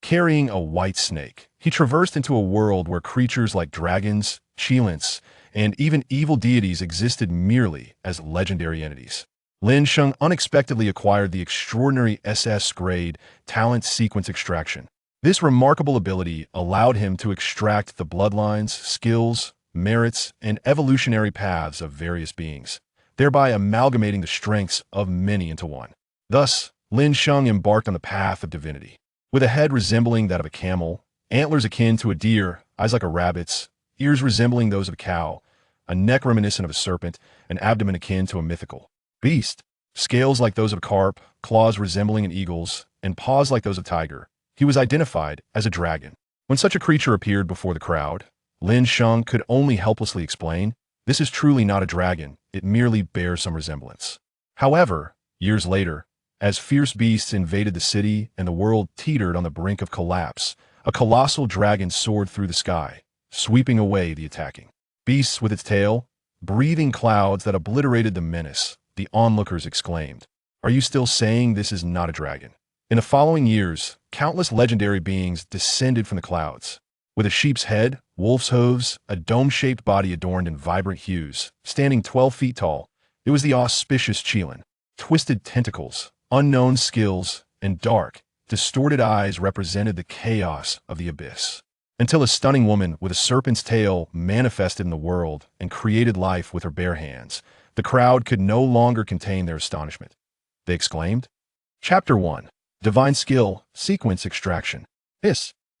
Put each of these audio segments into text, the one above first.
Carrying a white snake, he traversed into a world where creatures like dragons, Qilins, and even evil deities existed merely as legendary entities. Lin Sheng unexpectedly acquired the extraordinary SS-grade talent sequence extraction. This remarkable ability allowed him to extract the bloodlines, skills, merits, and evolutionary paths of various beings, thereby amalgamating the strengths of many into one. Thus, Lin Sheng embarked on the path of divinity. With a head resembling that of a camel, antlers akin to a deer, eyes like a rabbit's, ears resembling those of a cow, a neck reminiscent of a serpent, an abdomen akin to a mythical beast, scales like those of a carp, claws resembling an eagle's, and paws like those of a tiger, he was identified as a dragon. When such a creature appeared before the crowd, Lin Sheng could only helplessly explain, "This is truly not a dragon, it merely bears some resemblance." However, years later, as fierce beasts invaded the city and the world teetered on the brink of collapse, a colossal dragon soared through the sky, sweeping away the attacking beasts with its tail, breathing clouds that obliterated the menace. The onlookers exclaimed, "Are you still saying this is not a dragon?" In the following years, countless legendary beings descended from the clouds. With a sheep's head, wolf's hooves, a dome-shaped body adorned in vibrant hues, standing 12 feet tall, it was the auspicious Qilin. Twisted tentacles, unknown skills, and dark, distorted eyes represented the chaos of the abyss. Until a stunning woman with a serpent's tail manifested in the world and created life with her bare hands, the crowd could no longer contain their astonishment. They exclaimed, Chapter 1. Divine Skill, Sequence Extraction.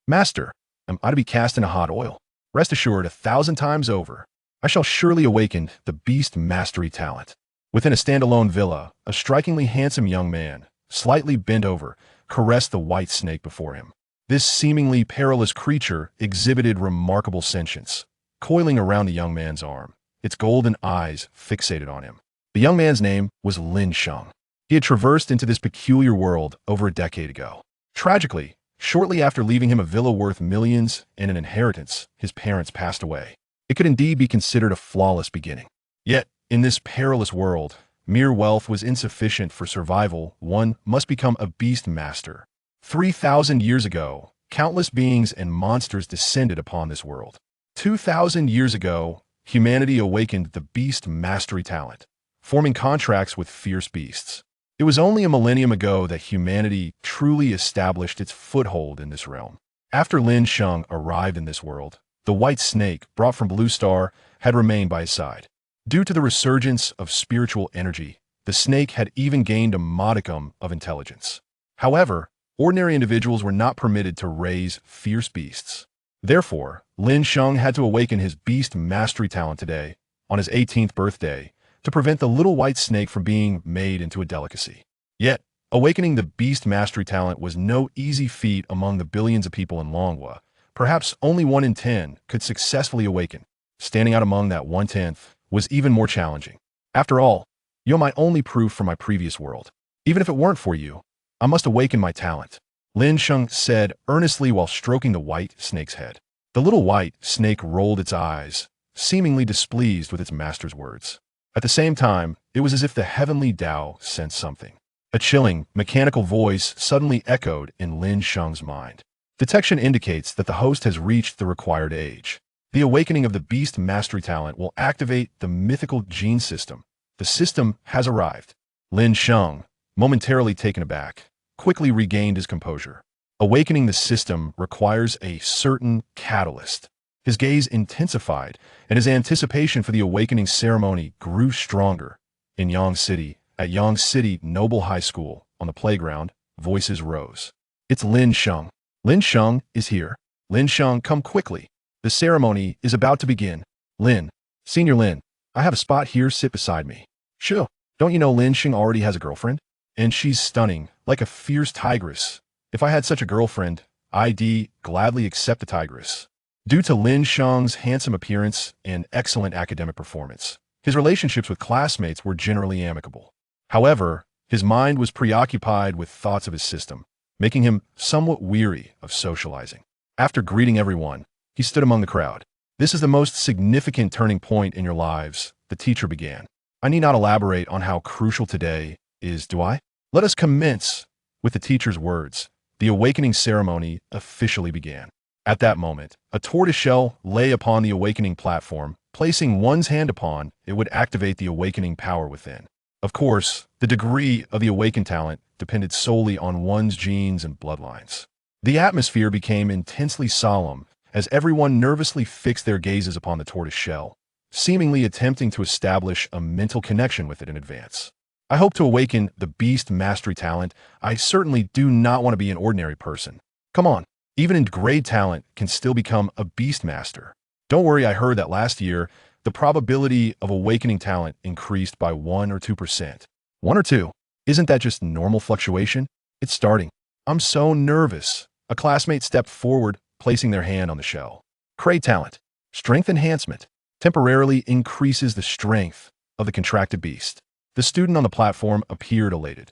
Master, am I to be cast in a hot oil? Rest assured 1,000 times over, I shall surely awaken the beast mastery talent. Within a standalone villa, a strikingly handsome young man, slightly bent over, caressed the white snake before him. This seemingly perilous creature exhibited remarkable sentience, coiling around the young man's arm, its golden eyes fixated on him. The young man's name was Lin Sheng. He had traversed into this peculiar world over a decade ago. Tragically, shortly after leaving him a villa worth millions and an inheritance, his parents passed away. It could indeed be considered a flawless beginning. Yet, in this perilous world, mere wealth was insufficient for survival. One must become a beast master. 3,000 years ago, countless beings and monsters descended upon this world. 2,000 years ago, humanity awakened the beast mastery talent, forming contracts with fierce beasts. It was only a millennium ago that humanity truly established its foothold in this realm. After Lin Sheng arrived in this world, the white snake, brought from Blue Star, had remained by his side. Due to the resurgence of spiritual energy, the snake had even gained a modicum of intelligence. However, ordinary individuals were not permitted to raise fierce beasts. Therefore, Lin Sheng had to awaken his beast mastery talent today, on his 18th birthday, to prevent the little white snake from being made into a delicacy. Yet, awakening the beast mastery talent was no easy feat among the billions of people in Longwa. Perhaps only 1 in 10 could successfully awaken. Standing out among that 1/10 was even more challenging. After all, you're my only proof from my previous world. Even if it weren't for you, I must awaken my talent, Lin Sheng said earnestly while stroking the white snake's head. The little white snake rolled its eyes, seemingly displeased with its master's words. At the same time, it was as if the heavenly Tao sensed something. A chilling, mechanical voice suddenly echoed in Lin Sheng's mind. Detection indicates that the host has reached the required age. The awakening of the beast mastery talent will activate the mythical gene system. The system has arrived. Lin Sheng, momentarily taken aback, quickly regained his composure. Awakening the system requires a certain catalyst. His gaze intensified, and his anticipation for the awakening ceremony grew stronger. In Yang City, at Yang City Noble High School, on the playground, voices rose. It's Lin Sheng. Lin Sheng is here. Lin Sheng, come quickly. The ceremony is about to begin. Lin, Senior Lin, I have a spot here, sit beside me. Sure. Don't you know Lin Sheng already has a girlfriend? And she's stunning, like a fierce tigress. If I had such a girlfriend, I'd gladly accept the tigress. Due to Lin Sheng's handsome appearance and excellent academic performance, his relationships with classmates were generally amicable. However, his mind was preoccupied with thoughts of his system, making him somewhat weary of socializing. After greeting everyone, he stood among the crowd. This is the most significant turning point in your lives, the teacher began. I need not elaborate on how crucial today is, do I? Let us commence with the teacher's words. the awakening ceremony officially began. At that moment, a tortoiseshell lay upon the awakening platform. Placing one's hand upon it would activate the awakening power within. Of course, the degree of the awakened talent depended solely on one's genes and bloodlines. The atmosphere became intensely solemn as everyone nervously fixed their gazes upon the tortoiseshell, seemingly attempting to establish a mental connection with it in advance. I hope to awaken the beast mastery talent. I certainly do not want to be an ordinary person. Come on, even in grade talent can still become a beast master. Don't worry, I heard that last year, the probability of awakening talent increased by 1 or 2%. 1 or 2? Isn't that just normal fluctuation? It's starting. I'm so nervous. A classmate stepped forward, placing their hand on the shell. Grade talent. Strength enhancement. Temporarily increases the strength of the contracted beast. The student on the platform appeared elated.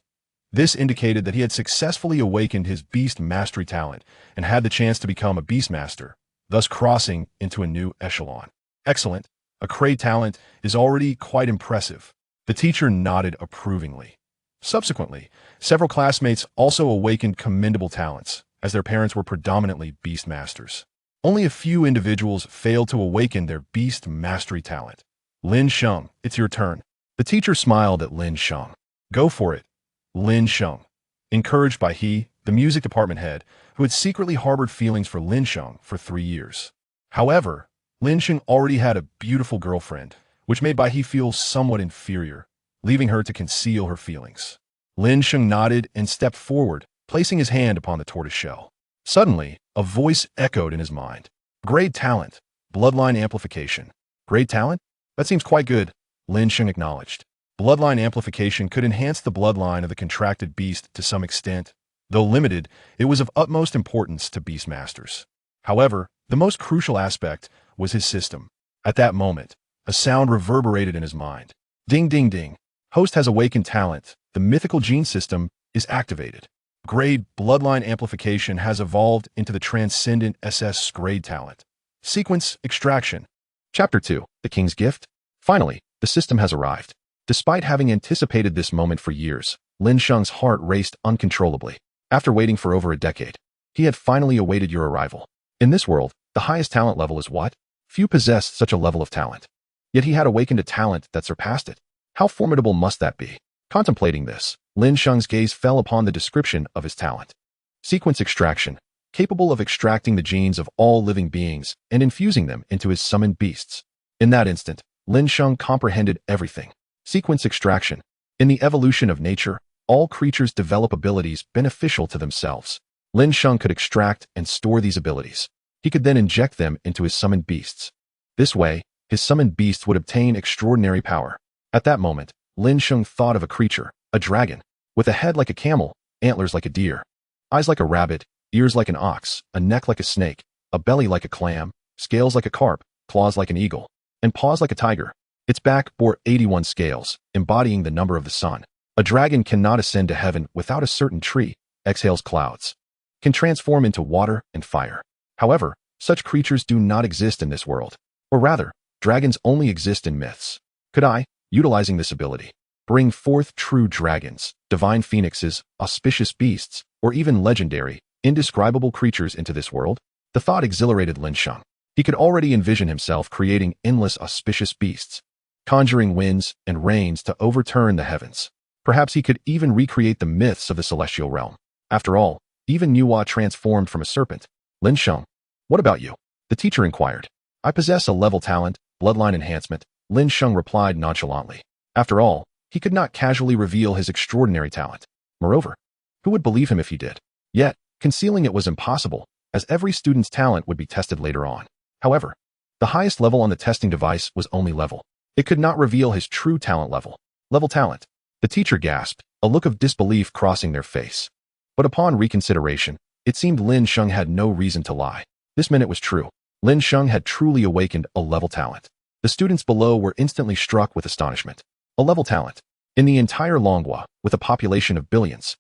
This indicated that he had successfully awakened his beast mastery talent and had the chance to become a beast master, thus crossing into a new echelon. Excellent. A grade talent is already quite impressive. The teacher nodded approvingly. Subsequently, several classmates also awakened commendable talents, as their parents were predominantly beast masters. Only a few individuals failed to awaken their beast mastery talent. Lin Sheng, it's your turn. The teacher smiled at Lin Sheng. Go for it, Lin Sheng. Encouraged by the music department head, who had secretly harbored feelings for Lin Sheng for 3 years. However, Lin Sheng already had a beautiful girlfriend, which made Bai He feel somewhat inferior, leaving her to conceal her feelings. Lin Sheng nodded and stepped forward, placing his hand upon the tortoiseshell. Suddenly, a voice echoed in his mind. Grade talent, bloodline amplification. Grade talent? That seems quite good, Lin Sheng acknowledged. Bloodline amplification could enhance the bloodline of the contracted beast to some extent. Though limited, it was of utmost importance to beast masters. However, the most crucial aspect was his system. At that moment, a sound reverberated in his mind. Ding ding ding. Host has awakened talent. The mythical gene system is activated. Grade bloodline amplification has evolved into the transcendent SS grade talent. Sequence extraction. Chapter 2. The King's Gift. Finally, the system has arrived. Despite having anticipated this moment for years, Lin Sheng's heart raced uncontrollably. After waiting for over a decade, he had finally awaited your arrival. In this world, the highest talent level is what? Few possess such a level of talent. Yet he had awakened a talent that surpassed it. How formidable must that be? Contemplating this, Lin Sheng's gaze fell upon the description of his talent. Sequence extraction, capable of extracting the genes of all living beings and infusing them into his summoned beasts. In that instant, Lin Sheng comprehended everything. Sequence extraction. In the evolution of nature, all creatures develop abilities beneficial to themselves. Lin Sheng could extract and store these abilities. He could then inject them into his summoned beasts. This way, his summoned beasts would obtain extraordinary power. At that moment, Lin Sheng thought of a creature, a dragon, with a head like a camel, antlers like a deer, eyes like a rabbit, ears like an ox, a neck like a snake, a belly like a clam, scales like a carp, claws like an eagle, and paws like a tiger. Its back bore 81 scales, embodying the number of the sun. A dragon cannot ascend to heaven without a certain tree, exhales clouds, can transform into water and fire. However, such creatures do not exist in this world. Or rather, dragons only exist in myths. Could I, utilizing this ability, bring forth true dragons, divine phoenixes, auspicious beasts, or even legendary, indescribable creatures into this world? The thought exhilarated Lin Sheng. He could already envision himself creating endless auspicious beasts, conjuring winds and rains to overturn the heavens. Perhaps he could even recreate the myths of the celestial realm. After all, even Nuwa transformed from a serpent. Lin Sheng, what about you? The teacher inquired. I possess a level talent, bloodline enhancement, Lin Sheng replied nonchalantly. After all, he could not casually reveal his extraordinary talent. Moreover, who would believe him if he did? Yet, concealing it was impossible, as every student's talent would be tested later on. However, the highest level on the testing device was only level. It could not reveal his true talent level. Level talent. The teacher gasped, a look of disbelief crossing their face. But upon reconsideration, it seemed Lin Sheng had no reason to lie. This meant it was true. Lin Sheng had truly awakened a level talent. The students below were instantly struck with astonishment. A level talent. In the entire Longhua, with a population of billions,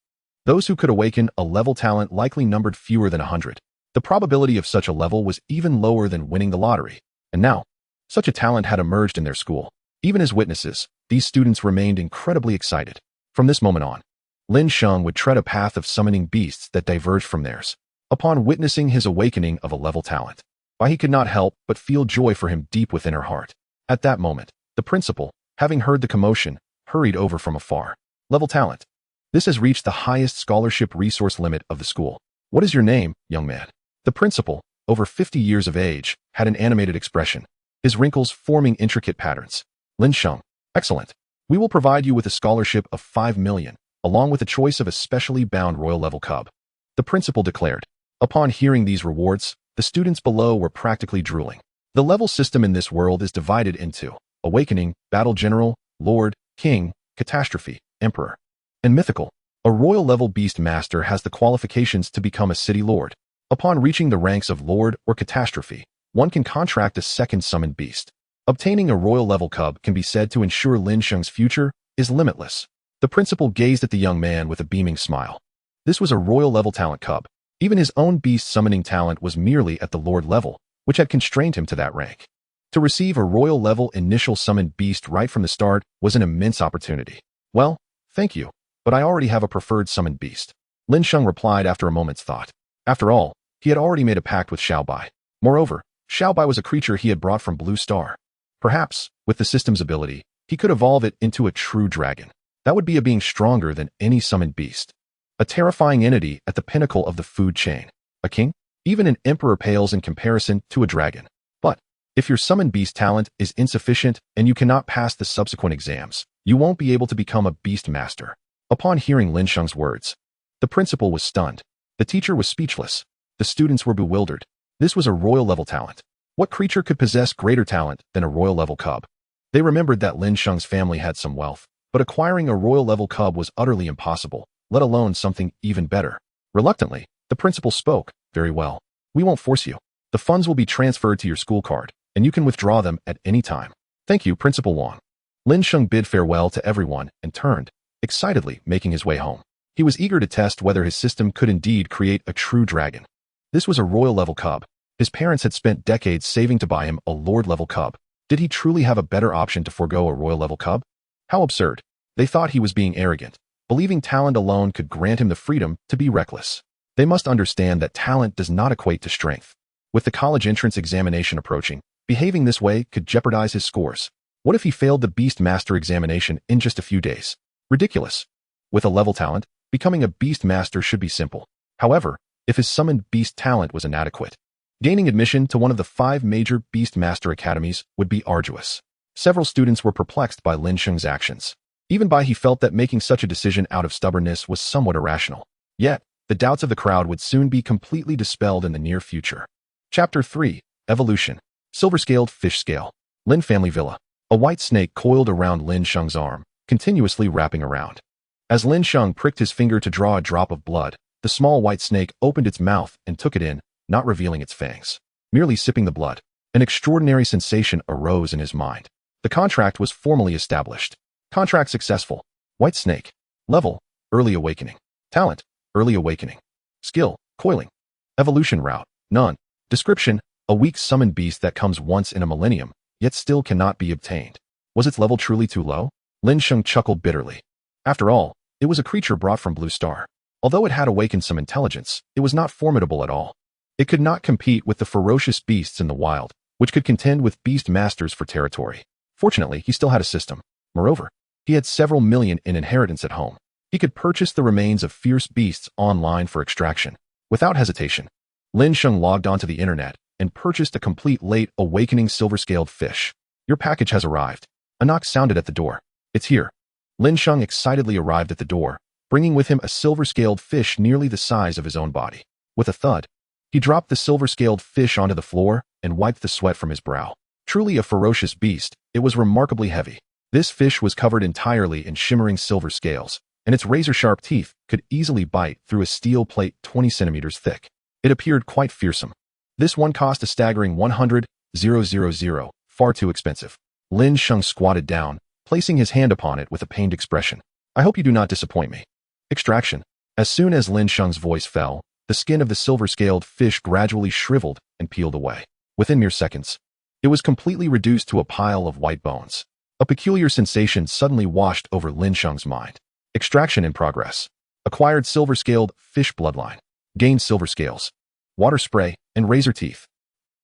those who could awaken a level talent likely numbered fewer than 100. The probability of such a level was even lower than winning the lottery. And now, such a talent had emerged in their school. Even as witnesses, these students remained incredibly excited. From this moment on, Lin Sheng would tread a path of summoning beasts that diverged from theirs. Upon witnessing his awakening of a level talent, why he could not help but feel joy for him deep within her heart. At that moment, the principal, having heard the commotion, hurried over from afar. Level talent. This has reached the highest scholarship resource limit of the school. What is your name, young man? The principal, over 50 years of age, had an animated expression, his wrinkles forming intricate patterns. Lin Sheng. Excellent. We will provide you with a scholarship of 5 million, along with the choice of a specially bound royal level cub. The principal declared. Upon hearing these rewards, the students below were practically drooling. The level system in this world is divided into Awakening, Battle General, Lord, King, Catastrophe, Emperor, and Mythical. A royal level beast master has the qualifications to become a city lord. Upon reaching the ranks of Lord or Catastrophe, one can contract a second summoned beast. Obtaining a royal level cub can be said to ensure Lin Sheng's future is limitless. The principal gazed at the young man with a beaming smile. This was a royal level talent cub. Even his own beast summoning talent was merely at the Lord level, which had constrained him to that rank. To receive a royal level initial summoned beast right from the start was an immense opportunity. Well, thank you, but I already have a preferred summoned beast. Lin Sheng replied after a moment's thought. After all, he had already made a pact with Xiaobai. Moreover, Xiaobai was a creature he had brought from Blue Star. Perhaps, with the system's ability, he could evolve it into a true dragon. That would be a being stronger than any summoned beast. A terrifying entity at the pinnacle of the food chain. A king? Even an emperor pales in comparison to a dragon. But, if your summoned beast talent is insufficient and you cannot pass the subsequent exams, you won't be able to become a beast master. Upon hearing Lin Sheng's words, the principal was stunned. The teacher was speechless. The students were bewildered. This was a royal level talent. What creature could possess greater talent than a royal level cub? They remembered that Lin Sheng's family had some wealth, but acquiring a royal level cub was utterly impossible, let alone something even better. Reluctantly, the principal spoke. Very well. We won't force you. The funds will be transferred to your school card, and you can withdraw them at any time. Thank you, Principal Wang. Lin Sheng bid farewell to everyone and turned, excitedly making his way home. He was eager to test whether his system could indeed create a true dragon. This was a royal level cub. His parents had spent decades saving to buy him a lord level cub. Did he truly have a better option to forego a royal level cub? How absurd. They thought he was being arrogant, believing talent alone could grant him the freedom to be reckless. They must understand that talent does not equate to strength. With the college entrance examination approaching, behaving this way could jeopardize his scores. What if he failed the Beast Master examination in just a few days? Ridiculous. With a level talent, becoming a Beast Master should be simple. However, if his summoned beast talent was inadequate, gaining admission to one of the 5 major Beast Master academies would be arduous. Several students were perplexed by Lin Sheng's actions. Even he felt that making such a decision out of stubbornness was somewhat irrational. Yet, the doubts of the crowd would soon be completely dispelled in the near future. Chapter 3. Evolution. Silver-scaled fish scale. Lin Family Villa. A white snake coiled around Lin Sheng's arm, continuously wrapping around. As Lin Sheng pricked his finger to draw a drop of blood, the small white snake opened its mouth and took it in, not revealing its fangs. Merely sipping the blood. An extraordinary sensation arose in his mind. The contract was formally established. Contract successful. White snake. Level, early awakening. Talent, early awakening. Skill, coiling. Evolution route, none. Description, a weak summoned beast that comes once in a millennium, yet still cannot be obtained. Was its level truly too low? Lin Sheng chuckled bitterly. After all, it was a creature brought from Blue Star. Although it had awakened some intelligence, it was not formidable at all. It could not compete with the ferocious beasts in the wild, which could contend with beast masters for territory. Fortunately, he still had a system. Moreover, he had several million in inheritance at home. He could purchase the remains of fierce beasts online for extraction. Without hesitation, Lin Sheng logged onto the internet and purchased a complete late awakening silver-scaled fish. Your package has arrived. A knock sounded at the door. It's here. Lin Sheng excitedly arrived at the door, bringing with him a silver-scaled fish nearly the size of his own body. With a thud, he dropped the silver-scaled fish onto the floor and wiped the sweat from his brow. Truly a ferocious beast, it was remarkably heavy. This fish was covered entirely in shimmering silver scales, and its razor-sharp teeth could easily bite through a steel plate 20 centimeters thick. It appeared quite fearsome. This one cost a staggering 100,000, far too expensive. Lin Sheng squatted down, placing his hand upon it with a pained expression. I hope you do not disappoint me. Extraction. As soon as Lin Sheng's voice fell, the skin of the silver-scaled fish gradually shriveled and peeled away. Within mere seconds, it was completely reduced to a pile of white bones. A peculiar sensation suddenly washed over Lin Sheng's mind. Extraction in progress. Acquired silver-scaled fish bloodline. Gained silver scales, water spray, and razor teeth.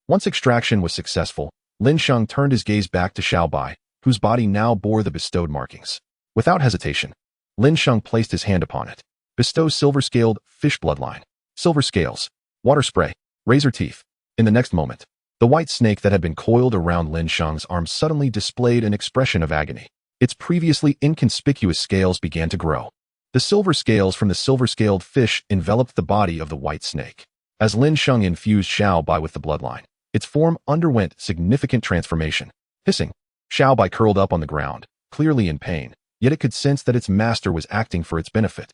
Once extraction was successful, Lin Sheng turned his gaze back to Xiaobai, whose body now bore the bestowed markings. Without hesitation, Lin Sheng placed his hand upon it. Bestow silver-scaled fish bloodline. Silver scales, water spray, razor teeth. In the next moment, the white snake that had been coiled around Lin Sheng's arm suddenly displayed an expression of agony. Its previously inconspicuous scales began to grow. The silver scales from the silver-scaled fish enveloped the body of the white snake. As Lin Sheng infused Xiaobai with the bloodline, its form underwent significant transformation. Hissing, Xiaobai curled up on the ground, clearly in pain, yet it could sense that its master was acting for its benefit.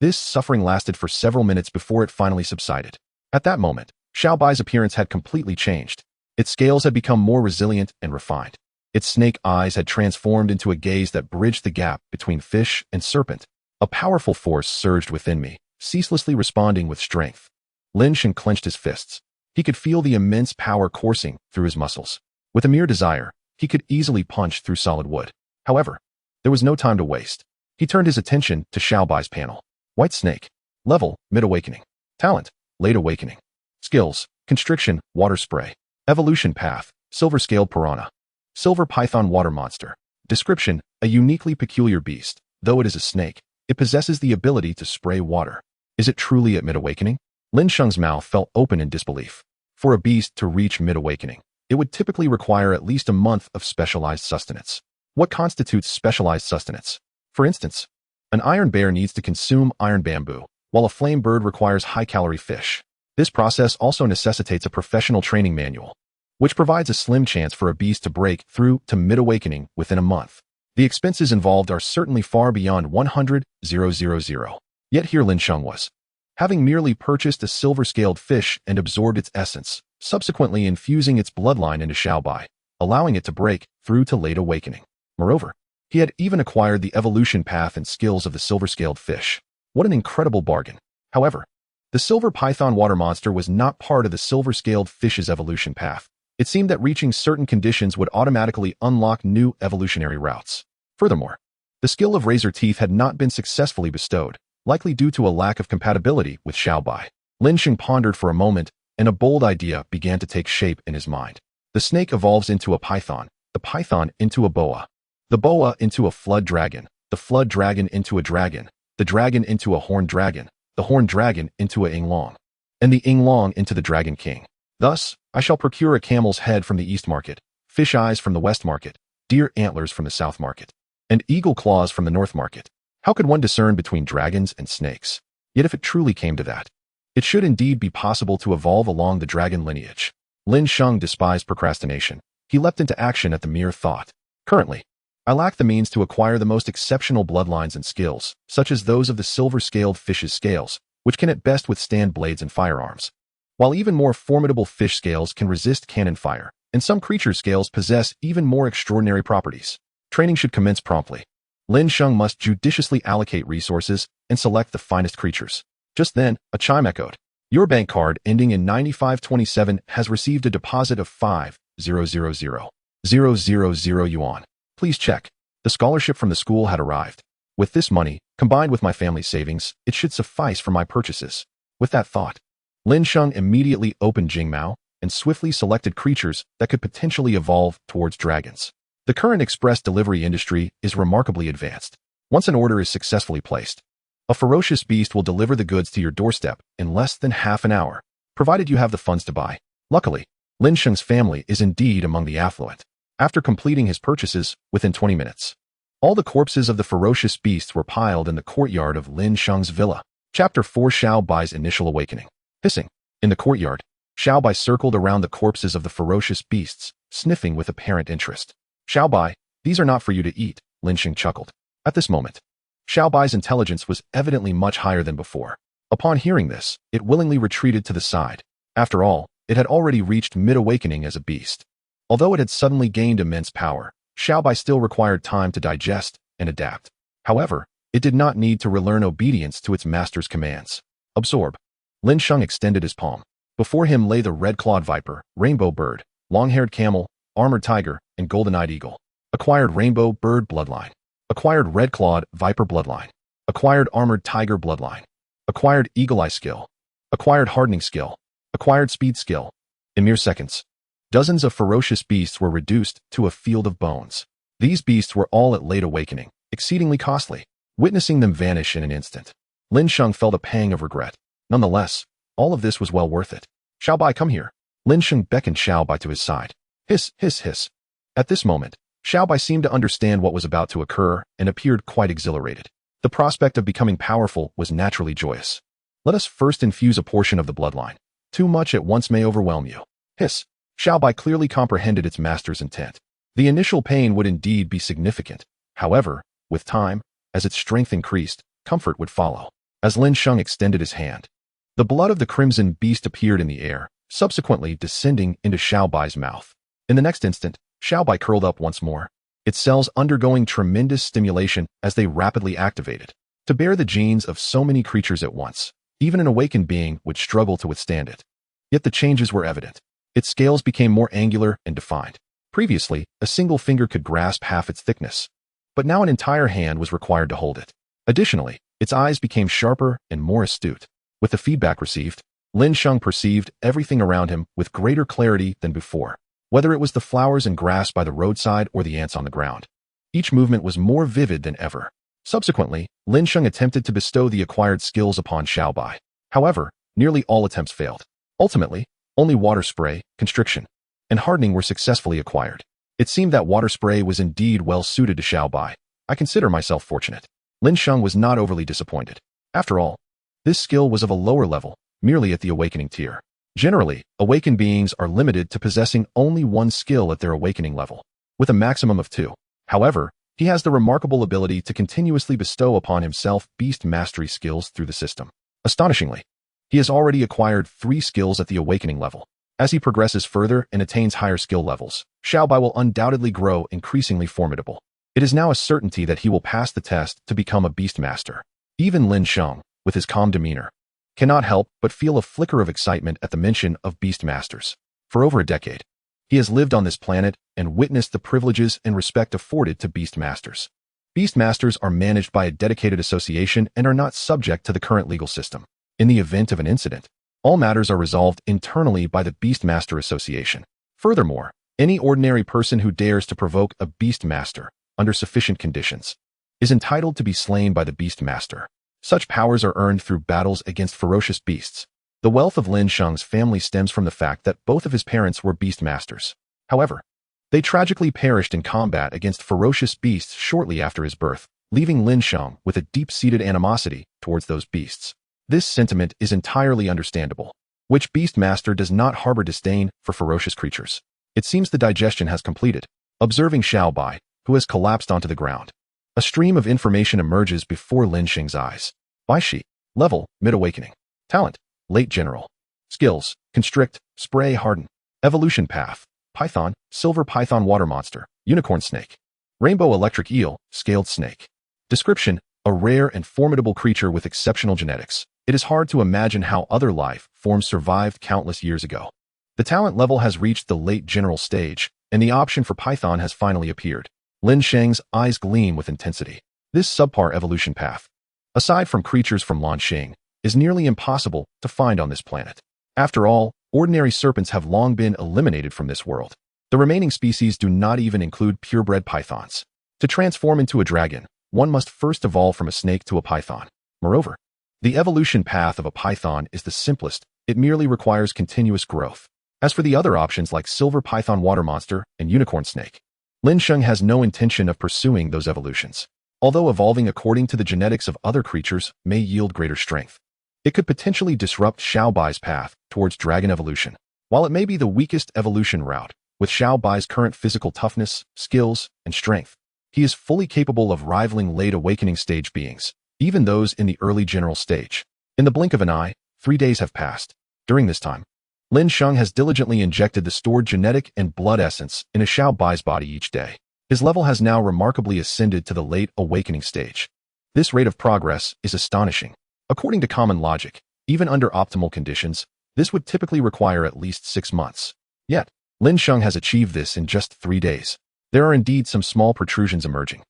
This suffering lasted for several minutes before it finally subsided. At that moment, Xiaobai's appearance had completely changed. Its scales had become more resilient and refined. Its snake eyes had transformed into a gaze that bridged the gap between fish and serpent. A powerful force surged within me, ceaselessly responding with strength. Lin Sheng clenched his fists. He could feel the immense power coursing through his muscles. With a mere desire, he could easily punch through solid wood. However, there was no time to waste. He turned his attention to Xiaobai's panel. White snake. Level, mid-awakening. Talent, late awakening. Skills, constriction, water spray. Evolution path, silver-scaled piranha. Silver python water monster. Description, a uniquely peculiar beast. Though it is a snake, it possesses the ability to spray water. Is it truly at mid-awakening? Lin Sheng's mouth fell open in disbelief. For a beast to reach mid-awakening, it would typically require at least a month of specialized sustenance. What constitutes specialized sustenance? For instance, an iron bear needs to consume iron bamboo, while a flame bird requires high-calorie fish. This process also necessitates a professional training manual, which provides a slim chance for a beast to break through to mid-awakening within a month. The expenses involved are certainly far beyond 100,000. Yet here Lin Sheng was, having merely purchased a silver-scaled fish and absorbed its essence, subsequently infusing its bloodline into Xiaobai, allowing it to break through to late awakening. Moreover, he had even acquired the evolution path and skills of the silver-scaled fish. What an incredible bargain. However, the silver python water monster was not part of the silver-scaled fish's evolution path. It seemed that reaching certain conditions would automatically unlock new evolutionary routes. Furthermore, the skill of razor teeth had not been successfully bestowed, likely due to a lack of compatibility with Xiaobai. Lin Sheng pondered for a moment, and a bold idea began to take shape in his mind. The snake evolves into a python, the python into a boa, the boa into a flood dragon, the flood dragon into a dragon, the dragon into a horned dragon, the horned dragon into a Yinglong, and the Yinglong into the Dragon King. Thus, I shall procure a camel's head from the east market, fish eyes from the west market, deer antlers from the south market, and eagle claws from the north market. How could one discern between dragons and snakes? Yet if it truly came to that, it should indeed be possible to evolve along the dragon lineage. Lin Sheng despised procrastination. He leapt into action at the mere thought. Currently, I lack the means to acquire the most exceptional bloodlines and skills, such as those of the silver-scaled fish's scales, which can at best withstand blades and firearms. While even more formidable fish scales can resist cannon fire, and some creature scales possess even more extraordinary properties. Training should commence promptly. Lin Sheng must judiciously allocate resources and select the finest creatures. Just then, a chime echoed. Your bank card ending in 9527 has received a deposit of 5,000,000 yuan. Please check. The scholarship from the school had arrived. With this money, combined with my family's savings, it should suffice for my purchases. With that thought, Lin Sheng immediately opened Jingmao and swiftly selected creatures that could potentially evolve towards dragons. The current express delivery industry is remarkably advanced. Once an order is successfully placed, a ferocious beast will deliver the goods to your doorstep in less than half an hour, provided you have the funds to buy. Luckily, Lin Sheng's family is indeed among the affluent. After completing his purchases within 20 minutes, all the corpses of the ferocious beasts were piled in the courtyard of Lin Sheng's villa. Chapter 4: Xiaobai's Initial Awakening. Hissing. In the courtyard, Xiaobai circled around the corpses of the ferocious beasts, sniffing with apparent interest. Xiaobai, these are not for you to eat, Lin Sheng chuckled. At this moment, Xiaobai's intelligence was evidently much higher than before. Upon hearing this, it willingly retreated to the side. After all, it had already reached mid-awakening as a beast. Although it had suddenly gained immense power, Xiaobai still required time to digest and adapt. However, it did not need to relearn obedience to its master's commands. Absorb. Lin Sheng extended his palm. Before him lay the red-clawed viper, rainbow bird, long-haired camel, armored tiger, and golden-eyed eagle. Acquired rainbow bird bloodline. Acquired red-clawed viper bloodline. Acquired armored tiger bloodline. Acquired eagle eye skill. Acquired hardening skill. Acquired speed skill. In mere seconds, dozens of ferocious beasts were reduced to a field of bones. These beasts were all at late awakening, exceedingly costly. Witnessing them vanish in an instant, Lin Sheng felt a pang of regret. Nonetheless, all of this was well worth it. Xiaobai, come here. Lin Sheng beckoned Xiaobai to his side. Hiss, hiss, hiss. At this moment, Xiaobai seemed to understand what was about to occur and appeared quite exhilarated. The prospect of becoming powerful was naturally joyous. Let us first infuse a portion of the bloodline. Too much at once may overwhelm you. Hiss. Xiaobai clearly comprehended its master's intent. The initial pain would indeed be significant. However, with time, as its strength increased, comfort would follow. As Lin Sheng extended his hand, the blood of the crimson beast appeared in the air, subsequently descending into Xiaobai's mouth. In the next instant, Xiaobai curled up once more, its cells undergoing tremendous stimulation as they rapidly activated. To bear the genes of so many creatures at once, even an awakened being would struggle to withstand it. Yet the changes were evident. Its scales became more angular and defined. Previously, a single finger could grasp half its thickness, but now an entire hand was required to hold it. Additionally, its eyes became sharper and more astute. With the feedback received, Lin Sheng perceived everything around him with greater clarity than before, whether it was the flowers and grass by the roadside or the ants on the ground. Each movement was more vivid than ever. Subsequently, Lin Sheng attempted to bestow the acquired skills upon Xiaobai. However, nearly all attempts failed. Ultimately, only water spray, constriction, and hardening were successfully acquired. It seemed that water spray was indeed well suited to Xiaobai. I consider myself fortunate. Lin Sheng was not overly disappointed. After all, this skill was of a lower level, merely at the awakening tier. Generally, awakened beings are limited to possessing only one skill at their awakening level, with a maximum of 2. However, he has the remarkable ability to continuously bestow upon himself beast mastery skills through the system. Astonishingly, he has already acquired 3 skills at the awakening level. As he progresses further and attains higher skill levels, Xiaobai will undoubtedly grow increasingly formidable. It is now a certainty that he will pass the test to become a beast master. Even Lin Sheng, with his calm demeanor, cannot help but feel a flicker of excitement at the mention of beast masters. For over a decade, he has lived on this planet and witnessed the privileges and respect afforded to beast masters. Beast masters are managed by a dedicated association and are not subject to the current legal system. In the event of an incident, all matters are resolved internally by the Beastmaster Association. Furthermore, any ordinary person who dares to provoke a Beastmaster, under sufficient conditions, is entitled to be slain by the Beastmaster. Such powers are earned through battles against ferocious beasts. The wealth of Lin Sheng's family stems from the fact that both of his parents were Beastmasters. However, they tragically perished in combat against ferocious beasts shortly after his birth, leaving Lin Sheng with a deep-seated animosity towards those beasts. This sentiment is entirely understandable. Which Beastmaster does not harbor disdain for ferocious creatures? It seems the digestion has completed. Observing Xiaobai, who has collapsed onto the ground, a stream of information emerges before Lin Sheng's eyes. Baishi, level, mid-awakening. Talent, late general. Skills, constrict, spray, harden. Evolution path, python, silver python water monster, unicorn snake. Rainbow electric eel, scaled snake. Description, a rare and formidable creature with exceptional genetics. It is hard to imagine how other life forms survived countless years ago. The talent level has reached the late general stage, and the option for Python has finally appeared. Lin Sheng's eyes gleam with intensity. This subpar evolution path, aside from creatures from Lin Sheng, is nearly impossible to find on this planet. After all, ordinary serpents have long been eliminated from this world. The remaining species do not even include purebred pythons. To transform into a dragon, one must first evolve from a snake to a python. Moreover, the evolution path of a python is the simplest. It merely requires continuous growth. As for the other options like silver python water monster and unicorn snake, Lin Sheng has no intention of pursuing those evolutions. Although evolving according to the genetics of other creatures may yield greater strength, it could potentially disrupt Xiaobai's path towards dragon evolution. While it may be the weakest evolution route, with Xiaobai's current physical toughness, skills, and strength, he is fully capable of rivaling late awakening stage beings, even those in the early general stage. In the blink of an eye, 3 days have passed. During this time, Lin Sheng has diligently injected the stored genetic and blood essence in a Xiaobai's body each day. His level has now remarkably ascended to the late awakening stage. This rate of progress is astonishing. According to common logic, even under optimal conditions, this would typically require at least 6 months. Yet, Lin Sheng has achieved this in just 3 days. There are indeed some small protrusions emerging.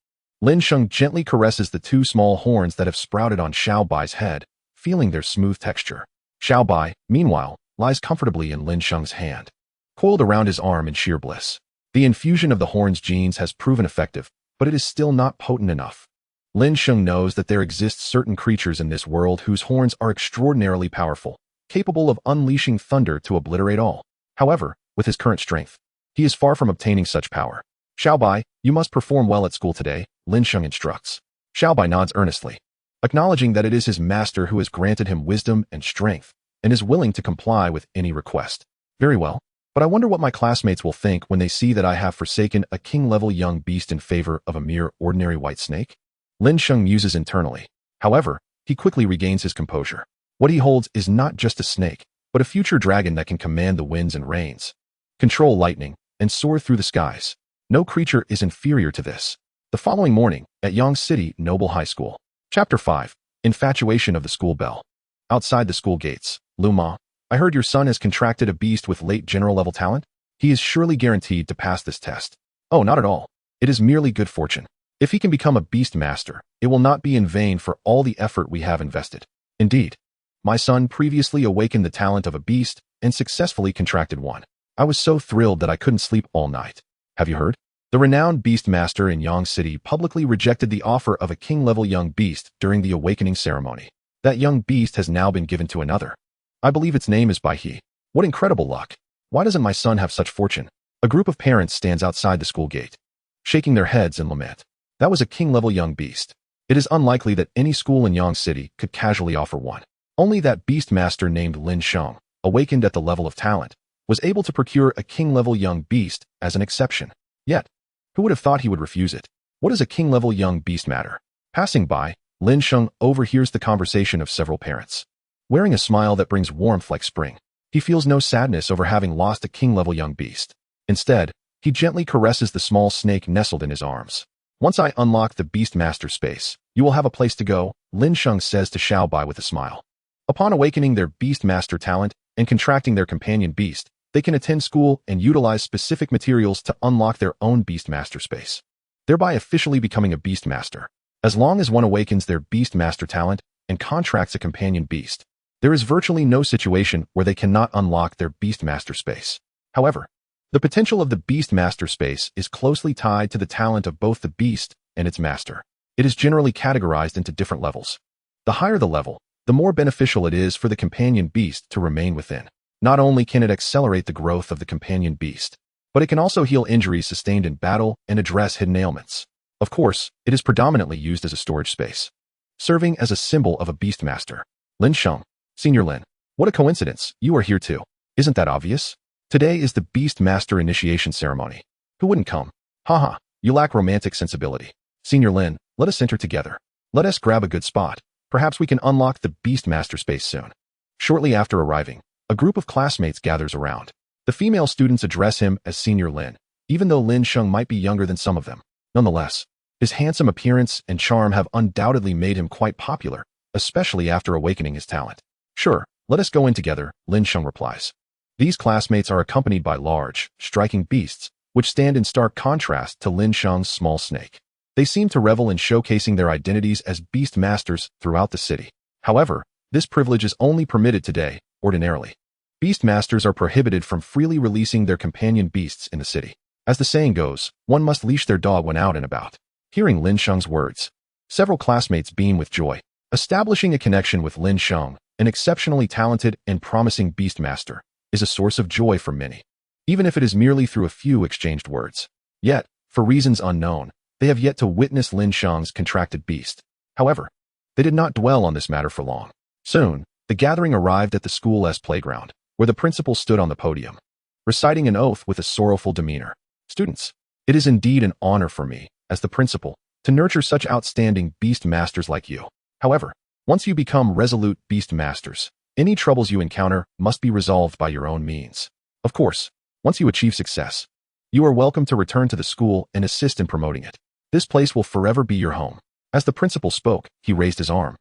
Lin Sheng gently caresses the two small horns that have sprouted on Xiao Bai's head, feeling their smooth texture. Xiao Bai, meanwhile, lies comfortably in Lin Sheng's hand, coiled around his arm in sheer bliss. The infusion of the horn's genes has proven effective, but it is still not potent enough. Lin Sheng knows that there exist certain creatures in this world whose horns are extraordinarily powerful, capable of unleashing thunder to obliterate all. However, with his current strength, he is far from obtaining such power. Xiao Bai, you must perform well at school today, Lin Sheng instructs. Xiao Bai nods earnestly, acknowledging that it is his master who has granted him wisdom and strength, and is willing to comply with any request. Very well, but I wonder what my classmates will think when they see that I have forsaken a king-level young beast in favor of a mere ordinary white snake. Lin Sheng muses internally. However, he quickly regains his composure. What he holds is not just a snake, but a future dragon that can command the winds and rains, control lightning, and soar through the skies. No creature is inferior to this. The following morning, at Yang City Noble High School. Chapter 5. Infatuation of the School Bell. Outside the school gates, Luma, I heard your son has contracted a beast with late general-level talent? He is surely guaranteed to pass this test. Oh, not at all. It is merely good fortune. If he can become a beast master, it will not be in vain for all the effort we have invested. Indeed, my son previously awakened the talent of a beast and successfully contracted one. I was so thrilled that I couldn't sleep all night. Have you heard? The renowned beast master in Yang City publicly rejected the offer of a king-level young beast during the awakening ceremony. That young beast has now been given to another. I believe its name is Bai He. What incredible luck. Why doesn't my son have such fortune? A group of parents stands outside the school gate, shaking their heads in lament. That was a king-level young beast. It is unlikely that any school in Yang City could casually offer one. Only that beast master named Lin Sheng, awakened at the level of talent, was able to procure a king-level young beast as an exception. Yet, who would have thought he would refuse it? What does a king-level young beast matter? Passing by, Lin Sheng overhears the conversation of several parents. Wearing a smile that brings warmth like spring, he feels no sadness over having lost a king-level young beast. Instead, he gently caresses the small snake nestled in his arms. Once I unlock the beast master space, you will have a place to go, Lin Sheng says to Xiao Bai with a smile. Upon awakening their beast master talent and contracting their companion beast, they can attend school and utilize specific materials to unlock their own beast master space, thereby officially becoming a beast master. As long as one awakens their beast master talent and contracts a companion beast, there is virtually no situation where they cannot unlock their beast master space. However, the potential of the beast master space is closely tied to the talent of both the beast and its master. It is generally categorized into different levels. The higher the level, the more beneficial it is for the companion beast to remain within. Not only can it accelerate the growth of the companion beast, but it can also heal injuries sustained in battle and address hidden ailments. Of course, it is predominantly used as a storage space, serving as a symbol of a beast master. Lin Sheng, Senior Lin, what a coincidence, you are here too. Isn't that obvious? Today is the beast master initiation ceremony. Who wouldn't come? Haha, you lack romantic sensibility. Senior Lin, let us enter together. Let us grab a good spot. Perhaps we can unlock the beast master space soon. Shortly after arriving, a group of classmates gathers around. The female students address him as Senior Lin, even though Lin Sheng might be younger than some of them. Nonetheless, his handsome appearance and charm have undoubtedly made him quite popular, especially after awakening his talent. Sure, let us go in together, Lin Sheng replies. These classmates are accompanied by large, striking beasts, which stand in stark contrast to Lin Sheng's small snake. They seem to revel in showcasing their identities as beast masters throughout the city. However, this privilege is only permitted today, ordinarily. Beast masters are prohibited from freely releasing their companion beasts in the city. As the saying goes, one must leash their dog when out and about. Hearing Lin Sheng's words, several classmates beam with joy. Establishing a connection with Lin Sheng, an exceptionally talented and promising beast master, is a source of joy for many, even if it is merely through a few exchanged words. Yet, for reasons unknown, they have yet to witness Lin Sheng's contracted beast. However, they did not dwell on this matter for long. Soon, the gathering arrived at the school's playground, where the principal stood on the podium, reciting an oath with a sorrowful demeanor. Students, it is indeed an honor for me, as the principal, to nurture such outstanding beast masters like you. However, once you become resolute beast masters, any troubles you encounter must be resolved by your own means. Of course, once you achieve success, you are welcome to return to the school and assist in promoting it. This place will forever be your home. As the principal spoke, he raised his arm,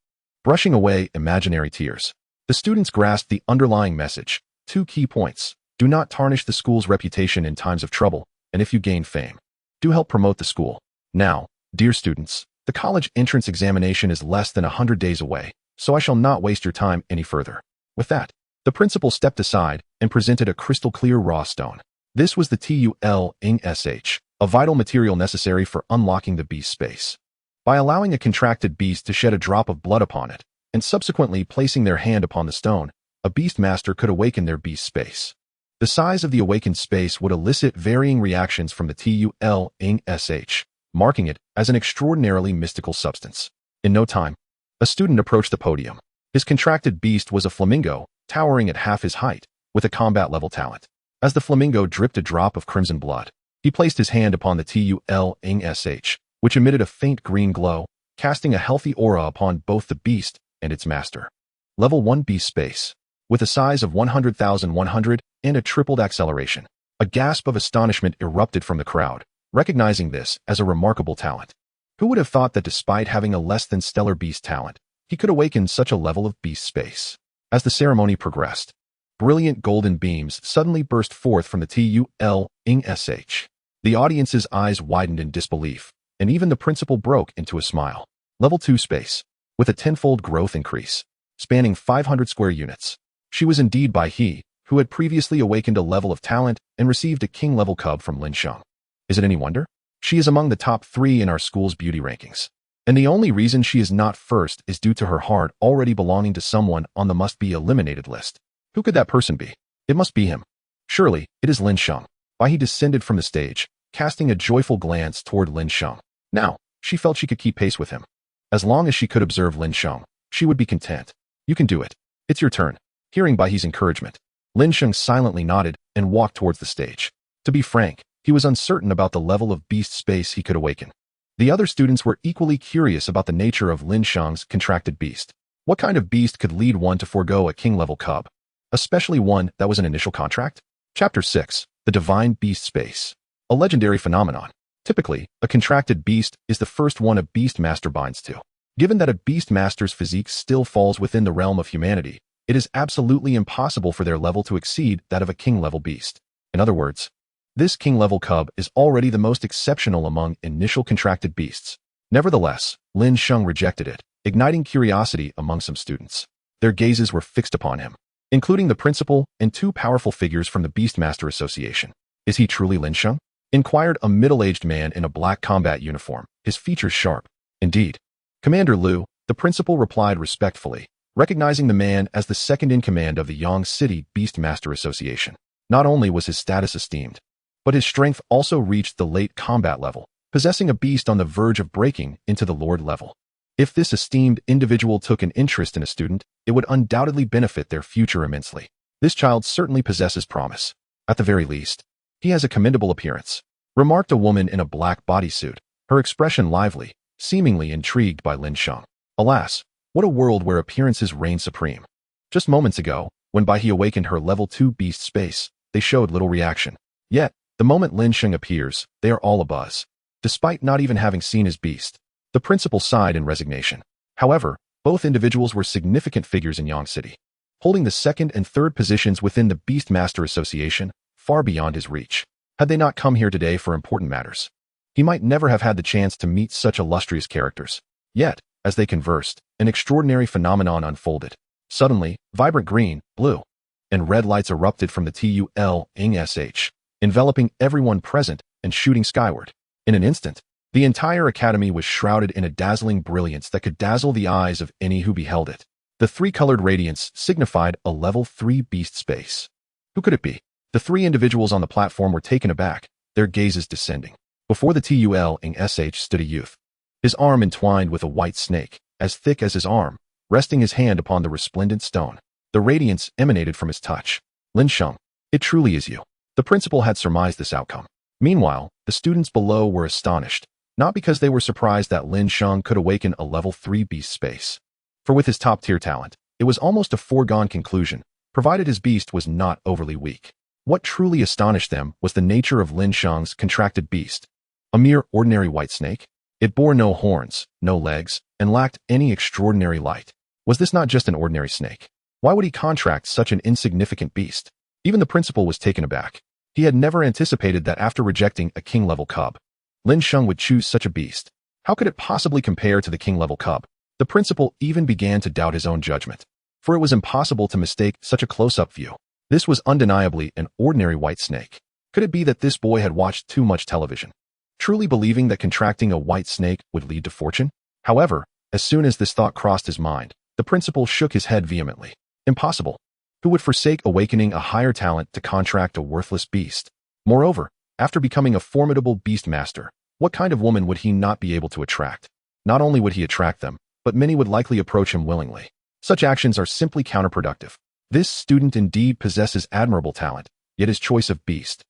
brushing away imaginary tears. The students grasped the underlying message. 2 key points. Do not tarnish the school's reputation in times of trouble, and if you gain fame, do help promote the school. Now, Dear students, the college entrance examination is less than 100 days away, so I shall not waste your time any further. With that, the principal stepped aside and presented a crystal-clear raw stone. This was the Qilin, a vital material necessary for unlocking the beast space. By allowing a contracted beast to shed a drop of blood upon it, and subsequently placing their hand upon the stone, a beast master could awaken their beast space. The size of the awakened space would elicit varying reactions from the Qilin, marking it as an extraordinarily mystical substance. In no time, a student approached the podium. His contracted beast was a flamingo, towering at half his height, with a combat-level talent. As the flamingo dripped a drop of crimson blood, he placed his hand upon the Qilin, which emitted a faint green glow, casting a healthy aura upon both the beast and its master. Level 1 Beast Space. With a size of 100,100 and a tripled acceleration. A gasp of astonishment erupted from the crowd, recognizing this as a remarkable talent. Who would have thought that despite having a less than stellar beast talent, he could awaken such a level of beast space? As the ceremony progressed, brilliant golden beams suddenly burst forth from the Qilin. The audience's eyes widened in disbelief, and even the principal broke into a smile. Level 2 Space. With a tenfold growth increase, spanning 500 square units. She was indeed by he, who had previously awakened a level of talent and received a king-level cub from Lin Sheng. Is it any wonder? She is among the top 3 in our school's beauty rankings. And the only reason she is not first is due to her heart already belonging to someone on the must-be-eliminated list. Who could that person be? It must be him. Surely, it is Lin Sheng. Why he descended from the stage, casting a joyful glance toward Lin Sheng. Now, she felt she could keep pace with him. As long as she could observe Lin Sheng, she would be content. You can do it. It's your turn. Hearing by his encouragement, Lin Sheng silently nodded and walked towards the stage. To be frank, he was uncertain about the level of beast space he could awaken. The other students were equally curious about the nature of Lin Sheng's contracted beast. What kind of beast could lead one to forego a king-level cub? Especially one that was an initial contract? Chapter 6. The Divine Beast Space. A legendary phenomenon. Typically, a contracted beast is the first one a beast master binds to. Given that a beast master's physique still falls within the realm of humanity, it is absolutely impossible for their level to exceed that of a king-level beast. In other words, this king-level cub is already the most exceptional among initial contracted beasts. Nevertheless, Lin Sheng rejected it, igniting curiosity among some students. Their gazes were fixed upon him, including the principal and 2 powerful figures from the Beastmaster Association. Is he truly Lin Sheng? Inquired a middle-aged man in a black combat uniform, his features sharp. Indeed. Commander Liu, the principal replied respectfully, recognizing the man as the second-in-command of the Yang City Beastmaster Association. Not only was his status esteemed, but his strength also reached the late combat level, possessing a beast on the verge of breaking into the Lord level. If this esteemed individual took an interest in a student, it would undoubtedly benefit their future immensely. This child certainly possesses promise. At the very least, he has a commendable appearance, remarked a woman in a black bodysuit, her expression lively, seemingly intrigued by Lin Sheng. Alas, what a world where appearances reign supreme. Just moments ago, when Bai He awakened her level 2 beast space, they showed little reaction. Yet, the moment Lin Sheng appears, they are all abuzz. Despite not even having seen his beast, the principal sighed in resignation. However, both individuals were significant figures in Yang City, holding the 2nd and 3rd positions within the Beastmaster Association, far beyond his reach. Had they not come here today for important matters, he might never have had the chance to meet such illustrious characters. Yet, as they conversed, an extraordinary phenomenon unfolded. Suddenly, vibrant green, blue, and red lights erupted from the Qilin, enveloping everyone present and shooting skyward. In an instant, the entire academy was shrouded in a dazzling brilliance that could dazzle the eyes of any who beheld it. The 3-colored radiance signified a level 3 beast space. Who could it be? The 3 individuals on the platform were taken aback, their gazes descending. Before the Qilin stood a youth, his arm entwined with a white snake, as thick as his arm, resting his hand upon the resplendent stone. The radiance emanated from his touch. Lin Sheng, it truly is you. The principal had surmised this outcome. Meanwhile, the students below were astonished, not because they were surprised that Lin Sheng could awaken a level 3 beast space. For with his top-tier talent, it was almost a foregone conclusion, provided his beast was not overly weak. What truly astonished them was the nature of Lin Sheng's contracted beast. A mere ordinary white snake? It bore no horns, no legs, and lacked any extraordinary light. Was this not just an ordinary snake? Why would he contract such an insignificant beast? Even the principal was taken aback. He had never anticipated that after rejecting a king-level cub, Lin Sheng would choose such a beast. How could it possibly compare to the king-level cub? The principal even began to doubt his own judgment, for it was impossible to mistake such a close-up view. This was undeniably an ordinary white snake. Could it be that this boy had watched too much television, truly believing that contracting a white snake would lead to fortune? However, as soon as this thought crossed his mind, the principal shook his head vehemently. Impossible. Who would forsake awakening a higher talent to contract a worthless beast? Moreover, after becoming a formidable beast master, what kind of woman would he not be able to attract? Not only would he attract them, but many would likely approach him willingly. Such actions are simply counterproductive. This student indeed possesses admirable talent, yet his choice of beast.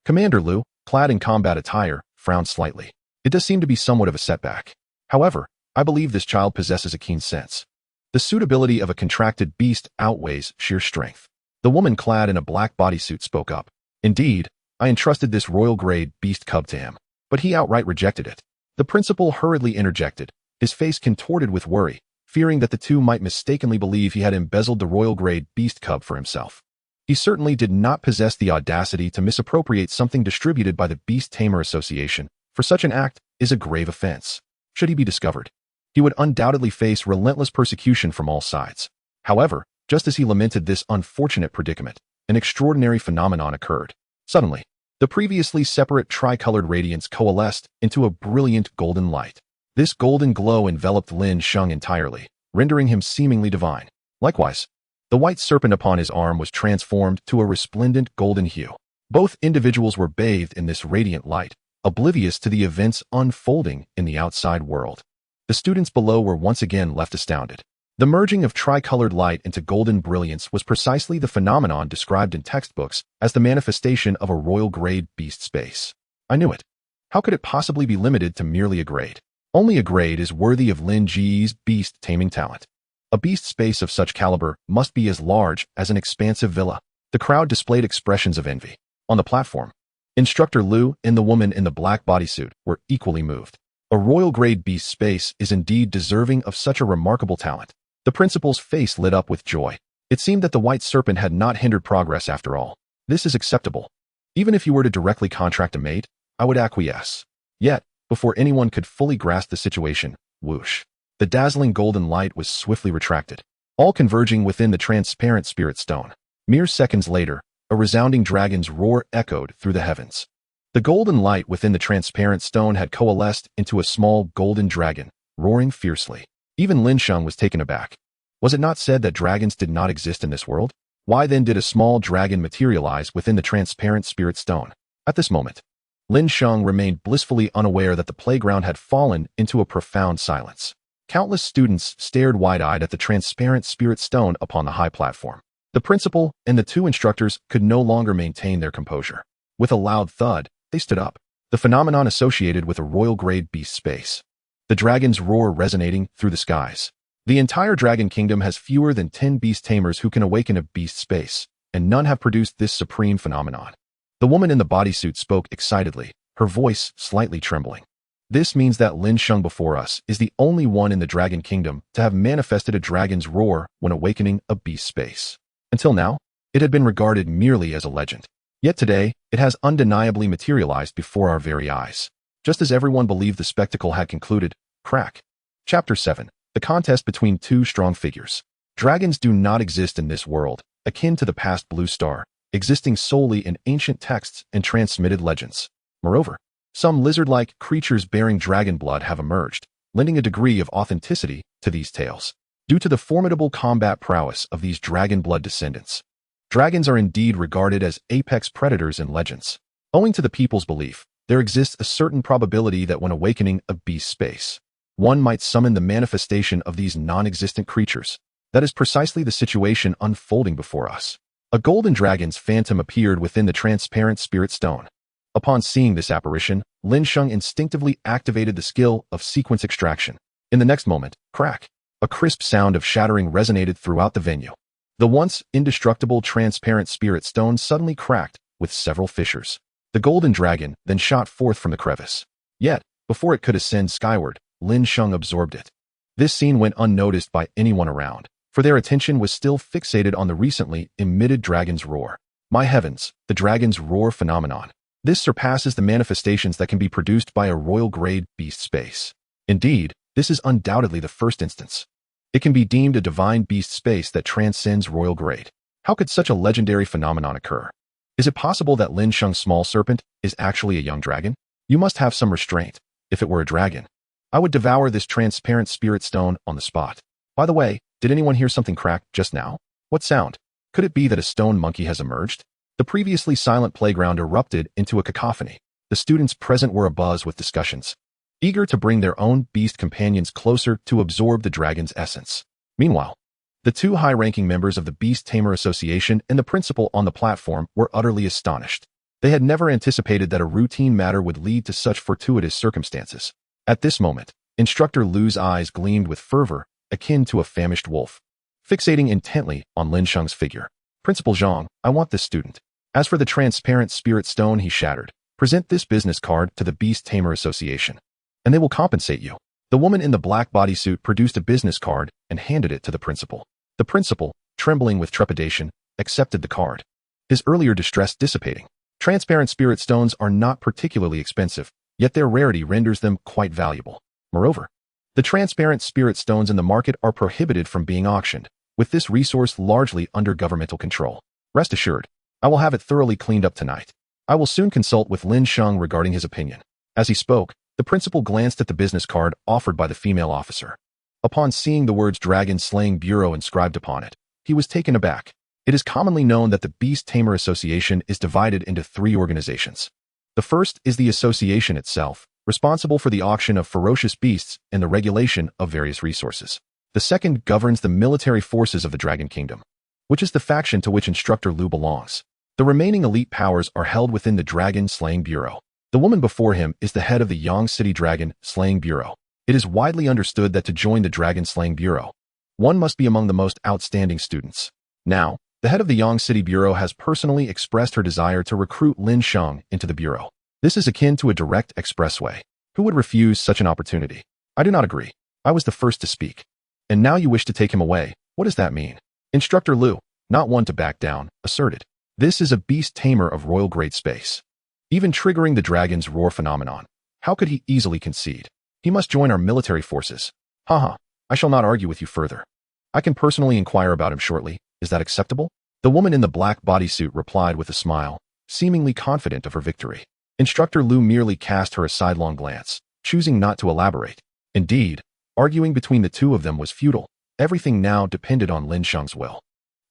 Commander Liu, clad in combat attire, frowned slightly. It does seem to be somewhat of a setback. However, I believe this child possesses a keen sense. The suitability of a contracted beast outweighs sheer strength. The woman clad in a black bodysuit spoke up. Indeed, I entrusted this royal-grade beast cub to him, but he outright rejected it. The principal hurriedly interjected, his face contorted with worry, fearing that the two might mistakenly believe he had embezzled the royal-grade beast cub for himself. He certainly did not possess the audacity to misappropriate something distributed by the Beast Tamer Association, for such an act is a grave offense. Should he be discovered, he would undoubtedly face relentless persecution from all sides. However, just as he lamented this unfortunate predicament, an extraordinary phenomenon occurred. Suddenly, the previously separate tricolored radiance coalesced into a brilliant golden light. This golden glow enveloped Lin Sheng entirely, rendering him seemingly divine. Likewise, the white serpent upon his arm was transformed to a resplendent golden hue. Both individuals were bathed in this radiant light, oblivious to the events unfolding in the outside world. The students below were once again left astounded. The merging of tricolored light into golden brilliance was precisely the phenomenon described in textbooks as the manifestation of a royal-grade beast space. I knew it. How could it possibly be limited to merely a grade? Only a grade is worthy of Lin Ji's beast taming talent. A beast space of such caliber must be as large as an expansive villa. The crowd displayed expressions of envy. On the platform, Instructor Liu and the woman in the black bodysuit were equally moved. A royal-grade beast space is indeed deserving of such a remarkable talent. The principal's face lit up with joy. It seemed that the white serpent had not hindered progress after all. This is acceptable. Even if you were to directly contract a mate, I would acquiesce. Yet, before anyone could fully grasp the situation, whoosh. The dazzling golden light was swiftly retracted, all converging within the transparent spirit stone. Mere seconds later, a resounding dragon's roar echoed through the heavens. The golden light within the transparent stone had coalesced into a small golden dragon, roaring fiercely. Even Lin Sheng was taken aback. Was it not said that dragons did not exist in this world? Why then did a small dragon materialize within the transparent spirit stone? At this moment, Lin Sheng remained blissfully unaware that the playground had fallen into a profound silence. Countless students stared wide-eyed at the transparent spirit stone upon the high platform. The principal and the two instructors could no longer maintain their composure. With a loud thud, they stood up. The phenomenon associated with a royal-grade beast space. The dragon's roar resonating through the skies. The entire dragon kingdom has fewer than 10 beast tamers who can awaken a beast space, and none have produced this supreme phenomenon. The woman in the bodysuit spoke excitedly, her voice slightly trembling. This means that Lin Sheng before us is the only one in the dragon kingdom to have manifested a dragon's roar when awakening a beast space. Until now, it had been regarded merely as a legend. Yet today, it has undeniably materialized before our very eyes. Just as everyone believed the spectacle had concluded, crack. Chapter 7. The contest between two strong figures. Dragons do not exist in this world, akin to the past blue star, existing solely in ancient texts and transmitted legends. Moreover, some lizard-like creatures bearing dragon blood have emerged, lending a degree of authenticity to these tales. Due to the formidable combat prowess of these dragon blood descendants, dragons are indeed regarded as apex predators in legends. Owing to the people's belief, there exists a certain probability that when awakening a beast space, one might summon the manifestation of these non-existent creatures. That is precisely the situation unfolding before us. A golden dragon's phantom appeared within the transparent spirit stone. Upon seeing this apparition, Lin Sheng instinctively activated the skill of sequence extraction. In the next moment, crack, a crisp sound of shattering resonated throughout the venue. The once indestructible transparent spirit stone suddenly cracked with several fissures. The golden dragon then shot forth from the crevice. Yet, before it could ascend skyward, Lin Sheng absorbed it. This scene went unnoticed by anyone around, for their attention was still fixated on the recently emitted dragon's roar. My heavens, the dragon's roar phenomenon. This surpasses the manifestations that can be produced by a royal-grade beast space. Indeed, this is undoubtedly the first instance. It can be deemed a divine beast space that transcends royal grade. How could such a legendary phenomenon occur? Is it possible that Lin Sheng's small serpent is actually a young dragon? You must have some restraint. If it were a dragon, I would devour this transparent spirit stone on the spot. By the way, did anyone hear something crack just now? What sound? Could it be that a stone monkey has emerged? The previously silent playground erupted into a cacophony. The students present were abuzz with discussions, eager to bring their own beast companions closer to absorb the dragon's essence. Meanwhile, the two high-ranking members of the Beast Tamer Association and the principal on the platform were utterly astonished. They had never anticipated that a routine matter would lead to such fortuitous circumstances. At this moment, Instructor Lu's eyes gleamed with fervor, akin to a famished wolf, fixating intently on Lin Sheng's figure. Principal Zhang, I want this student. As for the transparent spirit stone he shattered, present this business card to the Beast Tamer Association, and they will compensate you. The woman in the black bodysuit produced a business card and handed it to the principal. The principal, trembling with trepidation, accepted the card, his earlier distress dissipating. Transparent spirit stones are not particularly expensive, yet their rarity renders them quite valuable. Moreover, the transparent spirit stones in the market are prohibited from being auctioned, with this resource largely under governmental control. Rest assured, I will have it thoroughly cleaned up tonight. I will soon consult with Lin Sheng regarding his opinion. As he spoke, the principal glanced at the business card offered by the female officer. Upon seeing the words Dragon Slaying Bureau inscribed upon it, he was taken aback. It is commonly known that the Beast Tamer Association is divided into 3 organizations. The first is the association itself, responsible for the auction of ferocious beasts and the regulation of various resources. The second governs the military forces of the Dragon Kingdom, which is the faction to which Instructor Lu belongs. The remaining elite powers are held within the Dragon Slaying Bureau. The woman before him is the head of the Yang City Dragon Slaying Bureau. It is widely understood that to join the Dragon Slaying Bureau, one must be among the most outstanding students. Now, the head of the Yang City Bureau has personally expressed her desire to recruit Lin Sheng into the Bureau. This is akin to a direct expressway. Who would refuse such an opportunity? I do not agree. I was the first to speak. And now you wish to take him away. What does that mean? Instructor Lu, not one to back down, asserted. This is a beast tamer of royal grade space, even triggering the dragon's roar phenomenon. How could he easily concede? He must join our military forces. Haha, I shall not argue with you further. I can personally inquire about him shortly. Is that acceptable? The woman in the black bodysuit replied with a smile, seemingly confident of her victory. Instructor Lu merely cast her a sidelong glance, choosing not to elaborate. Indeed, arguing between the two of them was futile. Everything now depended on Lin Sheng's will.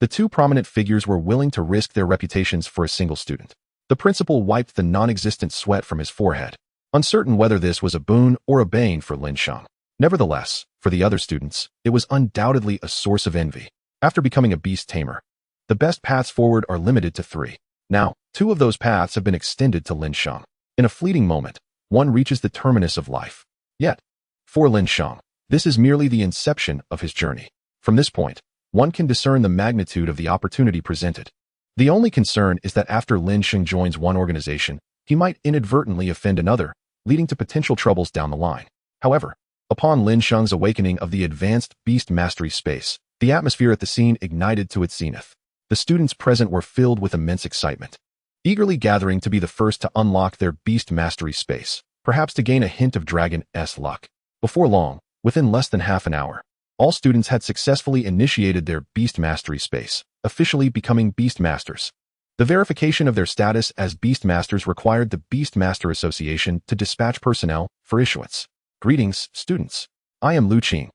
The two prominent figures were willing to risk their reputations for a single student. The principal wiped the non-existent sweat from his forehead, uncertain whether this was a boon or a bane for Lin Sheng. Nevertheless, for the other students, it was undoubtedly a source of envy. After becoming a beast tamer, the best paths forward are limited to 3. Now, 2 of those paths have been extended to Lin Sheng. In a fleeting moment, one reaches the terminus of life. Yet, for Lin Sheng, this is merely the inception of his journey. From this point, one can discern the magnitude of the opportunity presented. The only concern is that after Lin Sheng joins one organization, he might inadvertently offend another, leading to potential troubles down the line. However, upon Lin Sheng's awakening of the advanced beast mastery space, the atmosphere at the scene ignited to its zenith. The students present were filled with immense excitement, eagerly gathering to be the first to unlock their beast mastery space, perhaps to gain a hint of Dragon's luck. Before long, within less than half an hour, all students had successfully initiated their beast mastery space, officially becoming beast masters. The verification of their status as beast masters required the Beast Master Association to dispatch personnel for issuance. Greetings, students. I am Lu Qing,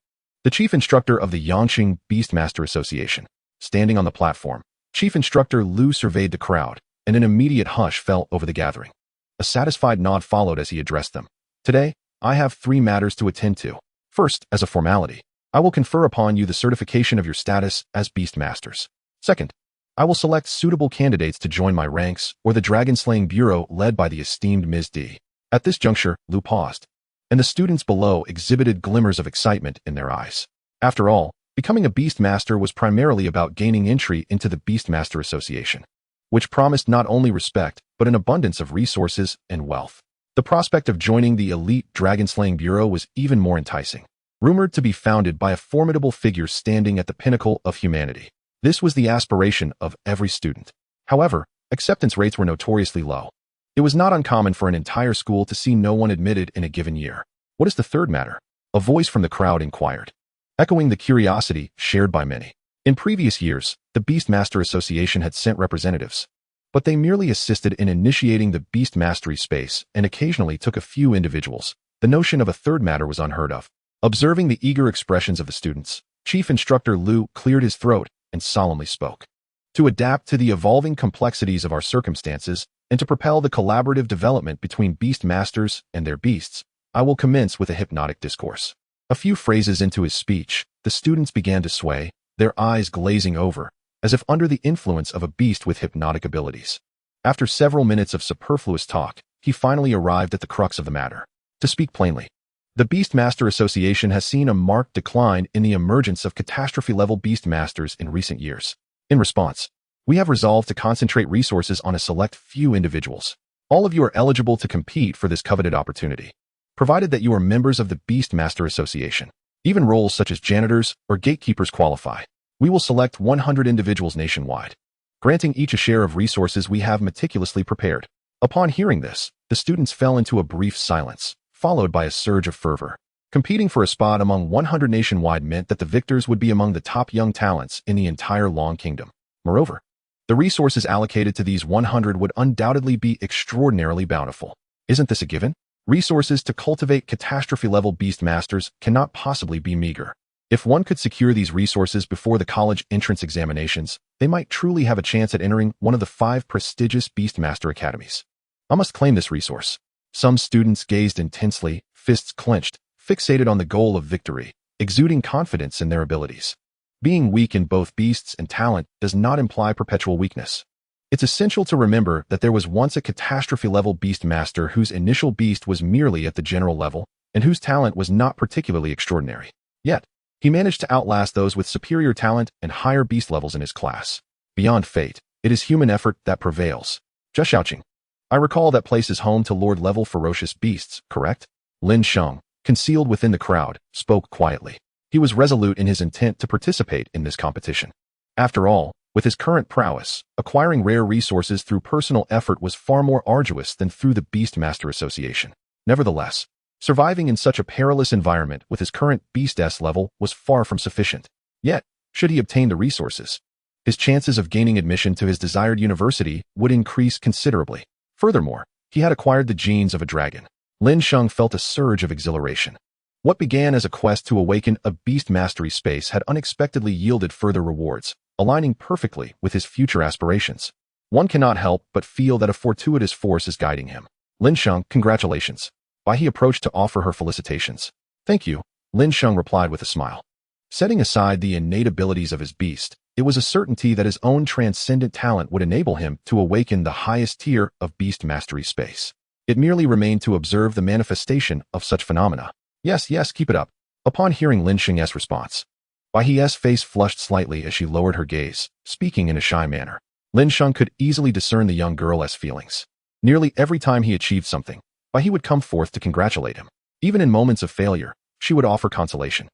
the chief instructor of the Yangqing Beastmaster Association. Standing on the platform, Chief Instructor Lu surveyed the crowd, and an immediate hush fell over the gathering. A satisfied nod followed as he addressed them. Today, I have 3 matters to attend to. First, as a formality, I will confer upon you the certification of your status as Beastmasters. Second, I will select suitable candidates to join my ranks or the Dragon-Slaying Bureau led by the esteemed Ms. D. At this juncture, Lu paused, and the students below exhibited glimmers of excitement in their eyes. After all, becoming a Beastmaster was primarily about gaining entry into the Beastmaster Association, which promised not only respect, but an abundance of resources and wealth. The prospect of joining the elite Dragon-Slaying Bureau was even more enticing. Rumored to be founded by a formidable figure standing at the pinnacle of humanity, this was the aspiration of every student. However, acceptance rates were notoriously low. It was not uncommon for an entire school to see no one admitted in a given year. What is the third matter? A voice from the crowd inquired, echoing the curiosity shared by many. In previous years, the Beastmaster Association had sent representatives, but they merely assisted in initiating the Beast Mastery space and occasionally took a few individuals. The notion of a third matter was unheard of. Observing the eager expressions of the students, Chief Instructor Liu cleared his throat and solemnly spoke. To adapt to the evolving complexities of our circumstances and to propel the collaborative development between beast masters and their beasts, I will commence with a hypnotic discourse. A few phrases into his speech, the students began to sway, their eyes glazing over, as if under the influence of a beast with hypnotic abilities. After several minutes of superfluous talk, he finally arrived at the crux of the matter. To speak plainly, the Beastmaster Association has seen a marked decline in the emergence of catastrophe-level beastmasters in recent years. In response, we have resolved to concentrate resources on a select few individuals. All of you are eligible to compete for this coveted opportunity, provided that you are members of the Beastmaster Association. Even roles such as janitors or gatekeepers qualify. We will select 100 individuals nationwide, granting each a share of resources we have meticulously prepared. Upon hearing this, the students fell into a brief silence, followed by a surge of fervor. Competing for a spot among 100 nationwide meant that the victors would be among the top young talents in the entire Long Kingdom. Moreover, the resources allocated to these 100 would undoubtedly be extraordinarily bountiful. Isn't this a given? Resources to cultivate catastrophe-level beastmasters cannot possibly be meager. If one could secure these resources before the college entrance examinations, they might truly have a chance at entering one of the 5 prestigious Beastmaster academies. I must claim this resource. Some students gazed intensely, fists clenched, fixated on the goal of victory, exuding confidence in their abilities. Being weak in both beasts and talent does not imply perpetual weakness. It's essential to remember that there was once a catastrophe-level beastmaster whose initial beast was merely at the general level, and whose talent was not particularly extraordinary. Yet, he managed to outlast those with superior talent and higher beast levels in his class. Beyond fate, it is human effort that prevails. Just Xiaoqing. I recall that place is home to Lord-level ferocious beasts, correct? Lin Sheng, concealed within the crowd, spoke quietly. He was resolute in his intent to participate in this competition. After all, with his current prowess, acquiring rare resources through personal effort was far more arduous than through the Beastmaster Association. Nevertheless, surviving in such a perilous environment with his current Beast S level was far from sufficient. Yet, should he obtain the resources, his chances of gaining admission to his desired university would increase considerably. Furthermore, he had acquired the genes of a dragon. Lin Sheng felt a surge of exhilaration. What began as a quest to awaken a beast mastery space had unexpectedly yielded further rewards, aligning perfectly with his future aspirations. One cannot help but feel that a fortuitous force is guiding him. Lin Sheng, congratulations. Why he approached to offer her felicitations. Thank you, Lin Sheng replied with a smile. Setting aside the innate abilities of his beast, it was a certainty that his own transcendent talent would enable him to awaken the highest tier of beast mastery space. It merely remained to observe the manifestation of such phenomena. Yes, keep it up. Upon hearing Lin Sheng's response, Baihe's face flushed slightly as she lowered her gaze, speaking in a shy manner. Lin Sheng could easily discern the young girl's feelings. Nearly every time he achieved something, Baihe would come forth to congratulate him. Even in moments of failure, she would offer consolation.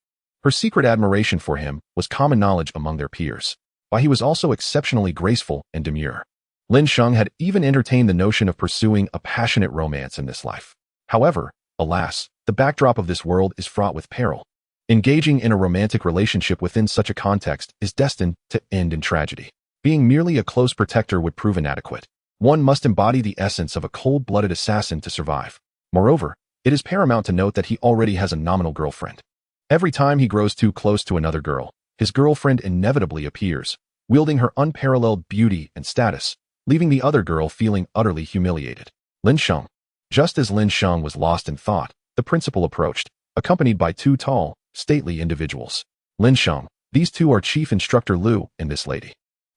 Her secret admiration for him was common knowledge among their peers. Baihe was also exceptionally graceful and demure. Lin Sheng had even entertained the notion of pursuing a passionate romance in this life. However, alas, the backdrop of this world is fraught with peril. Engaging in a romantic relationship within such a context is destined to end in tragedy. Being merely a close protector would prove inadequate. One must embody the essence of a cold-blooded assassin to survive. Moreover, it is paramount to note that he already has a nominal girlfriend. Every time he grows too close to another girl, his girlfriend inevitably appears, wielding her unparalleled beauty and status, leaving the other girl feeling utterly humiliated. Lin Sheng. Just as Lin Sheng was lost in thought, the principal approached, accompanied by 2 tall, stately individuals. Lin Sheng, these 2 are Chief Instructor Liu and this lady.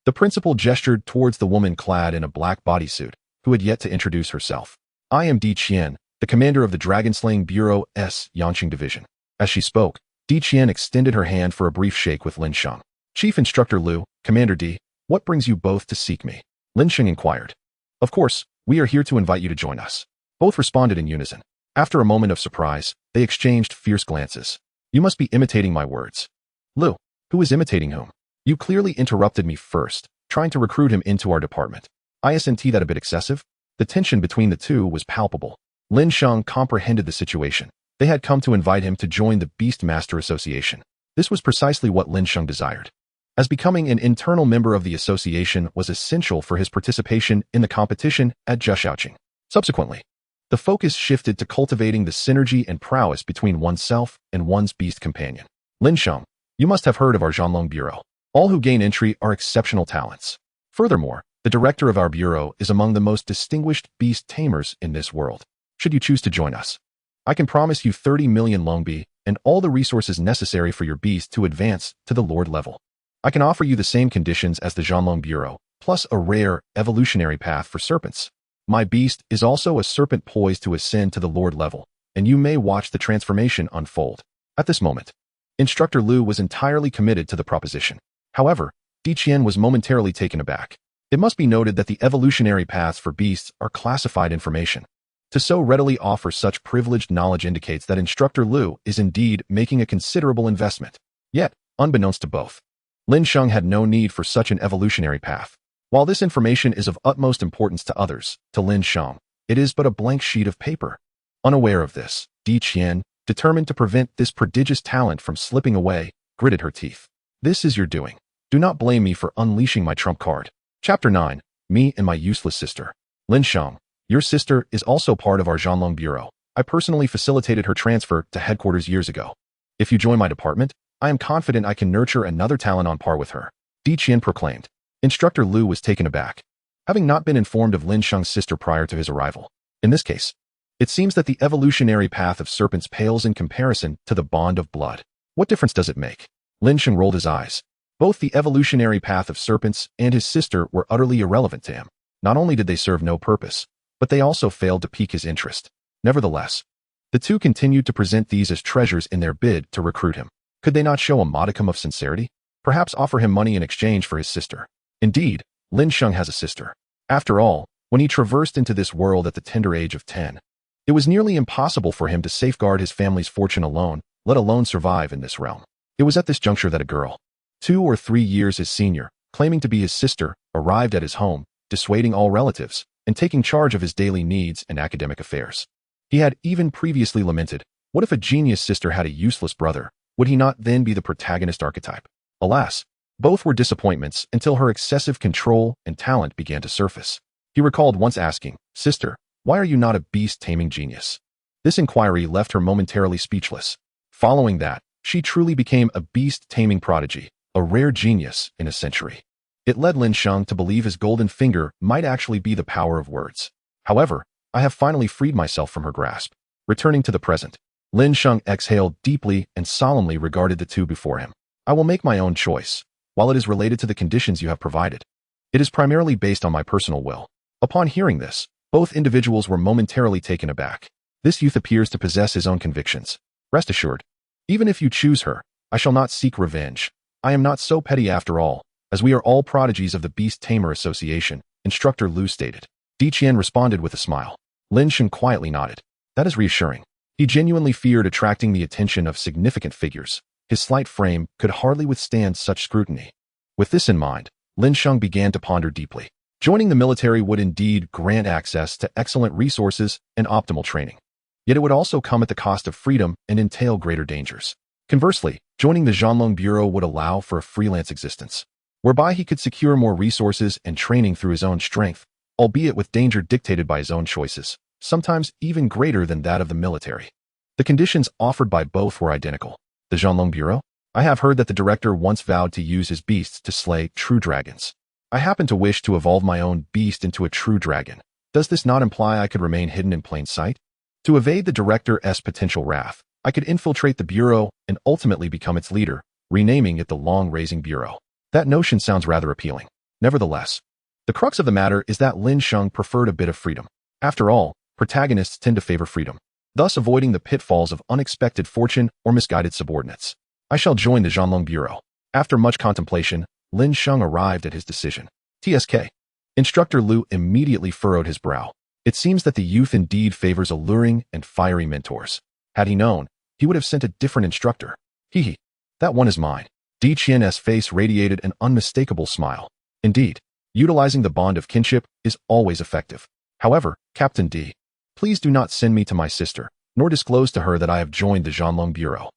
The principal gestured towards the woman clad in a black bodysuit, who had yet to introduce herself. I am Di Qian, the commander of the Dragon-Slaying Bureau S. Yangqing Division. As she spoke, Di Qian extended her hand for a brief shake with Lin Sheng. Chief Instructor Liu, Commander Di, what brings you both to seek me? Lin Sheng inquired. Of course, we are here to invite you to join us. Both responded in unison. After a moment of surprise, they exchanged fierce glances. You must be imitating my words. Liu, who is imitating whom? You clearly interrupted me first, trying to recruit him into our department. Isn't that a bit excessive? The tension between the two was palpable. Lin Sheng comprehended the situation. They had come to invite him to join the Beast Master Association. This was precisely what Lin Sheng desired, as becoming an internal member of the association was essential for his participation in the competition at Zheshaoqing. Subsequently, the focus shifted to cultivating the synergy and prowess between oneself and one's beast companion. Lin Sheng, you must have heard of our Zhanlong Bureau. All who gain entry are exceptional talents. Furthermore, the director of our bureau is among the most distinguished beast tamers in this world. Should you choose to join us, I can promise you 30 million Longbi and all the resources necessary for your beast to advance to the Lord level. I can offer you the same conditions as the Zhanlong Bureau, plus a rare, evolutionary path for serpents. My beast is also a serpent poised to ascend to the Lord level, and you may watch the transformation unfold. At this moment, Instructor Liu was entirely committed to the proposition. However, Di Qian was momentarily taken aback. It must be noted that the evolutionary paths for beasts are classified information. To so readily offer such privileged knowledge indicates that Instructor Liu is indeed making a considerable investment. Yet, unbeknownst to both, Lin Sheng had no need for such an evolutionary path. While this information is of utmost importance to others, to Lin Sheng, it is but a blank sheet of paper. Unaware of this, Di Qian, determined to prevent this prodigious talent from slipping away, gritted her teeth. This is your doing. Do not blame me for unleashing my trump card. Chapter 9. Me and my useless sister. Lin Sheng, your sister is also part of our Zhanlong Bureau. I personally facilitated her transfer to headquarters years ago. If you join my department, I am confident I can nurture another talent on par with her, Di Qian proclaimed. Instructor Liu was taken aback, having not been informed of Lin Sheng's sister prior to his arrival. In this case, it seems that the evolutionary path of serpents pales in comparison to the bond of blood. What difference does it make? Lin Sheng rolled his eyes. Both the evolutionary path of serpents and his sister were utterly irrelevant to him. Not only did they serve no purpose, but they also failed to pique his interest. Nevertheless, the two continued to present these as treasures in their bid to recruit him. Could they not show a modicum of sincerity? Perhaps offer him money in exchange for his sister. Indeed, Lin Sheng has a sister. After all, when he traversed into this world at the tender age of 10, it was nearly impossible for him to safeguard his family's fortune alone, let alone survive in this realm. It was at this juncture that a girl, 2 or 3 years his senior, claiming to be his sister, arrived at his home, dissuading all relatives, and taking charge of his daily needs and academic affairs. He had even previously lamented, what if a genius sister had a useless brother? Would he not then be the protagonist archetype? Alas, both were disappointments until her excessive control and talent began to surface. He recalled once asking, "Sister, why are you not a beast-taming genius?" This inquiry left her momentarily speechless. Following that, she truly became a beast-taming prodigy, a rare genius in a century. It led Lin Sheng to believe his golden finger might actually be the power of words. However, I have finally freed myself from her grasp. Returning to the present, Lin Sheng exhaled deeply and solemnly regarded the two before him. I will make my own choice. While it is related to the conditions you have provided, it is primarily based on my personal will. Upon hearing this, both individuals were momentarily taken aback. This youth appears to possess his own convictions. Rest assured, even if you choose her, I shall not seek revenge. I am not so petty after all, as we are all prodigies of the Beast Tamer Association, Instructor Liu stated. Di Qian responded with a smile. Lin Sheng quietly nodded. That is reassuring. He genuinely feared attracting the attention of significant figures. His slight frame could hardly withstand such scrutiny. With this in mind, Lin Sheng began to ponder deeply. Joining the military would indeed grant access to excellent resources and optimal training. Yet it would also come at the cost of freedom and entail greater dangers. Conversely, joining the Zhanlong Bureau would allow for a freelance existence, whereby he could secure more resources and training through his own strength, albeit with danger dictated by his own choices, sometimes even greater than that of the military. The conditions offered by both were identical. The Zhanlong Bureau? I have heard that the director once vowed to use his beasts to slay true dragons. I happen to wish to evolve my own beast into a true dragon. Does this not imply I could remain hidden in plain sight? To evade the director's potential wrath, I could infiltrate the Bureau and ultimately become its leader, renaming it the Long-Raising Bureau. That notion sounds rather appealing. Nevertheless, the crux of the matter is that Lin Sheng preferred a bit of freedom. After all, protagonists tend to favor freedom, thus avoiding the pitfalls of unexpected fortune or misguided subordinates. I shall join the Zhanlong Bureau. After much contemplation, Lin Sheng arrived at his decision. TSK. Instructor Liu immediately furrowed his brow. It seems that the youth indeed favors alluring and fiery mentors. Had he known, he would have sent a different instructor. Hee. That one is mine. Di Qian's face radiated an unmistakable smile. Indeed, utilizing the bond of kinship is always effective. However, Captain D, please do not send me to my sister, nor disclose to her that I have joined the Zhanlong Bureau.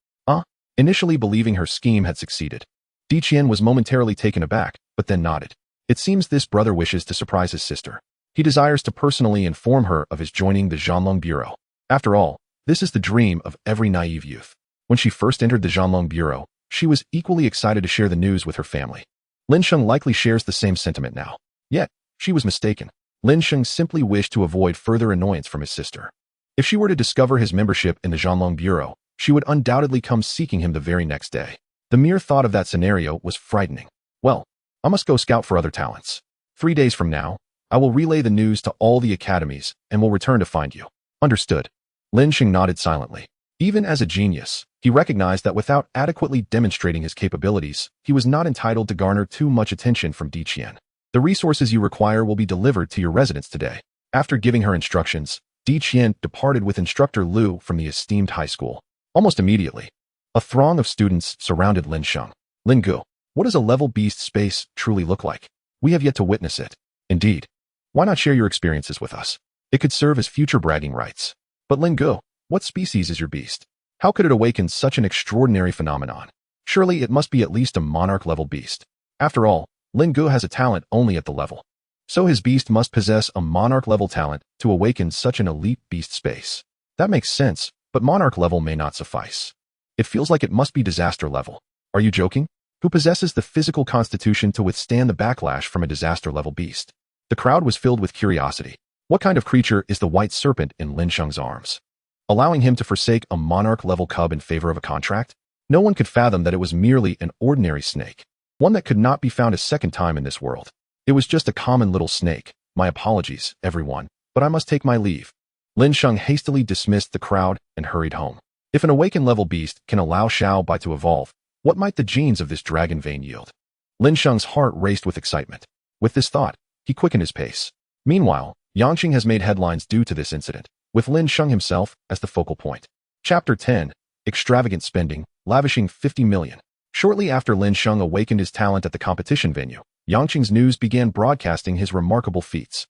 Initially believing her scheme had succeeded, Di Qian was momentarily taken aback, but then nodded. It seems this brother wishes to surprise his sister. He desires to personally inform her of his joining the Zhanlong Bureau. After all, this is the dream of every naive youth. When she first entered the Zhanlong Bureau, she was equally excited to share the news with her family. Lin Sheng likely shares the same sentiment now. Yet, she was mistaken. Lin Sheng simply wished to avoid further annoyance from his sister. If she were to discover his membership in the Zhanlong Bureau, she would undoubtedly come seeking him the very next day. The mere thought of that scenario was frightening. Well, I must go scout for other talents. 3 days from now, I will relay the news to all the academies and will return to find you. Understood. Lin Sheng nodded silently. Even as a genius, he recognized that without adequately demonstrating his capabilities, he was not entitled to garner too much attention from Di Qian. The resources you require will be delivered to your residence today. After giving her instructions, Di Qian departed with instructor Liu from the esteemed high school. Almost immediately, a throng of students surrounded Lin Sheng. Lin Gu, what does a level beast space truly look like? We have yet to witness it. Indeed. Why not share your experiences with us? It could serve as future bragging rights. But Lin Gu, what species is your beast? How could it awaken such an extraordinary phenomenon? Surely it must be at least a monarch-level beast. After all, Lin Gu has a talent only at the level. So his beast must possess a monarch-level talent to awaken such an elite beast space. That makes sense, but monarch level may not suffice. It feels like it must be disaster level. Are you joking? Who possesses the physical constitution to withstand the backlash from a disaster level beast? The crowd was filled with curiosity. What kind of creature is the white serpent in Lin Sheng's arms? Allowing him to forsake a monarch level cub in favor of a contract? No one could fathom that it was merely an ordinary snake. One that could not be found a second time in this world. It was just a common little snake. My apologies, everyone, but I must take my leave. Lin Sheng hastily dismissed the crowd and hurried home. If an awakened level beast can allow Xiao Bai to evolve, what might the genes of this dragon vein yield? Lin Sheng's heart raced with excitement. With this thought, he quickened his pace. Meanwhile, Yangqing has made headlines due to this incident, with Lin Sheng himself as the focal point. Chapter 10. Extravagant spending, lavishing 50 million. Shortly after Lin Sheng awakened his talent at the competition venue, Yangqing's news began broadcasting his remarkable feats.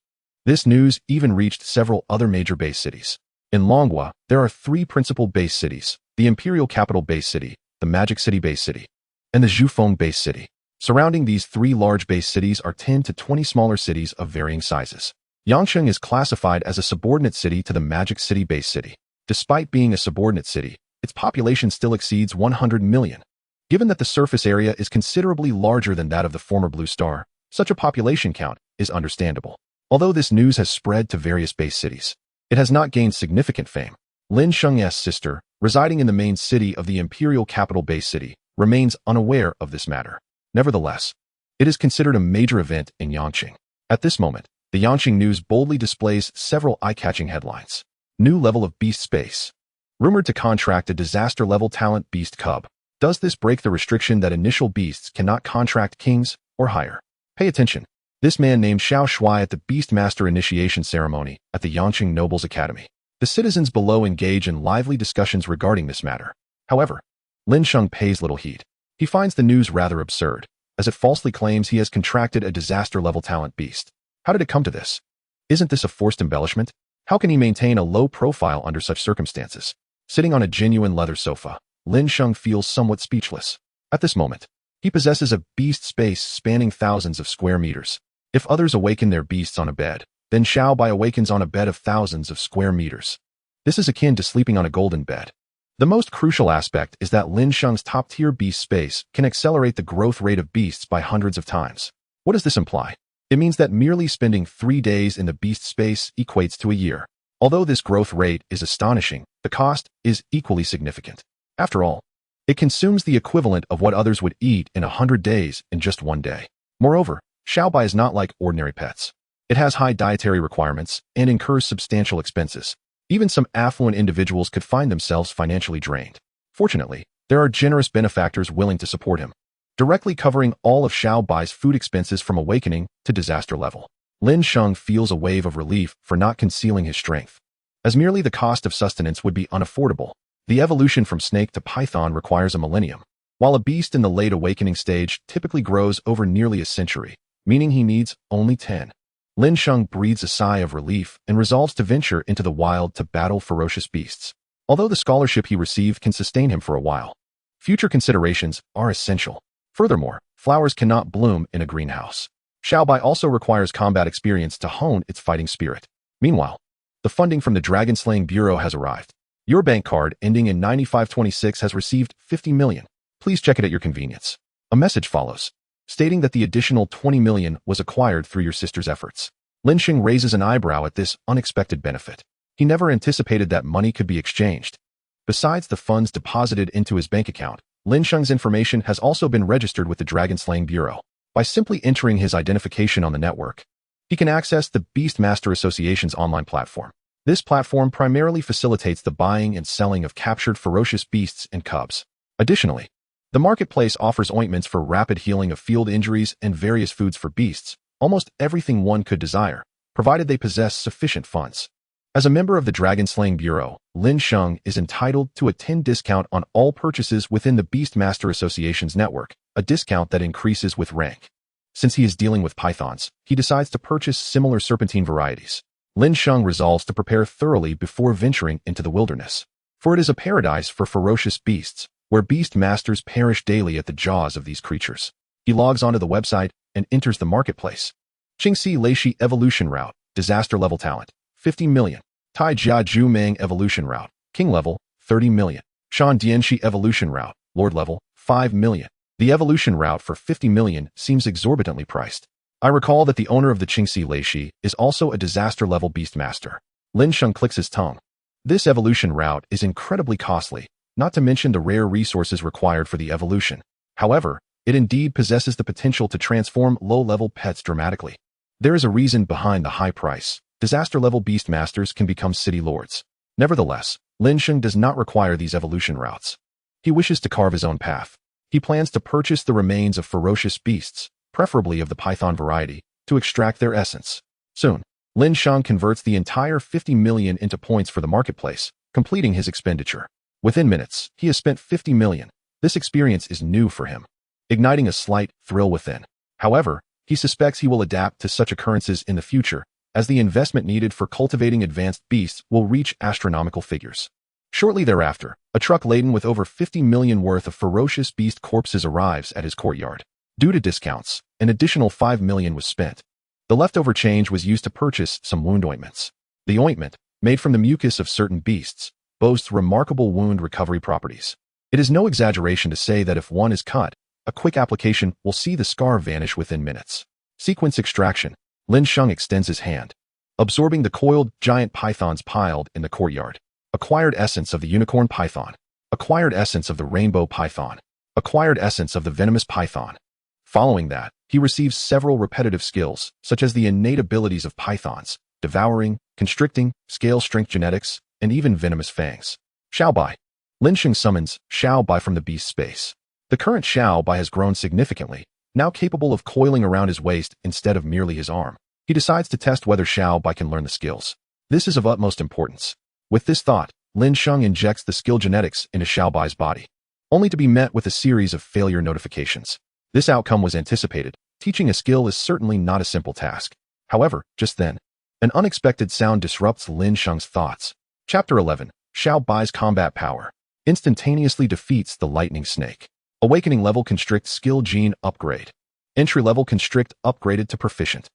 This news even reached several other major base cities. In Longhua, there are 3 principal base cities: the Imperial Capital Base City, the Magic City Base City, and the Zhufeng Base City. Surrounding these 3 large base cities are 10 to 20 smaller cities of varying sizes. Yangqing is classified as a subordinate city to the Magic City Base City. Despite being a subordinate city, its population still exceeds 100 million. Given that the surface area is considerably larger than that of the former Blue Star, such a population count is understandable. Although this news has spread to various base cities, it has not gained significant fame. Lin Sheng's sister, residing in the main city of the Imperial Capital Base City, remains unaware of this matter. Nevertheless, it is considered a major event in Yangqing. At this moment, the Yangqing news boldly displays several eye-catching headlines. New level of beast space. Rumored to contract a disaster-level talent beast cub. Does this break the restriction that initial beasts cannot contract kings or higher? Pay attention. This man named Xiao Shui at the Beastmaster initiation ceremony at the Yangqing Nobles Academy. The citizens below engage in lively discussions regarding this matter. However, Lin Sheng pays little heed. He finds the news rather absurd, as it falsely claims he has contracted a disaster-level talent beast. How did it come to this? Isn't this a forced embellishment? How can he maintain a low profile under such circumstances? Sitting on a genuine leather sofa, Lin Sheng feels somewhat speechless. At this moment, he possesses a beast space spanning thousands of square meters. If others awaken their beasts on a bed, then Xiao Bai awakens on a bed of thousands of square meters. This is akin to sleeping on a golden bed. The most crucial aspect is that Lin Sheng's top-tier beast space can accelerate the growth rate of beasts by hundreds of times. What does this imply? It means that merely spending 3 days in the beast space equates to a year. Although this growth rate is astonishing, the cost is equally significant. After all, it consumes the equivalent of what others would eat in 100 days in just 1 day. Moreover, Xiao Bai is not like ordinary pets. It has high dietary requirements and incurs substantial expenses. Even some affluent individuals could find themselves financially drained. Fortunately, there are generous benefactors willing to support him, directly covering all of Xiao Bai's food expenses from awakening to disaster level. Lin Sheng feels a wave of relief for not concealing his strength, as merely the cost of sustenance would be unaffordable. The evolution from snake to python requires a millennium, while a beast in the late awakening stage typically grows over nearly a century, meaning he needs only 10 Lin Sheng breathes a sigh of relief and resolves to venture into the wild to battle ferocious beasts. Although the scholarship he received can sustain him for a while, future considerations are essential. Furthermore, flowers cannot bloom in a greenhouse. Xiaobai also requires combat experience to hone its fighting spirit. Meanwhile, the funding from the Dragon Slaying Bureau has arrived. Your bank card ending in 9526 has received 50 million. Please check it at your convenience. A message follows, stating that the additional 20 million was acquired through your sister's efforts. Lin Sheng raises an eyebrow at this unexpected benefit. He never anticipated that money could be exchanged. Besides the funds deposited into his bank account, Lin Sheng's information has also been registered with the Dragon Slaying Bureau. By simply entering his identification on the network, he can access the Beastmaster Association's online platform. This platform primarily facilitates the buying and selling of captured ferocious beasts and cubs. Additionally, the marketplace offers ointments for rapid healing of field injuries and various foods for beasts, almost everything one could desire, provided they possess sufficient funds. As a member of the Dragon Slaying Bureau, Lin Sheng is entitled to a 10% discount on all purchases within the Beastmaster Association's network, a discount that increases with rank. Since he is dealing with pythons, he decides to purchase similar serpentine varieties. Lin Sheng resolves to prepare thoroughly before venturing into the wilderness, for it is a paradise for ferocious beasts, where beast masters perish daily at the jaws of these creatures. He logs onto the website and enters the marketplace. Qingxi Leishi Evolution Route, Disaster Level Talent, 50 million. Tai Jia Ju Mang Evolution Route, King Level, 30 million. Shan Dianxi Evolution Route, Lord Level, 5 million. The evolution route for 50 million seems exorbitantly priced. I recall that the owner of the Qingxi Leishi is also a disaster-level beastmaster. Lin Sheng clicks his tongue. This evolution route is incredibly costly, not to mention the rare resources required for the evolution. However, it indeed possesses the potential to transform low-level pets dramatically. There is a reason behind the high price. Disaster-level beastmasters can become city lords. Nevertheless, Lin Sheng does not require these evolution routes. He wishes to carve his own path. He plans to purchase the remains of ferocious beasts, preferably of the python variety, to extract their essence. Soon, Lin Sheng converts the entire 50 million into points for the marketplace, completing his expenditure. Within minutes, he has spent 50 million. This experience is new for him, igniting a slight thrill within. However, he suspects he will adapt to such occurrences in the future, as the investment needed for cultivating advanced beasts will reach astronomical figures. Shortly thereafter, a truck laden with over 50 million worth of ferocious beast corpses arrives at his courtyard. Due to discounts, an additional 5 million was spent. The leftover change was used to purchase some wound ointments. The ointment, made from the mucus of certain beasts, boasts remarkable wound recovery properties. It is no exaggeration to say that if one is cut, a quick application will see the scar vanish within minutes. Sequence extraction. Lin Sheng extends his hand, absorbing the coiled giant pythons piled in the courtyard. Acquired essence of the unicorn python. Acquired essence of the rainbow python. Acquired essence of the venomous python. Following that, he receives several repetitive skills, such as the innate abilities of pythons, devouring, constricting, scale strength genetics, and even venomous fangs. Xiaobai. Lin Sheng summons Xiaobai from the beast space. The current Xiaobai has grown significantly, now capable of coiling around his waist instead of merely his arm. He decides to test whether Xiaobai can learn the skills. This is of utmost importance. With this thought, Lin Sheng injects the skill genetics into Xiaobai's body, only to be met with a series of failure notifications. This outcome was anticipated. Teaching a skill is certainly not a simple task. However, just then, an unexpected sound disrupts Lin Sheng's thoughts. Chapter 11. Xiaobai's combat power instantaneously defeats the lightning snake. Awakening level constrict skill gene upgrade. Entry level constrict upgraded to proficient.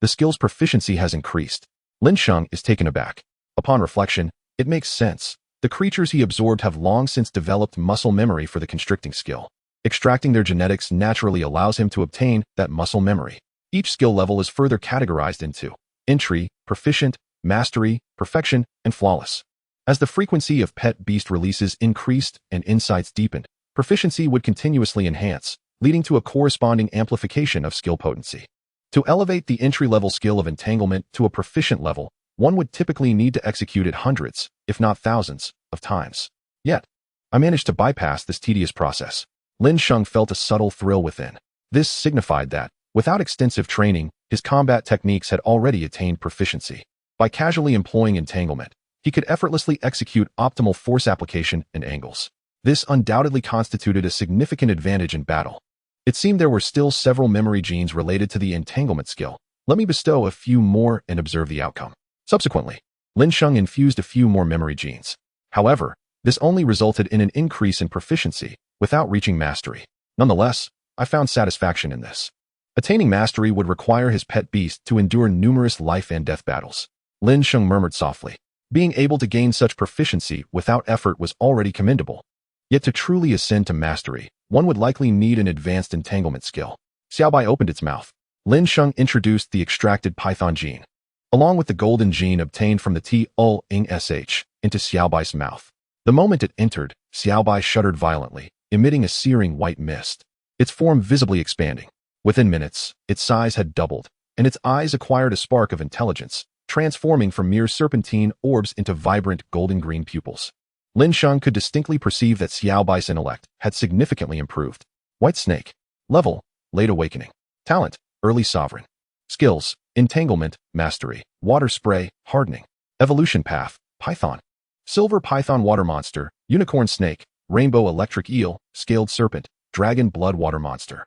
The skill's proficiency has increased. Lin Sheng is taken aback. Upon reflection, it makes sense. The creatures he absorbed have long since developed muscle memory for the constricting skill. Extracting their genetics naturally allows him to obtain that muscle memory. Each skill level is further categorized into entry, proficient, mastery, perfection, and flawless. As the frequency of pet beast releases increased and insights deepened, proficiency would continuously enhance, leading to a corresponding amplification of skill potency. To elevate the entry-level skill of entanglement to a proficient level, one would typically need to execute it hundreds, if not thousands, of times. Yet, I managed to bypass this tedious process. Lin Sheng felt a subtle thrill within. This signified that, without extensive training, his combat techniques had already attained proficiency. By casually employing entanglement, he could effortlessly execute optimal force application and angles. This undoubtedly constituted a significant advantage in battle. It seemed there were still several memory genes related to the entanglement skill, Let me bestow a few more and observe the outcome. Subsequently, Lin Sheng infused a few more memory genes. However, this only resulted in an increase in proficiency without reaching mastery. Nonetheless, I found satisfaction in this. Attaining mastery would require his pet beast to endure numerous life and death battles. Lin Sheng murmured softly. Being able to gain such proficiency without effort was already commendable. Yet to truly ascend to mastery, one would likely need an advanced entanglement skill. Xiaobai opened its mouth. Lin Sheng introduced the extracted python gene, along with the golden gene obtained from the Qilin sh, into Xiaobai's mouth. The moment it entered, Xiaobai shuddered violently, emitting a searing white mist, its form visibly expanding. Within minutes, its size had doubled, and its eyes acquired a spark of intelligence, transforming from mere serpentine orbs into vibrant golden-green pupils. Lin Sheng could distinctly perceive that Xiaobai's intellect had significantly improved. White Snake. Level, Late Awakening. Talent, Early Sovereign. Skills, Entanglement, Mastery, Water Spray, Hardening. Evolution Path, Python. Silver Python Water Monster, Unicorn Snake, Rainbow Electric Eel, Scaled Serpent, Dragon Blood Water Monster.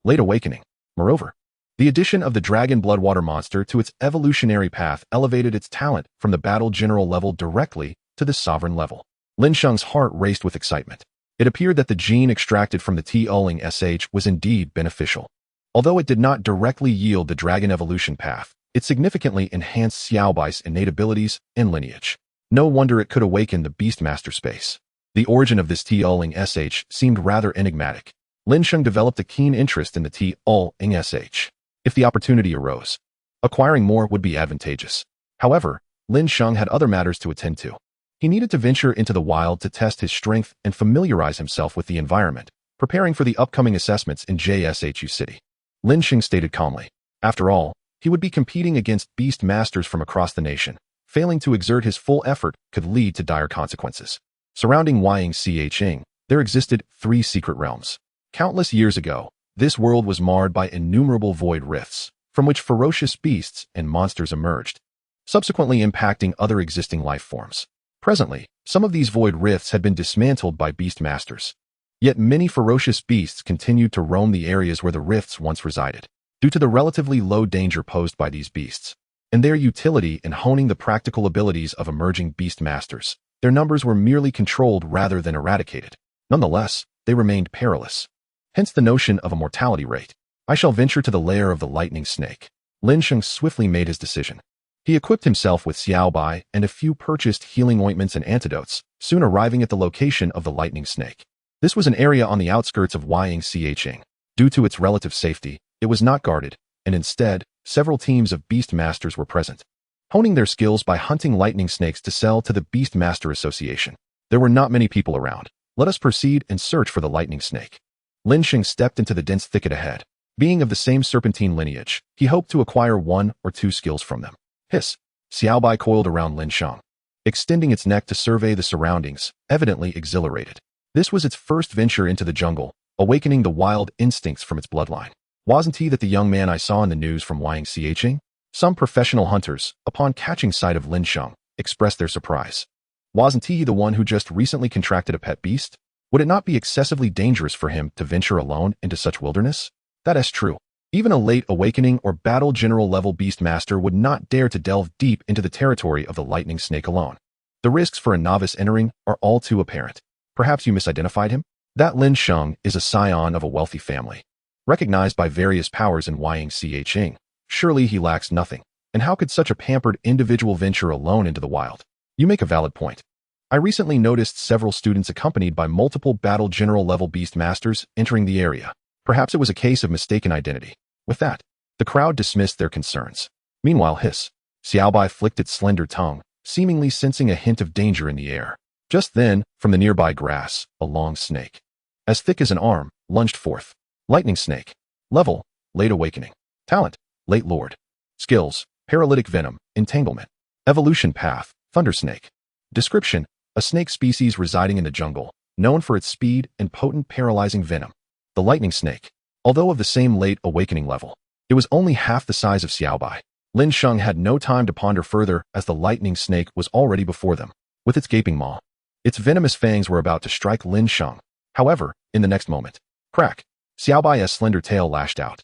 Late Awakening. Moreover, the addition of the Dragon Blood Water Monster to its evolutionary path elevated its talent from the Battle General level directly to the Sovereign level. Lin Sheng's heart raced with excitement. It appeared that the gene extracted from the Qilin sh was indeed beneficial. Although it did not directly yield the dragon evolution path, it significantly enhanced Xiaobai's innate abilities and lineage. No wonder it could awaken the Beastmaster space. The origin of this Qilin sh seemed rather enigmatic. Lin Sheng developed a keen interest in the Qilin sh. If the opportunity arose, acquiring more would be advantageous. However, Lin Sheng had other matters to attend to. He needed to venture into the wild to test his strength and familiarize himself with the environment, preparing for the upcoming assessments in JSHU City. Lin Sheng stated calmly. After all, he would be competing against beast masters from across the nation. Failing to exert his full effort could lead to dire consequences. Surrounding Yangching, there existed 3 secret realms. Countless years ago, this world was marred by innumerable void rifts, from which ferocious beasts and monsters emerged, subsequently impacting other existing life forms. Presently, some of these void rifts had been dismantled by beast masters. Yet many ferocious beasts continued to roam the areas where the rifts once resided, due to the relatively low danger posed by these beasts, and their utility in honing the practical abilities of emerging beast masters. Their numbers were merely controlled rather than eradicated. Nonetheless, they remained perilous. Hence the notion of a mortality rate. I shall venture to the lair of the lightning snake. Lin Sheng swiftly made his decision. He equipped himself with Xiaobai and a few purchased healing ointments and antidotes, soon arriving at the location of the lightning snake. This was an area on the outskirts of Yangching. Due to its relative safety, it was not guarded, and instead, several teams of beast masters were present, honing their skills by hunting lightning snakes to sell to the Beast Master Association. There were not many people around. Let us proceed and search for the lightning snake. Lin Sheng stepped into the dense thicket ahead. Being of the same serpentine lineage, he hoped to acquire 1 or 2 skills from them. Hiss! Xiaobai coiled around Lin Sheng, extending its neck to survey the surroundings, evidently exhilarated. This was its first venture into the jungle, awakening the wild instincts from its bloodline. Wasn't he that the young man I saw in the news from Yangching? Some professional hunters, upon catching sight of Lin Sheng, expressed their surprise. Wasn't he the one who just recently contracted a pet beast? Would it not be excessively dangerous for him to venture alone into such wilderness? That is true. Even a late awakening or battle general level beast master would not dare to delve deep into the territory of the lightning snake alone. The risks for a novice entering are all too apparent. Perhaps you misidentified him? That Lin Sheng is a scion of a wealthy family, recognized by various powers in Yangching. Surely he lacks nothing. And how could such a pampered individual venture alone into the wild? You make a valid point. I recently noticed several students accompanied by multiple battle general level beast masters entering the area. Perhaps it was a case of mistaken identity. With that, the crowd dismissed their concerns. Meanwhile, hiss! Xiaobai flicked its slender tongue, seemingly sensing a hint of danger in the air. Just then, from the nearby grass, a long snake, as thick as an arm, lunged forth. Lightning snake. Level, Late Awakening. Talent, Late Lord. Skills, Paralytic Venom, Entanglement. Evolution Path, Thunder Snake. Description, a snake species residing in the jungle, known for its speed and potent paralyzing venom. The lightning snake. Although of the same late awakening level, it was only half the size of Xiaobai. Lin Sheng had no time to ponder further as the lightning snake was already before them, with its gaping maw. Its venomous fangs were about to strike Lin Sheng. However, in the next moment, crack! Xiaobai's slender tail lashed out.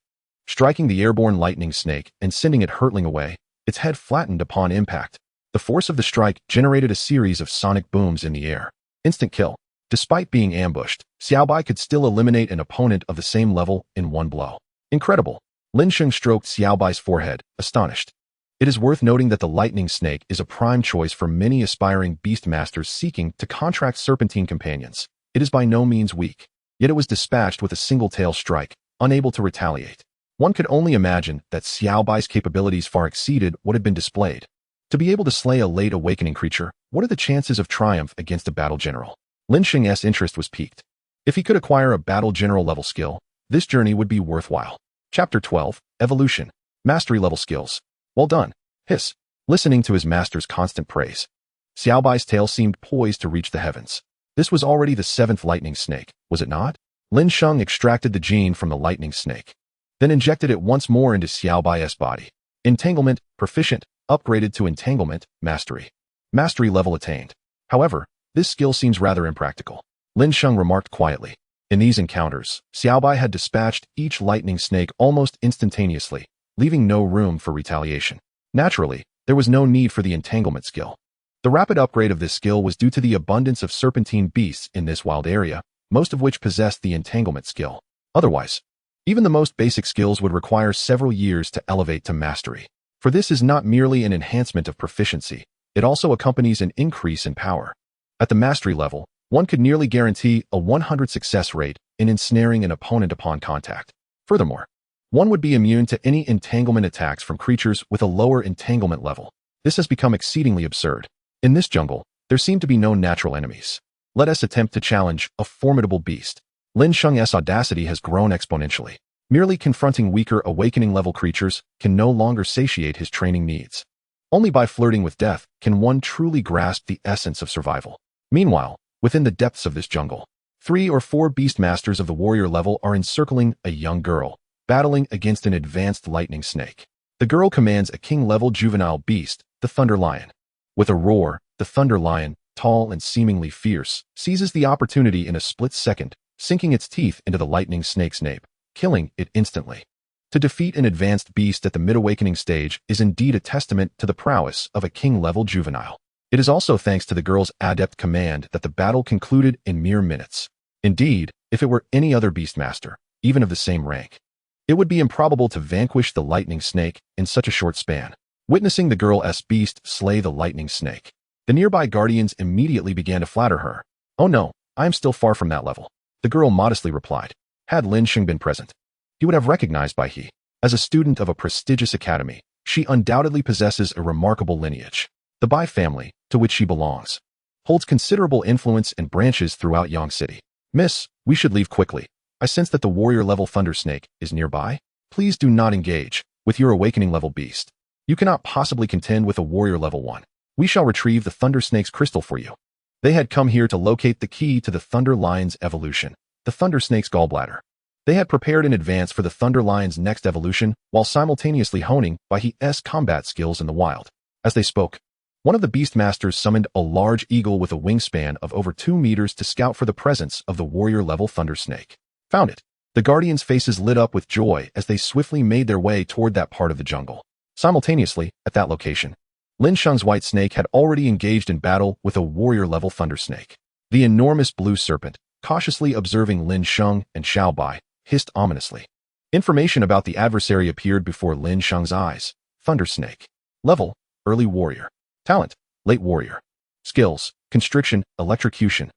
striking the airborne lightning snake and sending it hurtling away. Its head flattened upon impact. The force of the strike generated a series of sonic booms in the air. Instant kill. Despite being ambushed, Xiaobai could still eliminate an opponent of the same level in one blow. Incredible. Lin Sheng stroked Xiaobai's forehead, astonished. It is worth noting that the lightning snake is a prime choice for many aspiring beast masters seeking to contract serpentine companions. It is by no means weak, yet it was dispatched with a single tail strike, unable to retaliate. One could only imagine that Xiaobai's capabilities far exceeded what had been displayed. To be able to slay a late awakening creature, what are the chances of triumph against a battle general? Lin Sheng's interest was piqued. If he could acquire a battle general level skill, this journey would be worthwhile. Chapter 12, Evolution. Mastery level skills. Well done. Hiss. Listening to his master's constant praise, Xiaobai's tail seemed poised to reach the heavens. This was already the 7th lightning snake, was it not? Lin Sheng extracted the gene from the lightning snake, then injected it once more into Xiaobai's body. Entanglement, proficient, upgraded to entanglement, mastery. Mastery level attained. However, this skill seems rather impractical. Lin Sheng remarked quietly. In these encounters, Xiaobai had dispatched each lightning snake almost instantaneously, leaving no room for retaliation. Naturally, there was no need for the entanglement skill. The rapid upgrade of this skill was due to the abundance of serpentine beasts in this wild area, most of which possessed the entanglement skill. Otherwise, even the most basic skills would require several years to elevate to mastery. For this is not merely an enhancement of proficiency, it also accompanies an increase in power. At the mastery level, one could nearly guarantee a 100 success rate in ensnaring an opponent upon contact. Furthermore, one would be immune to any entanglement attacks from creatures with a lower entanglement level. This has become exceedingly absurd. In this jungle, there seem to be no natural enemies. Let us attempt to challenge a formidable beast. Lin Sheng's audacity has grown exponentially. Merely confronting weaker awakening-level creatures can no longer satiate his training needs. Only by flirting with death can one truly grasp the essence of survival. Meanwhile, within the depths of this jungle, 3 or 4 beast masters of the warrior level are encircling a young girl, battling against an advanced lightning snake. The girl commands a king-level juvenile beast, the Thunder Lion. With a roar, the Thunder Lion, tall and seemingly fierce, seizes the opportunity in a split second, sinking its teeth into the lightning snake's nape, killing it instantly. To defeat an advanced beast at the mid-awakening stage is indeed a testament to the prowess of a king-level juvenile. It is also thanks to the girl's adept command that the battle concluded in mere minutes. Indeed, if it were any other beastmaster, even of the same rank, it would be improbable to vanquish the lightning snake in such a short span. Witnessing the girl's beast slay the lightning snake, the nearby guardians immediately began to flatter her. "Oh no, I am still far from that level," the girl modestly replied. Had Lin Sheng been present, he would have recognized by he. As a student of a prestigious academy, she undoubtedly possesses a remarkable lineage. The Bai family, to which she belongs, holds considerable influence and branches throughout Yang City. "Miss, we should leave quickly. I sense that the warrior-level thunder snake is nearby. Please do not engage with your awakening-level beast. You cannot possibly contend with a warrior-level one. We shall retrieve the thunder snake's crystal for you." They had come here to locate the key to the Thunder Lion's evolution, the thunder snake's gallbladder. They had prepared in advance for the Thunder Lion's next evolution while simultaneously honing his combat skills in the wild. As they spoke, one of the Beastmasters summoned a large eagle with a wingspan of over 2 meters to scout for the presence of the warrior-level thunder snake. Found it. The Guardians' faces lit up with joy as they swiftly made their way toward that part of the jungle. Simultaneously, at that location, Lin Sheng's white snake had already engaged in battle with a warrior-level thunder snake. The enormous blue serpent, cautiously observing Lin Sheng and Xiaobai, hissed ominously. Information about the adversary appeared before Lin Sheng's eyes. Thunder snake. Level, early warrior. Talent, late warrior. Skills, constriction, electrocution.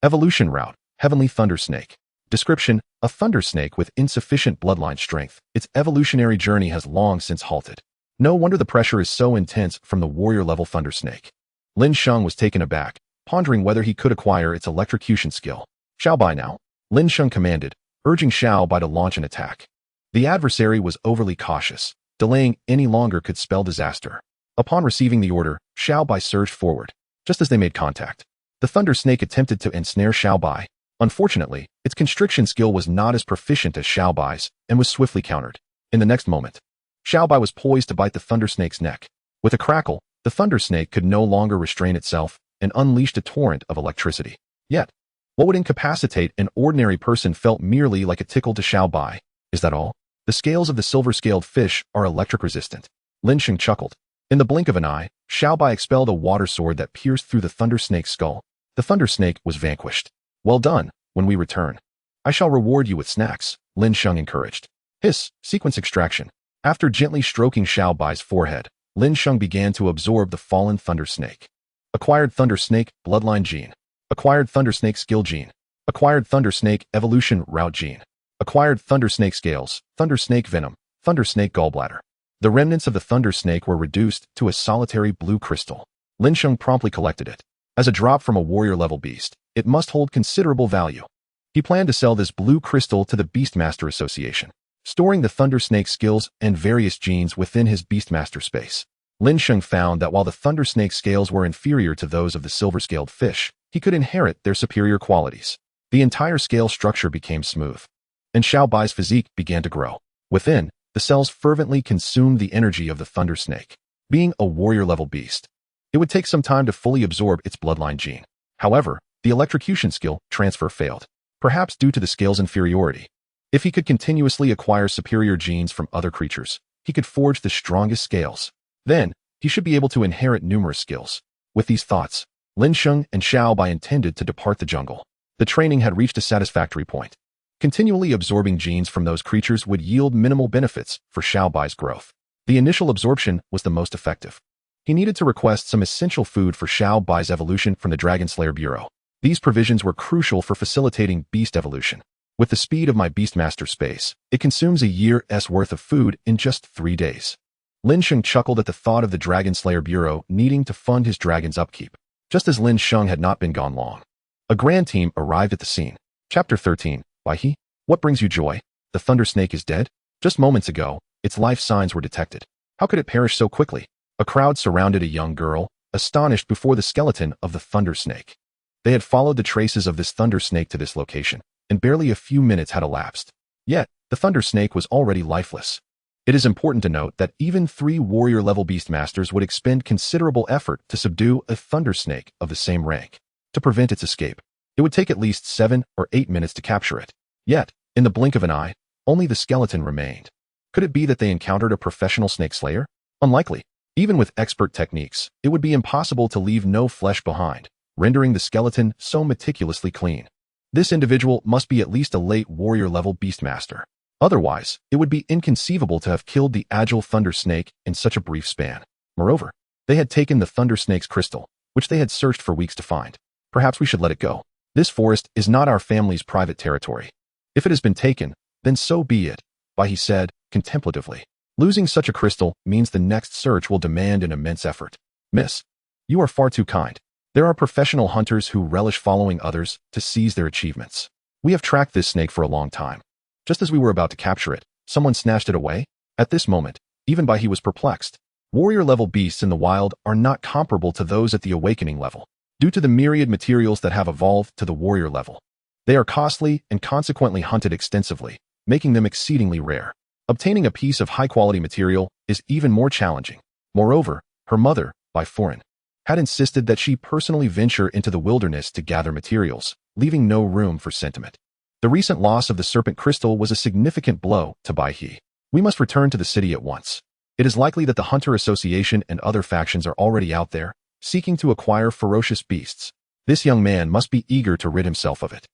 Evolution route, heavenly thunder snake. Description, a thunder snake with insufficient bloodline strength. Its evolutionary journey has long since halted. No wonder the pressure is so intense from the warrior-level thunder snake. Lin Sheng was taken aback, pondering whether he could acquire its electrocution skill. "Xiaobai now," Lin Sheng commanded, urging Xiaobai to launch an attack. The adversary was overly cautious. Delaying any longer could spell disaster. Upon receiving the order, Xiaobai surged forward. Just as they made contact, the thunder snake attempted to ensnare Xiaobai. Unfortunately, its constriction skill was not as proficient as Xiaobai's and was swiftly countered. In the next moment, Xiaobai was poised to bite the thunder snake's neck. With a crackle, the thunder snake could no longer restrain itself and unleashed a torrent of electricity. Yet, what would incapacitate an ordinary person felt merely like a tickle to Xiaobai. Is that all? The scales of the silver-scaled fish are electric resistant. Lin Sheng chuckled. In the blink of an eye, Xiaobai expelled a water sword that pierced through the thunder snake's skull. The thunder snake was vanquished. Well done. When we return, I shall reward you with snacks, Lin Sheng encouraged. Hiss, sequence extraction. After gently stroking Xiaobai's forehead, Lin Sheng began to absorb the fallen thunder snake. Acquired thunder snake bloodline gene. Acquired thunder snake skill gene. Acquired thunder snake evolution route gene. Acquired thunder snake scales, thunder snake venom, thunder snake gallbladder. The remnants of the thunder snake were reduced to a solitary blue crystal. Lin Sheng promptly collected it. As a drop from a warrior-level beast, it must hold considerable value. He planned to sell this blue crystal to the Beastmaster Association, storing the thunder snake skills and various genes within his Beastmaster space. Lin Sheng found that while the thunder snake scales were inferior to those of the silver-scaled fish, he could inherit their superior qualities. The entire scale structure became smooth, and Xiaobai's physique began to grow. Within, the cells fervently consumed the energy of the thunder snake. Being a warrior-level beast, it would take some time to fully absorb its bloodline gene. However, the electrocution skill transfer failed, perhaps due to the scale's inferiority. If he could continuously acquire superior genes from other creatures, he could forge the strongest scales. Then, he should be able to inherit numerous skills. With these thoughts, Lin Sheng and Xiaobai intended to depart the jungle. The training had reached a satisfactory point. Continually absorbing genes from those creatures would yield minimal benefits for Xiaobai's growth. The initial absorption was the most effective. He needed to request some essential food for Xiaobai's evolution from the Dragon Slayer Bureau. These provisions were crucial for facilitating beast evolution. With the speed of my Beastmaster space, it consumes a year's worth of food in just 3 days. Lin Sheng chuckled at the thought of the Dragon Slayer Bureau needing to fund his dragon's upkeep. Just as Lin Sheng had not been gone long, a grand team arrived at the scene. Chapter 13. Why he? What brings you joy? The thunder snake is dead? Just moments ago, its life signs were detected. How could it perish so quickly? A crowd surrounded a young girl, astonished before the skeleton of the thunder snake. They had followed the traces of this thunder snake to this location, and barely a few minutes had elapsed. Yet, the thunder snake was already lifeless. It is important to note that even 3 warrior-level beastmasters would expend considerable effort to subdue a thunder snake of the same rank. To prevent its escape, it would take at least 7 or 8 minutes to capture it. Yet, in the blink of an eye, only the skeleton remained. Could it be that they encountered a professional snake slayer? Unlikely. Even with expert techniques, it would be impossible to leave no flesh behind, rendering the skeleton so meticulously clean. This individual must be at least a late warrior-level beastmaster. Otherwise, it would be inconceivable to have killed the agile thunder snake in such a brief span. Moreover, they had taken the thunder snake's crystal, which they had searched for weeks to find. Perhaps we should let it go. This forest is not our family's private territory. If it has been taken, then so be it, Bai he said, contemplatively. Losing such a crystal means the next search will demand an immense effort. Miss, you are far too kind. There are professional hunters who relish following others to seize their achievements. We have tracked this snake for a long time. Just as we were about to capture it, someone snatched it away. At this moment, even Bai he was perplexed. Warrior-level beasts in the wild are not comparable to those at the awakening level, due to the myriad materials that have evolved to the warrior level. They are costly and consequently hunted extensively, making them exceedingly rare. Obtaining a piece of high-quality material is even more challenging. Moreover, her mother, Bai Foreign, had insisted that she personally venture into the wilderness to gather materials, leaving no room for sentiment. The recent loss of the serpent crystal was a significant blow to Bai he. We must return to the city at once. It is likely that the Hunter Association and other factions are already out there, seeking to acquire ferocious beasts. This young man must be eager to rid himself of it.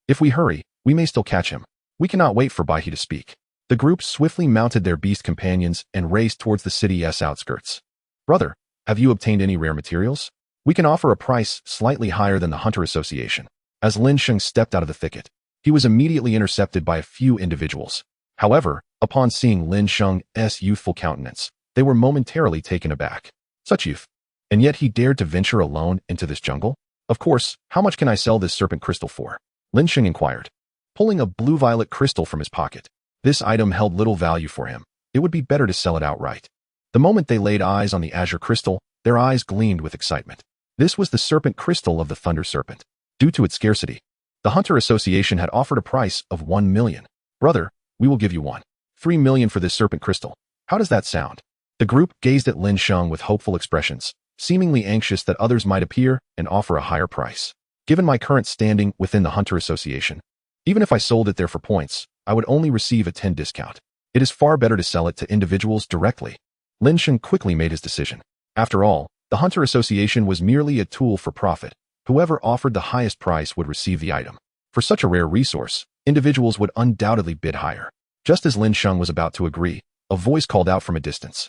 If we hurry, we may still catch him. We cannot wait for Bai he to speak. The group swiftly mounted their beast companions and raced towards the city's outskirts. Brother, have you obtained any rare materials? We can offer a price slightly higher than the Hunter Association. As Lin Sheng stepped out of the thicket, he was immediately intercepted by a few individuals. However, upon seeing Lin Sheng's youthful countenance, they were momentarily taken aback. Such youth. And yet he dared to venture alone into this jungle? Of course, how much can I sell this serpent crystal for? Lin Sheng inquired, pulling a blue-violet crystal from his pocket. This item held little value for him. It would be better to sell it outright. The moment they laid eyes on the azure crystal, their eyes gleamed with excitement. This was the serpent crystal of the Thunder Serpent. Due to its scarcity, the Hunter Association had offered a price of 1 million. Brother, we will give you 3 million for this serpent crystal. How does that sound? The group gazed at Lin Sheng with hopeful expressions, seemingly anxious that others might appear and offer a higher price. Given my current standing within the Hunter Association, even if I sold it there for points, I would only receive a 10 discount. It is far better to sell it to individuals directly. Lin Sheng quickly made his decision. After all, the Hunter Association was merely a tool for profit. Whoever offered the highest price would receive the item. For such a rare resource, individuals would undoubtedly bid higher. Just as Lin Sheng was about to agree, a voice called out from a distance.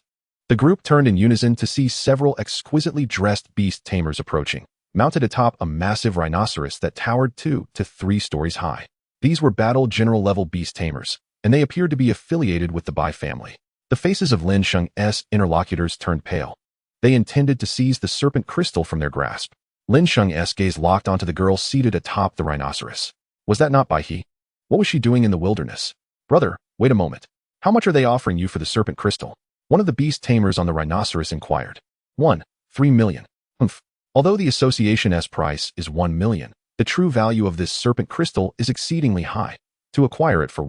The group turned in unison to see several exquisitely dressed beast tamers approaching, mounted atop a massive rhinoceros that towered 2 to 3 stories high. These were battle general-level beast tamers, and they appeared to be affiliated with the Bai family. The faces of Lin Sheng's interlocutors turned pale. They intended to seize the serpent crystal from their grasp. Lin Sheng's gaze locked onto the girl seated atop the rhinoceros. Was that not Bai He? What was she doing in the wilderness? Brother, wait a moment. How much are they offering you for the serpent crystal? One of the beast tamers on the rhinoceros inquired. 3 million. Although the association's price is 1 million, the true value of this serpent crystal is exceedingly high. To acquire it for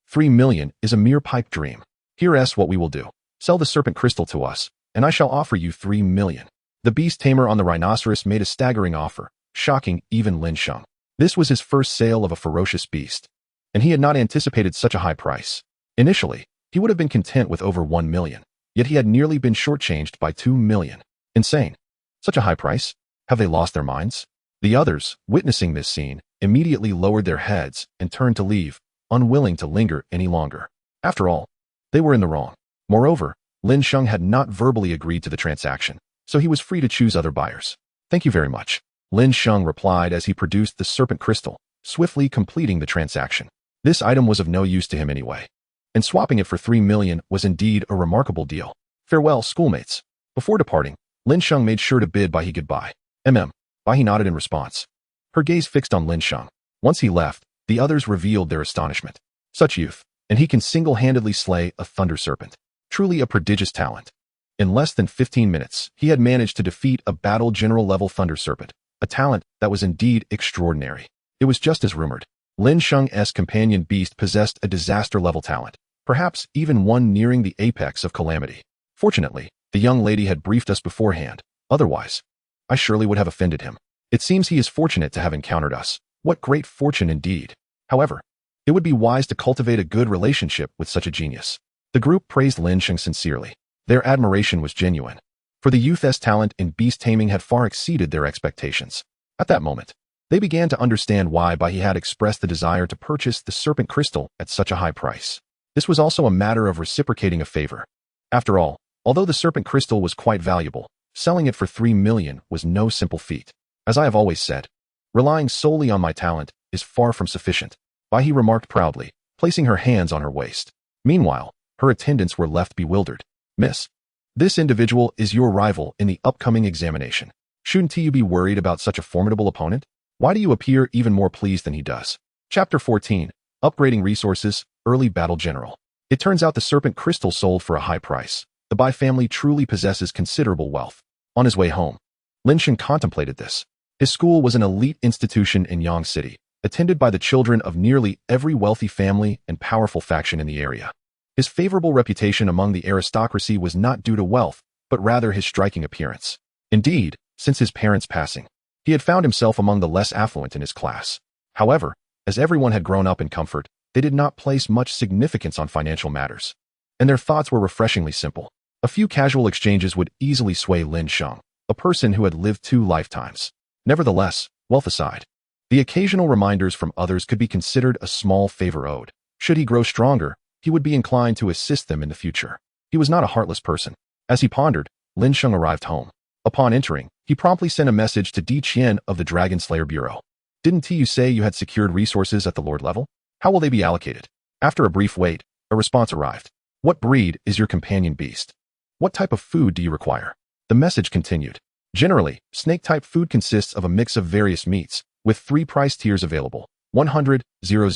3 million is a mere pipe dream. Here's what we will do. Sell the serpent crystal to us, and I shall offer you 3 million. The beast tamer on the rhinoceros made a staggering offer, shocking even Lin Sheng. This was his first sale of a ferocious beast, and he had not anticipated such a high price. Initially, he would have been content with over 1 million, yet he had nearly been shortchanged by 2 million. Insane. Such a high price? Have they lost their minds? The others, witnessing this scene, immediately lowered their heads and turned to leave, unwilling to linger any longer. After all, they were in the wrong. Moreover, Lin Sheng had not verbally agreed to the transaction, so he was free to choose other buyers. Thank you very much, Lin Sheng replied as he produced the serpent crystal, swiftly completing the transaction. This item was of no use to him anyway, and swapping it for 3 million was indeed a remarkable deal. Farewell, schoolmates. Before departing, Lin Sheng made sure to bid Bai He goodbye. Bai He nodded in response. Her gaze fixed on Lin Sheng. Once he left, the others revealed their astonishment. Such youth, and he can single-handedly slay a thunder serpent. Truly a prodigious talent. In less than 15 minutes, he had managed to defeat a battle general-level thunder serpent, a talent that was indeed extraordinary. It was just as rumored. Lin Sheng's companion beast possessed a disaster-level talent, perhaps even one nearing the apex of calamity. Fortunately, the young lady had briefed us beforehand. Otherwise, I surely would have offended him. It seems he is fortunate to have encountered us. What great fortune indeed. However, it would be wise to cultivate a good relationship with such a genius. The group praised Lin Sheng sincerely. Their admiration was genuine, for the youth's talent in beast taming had far exceeded their expectations. At that moment, they began to understand why Bai He had expressed the desire to purchase the serpent crystal at such a high price. This was also a matter of reciprocating a favor. After all, although the serpent crystal was quite valuable, selling it for 3 million was no simple feat. As I have always said, relying solely on my talent is far from sufficient, Bai He remarked proudly, placing her hands on her waist. Meanwhile, her attendants were left bewildered. Miss, this individual is your rival in the upcoming examination. Shouldn't you be worried about such a formidable opponent? Why do you appear even more pleased than he does? Chapter 14, Upgrading Resources, Early Battle General. It turns out the serpent crystal sold for a high price. The Bai family truly possesses considerable wealth. On his way home, Lin Sheng contemplated this. His school was an elite institution in Yang City, attended by the children of nearly every wealthy family and powerful faction in the area. His favorable reputation among the aristocracy was not due to wealth, but rather his striking appearance. Indeed, since his parents' passing, he had found himself among the less affluent in his class. However, as everyone had grown up in comfort, they did not place much significance on financial matters, and their thoughts were refreshingly simple. A few casual exchanges would easily sway Lin Sheng, a person who had lived 2 lifetimes. Nevertheless, wealth aside, the occasional reminders from others could be considered a small favor owed. Should he grow stronger, he would be inclined to assist them in the future. He was not a heartless person. As he pondered, Lin Sheng arrived home. Upon entering, he promptly sent a message to Di Qian of the Dragon Slayer Bureau. Didn't you say you had secured resources at the Lord level? How will they be allocated? After a brief wait, a response arrived. What breed is your companion beast? What type of food do you require? The message continued. Generally, snake-type food consists of a mix of various meats, with 3 price tiers available: 100, 000,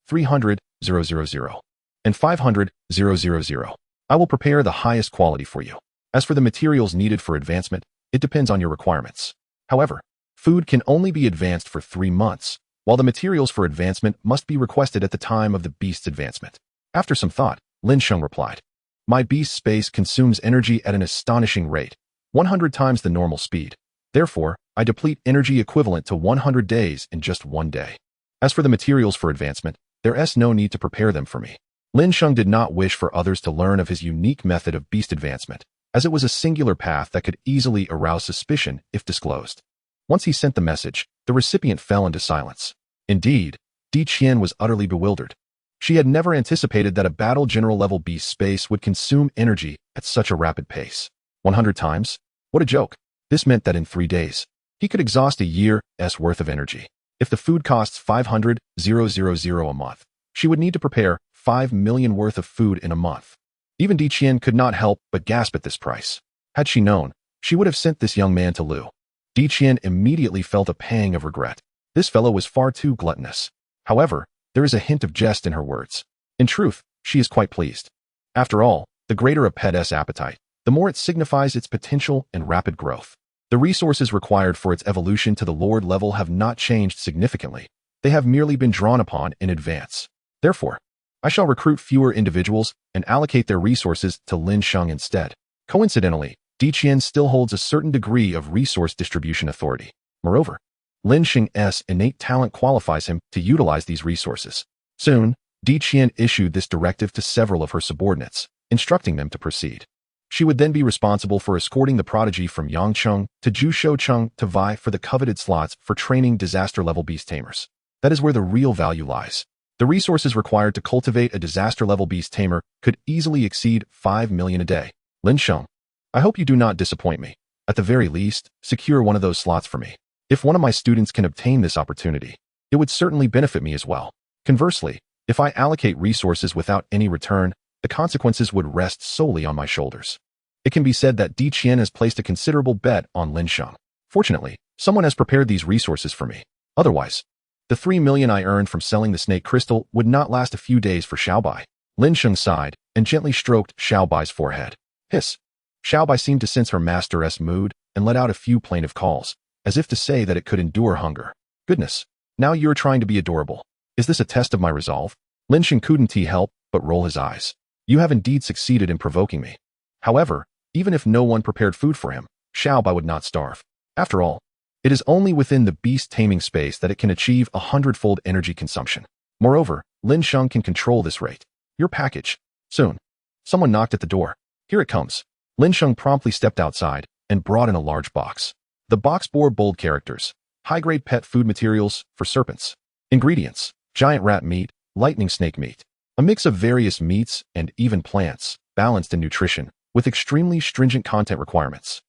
300, 000, and 500, 000. I will prepare the highest quality for you. As for the materials needed for advancement, it depends on your requirements. However, food can only be advanced for 3 months, while the materials for advancement must be requested at the time of the beast's advancement. After some thought, Lin Sheng replied, My beast's space consumes energy at an astonishing rate, 100 times the normal speed. Therefore, I deplete energy equivalent to 100 days in just 1 day. As for the materials for advancement, there is no need to prepare them for me. Lin Sheng did not wish for others to learn of his unique method of beast advancement, as it was a singular path that could easily arouse suspicion if disclosed. Once he sent the message, the recipient fell into silence. Indeed, Di Qian was utterly bewildered. She had never anticipated that a battle general level beast space would consume energy at such a rapid pace. 100 times? What a joke. This meant that in 3 days, he could exhaust a year's worth of energy. If the food costs 500,000 a month, she would need to prepare 5 million worth of food in a month. Even Di Qian could not help but gasp at this price. Had she known, she would have sent this young man to Lu. Di Qian immediately felt a pang of regret. This fellow was far too gluttonous. However, there is a hint of jest in her words. In truth, she is quite pleased. After all, the greater a pet's appetite, the more it signifies its potential and rapid growth. The resources required for its evolution to the Lord level have not changed significantly. They have merely been drawn upon in advance. Therefore, I shall recruit fewer individuals and allocate their resources to Lin Sheng instead. Coincidentally, Di Qian still holds a certain degree of resource distribution authority. Moreover, Lin Sheng's innate talent qualifies him to utilize these resources. Soon, Di Qian issued this directive to several of her subordinates, instructing them to proceed. She would then be responsible for escorting the prodigy from Yangcheng to Jushocheng to vie for the coveted slots for training disaster-level beast tamers. That is where the real value lies. The resources required to cultivate a disaster-level beast tamer could easily exceed 5 million a day. Lin Sheng, I hope you do not disappoint me. At the very least, secure one of those slots for me. If one of my students can obtain this opportunity, it would certainly benefit me as well. Conversely, if I allocate resources without any return, the consequences would rest solely on my shoulders. It can be said that Di Qian has placed a considerable bet on Lin Sheng. Fortunately, someone has prepared these resources for me. Otherwise, the 3 million I earned from selling the snake crystal would not last a few days for Xiaobai. Lin Sheng sighed and gently stroked Xiaobai's forehead. Hiss. Xiaobai seemed to sense her master's mood and let out a few plaintive calls, as if to say that it could endure hunger. Goodness, now you're trying to be adorable. Is this a test of my resolve? Lin Sheng couldn't help but roll his eyes. You have indeed succeeded in provoking me. However, even if no one prepared food for him, Xiaobai would not starve. After all, it is only within the beast taming space that it can achieve 100-fold energy consumption. Moreover, Lin Sheng can control this rate. Your package. Soon. Someone knocked at the door. Here it comes. Lin Sheng promptly stepped outside and brought in a large box. The box bore bold characters. High-grade pet food materials for serpents. Ingredients: giant rat meat, lightning snake meat. A mix of various meats and even plants, balanced in nutrition, with extremely stringent content requirements.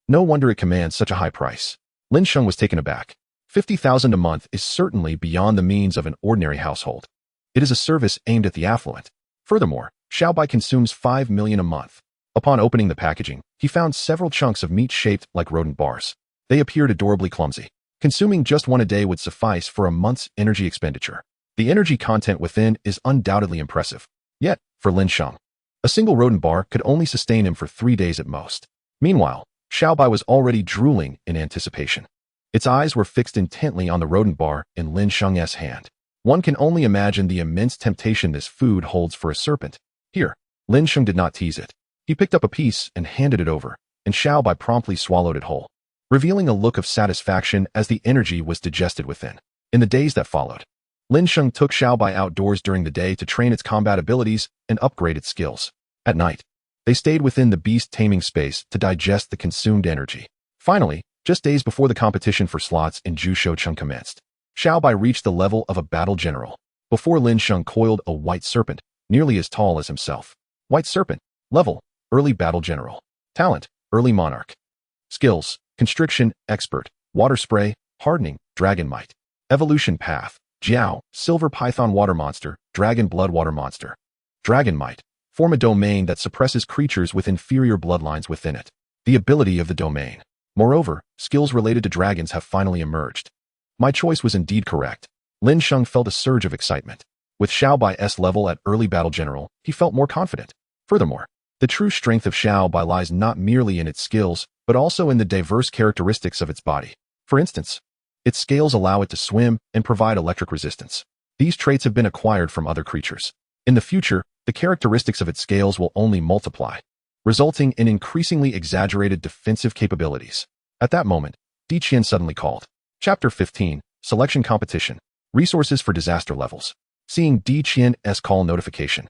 No wonder it commands such a high price. Lin Sheng was taken aback. 50,000 a month is certainly beyond the means of an ordinary household. It is a service aimed at the affluent. Furthermore, Xiaobai consumes 5 million a month. Upon opening the packaging, he found several chunks of meat shaped like rodent bars. They appeared adorably clumsy. Consuming just one a day would suffice for a month's energy expenditure. The energy content within is undoubtedly impressive. Yet, for Lin Sheng, a single rodent bar could only sustain him for 3 days at most. Meanwhile, Xiaobai was already drooling in anticipation. Its eyes were fixed intently on the rodent bar in Lin Sheng's hand. One can only imagine the immense temptation this food holds for a serpent. Here, Lin Sheng did not tease it. He picked up a piece and handed it over, and Xiaobai promptly swallowed it whole, revealing a look of satisfaction as the energy was digested within. In the days that followed, Lin Sheng took Xiaobai outdoors during the day to train its combat abilities and upgrade its skills. At night, they stayed within the beast taming space to digest the consumed energy. Finally, just days before the competition for slots in Jushocheng commenced, Xiaobai reached the level of a battle general. Before Lin Sheng coiled a white serpent, nearly as tall as himself. White serpent. Level: early battle general. Talent: early monarch. Skills: constriction, expert. Water spray, hardening, dragon might. Evolution path: Jiao, silver python water monster, dragon blood water monster. Dragon might: form a domain that suppresses creatures with inferior bloodlines within it. The ability of the domain. Moreover, skills related to dragons have finally emerged. My choice was indeed correct. Lin Sheng felt a surge of excitement. With Xiaobai's level at early battle general, he felt more confident. Furthermore, the true strength of Xiaobai lies not merely in its skills, but also in the diverse characteristics of its body. For instance, its scales allow it to swim and provide electric resistance. These traits have been acquired from other creatures. In the future, the characteristics of its scales will only multiply, resulting in increasingly exaggerated defensive capabilities. At that moment, Di Qian suddenly called. Chapter 15, Selection Competition. Resources for Disaster Levels. Seeing Di Qian's call notification,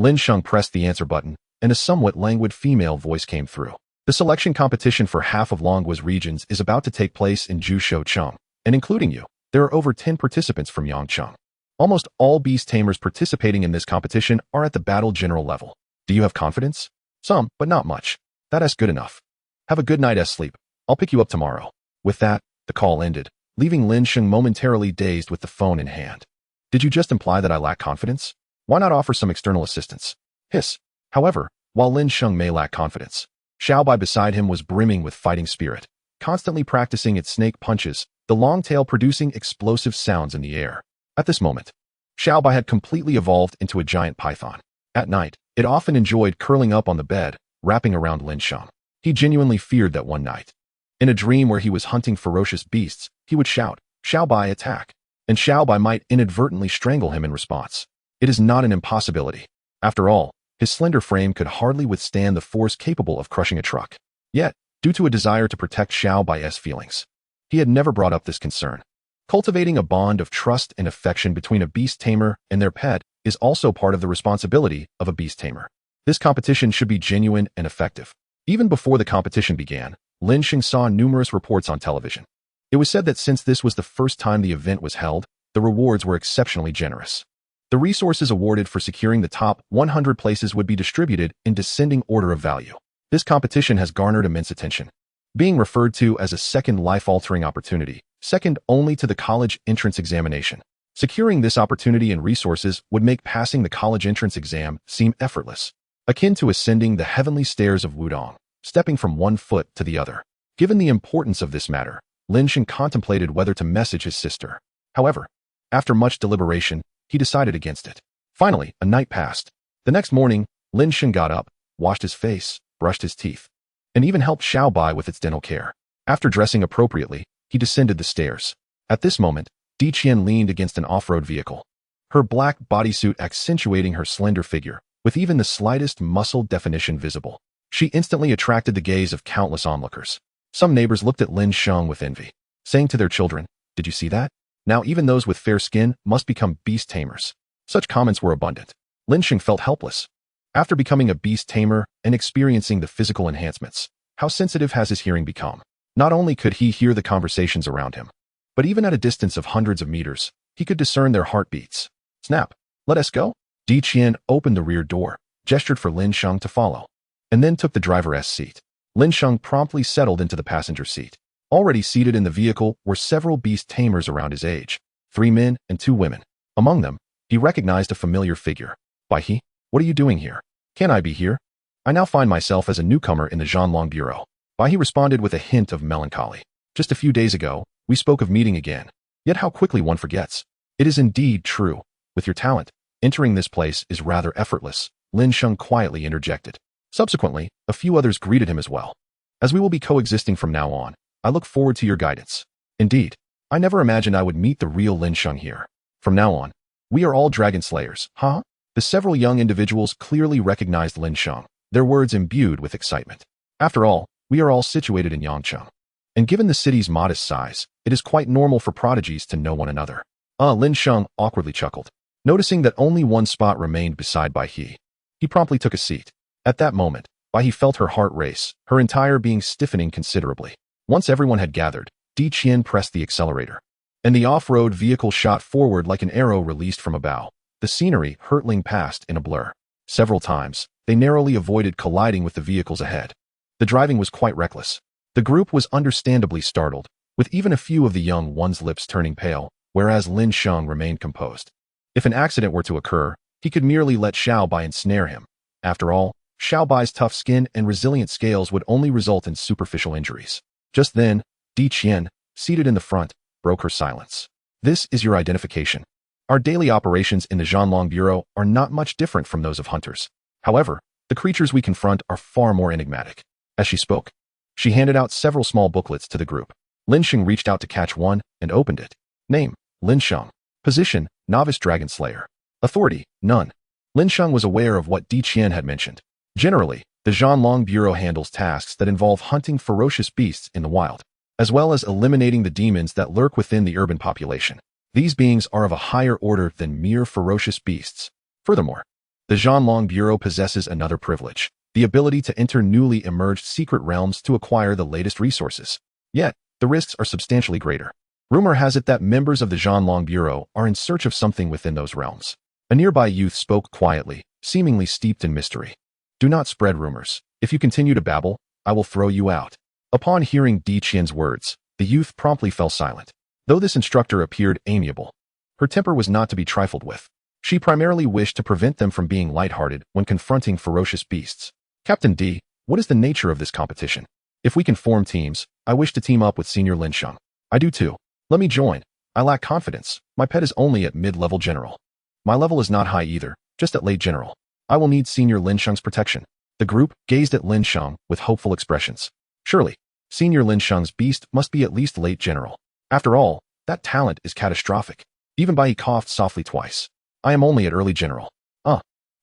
Lin Sheng pressed the answer button, and a somewhat languid female voice came through. The selection competition for half of Longgua's regions is about to take place in Jusho-cheng, and including you, there are over 10 participants from Yangcheng. Almost all beast tamers participating in this competition are at the battle general level. Do you have confidence? Some, but not much. That is good enough. Have a good night's sleep. I'll pick you up tomorrow. With that, the call ended, leaving Lin Sheng momentarily dazed with the phone in hand. Did you just imply that I lack confidence? Why not offer some external assistance? Hiss. However, while Lin Sheng may lack confidence, Xiaobai beside him was brimming with fighting spirit, constantly practicing its snake punches, the long tail producing explosive sounds in the air. At this moment, Xiaobai had completely evolved into a giant python. At night, it often enjoyed curling up on the bed, wrapping around Lin Sheng. He genuinely feared that one night, in a dream where he was hunting ferocious beasts, he would shout, "Xiaobai, attack!" and Xiaobai might inadvertently strangle him in response. It is not an impossibility. After all, his slender frame could hardly withstand the force capable of crushing a truck. Yet, due to a desire to protect Xiaobai's feelings, he had never brought up this concern. Cultivating a bond of trust and affection between a beast tamer and their pet is also part of the responsibility of a beast tamer. This competition should be genuine and effective. Even before the competition began, Lin Sheng saw numerous reports on television. It was said that since this was the first time the event was held, the rewards were exceptionally generous. The resources awarded for securing the top 100 places would be distributed in descending order of value. This competition has garnered immense attention, being referred to as a second life-altering opportunity, second only to the college entrance examination. Securing this opportunity and resources would make passing the college entrance exam seem effortless, akin to ascending the heavenly stairs of Wudong, stepping from one foot to the other. Given the importance of this matter, Lin Sheng contemplated whether to message his sister. However, after much deliberation, he decided against it. Finally, a night passed. The next morning, Lin Sheng got up, washed his face, brushed his teeth, and even helped Xiaobai with its dental care. After dressing appropriately, he descended the stairs. At this moment, Di Qian leaned against an off-road vehicle, her black bodysuit accentuating her slender figure, with even the slightest muscle definition visible. She instantly attracted the gaze of countless onlookers. Some neighbors looked at Lin Sheng with envy, saying to their children, "Did you see that? Now even those with fair skin must become beast tamers." Such comments were abundant. Lin Sheng felt helpless. After becoming a beast tamer and experiencing the physical enhancements, how sensitive has his hearing become? Not only could he hear the conversations around him, but even at a distance of hundreds of meters, he could discern their heartbeats. Snap! Let us go? Di Qian opened the rear door, gestured for Lin Sheng to follow, and then took the driver's seat. Lin Sheng promptly settled into the passenger seat. Already seated in the vehicle were several beast tamers around his age, 3 men and 2 women. Among them, he recognized a familiar figure. "Bai He, what are you doing here? Can I be here? I now find myself as a newcomer in the Zhanlong Bureau." Bai He responded with a hint of melancholy. "Just a few days ago, we spoke of meeting again. Yet how quickly one forgets. It is indeed true. With your talent, entering this place is rather effortless," Lin Sheng quietly interjected. Subsequently, a few others greeted him as well. "As we will be coexisting from now on, I look forward to your guidance." Indeed, I never imagined I would meet the real Lin Sheng here. From now on, we are all dragon slayers, huh? The several young individuals clearly recognized Lin Sheng, their words imbued with excitement. After all, we are all situated in Yangcheng. And given the city's modest size, it is quite normal for prodigies to know one another. Lin Sheng awkwardly chuckled, noticing that only one spot remained beside Bai He. He promptly took a seat. At that moment, Bai He felt her heart race, her entire being stiffening considerably. Once everyone had gathered, Di Qian pressed the accelerator, and the off-road vehicle shot forward like an arrow released from a bow, the scenery hurtling past in a blur. Several times, they narrowly avoided colliding with the vehicles ahead. The driving was quite reckless. The group was understandably startled, with even a few of the young ones' lips turning pale, whereas Lin Sheng remained composed. If an accident were to occur, he could merely let Xiaobai ensnare him. After all, Xiaobai's tough skin and resilient scales would only result in superficial injuries. Just then, Di Qian, seated in the front, broke her silence. "This is your identification. Our daily operations in the Zhanlong Bureau are not much different from those of hunters. However, the creatures we confront are far more enigmatic." As she spoke, she handed out several small booklets to the group. Lin Sheng reached out to catch one and opened it. Name, Lin Sheng. Position, Novice Dragon Slayer. Authority, none. Lin Sheng was aware of what Di Qian had mentioned. Generally, the Zhanlong Bureau handles tasks that involve hunting ferocious beasts in the wild, as well as eliminating the demons that lurk within the urban population. These beings are of a higher order than mere ferocious beasts. Furthermore, The Zhanlong Bureau possesses another privilege, the ability to enter newly emerged secret realms to acquire the latest resources. Yet, the risks are substantially greater. Rumor has it that members of the Zhanlong Bureau are in search of something within those realms. A nearby youth spoke quietly, seemingly steeped in mystery. Do not spread rumors. If you continue to babble, I will throw you out. Upon hearing Di Qian's words, the youth promptly fell silent. Though this instructor appeared amiable, her temper was not to be trifled with. She primarily wished to prevent them from being lighthearted when confronting ferocious beasts. Captain D, what is the nature of this competition? If we can form teams, I wish to team up with Senior Lin Sheng. I do too. Let me join. I lack confidence. My pet is only at mid-level general. My level is not high either, just at late general. I will need Senior Lin Sheng's protection. The group gazed at Lin Sheng with hopeful expressions. Surely, Senior Lin Sheng's beast must be at least late general. After all, that talent is catastrophic. Even by he coughed softly twice. I am only at early general.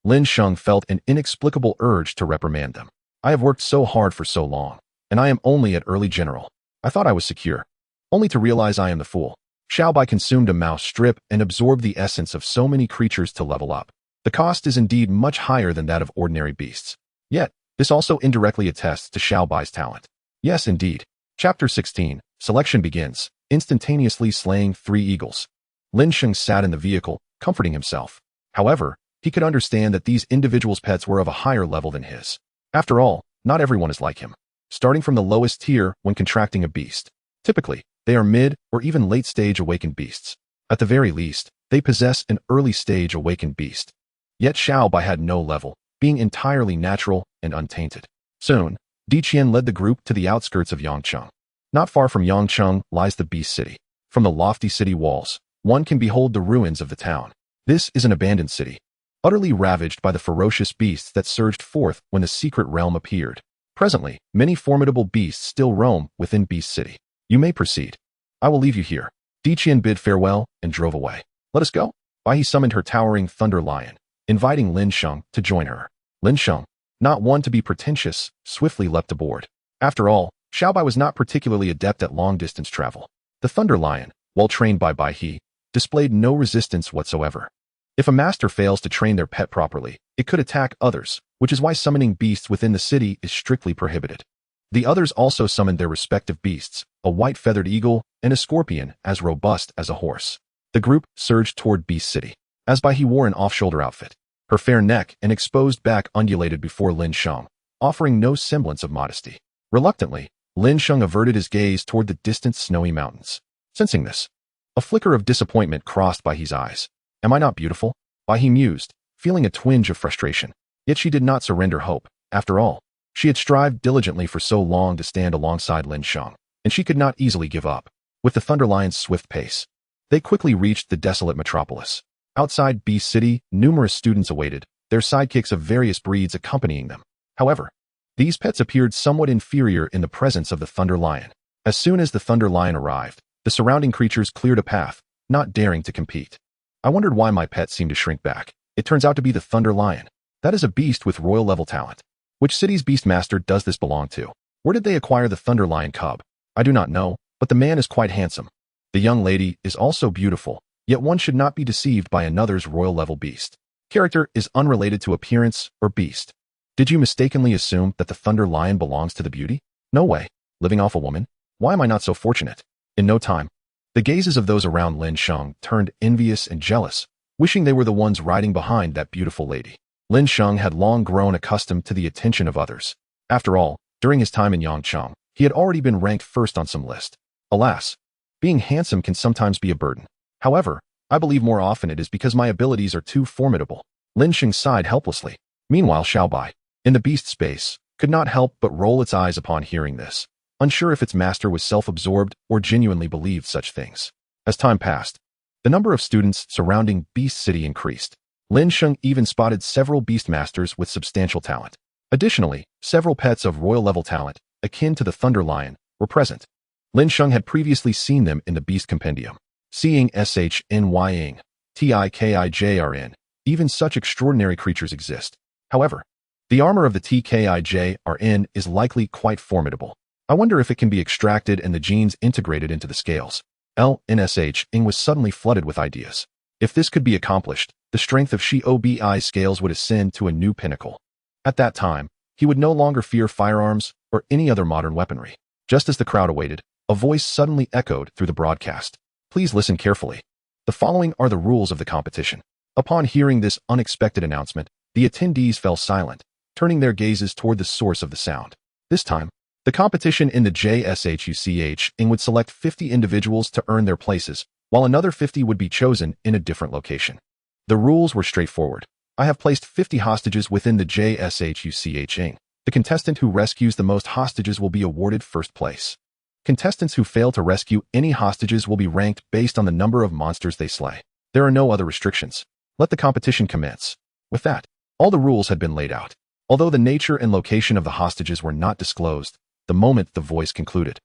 Lin Sheng felt an inexplicable urge to reprimand them. I have worked so hard for so long, and I am only at early general. I thought I was secure. Only to realize I am the fool. Xiaobai consumed a mouse strip and absorbed the essence of so many creatures to level up. The cost is indeed much higher than that of ordinary beasts. Yet, this also indirectly attests to Xiaobai's talent. Yes, indeed. Chapter 16, Selection begins, instantaneously slaying 3 eagles. Lin Sheng sat in the vehicle, comforting himself. However, he could understand that these individuals' pets were of a higher level than his. After all, not everyone is like him. Starting from the lowest tier when contracting a beast. Typically, they are mid or even late-stage awakened beasts. At the very least, they possess an early-stage awakened beast. Yet Xiaobai had no level, being entirely natural and untainted. Soon, Di Qian led the group to the outskirts of Yangcheng. Not far from Yangcheng lies the Beast City. From the lofty city walls, one can behold the ruins of the town. This is an abandoned city, utterly ravaged by the ferocious beasts that surged forth when the secret realm appeared. Presently, many formidable beasts still roam within Beast City. You may proceed. I will leave you here. Di Qian bid farewell and drove away. Let us go. Bai He summoned her towering thunder lion, inviting Lin Sheng to join her. Lin Sheng, not one to be pretentious, swiftly leapt aboard. After all, Xiaobai was not particularly adept at long-distance travel. The thunder lion, well trained by Bai He, displayed no resistance whatsoever. If a master fails to train their pet properly, it could attack others, which is why summoning beasts within the city is strictly prohibited. The others also summoned their respective beasts, a white-feathered eagle and a scorpion as robust as a horse. The group surged toward Beast City. As Bai He wore an off-shoulder outfit. Her fair neck and exposed back undulated before Lin Sheng, offering no semblance of modesty. Reluctantly, Lin Sheng averted his gaze toward the distant snowy mountains. Sensing this, a flicker of disappointment crossed Bai He's eyes. Am I not beautiful? Bai He mused, feeling a twinge of frustration. Yet she did not surrender hope. After all, she had strived diligently for so long to stand alongside Lin Sheng, and she could not easily give up. With the Thunder Lion's swift pace, they quickly reached the desolate metropolis. Outside Beast City, numerous students awaited, their sidekicks of various breeds accompanying them. However, these pets appeared somewhat inferior in the presence of the Thunder Lion. As soon as the Thunder Lion arrived, the surrounding creatures cleared a path, not daring to compete. I wondered why my pet seemed to shrink back. It turns out to be the Thunder Lion. That is a beast with royal level talent. Which city's beastmaster does this belong to? Where did they acquire the Thunder Lion cub? I do not know, but the man is quite handsome. The young lady is also beautiful, yet one should not be deceived by another's royal level beast. Character is unrelated to appearance or beast. Did you mistakenly assume that the Thunder Lion belongs to the beauty? No way. Living off a woman? Why am I not so fortunate? In no time, the gazes of those around Lin Sheng turned envious and jealous, wishing they were the ones riding behind that beautiful lady. Lin Sheng had long grown accustomed to the attention of others. After all, during his time in Yangcheng, he had already been ranked first on some list. Alas, being handsome can sometimes be a burden. However, I believe more often it is because my abilities are too formidable. Lin Sheng sighed helplessly. Meanwhile, Xiaobai, in the beast space, could not help but roll its eyes upon hearing this, unsure if its master was self-absorbed or genuinely believed such things. As time passed, the number of students surrounding Beast City increased. Lin Sheng even spotted several beastmasters with substantial talent. Additionally, several pets of royal level talent, akin to the Thunder Lion, were present. Lin Sheng had previously seen them in the Beast Compendium. Seeing SHNYing, TIKIJRN, even such extraordinary creatures exist. However, the armor of the TKIJRN is likely quite formidable. I wonder if it can be extracted and the genes integrated into the scales. LNSHing was suddenly flooded with ideas. If this could be accomplished, the strength of Xiaobi's scales would ascend to a new pinnacle. At that time, he would no longer fear firearms or any other modern weaponry. Just as the crowd awaited, a voice suddenly echoed through the broadcast. Please listen carefully. The following are the rules of the competition. Upon hearing this unexpected announcement, the attendees fell silent, turning their gazes toward the source of the sound. This time, the competition in the SSS-level would select 50 individuals to earn their places, while another 50 would be chosen in a different location. The rules were straightforward. I have placed 50 hostages within the SSS-level. The contestant who rescues the most hostages will be awarded first place. Contestants who fail to rescue any hostages will be ranked based on the number of monsters they slay. There are no other restrictions. Let the competition commence. With that, all the rules had been laid out. Although the nature and location of the hostages were not disclosed, the moment the voice concluded,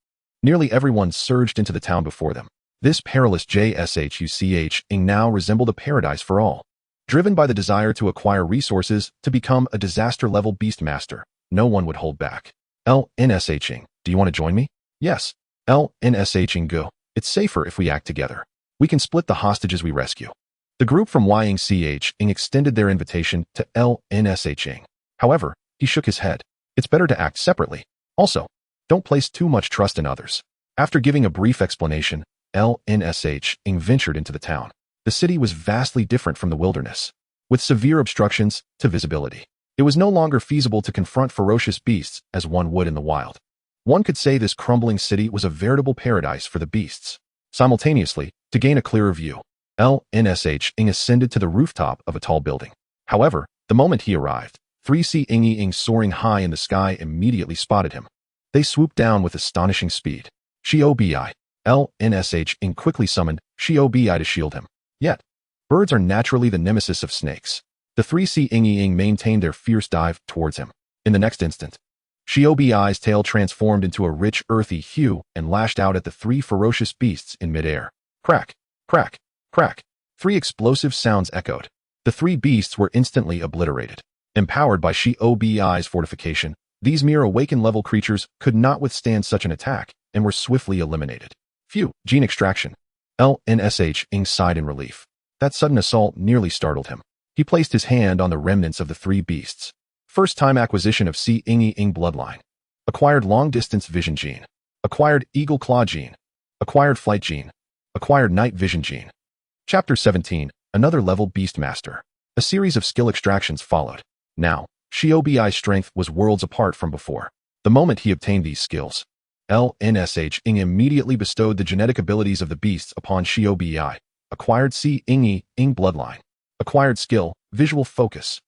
nearly everyone surged into the town before them. This perilous SSS-level now resembled a paradise for all. Driven by the desire to acquire resources to become a disaster-level beastmaster, no one would hold back. Lin Sheng, do you want to join me? Yes. Lin Sheng, go. It's safer if we act together. We can split the hostages we rescue. The group from Ying extended their invitation to Lin Sheng. However, he shook his head. It's better to act separately. Also, don't place too much trust in others. After giving a brief explanation, Lin Sheng ventured into the town. The city was vastly different from the wilderness, with severe obstructions to visibility. It was no longer feasible to confront ferocious beasts as one would in the wild. One could say this crumbling city was a veritable paradise for the beasts. Simultaneously, to gain a clearer view, Lin Sheng ascended to the rooftop of a tall building. However, the moment he arrived, 3 city-invading soaring high in the sky immediately spotted him. They swooped down with astonishing speed. Xiaobi. Lin Sheng quickly summoned Xiaobi to shield him. Yet, birds are naturally the nemesis of snakes. The 3 city-invading maintained their fierce dive towards him. In the next instant, Xiaobi's tail transformed into a rich earthy hue and lashed out at the 3 ferocious beasts in midair. Crack, crack, crack. 3 explosive sounds echoed. The 3 beasts were instantly obliterated. Empowered by Xiaobi's fortification, these mere awakened-level creatures could not withstand such an attack and were swiftly eliminated. Phew, gene extraction. Lin Sheng sighed in relief. That sudden assault nearly startled him. He placed his hand on the remnants of the 3 beasts. First-time acquisition of city-invading bloodline. Acquired long-distance vision gene. Acquired eagle claw gene. Acquired flight gene. Acquired night vision gene. Chapter 17, Another Level Beastmaster. A series of skill extractions followed. Now, Xiaobi's strength was worlds apart from before. The moment he obtained these skills, Lin Sheng immediately bestowed the genetic abilities of the beasts upon Xiaobi. Acquired city-invading bloodline. Acquired skill, visual focus.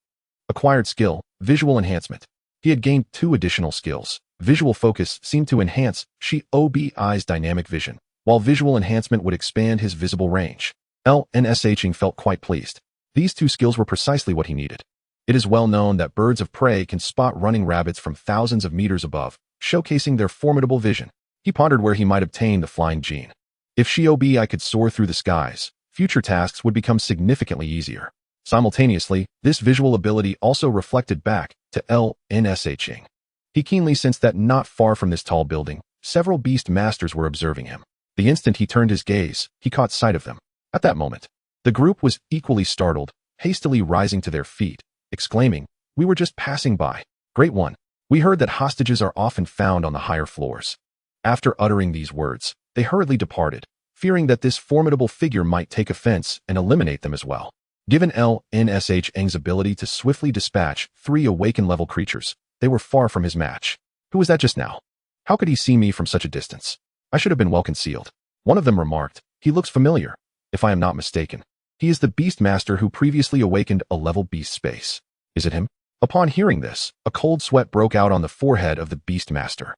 Acquired skill, visual enhancement. He had gained 2 additional skills. Visual focus seemed to enhance Xiaobi's dynamic vision, while visual enhancement would expand his visible range. Lin Sheng felt quite pleased. These 2 skills were precisely what he needed. It is well known that birds of prey can spot running rabbits from thousands of meters above, showcasing their formidable vision. He pondered where he might obtain the flying gene. If Xiaobi could soar through the skies, future tasks would become significantly easier. Simultaneously, this visual ability also reflected back to Lin Sheng. He keenly sensed that not far from this tall building, several beast masters were observing him. The instant he turned his gaze, he caught sight of them. At that moment, the group was equally startled, hastily rising to their feet, exclaiming, "We were just passing by. Great one. We heard that hostages are often found on the higher floors." After uttering these words, they hurriedly departed, fearing that this formidable figure might take offense and eliminate them as well. Given Lin Sheng's ability to swiftly dispatch 3 awakened-level creatures, they were far from his match. Who was that just now? How could he see me from such a distance? I should have been well concealed. One of them remarked, "He looks familiar. If I am not mistaken, he is the Beastmaster who previously awakened a level beast space. Is it him?" Upon hearing this, a cold sweat broke out on the forehead of the Beastmaster.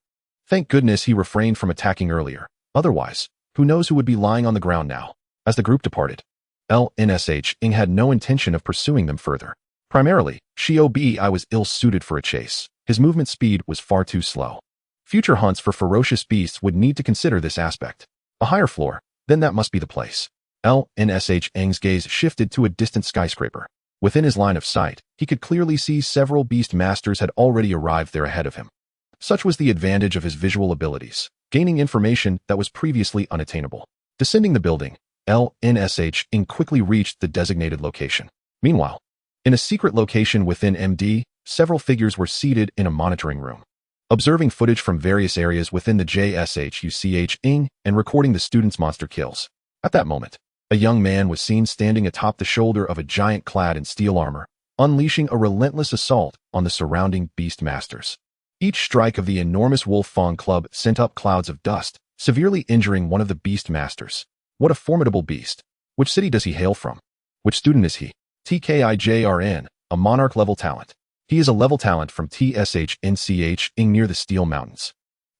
Thank goodness he refrained from attacking earlier. Otherwise, who knows who would be lying on the ground now. As the group departed, Lin Sheng had no intention of pursuing them further. Primarily, Xiaobi was ill-suited for a chase. His movement speed was far too slow. Future hunts for ferocious beasts would need to consider this aspect. A higher floor, then that must be the place. Lin Sheng's gaze shifted to a distant skyscraper. Within his line of sight, he could clearly see several beast masters had already arrived there ahead of him. Such was the advantage of his visual abilities, gaining information that was previously unattainable. Descending the building, LNSH quickly reached the designated location. Meanwhile, in a secret location within MD, several figures were seated in a monitoring room, observing footage from various areas within the JSHUCH and recording the students' monster kills. At that moment, a young man was seen standing atop the shoulder of a giant clad in steel armor, unleashing a relentless assault on the surrounding beast masters. Each strike of the enormous Wolf Fang club sent up clouds of dust, severely injuring one of the beast masters. What a formidable beast! Which city does he hail from? Which student is he? TKIJRN, a monarch-level talent. He is a level talent from TSHNCH near the Steel Mountains.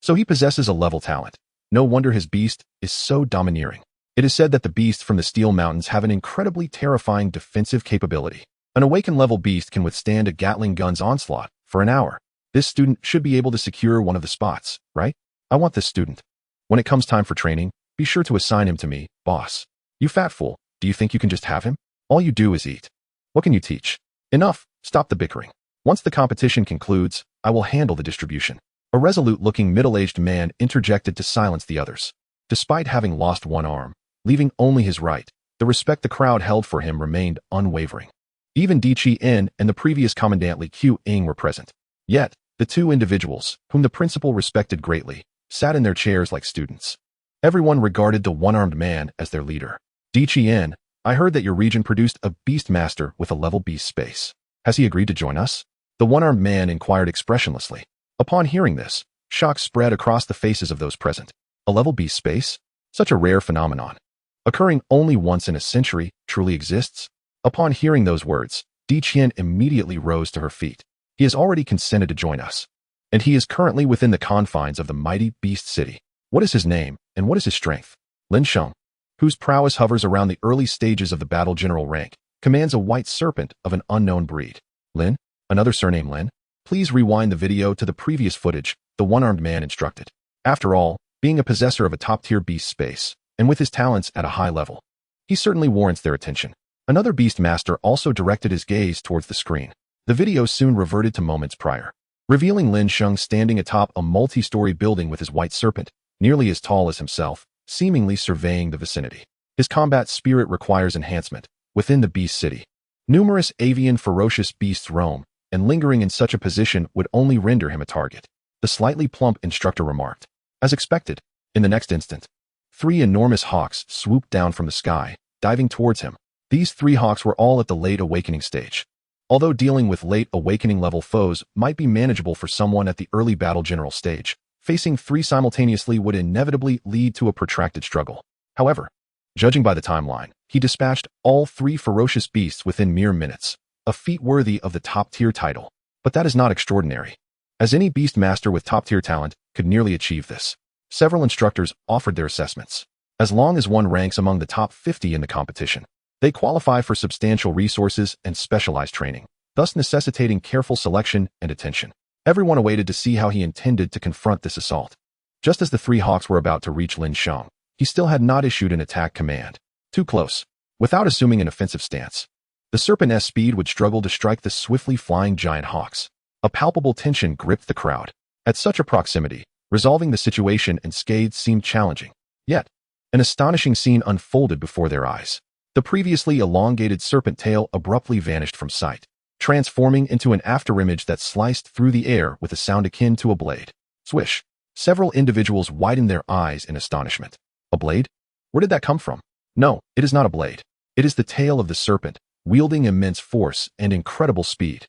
So he possesses a level talent. No wonder his beast is so domineering. It is said that the beasts from the Steel Mountains have an incredibly terrifying defensive capability. An awakened-level beast can withstand a Gatling gun's onslaught for an hour. This student should be able to secure one of the spots, right? I want this student. When it comes time for training, be sure to assign him to me, boss. You fat fool, do you think you can just have him? All you do is eat. What can you teach? Enough, stop the bickering. Once the competition concludes, I will handle the distribution. A resolute-looking middle-aged man interjected to silence the others. Despite having lost one arm, leaving only his right, the respect the crowd held for him remained unwavering. Even Qilin and the previous Commandant Li Qing were present. Yet, the two individuals, whom the principal respected greatly, sat in their chairs like students. Everyone regarded the one-armed man as their leader. Qilin, I heard that your region produced a beast master with a level beast space. Has he agreed to join us? The one-armed man inquired expressionlessly. Upon hearing this, shock spread across the faces of those present. A level beast space? Such a rare phenomenon, occurring only once in a century, truly exists? Upon hearing those words, Qilin immediately rose to her feet. He has already consented to join us, and he is currently within the confines of the mighty Beast City. What is his name, and what is his strength? Lin Sheng, whose prowess hovers around the early stages of the battle general rank, commands a white serpent of an unknown breed. Lin? Another surname Lin? Please rewind the video to the previous footage, the one-armed man instructed. After all, being a possessor of a top-tier beast space, and with his talents at a high level, he certainly warrants their attention. Another beast master also directed his gaze towards the screen. The video soon reverted to moments prior, revealing Lin Sheng standing atop a multi-story building with his white serpent, nearly as tall as himself, seemingly surveying the vicinity. His combat spirit requires enhancement. Within the Beast City, numerous avian ferocious beasts roam, and lingering in such a position would only render him a target. The slightly plump instructor remarked. As expected, in the next instant, 3 enormous hawks swooped down from the sky, diving towards him. These 3 hawks were all at the late awakening stage. Although dealing with late awakening level foes might be manageable for someone at the early battle general stage, facing 3 simultaneously would inevitably lead to a protracted struggle. However, judging by the timeline, he dispatched all 3 ferocious beasts within mere minutes, a feat worthy of the top-tier title. But that is not extraordinary, as any beast master with top-tier talent could nearly achieve this. Several instructors offered their assessments. As long as one ranks among the top 50 in the competition, they qualify for substantial resources and specialized training, thus necessitating careful selection and attention. Everyone awaited to see how he intended to confront this assault. Just as the 3 hawks were about to reach Lin Sheng, he still had not issued an attack command. Too close. Without assuming an offensive stance, the serpent's speed would struggle to strike the swiftly flying giant hawks. A palpable tension gripped the crowd. At such a proximity, resolving the situation unscathed seemed challenging. Yet, an astonishing scene unfolded before their eyes. The previously elongated serpent tail abruptly vanished from sight, transforming into an afterimage that sliced through the air with a sound akin to a blade. Swish! Several individuals widened their eyes in astonishment. A blade? Where did that come from? No, it is not a blade. It is the tail of the serpent, wielding immense force and incredible speed.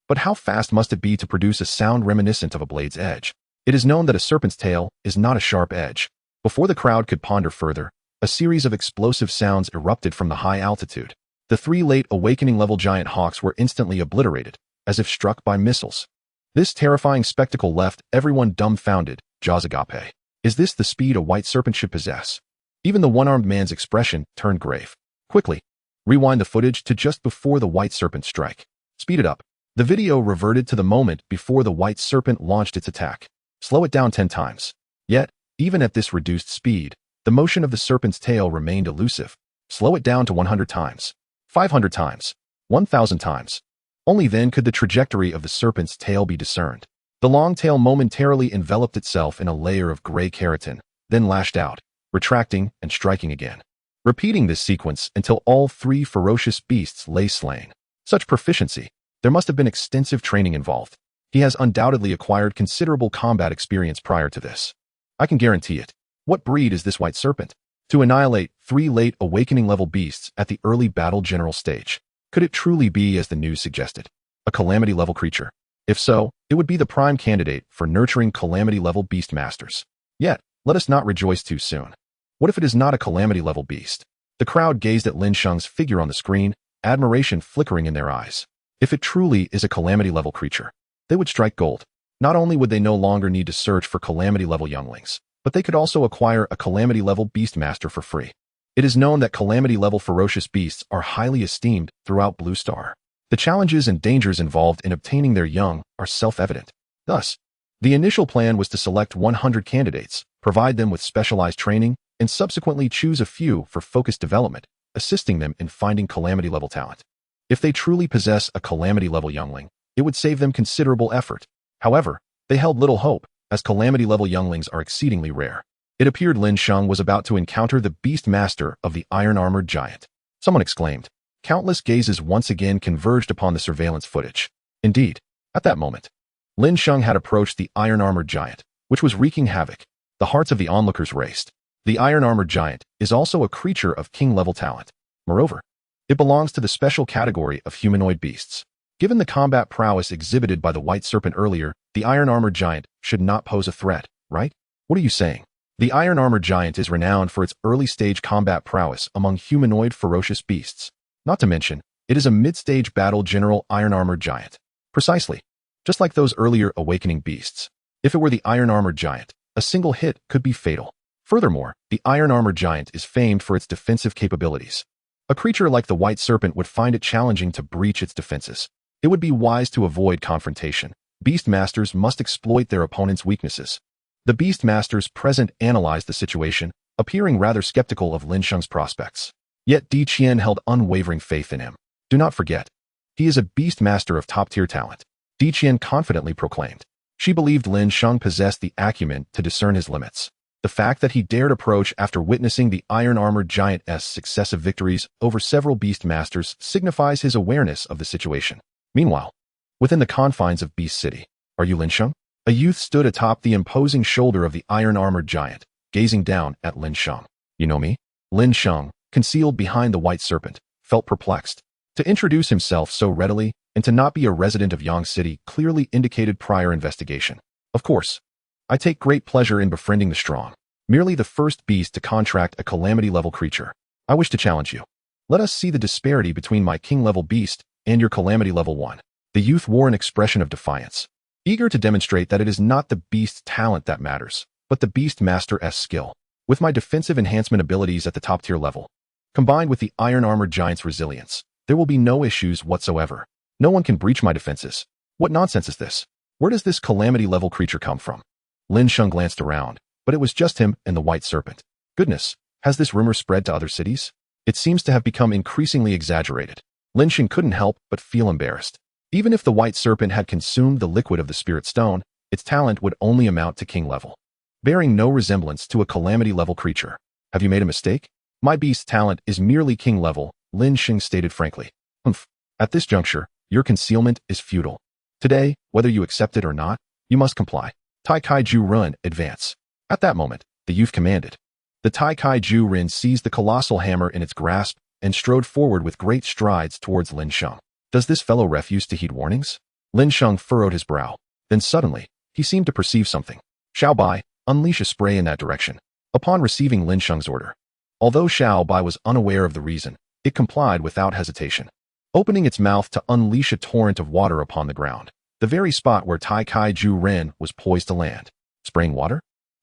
But how fast must it be to produce a sound reminiscent of a blade's edge? It is known that a serpent's tail is not a sharp edge. Before the crowd could ponder further, a series of explosive sounds erupted from the high altitude. The 3 late awakening level giant hawks were instantly obliterated, as if struck by missiles. This terrifying spectacle left everyone dumbfounded, jaws agape. Is this the speed a white serpent should possess? Even the one-armed man's expression turned grave. Quickly, rewind the footage to just before the white serpent strike. Speed it up. The video reverted to the moment before the white serpent launched its attack. Slow it down 10 times. Yet, even at this reduced speed, the motion of the serpent's tail remained elusive. Slow it down to 100 times. 500 times. 1,000 times. Only then could the trajectory of the serpent's tail be discerned. The long tail momentarily enveloped itself in a layer of gray keratin, then lashed out, retracting and striking again. repeating this sequence until all three ferocious beasts lay slain. Such proficiency. There must have been extensive training involved. He has undoubtedly acquired considerable combat experience prior to this. I can guarantee it. What breed is this white serpent? To annihilate 3 late awakening-level beasts at the early battle general stage. Could it truly be as the news suggested? A calamity-level creature? If so, it would be the prime candidate for nurturing calamity-level beast masters. Yet, let us not rejoice too soon. What if it is not a calamity-level beast? The crowd gazed at Lin Sheng's figure on the screen, admiration flickering in their eyes. If it truly is a calamity-level creature, they would strike gold. Not only would they no longer need to search for calamity-level younglings, but they could also acquire a calamity-level beast master for free. It is known that calamity-level ferocious beasts are highly esteemed throughout Blue Star. The challenges and dangers involved in obtaining their young are self-evident. Thus, the initial plan was to select 100 candidates, provide them with specialized training, and subsequently choose a few for focused development, assisting them in finding calamity-level talent. If they truly possess a calamity-level youngling, it would save them considerable effort. However, they held little hope, as calamity-level younglings are exceedingly rare. It appeared Lin Sheng was about to encounter the beast master of the iron-armored giant. Someone exclaimed. Countless gazes once again converged upon the surveillance footage. Indeed, at that moment, Lin Sheng had approached the iron-armored giant, which was wreaking havoc. The hearts of the onlookers raced. The iron-armored giant is also a creature of king-level talent. Moreover, it belongs to the special category of humanoid beasts. Given the combat prowess exhibited by the white serpent earlier, the iron-armored giant should not pose a threat, right? What are you saying? The iron-armored giant is renowned for its early-stage combat prowess among humanoid ferocious beasts. Not to mention, it is a mid-stage battle general iron-armored giant. Precisely. Just like those earlier awakening beasts. If it were the iron-armored giant, a single hit could be fatal. Furthermore, the iron-armored giant is famed for its defensive capabilities. A creature like the white serpent would find it challenging to breach its defenses. It would be wise to avoid confrontation. Beast masters must exploit their opponent's weaknesses. The beast masters present analyzed the situation, appearing rather skeptical of Lin Sheng's prospects. Yet Qilin held unwavering faith in him. Do not forget, he is a beast master of top-tier talent. Qilin confidently proclaimed. She believed Lin Sheng possessed the acumen to discern his limits. The fact that he dared approach after witnessing the iron-armored giant's successive victories over several beast masters signifies his awareness of the situation. Meanwhile, within the confines of Beast City, are you Lin Sheng? A youth stood atop the imposing shoulder of the iron-armored giant, gazing down at Lin Sheng. You know me? Lin Sheng, concealed behind the white serpent, felt perplexed. To introduce himself so readily and to not be a resident of Yang City clearly indicated prior investigation. Of course, I take great pleasure in befriending the strong. Merely the first beast to contract a calamity-level creature. I wish to challenge you. Let us see the disparity between my king-level beast and your calamity-level one. The youth wore an expression of defiance, eager to demonstrate that it is not the beast's talent that matters, but the beast master's skill. With my defensive enhancement abilities at the top-tier level, combined with the iron-armored giant's resilience, there will be no issues whatsoever. No one can breach my defenses. What nonsense is this? Where does this calamity-level creature come from? Lin Sheng glanced around, but it was just him and the white serpent. Goodness, has this rumor spread to other cities? It seems to have become increasingly exaggerated. Lin Sheng couldn't help but feel embarrassed. Even if the white serpent had consumed the liquid of the spirit stone, its talent would only amount to king level, bearing no resemblance to a calamity-level creature. Have you made a mistake? My beast's talent is merely king level, Lin Sheng stated frankly. Humph. At this juncture, your concealment is futile. Today, whether you accept it or not, you must comply. Tai Kaiju Run, advance. At that moment, the youth commanded. The Tai Kaiju Rin seized the colossal hammer in its grasp and strode forward with great strides towards Lin Sheng. Does this fellow refuse to heed warnings? Lin Sheng furrowed his brow. Then suddenly, he seemed to perceive something. Xiao Bai, unleash a spray in that direction. Upon receiving Lin Sheng's order, although Xiao Bai was unaware of the reason, it complied without hesitation, opening its mouth to unleash a torrent of water upon the ground, the very spot where Tai Kaiju Ren was poised to land. Spraying water?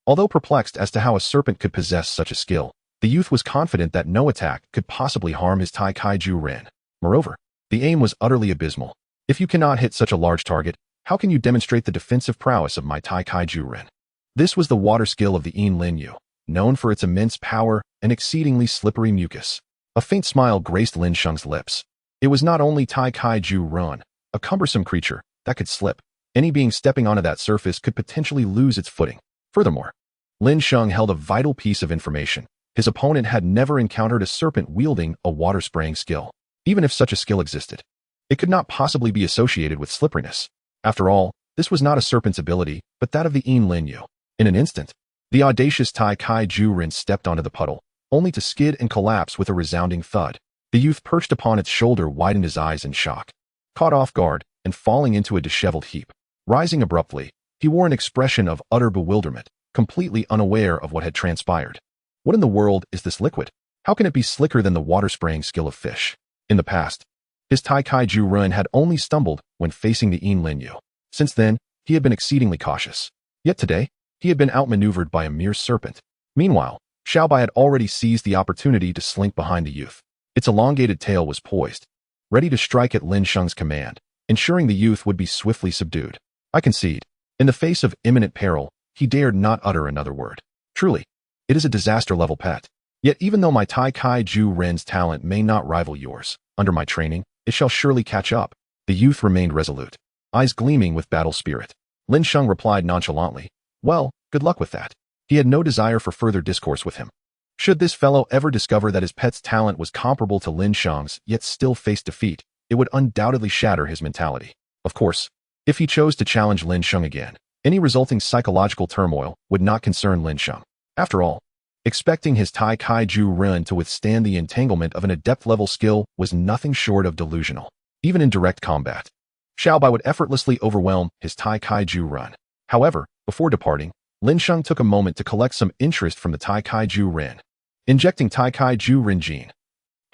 Although perplexed as to how a serpent could possess such a skill, the youth was confident that no attack could possibly harm his Tai Kaiju Ren. Moreover, the aim was utterly abysmal. If you cannot hit such a large target, how can you demonstrate the defensive prowess of my Tai Kaiju Ren? This was the water skill of the Yin Lin Yu, known for its immense power and exceedingly slippery mucus. A faint smile graced Lin Sheng's lips. It was not only Tai Kaiju Ren, a cumbersome creature that could slip. Any being stepping onto that surface could potentially lose its footing. Furthermore, Lin Sheng held a vital piece of information. His opponent had never encountered a serpent wielding a water-spraying skill. Even if such a skill existed, it could not possibly be associated with slipperiness. After all, this was not a serpent's ability, but that of the Lin Yu. In an instant, the audacious Tai Kai Ju Rin stepped onto the puddle, only to skid and collapse with a resounding thud. The youth perched upon its shoulder widened his eyes in shock, caught off guard, and falling into a disheveled heap. Rising abruptly, he wore an expression of utter bewilderment, completely unaware of what had transpired. What in the world is this liquid? How can it be slicker than the water-spraying skill of fish? In the past, his Tai Kai Ju Rin had only stumbled when facing the Lin Yu. Since then, he had been exceedingly cautious. Yet today, he had been outmaneuvered by a mere serpent. Meanwhile, Xiaobai had already seized the opportunity to slink behind the youth. Its elongated tail was poised, ready to strike at Lin Sheng's command, ensuring the youth would be swiftly subdued. I concede. In the face of imminent peril, he dared not utter another word. Truly, it is a disaster-level pet. Yet even though my Tai Kai Ju Rin's talent may not rival yours, under my training, it shall surely catch up. The youth remained resolute, eyes gleaming with battle spirit. Lin Sheng replied nonchalantly, well, good luck with that. He had no desire for further discourse with him. Should this fellow ever discover that his pet's talent was comparable to Lin Sheng's, yet still face defeat, it would undoubtedly shatter his mentality. Of course, if he chose to challenge Lin Sheng again, any resulting psychological turmoil would not concern Lin Sheng. After all, expecting his Tai Kai Ju Rin to withstand the entanglement of an adept-level skill was nothing short of delusional. Even in direct combat, Xiaobai would effortlessly overwhelm his Tai Kai Ju Rin. However, before departing, Lin Sheng took a moment to collect some interest from the Tai Kai Ju Rin. Injecting Tai Kai Ju Rin gene.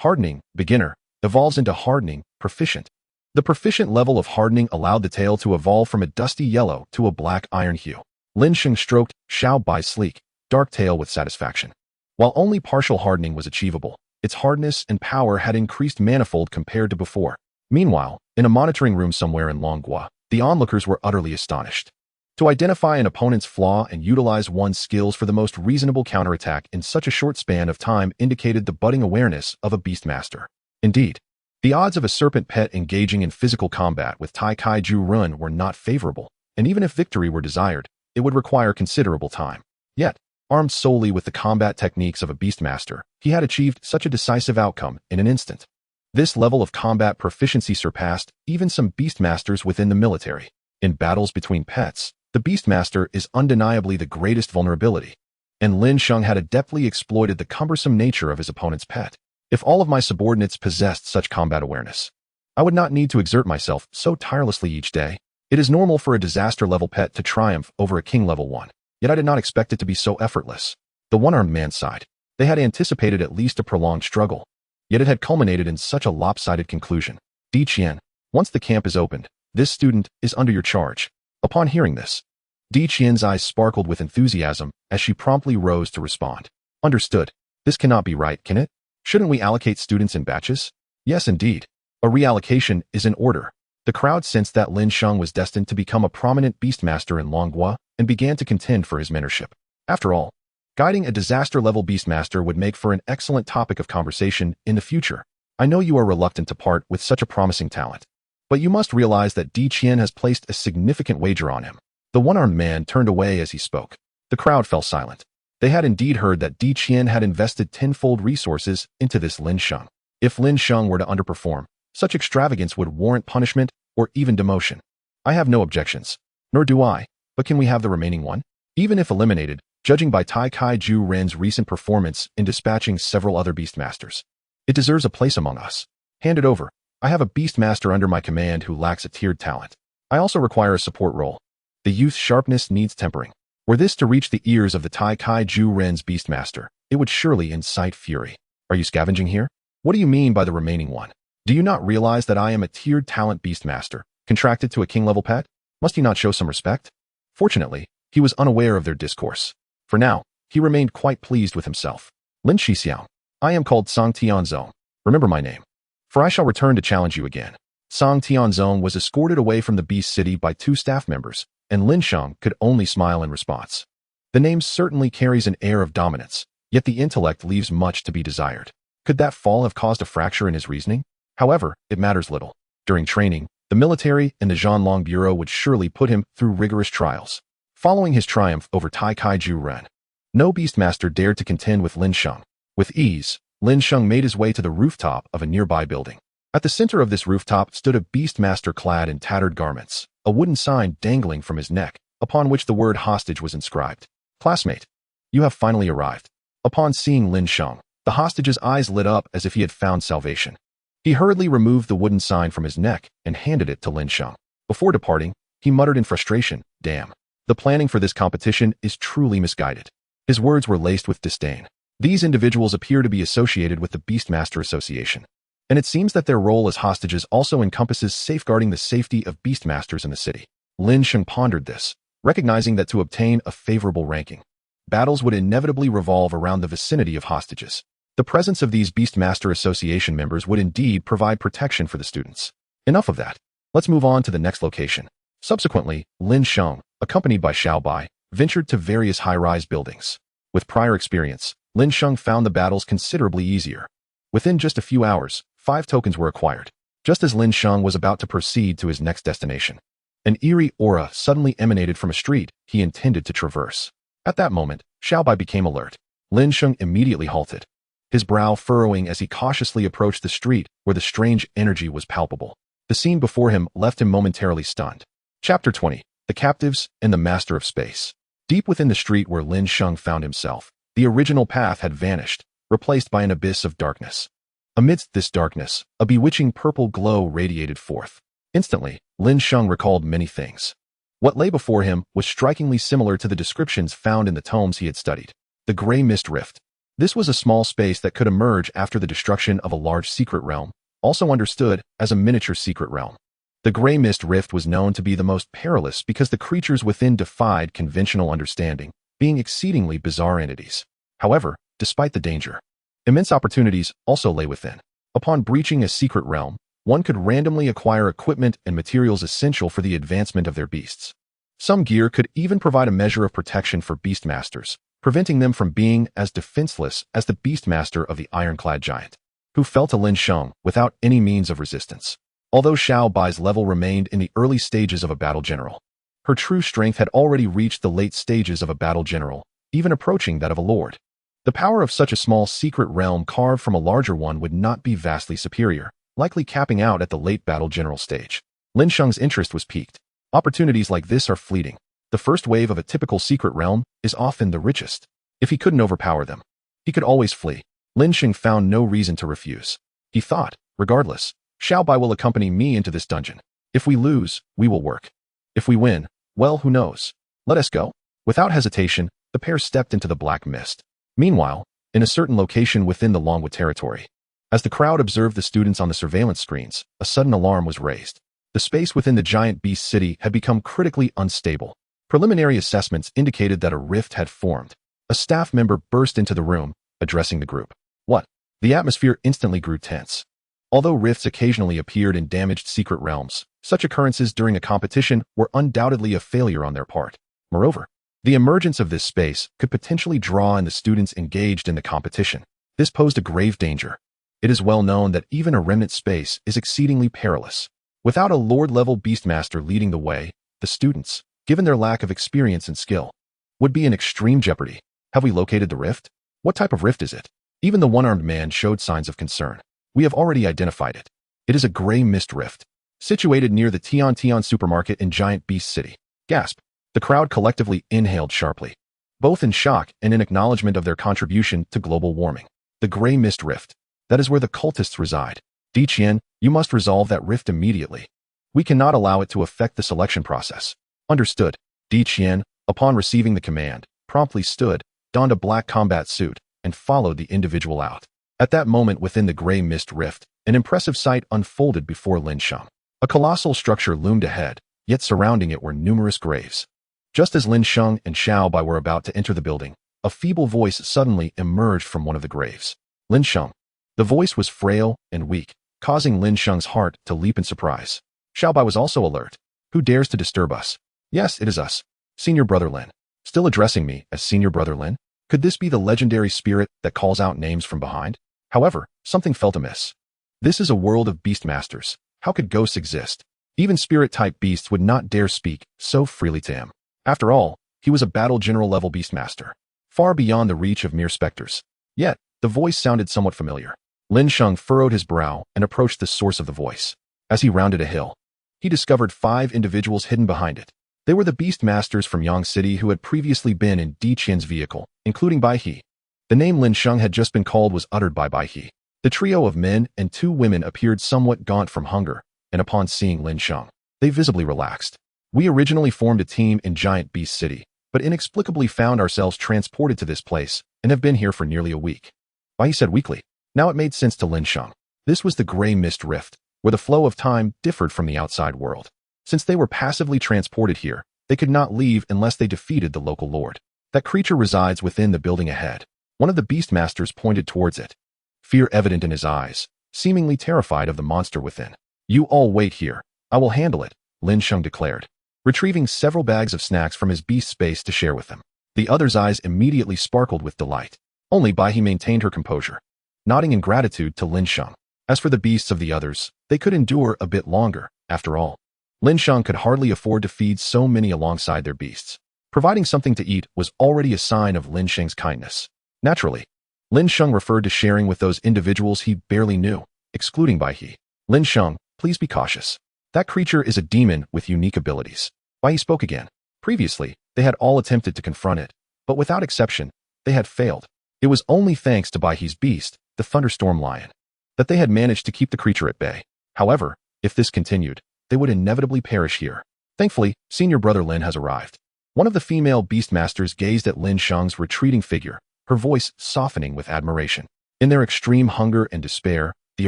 Hardening, beginner, evolves into hardening, proficient. The proficient level of hardening allowed the tail to evolve from a dusty yellow to a black iron hue. Lin Sheng stroked Xiaobai's sleek, dark tail with satisfaction. While only partial hardening was achievable, its hardness and power had increased manifold compared to before. Meanwhile, in a monitoring room somewhere in Longhua, the onlookers were utterly astonished. To identify an opponent's flaw and utilize one's skills for the most reasonable counterattack in such a short span of time indicated the budding awareness of a beastmaster. Indeed, the odds of a serpent pet engaging in physical combat with Tai Kai Ju Rin were not favorable, and even if victory were desired, it would require considerable time. Yet, armed solely with the combat techniques of a beastmaster, he had achieved such a decisive outcome in an instant. This level of combat proficiency surpassed even some beastmasters within the military. In battles between pets, the beastmaster is undeniably the greatest vulnerability, and Lin Sheng had adeptly exploited the cumbersome nature of his opponent's pet. If all of my subordinates possessed such combat awareness, I would not need to exert myself so tirelessly each day. It is normal for a disaster-level pet to triumph over a king-level one, yet I did not expect it to be so effortless. The one-armed man sighed. They had anticipated at least a prolonged struggle, yet it had culminated in such a lopsided conclusion. Di Qian, once the camp is opened, this student is under your charge. Upon hearing this, Di Qian's eyes sparkled with enthusiasm as she promptly rose to respond. Understood. This cannot be right, can it? Shouldn't we allocate students in batches? Yes, indeed. A reallocation is in order. The crowd sensed that Lin Sheng was destined to become a prominent beastmaster in Longhua and began to contend for his mentorship. After all, guiding a disaster-level beastmaster would make for an excellent topic of conversation in the future. I know you are reluctant to part with such a promising talent, but you must realize that Di Qian has placed a significant wager on him. The one-armed man turned away as he spoke. The crowd fell silent. They had indeed heard that Di Qian had invested tenfold resources into this Lin Sheng. If Lin Sheng were to underperform, such extravagance would warrant punishment or even demotion. I have no objections, nor do I, but can we have the remaining one? Even if eliminated, judging by Tai Kai Ju Rin's recent performance in dispatching several other beastmasters, it deserves a place among us. Hand it over. I have a beastmaster under my command who lacks a tiered talent. I also require a support role. The youth's sharpness needs tempering. Were this to reach the ears of the Tai Kai Ju Rin's beastmaster, it would surely incite fury. Are you scavenging here? What do you mean by the remaining one? Do you not realize that I am a tiered talent beastmaster, contracted to a king-level pet? Must you not show some respect? Fortunately, he was unaware of their discourse. For now, he remained quite pleased with himself. Lin Shixiang, I am called Song Tianzong. Remember my name, for I shall return to challenge you again. Song Tianzong was escorted away from the Beast City by 2 staff members, and Lin Sheng could only smile in response. The name certainly carries an air of dominance, yet the intellect leaves much to be desired. Could that fall have caused a fracture in his reasoning? However, it matters little. During training, the military and the Zhanlong Bureau would surely put him through rigorous trials. Following his triumph over Tai Kai Ju Rin, no beastmaster dared to contend with Lin Sheng. With ease, Lin Sheng made his way to the rooftop of a nearby building. At the center of this rooftop stood a beastmaster clad in tattered garments, a wooden sign dangling from his neck, upon which the word hostage was inscribed. Classmate, you have finally arrived. Upon seeing Lin Sheng, the hostage's eyes lit up as if he had found salvation. He hurriedly removed the wooden sign from his neck and handed it to Lin Sheng. Before departing, he muttered in frustration, "Damn. The planning for this competition is truly misguided." His words were laced with disdain. These individuals appear to be associated with the Beastmaster Association, and it seems that their role as hostages also encompasses safeguarding the safety of Beastmasters in the city. Lin Sheng pondered this, recognizing that to obtain a favorable ranking, battles would inevitably revolve around the vicinity of hostages. The presence of these Beastmaster Association members would indeed provide protection for the students. Enough of that. Let's move on to the next location. Subsequently, Lin Sheng, accompanied by Xiao Bai, ventured to various high-rise buildings. With prior experience, Lin Sheng found the battles considerably easier. Within just a few hours, 5 tokens were acquired. Just as Lin Sheng was about to proceed to his next destination, an eerie aura suddenly emanated from a street he intended to traverse. At that moment, Xiao Bai became alert. Lin Sheng immediately halted, his brow furrowing as he cautiously approached the street where the strange energy was palpable. The scene before him left him momentarily stunned. Chapter 20. The Captives and the Master of Space. Deep within the street where Lin Sheng found himself, the original path had vanished, replaced by an abyss of darkness. Amidst this darkness, a bewitching purple glow radiated forth. Instantly, Lin Sheng recalled many things. What lay before him was strikingly similar to the descriptions found in the tomes he had studied. The Gray Mist Rift. This was a small space that could emerge after the destruction of a large secret realm, also understood as a miniature secret realm. The Gray Mist Rift was known to be the most perilous because the creatures within defied conventional understanding, being exceedingly bizarre entities. However, despite the danger, immense opportunities also lay within. Upon breaching a secret realm, one could randomly acquire equipment and materials essential for the advancement of their beasts. Some gear could even provide a measure of protection for beastmasters, preventing them from being as defenseless as the beastmaster of the ironclad giant, who fell to Lin Sheng without any means of resistance. Although Xiao Bai's level remained in the early stages of a battle general, her true strength had already reached the late stages of a battle general, even approaching that of a lord. The power of such a small secret realm carved from a larger one would not be vastly superior, likely capping out at the late battle general stage. Lin Sheng's interest was piqued. Opportunities like this are fleeting. The first wave of a typical secret realm is often the richest. If he couldn't overpower them, he could always flee. Lin Sheng found no reason to refuse. He thought, regardless, Xiao Bai will accompany me into this dungeon. If we lose, we will work. If we win, well, who knows? Let us go. Without hesitation, the pair stepped into the black mist. Meanwhile, in a certain location within the Longwood territory, as the crowd observed the students on the surveillance screens, a sudden alarm was raised. The space within the giant beast city had become critically unstable. Preliminary assessments indicated that a rift had formed. A staff member burst into the room, addressing the group. What? The atmosphere instantly grew tense. Although rifts occasionally appeared in damaged secret realms, such occurrences during a competition were undoubtedly a failure on their part. Moreover, the emergence of this space could potentially draw in the students engaged in the competition. This posed a grave danger. It is well known that even a remnant space is exceedingly perilous. Without a lord-level beastmaster leading the way, the students, given their lack of experience and skill, would be in extreme jeopardy. Have we located the rift? What type of rift is it? Even the one-armed man showed signs of concern. We have already identified it. It is a Gray Mist Rift, situated near the Tian Tian supermarket in Giant Beast City. Gasp. The crowd collectively inhaled sharply, both in shock and in acknowledgement of their contribution to global warming. The Gray Mist Rift. That is where the cultists reside. Di Qian, you must resolve that rift immediately. We cannot allow it to affect the selection process. Understood. Di Qian, upon receiving the command, promptly stood, donned a black combat suit, and followed the individual out. At that moment within the Gray Mist Rift, an impressive sight unfolded before Lin Sheng. A colossal structure loomed ahead, yet surrounding it were numerous graves. Just as Lin Sheng and Xiao Bai were about to enter the building, a feeble voice suddenly emerged from one of the graves. Lin Sheng. The voice was frail and weak, causing Lin Sheng's heart to leap in surprise. Xiao Bai was also alert. Who dares to disturb us? Yes, it is us. Senior Brother Lin. Still addressing me as Senior Brother Lin? Could this be the legendary spirit that calls out names from behind? However, something felt amiss. This is a world of beastmasters. How could ghosts exist? Even spirit-type beasts would not dare speak so freely to him. After all, he was a battle general level beastmaster, far beyond the reach of mere specters. Yet, The voice sounded somewhat familiar. Lin Sheng furrowed his brow and approached the source of the voice. As he rounded a hill, he discovered 5 individuals hidden behind it. They were the Beast Masters from Yang City who had previously been in Di Qian's vehicle, including Bai He. The name Lin Sheng had just been called was uttered by Bai He. The trio of men and 2 women appeared somewhat gaunt from hunger, and upon seeing Lin Sheng, they visibly relaxed. We originally formed a team in Giant Beast City, but inexplicably found ourselves transported to this place and have been here for nearly a week. Bai He said weakly. Now it made sense to Lin Sheng. This was the Gray Mist Rift, where the flow of time differed from the outside world. Since they were passively transported here, they could not leave unless they defeated the local lord. That creature resides within the building ahead. One of the Beast Masters pointed towards it, fear evident in his eyes, seemingly terrified of the monster within. You all wait here. I will handle it, Lin Sheng declared, retrieving several bags of snacks from his beast space to share with them. The other's eyes immediately sparkled with delight. Only Bai He maintained her composure, nodding in gratitude to Lin Sheng. As for the beasts of the others, they could endure a bit longer, after all. Lin Sheng could hardly afford to feed so many alongside their beasts. Providing something to eat was already a sign of Lin Sheng's kindness. Naturally, Lin Sheng referred to sharing with those individuals he barely knew, excluding Bai He. Lin Sheng, please be cautious. That creature is a demon with unique abilities. Bai He spoke again. Previously, they had all attempted to confront it, but without exception, they had failed. It was only thanks to Bai He's beast, the Thunderstorm Lion, that they had managed to keep the creature at bay. However, if this continued, they would inevitably perish here. Thankfully, senior brother Lin has arrived. One of the female Beastmasters gazed at Lin Sheng's retreating figure, her voice softening with admiration. In their extreme hunger and despair, the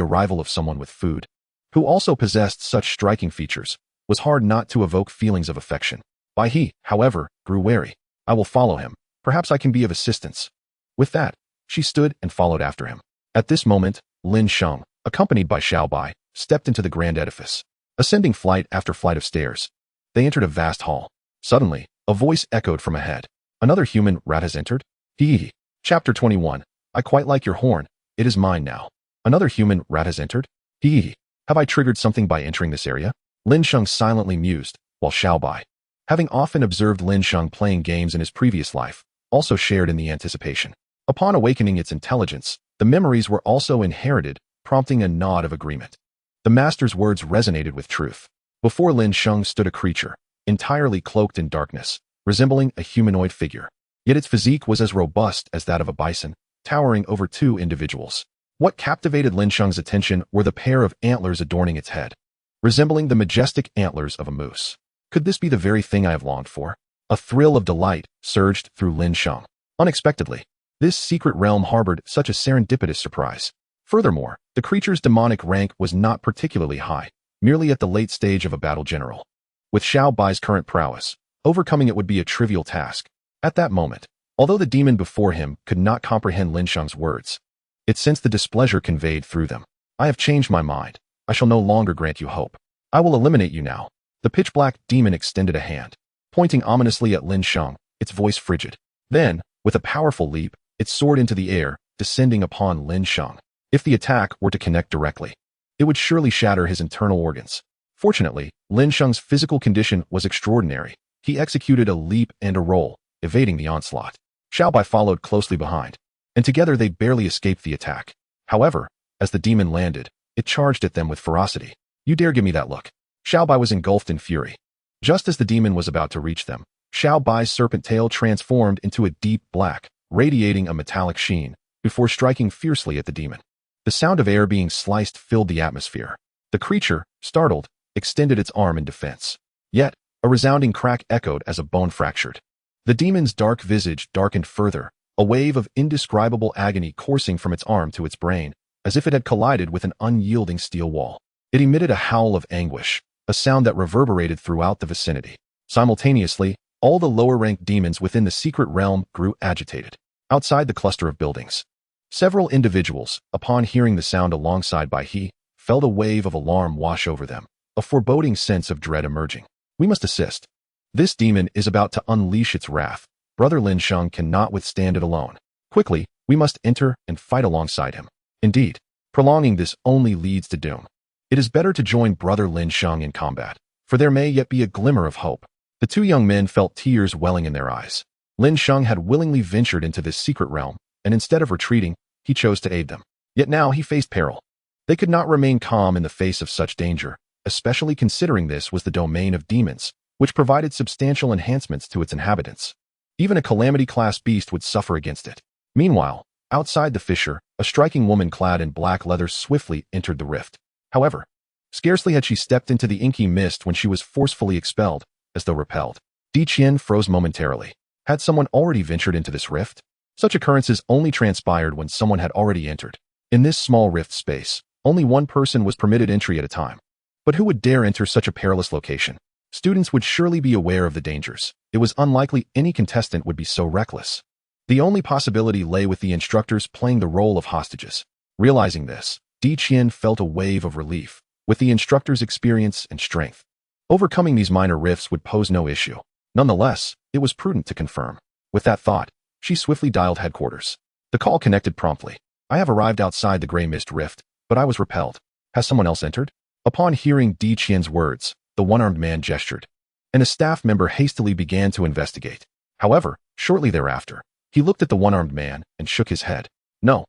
arrival of someone with food, who also possessed such striking features, was hard not to evoke feelings of affection. Bai He, however, grew wary. I will follow him. Perhaps I can be of assistance. With that, she stood and followed after him. At this moment, Lin Sheng, accompanied by Xiao Bai, stepped into the grand edifice. Ascending flight after flight of stairs, they entered a vast hall. Suddenly, a voice echoed from ahead. Another human rat has entered? Hee. Chapter 21. I quite like your horn. It is mine now. Another human rat has entered? Hee. Have I triggered something by entering this area? Lin Sheng silently mused, while Xiao Bai, having often observed Lin Sheng playing games in his previous life, also shared in the anticipation. Upon awakening its intelligence, the memories were also inherited, prompting a nod of agreement. The master's words resonated with truth. Before Lin Sheng stood a creature, entirely cloaked in darkness, resembling a humanoid figure. Yet its physique was as robust as that of a bison, towering over 2 individuals. What captivated Lin Sheng's attention were the pair of antlers adorning its head, resembling the majestic antlers of a moose. Could this be the very thing I have longed for? A thrill of delight surged through Lin Sheng. Unexpectedly, this secret realm harbored such a serendipitous surprise. Furthermore, the creature's demonic rank was not particularly high, merely at the late stage of a battle general. With Xiao Bai's current prowess, overcoming it would be a trivial task. At that moment, although the demon before him could not comprehend Lin Sheng's words, it sensed the displeasure conveyed through them. I have changed my mind. I shall no longer grant you hope. I will eliminate you now. The pitch-black demon extended a hand, pointing ominously at Lin Sheng, its voice frigid. Then, with a powerful leap, it soared into the air, descending upon Lin Sheng. If the attack were to connect directly, it would surely shatter his internal organs. Fortunately, Lin Sheng's physical condition was extraordinary. He executed a leap and a roll, evading the onslaught. Xiao Bai followed closely behind, and together they barely escaped the attack. However, as the demon landed, it charged at them with ferocity. You dare give me that look? Xiao Bai was engulfed in fury. Just as the demon was about to reach them, Xiao Bai's serpent tail transformed into a deep black, radiating a metallic sheen, before striking fiercely at the demon. The sound of air being sliced filled the atmosphere. The creature, startled, extended its arm in defense. Yet, a resounding crack echoed as a bone fractured. The demon's dark visage darkened further, a wave of indescribable agony coursing from its arm to its brain, as if it had collided with an unyielding steel wall. It emitted a howl of anguish, a sound that reverberated throughout the vicinity. Simultaneously, all the lower-ranked demons within the secret realm grew agitated. Outside the cluster of buildings, several individuals, upon hearing the sound alongside Bai He, felt a wave of alarm wash over them, a foreboding sense of dread emerging. We must assist. This demon is about to unleash its wrath. Brother Lin Sheng cannot withstand it alone. Quickly, we must enter and fight alongside him. Indeed, prolonging this only leads to doom. It is better to join Brother Lin Sheng in combat, for there may yet be a glimmer of hope. The 2 young men felt tears welling in their eyes. Lin Sheng had willingly ventured into this secret realm, and instead of retreating, he chose to aid them. Yet now he faced peril. They could not remain calm in the face of such danger, especially considering this was the domain of demons, which provided substantial enhancements to its inhabitants. Even a calamity-class beast would suffer against it. Meanwhile, outside the fissure, a striking woman clad in black leather swiftly entered the rift. However, scarcely had she stepped into the inky mist when she was forcefully expelled, as though repelled. Qilin froze momentarily. Had someone already ventured into this rift? Such occurrences only transpired when someone had already entered. In this small rift space, only one person was permitted entry at a time. But who would dare enter such a perilous location? Students would surely be aware of the dangers. It was unlikely any contestant would be so reckless. The only possibility lay with the instructors playing the role of hostages. Realizing this, Qilin felt a wave of relief. With the instructor's experience and strength, overcoming these minor rifts would pose no issue. Nonetheless, it was prudent to confirm. With that thought, she swiftly dialed headquarters. The call connected promptly. I have arrived outside the gray mist rift, but I was repelled. Has someone else entered? Upon hearing Qilin's words, the one-armed man gestured, and a staff member hastily began to investigate. However, shortly thereafter, he looked at the one-armed man and shook his head. No.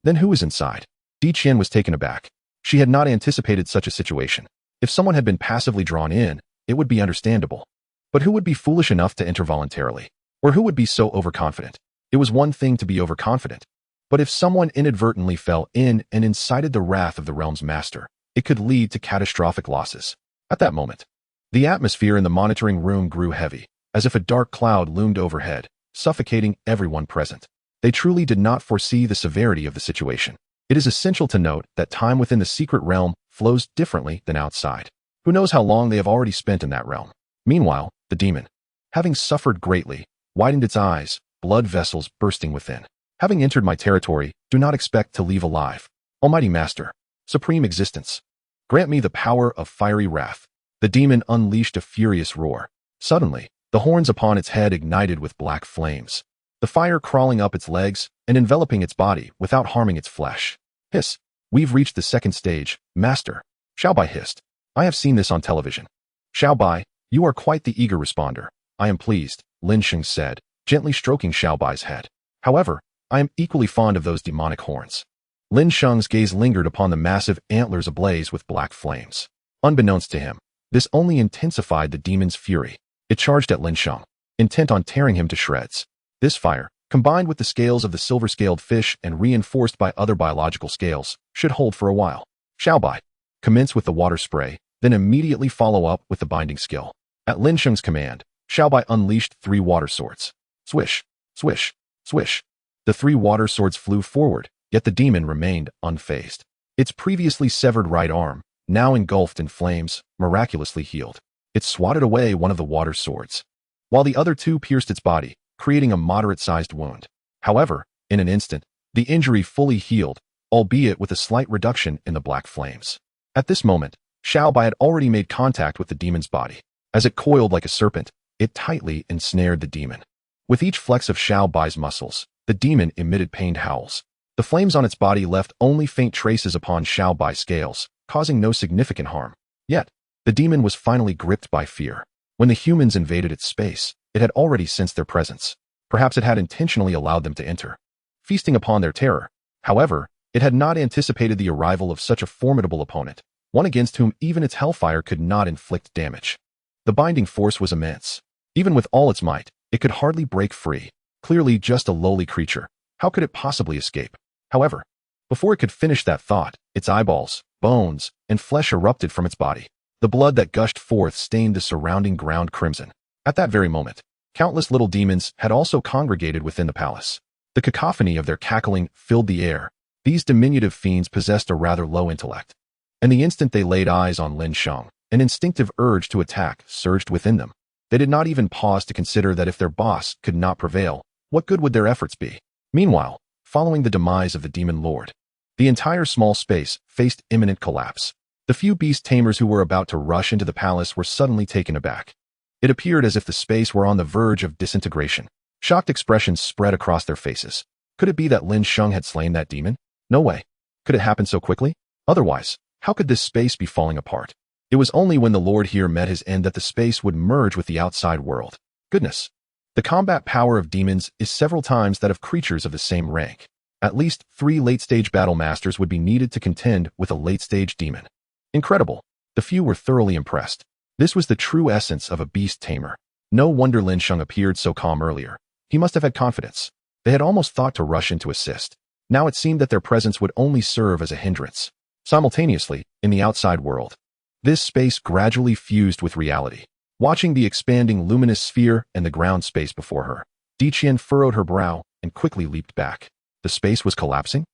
Then who is inside? Qilin was taken aback. She had not anticipated such a situation. If someone had been passively drawn in, it would be understandable. But who would be foolish enough to enter voluntarily? Or who would be so overconfident? It was one thing to be overconfident. But if someone inadvertently fell in and incited the wrath of the realm's master, it could lead to catastrophic losses. At that moment, the atmosphere in the monitoring room grew heavy, as if a dark cloud loomed overhead, suffocating everyone present. They truly did not foresee the severity of the situation. It is essential to note that time within the secret realm flows differently than outside. Who knows how long they have already spent in that realm? Meanwhile, the demon, having suffered greatly, widened its eyes, blood vessels bursting within. Having entered my territory, do not expect to leave alive. Almighty Master, Supreme Existence, grant me the power of fiery wrath. The demon unleashed a furious roar. Suddenly, the horns upon its head ignited with black flames, the fire crawling up its legs and enveloping its body without harming its flesh. Hiss. We've reached the second stage, Master. Xiaobai hissed. I have seen this on television. Xiaobai, you are quite the eager responder. I am pleased, Lin Sheng said, gently stroking Xiaobai's head. However, I am equally fond of those demonic horns. Lin Sheng's gaze lingered upon the massive antlers ablaze with black flames. Unbeknownst to him, this only intensified the demon's fury. It charged at Lin Sheng, intent on tearing him to shreds. This fire, combined with the scales of the silver-scaled fish and reinforced by other biological scales, should hold for a while. Xiaobai, commence with the water spray, then immediately follow up with the binding skill. At Lin Sheng's command, Xiaobai unleashed 3 water swords. Swish, swish, swish. The 3 water swords flew forward, yet the demon remained unfazed. Its previously severed right arm, now engulfed in flames, miraculously healed. It swatted away one of the water swords, while the other 2 pierced its body, creating a moderate-sized wound. However, in an instant, the injury fully healed, albeit with a slight reduction in the black flames. At this moment, Xiaobai had already made contact with the demon's body. As it coiled like a serpent, it tightly ensnared the demon. With each flex of Xiaobai's muscles, the demon emitted pained howls. The flames on its body left only faint traces upon Xiaobai's scales, causing no significant harm. Yet, the demon was finally gripped by fear. When the humans invaded its space, it had already sensed their presence. Perhaps it had intentionally allowed them to enter, feasting upon their terror. However, it had not anticipated the arrival of such a formidable opponent, one against whom even its hellfire could not inflict damage. The binding force was immense. Even with all its might, it could hardly break free. Clearly just a lowly creature. How could it possibly escape? However, before it could finish that thought, its eyeballs, bones, and flesh erupted from its body. The blood that gushed forth stained the surrounding ground crimson. At that very moment, countless little demons had also congregated within the palace. The cacophony of their cackling filled the air. These diminutive fiends possessed a rather low intellect. And the instant they laid eyes on Lin Sheng, an instinctive urge to attack surged within them. They did not even pause to consider that if their boss could not prevail, what good would their efforts be? Meanwhile, following the demise of the demon lord, the entire small space faced imminent collapse. The few beast tamers who were about to rush into the palace were suddenly taken aback. It appeared as if the space were on the verge of disintegration. Shocked expressions spread across their faces. Could it be that Lin Sheng had slain that demon? No way. Could it happen so quickly? Otherwise, how could this space be falling apart? It was only when the Lord here met his end that the space would merge with the outside world. Goodness. The combat power of demons is several times that of creatures of the same rank. At least 3 late-stage battle masters would be needed to contend with a late-stage demon. Incredible. The few were thoroughly impressed. This was the true essence of a beast tamer. No wonder Lin Sheng appeared so calm earlier. He must have had confidence. They had almost thought to rush in to assist. Now it seemed that their presence would only serve as a hindrance. Simultaneously, in the outside world, this space gradually fused with reality. Watching the expanding luminous sphere and the ground space before her, Qilin furrowed her brow and quickly leaped back. The space was collapsing?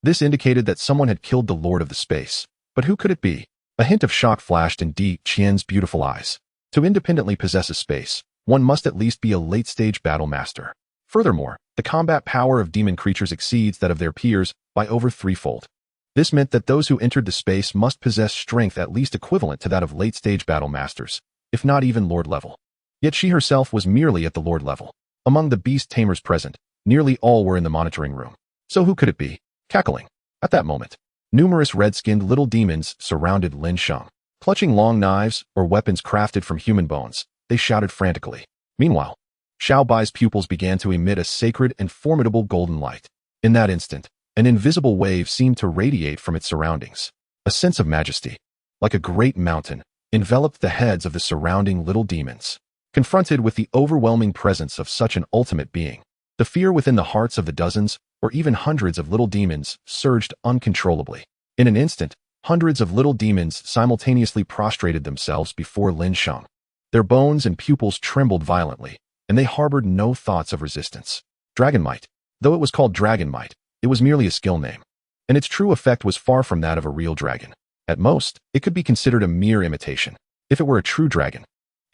This indicated that someone had killed the Lord of the Space. But who could it be? A hint of shock flashed in Qilin's beautiful eyes. To independently possess a space, one must at least be a late-stage battle master. Furthermore, the combat power of demon creatures exceeds that of their peers by over 3-fold. This meant that those who entered the space must possess strength at least equivalent to that of late-stage battle masters, if not even Lord level. Yet she herself was merely at the Lord level. Among the beast tamers present, nearly all were in the monitoring room. So who could it be? Cackling. At that moment, numerous red-skinned little demons surrounded Lin Sheng. Clutching long knives or weapons crafted from human bones, they shouted frantically. Meanwhile, Xiao Bai's pupils began to emit a sacred and formidable golden light. In that instant, an invisible wave seemed to radiate from its surroundings. A sense of majesty, like a great mountain, enveloped the heads of the surrounding little demons. Confronted with the overwhelming presence of such an ultimate being, the fear within the hearts of the dozens or even hundreds of little demons surged uncontrollably. In an instant, hundreds of little demons simultaneously prostrated themselves before Lin Sheng. Their bones and pupils trembled violently, and they harbored no thoughts of resistance. Dragon Might. Though it was called Dragon Might, it was merely a skill name, and its true effect was far from that of a real dragon. At most, it could be considered a mere imitation. If it were a true dragon,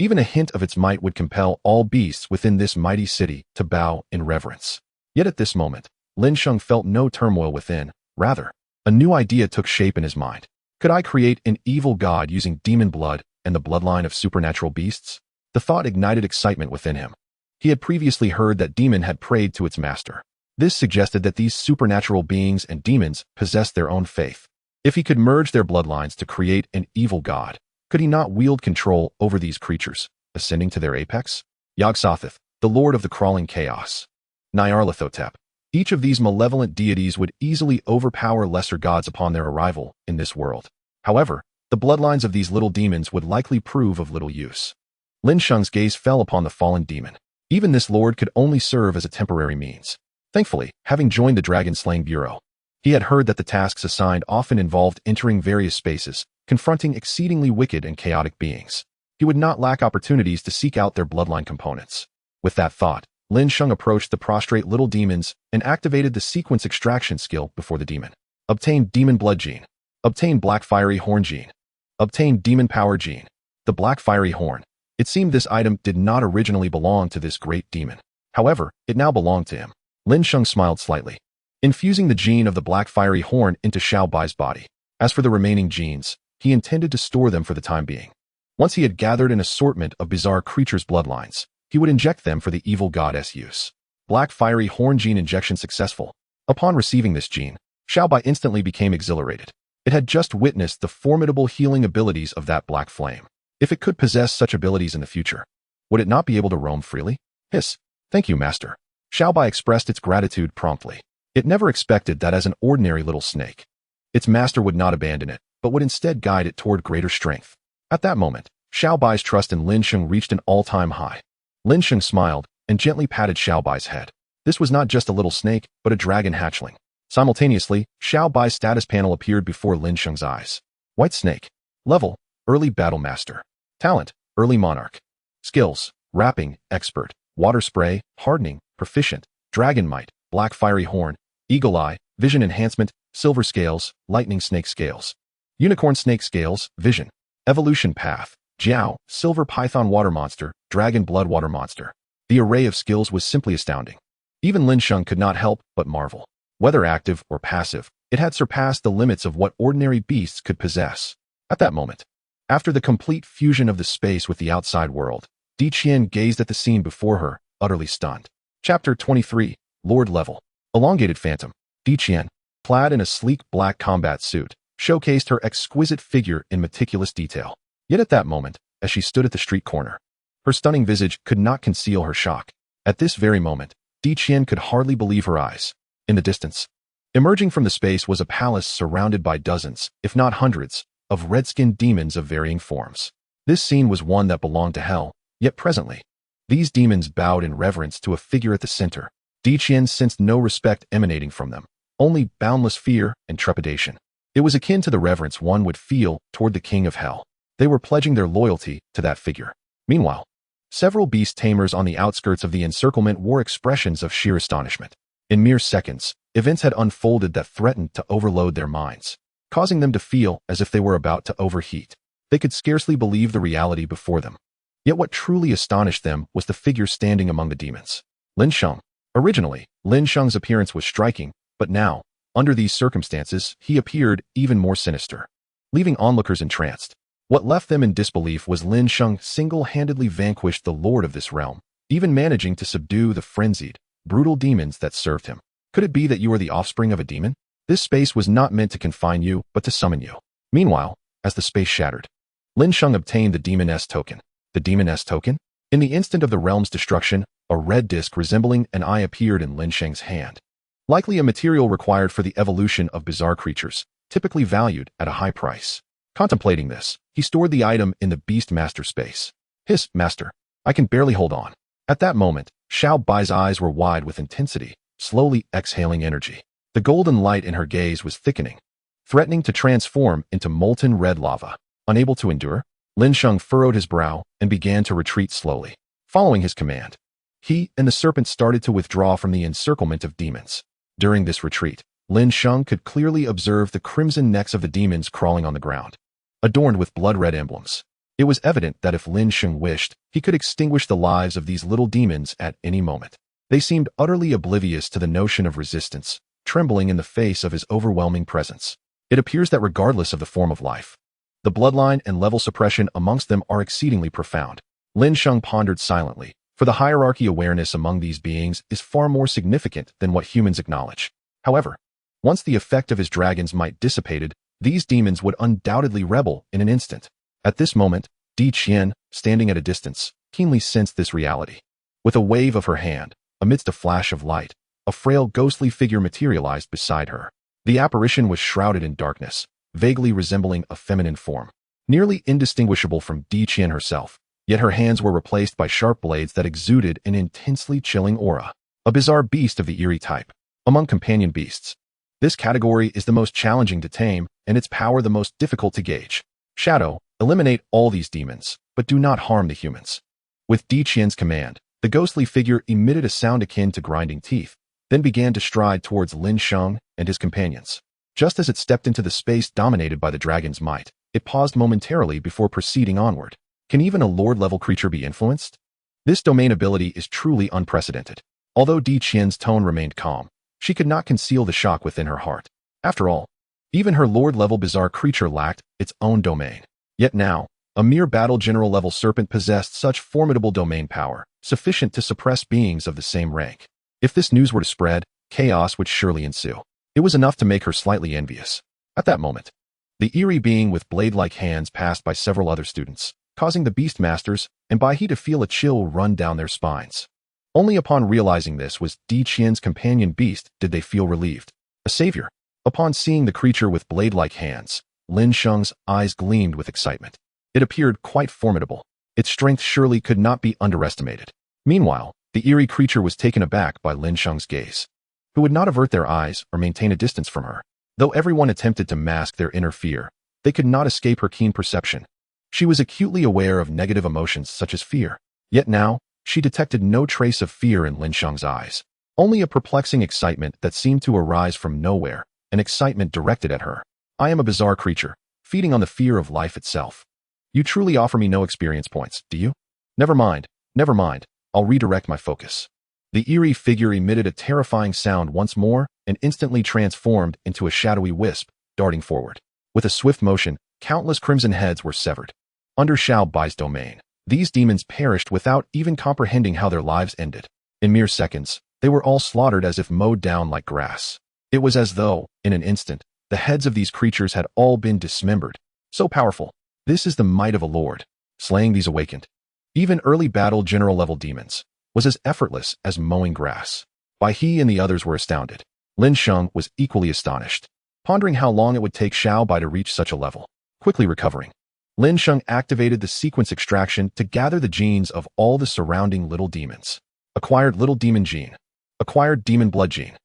even a hint of its might would compel all beasts within this mighty city to bow in reverence. Yet at this moment, Lin Sheng felt no turmoil within. Rather, a new idea took shape in his mind. Could I create an evil god using demon blood and the bloodline of supernatural beasts? The thought ignited excitement within him. He had previously heard that demon had prayed to its master. This suggested that these supernatural beings and demons possessed their own faith. If he could merge their bloodlines to create an evil god, could he not wield control over these creatures, ascending to their apex? Yog-Sothoth, the lord of the crawling chaos. Nyarlathotep. Each of these malevolent deities would easily overpower lesser gods upon their arrival in this world. However, the bloodlines of these little demons would likely prove of little use. Lin Sheng's gaze fell upon the fallen demon. Even this lord could only serve as a temporary means. Thankfully, having joined the dragon-slaying bureau, he had heard that the tasks assigned often involved entering various spaces, confronting exceedingly wicked and chaotic beings. He would not lack opportunities to seek out their bloodline components. With that thought, Lin Sheng approached the prostrate little demons and activated the sequence extraction skill before the demon. Obtain demon blood gene. Obtain black fiery horn gene. Obtain demon power gene. The black fiery horn. It seemed this item did not originally belong to this great demon. However, it now belonged to him. Lin Sheng smiled slightly, infusing the gene of the black fiery horn into Xiao Bai's body. As for the remaining genes, he intended to store them for the time being. Once he had gathered an assortment of bizarre creatures' bloodlines, he would inject them for the evil god's use. Black fiery horn gene injection successful. Upon receiving this gene, Xiao Bai instantly became exhilarated. It had just witnessed the formidable healing abilities of that black flame. If it could possess such abilities in the future, would it not be able to roam freely? Hiss. Thank you, master. Xiao Bai expressed its gratitude promptly. It never expected that as an ordinary little snake, its master would not abandon it, but would instead guide it toward greater strength. At that moment, Xiao Bai's trust in Lin Sheng reached an all-time high. Lin Sheng smiled and gently patted Xiao Bai's head. This was not just a little snake, but a dragon hatchling. Simultaneously, Xiao Bai's status panel appeared before Lin Sheng's eyes. White snake. Level, early battle master. Talent, early monarch. Skills, wrapping, expert. Water spray, hardening, proficient. Dragon might, black fiery horn. Eagle eye, vision enhancement. Silver scales, lightning snake scales. Unicorn snake scales, vision. Evolution path. Jiao, silver python water monster, dragon blood water monster. The array of skills was simply astounding. Even Lin Sheng could not help but marvel. Whether active or passive, it had surpassed the limits of what ordinary beasts could possess. At that moment, after the complete fusion of the space with the outside world, Qilin gazed at the scene before her, utterly stunned. Chapter 23, Lord Level. Elongated Phantom. Qilin, clad in a sleek black combat suit, showcased her exquisite figure in meticulous detail. Yet at that moment, as she stood at the street corner, her stunning visage could not conceal her shock. At this very moment, Qilin could hardly believe her eyes. In the distance, Emerging from the space was a palace surrounded by dozens, if not hundreds, of red-skinned demons of varying forms. This scene was one that belonged to hell, yet presently, these demons bowed in reverence to a figure at the center. Qilin sensed no respect emanating from them, only boundless fear and trepidation. It was akin to the reverence one would feel toward the king of hell. They were pledging their loyalty to that figure. Meanwhile, several beast tamers on the outskirts of the encirclement wore expressions of sheer astonishment. In mere seconds, events had unfolded that threatened to overload their minds, causing them to feel as if they were about to overheat. They could scarcely believe the reality before them. Yet what truly astonished them was the figure standing among the demons. Lin Sheng. Originally, Lin Sheng's appearance was striking, but now, under these circumstances, he appeared even more sinister, leaving onlookers entranced. What left them in disbelief was Lin Sheng single-handedly vanquished the lord of this realm, even managing to subdue the frenzied, brutal demons that served him. Could it be that you are the offspring of a demon? This space was not meant to confine you, but to summon you. Meanwhile, as the space shattered, Lin Sheng obtained the Demon S token. The Demon S token? In the instant of the realm's destruction, a red disc resembling an eye appeared in Lin Sheng's hand. Likely a material required for the evolution of bizarre creatures, typically valued at a high price. Contemplating this, he stored the item in the Beast Master space. Hiss, Master. I can barely hold on. At that moment, Xiao Bai's eyes were wide with intensity, slowly exhaling energy. The golden light in her gaze was thickening, threatening to transform into molten red lava. Unable to endure, Lin Sheng furrowed his brow and began to retreat slowly. Following his command, he and the serpent started to withdraw from the encirclement of demons. During this retreat, Lin Sheng could clearly observe the crimson necks of the demons crawling on the ground, adorned with blood-red emblems. It was evident that if Lin Sheng wished, he could extinguish the lives of these little demons at any moment. They seemed utterly oblivious to the notion of resistance, trembling in the face of his overwhelming presence. It appears that regardless of the form of life, the bloodline and level suppression amongst them are exceedingly profound. Lin Sheng pondered silently, for the hierarchy awareness among these beings is far more significant than what humans acknowledge. However, once the effect of his dragon's might dissipated, these demons would undoubtedly rebel in an instant. At this moment, Qilin, standing at a distance, keenly sensed this reality. With a wave of her hand, amidst a flash of light, a frail ghostly figure materialized beside her. The apparition was shrouded in darkness, vaguely resembling a feminine form, nearly indistinguishable from Qilin herself, yet her hands were replaced by sharp blades that exuded an intensely chilling aura. A bizarre beast of the eerie type. Among companion beasts, this category is the most challenging to tame, and its power the most difficult to gauge. Shadow, eliminate all these demons, but do not harm the humans. With Qilin's command, the ghostly figure emitted a sound akin to grinding teeth, then began to stride towards Lin Sheng and his companions. Just as it stepped into the space dominated by the dragon's might, it paused momentarily before proceeding onward. Can even a lord-level creature be influenced? This domain ability is truly unprecedented. Although Qilin's tone remained calm, she could not conceal the shock within her heart. After all, even her lord-level bizarre creature lacked its own domain. Yet now, a mere battle general-level serpent possessed such formidable domain power, sufficient to suppress beings of the same rank. If this news were to spread, chaos would surely ensue. It was enough to make her slightly envious. At that moment, the eerie being with blade-like hands passed by several other students, causing the beast masters and Baihe to feel a chill run down their spines. Only upon realizing this was Qilin's companion beast did they feel relieved. A savior. Upon seeing the creature with blade-like hands, Lin Sheng's eyes gleamed with excitement. It appeared quite formidable. Its strength surely could not be underestimated. Meanwhile, the eerie creature was taken aback by Lin Sheng's gaze, who would not avert their eyes or maintain a distance from her. Though everyone attempted to mask their inner fear, they could not escape her keen perception. She was acutely aware of negative emotions such as fear. Yet now, she detected no trace of fear in Lin Sheng's eyes. Only a perplexing excitement that seemed to arise from nowhere, an excitement directed at her. I am a bizarre creature, feeding on the fear of life itself. You truly offer me no experience points, do you? Never mind, I'll redirect my focus. The eerie figure emitted a terrifying sound once more and instantly transformed into a shadowy wisp, darting forward. With a swift motion, countless crimson heads were severed. Under Xiao Bai's domain, these demons perished without even comprehending how their lives ended. In mere seconds, they were all slaughtered as if mowed down like grass. It was as though, in an instant, the heads of these creatures had all been dismembered. So powerful. This is the might of a lord. Slaying these awakened, even early battle general level demons, was as effortless as mowing grass. Baihe and the others were astounded. Lin Sheng was equally astonished, pondering how long it would take Xiao Bai to reach such a level. Quickly recovering, Lin Sheng activated the sequence extraction to gather the genes of all the surrounding little demons. Acquired little demon gene. Acquired demon blood gene.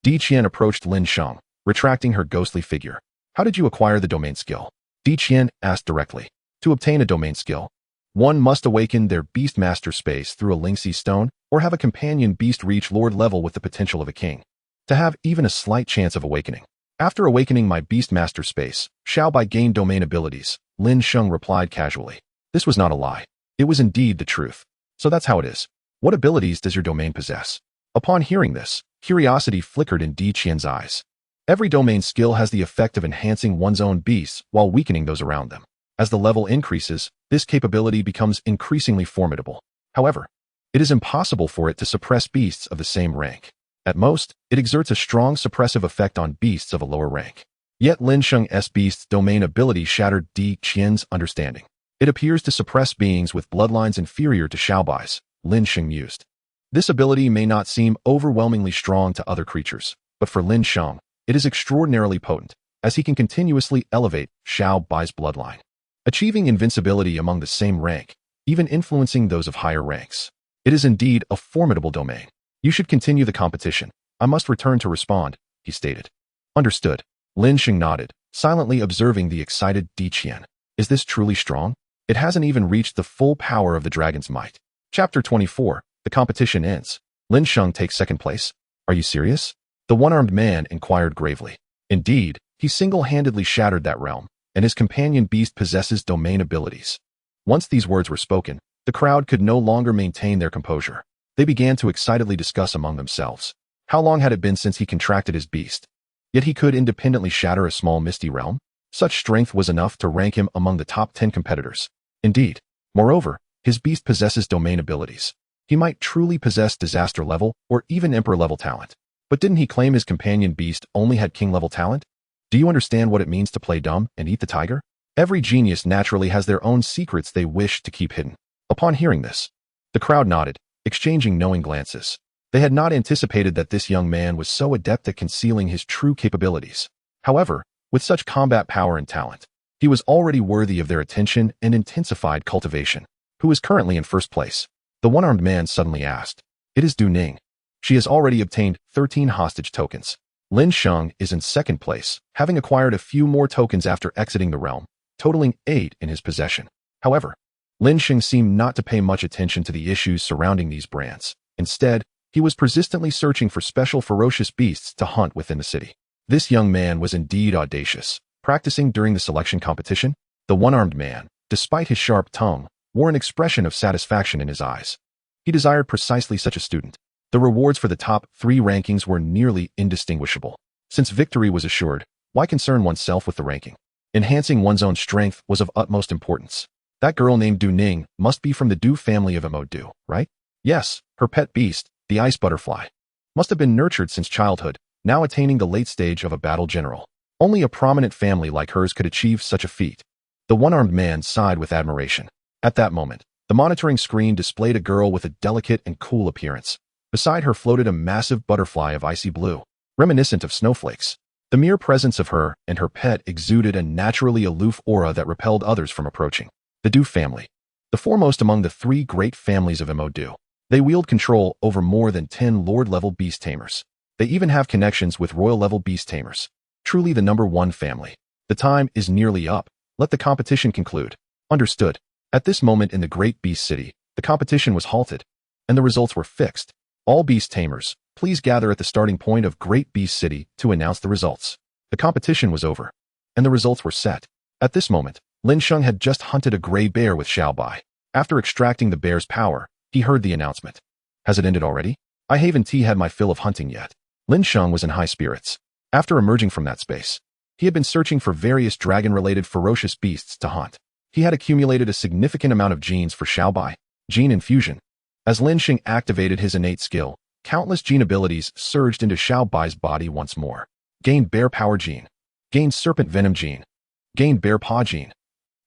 Di Qian approached Lin Sheng, retracting her ghostly figure. How did you acquire the domain skill? Di Qian asked directly. To obtain a domain skill, one must awaken their beast master space through a Lingxi stone or have a companion beast reach lord level with the potential of a king, to have even a slight chance of awakening. After awakening my beast master space, Xiao Bai gained domain abilities, Lin Sheng replied casually. This was not a lie. It was indeed the truth. So that's how it is. What abilities does your domain possess? Upon hearing this, curiosity flickered in Di Qian's eyes. Every domain skill has the effect of enhancing one's own beasts while weakening those around them. As the level increases, this capability becomes increasingly formidable. However, it is impossible for it to suppress beasts of the same rank. At most, it exerts a strong suppressive effect on beasts of a lower rank. Yet Lin Sheng's beast's domain ability shattered Di Qian's understanding. It appears to suppress beings with bloodlines inferior to Xiao Bai's, Lin Sheng mused. This ability may not seem overwhelmingly strong to other creatures, but for Lin Sheng, it is extraordinarily potent, as he can continuously elevate Xiao Bai's bloodline, achieving invincibility among the same rank, even influencing those of higher ranks. It is indeed a formidable domain. You should continue the competition. I must return to respond, he stated. Understood. Lin Sheng nodded, silently observing the excited Di Qian. Is this truly strong? It hasn't even reached the full power of the dragon's might. Chapter 24. The competition ends. Lin Sheng takes second place. Are you serious? The one-armed man inquired gravely. Indeed, he single-handedly shattered that realm, and his companion beast possesses domain abilities. Once these words were spoken, the crowd could no longer maintain their composure. They began to excitedly discuss among themselves. How long had it been since he contracted his beast? Yet he could independently shatter a small misty realm? Such strength was enough to rank him among the top 10 competitors. Indeed, moreover, his beast possesses domain abilities. He might truly possess disaster level or even emperor level talent. But didn't he claim his companion beast only had king level talent? Do you understand what it means to play dumb and eat the tiger? Every genius naturally has their own secrets they wish to keep hidden. Upon hearing this, the crowd nodded, exchanging knowing glances. They had not anticipated that this young man was so adept at concealing his true capabilities. However, with such combat power and talent, he was already worthy of their attention and intensified cultivation. Who is currently in first place? The one-armed man suddenly asked. It is Du Ning. She has already obtained 13 hostage tokens. Lin Sheng is in second place, having acquired a few more tokens after exiting the realm, totaling 8 in his possession. However, Lin Sheng seemed not to pay much attention to the issues surrounding these brands. Instead, he was persistently searching for special ferocious beasts to hunt within the city. This young man was indeed audacious. Practicing during the selection competition, the one-armed man, despite his sharp tongue, wore an expression of satisfaction in his eyes. He desired precisely such a student. The rewards for the top 3 rankings were nearly indistinguishable. Since victory was assured, why concern oneself with the ranking? Enhancing one's own strength was of utmost importance. That girl named Du Ning must be from the Du family of Du, right? Yes, her pet beast, the ice butterfly, must have been nurtured since childhood, now attaining the late stage of a battle general. Only a prominent family like hers could achieve such a feat. The one-armed man sighed with admiration. At that moment, the monitoring screen displayed a girl with a delicate and cool appearance. Beside her floated a massive butterfly of icy blue, reminiscent of snowflakes. The mere presence of her and her pet exuded a naturally aloof aura that repelled others from approaching. The Du family, the foremost among the 3 great families of Du. They wield control over more than 10 lord-level beast tamers. They even have connections with royal-level beast tamers. Truly the #1 family. The time is nearly up. Let the competition conclude. Understood. At this moment in the Great Beast City, the competition was halted, and the results were fixed. All beast tamers, please gather at the starting point of Great Beast City to announce the results. The competition was over, and the results were set. At this moment, Lin Sheng had just hunted a gray bear with Xiao Bai. After extracting the bear's power, he heard the announcement. Has it ended already? I haven't had my fill of hunting yet. Lin Sheng was in high spirits. After emerging from that space, he had been searching for various dragon-related ferocious beasts to hunt. He had accumulated a significant amount of genes for Xiao Bai, gene infusion. As Lin Sheng activated his innate skill, countless gene abilities surged into Xiao Bai's body once more. Gained bear power gene. Gained serpent venom gene. Gained bear paw gene.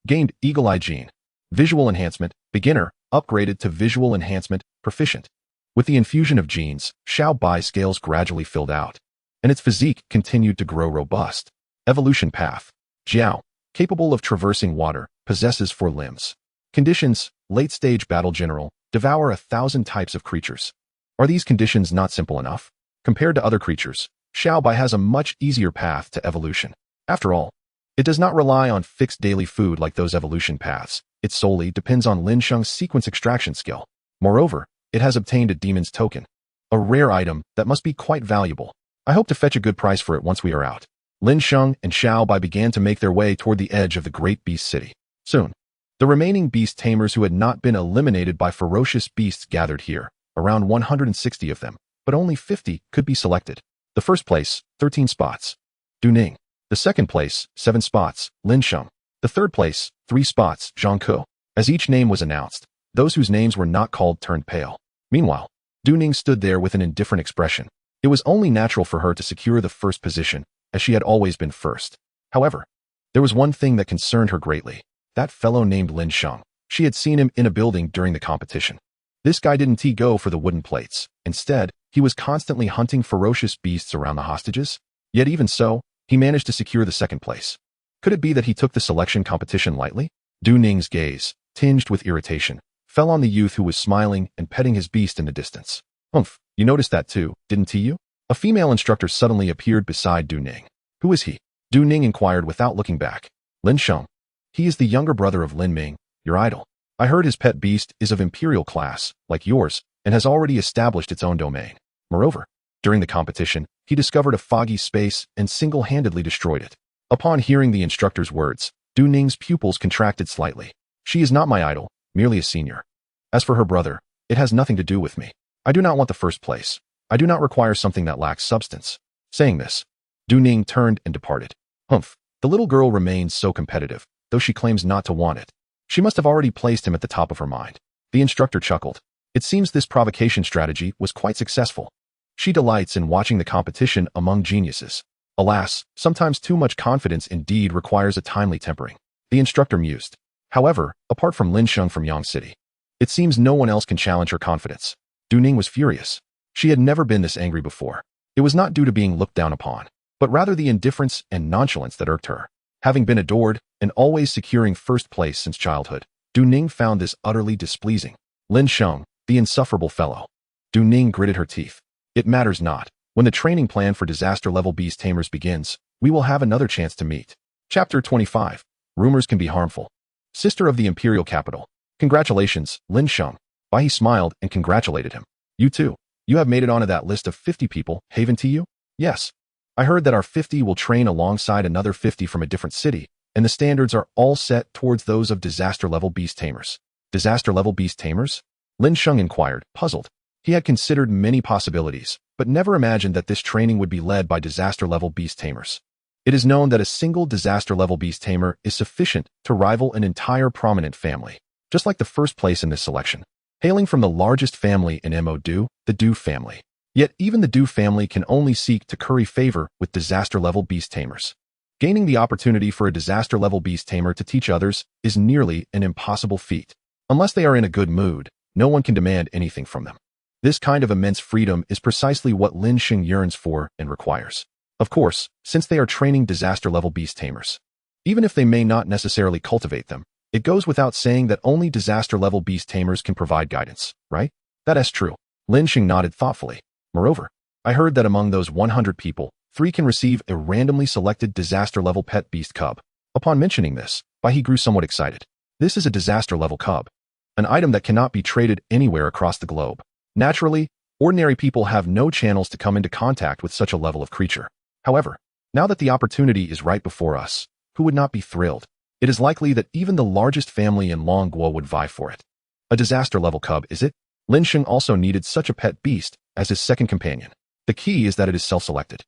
Gained eagle eye gene. Visual enhancement, beginner, upgraded to visual enhancement, proficient. With the infusion of genes, Xiao Bai's scales gradually filled out. and its physique continued to grow robust. Evolution path. Jiao, capable of traversing water, possesses 4 limbs. Conditions, late-stage battle general, devour 1,000 types of creatures. Are these conditions not simple enough? Compared to other creatures, Xiaobai has a much easier path to evolution. After all, it does not rely on fixed daily food like those evolution paths. It solely depends on Lin Sheng's sequence extraction skill. Moreover, it has obtained a demon's token, a rare item that must be quite valuable. I hope to fetch a good price for it once we are out. Lin Sheng and Xiaobai began to make their way toward the edge of the great beast city. Soon, the remaining beast tamers who had not been eliminated by ferocious beasts gathered here, around 160 of them, but only 50 could be selected. The first place, 13 spots, Du Ning. The second place, 7 spots, Lin Sheng. The third place, 3 spots, Zhang Ke. As each name was announced, those whose names were not called turned pale. Meanwhile, Du Ning stood there with an indifferent expression. It was only natural for her to secure the first position, as she had always been first. However, there was one thing that concerned her greatly. That fellow named Lin Sheng. She had seen him in a building during the competition. This guy didn't go for the wooden plates. Instead, he was constantly hunting ferocious beasts around the hostages. Yet even so, he managed to secure the second place. Could it be that he took the selection competition lightly? Du Ning's gaze, tinged with irritation, fell on the youth who was smiling and petting his beast in the distance. Humph, you noticed that too, didn't you? A female instructor suddenly appeared beside Du Ning. Who is he? Du Ning inquired without looking back. Lin Sheng. He is the younger brother of Lin Ming, your idol. I heard his pet beast is of imperial class, like yours, and has already established its own domain. Moreover, during the competition, he discovered a foggy space and single-handedly destroyed it. Upon hearing the instructor's words, Du Ning's pupils contracted slightly. She is not my idol, merely a senior. As for her brother, it has nothing to do with me. I do not want the first place. I do not require something that lacks substance. Saying this, Du Ning turned and departed. Humph, the little girl remains so competitive, though she claims not to want it. She must have already placed him at the top of her mind. The instructor chuckled. It seems this provocation strategy was quite successful. She delights in watching the competition among geniuses. Alas, sometimes too much confidence indeed requires a timely tempering. The instructor mused. However, apart from Lin Sheng from Yang City, it seems no one else can challenge her confidence. Du Ning was furious. She had never been this angry before. It was not due to being looked down upon, but rather the indifference and nonchalance that irked her. Having been adored and always securing first place since childhood, Du Ning found this utterly displeasing. Lin Sheng, the insufferable fellow. Du Ning gritted her teeth. It matters not. When the training plan for disaster-level beast tamers begins, we will have another chance to meet. Chapter 25. Rumors can be harmful. Sister of the imperial capital. Congratulations, Lin Sheng. Bai He smiled and congratulated him. You too. You have made it onto that list of 50 people, haven to you? Yes. I heard that our 50 will train alongside another 50 from a different city, and the standards are all set towards those of disaster-level beast tamers. Disaster-level beast tamers? Lin Sheng inquired, puzzled. He had considered many possibilities, but never imagined that this training would be led by disaster-level beast tamers. It is known that a single disaster-level beast tamer is sufficient to rival an entire prominent family, just like the first place in this selection. Hailing from the largest family in Mo Du, the Du family. Yet even the Du family can only seek to curry favor with disaster-level beast tamers. Gaining the opportunity for a disaster-level beast tamer to teach others is nearly an impossible feat. Unless they are in a good mood, no one can demand anything from them. This kind of immense freedom is precisely what Lin Sheng yearns for and requires. Of course, since they are training disaster-level beast tamers. Even if they may not necessarily cultivate them, it goes without saying that only disaster-level beast tamers can provide guidance, right? That is true. Lin Sheng nodded thoughtfully. Moreover, I heard that among those 100 people, 3 can receive a randomly selected disaster-level pet beast cub. Upon mentioning this, Bai He grew somewhat excited. This is a disaster-level cub. An item that cannot be traded anywhere across the globe. Naturally, ordinary people have no channels to come into contact with such a level of creature. However, now that the opportunity is right before us, who would not be thrilled? It is likely that even the largest family in Longguo would vie for it. A disaster-level cub, is it? Lin Sheng also needed such a pet beast as his second companion. The key is that it is self-selected.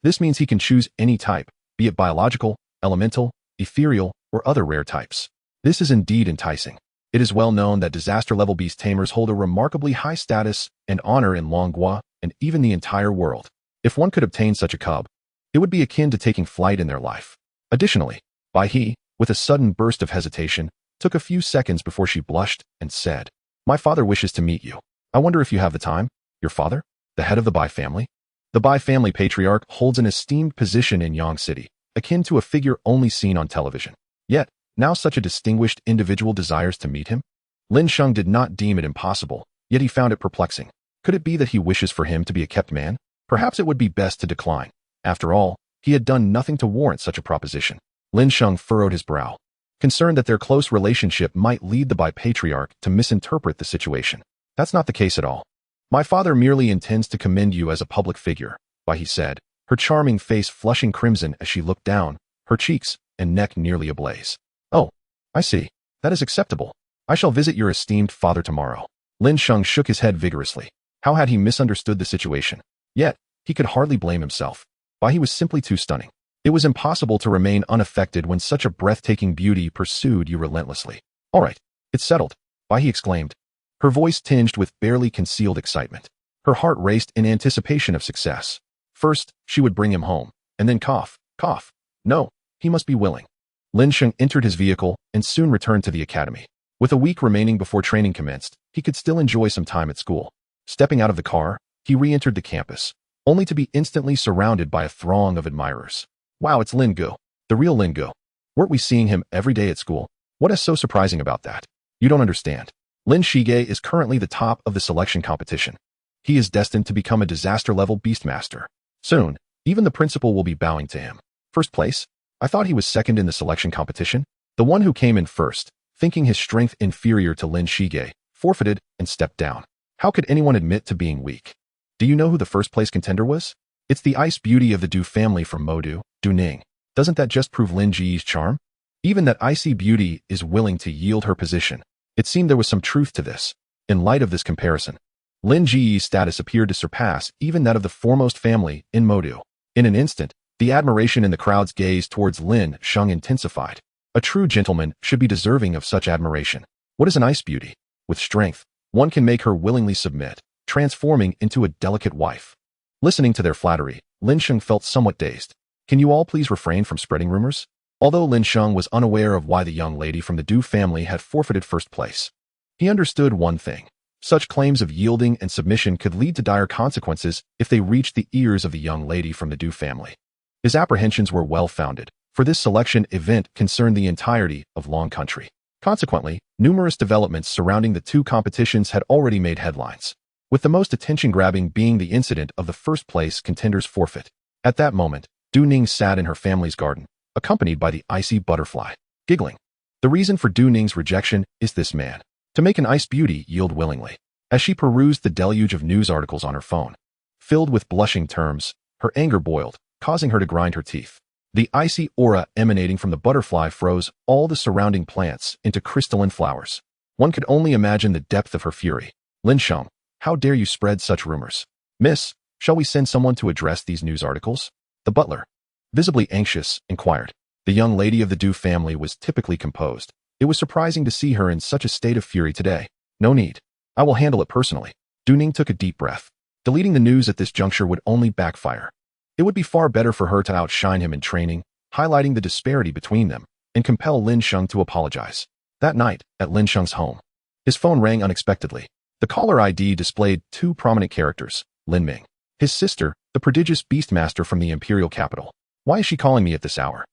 This means he can choose any type, be it biological, elemental, ethereal, or other rare types. This is indeed enticing. It is well known that disaster-level beast tamers hold a remarkably high status and honor in Longguo and even the entire world. If one could obtain such a cub, it would be akin to taking flight in their life. Additionally, Bai He, with a sudden burst of hesitation, took a few seconds before she blushed and said, My father wishes to meet you. I wonder if you have the time? Your father? The head of the Bai family? The Bai family patriarch holds an esteemed position in Yang City, akin to a figure only seen on television. Yet, now such a distinguished individual desires to meet him? Lin Sheng did not deem it impossible, yet he found it perplexing. Could it be that he wishes for him to be a kept man? Perhaps it would be best to decline. After all, he had done nothing to warrant such a proposition. Lin Sheng furrowed his brow, concerned that their close relationship might lead the Bai patriarch to misinterpret the situation. That's not the case at all. My father merely intends to commend you as a public figure, Bai he said, her charming face flushing crimson as she looked down, her cheeks and neck nearly ablaze. Oh, I see. That is acceptable. I shall visit your esteemed father tomorrow. Lin Sheng shook his head vigorously. How had he misunderstood the situation? Yet, he could hardly blame himself. Bai was simply too stunning. It was impossible to remain unaffected when such a breathtaking beauty pursued you relentlessly. All right, it's settled, Bai exclaimed, her voice tinged with barely concealed excitement. Her heart raced in anticipation of success. First, she would bring him home, and then cough. No, he must be willing. Lin Sheng entered his vehicle and soon returned to the academy. With a week remaining before training commenced, he could still enjoy some time at school. Stepping out of the car, he re-entered the campus, only to be instantly surrounded by a throng of admirers. Wow, it's Lin Gu, the real Lin Gu. Weren't we seeing him every day at school? What is so surprising about that? You don't understand. Lin Shige is currently the top of the selection competition. He is destined to become a disaster-level beastmaster. Soon, even the principal will be bowing to him. First place? I thought he was second in the selection competition. The one who came in first, thinking his strength inferior to Lin Shige, forfeited and stepped down. How could anyone admit to being weak? Do you know who the first place contender was? It's the ice beauty of the Du family from Modu, Du Ning. Doesn't that just prove Lin Ji's charm? Even that icy beauty is willing to yield her position. It seemed there was some truth to this. In light of this comparison, Lin Ji's status appeared to surpass even that of the foremost family in Modu. In an instant, the admiration in the crowd's gaze towards Lin Sheng intensified. A true gentleman should be deserving of such admiration. What is an ice beauty? With strength, one can make her willingly submit, transforming into a delicate wife. Listening to their flattery, Lin Sheng felt somewhat dazed. Can you all please refrain from spreading rumors? Although Lin Sheng was unaware of why the young lady from the Du family had forfeited first place, he understood one thing. Such claims of yielding and submission could lead to dire consequences if they reached the ears of the young lady from the Du family. His apprehensions were well-founded, for this selection event concerned the entirety of Long Country. Consequently, numerous developments surrounding the two competitions had already made headlines, with the most attention-grabbing being the incident of the first-place contender's forfeit. At that moment, Du Ning sat in her family's garden, accompanied by the icy butterfly, giggling. The reason for Du Ning's rejection is this man. To make an ice beauty yield willingly. As she perused the deluge of news articles on her phone, filled with blushing terms, her anger boiled, causing her to grind her teeth. The icy aura emanating from the butterfly froze all the surrounding plants into crystalline flowers. One could only imagine the depth of her fury. Lin Sheng, how dare you spread such rumors? Miss, shall we send someone to address these news articles? The butler, visibly anxious, inquired. The young lady of the Du family was typically composed. It was surprising to see her in such a state of fury today. No need. I will handle it personally. Du Ning took a deep breath. Deleting the news at this juncture would only backfire. It would be far better for her to outshine him in training, highlighting the disparity between them, and compel Lin Sheng to apologize. That night, at Lin Sheng's home, his phone rang unexpectedly. The caller ID displayed two prominent characters, Lin Ming, his sister, the prodigious beastmaster from the imperial capital. Why is she calling me at this hour?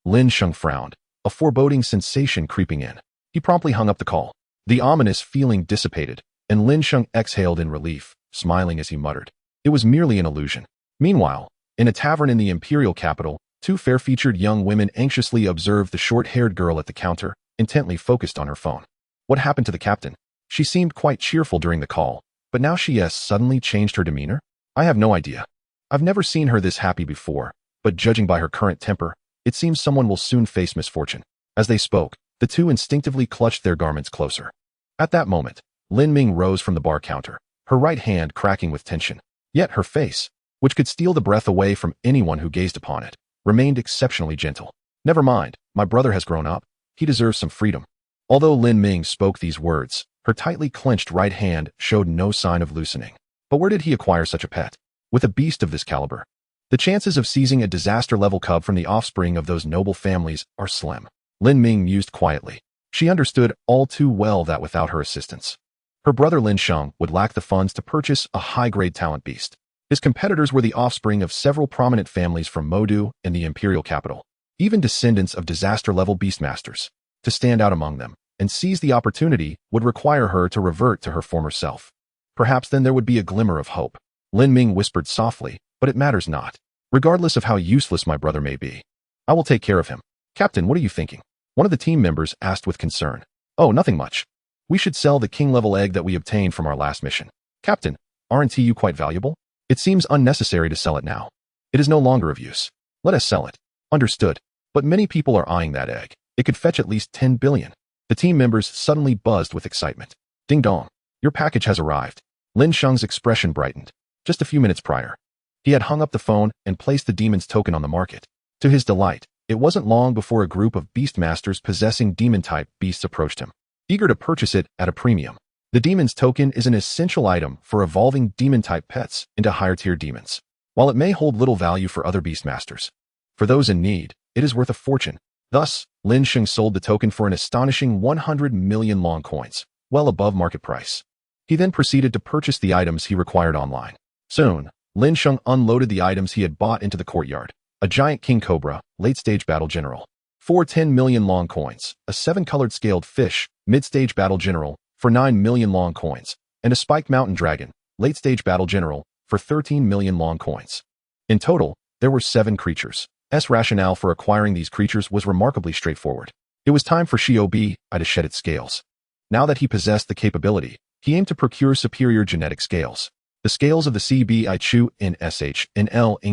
Lin Sheng frowned, a foreboding sensation creeping in. He promptly hung up the call. The ominous feeling dissipated, and Lin Sheng exhaled in relief, smiling as he muttered. It was merely an illusion. Meanwhile, in a tavern in the imperial capital, two fair-featured young women anxiously observed the short-haired girl at the counter, intently focused on her phone. What happened to the captain? She seemed quite cheerful during the call, but now she has suddenly changed her demeanor? I have no idea. I've never seen her this happy before, but judging by her current temper, it seems someone will soon face misfortune. As they spoke, the two instinctively clutched their garments closer. At that moment, Lin Ming rose from the bar counter, her right hand cracking with tension. Yet her face, which could steal the breath away from anyone who gazed upon it, remained exceptionally gentle. Never mind, my brother has grown up. He deserves some freedom. Although Lin Ming spoke these words, her tightly clenched right hand showed no sign of loosening. But where did he acquire such a pet? With a beast of this caliber, the chances of seizing a disaster-level cub from the offspring of those noble families are slim. Lin Ming mused quietly. She understood all too well that without her assistance, her brother Lin Sheng would lack the funds to purchase a high-grade talent beast. His competitors were the offspring of several prominent families from Modu and the imperial capital, even descendants of disaster-level beastmasters. To stand out among them and seize the opportunity would require her to revert to her former self. Perhaps then there would be a glimmer of hope. Lin Ming whispered softly, but it matters not. Regardless of how useless my brother may be, I will take care of him. Captain, what are you thinking? One of the team members asked with concern. Oh, nothing much. We should sell the king-level egg that we obtained from our last mission. Captain, aren't you quite valuable? It seems unnecessary to sell it now. It is no longer of use. Let us sell it. Understood. But many people are eyeing that egg. It could fetch at least 10 billion. The team members suddenly buzzed with excitement. Ding dong. Your package has arrived. Lin Sheng's expression brightened. Just a few minutes prior, he had hung up the phone and placed the demon's token on the market. To his delight, it wasn't long before a group of beastmasters possessing demon-type beasts approached him, eager to purchase it at a premium. The demon's token is an essential item for evolving demon-type pets into higher-tier demons. While it may hold little value for other beastmasters, for those in need, it is worth a fortune. Thus, Lin Sheng sold the token for an astonishing 100 million long coins, well above market price. He then proceeded to purchase the items he required online. Soon, Lin Sheng unloaded the items he had bought into the courtyard. A giant king cobra, late-stage battle general. 10 million long coins. A 7-colored scaled fish, mid-stage battle general, for 9 million long coins. And a spiked mountain dragon, late-stage battle general, for 13 million long coins. In total, there were 7 creatures. Rationale for acquiring these creatures was remarkably straightforward. It was time for Qilin to shed its scales. Now that he possessed the capability, he aimed to procure superior genetic scales. The scales of the Qilin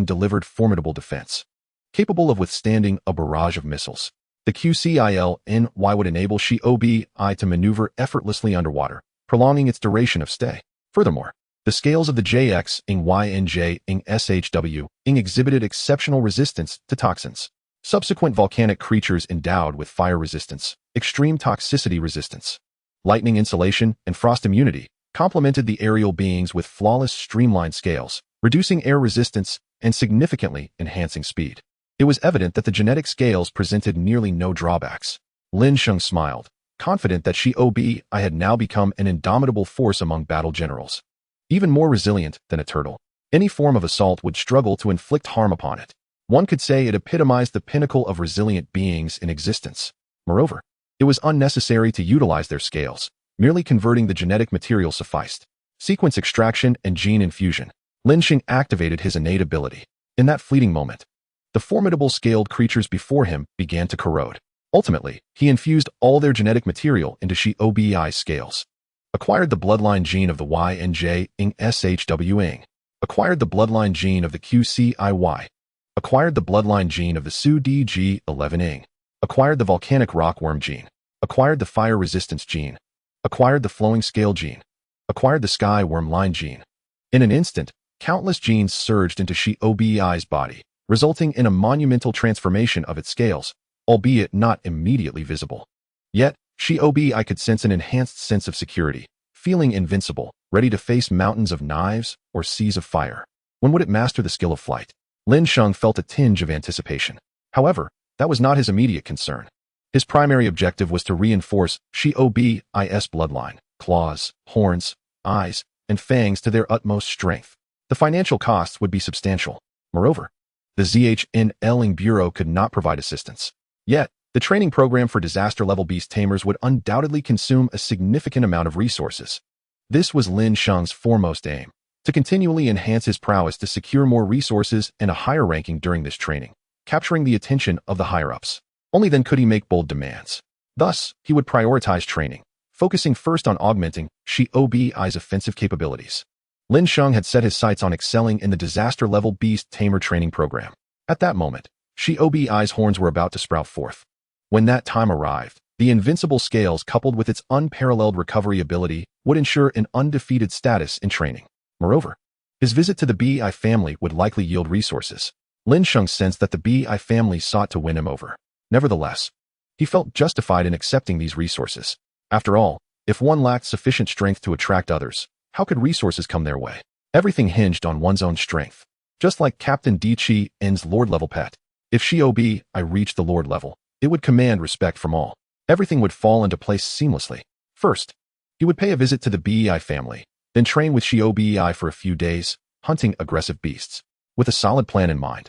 delivered formidable defense, capable of withstanding a barrage of missiles. The Qilin would enable Qilin to maneuver effortlessly underwater, prolonging its duration of stay. Furthermore, the scales of the JX-YNJ-SHW exhibited exceptional resistance to toxins. Subsequent volcanic creatures endowed with fire resistance, extreme toxicity resistance, lightning insulation, and frost immunity complemented the aerial beings with flawless streamlined scales, reducing air resistance and significantly enhancing speed. It was evident that the genetic scales presented nearly no drawbacks. Lin Sheng smiled, confident that Qilin had now become an indomitable force among battle generals. Even more resilient than a turtle, any form of assault would struggle to inflict harm upon it. One could say it epitomized the pinnacle of resilient beings in existence. Moreover, it was unnecessary to utilize their scales. Merely converting the genetic material sufficed. Sequence extraction and gene infusion. Lin Sheng activated his innate ability. In that fleeting moment, the formidable scaled creatures before him began to corrode. Ultimately, he infused all their genetic material into Qilin's scales. Acquired the bloodline gene of the YNJ-SHW. Acquired the bloodline gene of the QCIY. Acquired the bloodline gene of the SU-DG11. Acquired the volcanic rockworm gene. Acquired the fire resistance gene. Acquired the flowing scale gene. Acquired the sky worm line gene. In an instant, countless genes surged into Qilin body, resulting in a monumental transformation of its scales, albeit not immediately visible. Yet, Qilin could sense an enhanced sense of security, feeling invincible, ready to face mountains of knives or seas of fire. When would it master the skill of flight? Lin Sheng felt a tinge of anticipation. However, that was not his immediate concern. His primary objective was to reinforce Qilin's bloodline, claws, horns, eyes, and fangs to their utmost strength. The financial costs would be substantial. Moreover, the ZHN-ling Bureau could not provide assistance. Yet, the training program for disaster-level beast tamers would undoubtedly consume a significant amount of resources. This was Lin Sheng's foremost aim, to continually enhance his prowess to secure more resources and a higher ranking during this training, capturing the attention of the higher-ups. Only then could he make bold demands. Thus, he would prioritize training, focusing first on augmenting Qilin offensive capabilities. Lin Sheng had set his sights on excelling in the disaster-level beast tamer training program. At that moment, Qilin's horns were about to sprout forth. When that time arrived, the invincible scales coupled with its unparalleled recovery ability would ensure an undefeated status in training. Moreover, his visit to the Bi family would likely yield resources. Lin Sheng sensed that the Bi family sought to win him over. Nevertheless, he felt justified in accepting these resources. After all, if one lacked sufficient strength to attract others, how could resources come their way? Everything hinged on one's own strength. Just like Captain Qilin Lord-level pet. If Qilin reached the Lord level, it would command respect from all. Everything would fall into place seamlessly. First, he would pay a visit to the Bi family, then train with Qilin for a few days, hunting aggressive beasts. With a solid plan in mind,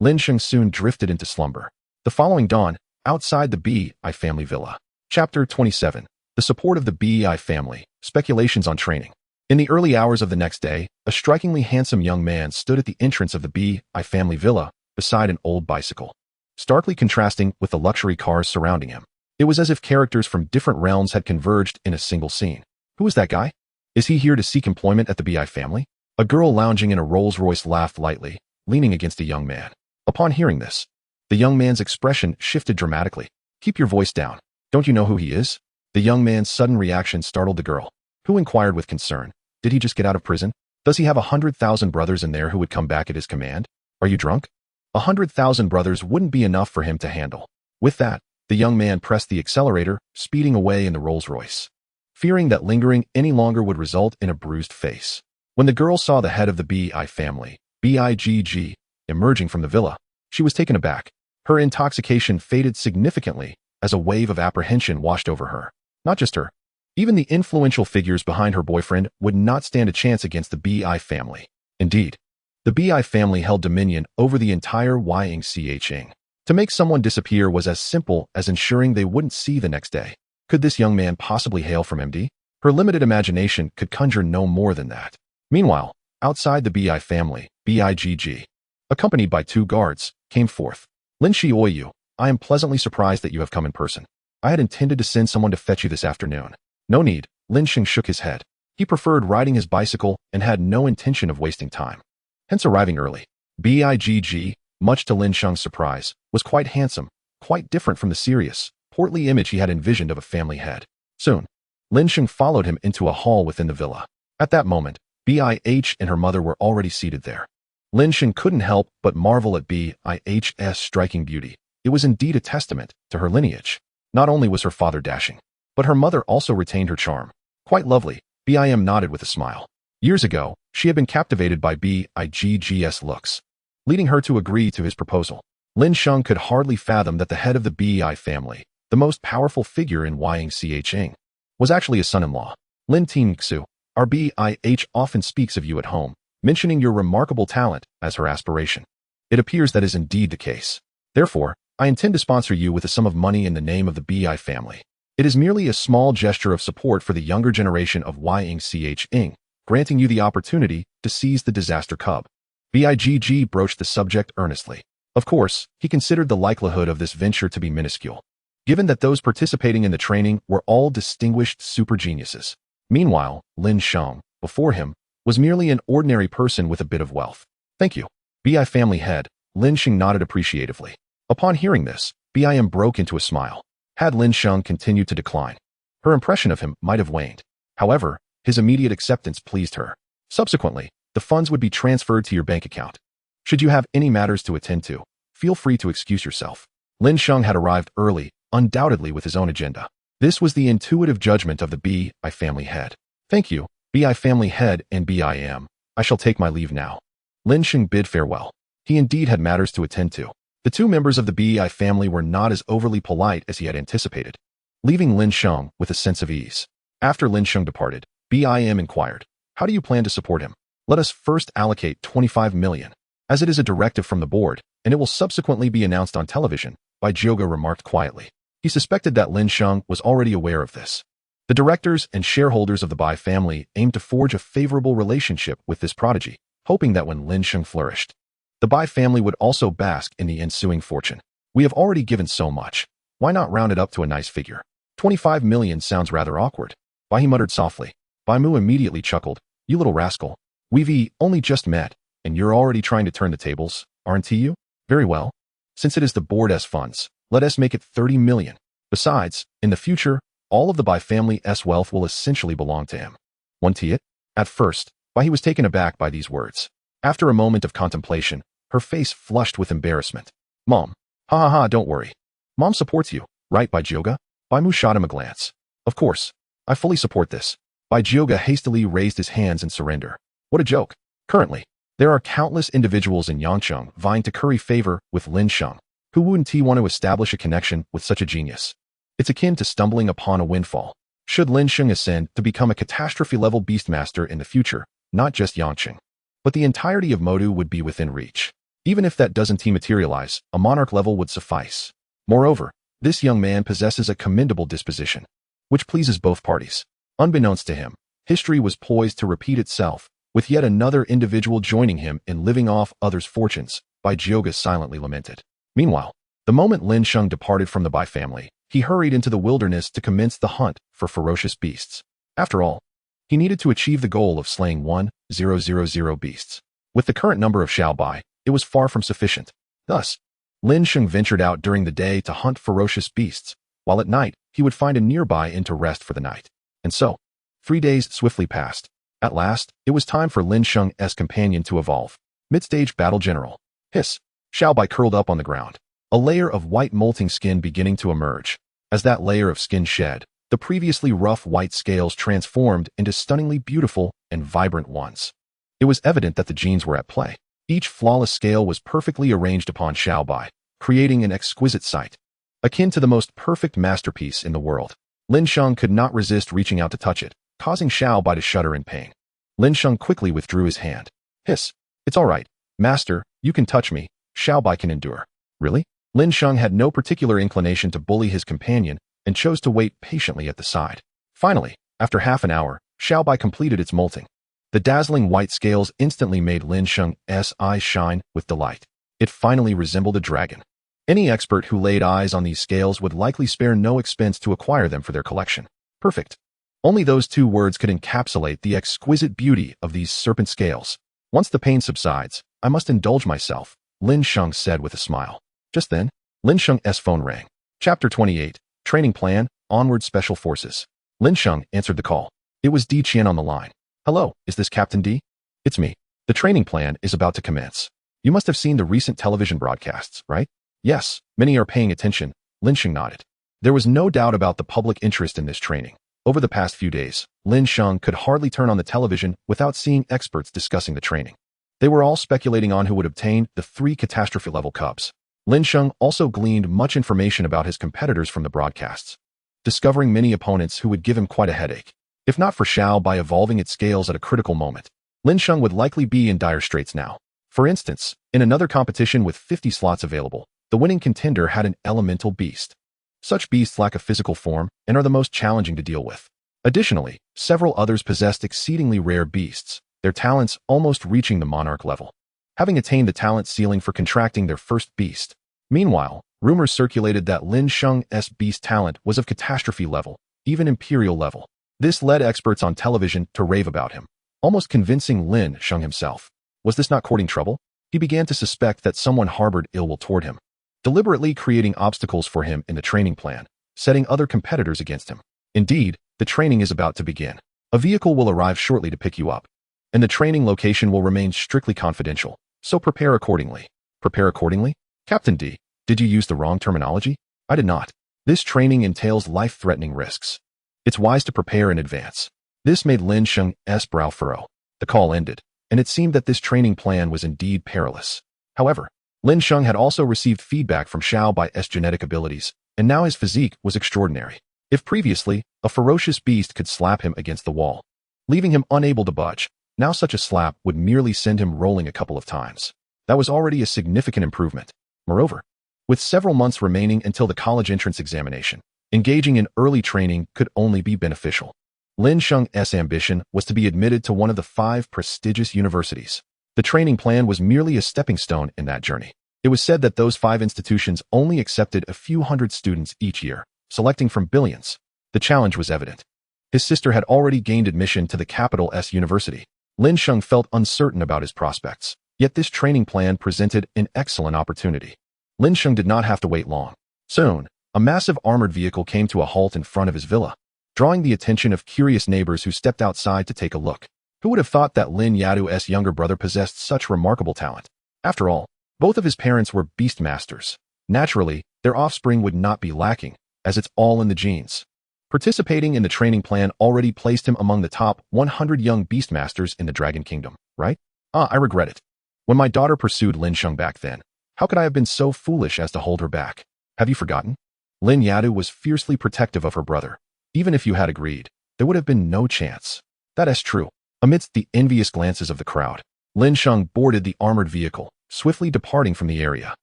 Lin Sheng soon drifted into slumber. The following dawn, outside the B.I. family villa. Chapter 27. The support of the B.I. family. Speculations on training. In the early hours of the next day, a strikingly handsome young man stood at the entrance of the B.I. family villa, beside an old bicycle, starkly contrasting with the luxury cars surrounding him. It was as if characters from different realms had converged in a single scene. Who is that guy? Is he here to seek employment at the B.I. family? A girl lounging in a Rolls-Royce laughed lightly, leaning against a young man. Upon hearing this, the young man's expression shifted dramatically. Keep your voice down. Don't you know who he is? The young man's sudden reaction startled the girl, who inquired with concern. Did he just get out of prison? Does he have 100,000 brothers in there who would come back at his command? Are you drunk? 100,000 brothers wouldn't be enough for him to handle. With that, the young man pressed the accelerator, speeding away in the Rolls-Royce, fearing that lingering any longer would result in a bruised face. When the girl saw the head of the B.I. family, BIGG, emerging from the villa, she was taken aback. Her intoxication faded significantly as a wave of apprehension washed over her. Not just her. Even the influential figures behind her boyfriend would not stand a chance against the B.I. family. Indeed, the B.I. family held dominion over the entire Ying. To make someone disappear was as simple as ensuring they wouldn't see the next day. Could this young man possibly hail from MD? Her limited imagination could conjure no more than that. Meanwhile, outside the B.I. family, BIGG, accompanied by 2 guards, came forth. Lin Sheng, I am pleasantly surprised that you have come in person. I had intended to send someone to fetch you this afternoon. No need. Lin Sheng shook his head. He preferred riding his bicycle and had no intention of wasting time, hence arriving early. BIGG, much to Lin Sheng's surprise, was quite handsome, quite different from the serious, portly image he had envisioned of a family head. Soon, Lin Sheng followed him into a hall within the villa. At that moment, BIH and her mother were already seated there. Lin Sheng couldn't help but marvel at BIH's striking beauty. It was indeed a testament to her lineage. Not only was her father dashing, but her mother also retained her charm. Quite lovely, BIM nodded with a smile. Years ago, she had been captivated by BIGG's looks, leading her to agree to his proposal. Lin Sheng could hardly fathom that the head of the BI family, the most powerful figure in Ying, was actually a son-in-law. Lin Tingxu, our BIH often speaks of you at home, mentioning your remarkable talent as her aspiration. It appears that is indeed the case. Therefore, I intend to sponsor you with a sum of money in the name of the BI family. It is merely a small gesture of support for the younger generation of Ying, granting you the opportunity to seize the disaster cub. BIGG broached the subject earnestly. Of course, he considered the likelihood of this venture to be minuscule, given that those participating in the training were all distinguished super geniuses. Meanwhile, Lin Sheng, before him, was merely an ordinary person with a bit of wealth. Thank you. BI family head, Lin Sheng nodded appreciatively. Upon hearing this, BIM broke into a smile. Had Lin Sheng continued to decline, her impression of him might have waned. However, his immediate acceptance pleased her. Subsequently, the funds would be transferred to your bank account. Should you have any matters to attend to, feel free to excuse yourself. Lin Sheng had arrived early, undoubtedly with his own agenda. This was the intuitive judgment of the BI family head. Thank you, BI family head and BIM. I shall take my leave now. Lin Sheng bid farewell. He indeed had matters to attend to. The 2 members of the BI family were not as overly polite as he had anticipated, leaving Lin Sheng with a sense of ease. After Lin Sheng departed, BIM inquired, how do you plan to support him? Let us first allocate 25 million, as it is a directive from the board, and it will subsequently be announced on television, Baijiuge remarked quietly. He suspected that Lin Sheng was already aware of this. The directors and shareholders of the Bai family aimed to forge a favorable relationship with this prodigy, hoping that when Lin Sheng flourished, the Bai family would also bask in the ensuing fortune. We have already given so much. Why not round it up to a nice figure? 25 million sounds rather awkward. Bai muttered softly. Bai Mu immediately chuckled. You little rascal. We've only just met, and you're already trying to turn the tables, aren't you? Very well. Since it is the board's funds, let us make it 30 million. Besides, in the future, all of the Bai family's wealth will essentially belong to him. Won't it? At first, Bai was taken aback by these words. After a moment of contemplation, her face flushed with embarrassment. Mom. Ha ha ha, don't worry. Mom supports you, right, Baijiuge? Bai Mu shot him a glance. Of course. I fully support this. Baijiuge hastily raised his hands in surrender. What a joke. Currently, there are countless individuals in Yangcheng vying to curry favor with Lin Sheng. Who wouldn't want to establish a connection with such a genius? It's akin to stumbling upon a windfall. Should Lin Sheng ascend to become a catastrophe-level beastmaster in the future, not just Yangcheng, but the entirety of Modu would be within reach. Even if that doesn't materialize, a monarch level would suffice. Moreover, this young man possesses a commendable disposition, which pleases both parties. Unbeknownst to him, history was poised to repeat itself, with yet another individual joining him in living off others' fortunes, Bai Jioga silently lamented. Meanwhile, the moment Lin Sheng departed from the Bai family, he hurried into the wilderness to commence the hunt for ferocious beasts. After all, he needed to achieve the goal of slaying 1,000 beasts. With the current number of Xiao Bai, it was far from sufficient. Thus, Lin Sheng ventured out during the day to hunt ferocious beasts, while at night he would find a nearby inn to rest for the night. And so, 3 days swiftly passed. At last, it was time for Lin Sheng's companion to evolve. Mid-stage battle general. Hiss. Xiao Bai curled up on the ground, a layer of white molting skin beginning to emerge. As that layer of skin shed, the previously rough white scales transformed into stunningly beautiful and vibrant ones. It was evident that the genes were at play. Each flawless scale was perfectly arranged upon Xiao Bai, creating an exquisite sight, akin to the most perfect masterpiece in the world. Lin Sheng could not resist reaching out to touch it, causing Xiao Bai to shudder in pain. Lin Sheng quickly withdrew his hand. Hiss. It's all right, master, you can touch me. Xiao Bai can endure. Really? Lin Sheng had no particular inclination to bully his companion and chose to wait patiently at the side. Finally, after half an hour, Xiao Bai completed its molting. The dazzling white scales instantly made Lin Sheng's eyes shine with delight. It finally resembled a dragon. Any expert who laid eyes on these scales would likely spare no expense to acquire them for their collection. Perfect. Only those 2 words could encapsulate the exquisite beauty of these serpent scales. Once the pain subsides, I must indulge myself, Lin Sheng said with a smile. Just then, Lin Sheng's phone rang. Chapter 28, Training Plan, Onward Special Forces. Lin Sheng answered the call. It was Di Qian on the line. Hello, is this Captain D? It's me. The training plan is about to commence. You must have seen the recent television broadcasts, right? Yes, many are paying attention, Lin Sheng nodded. There was no doubt about the public interest in this training. Over the past few days, Lin Sheng could hardly turn on the television without seeing experts discussing the training. They were all speculating on who would obtain the 3 catastrophe-level cubs. Lin Sheng also gleaned much information about his competitors from the broadcasts, discovering many opponents who would give him quite a headache. If not for Xiao Bai evolving its scales at a critical moment, Lin Sheng would likely be in dire straits now. For instance, in another competition with 50 slots available, the winning contender had an elemental beast. Such beasts lack a physical form and are the most challenging to deal with. Additionally, several others possessed exceedingly rare beasts, their talents almost reaching the monarch level, having attained the talent ceiling for contracting their first beast. Meanwhile, rumors circulated that Lin Sheng's beast talent was of catastrophe level, even imperial level. This led experts on television to rave about him, almost convincing Lin Sheng himself. Was this not courting trouble? He began to suspect that someone harbored ill will toward him, deliberately creating obstacles for him in the training plan, setting other competitors against him. Indeed, the training is about to begin. A vehicle will arrive shortly to pick you up, and the training location will remain strictly confidential, so prepare accordingly. Prepare accordingly? Captain D, did you use the wrong terminology? I did not. This training entails life-threatening risks. It's wise to prepare in advance. This made Lin Sheng's brow furrow. The call ended, and it seemed that this training plan was indeed perilous. However, Lin Sheng had also received feedback from Xiao Bai's genetic abilities, and now his physique was extraordinary. If previously, a ferocious beast could slap him against the wall, leaving him unable to budge, now such a slap would merely send him rolling a couple of times. That was already a significant improvement. Moreover, with several months remaining until the college entrance examination, engaging in early training could only be beneficial. Lin Sheng's ambition was to be admitted to one of the 5 prestigious universities. The training plan was merely a stepping stone in that journey. It was said that those 5 institutions only accepted a few hundred students each year, selecting from billions. The challenge was evident. His sister had already gained admission to the capital's university. Lin Sheng felt uncertain about his prospects, yet this training plan presented an excellent opportunity. Lin Sheng did not have to wait long. Soon, a massive armored vehicle came to a halt in front of his villa, drawing the attention of curious neighbors who stepped outside to take a look. Who would have thought that Lin Yadu's younger brother possessed such remarkable talent? After all, both of his parents were beast masters. Naturally, their offspring would not be lacking, as it's all in the genes. Participating in the training plan already placed him among the top 100 young beast masters in the Dragon Kingdom, right? I regret it. When my daughter pursued Lin Sheng back then, how could I have been so foolish as to hold her back? Have you forgotten? Lin Yadu was fiercely protective of her brother. Even if you had agreed, there would have been no chance. That is true. Amidst the envious glances of the crowd, Lin Sheng boarded the armored vehicle, swiftly departing from the area.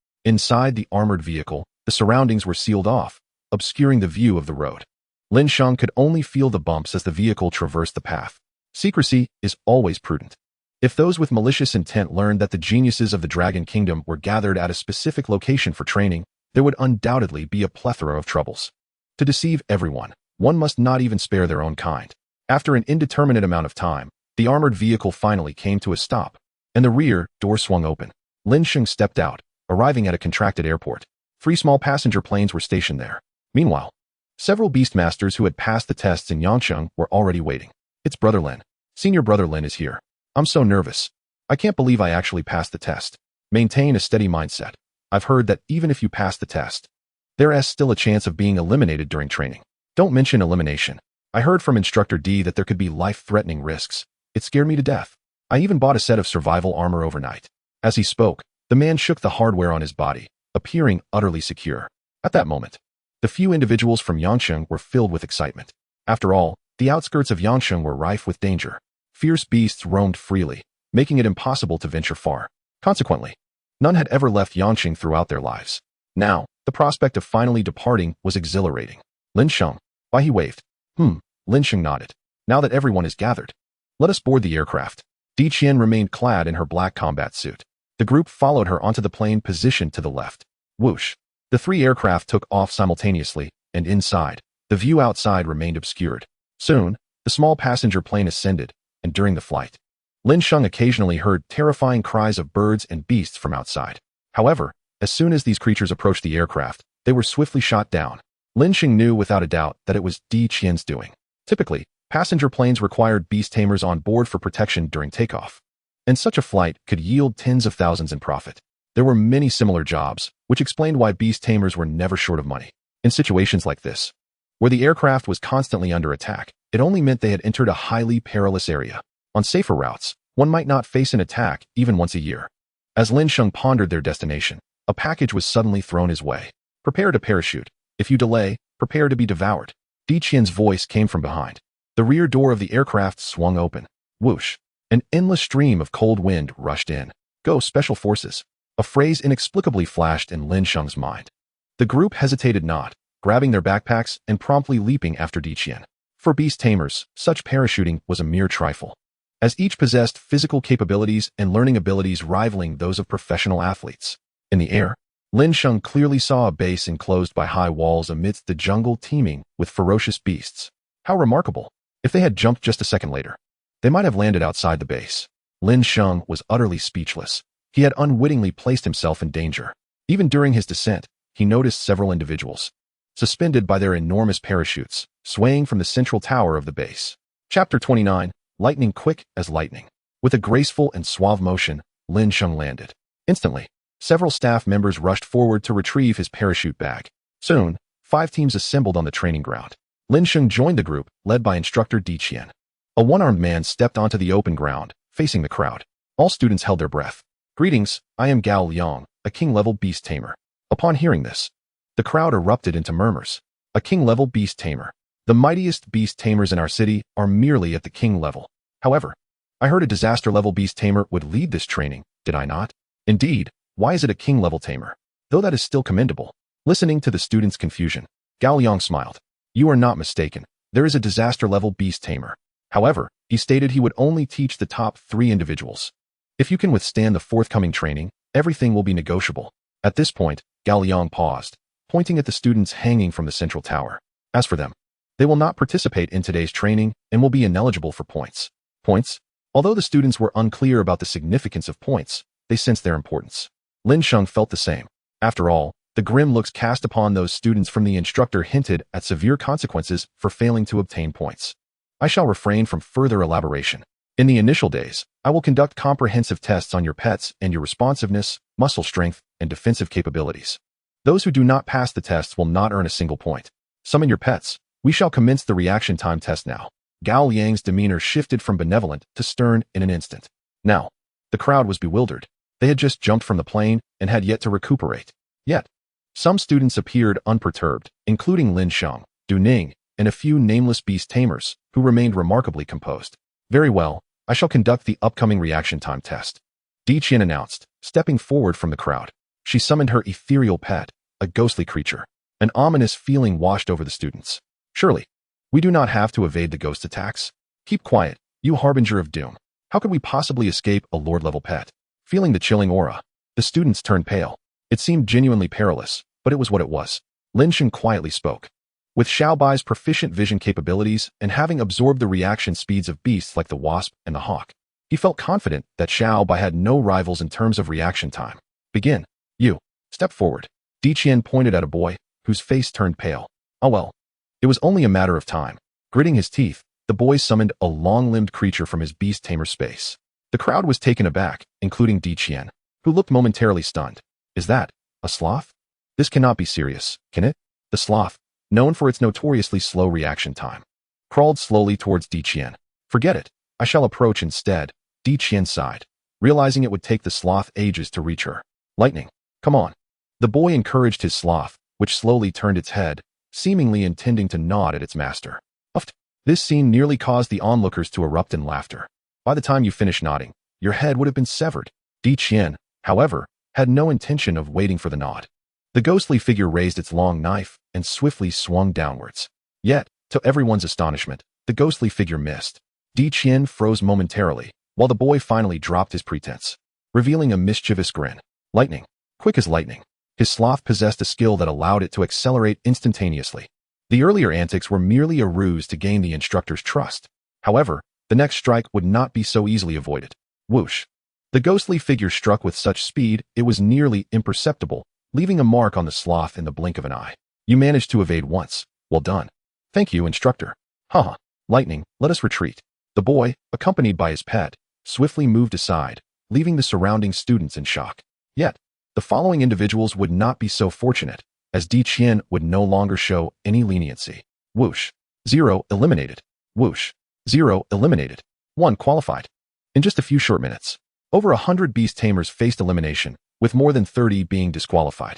Inside the armored vehicle, the surroundings were sealed off, obscuring the view of the road. Lin Sheng could only feel the bumps as the vehicle traversed the path. Secrecy is always prudent. If those with malicious intent learned that the geniuses of the Dragon Kingdom were gathered at a specific location for training, there would undoubtedly be a plethora of troubles. To deceive everyone, one must not even spare their own kind. After an indeterminate amount of time, the armored vehicle finally came to a stop, and the rear door swung open. Lin Sheng stepped out, arriving at a contracted airport. 3 small passenger planes were stationed there. Meanwhile, several Beastmasters who had passed the tests in Yangcheng were already waiting. It's Brother Lin. Senior Brother Lin is here. I'm so nervous. I can't believe I actually passed the test. Maintain a steady mindset. I've heard that even if you pass the test, there is still a chance of being eliminated during training. Don't mention elimination. I heard from Instructor D that there could be life-threatening risks. It scared me to death. I even bought a set of survival armor overnight. As he spoke, the man shook the hardware on his body, appearing utterly secure. At that moment, the few individuals from Yangcheng were filled with excitement. After all, the outskirts of Yangcheng were rife with danger. Fierce beasts roamed freely, making it impossible to venture far. Consequently, none had ever left Yangcheng throughout their lives. Now, the prospect of finally departing was exhilarating. Lin Sheng. Why he waved. Lin Sheng nodded. Now that everyone is gathered, let us board the aircraft. Qilin remained clad in her black combat suit. The group followed her onto the plane positioned to the left. Whoosh. The 3 aircraft took off simultaneously, and inside, the view outside remained obscured. Soon, the small passenger plane ascended, and during the flight, Lin Sheng occasionally heard terrifying cries of birds and beasts from outside. However, as soon as these creatures approached the aircraft, they were swiftly shot down. Lin Sheng knew without a doubt that it was Qilin's doing. Typically, passenger planes required beast tamers on board for protection during takeoff, and such a flight could yield tens of thousands in profit. There were many similar jobs, which explained why beast tamers were never short of money. In situations like this, where the aircraft was constantly under attack, it only meant they had entered a highly perilous area. On safer routes, one might not face an attack even once a year. As Lin Sheng pondered their destination, a package was suddenly thrown his way. Prepare to parachute. If you delay, prepare to be devoured. Qilin's voice came from behind. The rear door of the aircraft swung open. Whoosh. An endless stream of cold wind rushed in. Go Special Forces. A phrase inexplicably flashed in Lin Sheng's mind. The group hesitated not, grabbing their backpacks and promptly leaping after Qilin. For beast tamers, such parachuting was a mere trifle, as each possessed physical capabilities and learning abilities rivaling those of professional athletes. In the air, Lin Sheng clearly saw a base enclosed by high walls amidst the jungle teeming with ferocious beasts. How remarkable! If they had jumped just a second later, they might have landed outside the base. Lin Sheng was utterly speechless. He had unwittingly placed himself in danger. Even during his descent, he noticed several individuals, suspended by their enormous parachutes, swaying from the central tower of the base. Chapter 29, Lightning quick as lightning. With a graceful and suave motion, Lin Sheng landed. Instantly, several staff members rushed forward to retrieve his parachute bag. Soon, 5 teams assembled on the training ground. Lin Sheng joined the group, led by Instructor Qilin. A one-armed man stepped onto the open ground, facing the crowd. All students held their breath. Greetings, I am Gao Liang, a king-level beast tamer. Upon hearing this, the crowd erupted into murmurs. A king-level beast tamer. The mightiest beast tamers in our city are merely at the king level. However, I heard a disaster-level beast tamer would lead this training, did I not? Indeed, why is it a king-level tamer? Though that is still commendable. Listening to the students' confusion, Gao Liang smiled. You are not mistaken. There is a disaster-level beast tamer. However, he stated he would only teach the top 3 individuals. If you can withstand the forthcoming training, everything will be negotiable. At this point, Gao Liang paused, pointing at the students hanging from the central tower. As for them, they will not participate in today's training and will be ineligible for points. Points? Although the students were unclear about the significance of points, they sensed their importance. Lin Sheng felt the same. After all, the grim looks cast upon those students from the instructor hinted at severe consequences for failing to obtain points. I shall refrain from further elaboration. In the initial days, I will conduct comprehensive tests on your pets and your responsiveness, muscle strength, and defensive capabilities. Those who do not pass the tests will not earn a single point. Summon your pets. We shall commence the reaction time test now. Gao Liang's demeanor shifted from benevolent to stern in an instant. Now, the crowd was bewildered. They had just jumped from the plane and had yet to recuperate. Yet, some students appeared unperturbed, including Lin Sheng, Du Ning, and a few nameless beast tamers, who remained remarkably composed. Very well, I shall conduct the upcoming reaction time test, Qilin announced, stepping forward from the crowd. She summoned her ethereal pet, a ghostly creature. An ominous feeling washed over the students. Surely, we do not have to evade the ghost attacks. Keep quiet, you harbinger of doom. How could we possibly escape a lord-level pet? Feeling the chilling aura, the students turned pale. It seemed genuinely perilous, but it was what it was. Lin Sheng quietly spoke. With Xiaobai's proficient vision capabilities and having absorbed the reaction speeds of beasts like the wasp and the hawk, he felt confident that Xiaobai had no rivals in terms of reaction time. Begin. You. Step forward. Qilin pointed at a boy, whose face turned pale. Oh well. It was only a matter of time. Gritting his teeth, the boy summoned a long-limbed creature from his beast tamer space. The crowd was taken aback, including Qilin, who looked momentarily stunned. Is that a sloth? This cannot be serious, can it? The sloth, known for its notoriously slow reaction time, crawled slowly towards Qilin. Forget it. I shall approach instead. Qilin sighed, realizing it would take the sloth ages to reach her. Lightning. Come on. The boy encouraged his sloth, which slowly turned its head, seemingly intending to nod at its master. Uft. This scene nearly caused the onlookers to erupt in laughter. By the time you finished nodding, your head would have been severed. Qilin, however, had no intention of waiting for the nod. The ghostly figure raised its long knife and swiftly swung downwards. Yet, to everyone's astonishment, the ghostly figure missed. Qilin froze momentarily, while the boy finally dropped his pretense, revealing a mischievous grin. Lightning. Quick as lightning. His sloth possessed a skill that allowed it to accelerate instantaneously. The earlier antics were merely a ruse to gain the instructor's trust. However, the next strike would not be so easily avoided. Whoosh. The ghostly figure struck with such speed it was nearly imperceptible, leaving a mark on the sloth in the blink of an eye. You managed to evade once. Well done. Thank you, instructor. Haha. Lightning, let us retreat. The boy, accompanied by his pet, swiftly moved aside, leaving the surrounding students in shock. Yet, the following individuals would not be so fortunate, as Qilin would no longer show any leniency. Whoosh. 0 eliminated. Whoosh. 0 eliminated. 1 qualified. In just a few short minutes, over 100 beast tamers faced elimination, with more than 30 being disqualified.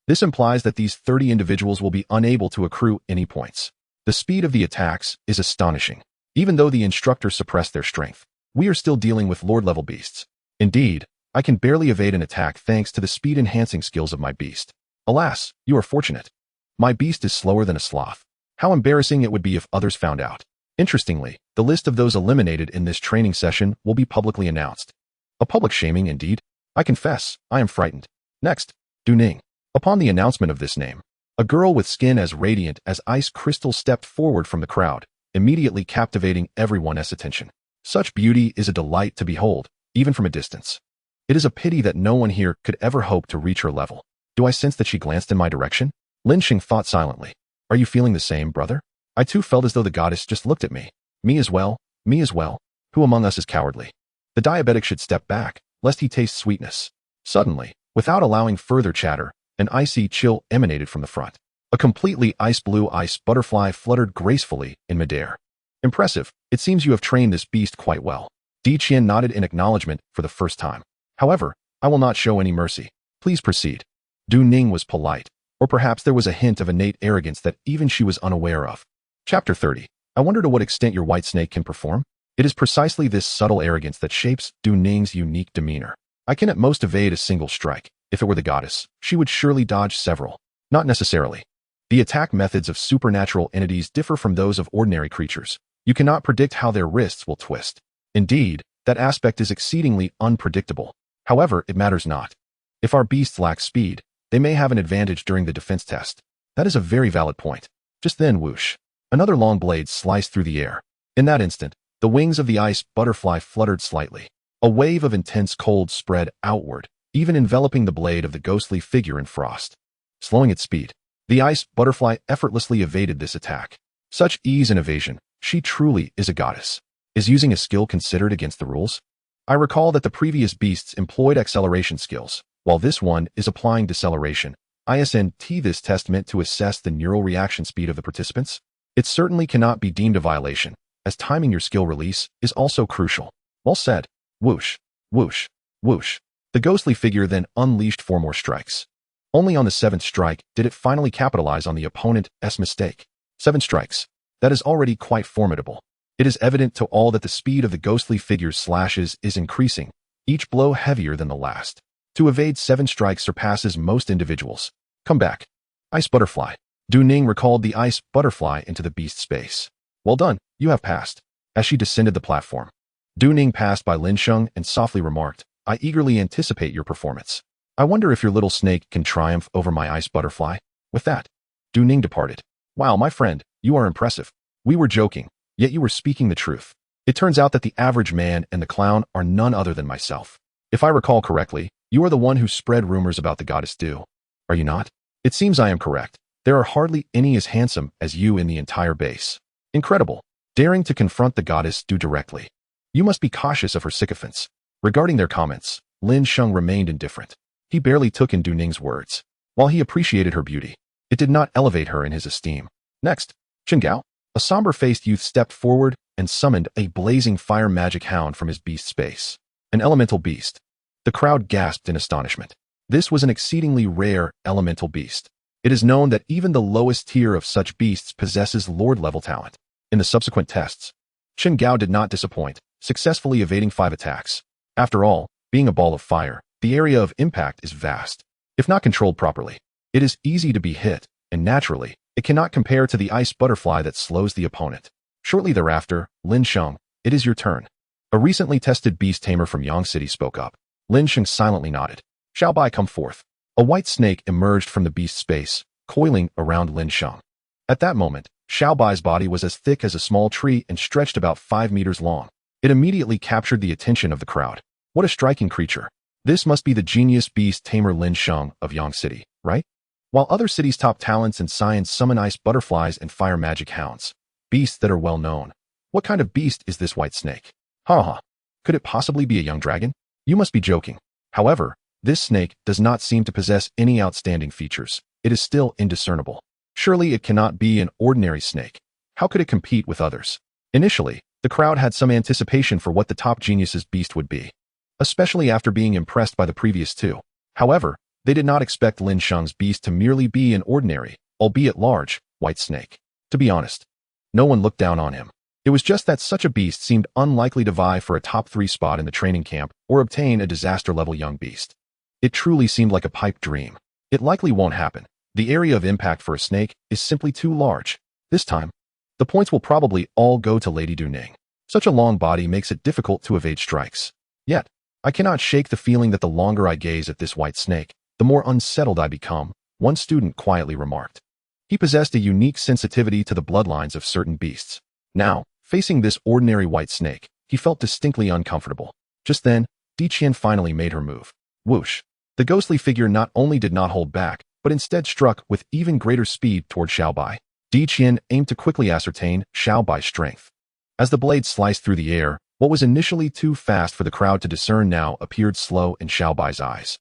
This implies that these 30 individuals will be unable to accrue any points. The speed of the attacks is astonishing. Even though the instructor suppressed their strength, we are still dealing with lord-level beasts. Indeed, I can barely evade an attack thanks to the speed-enhancing skills of my beast. Alas, you are fortunate. My beast is slower than a sloth. How embarrassing it would be if others found out. Interestingly, the list of those eliminated in this training session will be publicly announced. A public shaming indeed. I confess, I am frightened. Next, Du Ning. Upon the announcement of this name, a girl with skin as radiant as ice crystal stepped forward from the crowd, immediately captivating everyone's attention. Such beauty is a delight to behold, even from a distance. It is a pity that no one here could ever hope to reach her level. Do I sense that she glanced in my direction? Lin Sheng thought silently. Are you feeling the same, brother? I too felt as though the goddess just looked at me. Me as well, me as well. Who among us is cowardly? The diabetic should step back, lest he taste sweetness. Suddenly, without allowing further chatter, an icy chill emanated from the front. A completely ice-blue ice butterfly fluttered gracefully in midair. Impressive. It seems you have trained this beast quite well. Qilin nodded in acknowledgement for the first time. However, I will not show any mercy. Please proceed. Du Ning was polite, or perhaps there was a hint of innate arrogance that even she was unaware of. Chapter 30. I wonder to what extent your white snake can perform? It is precisely this subtle arrogance that shapes Du Ning's unique demeanor. I can at most evade a single strike. If it were the goddess, she would surely dodge several. Not necessarily. The attack methods of supernatural entities differ from those of ordinary creatures. You cannot predict how their wrists will twist. Indeed, that aspect is exceedingly unpredictable. However, it matters not. If our beasts lack speed, they may have an advantage during the defense test. That is a very valid point. Just then, whoosh. Another long blade sliced through the air. In that instant, the wings of the ice butterfly fluttered slightly. A wave of intense cold spread outward, even enveloping the blade of the ghostly figure in frost. Slowing its speed, the ice butterfly effortlessly evaded this attack. Such ease and evasion, she truly is a goddess. Is using a skill considered against the rules? I recall that the previous beasts employed acceleration skills, while this one is applying deceleration. Isn't this test meant to assess the neural reaction speed of the participants? It certainly cannot be deemed a violation, as timing your skill release is also crucial. Well said. Whoosh, whoosh, whoosh. The ghostly figure then unleashed 4 more strikes. Only on the 7th strike did it finally capitalize on the opponent's mistake. 7 strikes. That is already quite formidable. It is evident to all that the speed of the ghostly figure's slashes is increasing, each blow heavier than the last. To evade 7 strikes surpasses most individuals. Come back. Ice Butterfly. Du Ning recalled the Ice Butterfly into the beast space. Well done, you have passed. As she descended the platform, Du Ning passed by Lin Sheng and softly remarked, I eagerly anticipate your performance. I wonder if your little snake can triumph over my Ice Butterfly. With that, Du Ning departed. Wow, my friend, you are impressive. We were joking, yet you were speaking the truth. It turns out that the average man and the clown are none other than myself. If I recall correctly, you are the one who spread rumors about the goddess Du. Are you not? It seems I am correct. There are hardly any as handsome as you in the entire base. Incredible. Daring to confront the goddess Du directly. You must be cautious of her sycophants. Regarding their comments, Lin Sheng remained indifferent. He barely took in Du Ning's words. While he appreciated her beauty, it did not elevate her in his esteem. Next, Qingao, a somber-faced youth, stepped forward and summoned a blazing fire magic hound from his beast space. An elemental beast. The crowd gasped in astonishment. This was an exceedingly rare elemental beast. It is known that even the lowest tier of such beasts possesses Lord-level talent. In the subsequent tests, Qingao did not disappoint, successfully evading 5 attacks. After all, being a ball of fire, the area of impact is vast. If not controlled properly, it is easy to be hit, and naturally, it cannot compare to the Ice Butterfly that slows the opponent. Shortly thereafter, Lin Sheng, it is your turn. A recently tested beast tamer from Yang City spoke up. Lin Sheng silently nodded. Shall Bai come forth? A white snake emerged from the beast space, coiling around Lin Sheng. At that moment, Xiao Bai's body was as thick as a small tree and stretched about 5 meters long. It immediately captured the attention of the crowd. What a striking creature. This must be the genius beast tamer Lin Sheng of Yang City, right? While other cities' top talents in science summon ice butterflies and fire magic hounds, beasts that are well known. What kind of beast is this white snake? Ha. Could it possibly be a young dragon? You must be joking. However, this snake does not seem to possess any outstanding features. It is still indiscernible. Surely it cannot be an ordinary snake. How could it compete with others? Initially, the crowd had some anticipation for what the top genius's beast would be, especially after being impressed by the previous 2. However, they did not expect Lin Sheng's beast to merely be an ordinary, albeit large, white snake. To be honest, no one looked down on him. It was just that such a beast seemed unlikely to vie for a top 3 spot in the training camp or obtain a disaster-level young beast. It truly seemed like a pipe dream. It likely won't happen. The area of impact for a snake is simply too large. This time, the points will probably all go to Lady Du Ning. Such a long body makes it difficult to evade strikes. Yet, I cannot shake the feeling that the longer I gaze at this white snake, the more unsettled I become, one student quietly remarked. He possessed a unique sensitivity to the bloodlines of certain beasts. Now, facing this ordinary white snake, he felt distinctly uncomfortable. Just then, Diqian finally made her move. Whoosh! The ghostly figure not only did not hold back, but instead struck with even greater speed toward Xiao Bai. Diqian aimed to quickly ascertain Xiao Bai's strength. As the blade sliced through the air, what was initially too fast for the crowd to discern now appeared slow in Xiao Bai's eyes.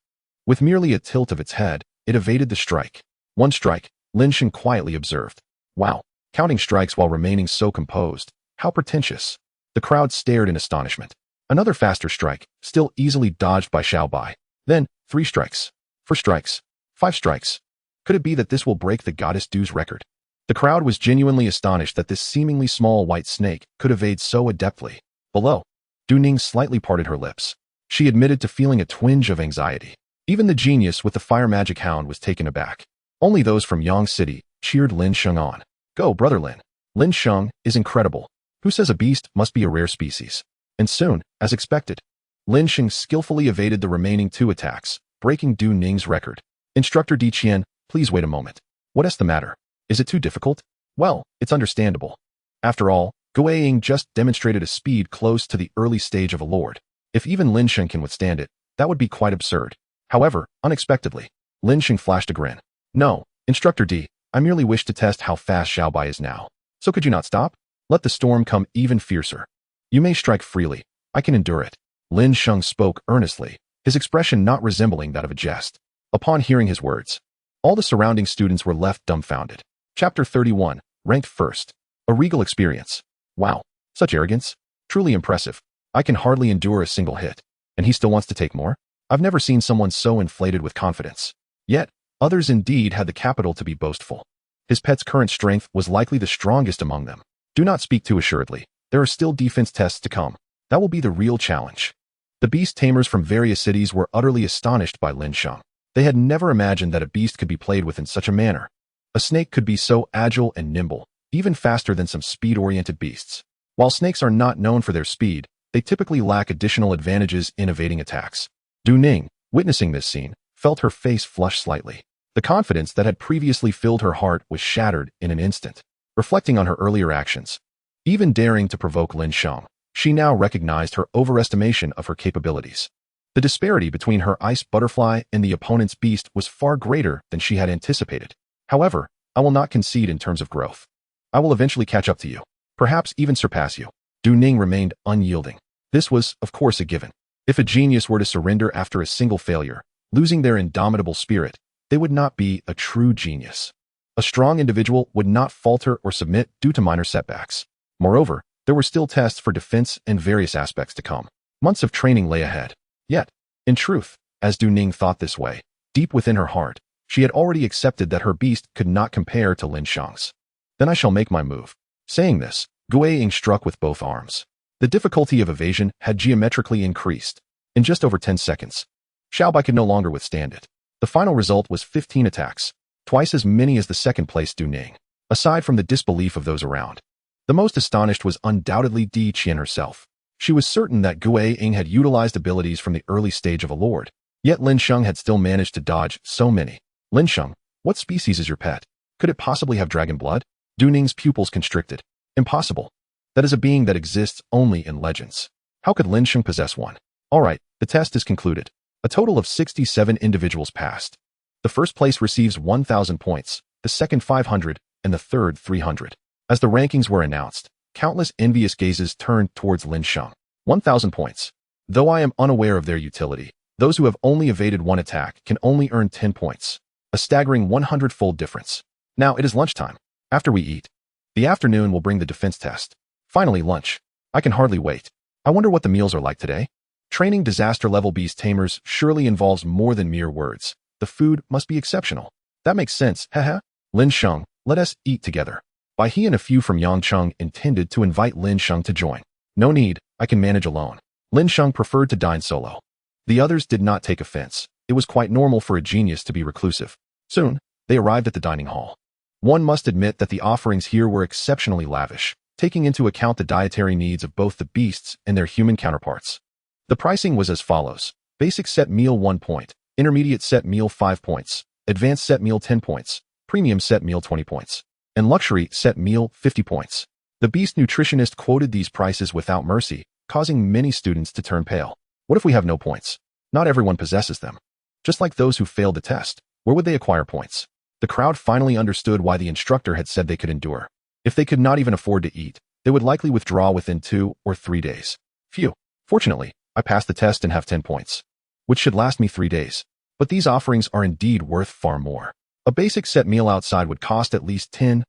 With merely a tilt of its head, it evaded the strike. One strike, Lin Sheng quietly observed. Wow, counting strikes while remaining so composed. How pretentious. The crowd stared in astonishment. Another faster strike, still easily dodged by Xiao Bai. Then, 3 strikes. 4 strikes. 5 strikes. Could it be that this will break the goddess Du's record? The crowd was genuinely astonished that this seemingly small white snake could evade so adeptly. Below, Du Ning slightly parted her lips. She admitted to feeling a twinge of anxiety. Even the genius with the fire magic hound was taken aback. Only those from Yang City cheered Lin Sheng on. Go, brother Lin. Lin Sheng is incredible. Who says a beast must be a rare species? And soon, as expected, Lin Sheng skillfully evaded the remaining 2 attacks, breaking Du Ning's record. Instructor Diqian, please wait a moment. What is the matter? Is it too difficult? Well, it's understandable. After all, Godmaking just demonstrated a speed close to the early stage of a lord. If even Lin Sheng can withstand it, that would be quite absurd. However, unexpectedly, Lin Sheng flashed a grin. No, Instructor D, I merely wish to test how fast Xiao Bai is now. So could you not stop? Let the storm come even fiercer. You may strike freely. I can endure it. Lin Sheng spoke earnestly, his expression not resembling that of a jest. Upon hearing his words, all the surrounding students were left dumbfounded. Chapter 31, Ranked First. A regal experience. Wow, such arrogance. Truly impressive. I can hardly endure a single hit. And he still wants to take more? I've never seen someone so inflated with confidence. Yet, others indeed had the capital to be boastful. His pet's current strength was likely the strongest among them. Do not speak too assuredly. There are still defense tests to come. That will be the real challenge. The beast tamers from various cities were utterly astonished by Lin Sheng. They had never imagined that a beast could be played with in such a manner. A snake could be so agile and nimble, even faster than some speed-oriented beasts. While snakes are not known for their speed, they typically lack additional advantages in evading attacks. Du Ning, witnessing this scene, felt her face flush slightly. The confidence that had previously filled her heart was shattered in an instant. Reflecting on her earlier actions, even daring to provoke Lin Sheng, she now recognized her overestimation of her capabilities. The disparity between her ice butterfly and the opponent's beast was far greater than she had anticipated. However, I will not concede in terms of growth. I will eventually catch up to you, perhaps even surpass you. Du Ning remained unyielding. This was, of course, a given. If a genius were to surrender after a single failure, losing their indomitable spirit, they would not be a true genius. A strong individual would not falter or submit due to minor setbacks. Moreover, there were still tests for defense and various aspects to come. Months of training lay ahead. Yet, in truth, as Du Ning thought this way, deep within her heart, she had already accepted that her beast could not compare to Lin Sheng's. Then I shall make my move. Saying this, Guiying struck with both arms. The difficulty of evasion had geometrically increased. In just over 10 seconds, Xiaobai could no longer withstand it. The final result was 15 attacks, twice as many as the second-place Du Ning. Aside from the disbelief of those around, the most astonished was undoubtedly Di Qian herself. She was certain that Guiying had utilized abilities from the early stage of a lord, yet Lin Sheng had still managed to dodge so many. Lin Sheng, what species is your pet? Could it possibly have dragon blood? Du Ning's pupils constricted. Impossible. That is a being that exists only in legends. How could Lin Sheng possess one? All right, the test is concluded. A total of 67 individuals passed. The first place receives 1,000 points, the second 500, and the third 300. As the rankings were announced, countless envious gazes turned towards Lin Sheng. 1,000 points. Though I am unaware of their utility, those who have only evaded one attack can only earn 10 points. A staggering 100-fold difference. Now it is lunchtime. After we eat, the afternoon will bring the defense test. Finally, lunch. I can hardly wait. I wonder what the meals are like today. Training disaster-level beast tamers surely involves more than mere words. The food must be exceptional. That makes sense, haha. Lin Sheng, let us eat together. By he and a few from Yangcheng intended to invite Lin Sheng to join. No need, I can manage alone. Lin Sheng preferred to dine solo. The others did not take offense. It was quite normal for a genius to be reclusive. Soon, they arrived at the dining hall. One must admit that the offerings here were exceptionally lavish, taking into account the dietary needs of both the beasts and their human counterparts. The pricing was as follows. Basic set meal 1 point, intermediate set meal 5 points, advanced set meal 10 points, premium set meal 20 points, and luxury set meal 50 points. The beast nutritionist quoted these prices without mercy, causing many students to turn pale. What if we have no points? Not everyone possesses them. Just like those who failed the test, where would they acquire points? The crowd finally understood why the instructor had said they could endure. If they could not even afford to eat, they would likely withdraw within 2 or 3 days. Phew. Fortunately, I passed the test and have 10 points, which should last me 3 days. But these offerings are indeed worth far more. A basic set meal outside would cost at least 10,000.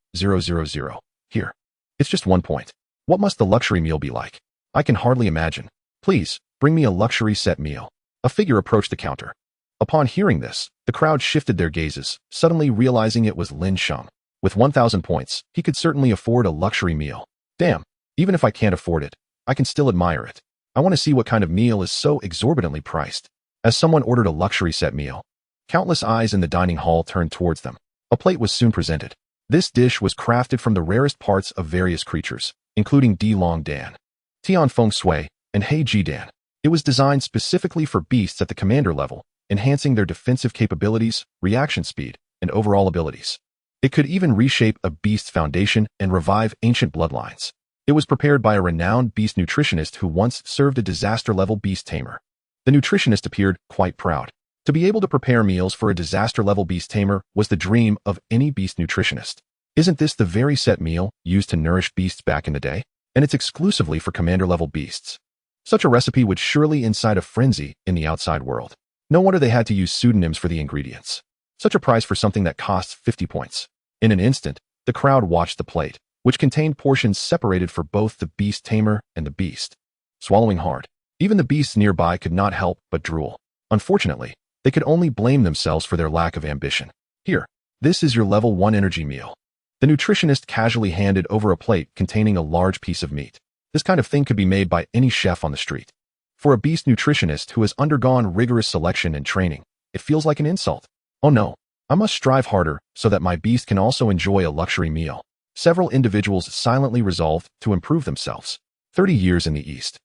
Here, it's just 1 point. What must the luxury meal be like? I can hardly imagine. Please, bring me a luxury set meal. A figure approached the counter. Upon hearing this, the crowd shifted their gazes, suddenly realizing it was Lin Sheng. With 1,000 points, he could certainly afford a luxury meal. Damn, even if I can't afford it, I can still admire it. I want to see what kind of meal is so exorbitantly priced. As someone ordered a luxury set meal, countless eyes in the dining hall turned towards them. A plate was soon presented. This dish was crafted from the rarest parts of various creatures, including Di Long Dan, Tian Feng Sui, and He Ji Dan. It was designed specifically for beasts at the commander level, enhancing their defensive capabilities, reaction speed, and overall abilities. It could even reshape a beast's foundation and revive ancient bloodlines. It was prepared by a renowned beast nutritionist who once served a disaster-level beast tamer. The nutritionist appeared quite proud. To be able to prepare meals for a disaster-level beast tamer was the dream of any beast nutritionist. Isn't this the very set meal used to nourish beasts back in the day? And it's exclusively for commander-level beasts. Such a recipe would surely incite a frenzy in the outside world. No wonder they had to use pseudonyms for the ingredients. Such a price for something that costs 50 points. In an instant, the crowd watched the plate, which contained portions separated for both the beast tamer and the beast. Swallowing hard, even the beasts nearby could not help but drool. Unfortunately, they could only blame themselves for their lack of ambition. Here, this is your level 1 energy meal. The nutritionist casually handed over a plate containing a large piece of meat. This kind of thing could be made by any chef on the street. For a beast nutritionist who has undergone rigorous selection and training, it feels like an insult. Oh no, I must strive harder so that my beast can also enjoy a luxury meal. Several individuals silently resolved to improve themselves. 30 years in the East.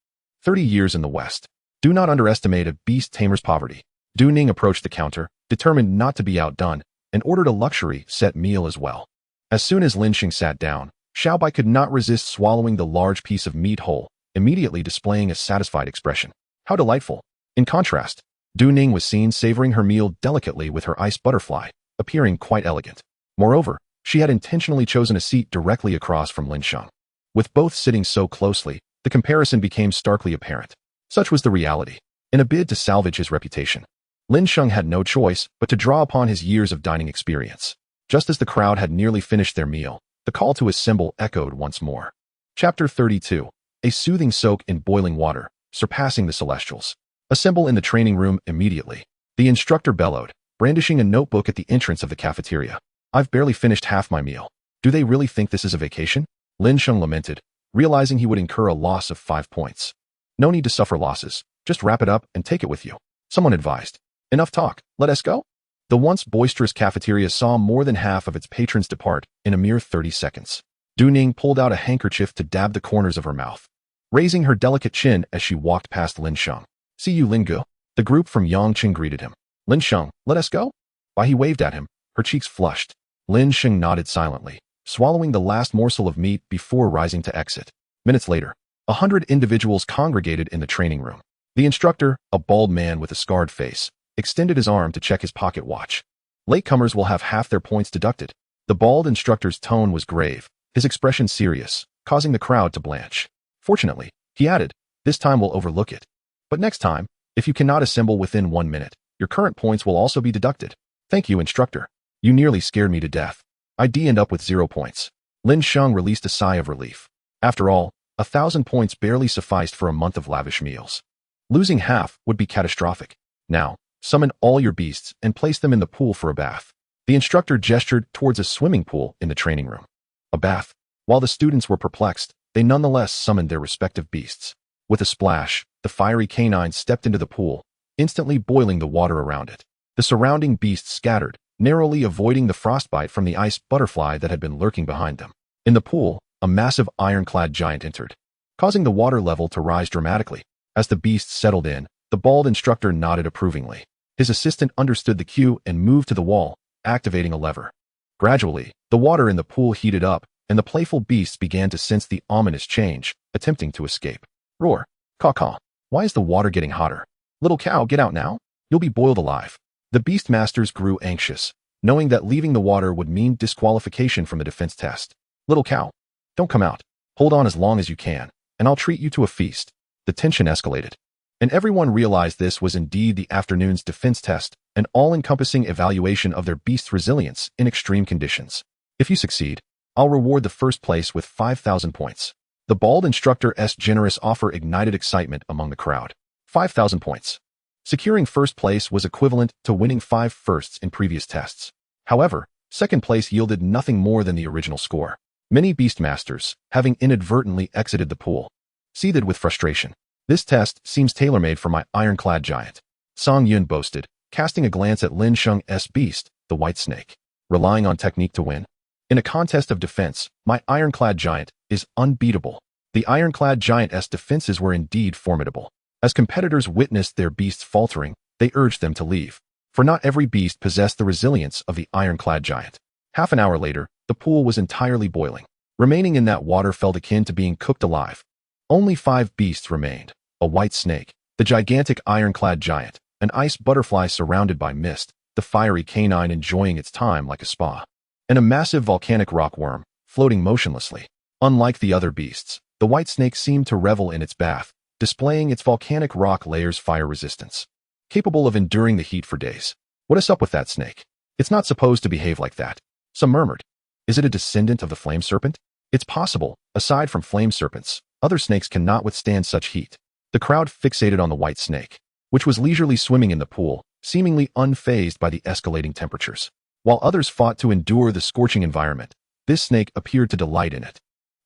30 years in the West. Do not underestimate a beast tamer's poverty. Du Ning approached the counter, determined not to be outdone, and ordered a luxury set meal as well. As soon as Lin Sheng sat down, Xiaobai could not resist swallowing the large piece of meat whole, immediately displaying a satisfied expression. How delightful! In contrast, Du Ning was seen savoring her meal delicately with her ice butterfly, appearing quite elegant. Moreover, she had intentionally chosen a seat directly across from Lin Sheng. With both sitting so closely, the comparison became starkly apparent. Such was the reality. In a bid to salvage his reputation, Lin Sheng had no choice but to draw upon his years of dining experience. Just as the crowd had nearly finished their meal, the call to his symbol echoed once more. Chapter 32. A soothing soak in boiling water, surpassing the celestials. Assemble in the training room immediately. The instructor bellowed, brandishing a notebook at the entrance of the cafeteria. I've barely finished half my meal. Do they really think this is a vacation? Lin Sheng lamented, realizing he would incur a loss of 5 points. No need to suffer losses. Just wrap it up and take it with you. Someone advised. Enough talk, let us go. The once boisterous cafeteria saw more than half of its patrons depart in a mere 30 seconds. Du Ning pulled out a handkerchief to dab the corners of her mouth, raising her delicate chin as she walked past Lin Sheng. See you, Lin Gu. The group from Yangqing greeted him. Lin Sheng, let us go? While he waved at him, her cheeks flushed. Lin Sheng nodded silently, swallowing the last morsel of meat before rising to exit. Minutes later, 100 individuals congregated in the training room. The instructor, a bald man with a scarred face, extended his arm to check his pocket watch. Latecomers will have half their points deducted. The bald instructor's tone was grave, his expression serious, causing the crowd to blanch. Fortunately, he added, this time we'll overlook it. But next time, if you cannot assemble within 1 minute, your current points will also be deducted. Thank you, instructor. You nearly scared me to death. I'd end up with 0 points. Lin Sheng released a sigh of relief. After all, 1,000 points barely sufficed for a month of lavish meals. Losing half would be catastrophic. Now, summon all your beasts and place them in the pool for a bath. The instructor gestured towards a swimming pool in the training room. A bath. While the students were perplexed, they nonetheless summoned their respective beasts. With a splash, the fiery canine stepped into the pool, instantly boiling the water around it. The surrounding beasts scattered, narrowly avoiding the frostbite from the ice butterfly that had been lurking behind them. In the pool, a massive ironclad giant entered, causing the water level to rise dramatically. As the beasts settled in, the bald instructor nodded approvingly. His assistant understood the cue and moved to the wall, activating a lever. Gradually, the water in the pool heated up, and the playful beasts began to sense the ominous change, attempting to escape. Roar. Caw-caw. Why is the water getting hotter? Little cow, get out now. You'll be boiled alive. The beast masters grew anxious, knowing that leaving the water would mean disqualification from the defense test. Little cow, don't come out. Hold on as long as you can, and I'll treat you to a feast. The tension escalated, and everyone realized this was indeed the afternoon's defense test, an all-encompassing evaluation of their beast's resilience in extreme conditions. If you succeed, I'll reward the first place with 5,000 points. The bald instructor's generous offer ignited excitement among the crowd. 5,000 points. Securing first place was equivalent to winning 5 firsts in previous tests. However, second place yielded nothing more than the original score. Many beastmasters, having inadvertently exited the pool, seethed with frustration. This test seems tailor-made for my ironclad giant. Song Yun boasted, casting a glance at Lin Sheng's beast, the white snake. Relying on technique to win. In a contest of defense, my ironclad giant is unbeatable. The ironclad giant's defenses were indeed formidable. As competitors witnessed their beasts faltering, they urged them to leave. For not every beast possessed the resilience of the ironclad giant. Half an hour later, the pool was entirely boiling. Remaining in that water felt akin to being cooked alive. Only 5 beasts remained. A white snake, the gigantic ironclad giant, an ice butterfly surrounded by mist, the fiery canine enjoying its time like a spa, and a massive volcanic rockworm, floating motionlessly. Unlike the other beasts, the white snake seemed to revel in its bath, displaying its volcanic rock layers' fire resistance, capable of enduring the heat for days. What is up with that snake? It's not supposed to behave like that. Some murmured. Is it a descendant of the flame serpent? It's possible. Aside from flame serpents, other snakes cannot withstand such heat. The crowd fixated on the white snake, which was leisurely swimming in the pool, seemingly unfazed by the escalating temperatures. While others fought to endure the scorching environment, this snake appeared to delight in it.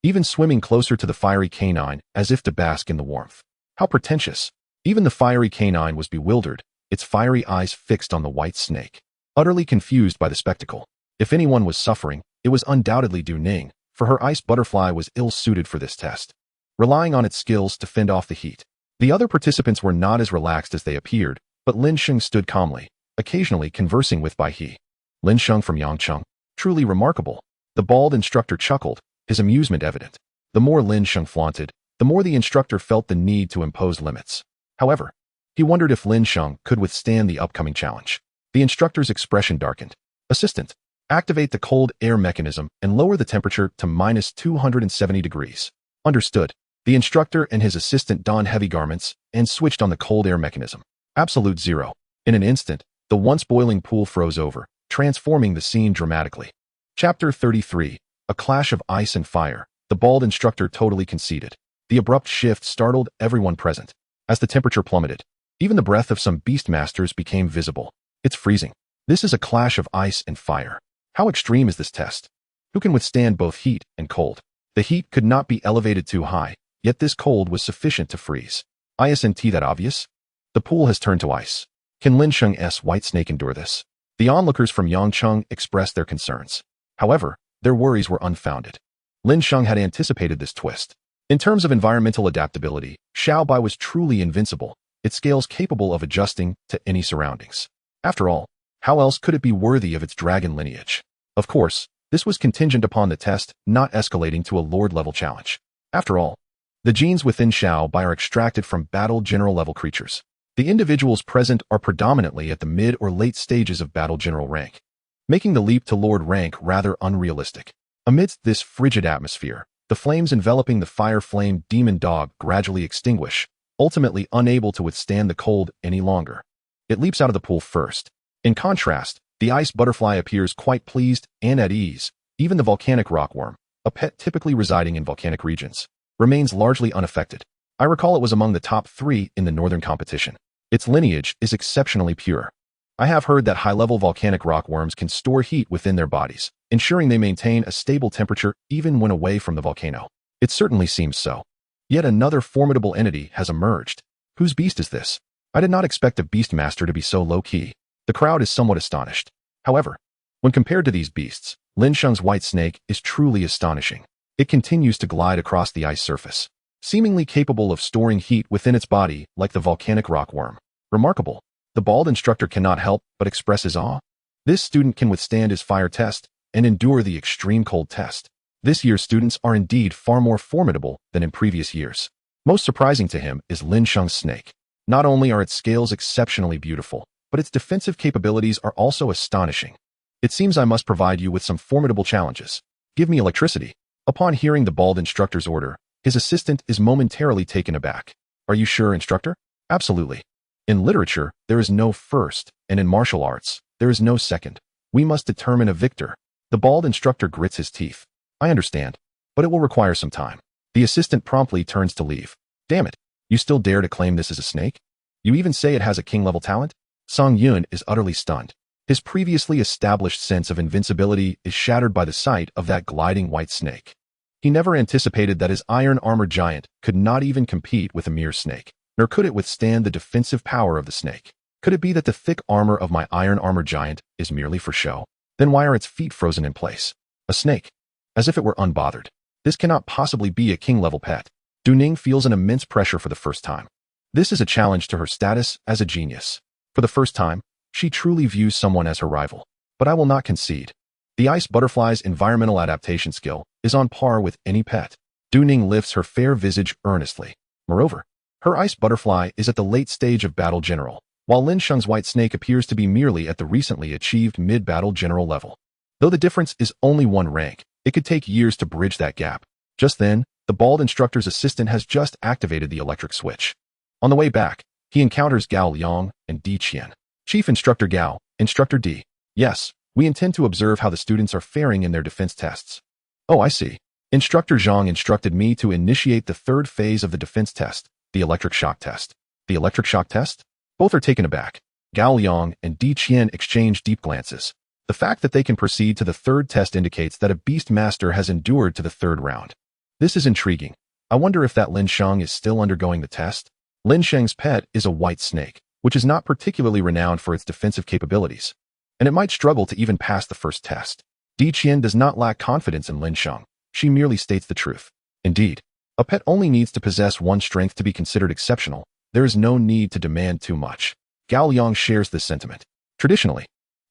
even swimming closer to the fiery canine as if to bask in the warmth. How pretentious. Even the fiery canine was bewildered, its fiery eyes fixed on the white snake, utterly confused by the spectacle. If anyone was suffering, it was undoubtedly Du Ning, for her ice butterfly was ill-suited for this test, relying on its skills to fend off the heat. The other participants were not as relaxed as they appeared, but Lin Sheng stood calmly, occasionally conversing with Bai He. Lin Sheng from Yangcheng. Truly remarkable. The bald instructor chuckled, his amusement evident. The more Lin Sheng flaunted, the more the instructor felt the need to impose limits. However, he wondered if Lin Sheng could withstand the upcoming challenge. The instructor's expression darkened. Assistant, activate the cold air mechanism and lower the temperature to minus 270 degrees. Understood. The instructor and his assistant donned heavy garments and switched on the cold air mechanism. Absolute zero. In an instant, the once boiling pool froze over, transforming the scene dramatically. Chapter 33. A clash of ice and fire. The bald instructor totally conceded. The abrupt shift startled everyone present. As the temperature plummeted, even the breath of some beast masters became visible. It's freezing. This is a clash of ice and fire. How extreme is this test? Who can withstand both heat and cold? The heat could not be elevated too high, yet this cold was sufficient to freeze. Isn't that obvious? The pool has turned to ice. Can Lin Sheng's white snake endure this? The onlookers from Yangcheng expressed their concerns. However, their worries were unfounded. Lin Sheng had anticipated this twist. In terms of environmental adaptability, Xiaobai was truly invincible, its scales capable of adjusting to any surroundings. After all, how else could it be worthy of its dragon lineage? Of course, this was contingent upon the test not escalating to a Lord-level challenge. After all, the genes within Xiaobai are extracted from battle general level creatures. The individuals present are predominantly at the mid or late stages of battle general rank, making the leap to Lord rank rather unrealistic. Amidst this frigid atmosphere, the flames enveloping the fire-flame demon dog gradually extinguish, ultimately unable to withstand the cold any longer. It leaps out of the pool first. In contrast, the ice butterfly appears quite pleased and at ease. Even the volcanic rockworm, a pet typically residing in volcanic regions, remains largely unaffected. I recall it was among the top 3 in the northern competition. Its lineage is exceptionally pure. I have heard that high-level volcanic rockworms can store heat within their bodies, ensuring they maintain a stable temperature even when away from the volcano. It certainly seems so. Yet another formidable entity has emerged. Whose beast is this? I did not expect a beast master to be so low-key. The crowd is somewhat astonished. However, when compared to these beasts, Lin Sheng's white snake is truly astonishing. It continues to glide across the ice surface, seemingly capable of storing heat within its body like the volcanic rockworm. Remarkable. The bald instructor cannot help but express his awe. This student can withstand his fire test and endure the extreme cold test. This year's students are indeed far more formidable than in previous years. Most surprising to him is Lin Sheng's snake. Not only are its scales exceptionally beautiful, but its defensive capabilities are also astonishing. It seems I must provide you with some formidable challenges. Give me electricity. Upon hearing the bald instructor's order, his assistant is momentarily taken aback. Are you sure, instructor? Absolutely. In literature, there is no first, and in martial arts, there is no second. We must determine a victor. The bald instructor grits his teeth. I understand, but it will require some time. The assistant promptly turns to leave. Damn it, you still dare to claim this as a snake? You even say it has a king-level talent? Song Yun is utterly stunned. His previously established sense of invincibility is shattered by the sight of that gliding white snake. He never anticipated that his iron-armored giant could not even compete with a mere snake, nor could it withstand the defensive power of the snake. Could it be that the thick armor of my iron-armored giant is merely for show? Then why are its feet frozen in place? A snake. As if it were unbothered. This cannot possibly be a king-level pet. Du Ning feels an immense pressure for the first time. This is a challenge to her status as a genius. For the first time, she truly views someone as her rival. But I will not concede. The ice butterfly's environmental adaptation skill is on par with any pet. Du Ning lifts her fair visage earnestly. Moreover, her ice butterfly is at the late stage of battle general, while Lin Sheng's white snake appears to be merely at the recently achieved mid-battle general level. Though the difference is only one rank, it could take years to bridge that gap. Just then, the bald instructor's assistant has just activated the electric switch. On the way back, he encounters Gao Liang and Di Qian. Chief Instructor Gao, Instructor Di. Yes, we intend to observe how the students are faring in their defense tests. Oh, I see. Instructor Zhang instructed me to initiate the third phase of the defense test, the electric shock test. The electric shock test? Both are taken aback. Gao Liang and Di Qian exchange deep glances. The fact that they can proceed to the third test indicates that a beast master has endured to the third round. This is intriguing. I wonder if that Lin Sheng is still undergoing the test? Lin Sheng's pet is a white snake, which is not particularly renowned for its defensive capabilities, and it might struggle to even pass the first test. Qilin does not lack confidence in Lin Sheng. She merely states the truth. Indeed, a pet only needs to possess one strength to be considered exceptional. There is no need to demand too much. Gao Yang shares this sentiment. Traditionally,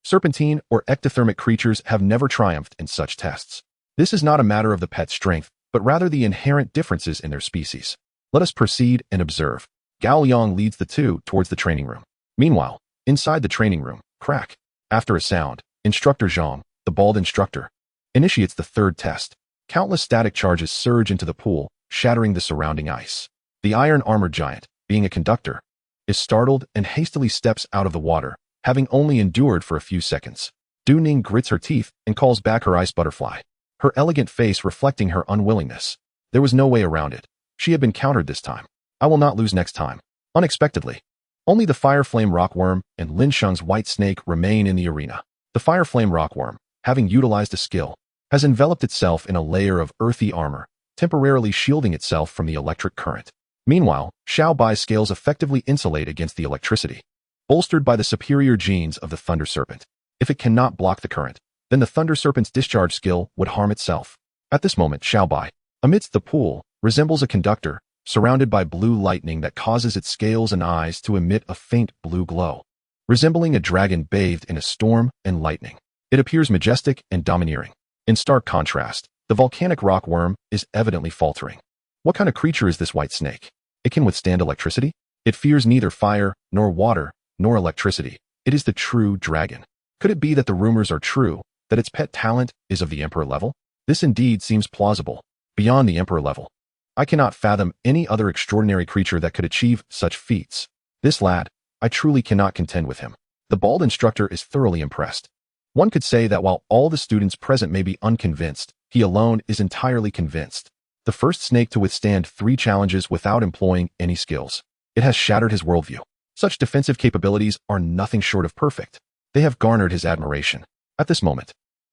serpentine or ectothermic creatures have never triumphed in such tests. This is not a matter of the pet's strength, but rather the inherent differences in their species. Let us proceed and observe. Gao Yang leads the two towards the training room. Meanwhile, inside the training room, crack. After a sound, Instructor Zhang, the bald instructor, initiates the third test. Countless static charges surge into the pool, shattering the surrounding ice. The iron-armored giant, being a conductor, is startled and hastily steps out of the water, having only endured for a few seconds. Du Ning grits her teeth and calls back her ice butterfly, her elegant face reflecting her unwillingness. There was no way around it. She had been countered this time. I will not lose next time. Unexpectedly, only the Fireflame Rockworm and Lin Sheng's white snake remain in the arena. The Fireflame Rockworm, having utilized a skill, has enveloped itself in a layer of earthy armor, temporarily shielding itself from the electric current. Meanwhile, Xiao Bai's scales effectively insulate against the electricity, bolstered by the superior genes of the Thunder Serpent. If it cannot block the current, then the Thunder Serpent's discharge skill would harm itself. At this moment, Xiao Bai, amidst the pool, resembles a conductor, surrounded by blue lightning that causes its scales and eyes to emit a faint blue glow. Resembling a dragon bathed in a storm and lightning, it appears majestic and domineering. In stark contrast, the volcanic rockworm is evidently faltering. What kind of creature is this white snake? It can withstand electricity? It fears neither fire, nor water, nor electricity. It is the true dragon. Could it be that the rumors are true, that its pet talent is of the Emperor level? This indeed seems plausible. Beyond the Emperor level, I cannot fathom any other extraordinary creature that could achieve such feats. This lad, I truly cannot contend with him. The bald instructor is thoroughly impressed. One could say that while all the students present may be unconvinced, he alone is entirely convinced. The first snake to withstand 3 challenges without employing any skills. It has shattered his worldview. Such defensive capabilities are nothing short of perfect. They have garnered his admiration. At this moment,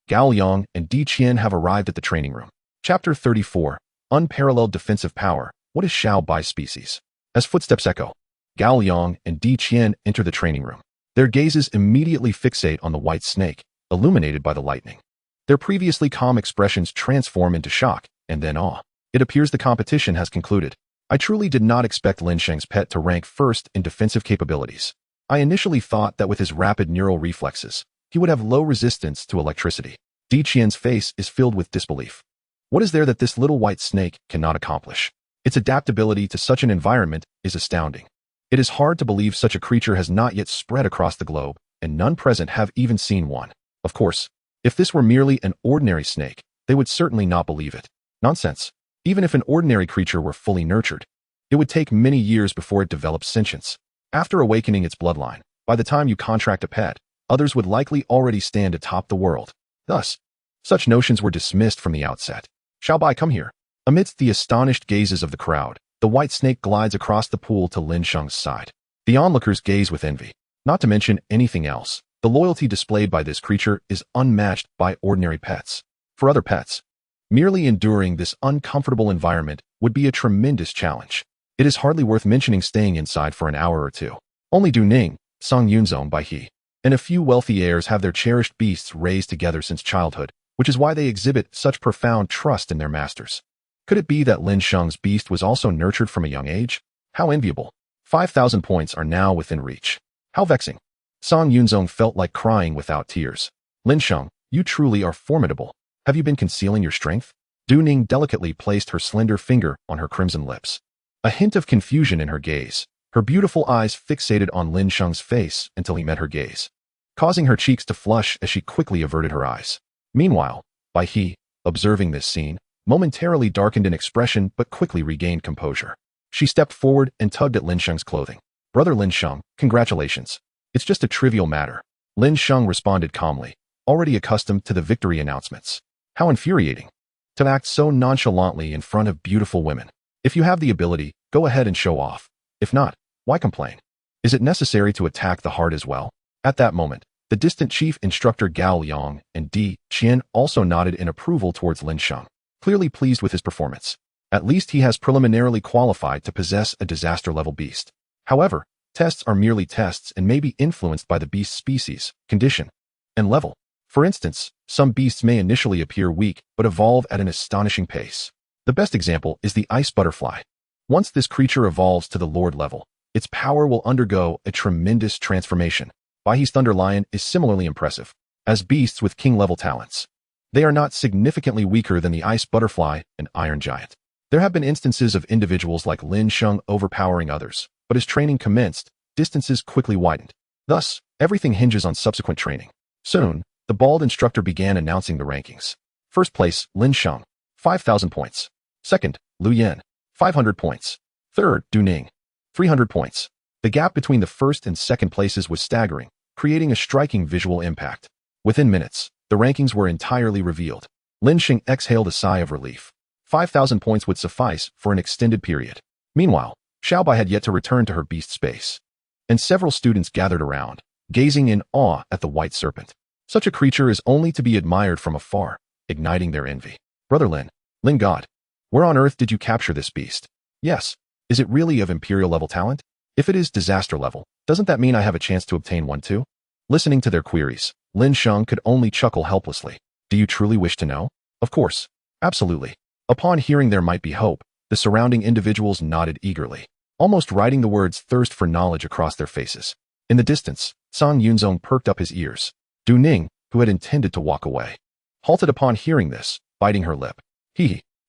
Gao Yang and Qilin have arrived at the training room. Chapter 34. Unparalleled Defensive Power. What is Xiao Bai's species? As footsteps echo, Gao Yang and Qilin enter the training room. Their gazes immediately fixate on the white snake, illuminated by the lightning. Their previously calm expressions transform into shock, and then awe. It appears the competition has concluded. I truly did not expect Lin Sheng's pet to rank first in defensive capabilities. I initially thought that with his rapid neural reflexes, he would have low resistance to electricity. Qilin's face is filled with disbelief. What is there that this little white snake cannot accomplish? Its adaptability to such an environment is astounding. It is hard to believe such a creature has not yet spread across the globe, and none present have even seen one. Of course, if this were merely an ordinary snake, they would certainly not believe it. Nonsense. Even if an ordinary creature were fully nurtured, it would take many years before it develops sentience. After awakening its bloodline, by the time you contract a pet, others would likely already stand atop the world. Thus, such notions were dismissed from the outset. Xiao Bai, come here. Amidst the astonished gazes of the crowd, the white snake glides across the pool to Lin Sheng's side. The onlookers gaze with envy. Not to mention anything else, the loyalty displayed by this creature is unmatched by ordinary pets. For other pets, merely enduring this uncomfortable environment would be a tremendous challenge. It is hardly worth mentioning staying inside for an hour or two. Only Du Ning, Song Yunzong by He, and a few wealthy heirs have their cherished beasts raised together since childhood, which is why they exhibit such profound trust in their masters. Could it be that Lin Sheng's beast was also nurtured from a young age? How enviable. 5,000 points are now within reach. How vexing. Song Yunzong felt like crying without tears. Lin Sheng, you truly are formidable. Have you been concealing your strength? Du Ning delicately placed her slender finger on her crimson lips. A hint of confusion in her gaze, her beautiful eyes fixated on Lin Sheng's face until he met her gaze, causing her cheeks to flush as she quickly averted her eyes. Meanwhile, Bai He, observing this scene, momentarily darkened in expression but quickly regained composure. She stepped forward and tugged at Lin Sheng's clothing. Brother Lin Sheng, congratulations. It's just a trivial matter. Lin Sheng responded calmly, already accustomed to the victory announcements. How infuriating. To act so nonchalantly in front of beautiful women. If you have the ability, go ahead and show off. If not, why complain? Is it necessary to attack the heart as well? At that moment, the distant chief instructor Gao Yang and Qilin also nodded in approval towards Lin Sheng, clearly pleased with his performance. At least he has preliminarily qualified to possess a disaster-level beast. However, tests are merely tests and may be influenced by the beast's species, condition, and level. For instance, some beasts may initially appear weak but evolve at an astonishing pace. The best example is the ice butterfly. Once this creature evolves to the Lord level, its power will undergo a tremendous transformation. Baihe's Thunder Lion is similarly impressive, as beasts with king-level talents. They are not significantly weaker than the ice butterfly and iron giant. There have been instances of individuals like Lin Sheng overpowering others, but as training commenced, distances quickly widened. Thus, everything hinges on subsequent training. Soon, the bald instructor began announcing the rankings. First place, Lin Sheng, 5,000 points. Second, Lu Yan, 500 points. Third, Du Ning, 300 points. The gap between the first and second places was staggering, creating a striking visual impact. Within minutes, the rankings were entirely revealed. Lin Sheng exhaled a sigh of relief. 5,000 points would suffice for an extended period. Meanwhile, Xiaobai had yet to return to her beast space, and several students gathered around, gazing in awe at the white serpent. Such a creature is only to be admired from afar, igniting their envy. Brother Lin God, where on earth did you capture this beast? Yes. Is it really of Imperial level talent? If it is disaster level, doesn't that mean I have a chance to obtain one too? Listening to their queries, Lin Sheng could only chuckle helplessly. Do you truly wish to know? Of course. Absolutely. Upon hearing there might be hope, the surrounding individuals nodded eagerly, almost writing the words thirst for knowledge across their faces. In the distance, Song Yunzong perked up his ears. Du Ning, who had intended to walk away, halted upon hearing this, biting her lip.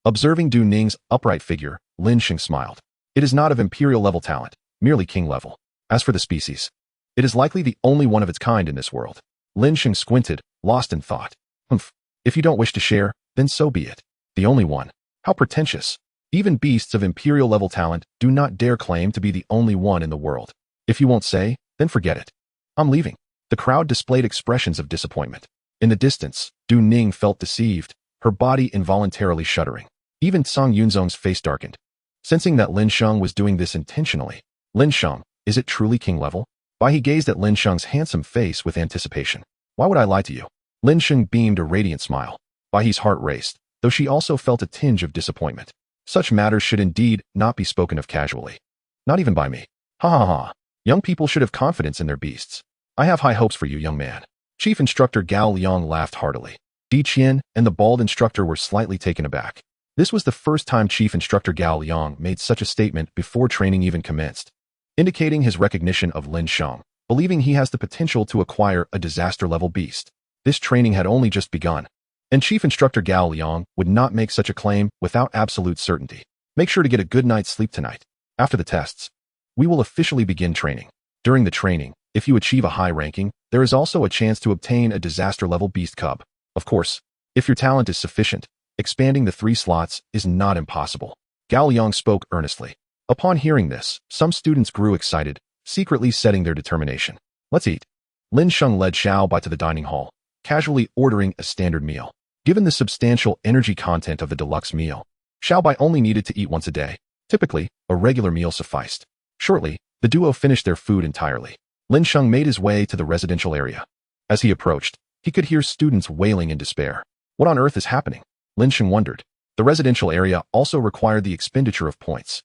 Observing Du Ning's upright figure, Lin Sheng smiled. It is not of Imperial level talent, merely king level. As for the species, it is likely the only one of its kind in this world. Lin Sheng squinted, lost in thought. If you don't wish to share, then so be it. The only one. How pretentious. Even beasts of Imperial level talent do not dare claim to be the only one in the world. If you won't say, then forget it. I'm leaving. The crowd displayed expressions of disappointment. In the distance, Du Ning felt deceived, her body involuntarily shuddering. Even Song Yunzong's face darkened. Sensing that Lin Sheng was doing this intentionally. Lin Sheng, is it truly king level? Baihe gazed at Lin Sheng's handsome face with anticipation. Why would I lie to you? Lin Sheng beamed a radiant smile. Baihe's heart raced, though she also felt a tinge of disappointment. Such matters should indeed not be spoken of casually. Not even by me. Ha ha ha. Young people should have confidence in their beasts. I have high hopes for you, young man. Chief Instructor Gao Liang laughed heartily. Di Qian and the bald instructor were slightly taken aback. This was the first time Chief Instructor Gao Liang made such a statement before training even commenced, indicating his recognition of Lin Sheng, believing he has the potential to acquire a disaster-level beast. This training had only just begun, and Chief Instructor Gao Liang would not make such a claim without absolute certainty. Make sure to get a good night's sleep tonight. After the tests, we will officially begin training. During the training, if you achieve a high ranking, there is also a chance to obtain a disaster-level beast cub. Of course, if your talent is sufficient, expanding the 3 slots is not impossible. Gao Liang spoke earnestly. Upon hearing this, some students grew excited, secretly setting their determination. Let's eat. Lin Sheng led Xiaobai to the dining hall, casually ordering a standard meal. Given the substantial energy content of the deluxe meal, Xiaobai only needed to eat once a day. Typically, a regular meal sufficed. Shortly, the duo finished their food entirely. Lin Sheng made his way to the residential area. As he approached, he could hear students wailing in despair. What on earth is happening? Lin Sheng wondered. The residential area also required the expenditure of points.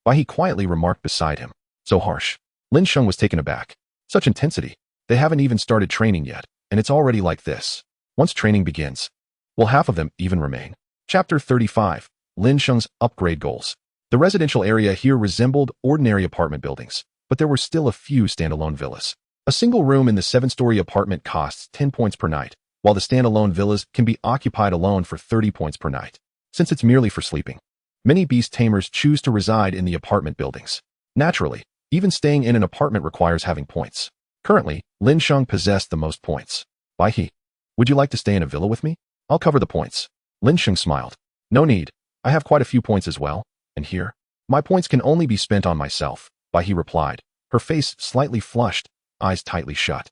Baihe quietly remarked beside him. So harsh. Lin Sheng was taken aback. Such intensity. They haven't even started training yet, and it's already like this. Once training begins, will half of them even remain? Chapter 35. Lin Sheng's upgrade goals. The residential area here resembled ordinary apartment buildings, but there were still a few standalone villas. A single room in the 7-story apartment costs 10 points per night, while the standalone villas can be occupied alone for 30 points per night. Since it's merely for sleeping, many beast tamers choose to reside in the apartment buildings. Naturally, even staying in an apartment requires having points. Currently, Lin Sheng possessed the most points. Baihe, would you like to stay in a villa with me? I'll cover the points. Lin Sheng smiled. No need. I have quite a few points as well, and here, my points can only be spent on myself, Baihe replied, her face slightly flushed, eyes tightly shut.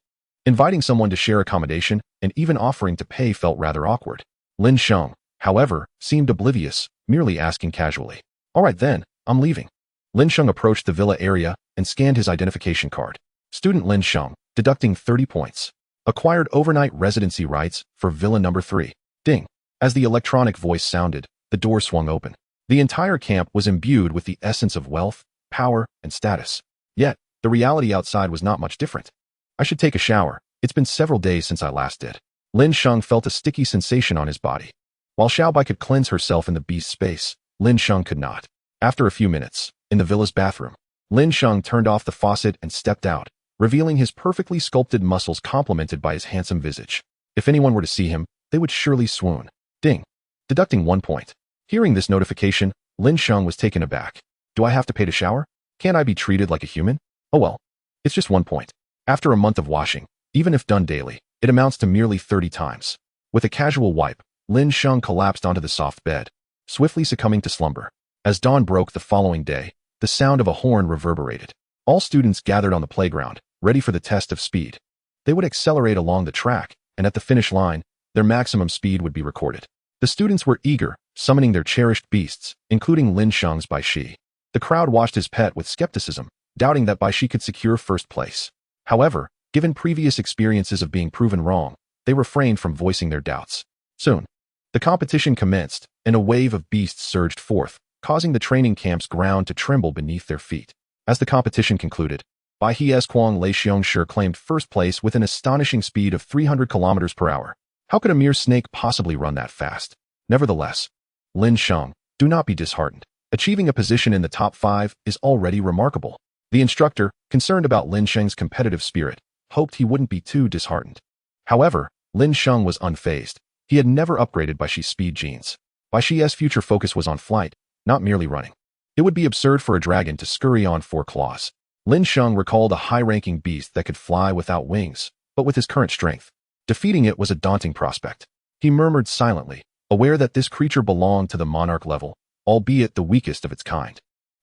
Inviting someone to share accommodation and even offering to pay felt rather awkward. Lin Sheng, however, seemed oblivious, merely asking casually. All right then, I'm leaving. Lin Sheng approached the villa area and scanned his identification card. Student Lin Sheng, deducting 30 points. Acquired overnight residency rights for Villa number 3. Ding. As the electronic voice sounded, the door swung open. The entire camp was imbued with the essence of wealth, power, and status. Yet, the reality outside was not much different. I should take a shower. It's been several days since I last did. Lin Sheng felt a sticky sensation on his body. While Xiaobai could cleanse herself in the beast space, Lin Sheng could not. After a few minutes, in the villa's bathroom, Lin Sheng turned off the faucet and stepped out, revealing his perfectly sculpted muscles complemented by his handsome visage. If anyone were to see him, they would surely swoon. Ding. Deducting 1 point. Hearing this notification, Lin Sheng was taken aback. Do I have to pay to shower? Can't I be treated like a human? Oh well. It's just 1 point. After a month of washing, even if done daily, it amounts to merely 30 times. With a casual wipe, Lin Sheng collapsed onto the soft bed, swiftly succumbing to slumber. As dawn broke the following day, the sound of a horn reverberated. All students gathered on the playground, ready for the test of speed. They would accelerate along the track, and at the finish line, their maximum speed would be recorded. The students were eager, summoning their cherished beasts, including Lin Sheng's Bai Shi. The crowd watched his pet with skepticism, doubting that Bai Shi could secure first place. However, given previous experiences of being proven wrong, they refrained from voicing their doubts. Soon, the competition commenced, and a wave of beasts surged forth, causing the training camp's ground to tremble beneath their feet. As the competition concluded, Bai He's Kwang Lei Xiongshi claimed first place with an astonishing speed of 300 kilometers per hour. How could a mere snake possibly run that fast? Nevertheless, Lin Sheng, do not be disheartened. Achieving a position in the top 5 is already remarkable. The instructor, concerned about Lin Sheng's competitive spirit, hoped he wouldn't be too disheartened. However, Lin Sheng was unfazed. He had never upgraded Bai Shi's speed genes. Bai Shi's future focus was on flight, not merely running. It would be absurd for a dragon to scurry on 4 claws. Lin Sheng recalled a high-ranking beast that could fly without wings, but with his current strength. Defeating it was a daunting prospect. He murmured silently, aware that this creature belonged to the monarch level, albeit the weakest of its kind.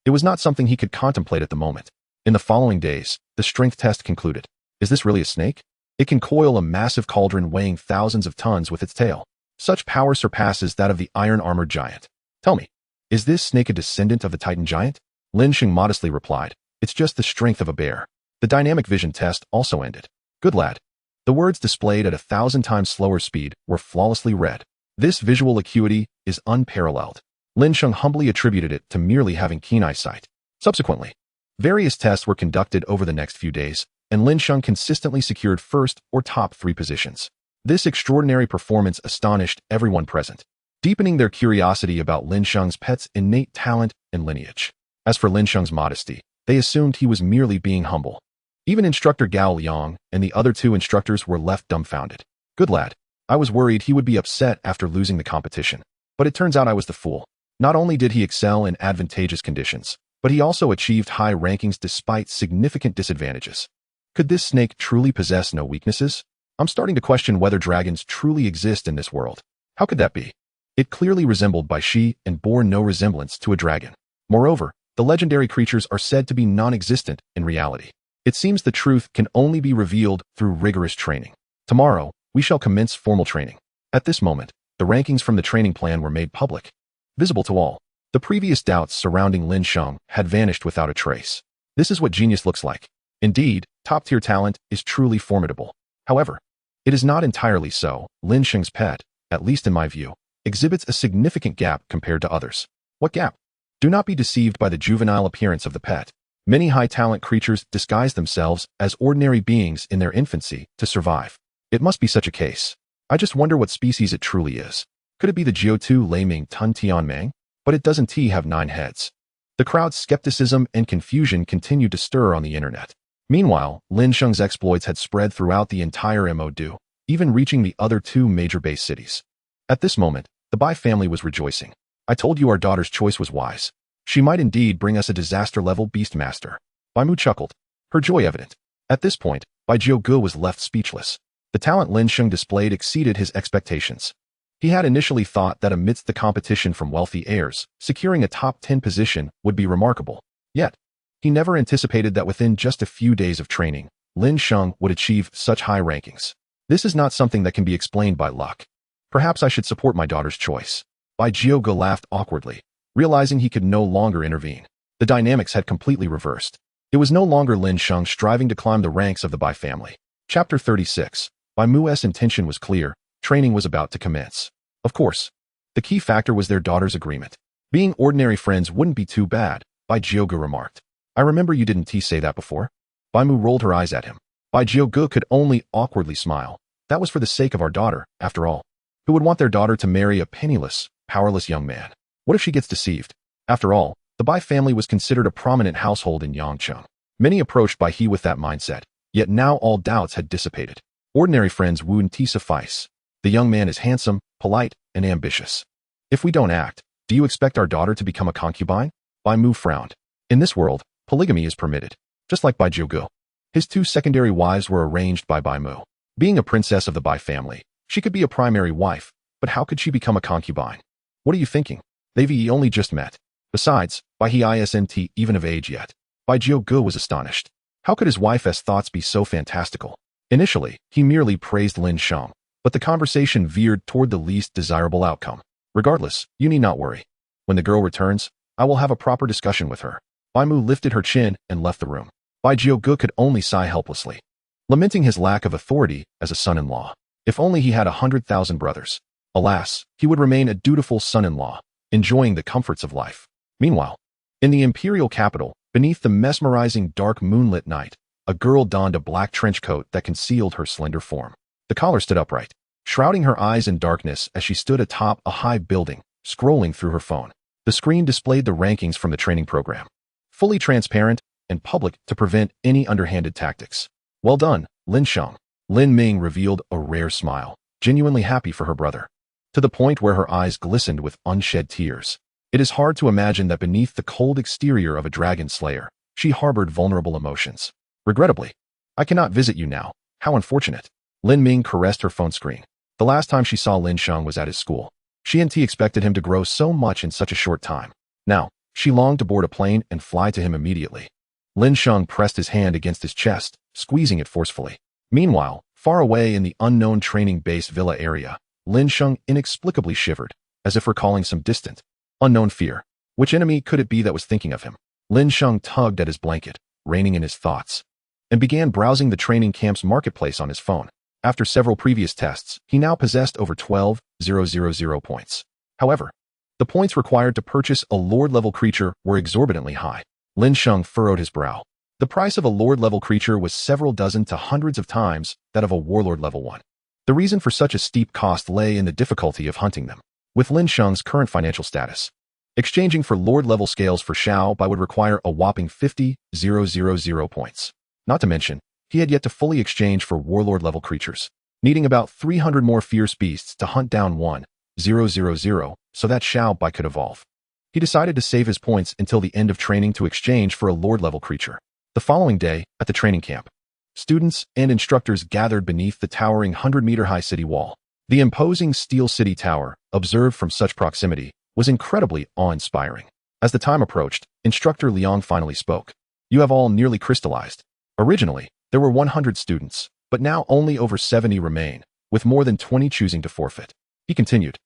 It was not something he could contemplate at the moment. In the following days, the strength test concluded. Is this really a snake? It can coil a massive cauldron weighing thousands of tons with its tail. Such power surpasses that of the iron-armored giant. Tell me, is this snake a descendant of the Titan giant? Lin Sheng modestly replied. It's just the strength of a bear. The dynamic vision test also ended. Good lad. The words displayed at 1,000 times slower speed were flawlessly read. This visual acuity is unparalleled. Lin Sheng humbly attributed it to merely having keen eyesight. Subsequently, various tests were conducted over the next few days, and Lin Sheng consistently secured first or top 3 positions. This extraordinary performance astonished everyone present, deepening their curiosity about Lin Sheng's pet's innate talent and lineage. As for Lin Sheng's modesty, they assumed he was merely being humble. Even instructor Gao Liang and the other 2 instructors were left dumbfounded. Good lad. I was worried he would be upset after losing the competition. But it turns out I was the fool. Not only did he excel in advantageous conditions, but he also achieved high rankings despite significant disadvantages. Could this snake truly possess no weaknesses? I'm starting to question whether dragons truly exist in this world. How could that be? It clearly resembled Bai Shi and bore no resemblance to a dragon. Moreover, the legendary creatures are said to be non-existent in reality. It seems the truth can only be revealed through rigorous training. Tomorrow, we shall commence formal training. At this moment, the rankings from the training plan were made public. Visible to all, the previous doubts surrounding Lin Sheng had vanished without a trace. This is what genius looks like. Indeed, top-tier talent is truly formidable. However, it is not entirely so. Lin Sheng's pet, at least in my view, exhibits a significant gap compared to others. What gap? Do not be deceived by the juvenile appearance of the pet. Many high-talent creatures disguise themselves as ordinary beings in their infancy to survive. It must be such a case. I just wonder what species it truly is. Could it be the Jiu-Tu Leiming Tun Tianmang? But it doesn't have 9 heads. The crowd's skepticism and confusion continued to stir on the internet. Meanwhile, Lin Sheng's exploits had spread throughout the entire MOD, even reaching the other 2 major base cities. At this moment, the Bai family was rejoicing. I told you our daughter's choice was wise. She might indeed bring us a disaster-level beast master. Bai Mu chuckled, her joy evident. At this point, Bai Jiuge was left speechless. The talent Lin Sheng displayed exceeded his expectations. He had initially thought that amidst the competition from wealthy heirs, securing a top 10 position would be remarkable. Yet, he never anticipated that within just a few days of training, Lin Sheng would achieve such high rankings. This is not something that can be explained by luck. Perhaps I should support my daughter's choice. Bai Jiuge laughed awkwardly, realizing he could no longer intervene. The dynamics had completely reversed. It was no longer Lin Sheng striving to climb the ranks of the Bai family. Chapter 36. Bai Mu's intention was clear. Training was about to commence. Of course, the key factor was their daughter's agreement. Being ordinary friends wouldn't be too bad, Bai Jiuge remarked. I remember you didn't say that before. Bai Mu rolled her eyes at him. Bai Jiuge could only awkwardly smile. That was for the sake of our daughter, after all. Who would want their daughter to marry a penniless, powerless young man? What if she gets deceived? After all, the Bai family was considered a prominent household in Yangcheng. Many approached Bai He with that mindset, yet now all doubts had dissipated. Ordinary friends wouldn't suffice. The young man is handsome, polite, and ambitious. If we don't act, do you expect our daughter to become a concubine? Bai Mu frowned. In this world, polygamy is permitted, just like Bai Jiuge. His 2 secondary wives were arranged by Bai Mu. Being a princess of the Bai family, she could be a primary wife, but how could she become a concubine? What are you thinking? They've only just met. Besides, Bai He isn't even of age yet. Bai Jiuge was astonished. How could his wife's thoughts be so fantastical? Initially, he merely praised Lin Sheng, but the conversation veered toward the least desirable outcome. Regardless, you need not worry. When the girl returns, I will have a proper discussion with her. Bai Mu lifted her chin and left the room. Bai Jiuge could only sigh helplessly, lamenting his lack of authority as a son-in-law. If only he had 100,000 brothers. Alas, he would remain a dutiful son-in-law, enjoying the comforts of life. Meanwhile, in the imperial capital, beneath the mesmerizing dark moonlit night, a girl donned a black trench coat that concealed her slender form. The collar stood upright, shrouding her eyes in darkness as she stood atop a high building, scrolling through her phone. The screen displayed the rankings from the training program, fully transparent and public to prevent any underhanded tactics. Well done, Lin Sheng. Lin Ming revealed a rare smile, genuinely happy for her brother, to the point where her eyes glistened with unshed tears. It is hard to imagine that beneath the cold exterior of a dragon slayer, she harbored vulnerable emotions. Regrettably, I cannot visit you now. How unfortunate. Lin Ming caressed her phone screen. The last time she saw Lin Sheng was at his school. She and T expected him to grow so much in such a short time. Now, she longed to board a plane and fly to him immediately. Lin Sheng pressed his hand against his chest, squeezing it forcefully. Meanwhile, far away in the unknown training base villa area, Lin Sheng inexplicably shivered, as if recalling some distant, unknown fear. Which enemy could it be that was thinking of him? Lin Sheng tugged at his blanket, reining in his thoughts, and began browsing the training camp's marketplace on his phone. After several previous tests, he now possessed over 12,000 points. However, the points required to purchase a Lord-level creature were exorbitantly high. Lin Sheng furrowed his brow. The price of a Lord-level creature was several dozen to hundreds of times that of a Warlord-level one. The reason for such a steep cost lay in the difficulty of hunting them. With Lin Sheng's current financial status, exchanging for Lord-level scales for Xiao Bai would require a whopping 50,000 points. Not to mention, he had yet to fully exchange for Warlord-level creatures, needing about 300 more fierce beasts to hunt down 1,000 so that Xiao Bai could evolve. He decided to save his points until the end of training to exchange for a Lord-level creature. The following day, at the training camp, students and instructors gathered beneath the towering 100-meter-high city wall. The imposing steel city tower, observed from such proximity, was incredibly awe-inspiring. As the time approached, Instructor Liang finally spoke. You have all nearly crystallized. Originally, there were 100 students, but now only over 70 remain, with more than 20 choosing to forfeit. He continued.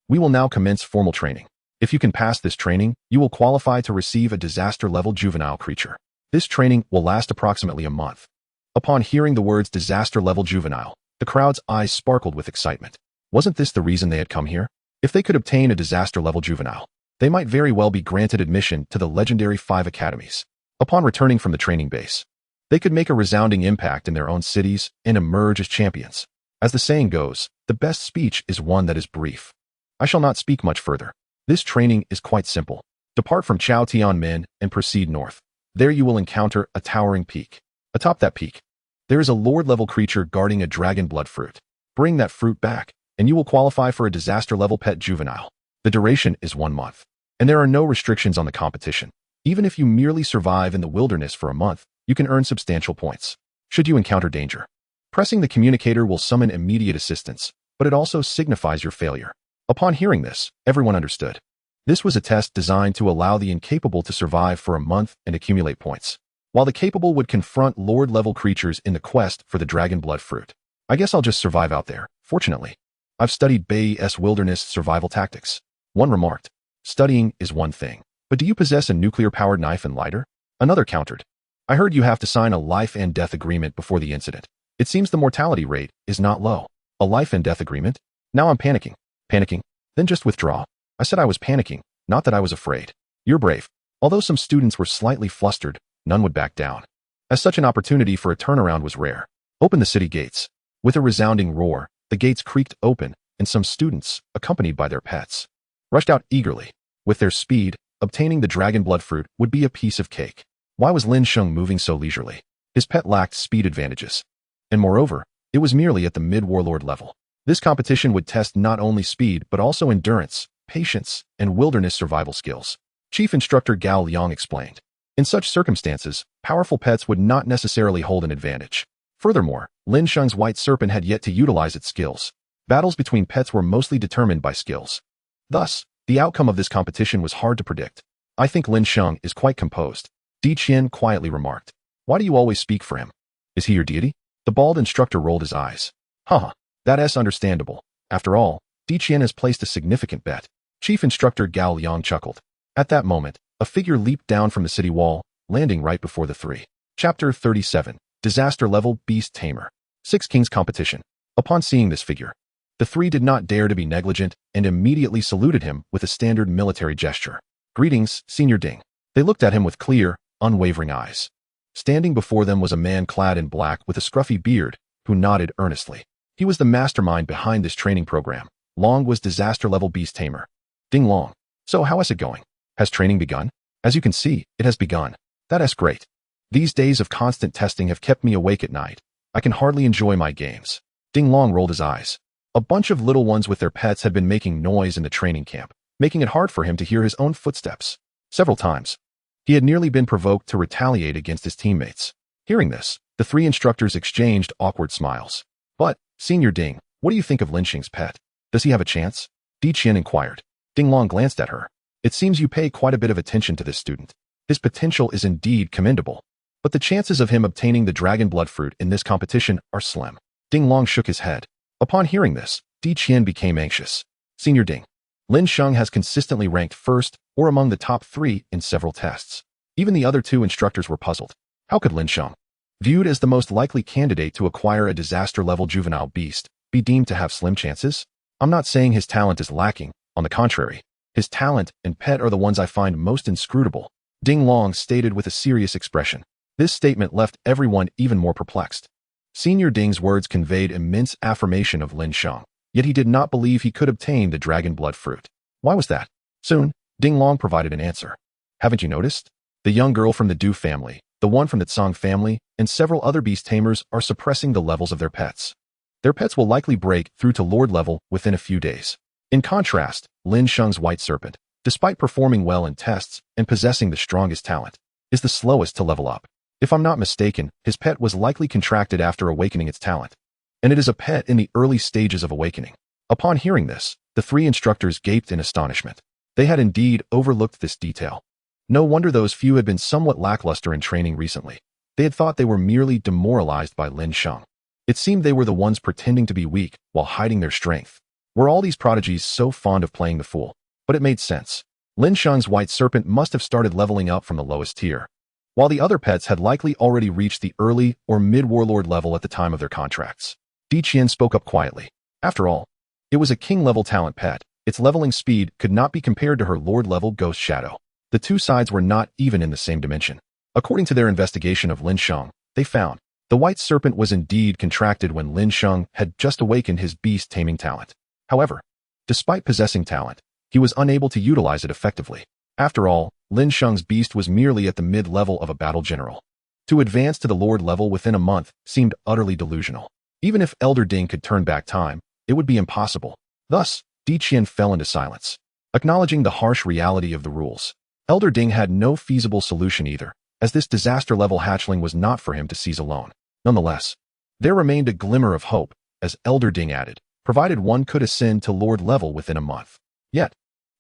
We will now commence formal training. If you can pass this training, you will qualify to receive a disaster-level juvenile creature. This training will last approximately a month. Upon hearing the words disaster-level juvenile, the crowd's eyes sparkled with excitement. Wasn't this the reason they had come here? If they could obtain a disaster-level juvenile, they might very well be granted admission to the legendary 5 academies. Upon returning from the training base, they could make a resounding impact in their own cities and emerge as champions. As the saying goes, the best speech is one that is brief. I shall not speak much further. This training is quite simple. Depart from Chao Tianmen and proceed north. There you will encounter a towering peak. Atop that peak, there is a Lord-level creature guarding a dragon blood fruit. Bring that fruit back, and you will qualify for a disaster-level pet juvenile. The duration is 1 month, and there are no restrictions on the competition. Even if you merely survive in the wilderness for a month, you can earn substantial points. Should you encounter danger, pressing the communicator will summon immediate assistance, but it also signifies your failure. Upon hearing this, everyone understood. This was a test designed to allow the incapable to survive for a month and accumulate points, while the capable would confront Lord-level creatures in the quest for the dragon blood fruit. I guess I'll just survive out there. Fortunately, I've studied Bay's wilderness survival tactics. One remarked, studying is one thing, but do you possess a nuclear-powered knife and lighter? Another countered, I heard you have to sign a life and death agreement before the incident. It seems the mortality rate is not low. A life and death agreement? Now I'm panicking. Panicking? Then just withdraw. I said I was panicking. Not that I was afraid. You're brave. Although some students were slightly flustered, none would back down, as such an opportunity for a turnaround was rare. Open the city gates. With a resounding roar, the gates creaked open, and some students, accompanied by their pets, rushed out eagerly. With their speed, obtaining the dragon blood fruit would be a piece of cake. Why was Lin Sheng moving so leisurely? His pet lacked speed advantages. And moreover, it was merely at the mid-warlord level. This competition would test not only speed but also endurance, patience, and wilderness survival skills. Chief Instructor Gao Liang explained. In such circumstances, powerful pets would not necessarily hold an advantage. Furthermore, Lin Sheng's white serpent had yet to utilize its skills. Battles between pets were mostly determined by skills. Thus, the outcome of this competition was hard to predict. I think Lin Sheng is quite composed, Di Qian quietly remarked. Why do you always speak for him? Is he your deity? The bald instructor rolled his eyes. Haha, that's understandable. After all, Di Qian has placed a significant bet. Chief Instructor Gao Liang chuckled. At that moment, a figure leaped down from the city wall, landing right before the three. Chapter 37. Disaster-level Beast Tamer. Six Kings Competition. Upon seeing this figure, the three did not dare to be negligent and immediately saluted him with a standard military gesture. Greetings, Senior Ding. They looked at him with clear, unwavering eyes. Standing before them was a man clad in black with a scruffy beard, who nodded earnestly. He was the mastermind behind this training program. Long was disaster-level Beast Tamer. Ding Long. So how is it going? Has training begun? As you can see, it has begun. That's great. These days of constant testing have kept me awake at night. I can hardly enjoy my games. Ding Long rolled his eyes. A bunch of little ones with their pets had been making noise in the training camp, making it hard for him to hear his own footsteps. Several times, he had nearly been provoked to retaliate against his teammates. Hearing this, the three instructors exchanged awkward smiles. But, Senior Ding, what do you think of Lin Sheng's pet? Does he have a chance? Di Qian inquired. Ding Long glanced at her. It seems you pay quite a bit of attention to this student. His potential is indeed commendable, but the chances of him obtaining the dragon blood fruit in this competition are slim. Ding Long shook his head. Upon hearing this, Di Qian became anxious. Senior Ding, Lin Sheng has consistently ranked first or among the top 3 in several tests. Even the other 2 instructors were puzzled. How could Lin Sheng, viewed as the most likely candidate to acquire a disaster-level juvenile beast, be deemed to have slim chances? I'm not saying his talent is lacking. On the contrary, his talent and pet are the ones I find most inscrutable, Ding Long stated with a serious expression. This statement left everyone even more perplexed. Senior Ding's words conveyed immense affirmation of Lin Sheng, yet he did not believe he could obtain the dragon blood fruit. Why was that? Soon, Ding Long provided an answer. Haven't you noticed? The young girl from the Du family, the one from the Tsang family, and several other beast tamers are suppressing the levels of their pets. Their pets will likely break through to Lord level within a few days. In contrast, Lin Sheng's white serpent, despite performing well in tests and possessing the strongest talent, is the slowest to level up. If I'm not mistaken, his pet was likely contracted after awakening its talent, and it is a pet in the early stages of awakening. Upon hearing this, the 3 instructors gaped in astonishment. They had indeed overlooked this detail. No wonder those few had been somewhat lackluster in training recently. They had thought they were merely demoralized by Lin Sheng. It seemed they were the ones pretending to be weak while hiding their strength. Were all these prodigies so fond of playing the fool? But it made sense. Lin Sheng's white serpent must have started leveling up from the lowest tier, while the other pets had likely already reached the early or mid-warlord level at the time of their contracts. Di Qian spoke up quietly. After all, it was a king-level talent pet. Its leveling speed could not be compared to her lord-level ghost shadow. The 2 sides were not even in the same dimension. According to their investigation of Lin Sheng, they found the white serpent was indeed contracted when Lin Sheng had just awakened his beast taming talent. However, despite possessing talent, he was unable to utilize it effectively. After all, Lin Sheng's beast was merely at the mid-level of a battle general. To advance to the lord level within a month seemed utterly delusional. Even if Elder Ding could turn back time, it would be impossible. Thus, Di Qian fell into silence, acknowledging the harsh reality of the rules. Elder Ding had no feasible solution either, as this disaster-level hatchling was not for him to seize alone. Nonetheless, there remained a glimmer of hope, as Elder Ding added, provided one could ascend to lord level within a month. Yet,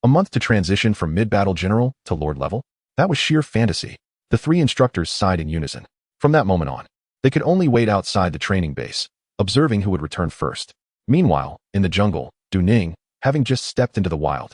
a month to transition from mid-battle general to lord level? That was sheer fantasy. The 3 instructors sighed in unison. From that moment on, they could only wait outside the training base, observing who would return first. Meanwhile, in the jungle, Du Ning, having just stepped into the wild,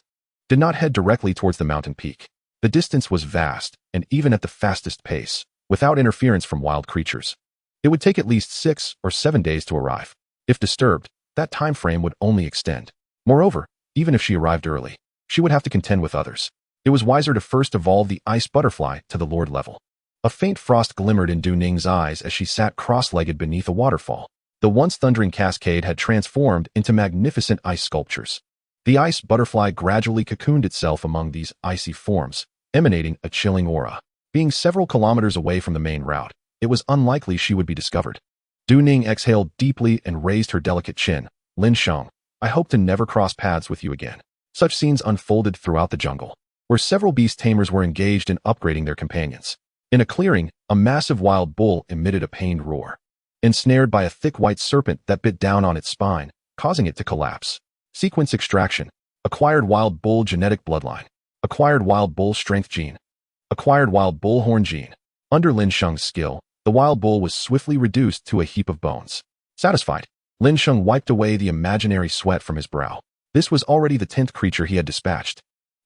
did not head directly towards the mountain peak. The distance was vast, and even at the fastest pace, without interference from wild creatures, it would take at least 6 or 7 days to arrive. If disturbed, that time frame would only extend. Moreover, even if she arrived early, she would have to contend with others. It was wiser to first evolve the ice butterfly to the Lord level. A faint frost glimmered in Du Ning's eyes as she sat cross-legged beneath a waterfall. The once thundering cascade had transformed into magnificent ice sculptures. The ice butterfly gradually cocooned itself among these icy forms, emanating a chilling aura. Being several kilometers away from the main route, it was unlikely she would be discovered. Du Ning exhaled deeply and raised her delicate chin. Lin Sheng, I hope to never cross paths with you again. Such scenes unfolded throughout the jungle, where several beast tamers were engaged in upgrading their companions. In a clearing, a massive wild bull emitted a pained roar, ensnared by a thick white serpent that bit down on its spine, causing it to collapse. Sequence extraction. Acquired wild bull genetic bloodline. Acquired wild bull strength gene. Acquired wild bull horn gene. Under Lin Sheng's skill, the wild bull was swiftly reduced to a heap of bones. Satisfied, Lin Sheng wiped away the imaginary sweat from his brow. This was already the 10th creature he had dispatched.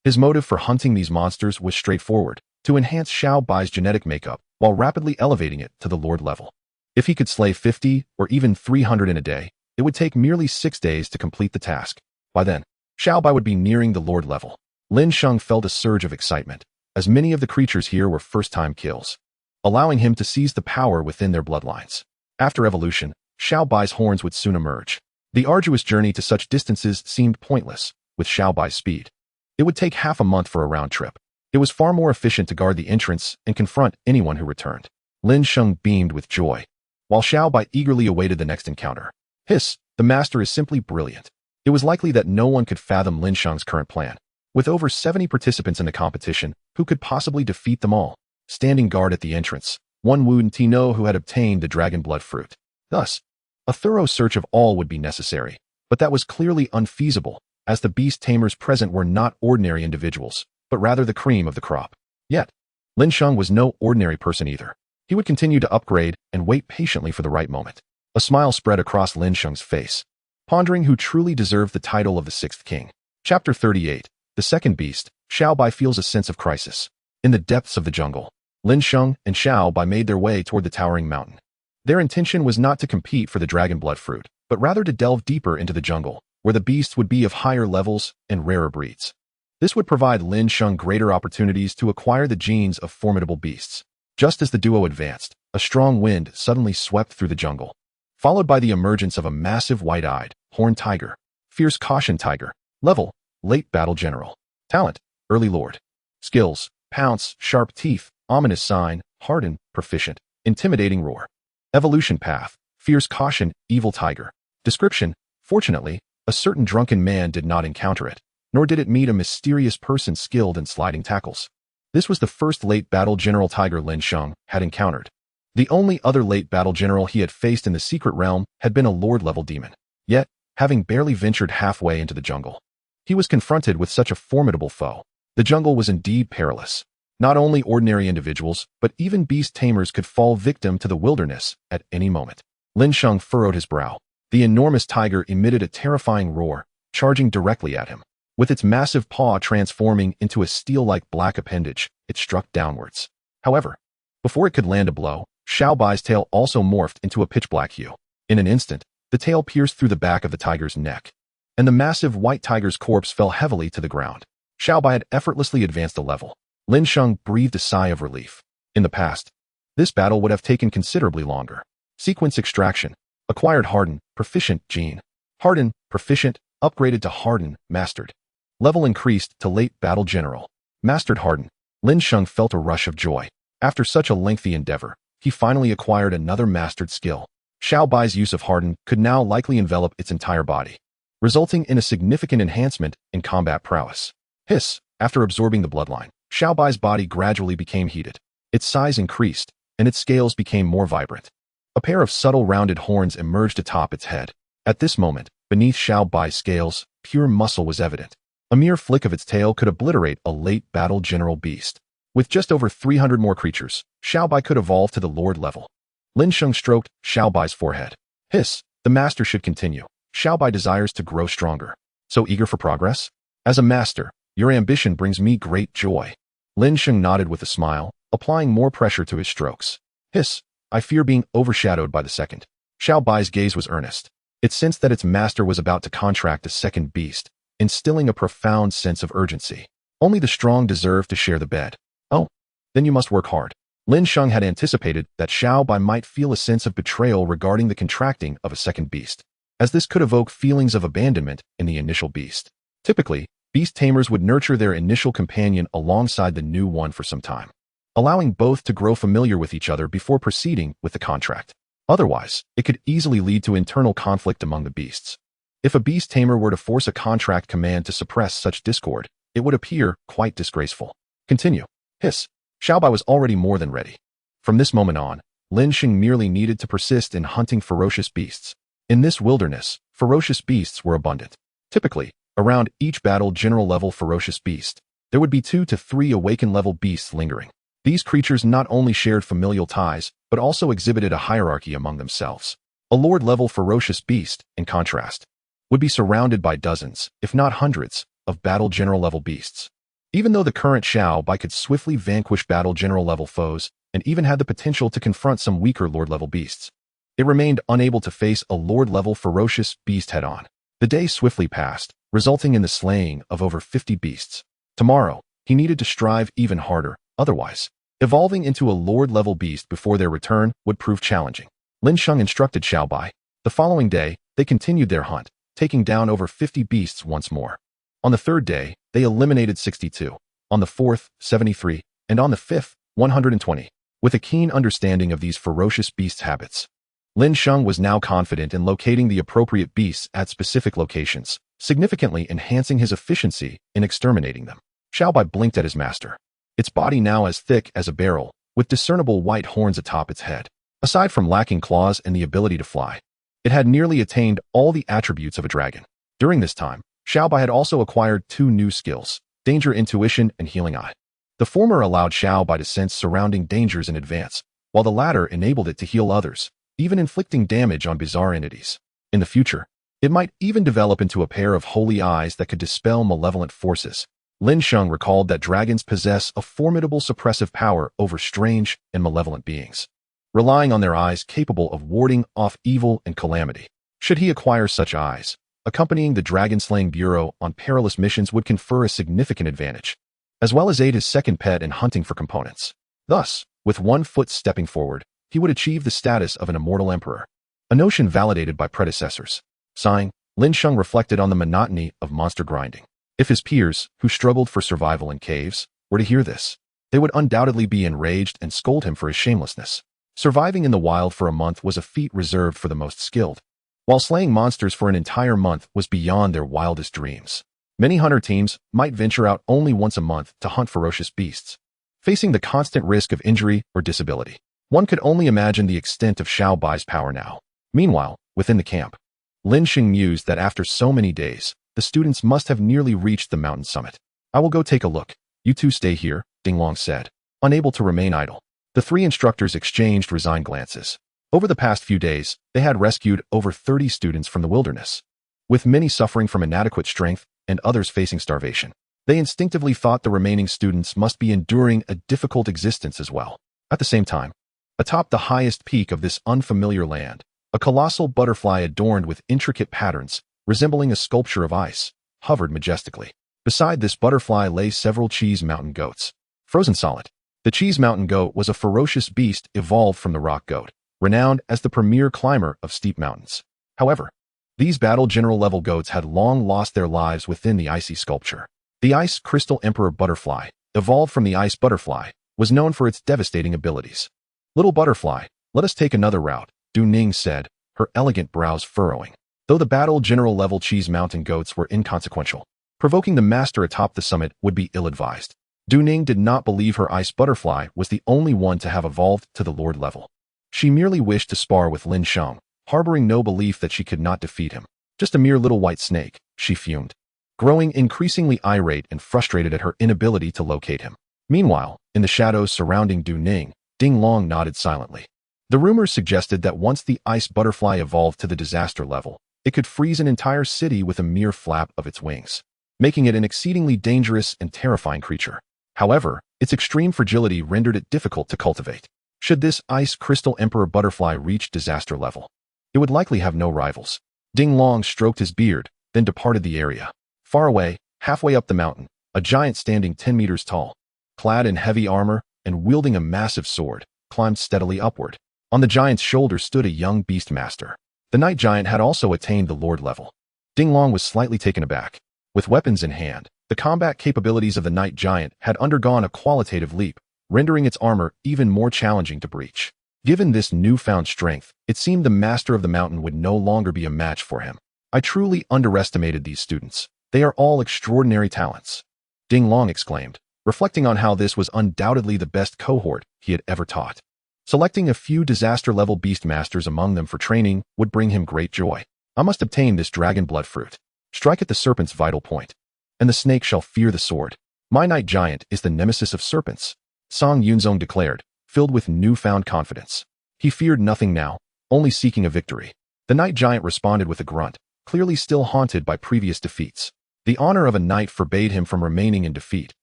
His motive for hunting these monsters was straightforward: to enhance Xiao Bai's genetic makeup while rapidly elevating it to the Lord level. If he could slay 50 or even 300 in a day, it would take merely 6 days to complete the task. By then, Xiao Bai would be nearing the Lord level. Lin Sheng felt a surge of excitement, as many of the creatures here were first-time kills, allowing him to seize the power within their bloodlines. After evolution, Xiao Bai's horns would soon emerge. The arduous journey to such distances seemed pointless, with Xiao Bai's speed. It would take half a month for a round trip. It was far more efficient to guard the entrance and confront anyone who returned. Lin Sheng beamed with joy, while Xiao Bai eagerly awaited the next encounter. Hiss, the master is simply brilliant. It was likely that no one could fathom Lin Sheng's current plan. With over 70 participants in the competition, who could possibly defeat them all? Standing guard at the entrance, one Wu Tino who had obtained the dragon blood fruit. Thus, a thorough search of all would be necessary, but that was clearly unfeasible, as the beast tamers present were not ordinary individuals, but rather the cream of the crop. Yet, Lin Sheng was no ordinary person either. He would continue to upgrade and wait patiently for the right moment. A smile spread across Lin Sheng's face, pondering who truly deserved the title of the 6th king. Chapter 38. The second beast. Xiao Bai feels a sense of crisis. In the depths of the jungle, Lin Sheng and Xiao Bai made their way toward the towering mountain. Their intention was not to compete for the dragon blood fruit, but rather to delve deeper into the jungle, where the beasts would be of higher levels and rarer breeds. This would provide Lin Sheng greater opportunities to acquire the genes of formidable beasts. Just as the duo advanced, a strong wind suddenly swept through the jungle, followed by the emergence of a massive white-eyed, horned tiger. Fierce caution tiger. Level: late battle general. Talent: early lord. Skills: pounce, sharp teeth, ominous sign, harden, proficient, intimidating roar. Evolution path: fierce caution, evil tiger. Description: fortunately, a certain drunken man did not encounter it, nor did it meet a mysterious person skilled in sliding tackles. This was the first late battle general tiger Lin Sheng had encountered. The only other late battle general he had faced in the secret realm had been a lord-level demon. Yet, having barely ventured halfway into the jungle, he was confronted with such a formidable foe. The jungle was indeed perilous. Not only ordinary individuals, but even beast tamers could fall victim to the wilderness at any moment. Lin Sheng furrowed his brow. The enormous tiger emitted a terrifying roar, charging directly at him. With its massive paw transforming into a steel-like black appendage, it struck downwards. However, before it could land a blow, Xiao Bai's tail also morphed into a pitch-black hue. In an instant, the tail pierced through the back of the tiger's neck, and the massive white tiger's corpse fell heavily to the ground. Xiao Bai had effortlessly advanced a level. Lin Sheng breathed a sigh of relief. In the past, this battle would have taken considerably longer. Sequence extraction. Acquired harden, proficient gene. Harden, proficient, upgraded to harden, mastered. Level increased to late battle general. Mastered harden. Lin Sheng felt a rush of joy. After such a lengthy endeavor, he finally acquired another mastered skill. Xiao Bai's use of harden could now likely envelop its entire body, resulting in a significant enhancement in combat prowess. Hiss. After absorbing the bloodline, Xiao Bai's body gradually became heated. Its size increased, and its scales became more vibrant. A pair of subtle rounded horns emerged atop its head. At this moment, beneath Xiao Bai's scales, pure muscle was evident. A mere flick of its tail could obliterate a late battle general beast. With just over 300 more creatures, Xiao Bai could evolve to the lord level. Lin Sheng stroked Xiao Bai's forehead. Hiss. The master should continue. Xiao Bai desires to grow stronger. So eager for progress? As a master, your ambition brings me great joy. Lin Sheng nodded with a smile, applying more pressure to his strokes. Hiss. I fear being overshadowed by the second. Xiao Bai's gaze was earnest. It sensed that its master was about to contract a second beast, instilling a profound sense of urgency. Only the strong deserve to share the bed. Oh, then you must work hard. Lin Sheng had anticipated that Xiao Bai might feel a sense of betrayal regarding the contracting of a second beast, as this could evoke feelings of abandonment in the initial beast. Typically, beast tamers would nurture their initial companion alongside the new one for some time, allowing both to grow familiar with each other before proceeding with the contract. Otherwise, it could easily lead to internal conflict among the beasts. If a beast tamer were to force a contract command to suppress such discord, it would appear quite disgraceful. Continue. Hiss. Xiao Bai was already more than ready. From this moment on, Lin Sheng merely needed to persist in hunting ferocious beasts. In this wilderness, ferocious beasts were abundant. Typically, around each battle general level ferocious beast, there would be 2 to 3 awaken level beasts lingering. These creatures not only shared familial ties, but also exhibited a hierarchy among themselves. A lord level ferocious beast, in contrast, would be surrounded by dozens, if not hundreds, of battle general level beasts. Even though the current Xiao Bai could swiftly vanquish battle general level foes and even had the potential to confront some weaker lord level beasts, it remained unable to face a lord level ferocious beast head on. The day swiftly passed, resulting in the slaying of over 50 beasts. Tomorrow, he needed to strive even harder, otherwise, evolving into a lord level beast before their return would prove challenging. Lin Sheng instructed Xiao Bai. The following day, they continued their hunt, taking down over 50 beasts once more. On the third day, they eliminated 62. On the fourth, 73, and on the fifth, 120. With a keen understanding of these ferocious beasts' habits, Lin Sheng was now confident in locating the appropriate beasts at specific locations, significantly enhancing his efficiency in exterminating them. Xiao Bai blinked at his master. Its body now as thick as a barrel, with discernible white horns atop its head. Aside from lacking claws and the ability to fly, it had nearly attained all the attributes of a dragon. During this time, Xiao Bai had also acquired 2 new skills, Danger Intuition and Healing Eye. The former allowed Xiao Bai to sense surrounding dangers in advance, while the latter enabled it to heal others, even inflicting damage on bizarre entities. In the future, it might even develop into a pair of holy eyes that could dispel malevolent forces. Lin Sheng recalled that dragons possess a formidable suppressive power over strange and malevolent beings, relying on their eyes capable of warding off evil and calamity. Should he acquire such eyes, accompanying the dragon-slaying bureau on perilous missions would confer a significant advantage, as well as aid his second pet in hunting for components. Thus, with one foot stepping forward, he would achieve the status of an immortal emperor, a notion validated by predecessors. Sighing, Lin Sheng reflected on the monotony of monster grinding. If his peers, who struggled for survival in caves, were to hear this, they would undoubtedly be enraged and scold him for his shamelessness. Surviving in the wild for a month was a feat reserved for the most skilled, while slaying monsters for an entire month was beyond their wildest dreams. Many hunter teams might venture out only once a month to hunt ferocious beasts, facing the constant risk of injury or disability. One could only imagine the extent of Xiao Bai's power now. Meanwhile, within the camp, Lin Sheng mused that after so many days, the students must have nearly reached the mountain summit. I will go take a look. You two stay here, Ding Long said, unable to remain idle. The 3 instructors exchanged resigned glances. Over the past few days, they had rescued over 30 students from the wilderness, with many suffering from inadequate strength and others facing starvation. They instinctively thought the remaining students must be enduring a difficult existence as well. At the same time, atop the highest peak of this unfamiliar land, a colossal butterfly adorned with intricate patterns, resembling a sculpture of ice, hovered majestically. Beside this butterfly lay several cheese mountain goats, frozen solid. The cheese mountain goat was a ferocious beast evolved from the rock goat, renowned as the premier climber of steep mountains. However, these battle general level goats had long lost their lives within the icy sculpture. The ice crystal emperor butterfly, evolved from the ice butterfly, was known for its devastating abilities. Little butterfly, let us take another route, Du Ning said, her elegant brows furrowing. Though the battle general level cheese mountain goats were inconsequential, provoking the master atop the summit would be ill-advised. Du Ning did not believe her ice butterfly was the only one to have evolved to the lord level. She merely wished to spar with Lin Sheng, harboring no belief that she could not defeat him. Just a mere little white snake, she fumed, growing increasingly irate and frustrated at her inability to locate him. Meanwhile, in the shadows surrounding Du Ning, Ding Long nodded silently. The rumors suggested that once the ice butterfly evolved to the disaster level, it could freeze an entire city with a mere flap of its wings, making it an exceedingly dangerous and terrifying creature. However, its extreme fragility rendered it difficult to cultivate. Should this ice crystal emperor butterfly reach disaster level, it would likely have no rivals. Ding Long stroked his beard, then departed the area. Far away, halfway up the mountain, a giant standing 10 meters tall, clad in heavy armor and wielding a massive sword, climbed steadily upward. On the giant's shoulder stood a young beast master. The night giant had also attained the lord level. Ding Long was slightly taken aback. With weapons in hand, the combat capabilities of the night giant had undergone a qualitative leap, rendering its armor even more challenging to breach. Given this newfound strength, it seemed the master of the mountain would no longer be a match for him. I truly underestimated these students. They are all extraordinary talents. Ding Long exclaimed, reflecting on how this was undoubtedly the best cohort he had ever taught. Selecting a few disaster-level beast masters among them for training would bring him great joy. I must obtain this dragon blood fruit. Strike at the serpent's vital point, and the snake shall fear the sword. My night giant is the nemesis of serpents, Song Yunzong declared, filled with newfound confidence. He feared nothing now, only seeking a victory. The night giant responded with a grunt, clearly still haunted by previous defeats. The honor of a knight forbade him from remaining in defeat.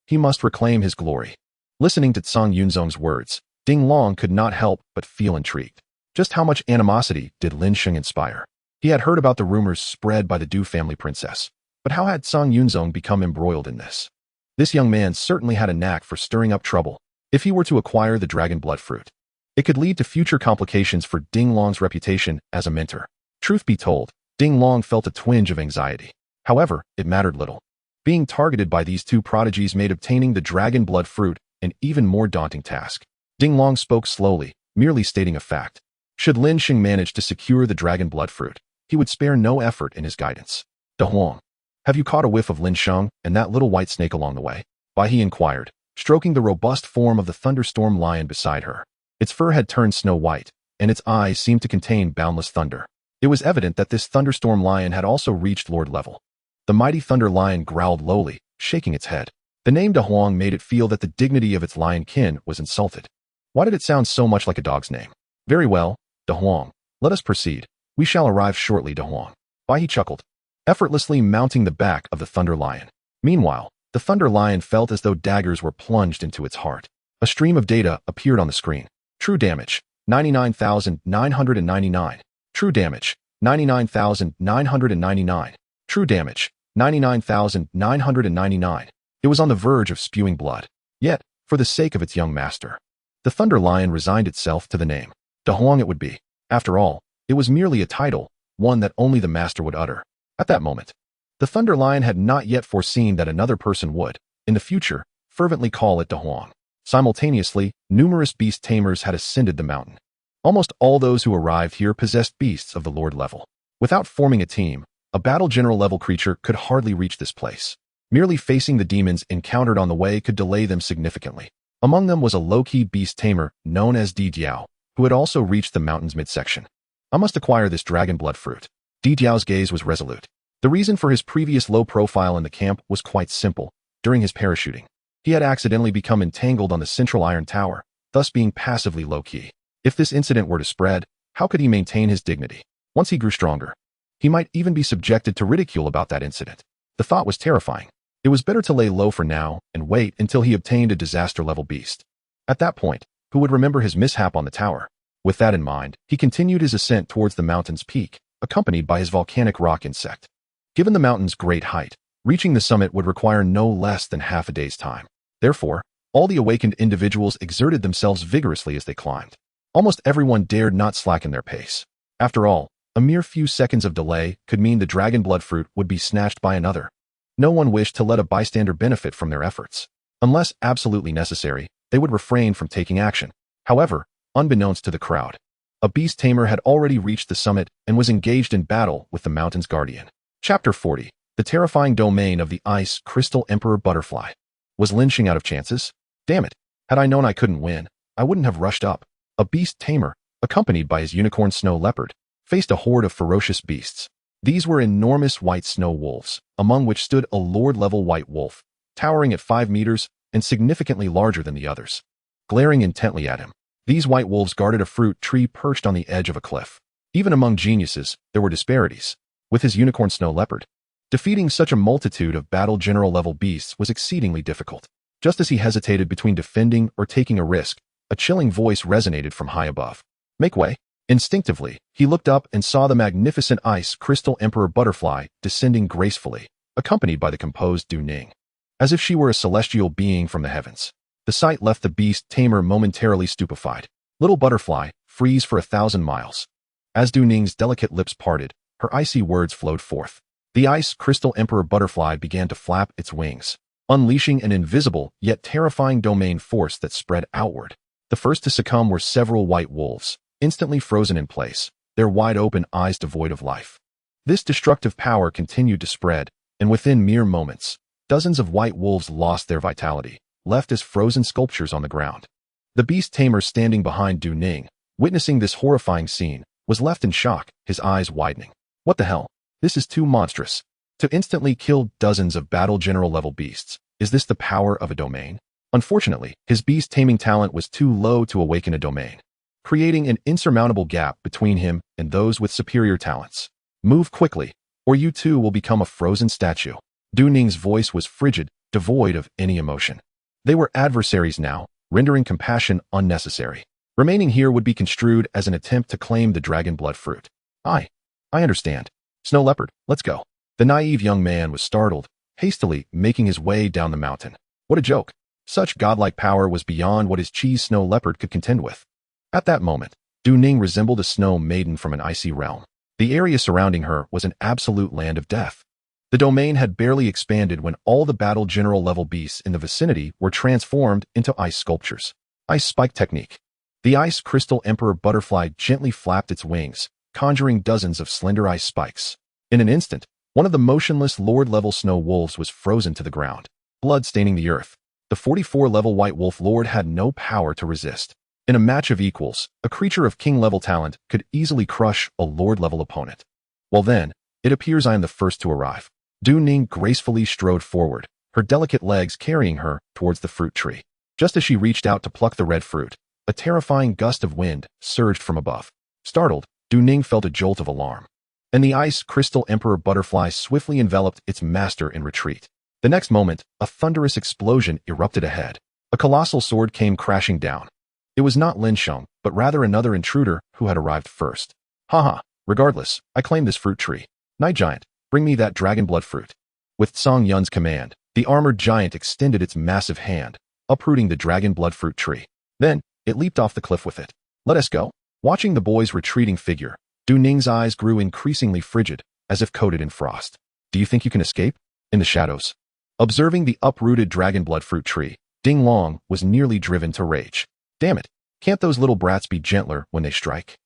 He must reclaim his glory. Listening to Song Yunzong's words, Ding Long could not help but feel intrigued. Just how much animosity did Lin Sheng inspire? He had heard about the rumors spread by the Du family princess, but how had Song Yunzong become embroiled in this? This young man certainly had a knack for stirring up trouble. If he were to acquire the dragon blood fruit, it could lead to future complications for Ding Long's reputation as a mentor. Truth be told, Ding Long felt a twinge of anxiety. However, it mattered little. Being targeted by these two prodigies made obtaining the dragon blood fruit an even more daunting task. Ding Long spoke slowly, merely stating a fact. Should Lin Sheng manage to secure the dragon blood fruit, he would spare no effort in his guidance. "De Huang, have you caught a whiff of Lin Sheng and that little white snake along the way?" Bai he inquired, stroking the robust form of the thunderstorm lion beside her. Its fur had turned snow white, and its eyes seemed to contain boundless thunder. It was evident that this thunderstorm lion had also reached lord level. The mighty thunder lion growled lowly, shaking its head. The name De Huang made it feel that the dignity of its lion kin was insulted. Why did it sound so much like a dog's name? "Very well, De Huang, let us proceed. We shall arrive shortly, De Huang." Bai he chuckled, effortlessly mounting the back of the thunder lion. Meanwhile, the thunder lion felt as though daggers were plunged into its heart. A stream of data appeared on the screen. True damage, 99,999. True damage, 99,999. True damage, 99,999. It was on the verge of spewing blood. Yet, for the sake of its young master, the thunder lion resigned itself to the name. De Huang it would be. After all, it was merely a title, one that only the master would utter. At that moment, the thunder lion had not yet foreseen that another person would, in the future, fervently call it De Huang. Simultaneously, numerous beast tamers had ascended the mountain. Almost all those who arrived here possessed beasts of the lord level. Without forming a team, a battle general level creature could hardly reach this place. Merely facing the demons encountered on the way could delay them significantly. Among them was a low-key beast tamer known as Di Diao, who had also reached the mountain's midsection. "I must acquire this dragon blood fruit." Di Diao's gaze was resolute. The reason for his previous low profile in the camp was quite simple. During his parachuting, he had accidentally become entangled on the central iron tower, thus being passively low-key. If this incident were to spread, how could he maintain his dignity? Once he grew stronger, he might even be subjected to ridicule about that incident. The thought was terrifying. It was better to lay low for now and wait until he obtained a disaster-level beast. At that point, who would remember his mishap on the tower? With that in mind, he continued his ascent towards the mountain's peak, accompanied by his volcanic rock insect. Given the mountain's great height, reaching the summit would require no less than half a day's time. Therefore, all the awakened individuals exerted themselves vigorously as they climbed. Almost everyone dared not slacken their pace. After all, a mere few seconds of delay could mean the dragon blood fruit would be snatched by another. No one wished to let a bystander benefit from their efforts. Unless absolutely necessary, they would refrain from taking action. However, unbeknownst to the crowd, a beast tamer had already reached the summit and was engaged in battle with the mountain's guardian. Chapter 40. The terrifying domain of the ice crystal emperor butterfly. Was Lin Sheng out of chances? Damn it. Had I known I couldn't win, I wouldn't have rushed up. A beast tamer, accompanied by his unicorn snow leopard, faced a horde of ferocious beasts. These were enormous white snow wolves, among which stood a lord-level white wolf, towering at 5 meters and significantly larger than the others. Glaring intently at him, these white wolves guarded a fruit tree perched on the edge of a cliff. Even among geniuses, there were disparities. With his unicorn snow leopard, defeating such a multitude of battle general level beasts was exceedingly difficult. Just as he hesitated between defending or taking a risk, a chilling voice resonated from high above. "Make way." Instinctively, he looked up and saw the magnificent ice crystal emperor butterfly descending gracefully, accompanied by the composed Du Ning. as if she were a celestial being from the heavens. The sight left the beast tamer momentarily stupefied. Little butterfly, freeze for 1,000 miles. As Du Ning's delicate lips parted, her icy words flowed forth. The ice crystal emperor butterfly began to flap its wings, unleashing an invisible yet terrifying domain force that spread outward. The first to succumb were several white wolves, instantly frozen in place, their wide-open eyes devoid of life. This destructive power continued to spread, and within mere moments, dozens of white wolves lost their vitality, left as frozen sculptures on the ground. The beast tamer standing behind Du Ning, witnessing this horrifying scene, was left in shock, his eyes widening. What the hell? This is too monstrous. To instantly kill dozens of battle general level beasts, is this the power of a domain? Unfortunately, his beast taming talent was too low to awaken a domain, creating an insurmountable gap between him and those with superior talents. Move quickly, or you too will become a frozen statue. Du Ning's voice was frigid, devoid of any emotion. They were adversaries now, rendering compassion unnecessary. Remaining here would be construed as an attempt to claim the dragon blood fruit. I understand. Snow Leopard, let's go. The naive young man was startled, hastily making his way down the mountain. What a joke. Such godlike power was beyond what his cheese Snow Leopard could contend with. At that moment, Du Ning resembled a snow maiden from an icy realm. The area surrounding her was an absolute land of death. The domain had barely expanded when all the battle general level beasts in the vicinity were transformed into ice sculptures. Ice spike technique. The ice crystal emperor butterfly gently flapped its wings, conjuring dozens of slender ice spikes. In an instant, one of the motionless Lord-level snow wolves was frozen to the ground, blood staining the earth. The 44-level White Wolf Lord had no power to resist. In a match of equals, a creature of king-level talent could easily crush a Lord-level opponent. Well then, it appears I am the first to arrive. Du Ning gracefully strode forward, her delicate legs carrying her towards the fruit tree. Just as she reached out to pluck the red fruit, a terrifying gust of wind surged from above. Startled, Du Ning felt a jolt of alarm, and the ice crystal emperor butterfly swiftly enveloped its master in retreat. The next moment, a thunderous explosion erupted ahead. A colossal sword came crashing down. It was not Lin Sheng, but rather another intruder who had arrived first. Haha, regardless, I claim this fruit tree. Night Giant, bring me that dragon blood fruit. With Song Yun's command, the armored giant extended its massive hand, uprooting the dragon blood fruit tree. Then, it leaped off the cliff with it. Let us go. Watching the boy's retreating figure, Du Ning's eyes grew increasingly frigid, as if coated in frost. Do you think you can escape? In the shadows. Observing the uprooted dragon blood fruit tree, Ding Long was nearly driven to rage. Damn it, can't those little brats be gentler when they strike?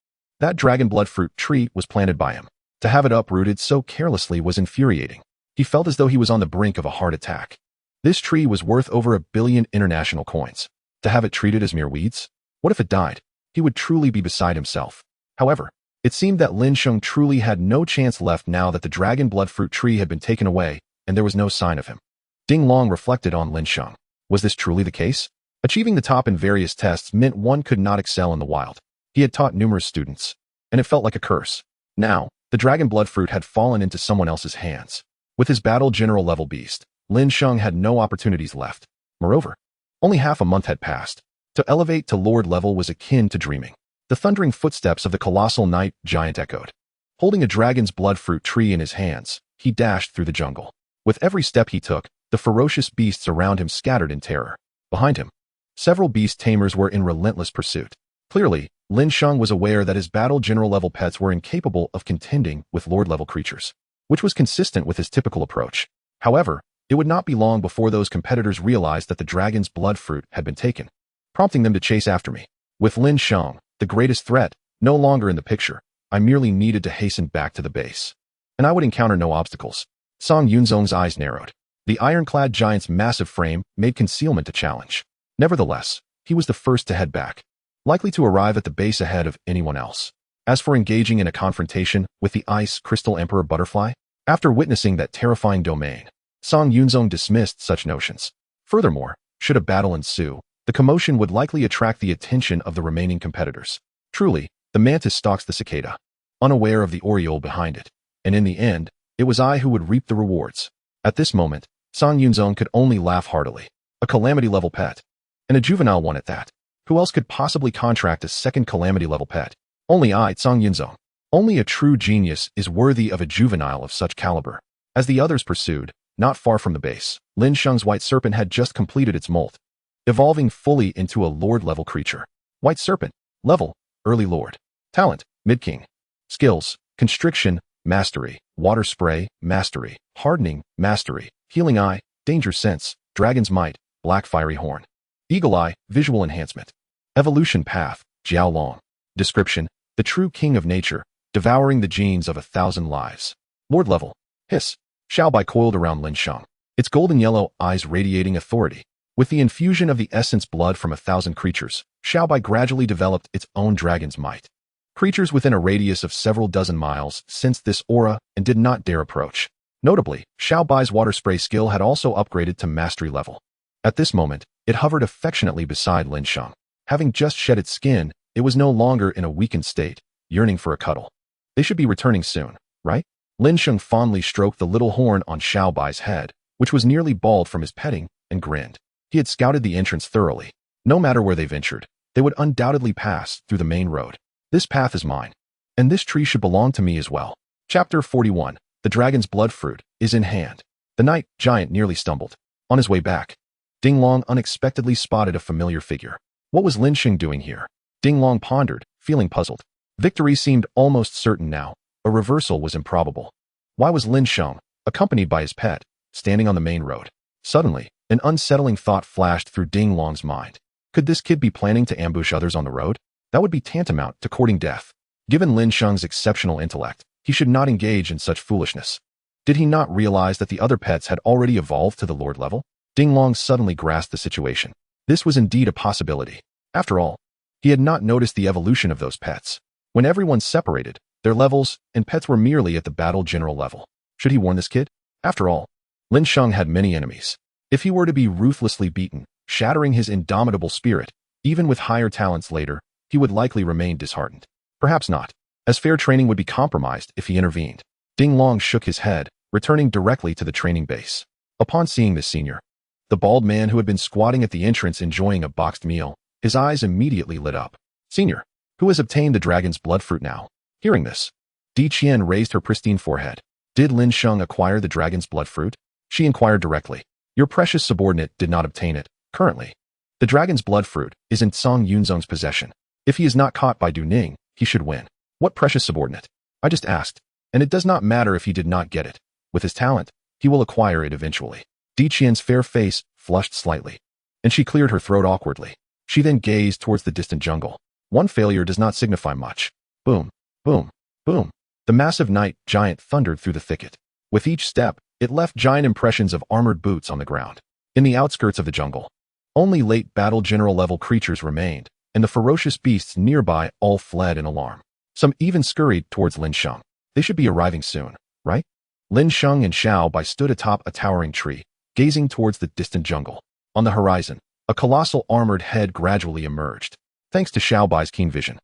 That dragon blood fruit tree was planted by him. To have it uprooted so carelessly was infuriating. He felt as though he was on the brink of a heart attack. This tree was worth over 1 billion international coins. To have it treated as mere weeds? What if it died? He would truly be beside himself. However, it seemed that Lin Sheng truly had no chance left now that the dragon blood fruit tree had been taken away and there was no sign of him. Ding Long reflected on Lin Sheng. Was this truly the case? Achieving the top in various tests meant one could not excel in the wild. He had taught numerous students, and it felt like a curse. Now, the dragon blood fruit had fallen into someone else's hands. With his battle general level beast, Lin Sheng had no opportunities left. Moreover, only half a month had passed. To elevate to Lord level was akin to dreaming. The thundering footsteps of the colossal night giant echoed. Holding a dragon's blood fruit tree in his hands, he dashed through the jungle. With every step he took, the ferocious beasts around him scattered in terror. Behind him, several beast tamers were in relentless pursuit. Clearly, Lin Sheng was aware that his battle general level pets were incapable of contending with Lord level creatures, which was consistent with his typical approach. However, it would not be long before those competitors realized that the dragon's blood fruit had been taken, prompting them to chase after me. With Lin Sheng, the greatest threat, no longer in the picture, I merely needed to hasten back to the base. And I would encounter no obstacles. Song Yunzong's eyes narrowed. The ironclad giant's massive frame made concealment a challenge. Nevertheless, he was the first to head back, likely to arrive at the base ahead of anyone else. As for engaging in a confrontation with the ice crystal emperor butterfly, after witnessing that terrifying domain, Song Yunzong dismissed such notions. Furthermore, should a battle ensue, the commotion would likely attract the attention of the remaining competitors. Truly, the mantis stalks the cicada, unaware of the aureole behind it, and in the end, it was I who would reap the rewards. At this moment, Song Yunzong could only laugh heartily. A calamity-level pet, and a juvenile one at that. Who else could possibly contract a second calamity-level pet? Only I, Song Yunzong. Only a true genius is worthy of a juvenile of such caliber. As the others pursued, Not far from the base, Lin Sheng's white serpent had just completed its molt, evolving fully into a lord-level creature. White serpent. Level: early lord. Talent: mid-king. Skills: constriction, mastery; water spray, mastery; hardening, mastery; healing eye, danger sense; dragon's might, black fiery horn. Eagle eye, visual enhancement. Evolution path: Jiaolong. Description: the true king of nature, devouring the genes of 1,000 lives. Lord level. Hiss. Xiaobai coiled around Lin Sheng, its golden yellow eyes radiating authority. With the infusion of the essence blood from 1,000 creatures, Xiaobai gradually developed its own dragon's might. Creatures within a radius of several dozen miles sensed this aura and did not dare approach. Notably, Xiaobai's water spray skill had also upgraded to mastery level. At this moment, it hovered affectionately beside Lin Sheng. Having just shed its skin, it was no longer in a weakened state, yearning for a cuddle. They should be returning soon, right? Lin Sheng fondly stroked the little horn on Xiaobai's head, which was nearly bald from his petting, and grinned. He had scouted the entrance thoroughly. No matter where they ventured, they would undoubtedly pass through the main road. This path is mine, and this tree should belong to me as well. Chapter 41. The dragon's blood fruit is in hand. The night giant nearly stumbled. On his way back, Ding Long unexpectedly spotted a familiar figure. What was Lin Sheng doing here? Ding Long pondered, feeling puzzled. Victory seemed almost certain now. A reversal was improbable. Why was Lin Sheng, accompanied by his pet, standing on the main road? Suddenly, an unsettling thought flashed through Ding Long's mind. Could this kid be planning to ambush others on the road? That would be tantamount to courting death. Given Lin Sheng's exceptional intellect, he should not engage in such foolishness. Did he not realize that the other pets had already evolved to the lord level? Ding Long suddenly grasped the situation. This was indeed a possibility. After all, he had not noticed the evolution of those pets. When everyone separated, their levels and pets were merely at the battle general level. Should he warn this kid? After all, Lin Sheng had many enemies. If he were to be ruthlessly beaten, shattering his indomitable spirit, even with higher talents later, he would likely remain disheartened. Perhaps not, as fair training would be compromised if he intervened. Ding Long shook his head, returning directly to the training base. Upon seeing this senior, the bald man who had been squatting at the entrance enjoying a boxed meal, his eyes immediately lit up. Senior, who has obtained the dragon's blood fruit now? Hearing this, Di Qian raised her pristine forehead. Did Lin Sheng acquire the dragon's blood fruit? She inquired directly. Your precious subordinate did not obtain it, currently. The dragon's blood fruit is in Song Yunzong's possession. If he is not caught by Du Ning, he should win. What precious subordinate? I just asked, and it does not matter if he did not get it. With his talent, he will acquire it eventually. Di Qian's fair face flushed slightly, and she cleared her throat awkwardly. She then gazed towards the distant jungle. One failure does not signify much. Boom, boom, boom. The massive night giant thundered through the thicket. With each step, it left giant impressions of armored boots on the ground. In the outskirts of the jungle, only late battle general level creatures remained, and the ferocious beasts nearby all fled in alarm. Some even scurried towards Lin Sheng. They should be arriving soon, right? Lin Sheng and Xiaobai stood atop a towering tree, gazing towards the distant jungle. On the horizon, a colossal armored head gradually emerged. Thanks to Xiaobai's keen vision,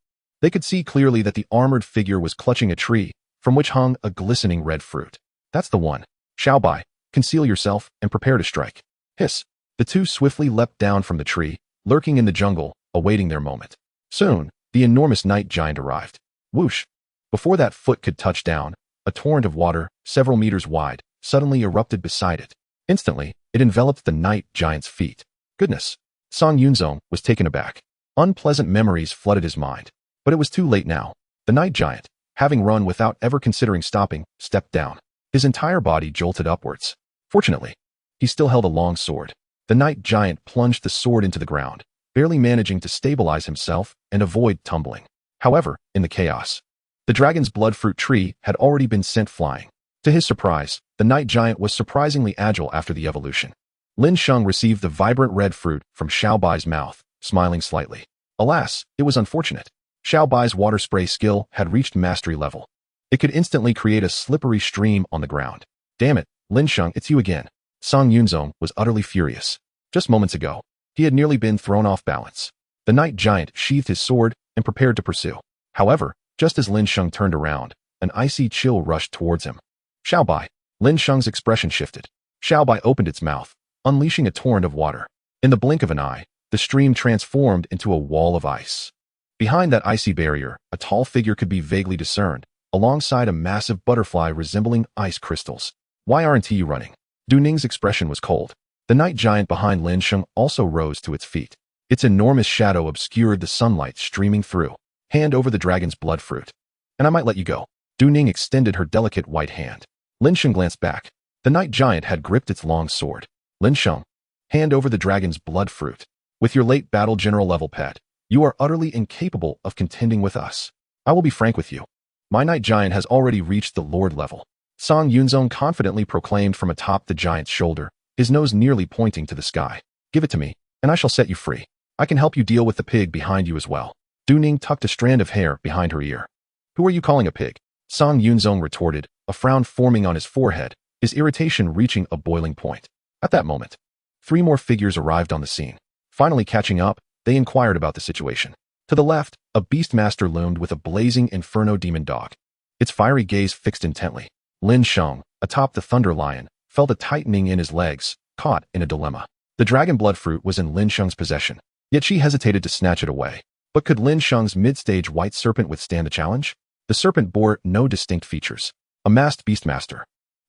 they could see clearly that the armored figure was clutching a tree, from which hung a glistening red fruit. That's the one. Xiaobai, conceal yourself and prepare to strike. Hiss. The two swiftly leapt down from the tree, lurking in the jungle, awaiting their moment. Soon, the enormous night giant arrived. Whoosh! Before that foot could touch down, a torrent of water, several meters wide, suddenly erupted beside it. Instantly, it enveloped the night giant's feet. Goodness! Song Yunzong was taken aback. Unpleasant memories flooded his mind. But it was too late now. The night giant, having run without ever considering stopping, stepped down. His entire body jolted upwards. Fortunately, he still held a long sword. The night giant plunged the sword into the ground, barely managing to stabilize himself and avoid tumbling. However, in the chaos, the dragon's blood fruit tree had already been sent flying. To his surprise, the night giant was surprisingly agile after the evolution. Lin Sheng received the vibrant red fruit from Xiaobai's mouth, smiling slightly. Alas, it was unfortunate. Xiaobai's water spray skill had reached mastery level. It could instantly create a slippery stream on the ground. Damn it, Lin Sheng, it's you again. Song Yunzong was utterly furious. Just moments ago, he had nearly been thrown off balance. The night giant sheathed his sword and prepared to pursue. However, just as Lin Sheng turned around, an icy chill rushed towards him. Xiaobai. Lin Sheng's expression shifted. Xiaobai opened its mouth, unleashing a torrent of water. In the blink of an eye, the stream transformed into a wall of ice. Behind that icy barrier, a tall figure could be vaguely discerned, alongside a massive butterfly resembling ice crystals. Why aren't you running? Du Ning's expression was cold. The night giant behind Lin Sheng also rose to its feet. Its enormous shadow obscured the sunlight streaming through. Hand over the dragon's blood fruit. And I might let you go. Du Ning extended her delicate white hand. Lin Sheng glanced back. The night giant had gripped its long sword. Lin Sheng, hand over the dragon's blood fruit. With your late battle general level pet, you are utterly incapable of contending with us. I will be frank with you. My night giant has already reached the lord level. Song Yunzong confidently proclaimed from atop the giant's shoulder, his nose nearly pointing to the sky. Give it to me, and I shall set you free. I can help you deal with the pig behind you as well. Du Ning tucked a strand of hair behind her ear. Who are you calling a pig? Song Yunzong retorted, a frown forming on his forehead, his irritation reaching a boiling point. At that moment, 3 more figures arrived on the scene. Finally catching up, they inquired about the situation. To the left, a beastmaster loomed with a blazing inferno demon dog. Its fiery gaze fixed intently. Lin Sheng, atop the thunder lion, felt a tightening in his legs, caught in a dilemma. The dragon blood fruit was in Lin Sheng's possession, yet she hesitated to snatch it away. But could Lin Sheng's mid-stage white serpent withstand the challenge? The serpent bore no distinct features. A masked beastmaster,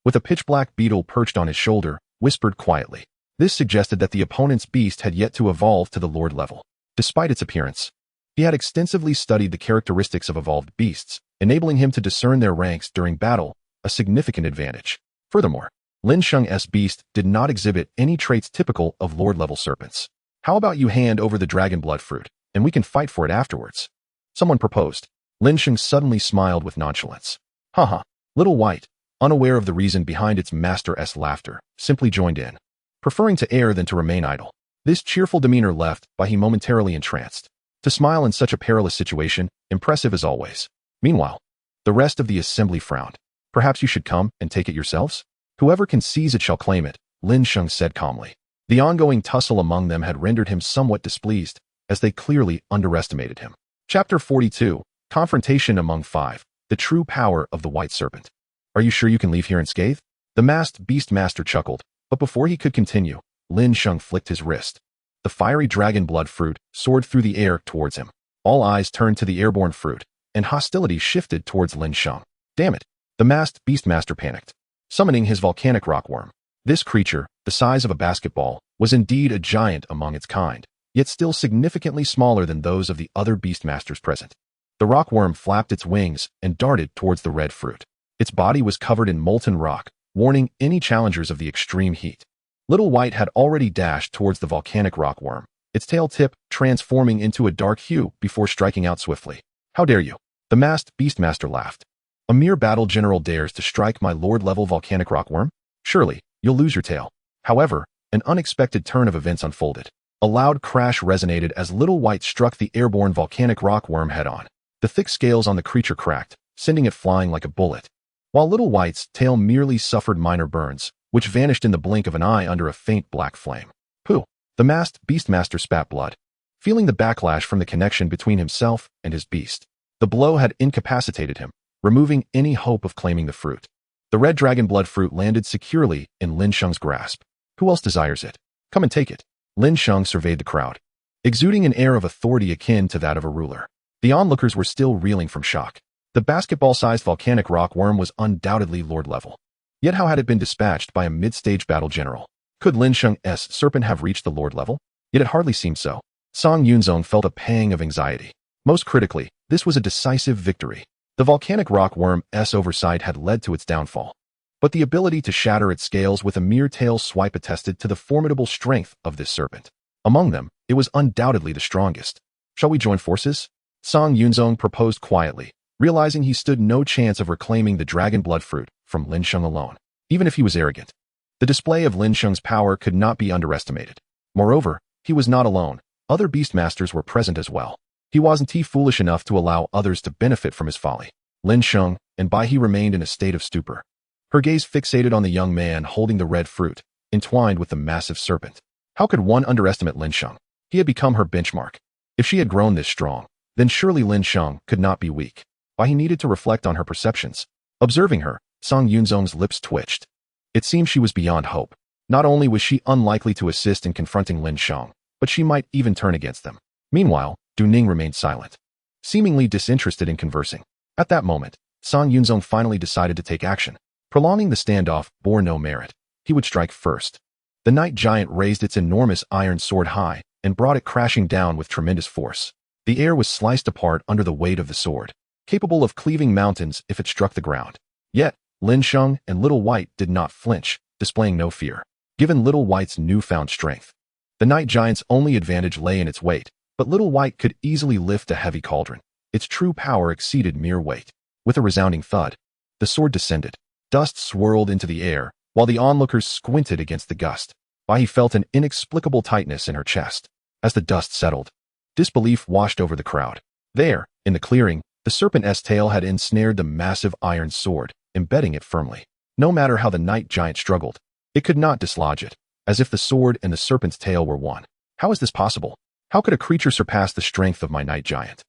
with a pitch-black beetle perched on his shoulder, whispered quietly. This suggested that the opponent's beast had yet to evolve to the lord level. Despite its appearance, he had extensively studied the characteristics of evolved beasts, enabling him to discern their ranks during battle, a significant advantage. Furthermore, Lin Sheng's beast did not exhibit any traits typical of lord-level serpents. How about you hand over the dragon blood fruit, and we can fight for it afterwards? Someone proposed. Lin Sheng suddenly smiled with nonchalance. Haha, Little White, unaware of the reason behind its master's laughter, simply joined in. Preferring to err than to remain idle. This cheerful demeanor left by he momentarily entranced. To smile in such a perilous situation, impressive as always. Meanwhile, the rest of the assembly frowned. Perhaps you should come and take it yourselves? Whoever can seize it shall claim it, Lin Sheng said calmly. The ongoing tussle among them had rendered him somewhat displeased, as they clearly underestimated him. Chapter 42, Confrontation Among 5, The True Power of the White Serpent. Are you sure you can leave here unscathed? The masked beastmaster chuckled, but before he could continue, Lin Sheng flicked his wrist. The fiery dragon blood fruit soared through the air towards him. All eyes turned to the airborne fruit, and hostility shifted towards Lin Sheng. Damn it! The masked beastmaster panicked, summoning his volcanic rockworm. This creature, the size of a basketball, was indeed a giant among its kind, yet still significantly smaller than those of the other beastmasters present. The rockworm flapped its wings and darted towards the red fruit. Its body was covered in molten rock, warning any challengers of the extreme heat. Little White had already dashed towards the volcanic rockworm, its tail tip transforming into a dark hue before striking out swiftly. How dare you? The masked beastmaster laughed. A mere battle general dares to strike my lord-level volcanic rockworm? Surely, you'll lose your tail. However, an unexpected turn of events unfolded. A loud crash resonated as Little White struck the airborne volcanic rockworm head-on. The thick scales on the creature cracked, sending it flying like a bullet. While Little White's tail merely suffered minor burns, which vanished in the blink of an eye under a faint black flame. Pooh! The masked beastmaster spat blood. Feeling the backlash from the connection between himself and his beast, the blow had incapacitated him, removing any hope of claiming the fruit. The red dragon blood fruit landed securely in Lin Sheng's grasp. Who else desires it? Come and take it. Lin Sheng surveyed the crowd, exuding an air of authority akin to that of a ruler. The onlookers were still reeling from shock. The basketball-sized volcanic rockworm was undoubtedly lord level. Yet how had it been dispatched by a mid-stage battle general? Could Lin Sheng's serpent have reached the lord level? Yet it hardly seemed so. Song Yunzong felt a pang of anxiety. Most critically, this was a decisive victory. The volcanic rockworm's oversight had led to its downfall. But the ability to shatter its scales with a mere tail swipe attested to the formidable strength of this serpent. Among them, it was undoubtedly the strongest. Shall we join forces? Song Yunzong proposed quietly, realizing he stood no chance of reclaiming the dragon blood fruit from Lin Sheng alone, even if he was arrogant. The display of Lin Sheng's power could not be underestimated. Moreover, he was not alone. Other beastmasters were present as well. He wasn't foolish enough to allow others to benefit from his folly. Lin Sheng, and by he remained in a state of stupor. Her gaze fixated on the young man holding the red fruit, entwined with the massive serpent. How could one underestimate Lin Sheng? He had become her benchmark. If she had grown this strong, then surely Lin Sheng could not be weak. Why he needed to reflect on her perceptions. Observing her, Song Yunzong's lips twitched. It seemed she was beyond hope. Not only was she unlikely to assist in confronting Lin Sheng, but she might even turn against them. Meanwhile, Du Ning remained silent, seemingly disinterested in conversing. At that moment, Song Yunzong finally decided to take action. Prolonging the standoff bore no merit. he would strike first. The night giant raised its enormous iron sword high and brought it crashing down with tremendous force. The air was sliced apart under the weight of the sword, capable of cleaving mountains if it struck the ground. Yet, Lin Sheng and Little White did not flinch, displaying no fear. Given Little White's newfound strength, the night giant's only advantage lay in its weight, but Little White could easily lift a heavy cauldron. Its true power exceeded mere weight. With a resounding thud, the sword descended. Dust swirled into the air, while the onlookers squinted against the gust. Bai felt an inexplicable tightness in her chest. As the dust settled, disbelief washed over the crowd. There, in the clearing, the serpent's tail had ensnared the massive iron sword, embedding it firmly. No matter how the night giant struggled, it could not dislodge it, as if the sword and the serpent's tail were one. How is this possible? How could a creature surpass the strength of my night giant?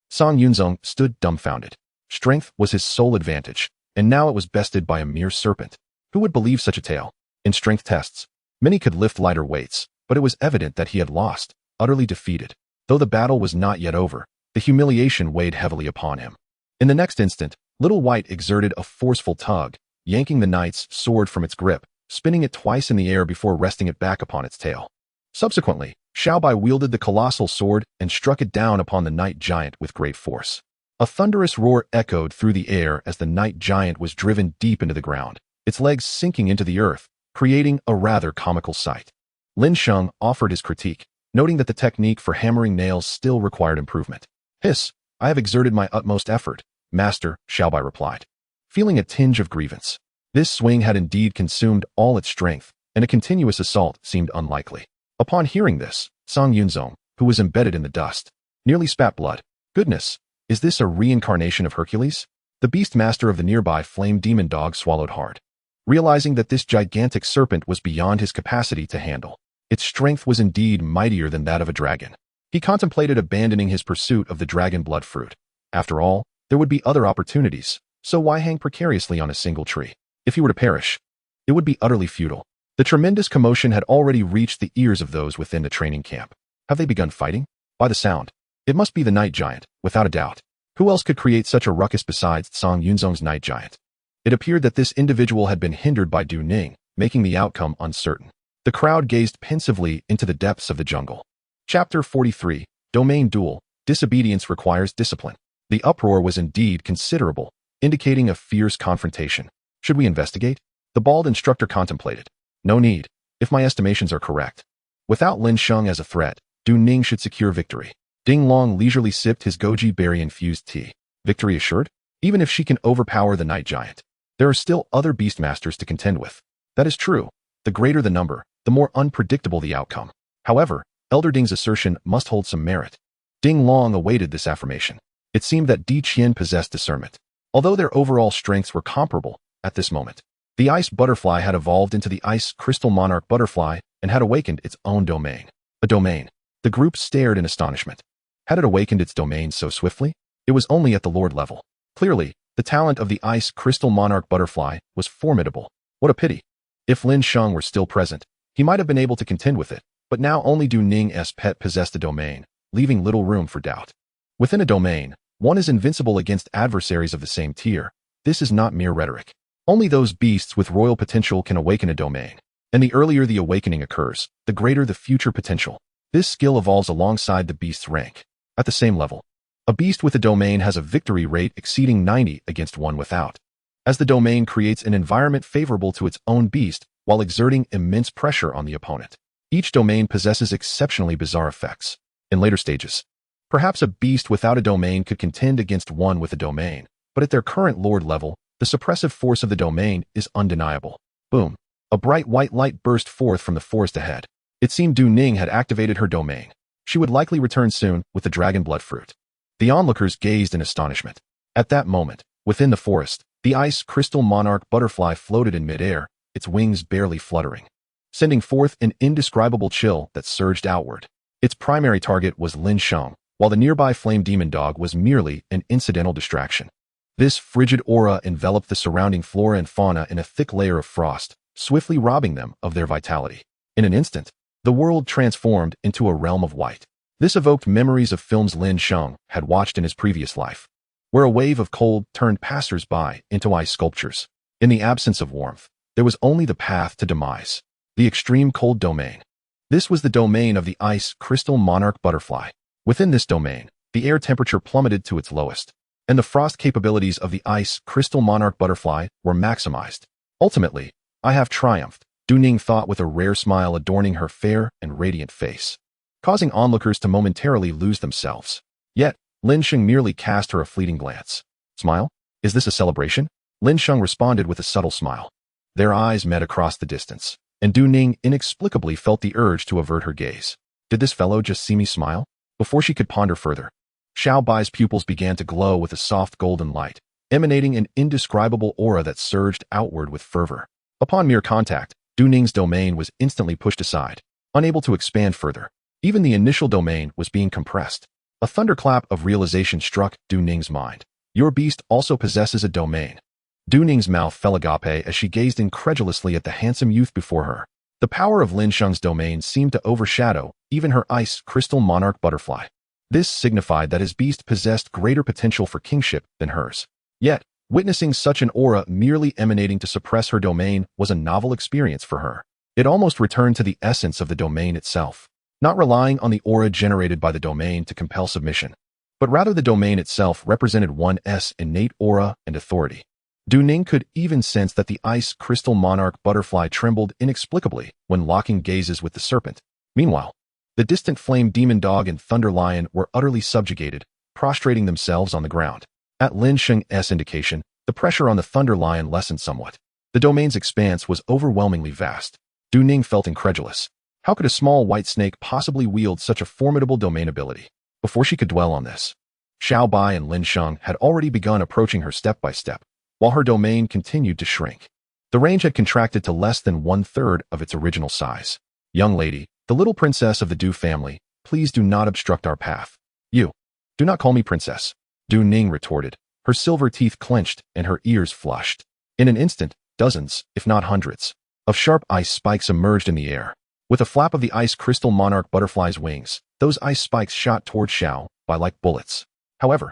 Song Yunzong stood dumbfounded. Strength was his sole advantage, and now it was bested by a mere serpent. Who would believe such a tale? In strength tests, many could lift lighter weights, but it was evident that he had lost, utterly defeated. Though the battle was not yet over, the humiliation weighed heavily upon him. In the next instant, Little White exerted a forceful tug, yanking the knight's sword from its grip, spinning it twice in the air before resting it back upon its tail. Subsequently, Xiaobai wielded the colossal sword and struck it down upon the night giant with great force. A thunderous roar echoed through the air as the night giant was driven deep into the ground, its legs sinking into the earth, creating a rather comical sight. Lin Sheng offered his critique, noting that the technique for hammering nails still required improvement. Hiss, I have exerted my utmost effort, Master, Xiaobai replied, feeling a tinge of grievance. This swing had indeed consumed all its strength, and a continuous assault seemed unlikely. Upon hearing this, Song Yunzong, who was embedded in the dust, nearly spat blood. Goodness, is this a reincarnation of Hercules? The beast master of the nearby flame demon dog swallowed hard, realizing that this gigantic serpent was beyond his capacity to handle. Its strength was indeed mightier than that of a dragon. He contemplated abandoning his pursuit of the dragon blood fruit. After all, there would be other opportunities, so why hang precariously on a single tree? If he were to perish, it would be utterly futile. The tremendous commotion had already reached the ears of those within the training camp. Have they begun fighting? By the sound, it must be the night giant, without a doubt. Who else could create such a ruckus besides Song Yunzong's night giant? It appeared that this individual had been hindered by Du Ning, making the outcome uncertain. The crowd gazed pensively into the depths of the jungle. Chapter 43, Domain Duel, Disobedience Requires Discipline. The uproar was indeed considerable, indicating a fierce confrontation. Should we investigate? The bald instructor contemplated. No need, if my estimations are correct. Without Lin Sheng as a threat, Du Ning should secure victory. Ding Long leisurely sipped his goji berry-infused tea. Victory assured? Even if she can overpower the night giant, there are still other beastmasters to contend with. That is true. The greater the number, the more unpredictable the outcome. However, Elder Ding's assertion must hold some merit. Ding Long awaited this affirmation. It seemed that Di Qian possessed discernment. Although their overall strengths were comparable at this moment, the ice butterfly had evolved into the ice crystal monarch butterfly and had awakened its own domain. A domain. The group stared in astonishment. Had it awakened its domain so swiftly? It was only at the Lord level. Clearly, the talent of the ice crystal monarch butterfly was formidable. What a pity. If Lin Sheng were still present, he might have been able to contend with it, but now only Du Ning's pet possessed a domain, leaving little room for doubt. Within a domain, one is invincible against adversaries of the same tier. This is not mere rhetoric. Only those beasts with royal potential can awaken a domain, and the earlier the awakening occurs, the greater the future potential. This skill evolves alongside the beast's rank. At the same level, a beast with a domain has a victory rate exceeding 90 against one without, as the domain creates an environment favorable to its own beast while exerting immense pressure on the opponent. Each domain possesses exceptionally bizarre effects. In later stages, perhaps a beast without a domain could contend against one with a domain, but at their current lord level, the suppressive force of the domain is undeniable. Boom. A bright white light burst forth from the forest ahead. It seemed Du Ning had activated her domain. She would likely return soon with the dragon blood fruit. The onlookers gazed in astonishment. At that moment, within the forest, the ice crystal monarch butterfly floated in midair, its wings barely fluttering, sending forth an indescribable chill that surged outward. Its primary target was Lin Sheng, while the nearby flame demon dog was merely an incidental distraction. This frigid aura enveloped the surrounding flora and fauna in a thick layer of frost, swiftly robbing them of their vitality. In an instant, the world transformed into a realm of white. This evoked memories of films Lin Sheng had watched in his previous life, where a wave of cold turned passers-by into ice sculptures. In the absence of warmth, There was only the path to demise. The extreme cold domain. This was the domain of the ice crystal monarch butterfly. Within this domain, the air temperature plummeted to its lowest, and the frost capabilities of the ice crystal monarch butterfly were maximized. Ultimately, I have triumphed, Du Ning thought with a rare smile adorning her fair and radiant face, causing onlookers to momentarily lose themselves. Yet, Lin Sheng merely cast her a fleeting glance. Smile? Is this a celebration? Lin Sheng responded with a subtle smile. Their eyes met across the distance, and Du Ning inexplicably felt the urge to avert her gaze. Did this fellow just see me smile? Before she could ponder further, Xiao Bai's pupils began to glow with a soft golden light, emanating an indescribable aura that surged outward with fervor. Upon mere contact, Du Ning's domain was instantly pushed aside, unable to expand further. Even the initial domain was being compressed. A thunderclap of realization struck Du Ning's mind. Your beast also possesses a domain. Du Ning's mouth fell agape as she gazed incredulously at the handsome youth before her. The power of Lin Sheng's domain seemed to overshadow even her ice crystal monarch butterfly. This signified that his beast possessed greater potential for kingship than hers. Yet, witnessing such an aura merely emanating to suppress her domain was a novel experience for her. It almost returned to the essence of the domain itself, not relying on the aura generated by the domain to compel submission, but rather the domain itself represented one's innate aura and authority. Du Ning could even sense that the ice crystal monarch butterfly trembled inexplicably when locking gazes with the serpent. Meanwhile, the distant flame demon dog and thunder lion were utterly subjugated, prostrating themselves on the ground. At Lin Sheng's indication, the pressure on the thunder lion lessened somewhat. The domain's expanse was overwhelmingly vast. Du Ning felt incredulous. How could a small white snake possibly wield such a formidable domain ability? Before she could dwell on this, Xiao Bai and Lin Sheng had already begun approaching her step by step, while her domain continued to shrink. The range had contracted to less than 1/3 of its original size. Young lady, the little princess of the Du family, please do not obstruct our path. You. Do not call me princess. Du Ning retorted, her silver teeth clenched and her ears flushed. In an instant, dozens, if not hundreds, of sharp ice spikes emerged in the air. With a flap of the ice crystal monarch butterfly's wings, those ice spikes shot toward Xiao Bai like bullets. However,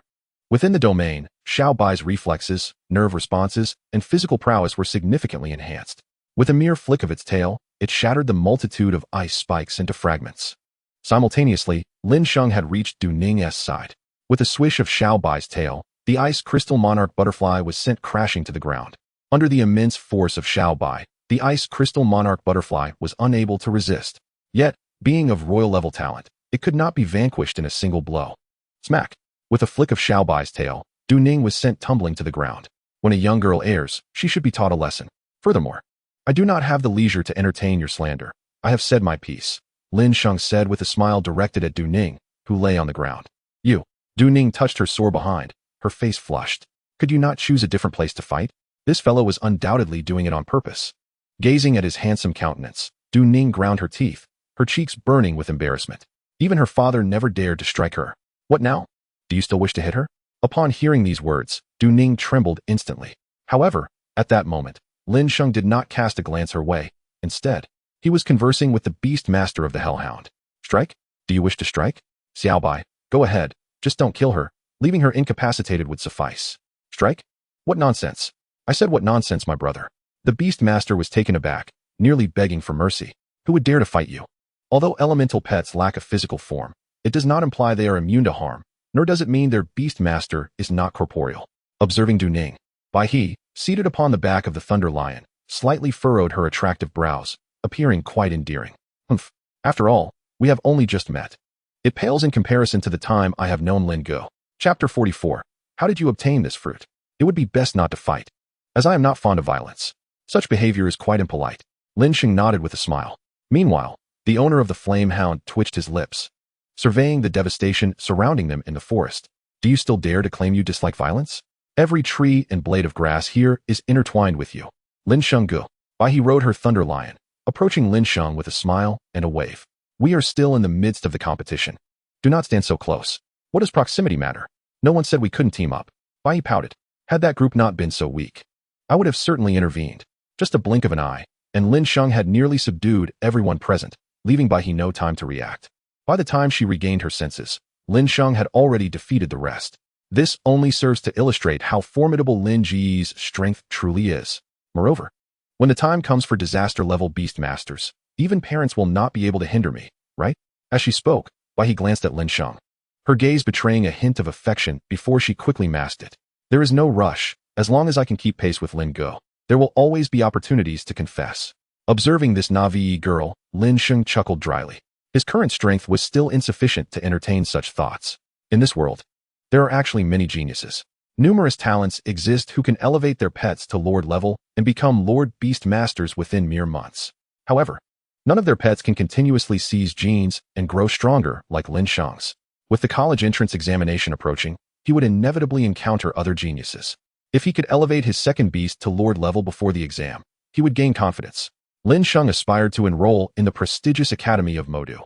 within the domain, Xiao Bai's reflexes, nerve responses, and physical prowess were significantly enhanced. With a mere flick of its tail, it shattered the multitude of ice spikes into fragments. Simultaneously, Lin Sheng had reached Du Ning's side. With a swish of Xiao Bai's tail, the ice crystal monarch butterfly was sent crashing to the ground. Under the immense force of Xiao Bai, the ice crystal monarch butterfly was unable to resist. Yet, being of royal-level talent, it could not be vanquished in a single blow. Smack! With a flick of Xiao Bai's tail, Du Ning was sent tumbling to the ground. When a young girl errs, she should be taught a lesson. Furthermore, I do not have the leisure to entertain your slander. I have said my piece, Lin Sheng said with a smile directed at Du Ning, who lay on the ground. You. Du Ning touched her sore behind, her face flushed. Could you not choose a different place to fight? This fellow was undoubtedly doing it on purpose. Gazing at his handsome countenance, Du Ning ground her teeth, her cheeks burning with embarrassment. Even her father never dared to strike her. What now? Do you still wish to hit her? Upon hearing these words, Du Ning trembled instantly. However, at that moment, Lin Sheng did not cast a glance her way. Instead, he was conversing with the beast master of the Hellhound. Strike? Do you wish to strike? Xiao Bai, go ahead, just don't kill her. Leaving her incapacitated would suffice. Strike? What nonsense. I said what nonsense, my brother. The beast master was taken aback, nearly begging for mercy. Who would dare to fight you? Although elemental pets lack a physical form, it does not imply they are immune to harm, nor does it mean their beast master is not corporeal. Observing Du Ning, Bai He, seated upon the back of the thunder lion, slightly furrowed her attractive brows, appearing quite endearing. Humph. After all, we have only just met. It pales in comparison to the time I have known Lin Go. Chapter 44. How did you obtain this fruit? It would be best not to fight, as I am not fond of violence. Such behavior is quite impolite. Lin Sheng nodded with a smile. Meanwhile, the owner of the flame hound twitched his lips, surveying the devastation surrounding them in the forest. Do you still dare to claim you dislike violence? Every tree and blade of grass here is intertwined with you. Lin Sheng go. Bai He rode her thunder lion, approaching Lin Sheng with a smile and a wave. We are still in the midst of the competition. Do not stand so close. What does proximity matter? No one said we couldn't team up. Bai He pouted. Had that group not been so weak, I would have certainly intervened. Just a blink of an eye, and Lin Sheng had nearly subdued everyone present, leaving Bai He no time to react. By the time she regained her senses, Lin Sheng had already defeated the rest. This only serves to illustrate how formidable Lin Ji's strength truly is. Moreover, When the time comes for disaster-level beast masters, even parents will not be able to hinder me, right? As she spoke, Baihe glanced at Lin Sheng, her gaze betraying a hint of affection before she quickly masked it. There is no rush. As long as I can keep pace with Lin Go, there will always be opportunities to confess. Observing this Navi girl, Lin Sheng chuckled dryly. His current strength was still insufficient to entertain such thoughts. In this world, there are actually many geniuses. Numerous talents exist who can elevate their pets to Lord level and become Lord Beast Masters within mere months. However, none of their pets can continuously seize genes and grow stronger like Lin Sheng's. With the college entrance examination approaching, he would inevitably encounter other geniuses. If he could elevate his second beast to Lord level before the exam, he would gain confidence. Lin Sheng aspired to enroll in the prestigious Academy of Modu,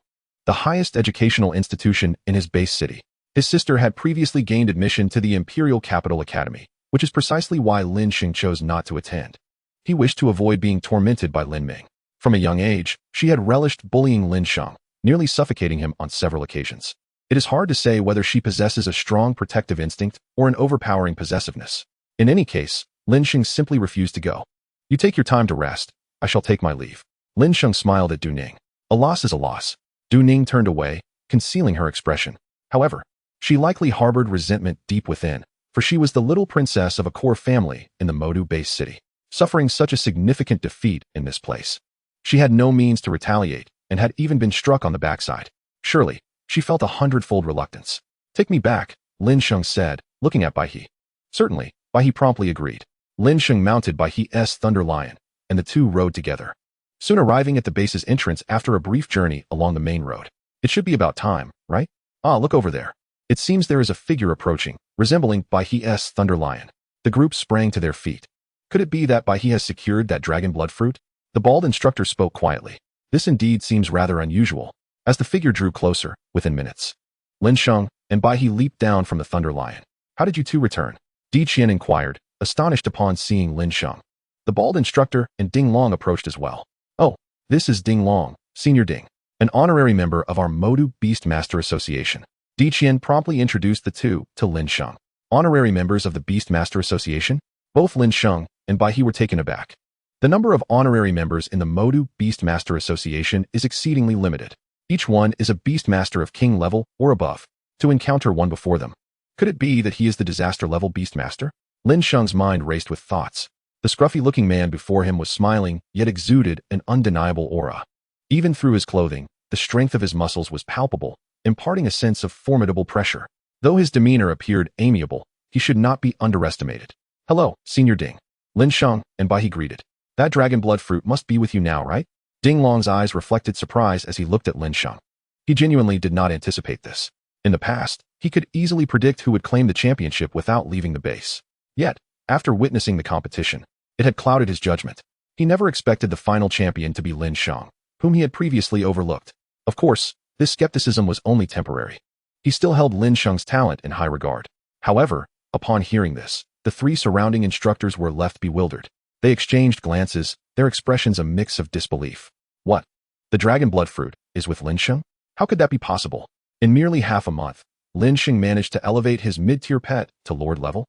the highest educational institution in his base city. His sister had previously gained admission to the Imperial Capital Academy, which is precisely why Lin Sheng chose not to attend. He wished to avoid being tormented by Lin Ming. From a young age, she had relished bullying Lin Sheng, nearly suffocating him on several occasions. It is hard to say whether she possesses a strong protective instinct or an overpowering possessiveness. In any case, Lin Sheng simply refused to go. You take your time to rest. I shall take my leave. Lin Sheng smiled at Du Ning. A loss is a loss. Du Ning turned away, concealing her expression. However, she likely harbored resentment deep within, for she was the little princess of a core family in the Modu-based city, suffering such a significant defeat in this place. She had no means to retaliate and had even been struck on the backside. Surely, she felt 100-fold reluctance. Take me back, Lin Sheng said, looking at Baihe. Certainly, Baihe promptly agreed. Lin Sheng mounted Baihe's Thunder Lion, and the two rode together, soon arriving at the base's entrance after a brief journey along the main road. It should be about time, right? Ah, look over there. It seems there is a figure approaching, resembling Baihe's Thunder Lion. The group sprang to their feet. Could it be that Baihe has secured that dragon blood fruit? The bald instructor spoke quietly. This indeed seems rather unusual. As the figure drew closer, within minutes, Lin Sheng and Baihe leaped down from the Thunder Lion. How did you two return? Qilin inquired, astonished upon seeing Lin Sheng. The bald instructor and Ding Long approached as well. Oh, this is Ding Long, Senior Ding, an honorary member of our Modu Beast Master Association. Qilin promptly introduced the two to Lin Sheng. Honorary members of the Beast Master Association? Both Lin Sheng and Baihe were taken aback. The number of honorary members in the Modu Beast Master Association is exceedingly limited. Each one is a Beast Master of King level or above. To encounter one before them, could it be that he is the disaster-level Beast Master? Lin Sheng's mind raced with thoughts. The scruffy-looking man before him was smiling, yet exuded an undeniable aura. Even through his clothing, the strength of his muscles was palpable, imparting a sense of formidable pressure. Though his demeanor appeared amiable, he should not be underestimated. Hello, Senior Ding. Lin Sheng and Baihe greeted. That dragon blood fruit must be with you now, right? Ding Long's eyes reflected surprise as he looked at Lin Sheng. He genuinely did not anticipate this. In the past, he could easily predict who would claim the championship without leaving the base. Yet, after witnessing the competition, it had clouded his judgment. He never expected the final champion to be Lin Sheng, whom he had previously overlooked. Of course, this skepticism was only temporary. He still held Lin Sheng's talent in high regard. However, upon hearing this, the three surrounding instructors were left bewildered. They exchanged glances, their expressions a mix of disbelief. What? The dragon blood fruit is with Lin Sheng? How could that be possible? In merely half a month, Lin Sheng managed to elevate his mid-tier pet to Lord level.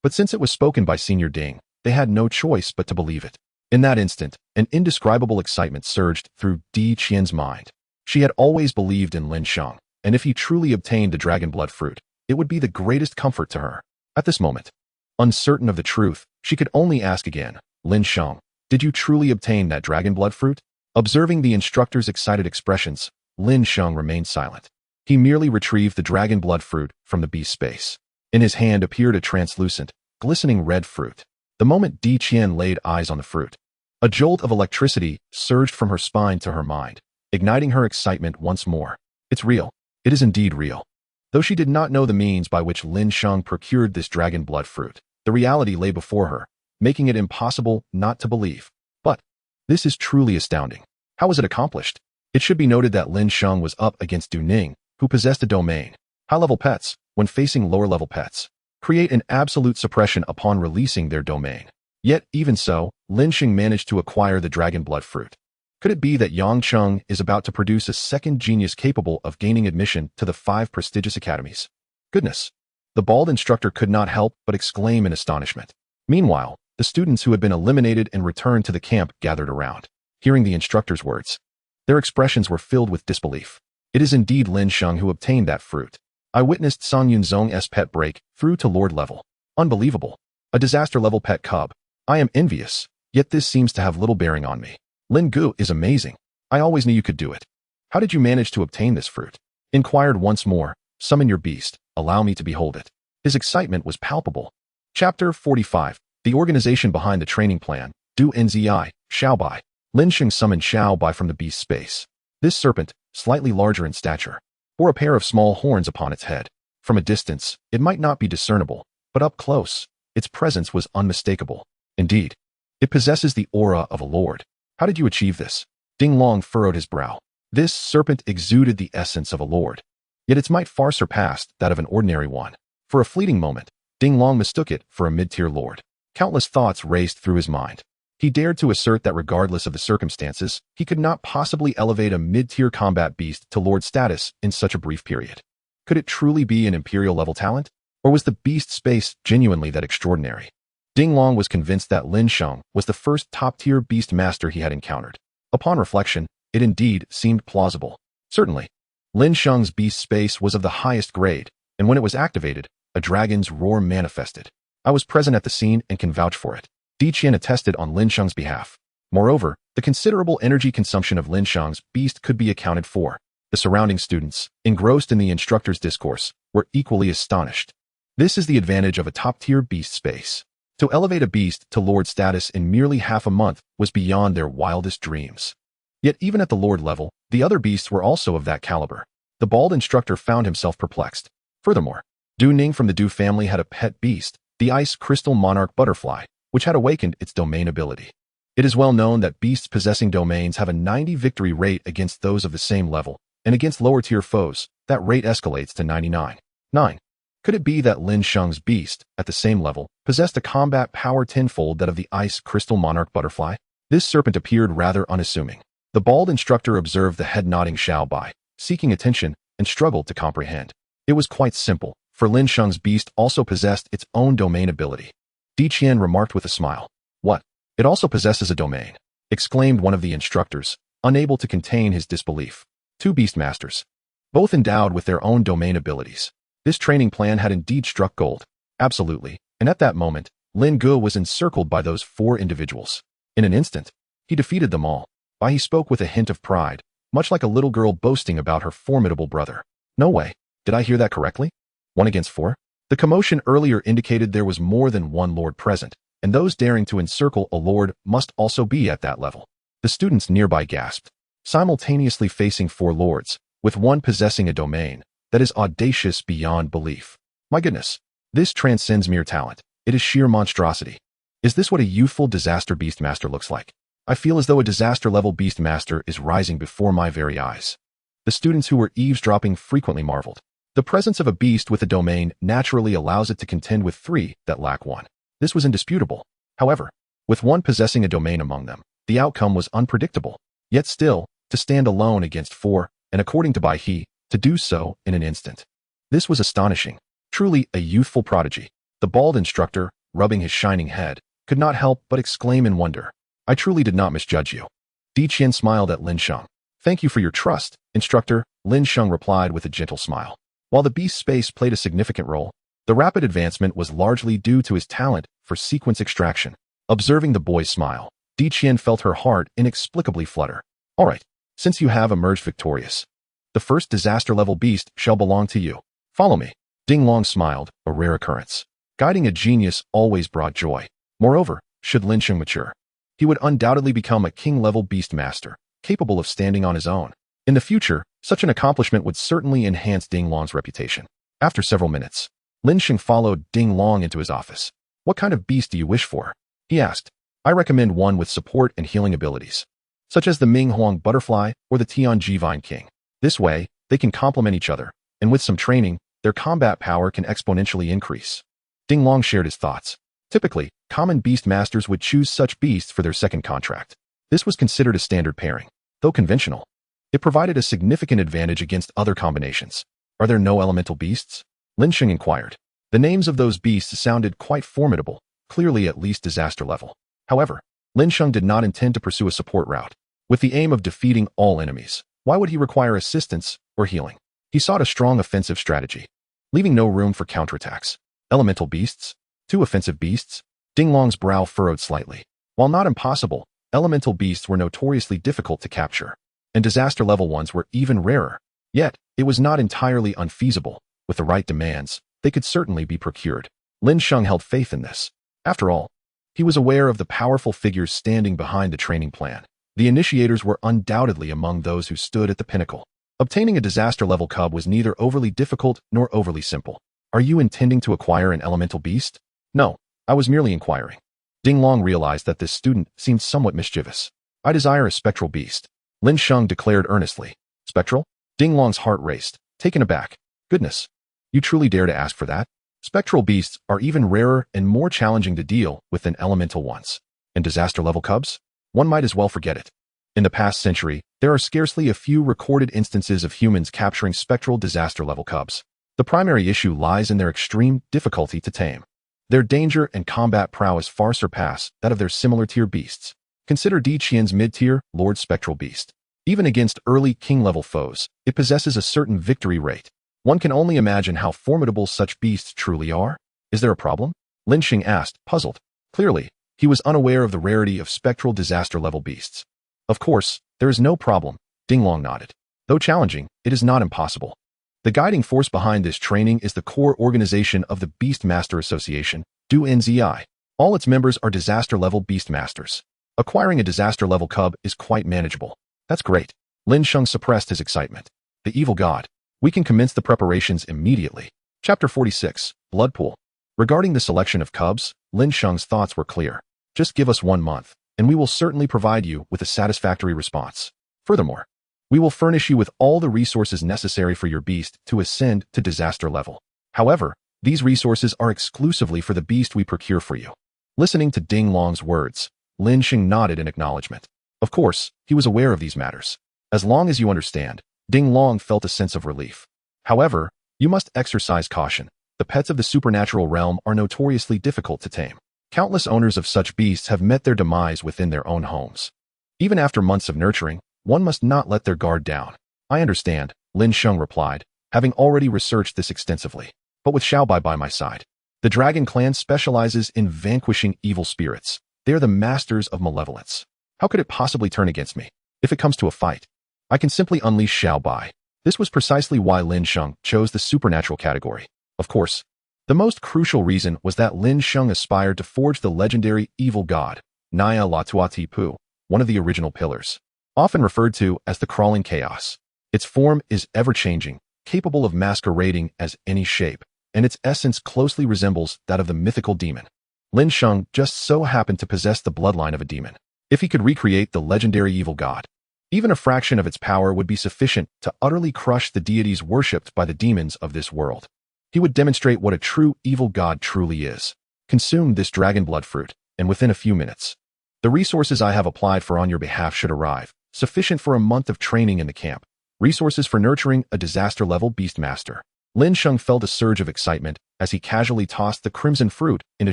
But since it was spoken by Senior Ding, they had no choice but to believe it. In that instant, an indescribable excitement surged through Qilin's mind. She had always believed in Lin Sheng, and if he truly obtained the dragon blood fruit, it would be the greatest comfort to her. At this moment, uncertain of the truth, she could only ask again, Lin Sheng, did you truly obtain that dragon blood fruit? Observing the instructor's excited expressions, Lin Sheng remained silent. He merely retrieved the dragon blood fruit from the beast's space. In his hand appeared a translucent, glistening red fruit. The moment Qilin laid eyes on the fruit, a jolt of electricity surged from her spine to her mind, igniting her excitement once more. It's real. It is indeed real. Though she did not know the means by which Lin Sheng procured this dragon blood fruit, the reality lay before her, making it impossible not to believe. But this is truly astounding. How was it accomplished? It should be noted that Lin Sheng was up against Du Ning, who possessed a domain. High-level pets, when facing lower-level pets, create an absolute suppression upon releasing their domain. Yet, even so, Lin Sheng managed to acquire the dragon blood fruit. Could it be that Yang Cheng is about to produce a second genius capable of gaining admission to the 5 prestigious academies? Goodness! The bald instructor could not help but exclaim in astonishment. Meanwhile, The students who had been eliminated and returned to the camp gathered around, hearing the instructor's words. Their expressions were filled with disbelief. It is indeed Lin Sheng who obtained that fruit. I witnessed Song Yunzong's pet break through to Lord level. Unbelievable. A disaster level pet cub. I am envious, yet this seems to have little bearing on me. Lin Gu is amazing. I always knew you could do it. How did you manage to obtain this fruit? Inquired once more. Summon your beast. Allow me to behold it. His excitement was palpable. Chapter 45. The organization behind the training plan. Du Nzi, Xiaobai. Lin Sheng summoned Xiaobai from the beast space. This serpent, slightly larger in stature, bore a pair of small horns upon its head. From a distance, it might not be discernible, but up close, its presence was unmistakable. Indeed, it possesses the aura of a lord. How did you achieve this? Ding Long furrowed his brow. This serpent exuded the essence of a lord, yet its might far surpassed that of an ordinary one. For a fleeting moment, Ding Long mistook it for a mid-tier lord. Countless thoughts raced through his mind. He dared to assert that regardless of the circumstances, he could not possibly elevate a mid-tier combat beast to lord status in such a brief period. Could it truly be an imperial-level talent? Or was the beast space genuinely that extraordinary? Ding Long was convinced that Lin Sheng was the first top-tier beast master he had encountered. Upon reflection, it indeed seemed plausible. Certainly, Lin Sheng's beast space was of the highest grade, and when it was activated, a dragon's roar manifested. I was present at the scene and can vouch for it. Qilin attested on Lin Sheng's behalf. Moreover, the considerable energy consumption of Lin Sheng's beast could be accounted for. The surrounding students, engrossed in the instructor's discourse, were equally astonished. This is the advantage of a top-tier beast space. To elevate a beast to lord status in merely half a month was beyond their wildest dreams. Yet even at the lord level, the other beasts were also of that caliber. The bald instructor found himself perplexed. Furthermore, Du Ning from the Du family had a pet beast, the ice crystal monarch butterfly, which had awakened its domain ability. It is well known that beasts possessing domains have a 90 victory rate against those of the same level, and against lower-tier foes, that rate escalates to 99. 9. Could it be that Lin Sheng's beast, at the same level, possessed a combat power tenfold that of the ice crystal monarch butterfly? This serpent appeared rather unassuming. The bald instructor observed the head-nodding Xiaobai, seeking attention, and struggled to comprehend. It was quite simple, for Lin Sheng's beast also possessed its own domain ability. Qilin remarked with a smile. What? It also possesses a domain, exclaimed one of the instructors, unable to contain his disbelief. Two beast masters, both endowed with their own domain abilities. This training plan had indeed struck gold. Absolutely, and at that moment, Lin Gu was encircled by those four individuals. In an instant, he defeated them all. Why, he spoke with a hint of pride, much like a little girl boasting about her formidable brother. No way. Did I hear that correctly? 1 against 4? The commotion earlier indicated there was more than one lord present, and those daring to encircle a lord must also be at that level. The students nearby gasped, simultaneously facing 4 lords, with one possessing a domain that is audacious beyond belief. My goodness, this transcends mere talent. It is sheer monstrosity. Is this what a youthful disaster beastmaster looks like? I feel as though a disaster-level beastmaster is rising before my very eyes. The students who were eavesdropping frequently marveled. The presence of a beast with a domain naturally allows it to contend with 3 that lack one. This was indisputable. However, with one possessing a domain among them, the outcome was unpredictable. Yet still, to stand alone against 4, and according to Bai He, to do so in an instant. This was astonishing. Truly a youthful prodigy. The bald instructor, rubbing his shining head, could not help but exclaim in wonder. I truly did not misjudge you. Qilin smiled at Lin Sheng. Thank you for your trust, instructor, Lin Sheng replied with a gentle smile. While the beast space played a significant role, the rapid advancement was largely due to his talent for sequence extraction. Observing the boy's smile, Qilin felt her heart inexplicably flutter. All right, since you have emerged victorious, the first disaster-level beast shall belong to you. Follow me. Ding Long smiled, a rare occurrence. Guiding a genius always brought joy. Moreover, should Lin Sheng mature, he would undoubtedly become a king-level beast master, capable of standing on his own. In the future, such an accomplishment would certainly enhance Ding Long's reputation. After several minutes, Lin Sheng followed Ding Long into his office. What kind of beast do you wish for? He asked. I recommend one with support and healing abilities, such as the Ming Huang butterfly or the Tianji Vine King. This way, they can complement each other, and with some training, their combat power can exponentially increase. Ding Long shared his thoughts. Typically, common beast masters would choose such beasts for their second contract. This was considered a standard pairing, though conventional. It provided a significant advantage against other combinations. Are there no elemental beasts? Lin Sheng inquired. The names of those beasts sounded quite formidable, clearly at least disaster level. However, Lin Sheng did not intend to pursue a support route. With the aim of defeating all enemies, why would he require assistance or healing? He sought a strong offensive strategy, leaving no room for counterattacks. Elemental beasts? 2 offensive beasts? Dinglong's brow furrowed slightly. While not impossible, elemental beasts were notoriously difficult to capture, and disaster-level ones were even rarer. Yet, it was not entirely unfeasible. With the right demands, they could certainly be procured. Lin Sheng held faith in this. After all, he was aware of the powerful figures standing behind the training plan. The initiators were undoubtedly among those who stood at the pinnacle. Obtaining a disaster-level cub was neither overly difficult nor overly simple. Are you intending to acquire an elemental beast? No, I was merely inquiring. Dinglong realized that this student seemed somewhat mischievous. I desire a spectral beast, Lin Sheng declared earnestly. Spectral? Dinglong's heart raced, taken aback. Goodness, you truly dare to ask for that? Spectral beasts are even rarer and more challenging to deal with than elemental ones. And disaster-level cubs? One might as well forget it. In the past century, there are scarcely a few recorded instances of humans capturing spectral disaster-level cubs. The primary issue lies in their extreme difficulty to tame. Their danger and combat prowess far surpass that of their similar-tier beasts. Consider Di Qian's mid-tier Lord Spectral Beast. Even against early king-level foes, it possesses a certain victory rate. One can only imagine how formidable such beasts truly are. Is there a problem? Lin Sheng asked, puzzled. Clearly, he was unaware of the rarity of spectral disaster-level beasts. Of course, there is no problem, Dinglong nodded. Though challenging, it is not impossible. The guiding force behind this training is the core organization of the Beastmaster Association, Du Nzi. All its members are disaster-level beastmasters. Acquiring a disaster-level cub is quite manageable. That's great. Lin Sheng suppressed his excitement. The evil god. We can commence the preparations immediately. Chapter 46, Blood Pool. Regarding the selection of cubs, Lin Sheng's thoughts were clear. Just give us 1 month, and we will certainly provide you with a satisfactory response. Furthermore, we will furnish you with all the resources necessary for your beast to ascend to disaster level. However, these resources are exclusively for the beast we procure for you. Listening to Dinglong's words, Lin Sheng nodded in acknowledgement. Of course, he was aware of these matters. As long as you understand, Dinglong felt a sense of relief. However, you must exercise caution. The pets of the supernatural realm are notoriously difficult to tame. Countless owners of such beasts have met their demise within their own homes. Even after months of nurturing, one must not let their guard down. I understand, Lin Sheng replied, having already researched this extensively. But with Xiaobai by my side, the Dragon Clan specializes in vanquishing evil spirits. They are the masters of malevolence. How could it possibly turn against me? If it comes to a fight, I can simply unleash Xiaobai. This was precisely why Lin Sheng chose the supernatural category. Of course, the most crucial reason was that Lin Sheng aspired to forge the legendary evil god, Naya La Tuati Pu, one of the original pillars, often referred to as the crawling chaos. Its form is ever-changing, capable of masquerading as any shape, and its essence closely resembles that of the mythical demon. Lin Sheng just so happened to possess the bloodline of a demon. If he could recreate the legendary evil god, even a fraction of its power would be sufficient to utterly crush the deities worshipped by the demons of this world. He would demonstrate what a true evil god truly is. Consume this dragon blood fruit, and within a few minutes, the resources I have applied for on your behalf should arrive, sufficient for a month of training in the camp. Resources for nurturing a disaster-level beastmaster. Lin Sheng felt a surge of excitement as he casually tossed the crimson fruit into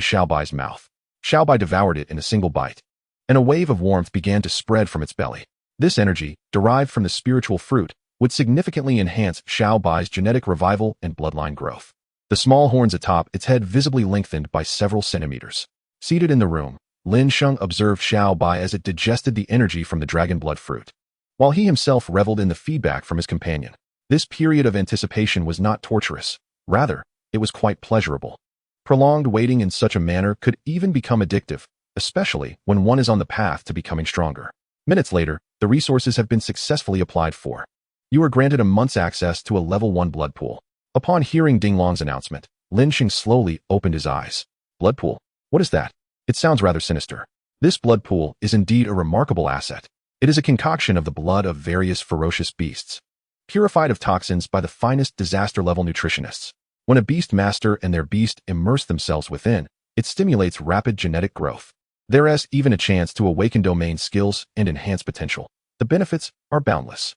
Xiaobai's mouth. Xiaobai devoured it in a single bite, and a wave of warmth began to spread from its belly. This energy, derived from the spiritual fruit, would significantly enhance Xiaobai's genetic revival and bloodline growth. The small horns atop its head visibly lengthened by several centimeters. Seated in the room, Lin Sheng observed Xiaobai as it digested the energy from the dragon blood fruit, while he himself reveled in the feedback from his companion. This period of anticipation was not torturous. Rather, it was quite pleasurable. Prolonged waiting in such a manner could even become addictive, especially when one is on the path to becoming stronger. Minutes later, the resources have been successfully applied for. You are granted a month's access to a level 1 blood pool. Upon hearing Dinglong's announcement, Lin Sheng slowly opened his eyes. Blood pool? What is that? It sounds rather sinister. This blood pool is indeed a remarkable asset. It is a concoction of the blood of various ferocious beasts, purified of toxins by the finest disaster-level nutritionists. When a beast master and their beast immerse themselves within, it stimulates rapid genetic growth. There is even a chance to awaken domain skills and enhance potential. The benefits are boundless.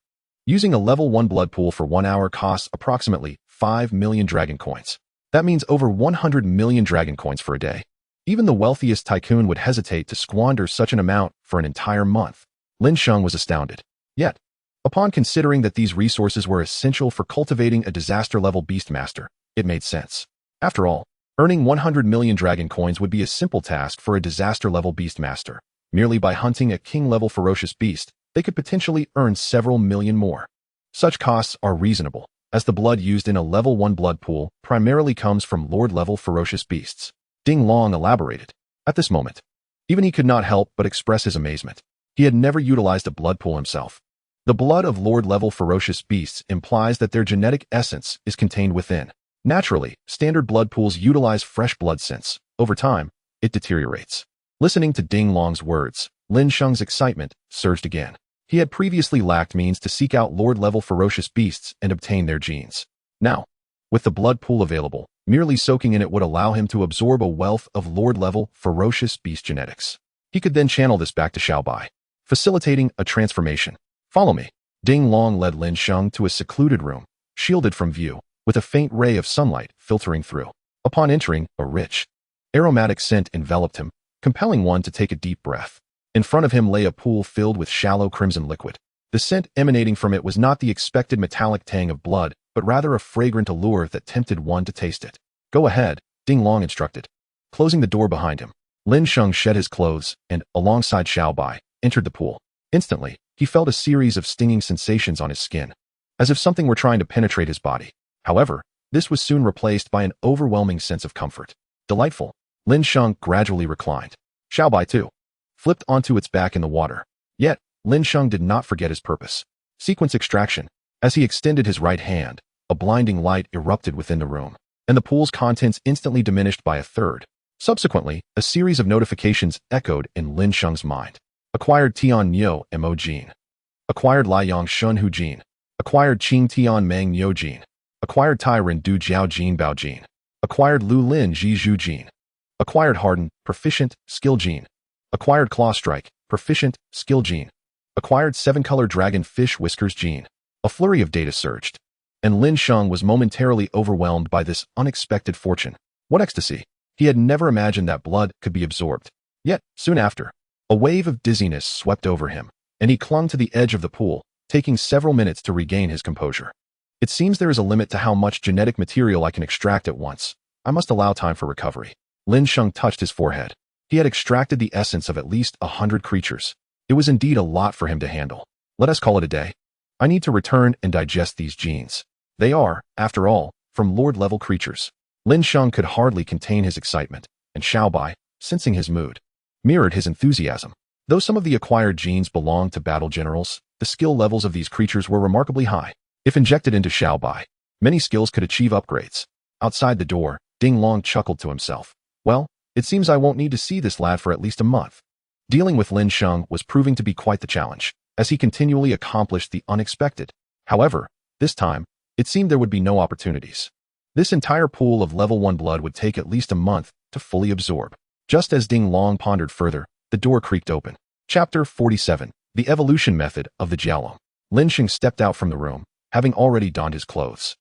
Using a level 1 blood pool for 1 hour costs approximately 5 million dragon coins. That means over 100 million dragon coins for a day. Even the wealthiest tycoon would hesitate to squander such an amount for an entire month. Lin Sheng was astounded. Yet, upon considering that these resources were essential for cultivating a disaster-level beastmaster, it made sense. After all, earning 100 million dragon coins would be a simple task for a disaster-level beastmaster. Merely by hunting a king-level ferocious beast, they could potentially earn several million more. Such costs are reasonable, as the blood used in a level 1 blood pool primarily comes from lord-level ferocious beasts. Ding Long elaborated. At this moment, even he could not help but express his amazement. He had never utilized a blood pool himself. The blood of lord-level ferocious beasts implies that their genetic essence is contained within. Naturally, standard blood pools utilize fresh blood since, over time, it deteriorates. Listening to Ding Long's words, Lin Sheng's excitement surged again. He had previously lacked means to seek out lord-level ferocious beasts and obtain their genes. Now, with the blood pool available, merely soaking in it would allow him to absorb a wealth of lord-level ferocious beast genetics. He could then channel this back to Xiaobai, facilitating a transformation. Follow me. Ding Long led Lin Sheng to a secluded room, shielded from view, with a faint ray of sunlight filtering through. Upon entering, a rich, aromatic scent enveloped him, compelling one to take a deep breath. In front of him lay a pool filled with shallow crimson liquid. The scent emanating from it was not the expected metallic tang of blood, but rather a fragrant allure that tempted one to taste it. Go ahead, Ding Long instructed. Closing the door behind him, Lin Sheng shed his clothes and, alongside Xiaobai, entered the pool. Instantly, he felt a series of stinging sensations on his skin, as if something were trying to penetrate his body. However, this was soon replaced by an overwhelming sense of comfort. Delightful. Lin Sheng gradually reclined. Xiaobai, too, flipped onto its back in the water. Yet, Lin Sheng did not forget his purpose. Sequence extraction. As he extended his right hand, a blinding light erupted within the room, and the pool's contents instantly diminished by a third. Subsequently, a series of notifications echoed in Lin Sheng's mind. Acquired Tian Niu Mo gene. Acquired Liang Shun Hu gene. Acquired Qing Tian Mang Niu gene. Acquired Tyron Du Jiao Jin Bao gene. Acquired Lu Lin Ji Zhu gene. Acquired Harden, proficient, skill gene. Acquired Claw Strike, proficient, skill gene. Acquired 7-color Dragon Fish Whiskers gene. A flurry of data surged, and Lin Sheng was momentarily overwhelmed by this unexpected fortune. What ecstasy! He had never imagined that blood could be absorbed. Yet, soon after, a wave of dizziness swept over him, and he clung to the edge of the pool, taking several minutes to regain his composure. It seems there is a limit to how much genetic material I can extract at once. I must allow time for recovery. Lin Sheng touched his forehead. He had extracted the essence of at least 100 creatures. It was indeed a lot for him to handle. Let us call it a day. I need to return and digest these genes. They are, after all, from lord-level creatures. Lin Sheng could hardly contain his excitement, and Xiaobai, sensing his mood, mirrored his enthusiasm. Though some of the acquired genes belonged to battle generals, the skill levels of these creatures were remarkably high. If injected into Xiaobai, many skills could achieve upgrades. Outside the door, Ding Long chuckled to himself. Well, it seems I won't need to see this lad for at least a month. Dealing with Lin Sheng was proving to be quite the challenge, as he continually accomplished the unexpected. However, this time, it seemed there would be no opportunities. This entire pool of level 1 blood would take at least a month to fully absorb. Just as Ding Long pondered further, the door creaked open. Chapter 47. The Evolution Method of the Jiaolong. Lin Sheng stepped out from the room, having already donned his clothes.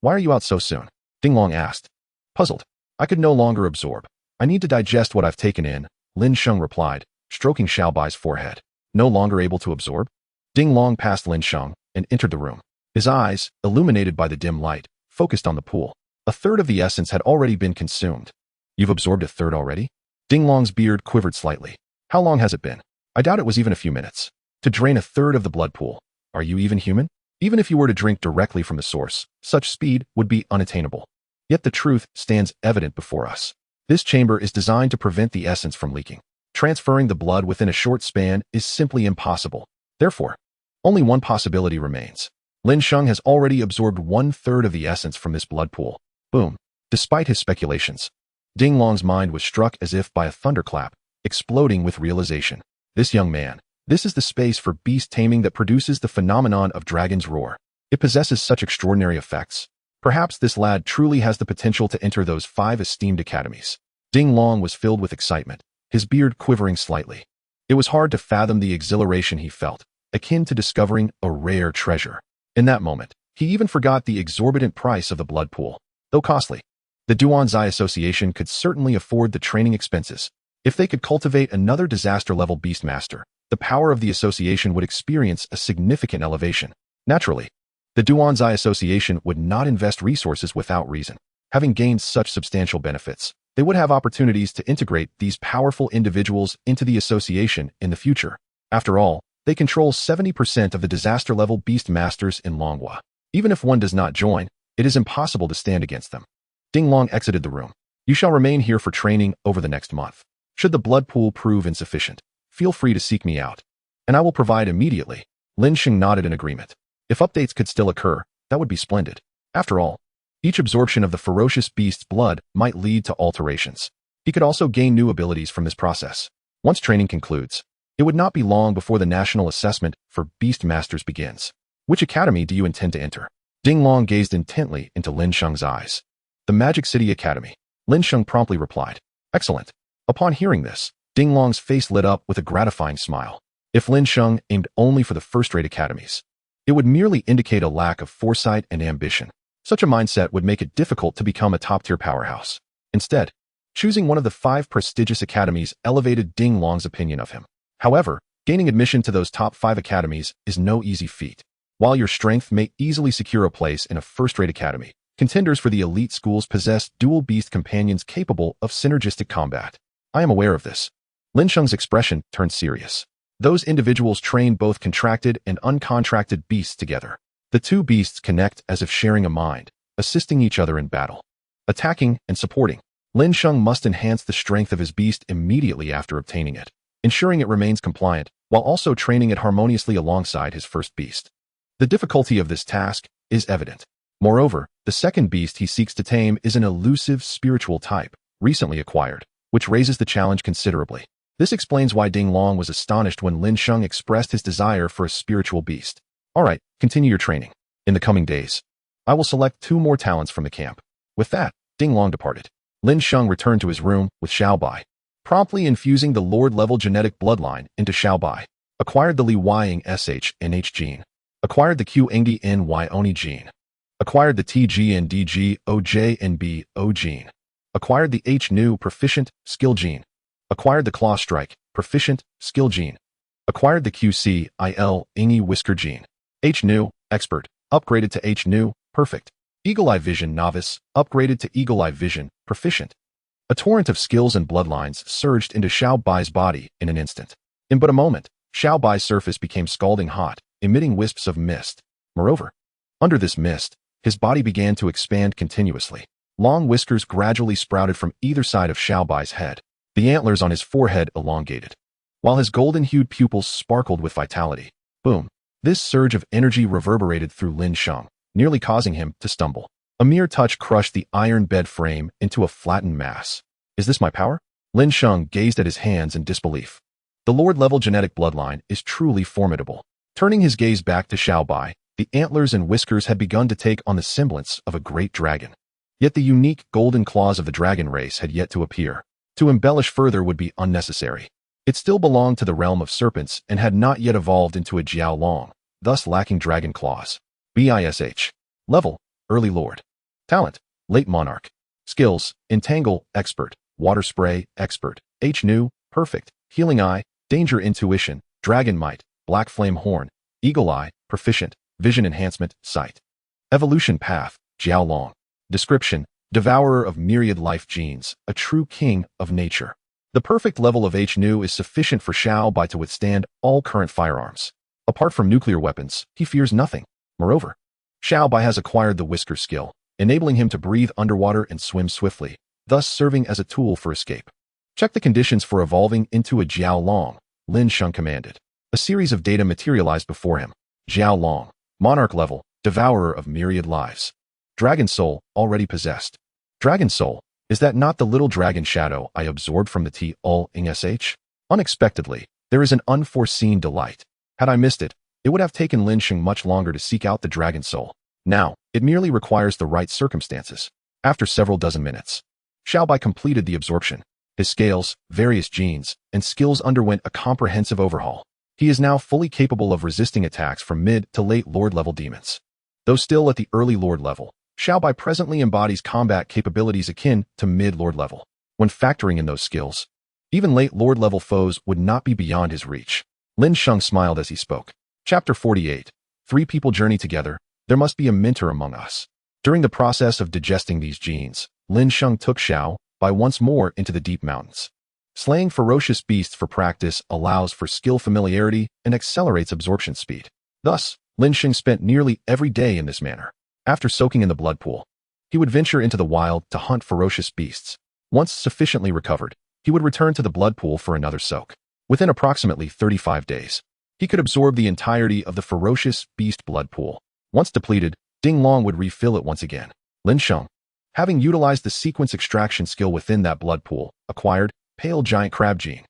Why are you out so soon? Ding Long asked. Puzzled. I could no longer absorb. I need to digest what I've taken in, Lin Sheng replied, stroking Xiaobai's forehead. No longer able to absorb? Ding Long passed Lin Sheng and entered the room. His eyes, illuminated by the dim light, focused on the pool. A third of the essence had already been consumed. You've absorbed a third already? Ding Long's beard quivered slightly. How long has it been? I doubt it was even a few minutes. To drain a third of the blood pool. Are you even human? Even if you were to drink directly from the source, such speed would be unattainable. Yet the truth stands evident before us. This chamber is designed to prevent the essence from leaking. Transferring the blood within a short span is simply impossible. Therefore, only one possibility remains. Lin Sheng has already absorbed 1/3 of the essence from this blood pool. Boom. Despite his speculations, Ding Long's mind was struck as if by a thunderclap, exploding with realization. This young man, this is the space for beast taming that produces the phenomenon of Dragon's Roar. It possesses such extraordinary effects. Perhaps this lad truly has the potential to enter those 5 esteemed academies. Ding Long was filled with excitement, his beard quivering slightly. It was hard to fathom the exhilaration he felt, akin to discovering a rare treasure. In that moment, he even forgot the exorbitant price of the blood pool. Though costly, The Duanzai Association could certainly afford the training expenses. If they could cultivate another disaster-level beastmaster, the power of the association would experience a significant elevation. Naturally, the Duanzai Association would not invest resources without reason. Having gained such substantial benefits, they would have opportunities to integrate these powerful individuals into the association in the future. After all, they control 70% of the disaster-level beastmasters in Longhua. Even if one does not join, it is impossible to stand against them. Ding Long exited the room. You shall remain here for training over the next month. Should the blood pool prove insufficient, feel free to seek me out, and I will provide immediately. Lin Sheng nodded in agreement. If updates could still occur, that would be splendid. After all, each absorption of the ferocious beast's blood might lead to alterations. He could also gain new abilities from this process. Once training concludes, it would not be long before the national assessment for Beastmasters begins. Which academy do you intend to enter? Ding Long gazed intently into Lin Sheng's eyes. The Magic City Academy. Lin Sheng promptly replied. Excellent. Upon hearing this, Ding Long's face lit up with a gratifying smile. If Lin Sheng aimed only for the first-rate academies, it would merely indicate a lack of foresight and ambition. Such a mindset would make it difficult to become a top-tier powerhouse. Instead, choosing one of the 5 prestigious academies elevated Ding Long's opinion of him. However, gaining admission to those top 5 academies is no easy feat. While your strength may easily secure a place in a first-rate academy, contenders for the elite schools possess dual beast companions capable of synergistic combat. I am aware of this. Lin Sheng's expression turned serious. Those individuals train both contracted and uncontracted beasts together. The two beasts connect as if sharing a mind, assisting each other in battle. Attacking and supporting. Lin Sheng must enhance the strength of his beast immediately after obtaining it, ensuring it remains compliant, while also training it harmoniously alongside his first beast. The difficulty of this task is evident. Moreover, the second beast he seeks to tame is an elusive spiritual type, recently acquired, which raises the challenge considerably. This explains why Ding Long was astonished when Lin Sheng expressed his desire for a spiritual beast. Alright, continue your training. In the coming days, I will select 2 more talents from the camp. With that, Ding Long departed. Lin Sheng returned to his room with Xiao Bai, promptly infusing the Lord-level genetic bloodline into Xiao Bai. Acquired the Li Ying SH-NH gene. Acquired the Qingdi-NY Oni gene. Acquired the TGNDG-OJ-NB-O gene. Acquired the H-Nu proficient skill gene. Acquired the Claw Strike proficient skill gene. Acquired the QC-IL-INGI whisker gene. H-Nu expert upgraded to H-Nu perfect. Eagle Eye Vision novice upgraded to Eagle Eye Vision proficient. A torrent of skills and bloodlines surged into Xiao Bai's body in an instant. In but a moment, Xiao Bai's surface became scalding hot, emitting wisps of mist. Moreover, under this mist, his body began to expand continuously. Long whiskers gradually sprouted from either side of Xiao Bai's head. The antlers on his forehead elongated, while his golden-hued pupils sparkled with vitality. Boom! This surge of energy reverberated through Lin Sheng, nearly causing him to stumble. A mere touch crushed the iron bed frame into a flattened mass. Is this my power? Lin Sheng gazed at his hands in disbelief. The Lord-level genetic bloodline is truly formidable. Turning his gaze back to Xiao Bai, the antlers and whiskers had begun to take on the semblance of a great dragon. Yet the unique golden claws of the dragon race had yet to appear. To embellish further would be unnecessary. It still belonged to the realm of serpents and had not yet evolved into a Jiao Long, thus lacking dragon claws. BISH. Level, Early Lord. Talent, Late Monarch. Skills, Entangle, Expert. Water Spray, Expert. H-Nu, Perfect. Healing Eye, Danger Intuition. Dragon Might, Black Flame Horn. Eagle Eye, Proficient. Vision Enhancement, Sight. Evolution Path, Jiao Long. Description, Devourer of myriad life genes, a true king of nature. The perfect level of H-Nu is sufficient for Xiao Bai to withstand all current firearms. Apart from nuclear weapons, he fears nothing. Moreover, Xiao Bai has acquired the whisker skill, enabling him to breathe underwater and swim swiftly, thus serving as a tool for escape. Check the conditions for evolving into a Jiao Long, Lin Sheng commanded. A series of data materialized before him. Jiao Long, Monarch level, Devourer of myriad lives. Dragon Soul, already possessed. Dragon Soul, is that not the little dragon shadow I absorbed from the T-Ul-Ing-SH? Unexpectedly, there is an unforeseen delight. Had I missed it, it would have taken Lin Sheng much longer to seek out the Dragon Soul. Now, it merely requires the right circumstances. After several dozen minutes, Xiao Bai completed the absorption. His scales, various genes, and skills underwent a comprehensive overhaul. He is now fully capable of resisting attacks from mid to late Lord level demons. Though still at the early Lord level, Xiaobai presently embodies combat capabilities akin to mid-lord level. When factoring in those skills, even late lord level foes would not be beyond his reach. Lin Sheng smiled as he spoke. Chapter 48. 3 people journey together. There must be a mentor among us. During the process of digesting these genes, Lin Sheng took Xiaobai once more into the deep mountains. Slaying ferocious beasts for practice allows for skill familiarity and accelerates absorption speed. Thus, Lin Sheng spent nearly every day in this manner. After soaking in the blood pool, he would venture into the wild to hunt ferocious beasts. Once sufficiently recovered, he would return to the blood pool for another soak. Within approximately 35 days, he could absorb the entirety of the ferocious beast blood pool. Once depleted, Ding Long would refill it once again. Lin Sheng, having utilized the sequence extraction skill within that blood pool, acquired Pale Giant Crab Gene,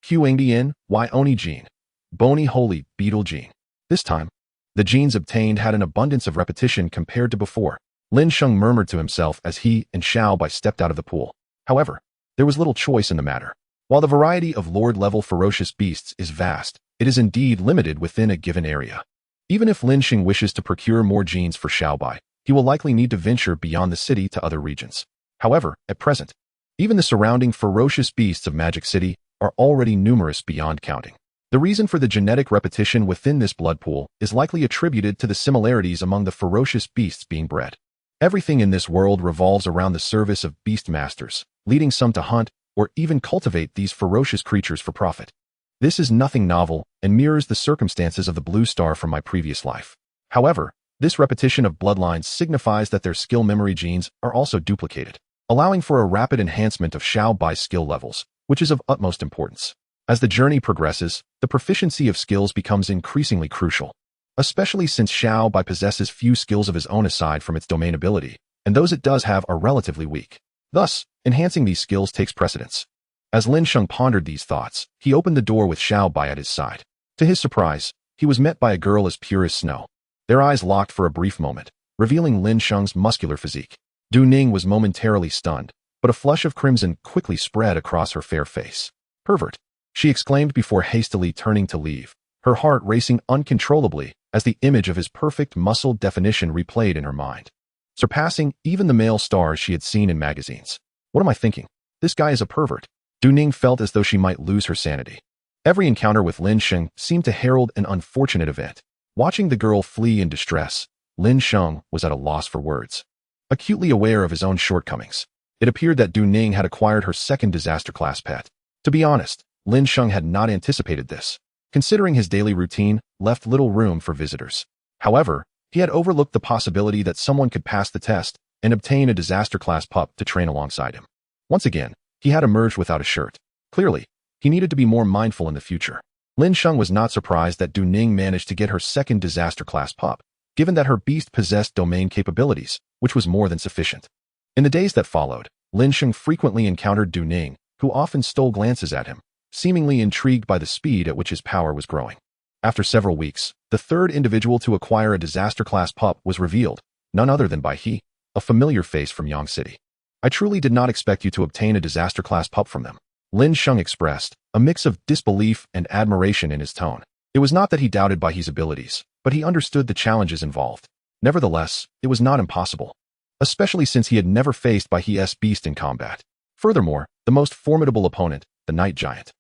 Qilin Y Oni Gene, Bony Holy Beetle Gene. This time, the genes obtained had an abundance of repetition compared to before. Lin Sheng murmured to himself as he and Xiaobai stepped out of the pool. However, there was little choice in the matter. While the variety of lord-level ferocious beasts is vast, it is indeed limited within a given area. Even if Lin Sheng wishes to procure more genes for Xiaobai, he will likely need to venture beyond the city to other regions. However, at present, even the surrounding ferocious beasts of Magic City are already numerous beyond counting. The reason for the genetic repetition within this blood pool is likely attributed to the similarities among the ferocious beasts being bred. Everything in this world revolves around the service of beast masters, leading some to hunt or even cultivate these ferocious creatures for profit. This is nothing novel and mirrors the circumstances of the Blue Star from my previous life. However, this repetition of bloodlines signifies that their skill memory genes are also duplicated, allowing for a rapid enhancement of Xiaobai's skill levels, which is of utmost importance. As the journey progresses, the proficiency of skills becomes increasingly crucial, especially since Xiaobai possesses few skills of his own aside from its domain ability, and those it does have are relatively weak. Thus, enhancing these skills takes precedence. As Lin Sheng pondered these thoughts, he opened the door with Xiaobai at his side. To his surprise, he was met by a girl as pure as snow. Their eyes locked for a brief moment, revealing Lin Sheng's muscular physique. Du Ning was momentarily stunned, but a flush of crimson quickly spread across her fair face. "Pervert," she exclaimed before hastily turning to leave, her heart racing uncontrollably as the image of his perfect muscle definition replayed in her mind, surpassing even the male stars she had seen in magazines. "What am I thinking? This guy is a pervert." Du Ning felt as though she might lose her sanity. Every encounter with Lin Sheng seemed to herald an unfortunate event. Watching the girl flee in distress, Lin Sheng was at a loss for words. Acutely aware of his own shortcomings, it appeared that Du Ning had acquired her second disaster-class pet. To be honest, Lin Sheng had not anticipated this, considering his daily routine left little room for visitors. However, he had overlooked the possibility that someone could pass the test and obtain a disaster-class pup to train alongside him. Once again, he had emerged without a shirt. Clearly, he needed to be more mindful in the future. Lin Sheng was not surprised that Du Ning managed to get her second disaster-class pup, given that her beast possessed domain capabilities, which was more than sufficient. In the days that followed, Lin Sheng frequently encountered Du Ning, who often stole glances at him, seemingly intrigued by the speed at which his power was growing. After several weeks, the third individual to acquire a disaster-class pup was revealed, none other than Bai He, a familiar face from Yang City. "I truly did not expect you to obtain a disaster-class pup from them," Lin Sheng expressed, a mix of disbelief and admiration in his tone. It was not that he doubted Bai He's abilities, but he understood the challenges involved. Nevertheless, it was not impossible, especially since he had never faced Bai He's beast in combat. Furthermore, the most formidable opponent, the Night Giant,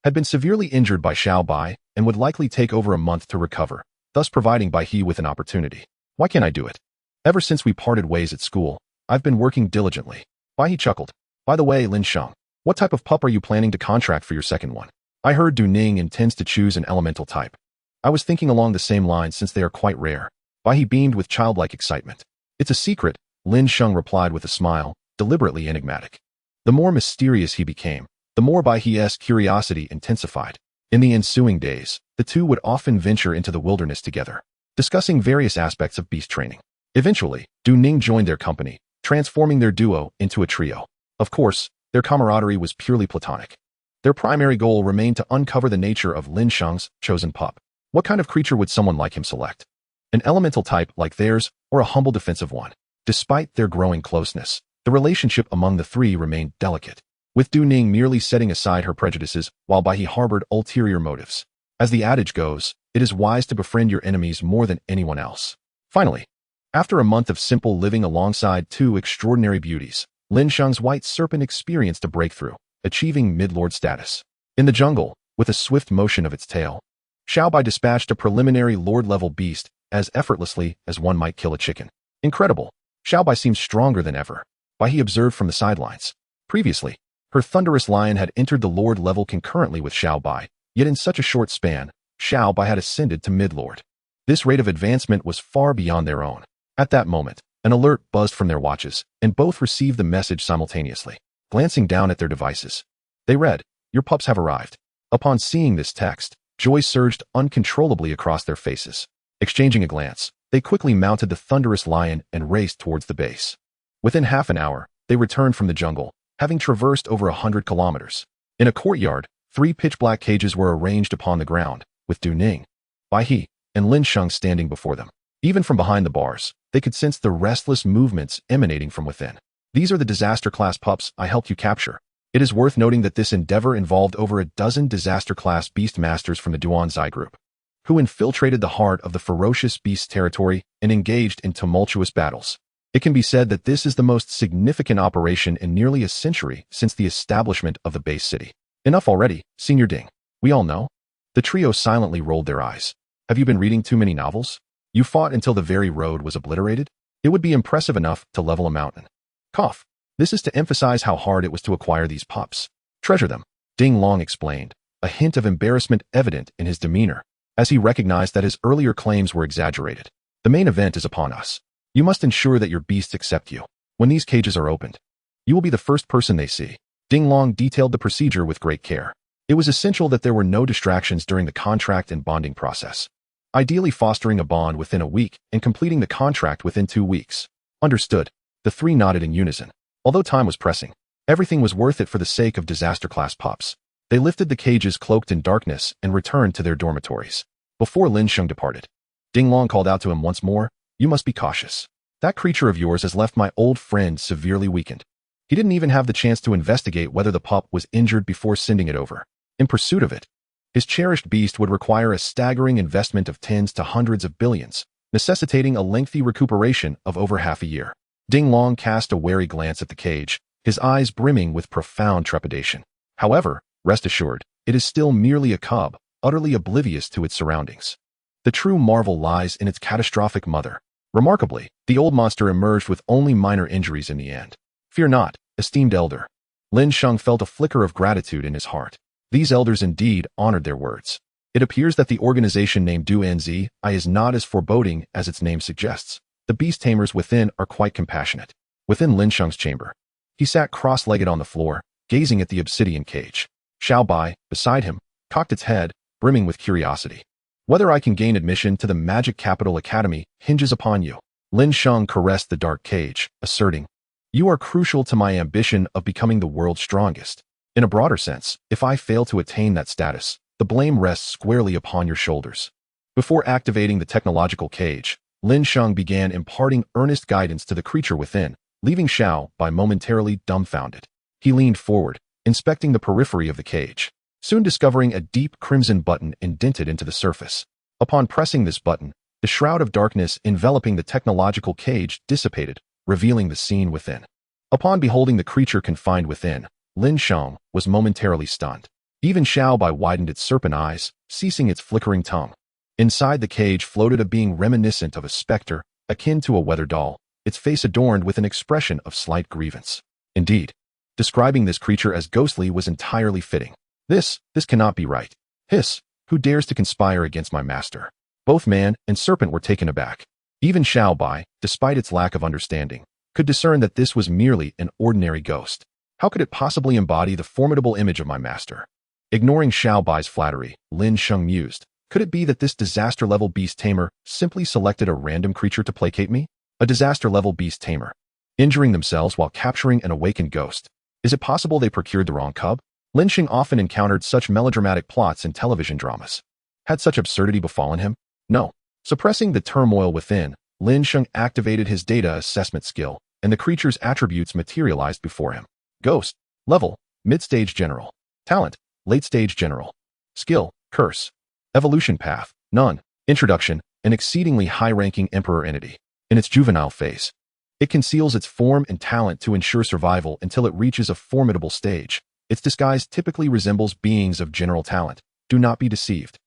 had been severely injured by Xiaobai and would likely take over a month to recover, thus providing Bai He with an opportunity. "Why can't I do it? Ever since we parted ways at school, I've been working diligently." Bai He chuckled. "By the way, Lin Sheng, what type of pup are you planning to contract for your second one? I heard Du Ning intends to choose an elemental type." "I was thinking along the same lines since they are quite rare." Bai He beamed with childlike excitement. "It's a secret," Lin Sheng replied with a smile, deliberately enigmatic. The more mysterious he became, the more Bai He's curiosity intensified. In the ensuing days, the two would often venture into the wilderness together, discussing various aspects of beast training. Eventually, Du Ning joined their company, transforming their duo into a trio. Of course, their camaraderie was purely platonic. Their primary goal remained to uncover the nature of Lin Sheng's chosen pup. What kind of creature would someone like him select? An elemental type like theirs, or a humble defensive one? Despite their growing closeness, the relationship among the three remained delicate, with Du Ning merely setting aside her prejudices while Bai He harbored ulterior motives. As the adage goes, it is wise to befriend your enemies more than anyone else. Finally, After a month of simple living alongside two extraordinary beauties, Lin Sheng's white serpent experienced a breakthrough, achieving mid-lord status. In the jungle, with a swift motion of its tail, Xiaobai dispatched a preliminary lord-level beast as effortlessly as one might kill a chicken. Incredible! Xiaobai seemed stronger than ever. Why, he observed from the sidelines. Previously, her thunderous lion had entered the lord level concurrently with Xiaobai, yet in such a short span, Xiaobai had ascended to mid-lord. This rate of advancement was far beyond their own. At that moment, an alert buzzed from their watches, and both received the message simultaneously. Glancing down at their devices, they read, "Your pups have arrived." Upon seeing this text, joy surged uncontrollably across their faces. Exchanging a glance, they quickly mounted the thunderous lion and raced towards the base. Within half an hour, they returned from the jungle, having traversed over 100 kilometers. In a courtyard, 3 pitch-black cages were arranged upon the ground, with Du Ning, Bai He, and Lin Sheng standing before them. Even from behind the bars, they could sense the restless movements emanating from within. "These are the disaster-class pups I helped you capture." It is worth noting that this endeavor involved over a dozen disaster-class beast masters from the Duanzai group, who infiltrated the heart of the ferocious beast territory and engaged in tumultuous battles. It can be said that this is the most significant operation in nearly a century since the establishment of the base city. "Enough already, Senior Ding. We all know." The trio silently rolled their eyes. "Have you been reading too many novels? You fought until the very road was obliterated? It would be impressive enough to level a mountain." Cough. This is to emphasize how hard it was to acquire these pups. "Treasure them," Ding Long explained, a hint of embarrassment evident in his demeanor, as he recognized that his earlier claims were exaggerated. "The main event is upon us. You must ensure that your beasts accept you. When these cages are opened, you will be the first person they see." Ding Long detailed the procedure with great care. It was essential that there were no distractions during the contract and bonding process, ideally fostering a bond within a week and completing the contract within 2 weeks. Understood. The three nodded in unison. Although time was pressing, everything was worth it for the sake of disaster-class pups. They lifted the cages cloaked in darkness and returned to their dormitories. Before Lin Sheng departed, Ding Long called out to him once more, "You must be cautious. That creature of yours has left my old friend severely weakened." He didn't even have the chance to investigate whether the pup was injured before sending it over. In pursuit of it, his cherished beast would require a staggering investment of tens to hundreds of billions, necessitating a lengthy recuperation of over half a year. Ding Long cast a wary glance at the cage, his eyes brimming with profound trepidation. However, rest assured, it is still merely a cub, utterly oblivious to its surroundings. The true marvel lies in its catastrophic mother. Remarkably, the old monster emerged with only minor injuries in the end. "Fear not, esteemed elder." Lin Sheng felt a flicker of gratitude in his heart. These elders indeed honored their words. It appears that the organization named Duanzai is not as foreboding as its name suggests. The beast tamers within are quite compassionate. Within Lin Sheng's chamber, he sat cross-legged on the floor, gazing at the obsidian cage. Xiaobai, beside him, cocked its head, brimming with curiosity. "Whether I can gain admission to the Magic Capital Academy hinges upon you." Lin Sheng caressed the dark cage, asserting, "You are crucial to my ambition of becoming the world's strongest. In a broader sense, if I fail to attain that status, the blame rests squarely upon your shoulders." Before activating the technological cage, Lin Sheng began imparting earnest guidance to the creature within, leaving Xiaobai momentarily dumbfounded. He leaned forward, inspecting the periphery of the cage, soon discovering a deep crimson button indented into the surface. Upon pressing this button, the shroud of darkness enveloping the technological cage dissipated, revealing the scene within. Upon beholding the creature confined within, Lin Sheng was momentarily stunned. Even Xiaobai widened its serpent eyes, ceasing its flickering tongue. Inside the cage floated a being reminiscent of a specter, akin to a weather doll, its face adorned with an expression of slight grievance. Indeed, describing this creature as ghostly was entirely fitting. This cannot be right. Hiss, who dares to conspire against my master?" Both man and serpent were taken aback. Even Xiaobai, despite its lack of understanding, could discern that this was merely an ordinary ghost. How could it possibly embody the formidable image of my master? Ignoring Xiaobai's flattery, Lin Sheng mused, could it be that this disaster-level beast tamer simply selected a random creature to placate me? A disaster-level beast tamer, injuring themselves while capturing an awakened ghost. Is it possible they procured the wrong cub? Lin Sheng often encountered such melodramatic plots in television dramas. Had such absurdity befallen him? No. Suppressing the turmoil within, Lin Sheng activated his data assessment skill, and the creature's attributes materialized before him. Ghost. Level. Mid-stage general. Talent. Late-stage general. Skill. Curse. Evolution path. None. Introduction. An exceedingly high-ranking emperor entity. in its juvenile phase. It conceals its form and talent to ensure survival until it reaches a formidable stage. Its disguise typically resembles beings of general talent. Do not be deceived.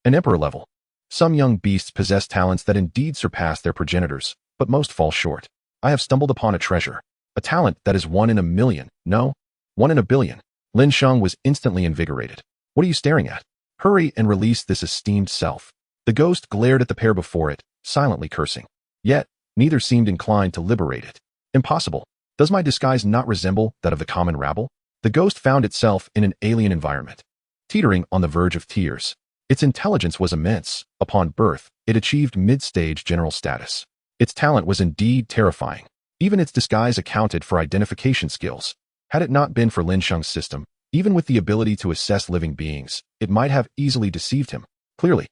An emperor level. Some young beasts possess talents that indeed surpass their progenitors, but most fall short. I have stumbled upon a treasure. A talent that is 1 in a million. No, 1 in a billion. Lin Sheng was instantly invigorated. What are you staring at? Hurry and release this esteemed self. The ghost glared at the pair before it, silently cursing. Yet, neither seemed inclined to liberate it. Impossible. Does my disguise not resemble that of the common rabble? The ghost found itself in an alien environment, teetering on the verge of tears. Its intelligence was immense. Upon birth, it achieved mid-stage general status. Its talent was indeed terrifying. Even its disguise accounted for identification skills. Had it not been for Lin Sheng's system, even with the ability to assess living beings, it might have easily deceived him. Clearly,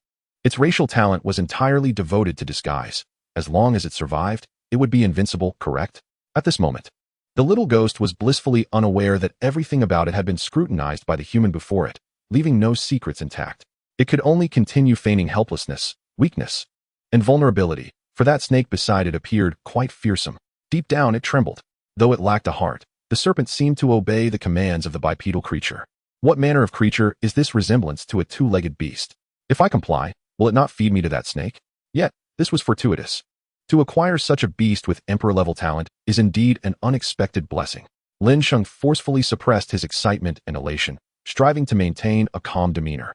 its racial talent was entirely devoted to disguise. As long as it survived, it would be invincible, correct? At this moment, the little ghost was blissfully unaware that everything about it had been scrutinized by the human before it, leaving no secrets intact. It could only continue feigning helplessness, weakness, and vulnerability, for that snake beside it appeared quite fearsome. Deep down it trembled. Though it lacked a heart, the serpent seemed to obey the commands of the bipedal creature. What manner of creature is this resemblance to a two-legged beast? If I comply, will it not feed me to that snake? Yet, this was fortuitous. To acquire such a beast with emperor-level talent is indeed an unexpected blessing. Lin Sheng forcefully suppressed his excitement and elation, striving to maintain a calm demeanor.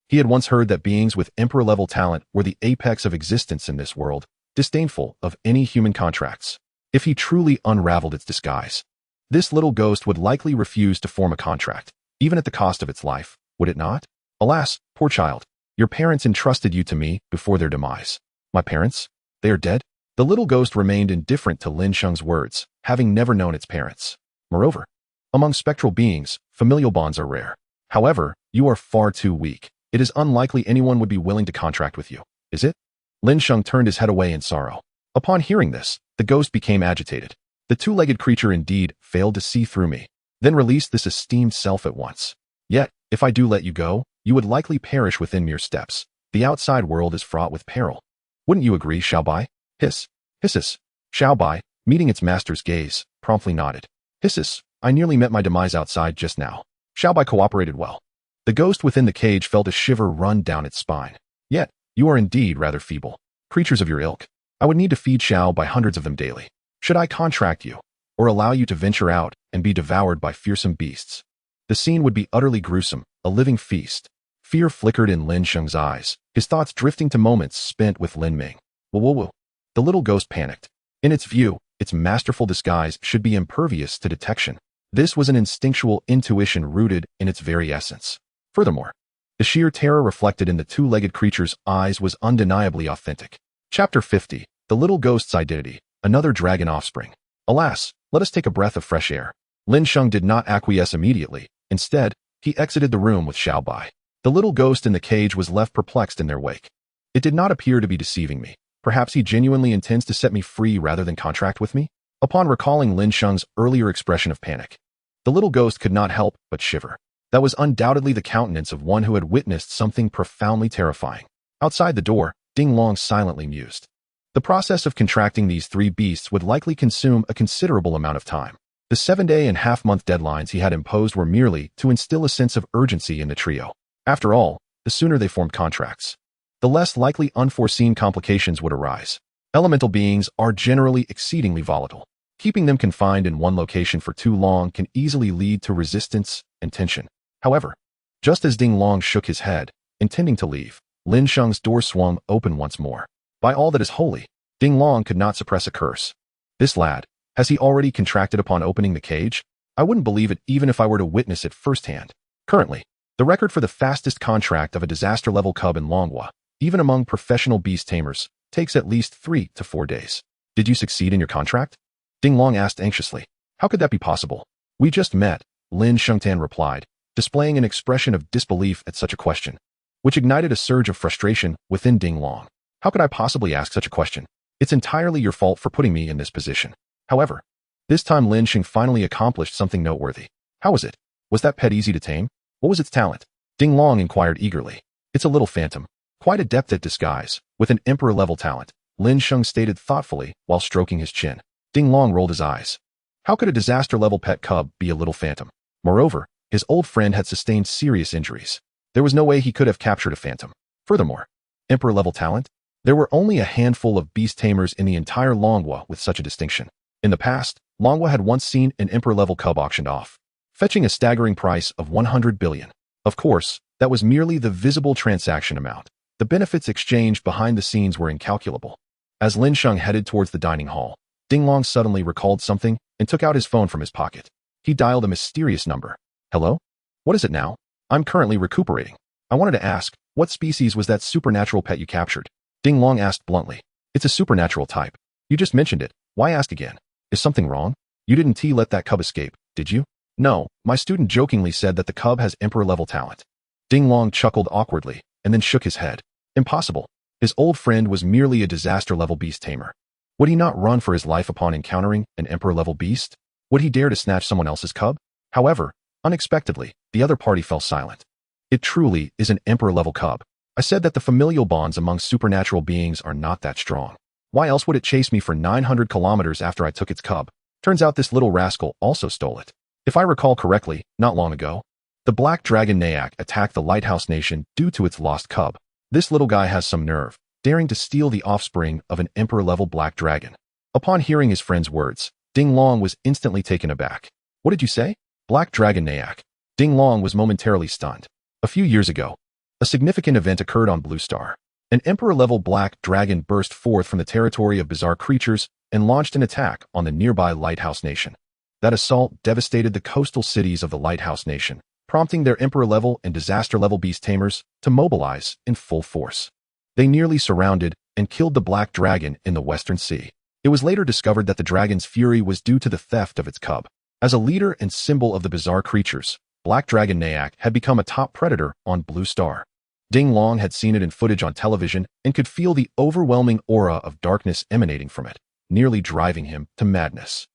He had once heard that beings with emperor-level talent were the apex of existence in this world, disdainful of any human contracts. If he truly unraveled its disguise, this little ghost would likely refuse to form a contract, even at the cost of its life, would it not? Alas, poor child, your parents entrusted you to me before their demise. My parents? They are dead? The little ghost remained indifferent to Lin Sheng's words, having never known its parents. Moreover, among spectral beings, familial bonds are rare. However, you are far too weak. It is unlikely anyone would be willing to contract with you, is it? Lin Sheng turned his head away in sorrow. Upon hearing this, the ghost became agitated. The two-legged creature indeed failed to see through me, then released this esteemed self at once. Yet, if I do let you go, you would likely perish within mere steps. The outside world is fraught with peril. Wouldn't you agree, Xiaobai? Hiss. Hisses. Xiaobai, meeting its master's gaze, promptly nodded. Hisses. I nearly met my demise outside just now. Xiaobai cooperated well. The ghost within the cage felt a shiver run down its spine. Yet, you are indeed rather feeble. Creatures of your ilk. I would need to feed Xiao by hundreds of them daily. Should I contract you, or allow you to venture out and be devoured by fearsome beasts? The scene would be utterly gruesome, a living feast. Fear flickered in Lin Sheng's eyes, his thoughts drifting to moments spent with Lin Ming. Whoa. The little ghost panicked. In its view, its masterful disguise should be impervious to detection. This was an instinctual intuition rooted in its very essence. Furthermore, the sheer terror reflected in the two-legged creature's eyes was undeniably authentic. Chapter 50. The Little Ghost's Identity, Another Dragon Offspring. Alas, let us take a breath of fresh air. Lin Sheng did not acquiesce immediately. Instead, he exited the room with Xiaobai. The little ghost in the cage was left perplexed in their wake. It did not appear to be deceiving me. Perhaps he genuinely intends to set me free rather than contract with me? Upon recalling Lin Sheng's earlier expression of panic, the little ghost could not help but shiver. That was undoubtedly the countenance of one who had witnessed something profoundly terrifying. Outside the door, Ding Long silently mused. The process of contracting these three beasts would likely consume a considerable amount of time. The 7-day-and-a-half-month deadlines he had imposed were merely to instill a sense of urgency in the trio. After all, the sooner they formed contracts, the less likely unforeseen complications would arise. Elemental beings are generally exceedingly volatile. Keeping them confined in one location for too long can easily lead to resistance and tension. However, just as Ding Long shook his head, intending to leave, Lin Sheng's door swung open once more. By all that is holy, Ding Long could not suppress a curse. This lad, has he already contracted upon opening the cage? I wouldn't believe it even if I were to witness it firsthand. Currently, the record for the fastest contract of a disaster-level cub in Longhua, even among professional beast tamers, takes at least 3 to 4 days. Did you succeed in your contract? Ding Long asked anxiously. How could that be possible? We just met, Lin Shengtan replied, displaying an expression of disbelief at such a question, which ignited a surge of frustration within Ding Long. How could I possibly ask such a question? It's entirely your fault for putting me in this position. However, this time Lin Sheng finally accomplished something noteworthy. How was it? Was that pet easy to tame? What was its talent? Ding Long inquired eagerly. It's a little phantom, quite adept at disguise, with an emperor-level talent. Lin Sheng stated thoughtfully while stroking his chin. Ding Long rolled his eyes. How could a disaster-level pet cub be a little phantom? Moreover, his old friend had sustained serious injuries. There was no way he could have captured a phantom. Furthermore, Emperor-level talent? There were only a handful of beast tamers in the entire Longwa with such a distinction. In the past, Longwa had once seen an Emperor-level cub auctioned off, fetching a staggering price of 100 billion. Of course, that was merely the visible transaction amount. The benefits exchanged behind the scenes were incalculable. As Lin Sheng headed towards the dining hall, Ding Long suddenly recalled something and took out his phone from his pocket. He dialed a mysterious number. Hello? What is it now? I'm currently recuperating. I wanted to ask, what species was that supernatural pet you captured? Ding Long asked bluntly. It's a supernatural type. You just mentioned it. Why ask again? Is something wrong? You didn't let that cub escape, did you? No, my student jokingly said that the cub has emperor-level talent. Ding Long chuckled awkwardly and then shook his head. Impossible. His old friend was merely a disaster-level beast tamer. Would he not run for his life upon encountering an emperor-level beast? Would he dare to snatch someone else's cub? However, unexpectedly, the other party fell silent. It truly is an emperor-level cub. I said that the familial bonds among supernatural beings are not that strong. Why else would it chase me for 900 kilometers after I took its cub? Turns out this little rascal also stole it. If I recall correctly, not long ago, the black dragon Nayak attacked the lighthouse nation due to its lost cub. This little guy has some nerve, daring to steal the offspring of an emperor-level black dragon. Upon hearing his friend's words, Ding Long was instantly taken aback. What did you say? Black dragon Nayak. Ding Long was momentarily stunned. A few years ago, a significant event occurred on Blue Star. An emperor-level black dragon burst forth from the territory of bizarre creatures and launched an attack on the nearby lighthouse nation. That assault devastated the coastal cities of the lighthouse nation, prompting their emperor-level and disaster-level beast tamers to mobilize in full force. They nearly surrounded and killed the black dragon in the Western Sea. It was later discovered that the dragon's fury was due to the theft of its cub. As a leader and symbol of the bizarre creatures, Black Dragon Nayak had become a top predator on Blue Star. Ding Long had seen it in footage on television and could feel the overwhelming aura of darkness emanating from it, nearly driving him to madness.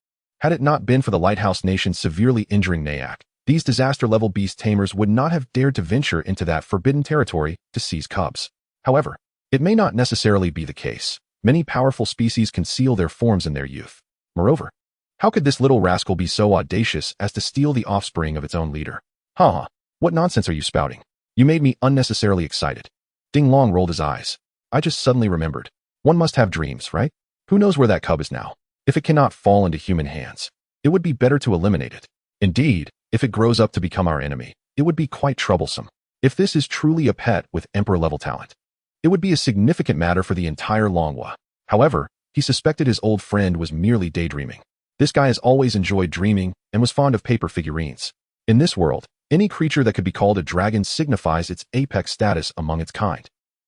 Had it not been for the Lighthouse Nation severely injuring Nayak, these disaster-level beast tamers would not have dared to venture into that forbidden territory to seize cubs. However, it may not necessarily be the case. Many powerful species conceal their forms in their youth. Moreover, how could this little rascal be so audacious as to steal the offspring of its own leader? Haha, what nonsense are you spouting? You made me unnecessarily excited. Ding Long rolled his eyes. I just suddenly remembered. One must have dreams, right? Who knows where that cub is now? If it cannot fall into human hands, it would be better to eliminate it. Indeed, if it grows up to become our enemy, it would be quite troublesome. If this is truly a pet with emperor-level talent, it would be a significant matter for the entire Longwa. However, he suspected his old friend was merely daydreaming. This guy has always enjoyed dreaming and was fond of paper figurines. In this world, any creature that could be called a dragon signifies its apex status among its kind.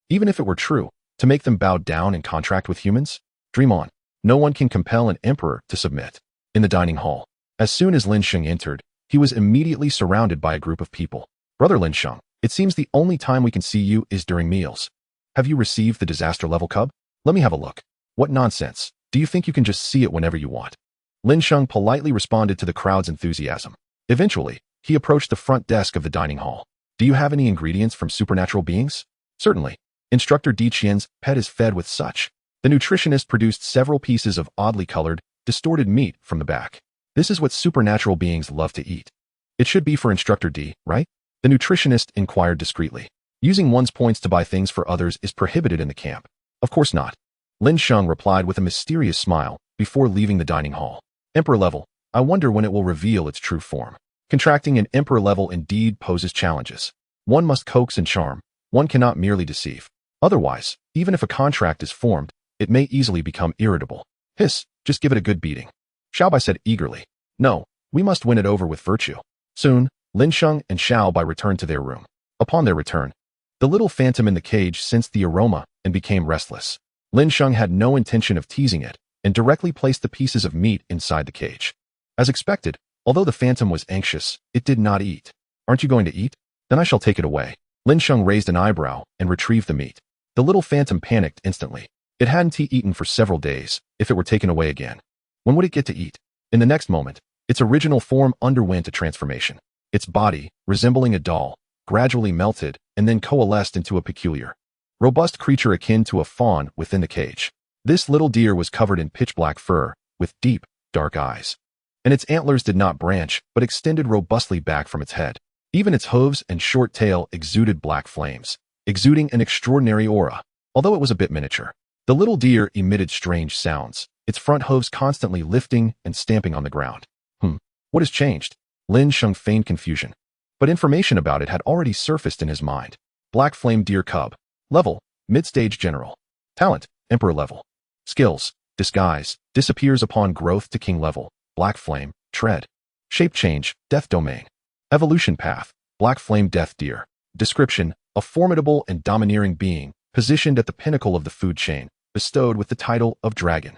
Even if it were true, to make them bow down and contract with humans? Dream on. No one can compel an emperor to submit. In the dining hall, as soon as Lin Sheng entered, he was immediately surrounded by a group of people. Brother Lin Sheng, it seems the only time we can see you is during meals. Have you received the disaster-level cub? Let me have a look. What nonsense. Do you think you can just see it whenever you want? Lin Sheng politely responded to the crowd's enthusiasm. Eventually, he approached the front desk of the dining hall. Do you have any ingredients from supernatural beings? Certainly. Instructor Di Qian's pet is fed with such. The nutritionist produced several pieces of oddly colored, distorted meat from the back. This is what supernatural beings love to eat. It should be for Instructor D, right? The nutritionist inquired discreetly. Using one's points to buy things for others is prohibited in the camp. Of course not. Lin Sheng replied with a mysterious smile before leaving the dining hall. Emperor level, I wonder when it will reveal its true form. Contracting an emperor level indeed poses challenges. One must coax and charm. One cannot merely deceive. Otherwise, even if a contract is formed, it may easily become irritable. Hiss, just give it a good beating. Xiaobai said eagerly. No, we must win it over with virtue. Soon, Lin Sheng and Xiaobai returned to their room. Upon their return, the little phantom in the cage sensed the aroma and became restless. Lin Sheng had no intention of teasing it and directly placed the pieces of meat inside the cage. As expected, although the phantom was anxious, it did not eat. Aren't you going to eat? Then I shall take it away. Lin Sheng raised an eyebrow and retrieved the meat. The little phantom panicked instantly. It hadn't eaten for several days. If it were taken away again, when would it get to eat? In the next moment, its original form underwent a transformation. Its body, resembling a doll, gradually melted and then coalesced into a peculiar, robust creature akin to a fawn within the cage. This little deer was covered in pitch-black fur, with deep, dark eyes. And its antlers did not branch, but extended robustly back from its head. Even its hooves and short tail exuded black flames, exuding an extraordinary aura, although it was a bit miniature. The little deer emitted strange sounds, its front hooves constantly lifting and stamping on the ground. What has changed? Lin Sheng feigned confusion. But information about it had already surfaced in his mind. Black Flame Deer Cub. Level, Mid-Stage General. Talent, Emperor Level. Skills, Disguise, disappears upon growth to King Level. Black Flame, Tread. Shape Change, Death Domain. Evolution Path, Black Flame Death Deer. Description, a formidable and domineering being, positioned at the pinnacle of the food chain, bestowed with the title of Dragon.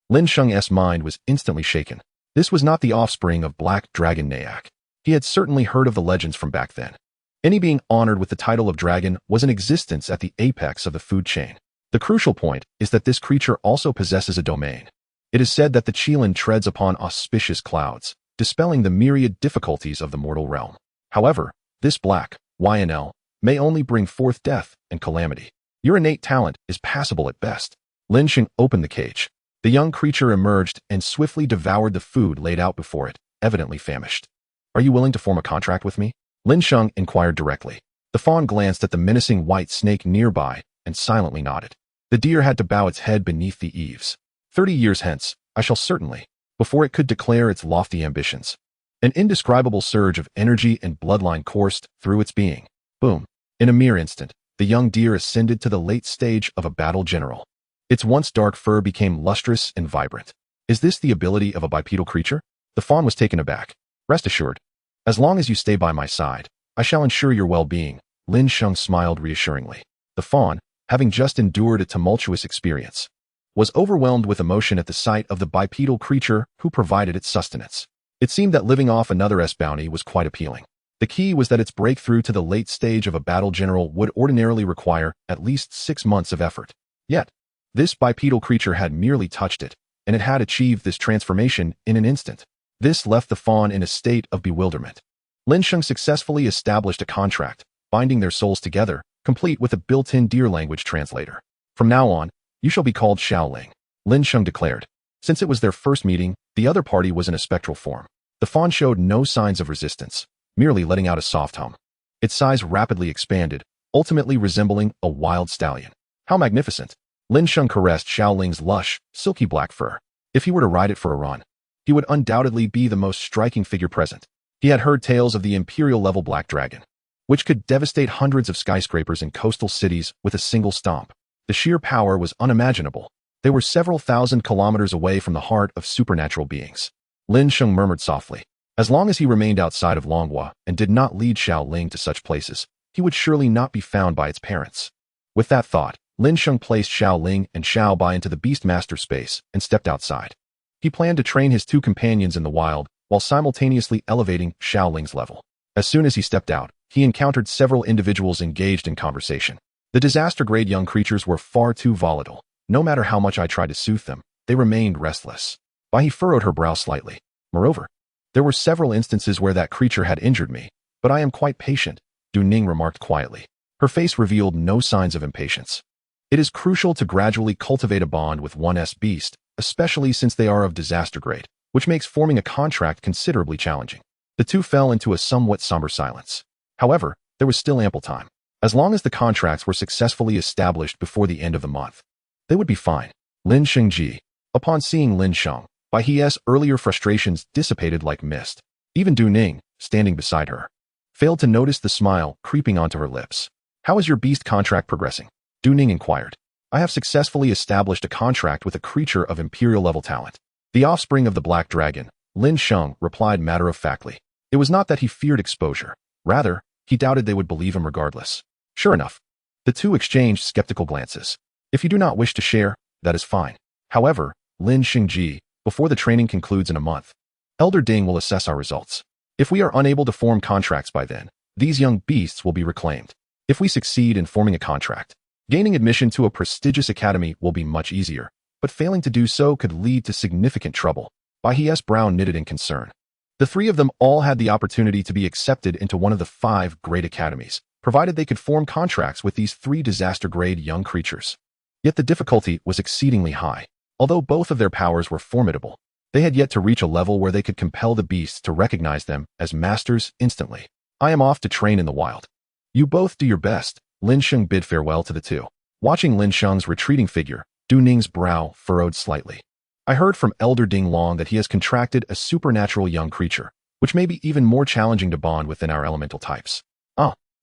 Lin Sheng's mind was instantly shaken. This was not the offspring of Black Dragon Nayak. He had certainly heard of the legends from back then. Any being honored with the title of Dragon was in existence at the apex of the food chain. The crucial point is that this creature also possesses a domain. It is said that the Qilin treads upon auspicious clouds, dispelling the myriad difficulties of the mortal realm. However, this Black YNL may only bring forth death and calamity. Your innate talent is passable at best. Lin Sheng opened the cage. The young creature emerged and swiftly devoured the food laid out before it, evidently famished. Are you willing to form a contract with me? Lin Sheng inquired directly. The fawn glanced at the menacing white snake nearby and silently nodded. The deer had to bow its head beneath the eaves. 30 years hence, I shall certainly, before it could declare its lofty ambitions. An indescribable surge of energy and bloodline coursed through its being. Boom. In a mere instant, the young deer ascended to the late stage of a battle general. Its once dark fur became lustrous and vibrant. Is this the ability of a bipedal creature? The fawn was taken aback. Rest assured, as long as you stay by my side, I shall ensure your well-being. Lin Sheng smiled reassuringly. The fawn, having just endured a tumultuous experience, was overwhelmed with emotion at the sight of the bipedal creature who provided its sustenance. It seemed that living off another's bounty was quite appealing. The key was that its breakthrough to the late stage of a battle general would ordinarily require at least 6 months of effort. Yet, this bipedal creature had merely touched it, and it had achieved this transformation in an instant. This left the fawn in a state of bewilderment. Lin Sheng successfully established a contract, binding their souls together, complete with a built-in deer language translator. From now on, you shall be called Xiaoling, Lin Sheng declared. Since it was their first meeting, the other party was in a spectral form. The fawn showed no signs of resistance, merely letting out a soft hum. Its size rapidly expanded, ultimately resembling a wild stallion. How magnificent! Lin Sheng caressed Xiaoling's lush, silky black fur. If he were to ride it for a run, he would undoubtedly be the most striking figure present. He had heard tales of the imperial-level black dragon, which could devastate hundreds of skyscrapers in coastal cities with a single stomp. The sheer power was unimaginable. They were several thousand kilometers away from the heart of supernatural beings. Lin Sheng murmured softly. As long as he remained outside of Longhua and did not lead Xiaoling to such places, he would surely not be found by its parents. With that thought, Lin Sheng placed Xiaoling and Xiaobai into the Beastmaster space and stepped outside. He planned to train his two companions in the wild while simultaneously elevating Xiaoling's level. As soon as he stepped out, he encountered several individuals engaged in conversation. The disaster-grade young creatures were far too volatile. No matter how much I tried to soothe them, they remained restless. Bai furrowed her brow slightly. Moreover, there were several instances where that creature had injured me, but I am quite patient, Du Ning remarked quietly. Her face revealed no signs of impatience. It is crucial to gradually cultivate a bond with one's beast, especially since they are of disaster grade, which makes forming a contract considerably challenging. The two fell into a somewhat somber silence. However, there was still ample time. As long as the contracts were successfully established before the end of the month, they would be fine. Lin Shengji. Upon seeing Lin Sheng, Baihe's earlier frustrations dissipated like mist. Even Du Ning, standing beside her, failed to notice the smile creeping onto her lips. How is your beast contract progressing? Du Ning inquired. I have successfully established a contract with a creature of imperial-level talent. The offspring of the Black Dragon, Lin Sheng replied matter-of-factly. It was not that he feared exposure. Rather, he doubted they would believe him regardless. Sure enough, the two exchanged skeptical glances. If you do not wish to share, that is fine. However, Lin Shengji, before the training concludes in a month, Elder Ding will assess our results. If we are unable to form contracts by then, these young beasts will be reclaimed. If we succeed in forming a contract, gaining admission to a prestigious academy will be much easier, but failing to do so could lead to significant trouble. Baihe's brow knitted in concern. The three of them all had the opportunity to be accepted into one of the 5 great academies, provided they could form contracts with these 3 disaster-grade young creatures. Yet the difficulty was exceedingly high. Although both of their powers were formidable, they had yet to reach a level where they could compel the beasts to recognize them as masters instantly. I am off to train in the wild. You both do your best. Lin Sheng bid farewell to the two. Watching Lin Sheng's retreating figure, Du Ning's brow furrowed slightly. I heard from Elder Ding Long that he has contracted a supernatural young creature, which may be even more challenging to bond within our elemental types.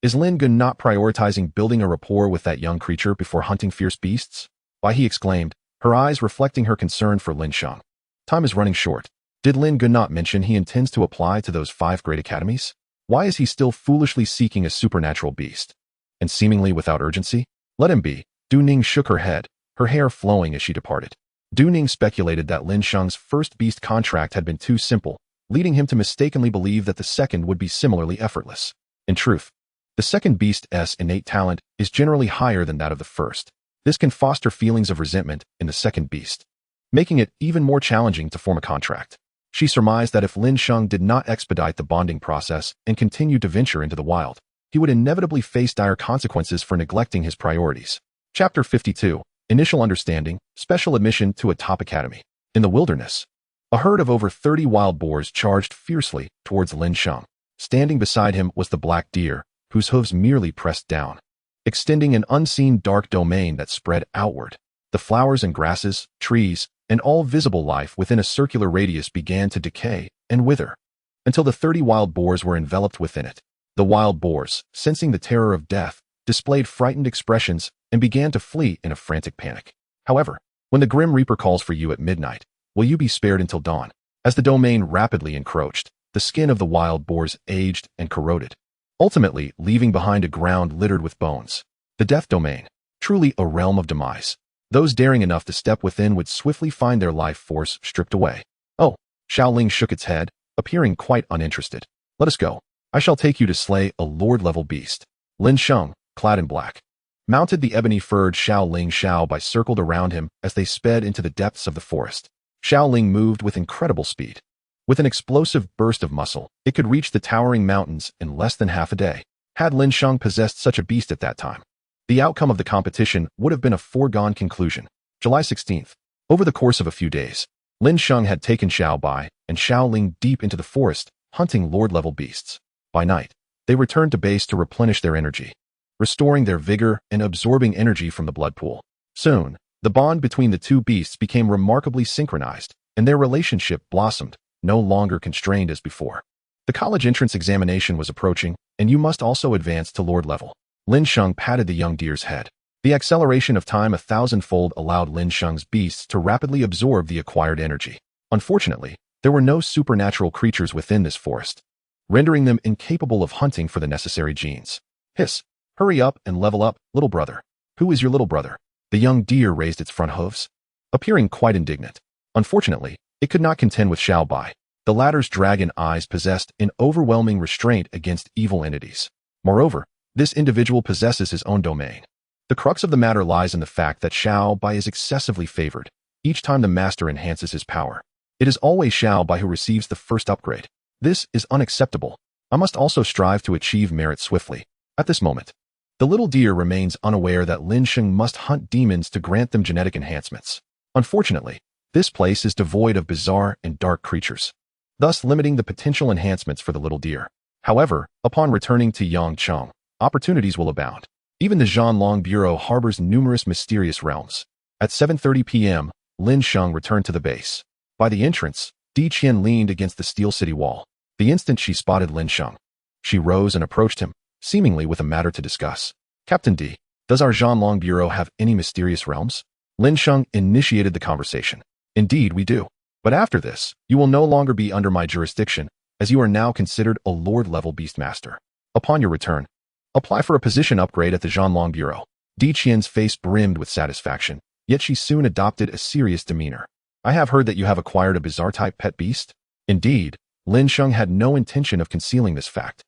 Is Lin Gun not prioritizing building a rapport with that young creature before hunting fierce beasts? Why, he exclaimed, her eyes reflecting her concern for Lin Sheng. Time is running short. Did Lin Gun not mention he intends to apply to those 5 great academies? Why is he still foolishly seeking a supernatural beast? And seemingly without urgency? Let him be. Du Ning shook her head, her hair flowing as she departed. Du Ning speculated that Lin Sheng's first beast contract had been too simple, leading him to mistakenly believe that the second would be similarly effortless. In truth, the second beast's innate talent is generally higher than that of the first. This can foster feelings of resentment in the second beast, making it even more challenging to form a contract. She surmised that if Lin Sheng did not expedite the bonding process and continued to venture into the wild, he would inevitably face dire consequences for neglecting his priorities. Chapter 52. Initial Understanding, Special Admission to a Top Academy. In the wilderness, a herd of over 30 wild boars charged fiercely towards Lin Sheng. Standing beside him was the black deer, whose hooves merely pressed down, extending an unseen dark domain that spread outward. The flowers and grasses, trees, and all visible life within a circular radius began to decay and wither, until the 30 wild boars were enveloped within it. The wild boars, sensing the terror of death, displayed frightened expressions and began to flee in a frantic panic. However, when the Grim Reaper calls for you at midnight, will you be spared until dawn? As the domain rapidly encroached, the skin of the wild boars aged and corroded, ultimately leaving behind a ground littered with bones. The death domain, truly a realm of demise. Those daring enough to step within would swiftly find their life force stripped away. Oh, Xiaoling shook its head, appearing quite uninterested. Let us go. I shall take you to slay a lord-level beast. Lin Sheng, clad in black, mounted the ebony-furred Xiaoling Xiao circled around him as they sped into the depths of the forest. Xiaoling moved with incredible speed. With an explosive burst of muscle, it could reach the towering mountains in less than half a day. Had Lin Sheng possessed such a beast at that time, the outcome of the competition would have been a foregone conclusion. July 16th. Over the course of a few days, Lin Sheng had taken Xiao Bai and Xiaoling deep into the forest, hunting lord-level beasts. By night, they returned to base to replenish their energy, restoring their vigor and absorbing energy from the blood pool. Soon, the bond between the two beasts became remarkably synchronized, and their relationship blossomed, no longer constrained as before. The college entrance examination was approaching, and you must also advance to lord level. Lin Sheng patted the young deer's head. The acceleration of time 1,000-fold allowed Lin Sheng's beasts to rapidly absorb the acquired energy. Unfortunately, there were no supernatural creatures within this forest, rendering them incapable of hunting for the necessary genes. Hiss! Hurry up and level up, little brother. Who is your little brother? The young deer raised its front hooves, appearing quite indignant. Unfortunately, it could not contend with Xiao Bai. The latter's dragon eyes possessed an overwhelming restraint against evil entities. Moreover, this individual possesses his own domain. The crux of the matter lies in the fact that Xiao Bai is excessively favored. Each time the master enhances his power, it is always Xiao Bai who receives the first upgrade. This is unacceptable. I must also strive to achieve merit swiftly. At this moment, the little deer remains unaware that Lin Sheng must hunt demons to grant them genetic enhancements. Unfortunately, this place is devoid of bizarre and dark creatures, thus limiting the potential enhancements for the little deer. However, upon returning to Yangcheng, opportunities will abound. Even the Zhanlong Bureau harbors numerous mysterious realms. At 7:30 p.m., Lin Sheng returned to the base. By the entrance, Di Qian leaned against the steel city wall. The instant she spotted Lin Sheng, she rose and approached him, seemingly with a matter to discuss. Captain D, does our Zhanlong Bureau have any mysterious realms? Lin Sheng initiated the conversation. Indeed, we do. But after this, you will no longer be under my jurisdiction, as you are now considered a lord-level beastmaster. Upon your return, apply for a position upgrade at the Zhanlong Bureau. Di Qian's face brimmed with satisfaction, yet she soon adopted a serious demeanor. I have heard that you have acquired a bizarre-type pet beast. Indeed, Lin Sheng had no intention of concealing this fact,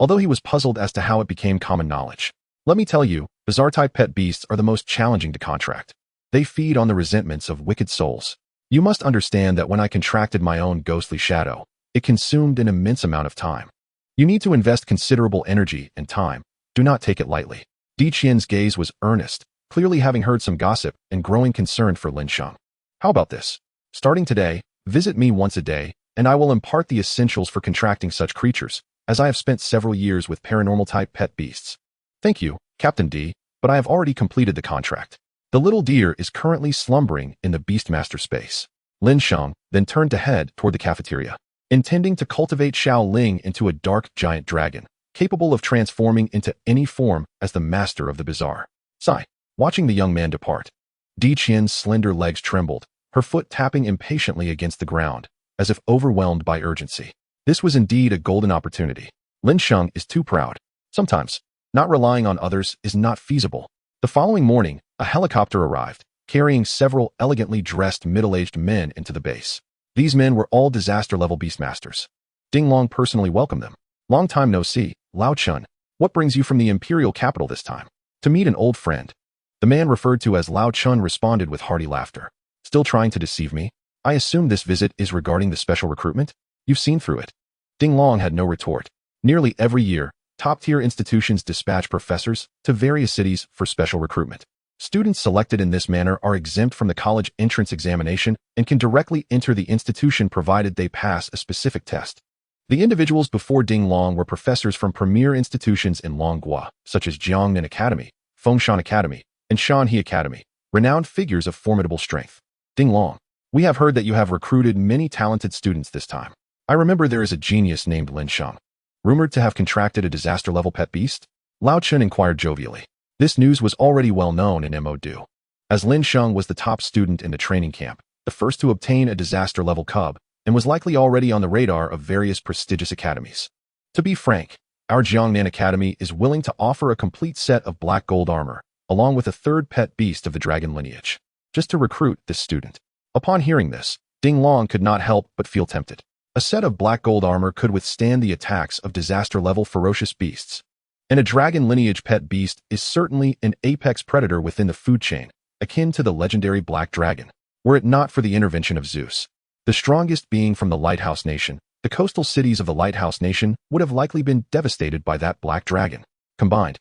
although he was puzzled as to how it became common knowledge. Let me tell you, bizarre-type pet beasts are the most challenging to contract. They feed on the resentments of wicked souls. You must understand that when I contracted my own ghostly shadow, it consumed an immense amount of time. You need to invest considerable energy and time. Do not take it lightly. Di Qian's gaze was earnest, clearly having heard some gossip and growing concern for Lin Sheng. How about this? Starting today, visit me once a day, and I will impart the essentials for contracting such creatures, as I have spent several years with paranormal-type pet beasts. Thank you, Captain D, but I have already completed the contract. The little deer is currently slumbering in the Beastmaster space. Lin Sheng then turned to head toward the cafeteria, intending to cultivate Xiao Ling into a dark giant dragon, capable of transforming into any form as the master of the bizarre. Sigh. Watching the young man depart, Di Qian's slender legs trembled, her foot tapping impatiently against the ground, as if overwhelmed by urgency. This was indeed a golden opportunity. Lin Sheng is too proud. Sometimes, not relying on others is not feasible. The following morning, a helicopter arrived, carrying several elegantly dressed middle-aged men into the base. These men were all disaster-level beastmasters. Ding Long personally welcomed them. Long time no see, Lao Chun. What brings you from the imperial capital this time? To meet an old friend. The man referred to as Lao Chun responded with hearty laughter. Still trying to deceive me? I assume this visit is regarding the special recruitment? You've seen through it. Ding Long had no retort. Nearly every year, top-tier institutions dispatch professors to various cities for special recruitment. Students selected in this manner are exempt from the college entrance examination and can directly enter the institution provided they pass a specific test. The individuals before Ding Long were professors from premier institutions in Longhua, such as Jiangnan Academy, Fengshan Academy, and Shanhe Academy, renowned figures of formidable strength. Ding Long, we have heard that you have recruited many talented students this time. I remember there is a genius named Lin Sheng, rumored to have contracted a disaster-level pet beast? Lao Chun inquired jovially. This news was already well known in Mo-Du, as Lin Sheng was the top student in the training camp, the first to obtain a disaster-level cub, and was likely already on the radar of various prestigious academies. To be frank, our Jiangnan Academy is willing to offer a complete set of black gold armor, along with a third pet beast of the dragon lineage, just to recruit this student. Upon hearing this, Ding Long could not help but feel tempted. A set of black gold armor could withstand the attacks of disaster-level ferocious beasts. And a dragon lineage pet beast is certainly an apex predator within the food chain, akin to the legendary black dragon, were it not for the intervention of Zeus. The strongest being from the Lighthouse Nation, the coastal cities of the Lighthouse Nation would have likely been devastated by that black dragon. Combined,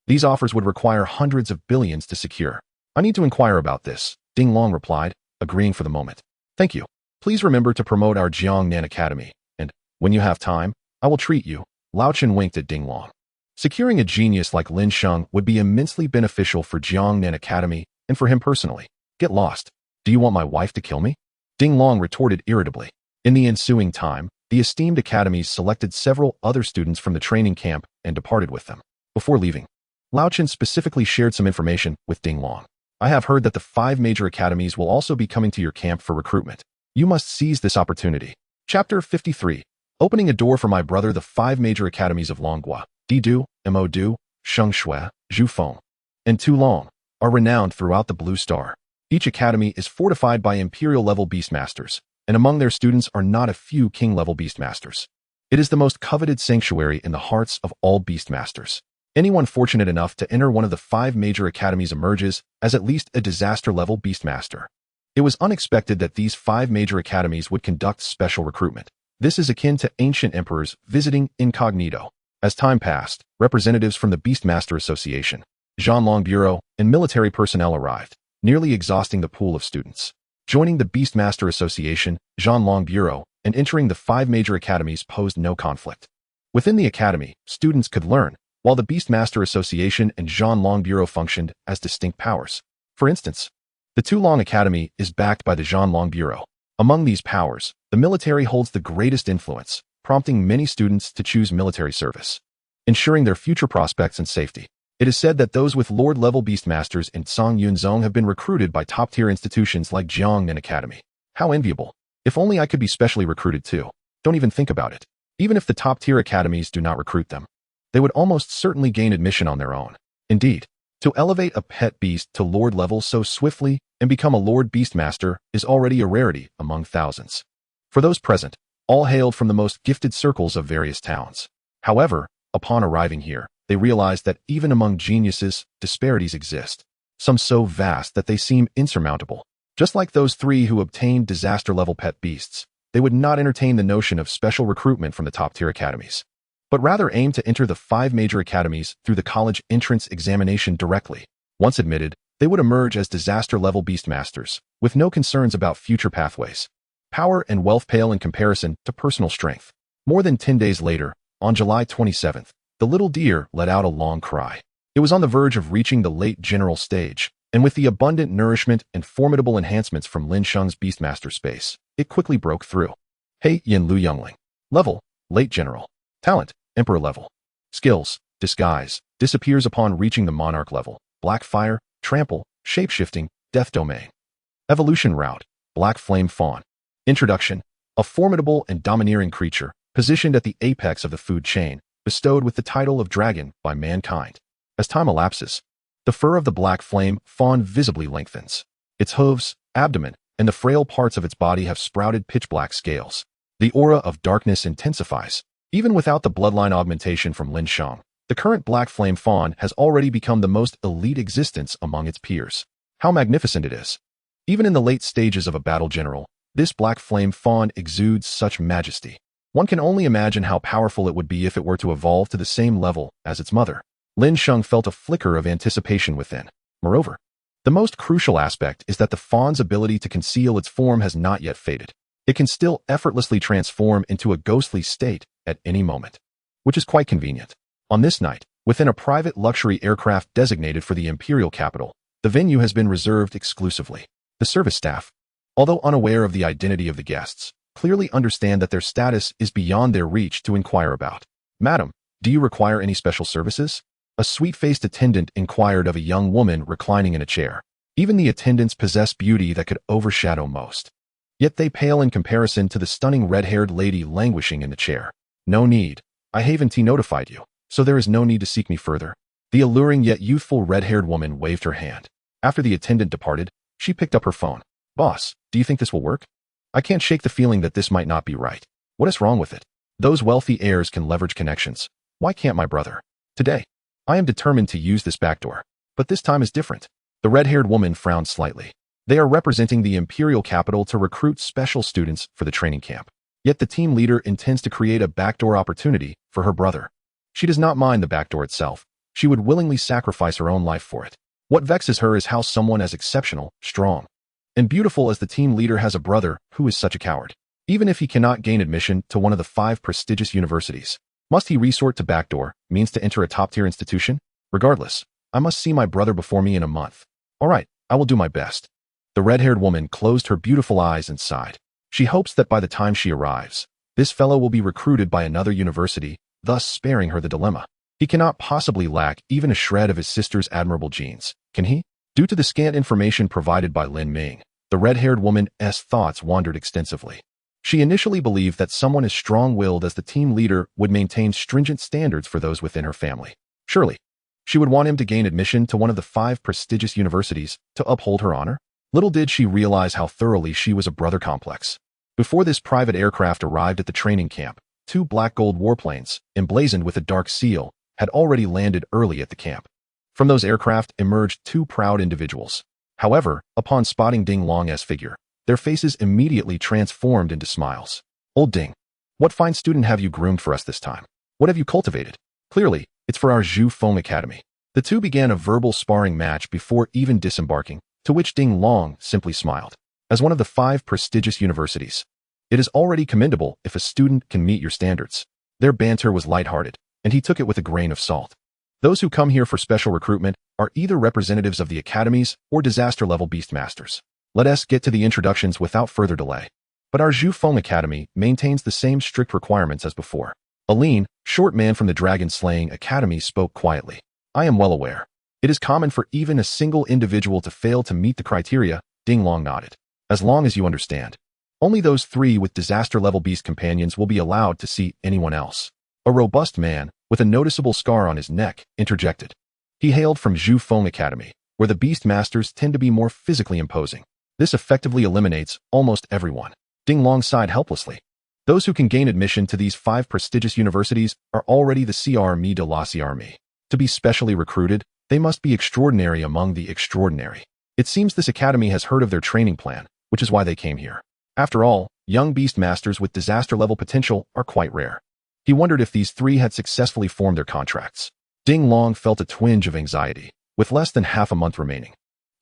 these offers would require hundreds of billions to secure. I need to inquire about this, Ding Long replied, agreeing for the moment. Thank you. Please remember to promote our Jiangnan Academy, and, when you have time, I will treat you. Lao Chun winked at Ding Long. Securing a genius like Lin Sheng would be immensely beneficial for Jiangnan Academy and for him personally. Get lost. Do you want my wife to kill me? Ding Long retorted irritably. In the ensuing time, the esteemed academies selected several other students from the training camp and departed with them. Before leaving, Lao Chun specifically shared some information with Ding Long. I have heard that the 5 major academies will also be coming to your camp for recruitment. You must seize this opportunity. Chapter 53. Opening a door for my brother. The 5 major academies of Longhua, Didu, Mo-Du, Shengshui, Zhufeng, and Tulong, are renowned throughout the Blue Star. Each academy is fortified by imperial-level beastmasters, and among their students are not a few king-level beastmasters. It is the most coveted sanctuary in the hearts of all beastmasters. Anyone fortunate enough to enter one of the 5 major academies emerges as at least a disaster-level beastmaster. It was unexpected that these 5 major academies would conduct special recruitment. This is akin to ancient emperors visiting incognito. As time passed, representatives from the Beastmaster Association, Zhanlong Bureau, and military personnel arrived, nearly exhausting the pool of students. Joining the Beastmaster Association, Zhanlong Bureau, and entering the 5 major academies posed no conflict. Within the academy, students could learn, while the Beastmaster Association and Zhanlong Bureau functioned as distinct powers. For instance, the Tulong Academy is backed by the Zhanlong Bureau. Among these powers, the military holds the greatest influence, prompting many students to choose military service, ensuring their future prospects and safety. It is said that those with Lord-level Beastmasters in Song Yunzong have been recruited by top-tier institutions like Jiangnan Academy. How enviable. If only I could be specially recruited too. Don't even think about it. Even if the top-tier academies do not recruit them, they would almost certainly gain admission on their own. Indeed, to elevate a pet beast to Lord level so swiftly and become a Lord Beastmaster is already a rarity among thousands. For those present, all hailed from the most gifted circles of various towns. However, upon arriving here, they realized that even among geniuses, disparities exist, some so vast that they seem insurmountable. Just like those 3 who obtained disaster-level pet beasts, they would not entertain the notion of special recruitment from the top-tier academies, but rather aim to enter the 5 major academies through the college entrance examination directly. Once admitted, They would emerge as disaster-level beastmasters, with no concerns about future pathways. Power and wealth pale in comparison to personal strength. More than 10 days later, on July 27th, the little deer let out a long cry. It was on the verge of reaching the late general stage, and with the abundant nourishment and formidable enhancements from Lin Sheng's Beastmaster space, it quickly broke through. Hey Yin Lu Youngling. Level, late general. Talent, emperor level. Skills, disguise, disappears upon reaching the monarch level. Black fire, trample, shapeshifting, death domain. Evolution route, black flame fawn. Introduction, a formidable and domineering creature, positioned at the apex of the food chain, bestowed with the title of dragon by mankind. As time elapses, the fur of the black flame fawn visibly lengthens. Its hooves, abdomen, and the frail parts of its body have sprouted pitch-black scales. The aura of darkness intensifies. Even without the bloodline augmentation from Lin Sheng, the current black flame fawn has already become the most elite existence among its peers. How magnificent it is! Even in the late stages of a battle general, this black flame fawn exudes such majesty. One can only imagine how powerful it would be if it were to evolve to the same level as its mother. Lin Sheng felt a flicker of anticipation within. Moreover, the most crucial aspect is that the fawn's ability to conceal its form has not yet faded. It can still effortlessly transform into a ghostly state at any moment, which is quite convenient. On this night, within a private luxury aircraft designated for the imperial capital, the venue has been reserved exclusively. The service staff, although unaware of the identity of the guests, clearly understand that their status is beyond their reach to inquire about. Madam, do you require any special services? A sweet-faced attendant inquired of a young woman reclining in a chair. Even the attendants possess beauty that could overshadow most. Yet they pale in comparison to the stunning red-haired lady languishing in the chair. No need. I haven't notified you, so there is no need to seek me further. The alluring yet youthful red-haired woman waved her hand. After the attendant departed, she picked up her phone. Boss, do you think this will work? I can't shake the feeling that this might not be right. What is wrong with it? Those wealthy heirs can leverage connections. Why can't my brother? Today, I am determined to use this backdoor. But this time is different. The red-haired woman frowned slightly. They are representing the imperial capital to recruit special students for the training camp. Yet the team leader intends to create a backdoor opportunity for her brother. She does not mind the backdoor itself. She would willingly sacrifice her own life for it. What vexes her is how someone as exceptional, strong, and beautiful as the team leader has a brother who is such a coward. Even if he cannot gain admission to one of the 5 prestigious universities, must he resort to backdoor means to enter a top-tier institution? Regardless, I must see my brother before me in a month. All right, I will do my best. The red-haired woman closed her beautiful eyes and sighed. She hopes that by the time she arrives, this fellow will be recruited by another university, thus sparing her the dilemma. He cannot possibly lack even a shred of his sister's admirable genes, can he? Due to the scant information provided by Lin Ming, the red-haired woman's thoughts wandered extensively. She initially believed that someone as strong-willed as the team leader would maintain stringent standards for those within her family. Surely, she would want him to gain admission to one of the 5 prestigious universities to uphold her honor? Little did she realize how thoroughly she was a brother complex. Before this private aircraft arrived at the training camp, 2 black gold warplanes, emblazoned with a dark seal, had already landed early at the camp. From those aircraft emerged 2 proud individuals. However, upon spotting Ding Long's figure, their faces immediately transformed into smiles. Old Ding, what fine student have you groomed for us this time? What have you cultivated? Clearly, it's for our Zhu Feng Academy. The two began a verbal sparring match before even disembarking, to which Ding Long simply smiled. As one of the 5 prestigious universities, it is already commendable if a student can meet your standards. Their banter was lighthearted, and he took it with a grain of salt. Those who come here for special recruitment are either representatives of the academies or disaster-level beastmasters. Let us get to the introductions without further delay. But our Zhu Feng Academy maintains the same strict requirements as before. A lean, short man from the dragon-slaying academy spoke quietly. I am well aware. It is common for even a single individual to fail to meet the criteria. Ding Long nodded. As long as you understand. Only those 3 with disaster-level beast companions will be allowed to see anyone else. A robust man, with a noticeable scar on his neck, interjected. He hailed from Zhu Feng Academy, where the beast masters tend to be more physically imposing. This effectively eliminates almost everyone. Ding Long sighed helplessly. Those who can gain admission to these 5 prestigious universities are already the CRME de la CRME. To be specially recruited, they must be extraordinary among the extraordinary. It seems this academy has heard of their training plan, which is why they came here. After all, young beast masters with disaster-level potential are quite rare. He wondered if these 3 had successfully formed their contracts. Ding Long felt a twinge of anxiety, with less than half a month remaining.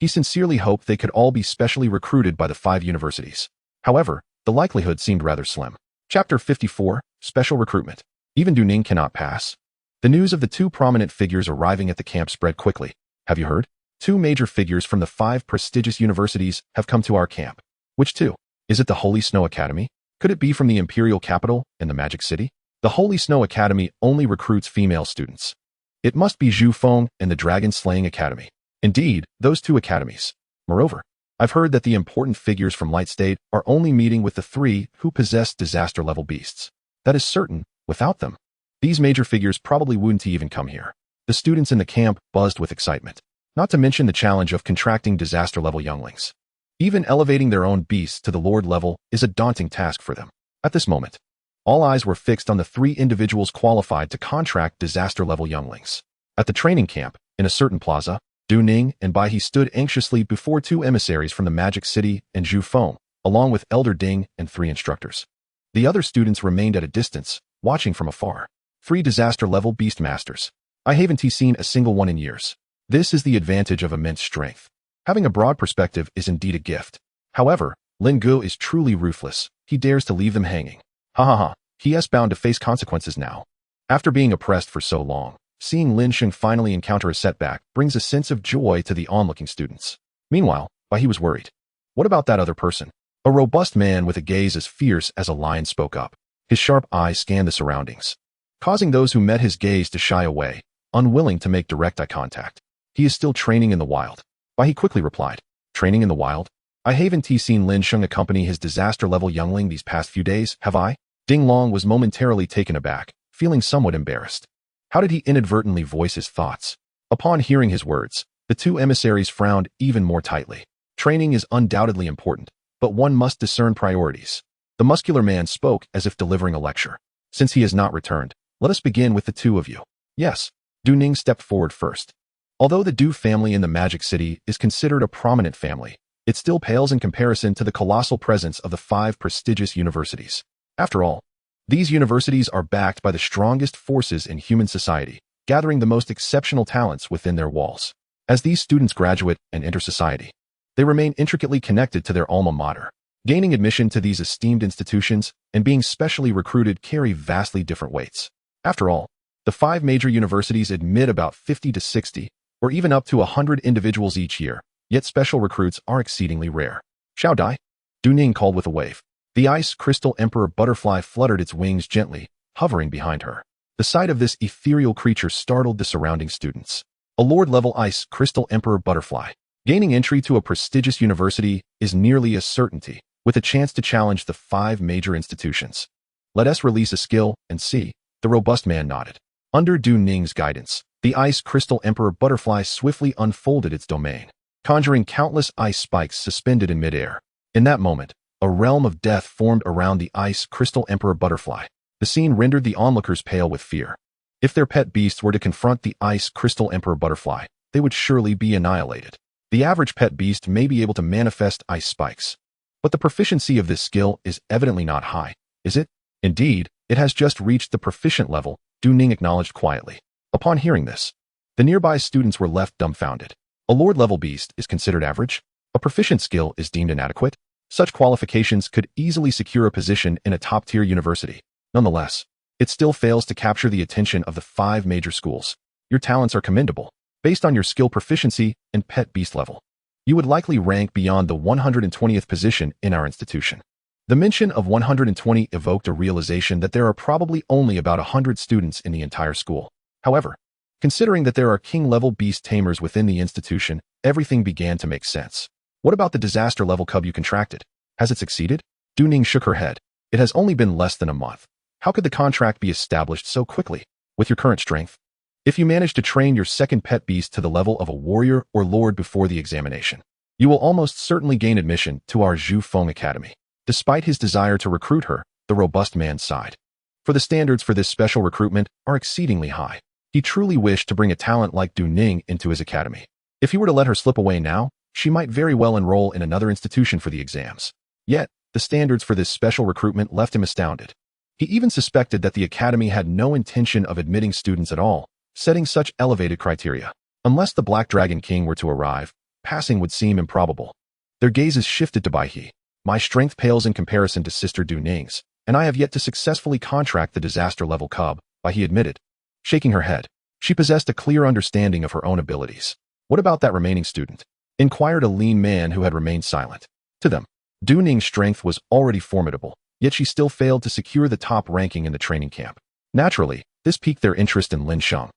He sincerely hoped they could all be specially recruited by the 5 universities. However, the likelihood seemed rather slim. Chapter 54, Special Recruitment. Even Duning cannot pass. The news of the 2 prominent figures arriving at the camp spread quickly. Have you heard? 2 major figures from the 5 prestigious universities have come to our camp. Which 2? Is it the Holy Snow Academy? Could it be from the Imperial Capital and the Magic City? The Holy Snow Academy only recruits female students. It must be Zhufeng and the Dragon Slaying Academy. Indeed, those 2 academies. Moreover, I've heard that the important figures from Light State are only meeting with the 3 who possess disaster-level beasts. That is certain, without them, these major figures probably wouldn't even come here. The students in the camp buzzed with excitement. Not to mention the challenge of contracting disaster-level younglings. Even elevating their own beasts to the Lord level is a daunting task for them. At this moment, all eyes were fixed on the 3 individuals qualified to contract disaster-level younglings. At the training camp, in a certain plaza, Duning and Bai He stood anxiously before 2 emissaries from the Magic City and Zhufeng, along with Elder Ding and 3 instructors. The other students remained at a distance, watching from afar. 3 disaster-level beast masters. I haven't seen a single one in years. This is the advantage of immense strength. Having a broad perspective is indeed a gift. However, Lin Gu is truly ruthless. He dares to leave them hanging. Ha ha ha. He is bound to face consequences now. After being oppressed for so long, seeing Lin Sheng finally encounter a setback brings a sense of joy to the onlooking students. Meanwhile, Bai He was worried. What about that other person? A robust man with a gaze as fierce as a lion spoke up. His sharp eyes scanned the surroundings, causing those who met his gaze to shy away, unwilling to make direct eye contact. He is still training in the wild. Bai He quickly replied. Training in the wild? I haven't seen Lin Sheng accompany his disaster-level youngling these past few days, have I? Ding Long was momentarily taken aback, feeling somewhat embarrassed. How did he inadvertently voice his thoughts? Upon hearing his words, the 2 emissaries frowned even more tightly. Training is undoubtedly important, but one must discern priorities. The muscular man spoke as if delivering a lecture. Since he has not returned, let us begin with the 2 of you. Yes. Duning stepped forward first. Although the Du family in the Magic City is considered a prominent family, it still pales in comparison to the colossal presence of the 5 prestigious universities. After all, these universities are backed by the strongest forces in human society, gathering the most exceptional talents within their walls. As these students graduate and enter society, they remain intricately connected to their alma mater. Gaining admission to these esteemed institutions and being specially recruited carry vastly different weights. After all, the 5 major universities admit about 50 to 60, or even up to 100 individuals each year, yet special recruits are exceedingly rare. Shao Dai? Duning called with a wave. The ice crystal emperor butterfly fluttered its wings gently, hovering behind her. The sight of this ethereal creature startled the surrounding students. A Lord-level ice crystal emperor butterfly. Gaining entry to a prestigious university is nearly a certainty, with a chance to challenge the 5 major institutions. Let us release a skill and see, the robust man nodded. Under Du Ning's guidance, the ice crystal emperor butterfly swiftly unfolded its domain, conjuring countless ice spikes suspended in midair. In that moment, a realm of death formed around the ice crystal emperor butterfly. The scene rendered the onlookers pale with fear. If their pet beasts were to confront the ice crystal emperor butterfly, they would surely be annihilated. The average pet beast may be able to manifest ice spikes, but the proficiency of this skill is evidently not high, is it? Indeed, it has just reached the proficient level, Du Ning acknowledged quietly. Upon hearing this, the nearby students were left dumbfounded. A Lord-level beast is considered average? A proficient skill is deemed inadequate? Such qualifications could easily secure a position in a top-tier university. Nonetheless, it still fails to capture the attention of the 5 major schools. Your talents are commendable. Based on your skill proficiency and pet beast level, you would likely rank beyond the 120th position in our institution. The mention of 120 evoked a realization that there are probably only about 100 students in the entire school. However, considering that there are king-level beast tamers within the institution, everything began to make sense. What about the disaster-level cub you contracted? Has it succeeded? Du Ning shook her head. It has only been less than a month. How could the contract be established so quickly? With your current strength, if you manage to train your second pet beast to the level of a warrior or lord before the examination, you will almost certainly gain admission to our Zhufeng Academy. Despite his desire to recruit her, the robust man sighed. For the standards for this special recruitment are exceedingly high. He truly wished to bring a talent like Du Ning into his academy. If he were to let her slip away now, she might very well enroll in another institution for the exams. Yet, the standards for this special recruitment left him astounded. He even suspected that the academy had no intention of admitting students at all, setting such elevated criteria. Unless the Black Dragon King were to arrive, passing would seem improbable. Their gazes shifted to Baihe. My strength pales in comparison to Sister Du Ning's, and I have yet to successfully contract the disaster-level cub, Baihe admitted, shaking her head. She possessed a clear understanding of her own abilities. What about that remaining student? Inquired a lean man who had remained silent. To them, Du Ning's strength was already formidable, yet she still failed to secure the top ranking in the training camp. Naturally, this piqued their interest in Lin Sheng.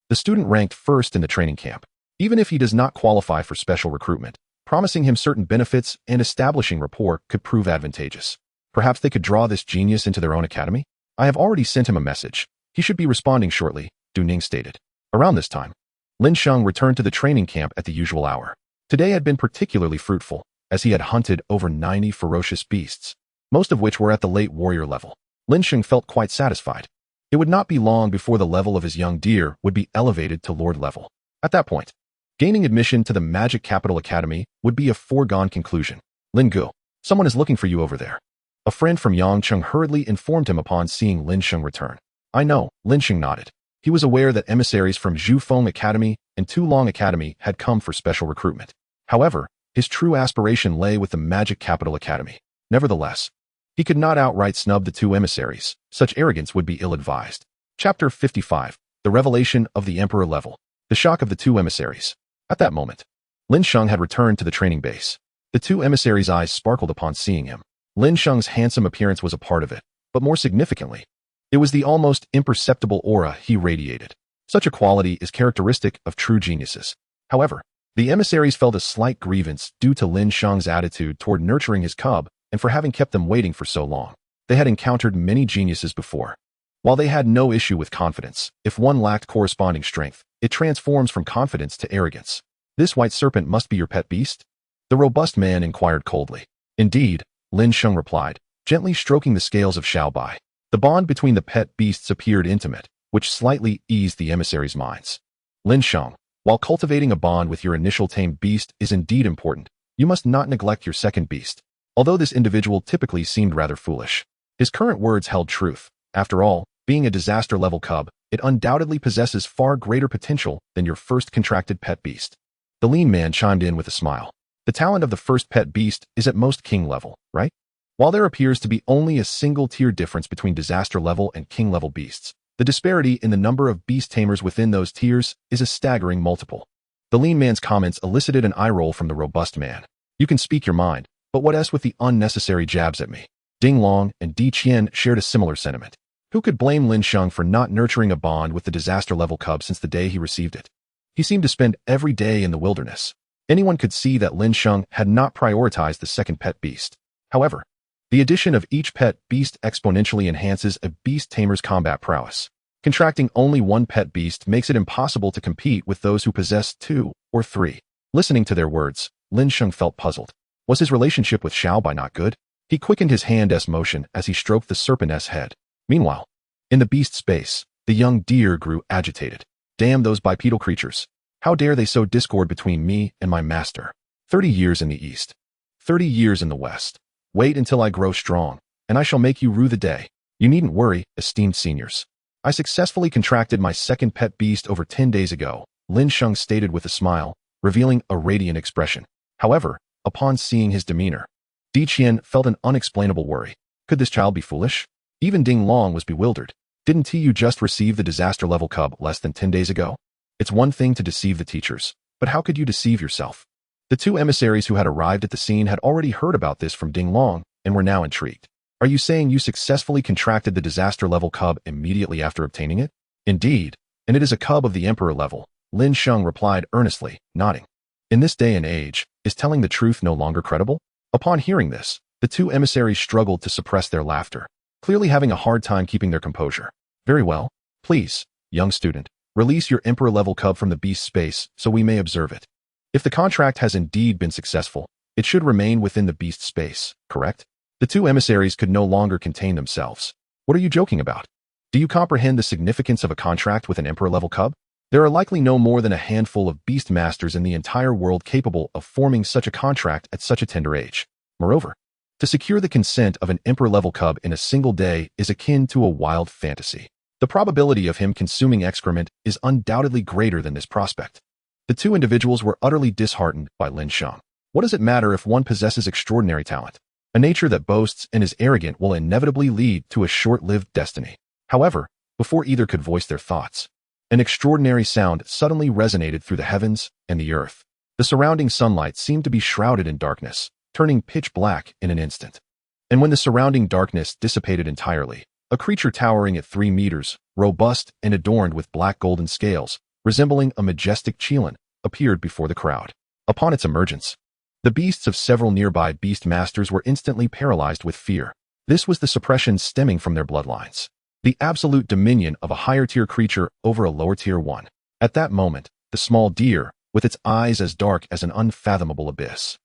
The student ranked first in the training camp, even if he does not qualify for special recruitment. Promising him certain benefits and establishing rapport could prove advantageous. Perhaps they could draw this genius into their own academy? I have already sent him a message. He should be responding shortly, Du Ning stated. Around this time, Lin Sheng returned to the training camp at the usual hour. Today had been particularly fruitful, as he had hunted over 90 ferocious beasts, most of which were at the late warrior level. Lin Sheng felt quite satisfied. It would not be long before the level of his young deer would be elevated to lord level. At that point, gaining admission to the Magic Capital Academy would be a foregone conclusion. Lin Gu, someone is looking for you over there. A friend from Yangcheng hurriedly informed him upon seeing Lin Sheng return. I know, Lin Sheng nodded. He was aware that emissaries from Zhufeng Academy and Tulong Academy had come for special recruitment. However, his true aspiration lay with the Magic Capital Academy. Nevertheless, he could not outright snub the two emissaries. Such arrogance would be ill-advised. Chapter 55. The Revelation of the Emperor Level. The shock of the two emissaries. At that moment, Lin Sheng had returned to the training base. The two emissaries' eyes sparkled upon seeing him. Lin Sheng's handsome appearance was a part of it, but more significantly, it was the almost imperceptible aura he radiated. Such a quality is characteristic of true geniuses. However, the emissaries felt a slight grievance due to Lin Sheng's attitude toward nurturing his cub and for having kept them waiting for so long. They had encountered many geniuses before. While they had no issue with confidence, if one lacked corresponding strength, it transforms from confidence to arrogance. This white serpent must be your pet beast? The robust man inquired coldly. Indeed, Lin Sheng replied, gently stroking the scales of Xiaobai. The bond between the pet beasts appeared intimate, which slightly eased the emissaries' minds. Lin Sheng, while cultivating a bond with your initial tamed beast is indeed important, you must not neglect your second beast. Although this individual typically seemed rather foolish, his current words held truth. After all, being a disaster-level cub, it undoubtedly possesses far greater potential than your first contracted pet beast. The lean man chimed in with a smile. The talent of the first pet beast is at most king level, right? While there appears to be only a single tier difference between disaster level and king level beasts, the disparity in the number of beast tamers within those tiers is a staggering multiple. The lean man's comments elicited an eye roll from the robust man. You can speak your mind, but what else with the unnecessary jabs at me? Ding Long and Di Qian shared a similar sentiment. Who could blame Lin Sheng for not nurturing a bond with the disaster level cub since the day he received it? He seemed to spend every day in the wilderness. Anyone could see that Lin Sheng had not prioritized the second pet beast. However, the addition of each pet beast exponentially enhances a beast tamer's combat prowess. Contracting only one pet beast makes it impossible to compete with those who possess two or three. Listening to their words, Lin Sheng felt puzzled. Was his relationship with Xiaobai not good? He quickened his hand-s motion as he stroked the serpent's head. Meanwhile, in the beast space, the young deer grew agitated. Damn those bipedal creatures. How dare they sow discord between me and my master? 30 years in the east. 30 years in the west. Wait until I grow strong, and I shall make you rue the day. You needn't worry, esteemed seniors. I successfully contracted my second pet beast over 10 days ago, Lin Sheng stated with a smile, revealing a radiant expression. However, upon seeing his demeanor, Di Qian felt an unexplainable worry. Could this child be foolish? Even Ding Long was bewildered. Didn't you just receive the disaster-level cub less than 10 days ago? It's one thing to deceive the teachers, but how could you deceive yourself? The two emissaries who had arrived at the scene had already heard about this from Ding Long and were now intrigued. Are you saying you successfully contracted the disaster-level cub immediately after obtaining it? Indeed, and it is a cub of the emperor level, Lin Sheng replied earnestly, nodding. In this day and age, is telling the truth no longer credible? Upon hearing this, the two emissaries struggled to suppress their laughter, clearly having a hard time keeping their composure. Very well. Please, young student, release your emperor-level cub from the beast space so we may observe it. If the contract has indeed been successful, it should remain within the beast space, correct? The two emissaries could no longer contain themselves. What are you joking about? Do you comprehend the significance of a contract with an emperor-level cub? There are likely no more than a handful of beast masters in the entire world capable of forming such a contract at such a tender age. Moreover, to secure the consent of an emperor-level cub in a single day is akin to a wild fantasy. The probability of him consuming excrement is undoubtedly greater than this prospect. The two individuals were utterly disheartened by Lin Sheng. What does it matter if one possesses extraordinary talent? A nature that boasts and is arrogant will inevitably lead to a short-lived destiny. However, before either could voice their thoughts, an extraordinary sound suddenly resonated through the heavens and the earth. The surrounding sunlight seemed to be shrouded in darkness, turning pitch black in an instant. And when the surrounding darkness dissipated entirely, a creature towering at 3 meters, robust and adorned with black golden scales, resembling a majestic Qilin, appeared before the crowd. Upon its emergence, the beasts of several nearby beast masters were instantly paralyzed with fear. This was the suppression stemming from their bloodlines. The absolute dominion of a higher-tier creature over a lower-tier one. At that moment, the small deer, with its eyes as dark as an unfathomable abyss,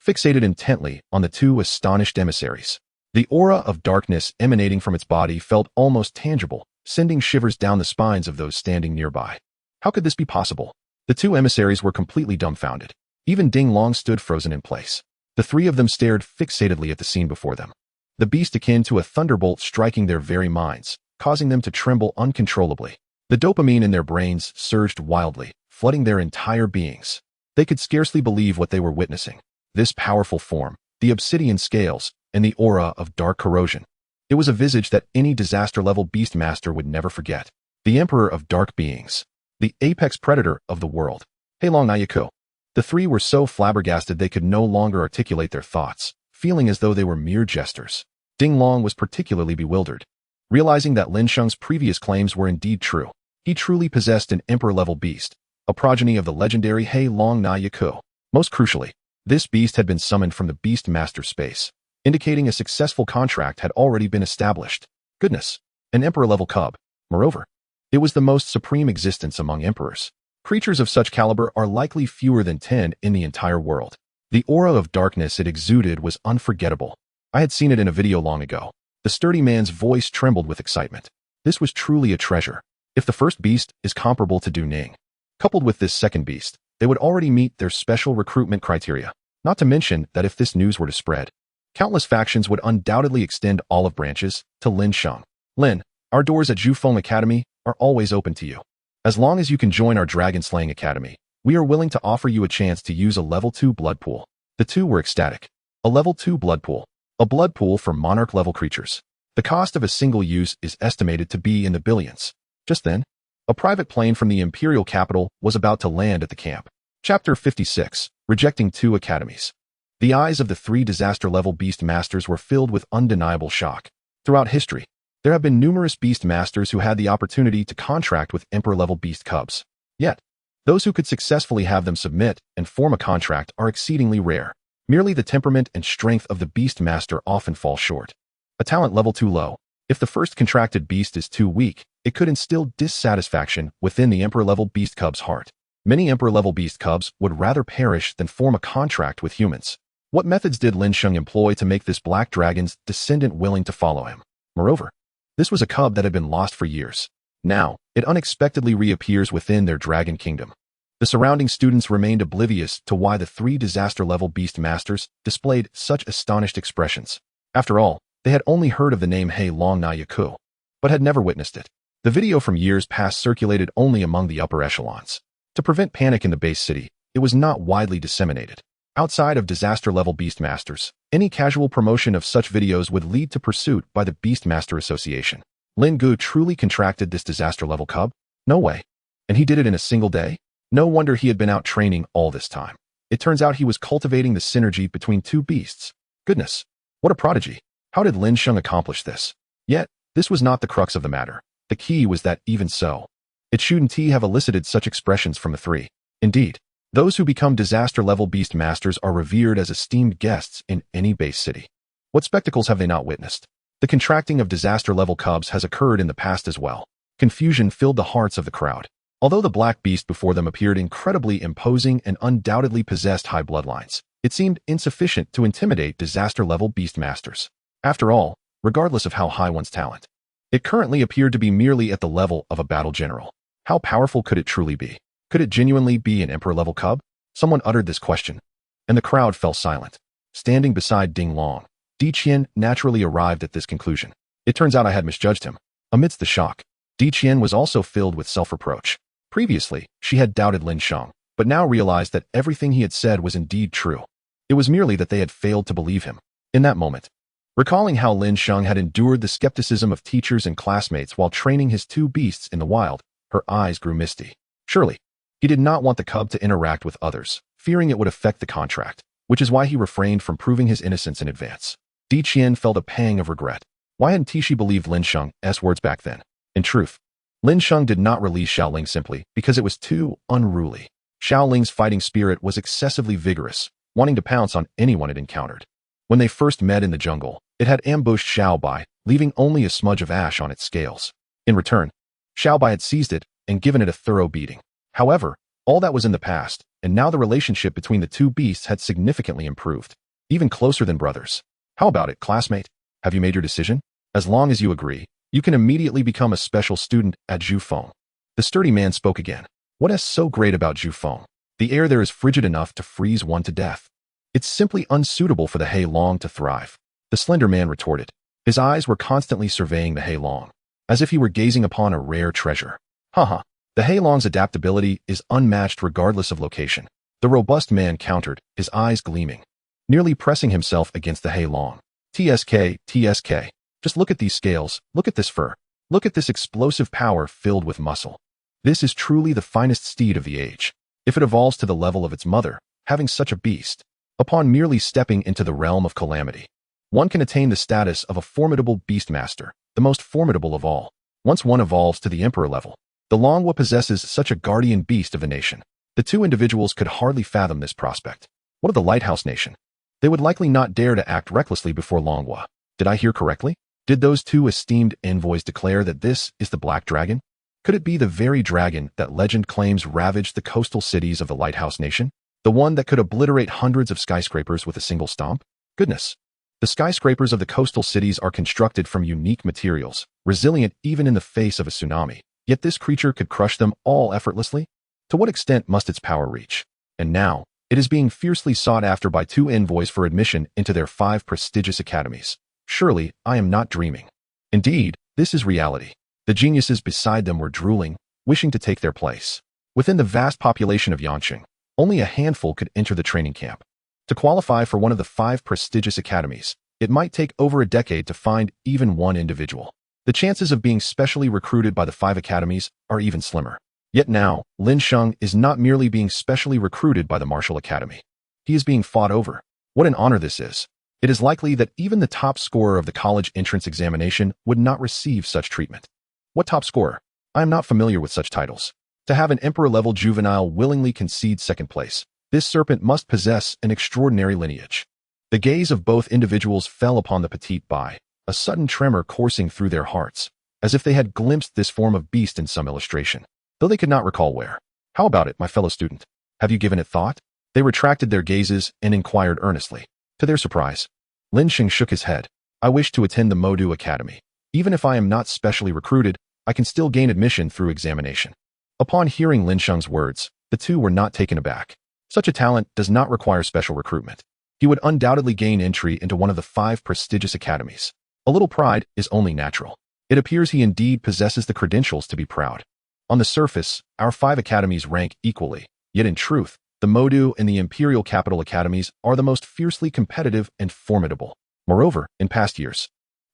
fixated intently on the two astonished emissaries. The aura of darkness emanating from its body felt almost tangible, sending shivers down the spines of those standing nearby. How could this be possible? The two emissaries were completely dumbfounded. Even Ding Long stood frozen in place. The three of them stared fixatedly at the scene before them. The beast akin to a thunderbolt striking their very minds, causing them to tremble uncontrollably. The dopamine in their brains surged wildly, flooding their entire beings. They could scarcely believe what they were witnessing. This powerful form, the obsidian scales, and the aura of dark corrosion. It was a visage that any disaster-level beast master would never forget. The Emperor of Dark Beings. The apex predator of the world. Heilong Nyaku. The three were so flabbergasted they could no longer articulate their thoughts, feeling as though they were mere jesters. Ding Long was particularly bewildered. Realizing that Lin Sheng's previous claims were indeed true, he truly possessed an emperor-level beast, a progeny of the legendary Heilong Nyaku. Most crucially, this beast had been summoned from the Beast Master space, indicating a successful contract had already been established. Goodness, an emperor-level cub. Moreover, it was the most supreme existence among emperors. Creatures of such caliber are likely fewer than 10 in the entire world. The aura of darkness it exuded was unforgettable. I had seen it in a video long ago. The sturdy man's voice trembled with excitement. This was truly a treasure. If the first beast is comparable to Du Ning, coupled with this second beast, they would already meet their special recruitment criteria. Not to mention that if this news were to spread, countless factions would undoubtedly extend olive branches to Lin Sheng. Lin, our doors at Zhufeng Academy are always open to you. As long as you can join our Dragon Slaying Academy, we are willing to offer you a chance to use a level 2 blood pool. The two were ecstatic. A level 2 blood pool. A blood pool for monarch-level creatures. The cost of a single use is estimated to be in the billions. Just then, a private plane from the Imperial capital was about to land at the camp. Chapter 56, Rejecting 2 Academies. The eyes of the 3 disaster-level beast masters were filled with undeniable shock. Throughout history, there have been numerous beast masters who had the opportunity to contract with emperor-level beast cubs. Yet, those who could successfully have them submit and form a contract are exceedingly rare. Merely the temperament and strength of the beast master often fall short. A talent level too low. If the first contracted beast is too weak, it could instill dissatisfaction within the emperor-level beast cub's heart. Many emperor-level beast cubs would rather perish than form a contract with humans. What methods did Lin Sheng employ to make this black dragon's descendant willing to follow him? Moreover, this was a cub that had been lost for years. Now, it unexpectedly reappears within their dragon kingdom. The surrounding students remained oblivious to why the 3 disaster-level beast masters displayed such astonished expressions. After all, they had only heard of the name Heilong Nyaku, but had never witnessed it. The video from years past circulated only among the upper echelons. To prevent panic in the base city, it was not widely disseminated. Outside of disaster-level beast masters, any casual promotion of such videos would lead to pursuit by the Beast Master Association. Lin Gu truly contracted this disaster-level cub? No way. And he did it in a single day? No wonder he had been out training all this time. It turns out he was cultivating the synergy between 2 beasts. Goodness, what a prodigy. How did Lin Sheng accomplish this? Yet, this was not the crux of the matter. The key was that even so, it shouldn't have elicited such expressions from the 3. Indeed, those who become disaster-level beast masters are revered as esteemed guests in any base city. What spectacles have they not witnessed? The contracting of disaster-level cubs has occurred in the past as well. Confusion filled the hearts of the crowd. Although the black beast before them appeared incredibly imposing and undoubtedly possessed high bloodlines, it seemed insufficient to intimidate disaster-level beast masters. After all, regardless of how high one's talent, it currently appeared to be merely at the level of a battle general. How powerful could it truly be? Could it genuinely be an emperor-level cub? Someone uttered this question, and the crowd fell silent. Standing beside Ding Long, Di Qian naturally arrived at this conclusion. It turns out I had misjudged him. Amidst the shock, Di Qian was also filled with self-reproach. Previously, she had doubted Lin Sheng, but now realized that everything he had said was indeed true. It was merely that they had failed to believe him. In that moment, recalling how Lin Sheng had endured the skepticism of teachers and classmates while training his two beasts in the wild, her eyes grew misty. Surely, he did not want the cub to interact with others, fearing it would affect the contract, which is why he refrained from proving his innocence in advance. Di Qian felt a pang of regret. Why hadn't Tishi believed Lin Sheng's words back then? In truth, Lin Sheng did not release Xiaoling simply because it was too unruly. Xiaoling's fighting spirit was excessively vigorous, wanting to pounce on anyone it encountered. When they first met in the jungle, it had ambushed Xiaobai, leaving only a smudge of ash on its scales. In return, Xiaobai had seized it and given it a thorough beating. However, all that was in the past, and now the relationship between the two beasts had significantly improved, even closer than brothers. How about it, classmate? Have you made your decision? As long as you agree, you can immediately become a special student at Zhufeng. The sturdy man spoke again. What is so great about Zhufeng? The air there is frigid enough to freeze one to death. It's simply unsuitable for the Heilong to thrive. The slender man retorted. His eyes were constantly surveying the Heilong, as if he were gazing upon a rare treasure. Haha, the Heilong's adaptability is unmatched regardless of location. The robust man countered, his eyes gleaming, nearly pressing himself against the Heilong. TSK. Just look at these scales, look at this fur, look at this explosive power filled with muscle. This is truly the finest steed of the age. If it evolves to the level of its mother, having such a beast, upon merely stepping into the realm of calamity, one can attain the status of a formidable beastmaster, the most formidable of all. Once one evolves to the emperor level, the Longhua possesses such a guardian beast of a nation. The two individuals could hardly fathom this prospect. What of the Lighthouse Nation? They would likely not dare to act recklessly before Longhua. Did I hear correctly? Did those two esteemed envoys declare that this is the Black Dragon? Could it be the very dragon that legend claims ravaged the coastal cities of the Lighthouse Nation? The one that could obliterate hundreds of skyscrapers with a single stomp? Goodness! The skyscrapers of the coastal cities are constructed from unique materials, resilient even in the face of a tsunami. Yet this creature could crush them all effortlessly? To what extent must its power reach? And now, it is being fiercely sought after by two envoys for admission into their 5 prestigious academies. Surely, I am not dreaming. Indeed, this is reality. The geniuses beside them were drooling, wishing to take their place. Within the vast population of Yanqing, only a handful could enter the training camp. To qualify for one of the 5 prestigious academies, it might take over a decade to find even one individual. The chances of being specially recruited by the 5 academies are even slimmer. Yet now, Lin Sheng is not merely being specially recruited by the Martial Academy. He is being fought over. What an honor this is. It is likely that even the top scorer of the college entrance examination would not receive such treatment. What top scorer? I am not familiar with such titles. To have an emperor-level juvenile willingly concede second place, this serpent must possess an extraordinary lineage. The gaze of both individuals fell upon the petite Bai, a sudden tremor coursing through their hearts, as if they had glimpsed this form of beast in some illustration, though they could not recall where. How about it, my fellow student? Have you given it thought? They retracted their gazes and inquired earnestly. To their surprise, Lin Sheng shook his head. I wish to attend the Modu Academy. Even if I am not specially recruited, I can still gain admission through examination. Upon hearing Lin Sheng's words, the two were not taken aback. Such a talent does not require special recruitment. He would undoubtedly gain entry into one of the 5 prestigious academies. A little pride is only natural. It appears he indeed possesses the credentials to be proud. On the surface, our 5 academies rank equally, yet in truth, the Modu and the Imperial Capital Academies are the most fiercely competitive and formidable. Moreover, in past years,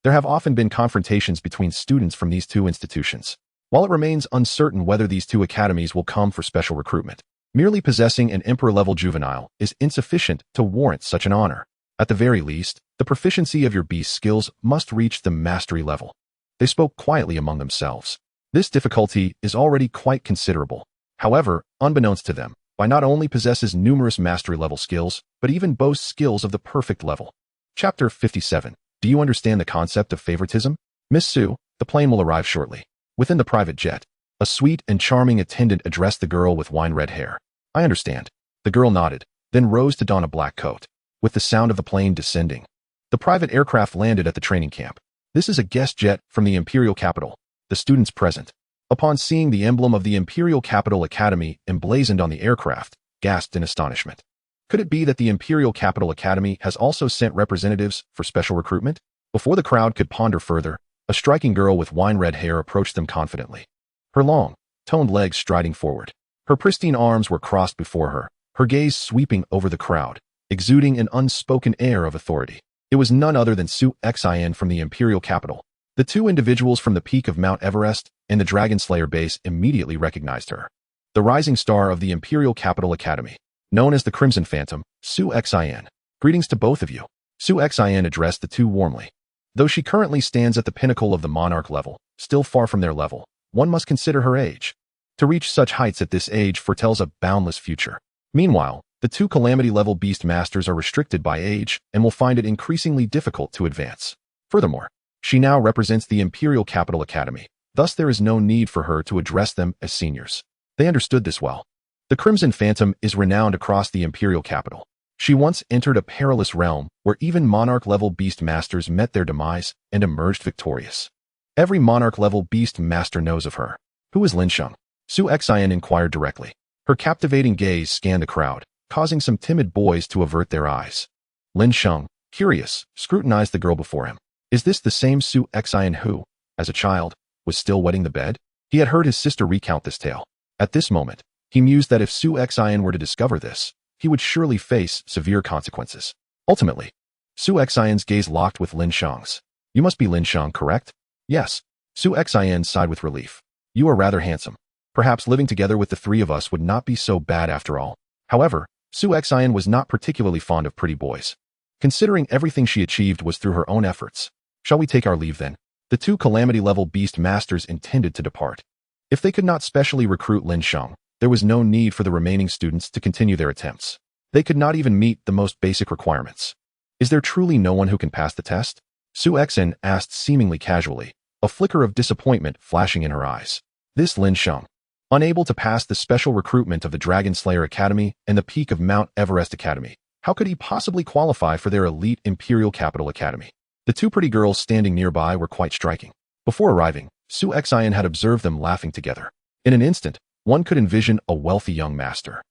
there have often been confrontations between students from these two institutions. While it remains uncertain whether these 2 academies will come for special recruitment, merely possessing an emperor-level juvenile is insufficient to warrant such an honor. At the very least, the proficiency of your beast skills must reach the mastery level. They spoke quietly among themselves. This difficulty is already quite considerable. However, unbeknownst to them, Bai not only possesses numerous mastery-level skills, but even boasts skills of the perfect level. Chapter 57. Do you understand the concept of favoritism? Miss Su, the plane will arrive shortly. Within the private jet, a sweet and charming attendant addressed the girl with wine-red hair. I understand. The girl nodded, then rose to don a black coat. With the sound of the plane descending, the private aircraft landed at the training camp. This is a guest jet from the Imperial Capital. The students present, upon seeing the emblem of the Imperial Capital Academy emblazoned on the aircraft, gasped in astonishment. Could it be that the Imperial Capital Academy has also sent representatives for special recruitment? Before the crowd could ponder further, a striking girl with wine-red hair approached them confidently, her long, toned legs striding forward. Her pristine arms were crossed before her, her gaze sweeping over the crowd, exuding an unspoken air of authority. It was none other than Su Xin from the imperial capital. The two individuals from the peak of Mount Everest and the Dragon Slayer base immediately recognized her. The rising star of the Imperial Capital Academy, known as the Crimson Phantom, Su Xin. Greetings to both of you. Su Xin addressed the two warmly. Though she currently stands at the pinnacle of the monarch level, still far from their level, one must consider her age. To reach such heights at this age foretells a boundless future. Meanwhile, the two calamity-level beast masters are restricted by age and will find it increasingly difficult to advance. Furthermore, she now represents the Imperial Capital Academy, thus there is no need for her to address them as seniors. They understood this well. The Crimson Phantom is renowned across the Imperial Capital. She once entered a perilous realm where even monarch-level beast masters met their demise and emerged victorious. Every monarch-level beast master knows of her. Who is Lin Sheng? Su Xin inquired directly. Her captivating gaze scanned the crowd, causing some timid boys to avert their eyes. Lin Sheng, curious, scrutinized the girl before him. Is this the same Su Xin who, as a child, was still wetting the bed? He had heard his sister recount this tale. At this moment, he mused that if Su Xin were to discover this, he would surely face severe consequences. Ultimately, Su Xin's gaze locked with Lin Sheng's. You must be Lin Sheng, correct? Yes. Su Xin sighed with relief. You are rather handsome. Perhaps living together with the three of us would not be so bad after all. However, Su Xin was not particularly fond of pretty boys. Considering everything she achieved was through her own efforts. Shall we take our leave then? The two calamity-level beast masters intended to depart. If they could not specially recruit Lin Sheng, there was no need for the remaining students to continue their attempts. They could not even meet the most basic requirements. Is there truly no one who can pass the test? Su Xin asked seemingly casually, a flicker of disappointment flashing in her eyes. This Lin Sheng, unable to pass the special recruitment of the Dragon Slayer Academy and the peak of Mount Everest Academy, how could he possibly qualify for their elite Imperial Capital Academy? The two pretty girls standing nearby were quite striking. Before arriving, Su Xin had observed them laughing together. In an instant, one could envision a wealthy young master,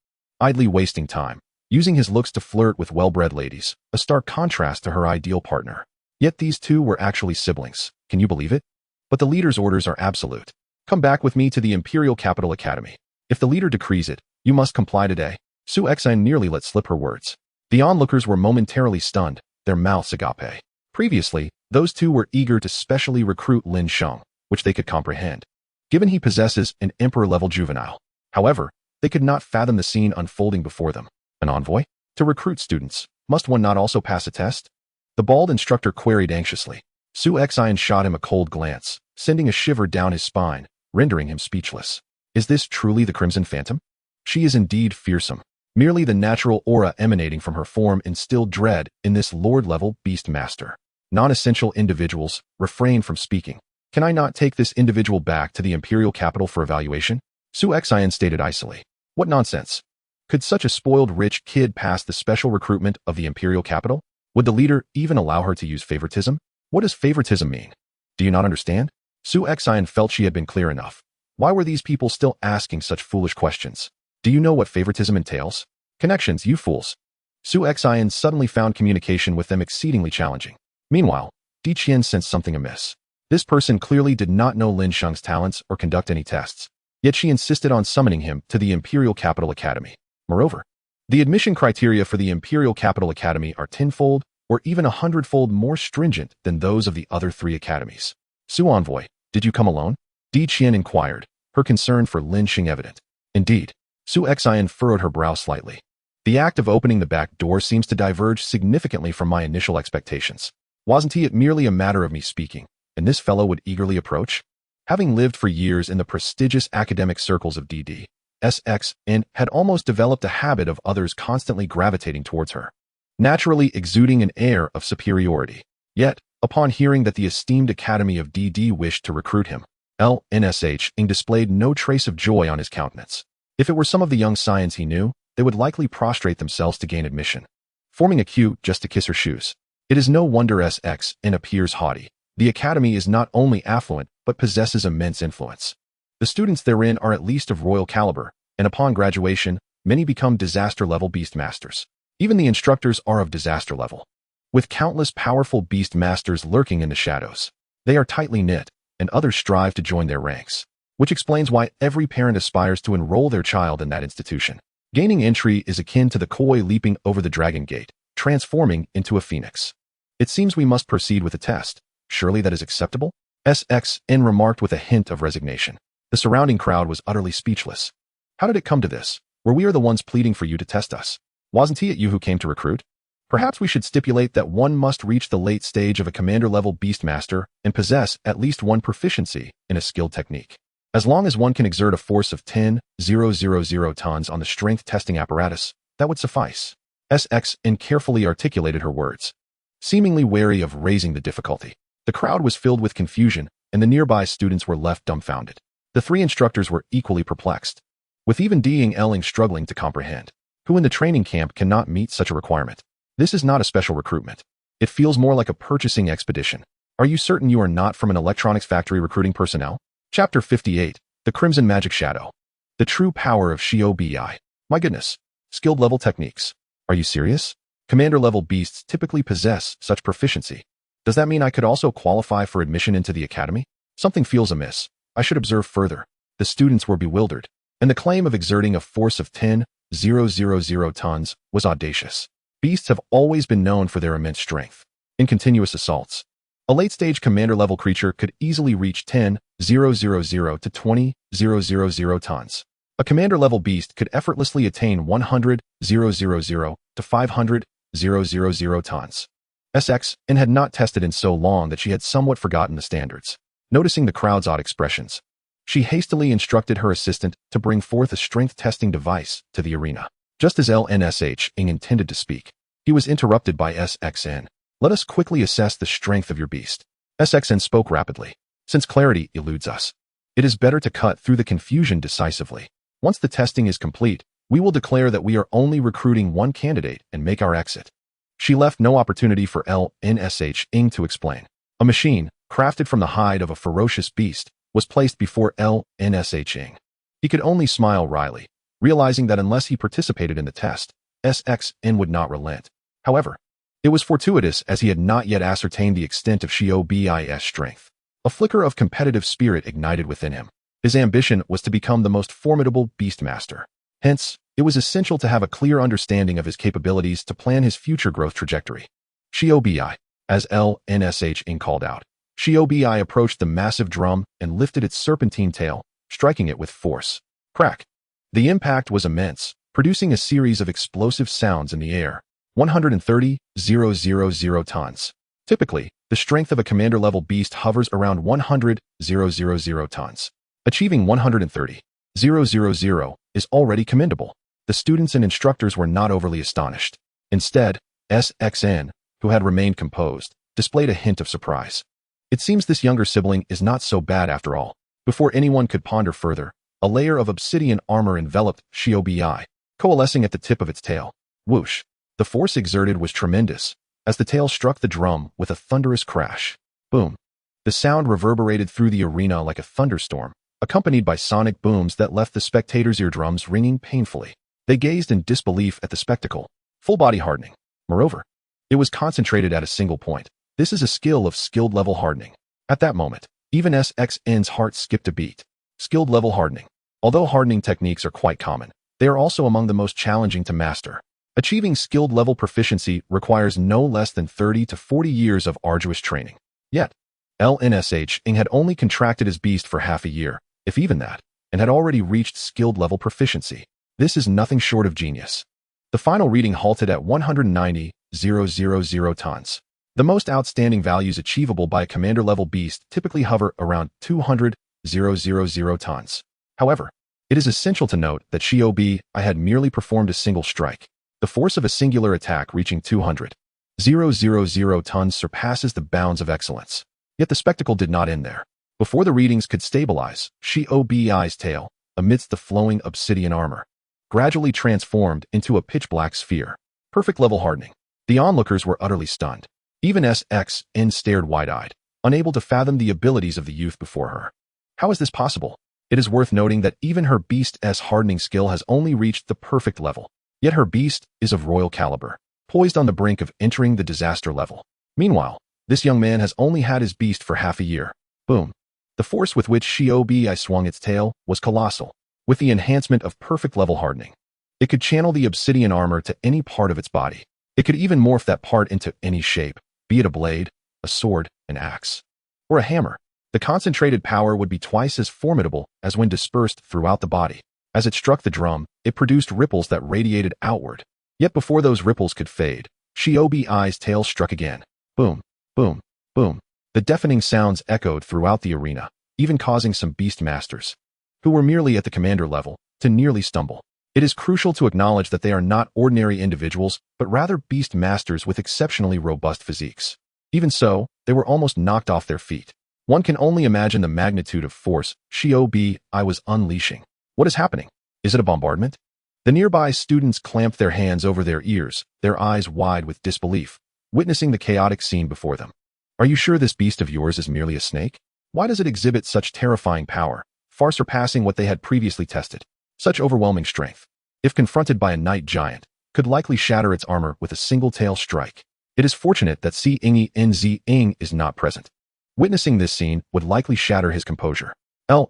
idly wasting time, using his looks to flirt with well-bred ladies, a stark contrast to her ideal partner. Yet these two were actually siblings. Can you believe it? But the leader's orders are absolute. Come back with me to the Imperial Capital Academy. If the leader decrees it, you must comply today. Su Xin nearly let slip her words. The onlookers were momentarily stunned, their mouths agape. Previously, those two were eager to specially recruit Lin Sheng, which they could comprehend, given he possesses an emperor-level juvenile. However, they could not fathom the scene unfolding before them. An envoy? To recruit students, must one not also pass a test? The bald instructor queried anxiously. Su Xin shot him a cold glance, sending a shiver down his spine, rendering him speechless. Is this truly the Crimson Phantom? She is indeed fearsome. Merely the natural aura emanating from her form instilled dread in this lord-level beast master. Non-essential individuals, refrain from speaking. Can I not take this individual back to the Imperial Capital for evaluation? Su Xin stated icily. What nonsense. Could such a spoiled rich kid pass the special recruitment of the Imperial Capital? Would the leader even allow her to use favoritism? What does favoritism mean? Do you not understand? Su Xin felt she had been clear enough. Why were these people still asking such foolish questions? Do you know what favoritism entails? Connections, you fools. Su Xin suddenly found communication with them exceedingly challenging. Meanwhile, Di Qian sensed something amiss. This person clearly did not know Lin Sheng's talents or conduct any tests, yet she insisted on summoning him to the Imperial Capital Academy. Moreover, the admission criteria for the Imperial Capital Academy are tenfold or even 100-fold more stringent than those of the other three academies. Su Envoy, did you come alone? Di Qian inquired, her concern for Lin Sheng evident. Indeed. Su Xin furrowed her brow slightly. The act of opening the back door seems to diverge significantly from my initial expectations. Wasn't it merely a matter of me speaking, and this fellow would eagerly approach? Having lived for years in the prestigious academic circles of DD, SX, and had almost developed a habit of others constantly gravitating towards her, naturally exuding an air of superiority. Yet, upon hearing that the esteemed Academy of DD wished to recruit him, Lin Sheng displayed no trace of joy on his countenance. If it were some of the young scions he knew, they would likely prostrate themselves to gain admission, forming a queue just to kiss her shoes. It is no wonder SX appears haughty. The academy is not only affluent, but possesses immense influence. The students therein are at least of royal caliber, and upon graduation, many become disaster-level beast masters. Even the instructors are of disaster level. With countless powerful beast masters lurking in the shadows, they are tightly knit, and others strive to join their ranks. which explains why every parent aspires to enroll their child in that institution. Gaining entry is akin to the koi leaping over the dragon gate, transforming into a phoenix. It seems we must proceed with the test. Surely that is acceptable? SXN remarked with a hint of resignation. The surrounding crowd was utterly speechless. How did it come to this, where we are the ones pleading for you to test us? Wasn't it you who came to recruit? Perhaps we should stipulate that one must reach the late stage of a commander-level beastmaster and possess at least one proficiency in a skilled technique. As long as one can exert a force of 10,000 tons on the strength testing apparatus, that would suffice. SXN carefully articulated her words, seemingly wary of raising the difficulty. The crowd was filled with confusion, and the nearby students were left dumbfounded. The three instructors were equally perplexed, with even Elling struggling to comprehend. Who in the training camp cannot meet such a requirement? This is not a special recruitment. It feels more like a purchasing expedition. Are you certain you are not from an electronics factory recruiting personnel? Chapter 58, The Crimson Magic Shadow. The true power of Godmaking. My goodness. Skilled level techniques. Are you serious? Commander level beasts typically possess such proficiency. Does that mean I could also qualify for admission into the academy? Something feels amiss. I should observe further. The students were bewildered, and the claim of exerting a force of 10,000 tons was audacious. Beasts have always been known for their immense strength. In continuous assaults, a late-stage commander-level creature could easily reach 10,000 to 20,000 tons. A commander-level beast could effortlessly attain 100,000 to 500,000 tons. SXN had not tested in so long that she had somewhat forgotten the standards. Noticing the crowd's odd expressions, she hastily instructed her assistant to bring forth a strength testing device to the arena. Just as Lin Sheng intended to speak, he was interrupted by SXN. Let us quickly assess the strength of your beast. SXN spoke rapidly. Since clarity eludes us, it is better to cut through the confusion decisively. Once the testing is complete, we will declare that we are only recruiting one candidate and make our exit. She left no opportunity for Lin Sheng to explain. A machine, crafted from the hide of a ferocious beast, was placed before Lin Sheng. He could only smile wryly, realizing that unless he participated in the test, SXN would not relent. However, it was fortuitous as he had not yet ascertained the extent of Godmaking's strength. A flicker of competitive spirit ignited within him. His ambition was to become the most formidable beastmaster. Hence, it was essential to have a clear understanding of his capabilities to plan his future growth trajectory. Godmaking, as Lin Sheng called out. Godmaking approached the massive drum and lifted its serpentine tail, striking it with force. Crack. The impact was immense, producing a series of explosive sounds in the air. 130,000 tons. Typically, the strength of a commander-level beast hovers around 100,000 tons. Achieving 130,000 is already commendable. The students and instructors were not overly astonished. Instead, SXN, who had remained composed, displayed a hint of surprise. It seems this younger sibling is not so bad after all. Before anyone could ponder further, a layer of obsidian armor enveloped Godmaking, coalescing at the tip of its tail. Whoosh! The force exerted was tremendous, as the tail struck the drum with a thunderous crash. Boom! The sound reverberated through the arena like a thunderstorm, accompanied by sonic booms that left the spectators' eardrums ringing painfully. They gazed in disbelief at the spectacle. Full-body hardening. Moreover, it was concentrated at a single point. This is a skill of skilled level hardening. At that moment, even SXN's heart skipped a beat. Skilled level hardening. Although hardening techniques are quite common, they are also among the most challenging to master. Achieving skilled level proficiency requires no less than 30 to 40 years of arduous training. Yet, Lin Sheng had only contracted his beast for half a year, if even that, and had already reached skilled level proficiency. This is nothing short of genius. The final reading halted at 190,000 tons. The most outstanding values achievable by a commander-level beast typically hover around 200,000 tons. However, it is essential to note that Godmaking had merely performed a single strike. The force of a singular attack reaching 200,000 tons surpasses the bounds of excellence. Yet the spectacle did not end there. Before the readings could stabilize, Godmaking's tail, amidst the flowing obsidian armor, gradually transformed into a pitch-black sphere. Perfect level hardening. The onlookers were utterly stunned. Even SXN stared wide-eyed, unable to fathom the abilities of the youth before her. How is this possible? It is worth noting that even her beast's hardening skill has only reached the perfect level. Yet her beast is of royal caliber, poised on the brink of entering the disaster level. Meanwhile, this young man has only had his beast for half a year. Boom. The force with which Xiaobi swung its tail was colossal, with the enhancement of perfect level hardening. It could channel the obsidian armor to any part of its body. It could even morph that part into any shape, be it a blade, a sword, an axe, or a hammer. The concentrated power would be twice as formidable as when dispersed throughout the body. As it struck the drum, it produced ripples that radiated outward. Yet before those ripples could fade, Xiaobi's tail struck again. Boom, boom, boom. The deafening sounds echoed throughout the arena, even causing some beast masters, who were merely at the commander level, to nearly stumble. It is crucial to acknowledge that they are not ordinary individuals, but rather beast masters with exceptionally robust physiques. Even so, they were almost knocked off their feet. One can only imagine the magnitude of force Xiaobi was unleashing. What is happening? Is it a bombardment? The nearby students clamped their hands over their ears, their eyes wide with disbelief, witnessing the chaotic scene before them. Are you sure this beast of yours is merely a snake? Why does it exhibit such terrifying power, far surpassing what they had previously tested? Such overwhelming strength, if confronted by a night giant, could likely shatter its armor with a single tail strike. It is fortunate that Ing is not present. Witnessing this scene would likely shatter his composure. Lin,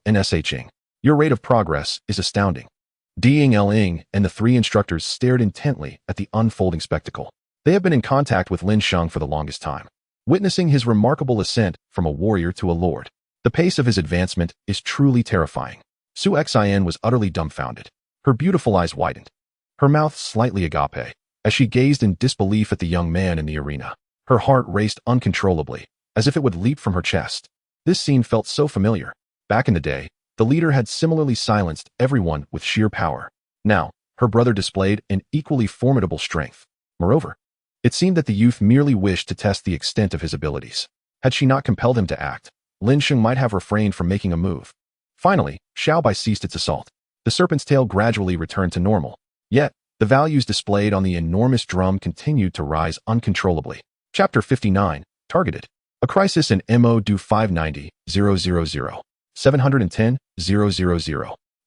your rate of progress is astounding. Ing and the three instructors stared intently at the unfolding spectacle. They have been in contact with Lin Sheng for the longest time, witnessing his remarkable ascent from a warrior to a lord. The pace of his advancement is truly terrifying. Xin was utterly dumbfounded. Her beautiful eyes widened, her mouth slightly agape, as she gazed in disbelief at the young man in the arena. Her heart raced uncontrollably, as if it would leap from her chest. This scene felt so familiar. Back in the day, the leader had similarly silenced everyone with sheer power. Now, her brother displayed an equally formidable strength. Moreover, it seemed that the youth merely wished to test the extent of his abilities. Had she not compelled him to act, Lin Sheng might have refrained from making a move. Finally, Xiaobai ceased its assault. The serpent's tail gradually returned to normal. Yet, the values displayed on the enormous drum continued to rise uncontrollably. Chapter 59, Targeted. A crisis in MO-DO 590,000, 710,000,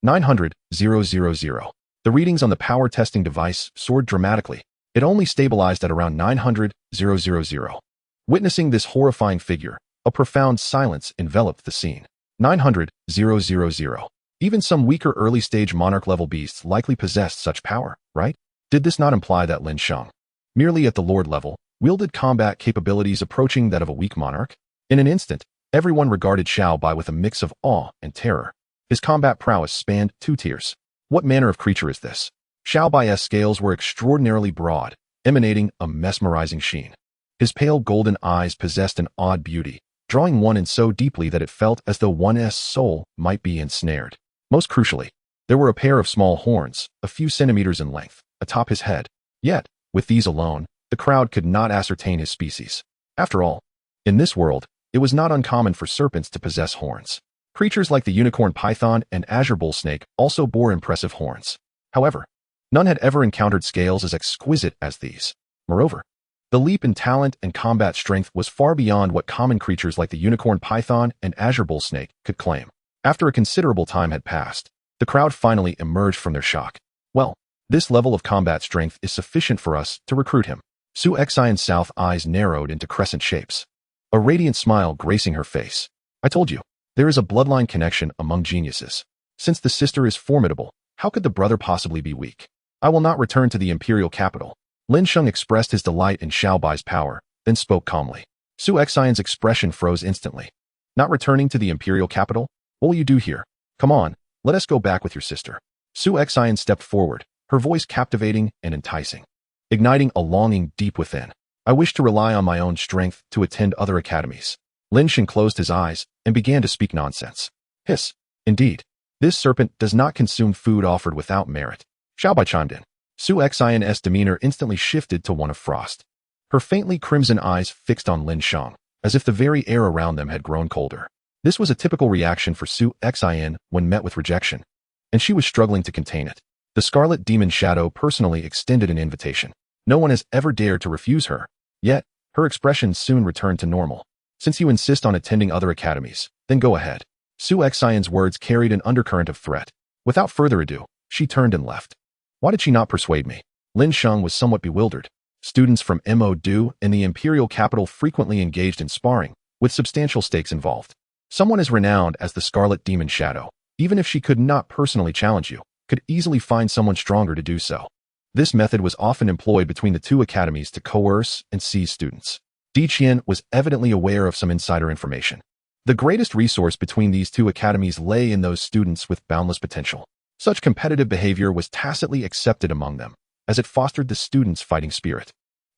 900,000. The readings on the power testing device soared dramatically. It only stabilized at around 900,000. Witnessing this horrifying figure, a profound silence enveloped the scene. 900,000. Even some weaker early-stage monarch-level beasts likely possessed such power, right? Did this not imply that Lin Sheng, merely at the lord level, wielded combat capabilities approaching that of a weak monarch? In an instant, everyone regarded Xiaobai with a mix of awe and terror. His combat prowess spanned 2 tiers. What manner of creature is this? Xiaobai's scales were extraordinarily broad, emanating a mesmerizing sheen. His pale golden eyes possessed an odd beauty, drawing one in so deeply that it felt as though one's soul might be ensnared. Most crucially, there were a pair of small horns, a few centimeters in length, atop his head. Yet, with these alone, the crowd could not ascertain his species. After all, in this world, it was not uncommon for serpents to possess horns. Creatures like the unicorn python and azure bull snake also bore impressive horns. However, none had ever encountered scales as exquisite as these. Moreover, the leap in talent and combat strength was far beyond what common creatures like the unicorn python and azure bull snake could claim. After a considerable time had passed, the crowd finally emerged from their shock. Well, this level of combat strength is sufficient for us to recruit him. Xion's south eyes narrowed into crescent shapes, a radiant smile gracing her face. I told you, there is a bloodline connection among geniuses. Since the sister is formidable, how could the brother possibly be weak? I will not return to the imperial capital. Lin Sheng expressed his delight in Xiaobai's power, then spoke calmly. Xion's expression froze instantly. Not returning to the imperial capital? What will you do here? Come on, let us go back with your sister. Xion stepped forward, her voice captivating and enticing, igniting a longing deep within. I wish to rely on my own strength to attend other academies. Lin Sheng closed his eyes and began to speak nonsense. Hiss. Indeed, this serpent does not consume food offered without merit. Xiaobai chimed in. Xion's demeanor instantly shifted to one of frost. Her faintly crimson eyes fixed on Lin Sheng, as if the very air around them had grown colder. This was a typical reaction for Xion when met with rejection, and she was struggling to contain it. The Scarlet Demon Shadow personally extended an invitation. No one has ever dared to refuse her. Yet, her expression soon returned to normal. Since you insist on attending other academies, then go ahead. Xion's words carried an undercurrent of threat. Without further ado, she turned and left. Why did she not persuade me? Lin Sheng was somewhat bewildered. Students from MO-DO and the imperial capital frequently engaged in sparring, with substantial stakes involved. Someone as renowned as the Scarlet Demon Shadow, even if she could not personally challenge you, could easily find someone stronger to do so. This method was often employed between the two academies to coerce and seize students. Qilin was evidently aware of some insider information. The greatest resource between these two academies lay in those students with boundless potential. Such competitive behavior was tacitly accepted among them, as it fostered the students' fighting spirit.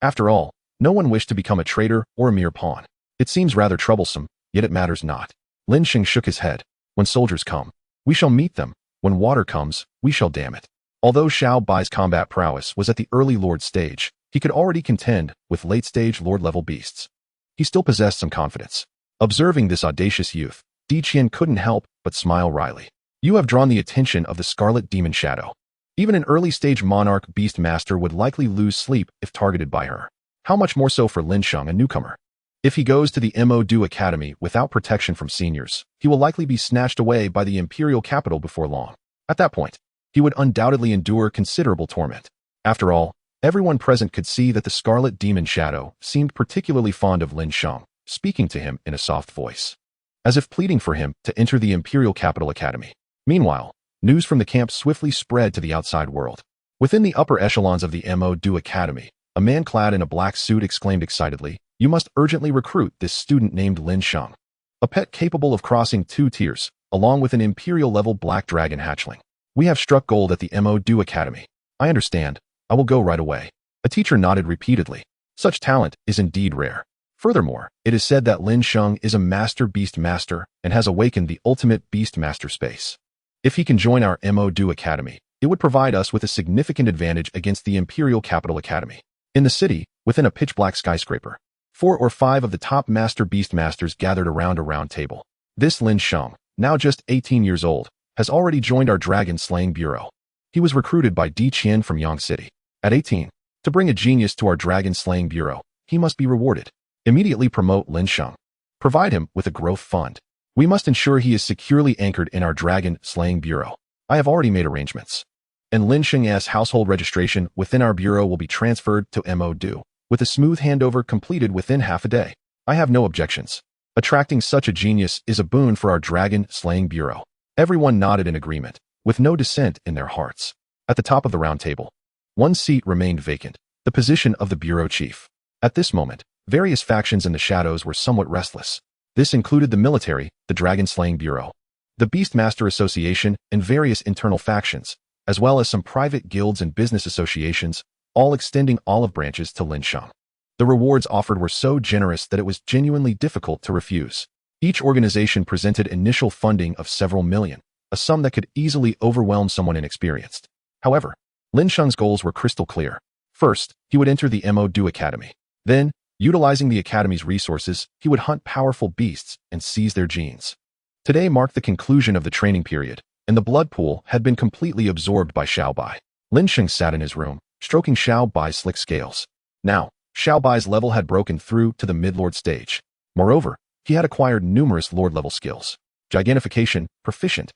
After all, no one wished to become a traitor or a mere pawn. It seems rather troublesome, yet it matters not. Lin Sheng shook his head. When soldiers come, we shall meet them. When water comes, we shall dam it. Although Xiao Bai's combat prowess was at the early Lord stage, he could already contend with late-stage Lord-level beasts. He still possessed some confidence. Observing this audacious youth, Qilin couldn't help but smile wryly. You have drawn the attention of the Scarlet Demon Shadow. Even an early-stage monarch beast master would likely lose sleep if targeted by her. How much more so for Lin Sheng, a newcomer? If he goes to the Mo-Du Academy without protection from seniors, he will likely be snatched away by the imperial capital before long. At that point, he would undoubtedly endure considerable torment. After all, everyone present could see that the Scarlet Demon Shadow seemed particularly fond of Lin Sheng, speaking to him in a soft voice, as if pleading for him to enter the Imperial Capital Academy. Meanwhile, news from the camp swiftly spread to the outside world. Within the upper echelons of the Mo-Du Academy, a man clad in a black suit exclaimed excitedly, "You must urgently recruit this student named Lin Sheng, a pet capable of crossing 2 tiers, along with an Imperial-level black dragon hatchling. We have struck gold at the Mo-Du Academy. I understand. I will go right away." A teacher nodded repeatedly. Such talent is indeed rare. Furthermore, it is said that Lin Sheng is a master beast master and has awakened the ultimate beast master space. If he can join our Mo-Du Academy, it would provide us with a significant advantage against the Imperial Capital Academy. In the city, within a pitch-black skyscraper, 4 or 5 of the top master beast masters gathered around a round table. This Lin Sheng, now just 18 years old, has already joined our dragon-slaying bureau. He was recruited by Qilin from Yang City. At 18, to bring a genius to our dragon-slaying bureau, he must be rewarded. Immediately promote Lin Sheng. Provide him with a growth fund. We must ensure he is securely anchored in our dragon-slaying bureau. I have already made arrangements. And Lin Sheng's household registration within our bureau will be transferred to Mo-Du, with a smooth handover completed within half a day. I have no objections. Attracting such a genius is a boon for our dragon-slaying bureau. Everyone nodded in agreement, with no dissent in their hearts. At the top of the round table, one seat remained vacant, the position of the bureau chief. At this moment, various factions in the shadows were somewhat restless. This included the military, the dragon-slaying bureau, the Beastmaster Association, and various internal factions, as well as some private guilds and business associations, all extending olive branches to Lin Sheng. The rewards offered were so generous that it was genuinely difficult to refuse. Each organization presented initial funding of several million, a sum that could easily overwhelm someone inexperienced. However, Lin Sheng's goals were crystal clear. First, he would enter the Mo-Du Academy. Then, utilizing the Academy's resources, he would hunt powerful beasts and seize their genes. Today marked the conclusion of the training period, and the blood pool had been completely absorbed by Xiao Bai. Lin Sheng sat in his room, stroking Xiao Bai's slick scales. Now, Xiao Bai's level had broken through to the mid-lord stage. Moreover, he had acquired numerous lord-level skills. Gigantification, proficient.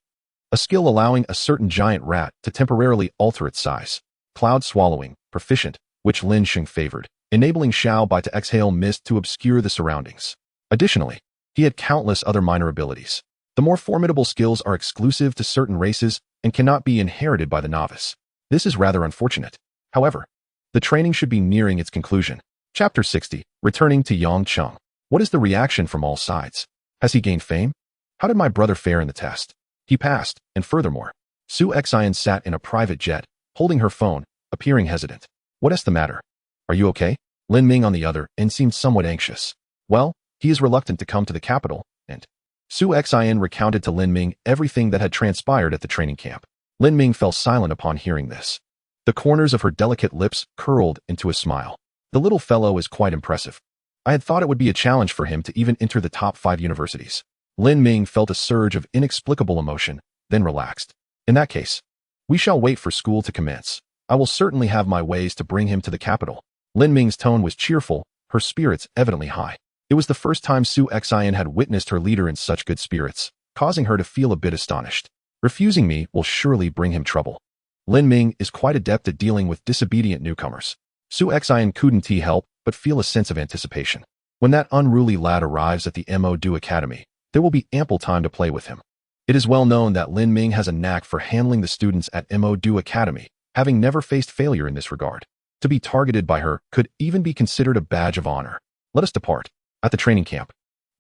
A skill allowing a certain giant rat to temporarily alter its size. Cloud swallowing, proficient, which Lin Sheng favored, enabling Xiao Bai to exhale mist to obscure the surroundings. Additionally, he had countless other minor abilities. The more formidable skills are exclusive to certain races and cannot be inherited by the novice. This is rather unfortunate. However, the training should be nearing its conclusion. Chapter 60, Returning to Yangcheng. What is the reaction from all sides? Has he gained fame? How did my brother fare in the test? He passed, and furthermore, Su Xian sat in a private jet, holding her phone, appearing hesitant. What is the matter? Are you okay? Lin Ming on the other end seemed somewhat anxious. Well, he is reluctant to come to the capital, and Su Xian recounted to Lin Ming everything that had transpired at the training camp. Lin Ming fell silent upon hearing this. The corners of her delicate lips curled into a smile. The little fellow is quite impressive. I had thought it would be a challenge for him to even enter the top 5 universities. Lin Ming felt a surge of inexplicable emotion, then relaxed. In that case, we shall wait for school to commence. I will certainly have my ways to bring him to the capital. Lin Ming's tone was cheerful, her spirits evidently high. It was the first time Su Xian had witnessed her leader in such good spirits, causing her to feel a bit astonished. Refusing me will surely bring him trouble. Lin Ming is quite adept at dealing with disobedient newcomers. Su Xian couldn't help but feel a sense of anticipation. When that unruly lad arrives at the Mo-Du Academy, there will be ample time to play with him. It is well known that Lin Ming has a knack for handling the students at Mo Academy, having never faced failure in this regard. To be targeted by her could even be considered a badge of honor. Let us depart. At the training camp,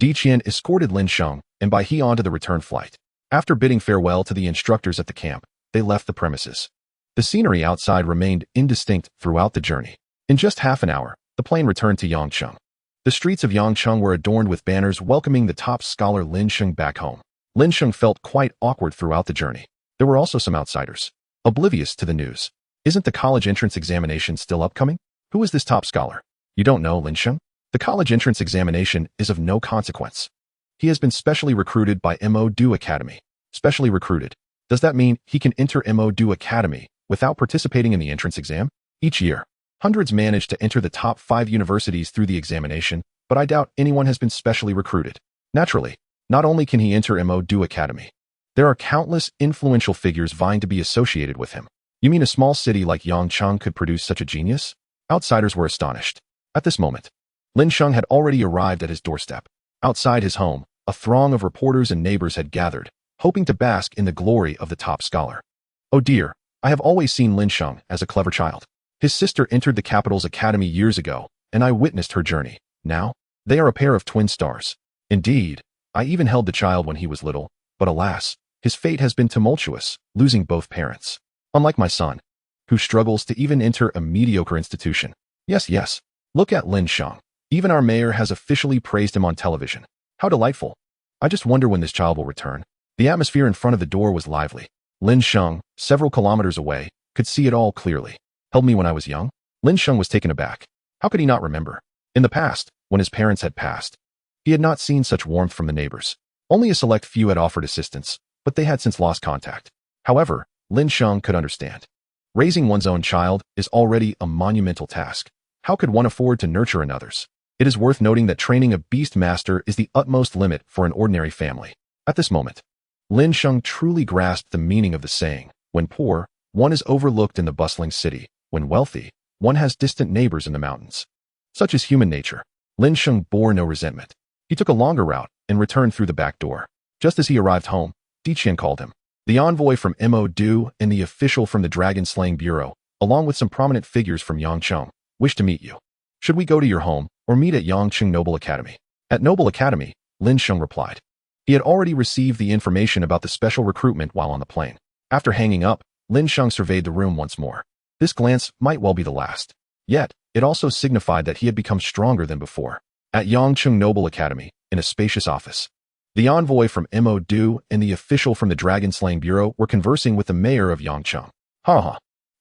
Qilin escorted Lin Sheng and by he on to the return flight. After bidding farewell to the instructors at the camp, they left the premises. The scenery outside remained indistinct throughout the journey. In just half an hour, the plane returned to Yangcheng. The streets of Yangcheng were adorned with banners welcoming the top scholar Lin Sheng back home. Lin Sheng felt quite awkward throughout the journey. There were also some outsiders, oblivious to the news. Isn't the college entrance examination still upcoming? Who is this top scholar? You don't know Lin Sheng? The college entrance examination is of no consequence. He has been specially recruited by Mo Academy. Specially recruited. Does that mean he can enter Mo Academy without participating in the entrance exam? Each year, hundreds manage to enter the top 5 universities through the examination, but I doubt anyone has been specially recruited. Naturally, not only can he enter Mo Academy, there are countless influential figures vying to be associated with him. You mean a small city like Yangcheng could produce such a genius? Outsiders were astonished. At this moment, Lin Sheng had already arrived at his doorstep. Outside his home, a throng of reporters and neighbors had gathered, hoping to bask in the glory of the top scholar. Oh dear, I have always seen Lin Sheng as a clever child. His sister entered the capital's academy years ago, and I witnessed her journey. Now, they are a pair of twin stars. Indeed, I even held the child when he was little, but alas, his fate has been tumultuous, losing both parents. Unlike my son, who struggles to even enter a mediocre institution. Yes, look at Lin Sheng. Even our mayor has officially praised him on television. How delightful. I just wonder when this child will return. The atmosphere in front of the door was lively. Lin Sheng, several kilometers away, could see it all clearly. Held me when I was young? Lin Sheng was taken aback. How could he not remember? In the past, when his parents had passed, he had not seen such warmth from the neighbors. Only a select few had offered assistance, but they had since lost contact. However, Lin Sheng could understand. Raising one's own child is already a monumental task. How could one afford to nurture another's? It is worth noting that training a beast master is the utmost limit for an ordinary family. At this moment, Lin Sheng truly grasped the meaning of the saying, when poor, one is overlooked in the bustling city. When wealthy, one has distant neighbors in the mountains. Such is human nature. Lin Sheng bore no resentment. He took a longer route and returned through the back door. Just as he arrived home, Qilin called him. The envoy from Mo and the official from the Dragon Slaying Bureau, along with some prominent figures from Yangcheng, wish to meet you. Should we go to your home or meet at Yangcheng Noble Academy? At Noble Academy, Lin Sheng replied. He had already received the information about the special recruitment while on the plane. After hanging up, Lin Sheng surveyed the room once more. This glance might well be the last. Yet, it also signified that he had become stronger than before. At Yangcheng Noble Academy, in a spacious office, the envoy from Mo and the official from the Dragon Slaying Bureau were conversing with the mayor of Yangcheng.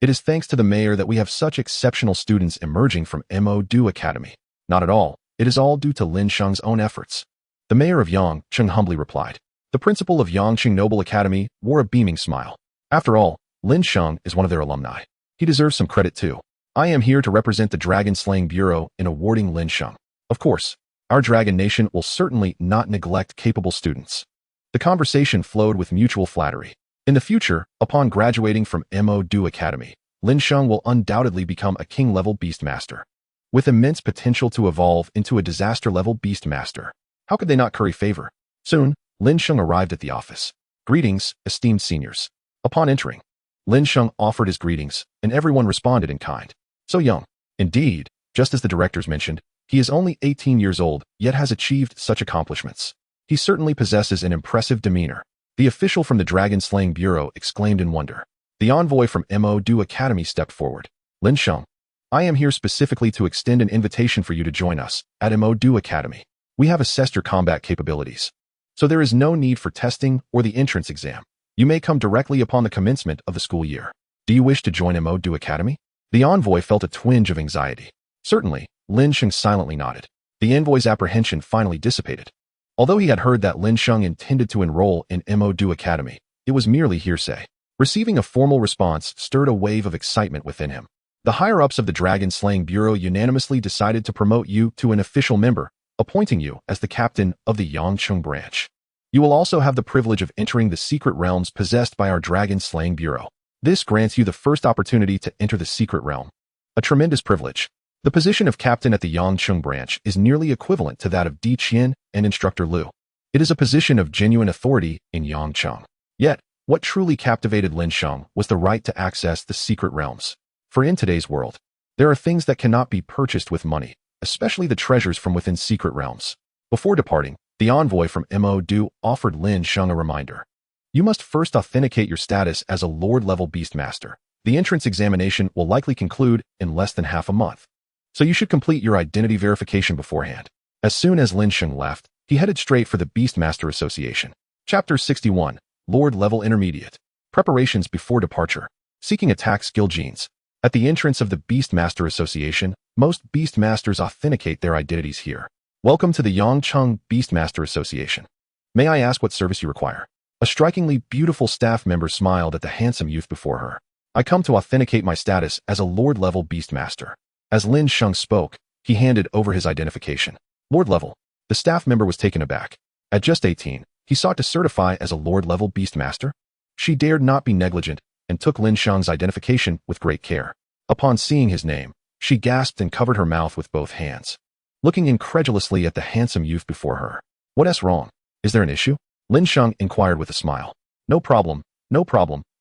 It is thanks to the mayor that we have such exceptional students emerging from Mo Academy. Not at all. It is all due to Lin Sheng's own efforts. The mayor of Yangcheng humbly replied. The principal of Yangcheng Noble Academy wore a beaming smile. After all, Lin Sheng is one of their alumni. He deserves some credit too. I am here to represent the Dragon Slaying Bureau in awarding Lin Sheng. Of course, our Dragon Nation will certainly not neglect capable students. The conversation flowed with mutual flattery. In the future, upon graduating from Mo Academy, Lin Sheng will undoubtedly become a king-level beast master, with immense potential to evolve into a disaster-level beast master. How could they not curry favor? Soon, Lin Sheng arrived at the office. Greetings, esteemed seniors. Upon entering, Lin Sheng offered his greetings, and everyone responded in kind. So young. Indeed, just as the directors mentioned, he is only 18 years old, yet has achieved such accomplishments. He certainly possesses an impressive demeanor. The official from the Dragon Slaying Bureau exclaimed in wonder. The envoy from Mo Academy stepped forward. Lin Sheng, I am here specifically to extend an invitation for you to join us at Mo Academy. We have assessed your combat capabilities, so there is no need for testing or the entrance exam. You may come directly upon the commencement of the school year. Do you wish to join Mo Academy? The envoy felt a twinge of anxiety. Certainly, Lin Sheng silently nodded. The envoy's apprehension finally dissipated. Although he had heard that Lin Sheng intended to enroll in Mo Academy, it was merely hearsay. Receiving a formal response stirred a wave of excitement within him. The higher-ups of the Dragon Slaying Bureau unanimously decided to promote you to an official member, appointing you as the captain of the Yangcheng branch. You will also have the privilege of entering the secret realms possessed by our Dragon Slaying Bureau. This grants you the first opportunity to enter the secret realm. A tremendous privilege. The position of captain at the Yangcheng branch is nearly equivalent to that of Qilin and instructor Lu. It is a position of genuine authority in Yangcheng. Yet, what truly captivated Lin Sheng was the right to access the secret realms. For in today's world, there are things that cannot be purchased with money, especially the treasures from within secret realms. Before departing, the envoy from Mo offered Lin Sheng a reminder. You must first authenticate your status as a Lord-level Beastmaster. The entrance examination will likely conclude in less than half a month, so you should complete your identity verification beforehand. As soon as Lin Sheng left, he headed straight for the Beastmaster Association. Chapter 61, Lord-level Intermediate. Preparations before departure. Seeking attack skill genes. At the entrance of the Beastmaster Association, most Beastmasters authenticate their identities here. Welcome to the Yangcheng Beastmaster Association. May I ask what service you require? A strikingly beautiful staff member smiled at the handsome youth before her. I come to authenticate my status as a Lord-level Beastmaster. As Lin Sheng spoke, he handed over his identification. Lord-level. The staff member was taken aback. At just 18, he sought to certify as a Lord-level Beastmaster. She dared not be negligent and took Lin Sheng's identification with great care. Upon seeing his name, she gasped and covered her mouth with both hands, looking incredulously at the handsome youth before her. What's wrong? Is there an issue? Lin Sheng inquired with a smile. No problem,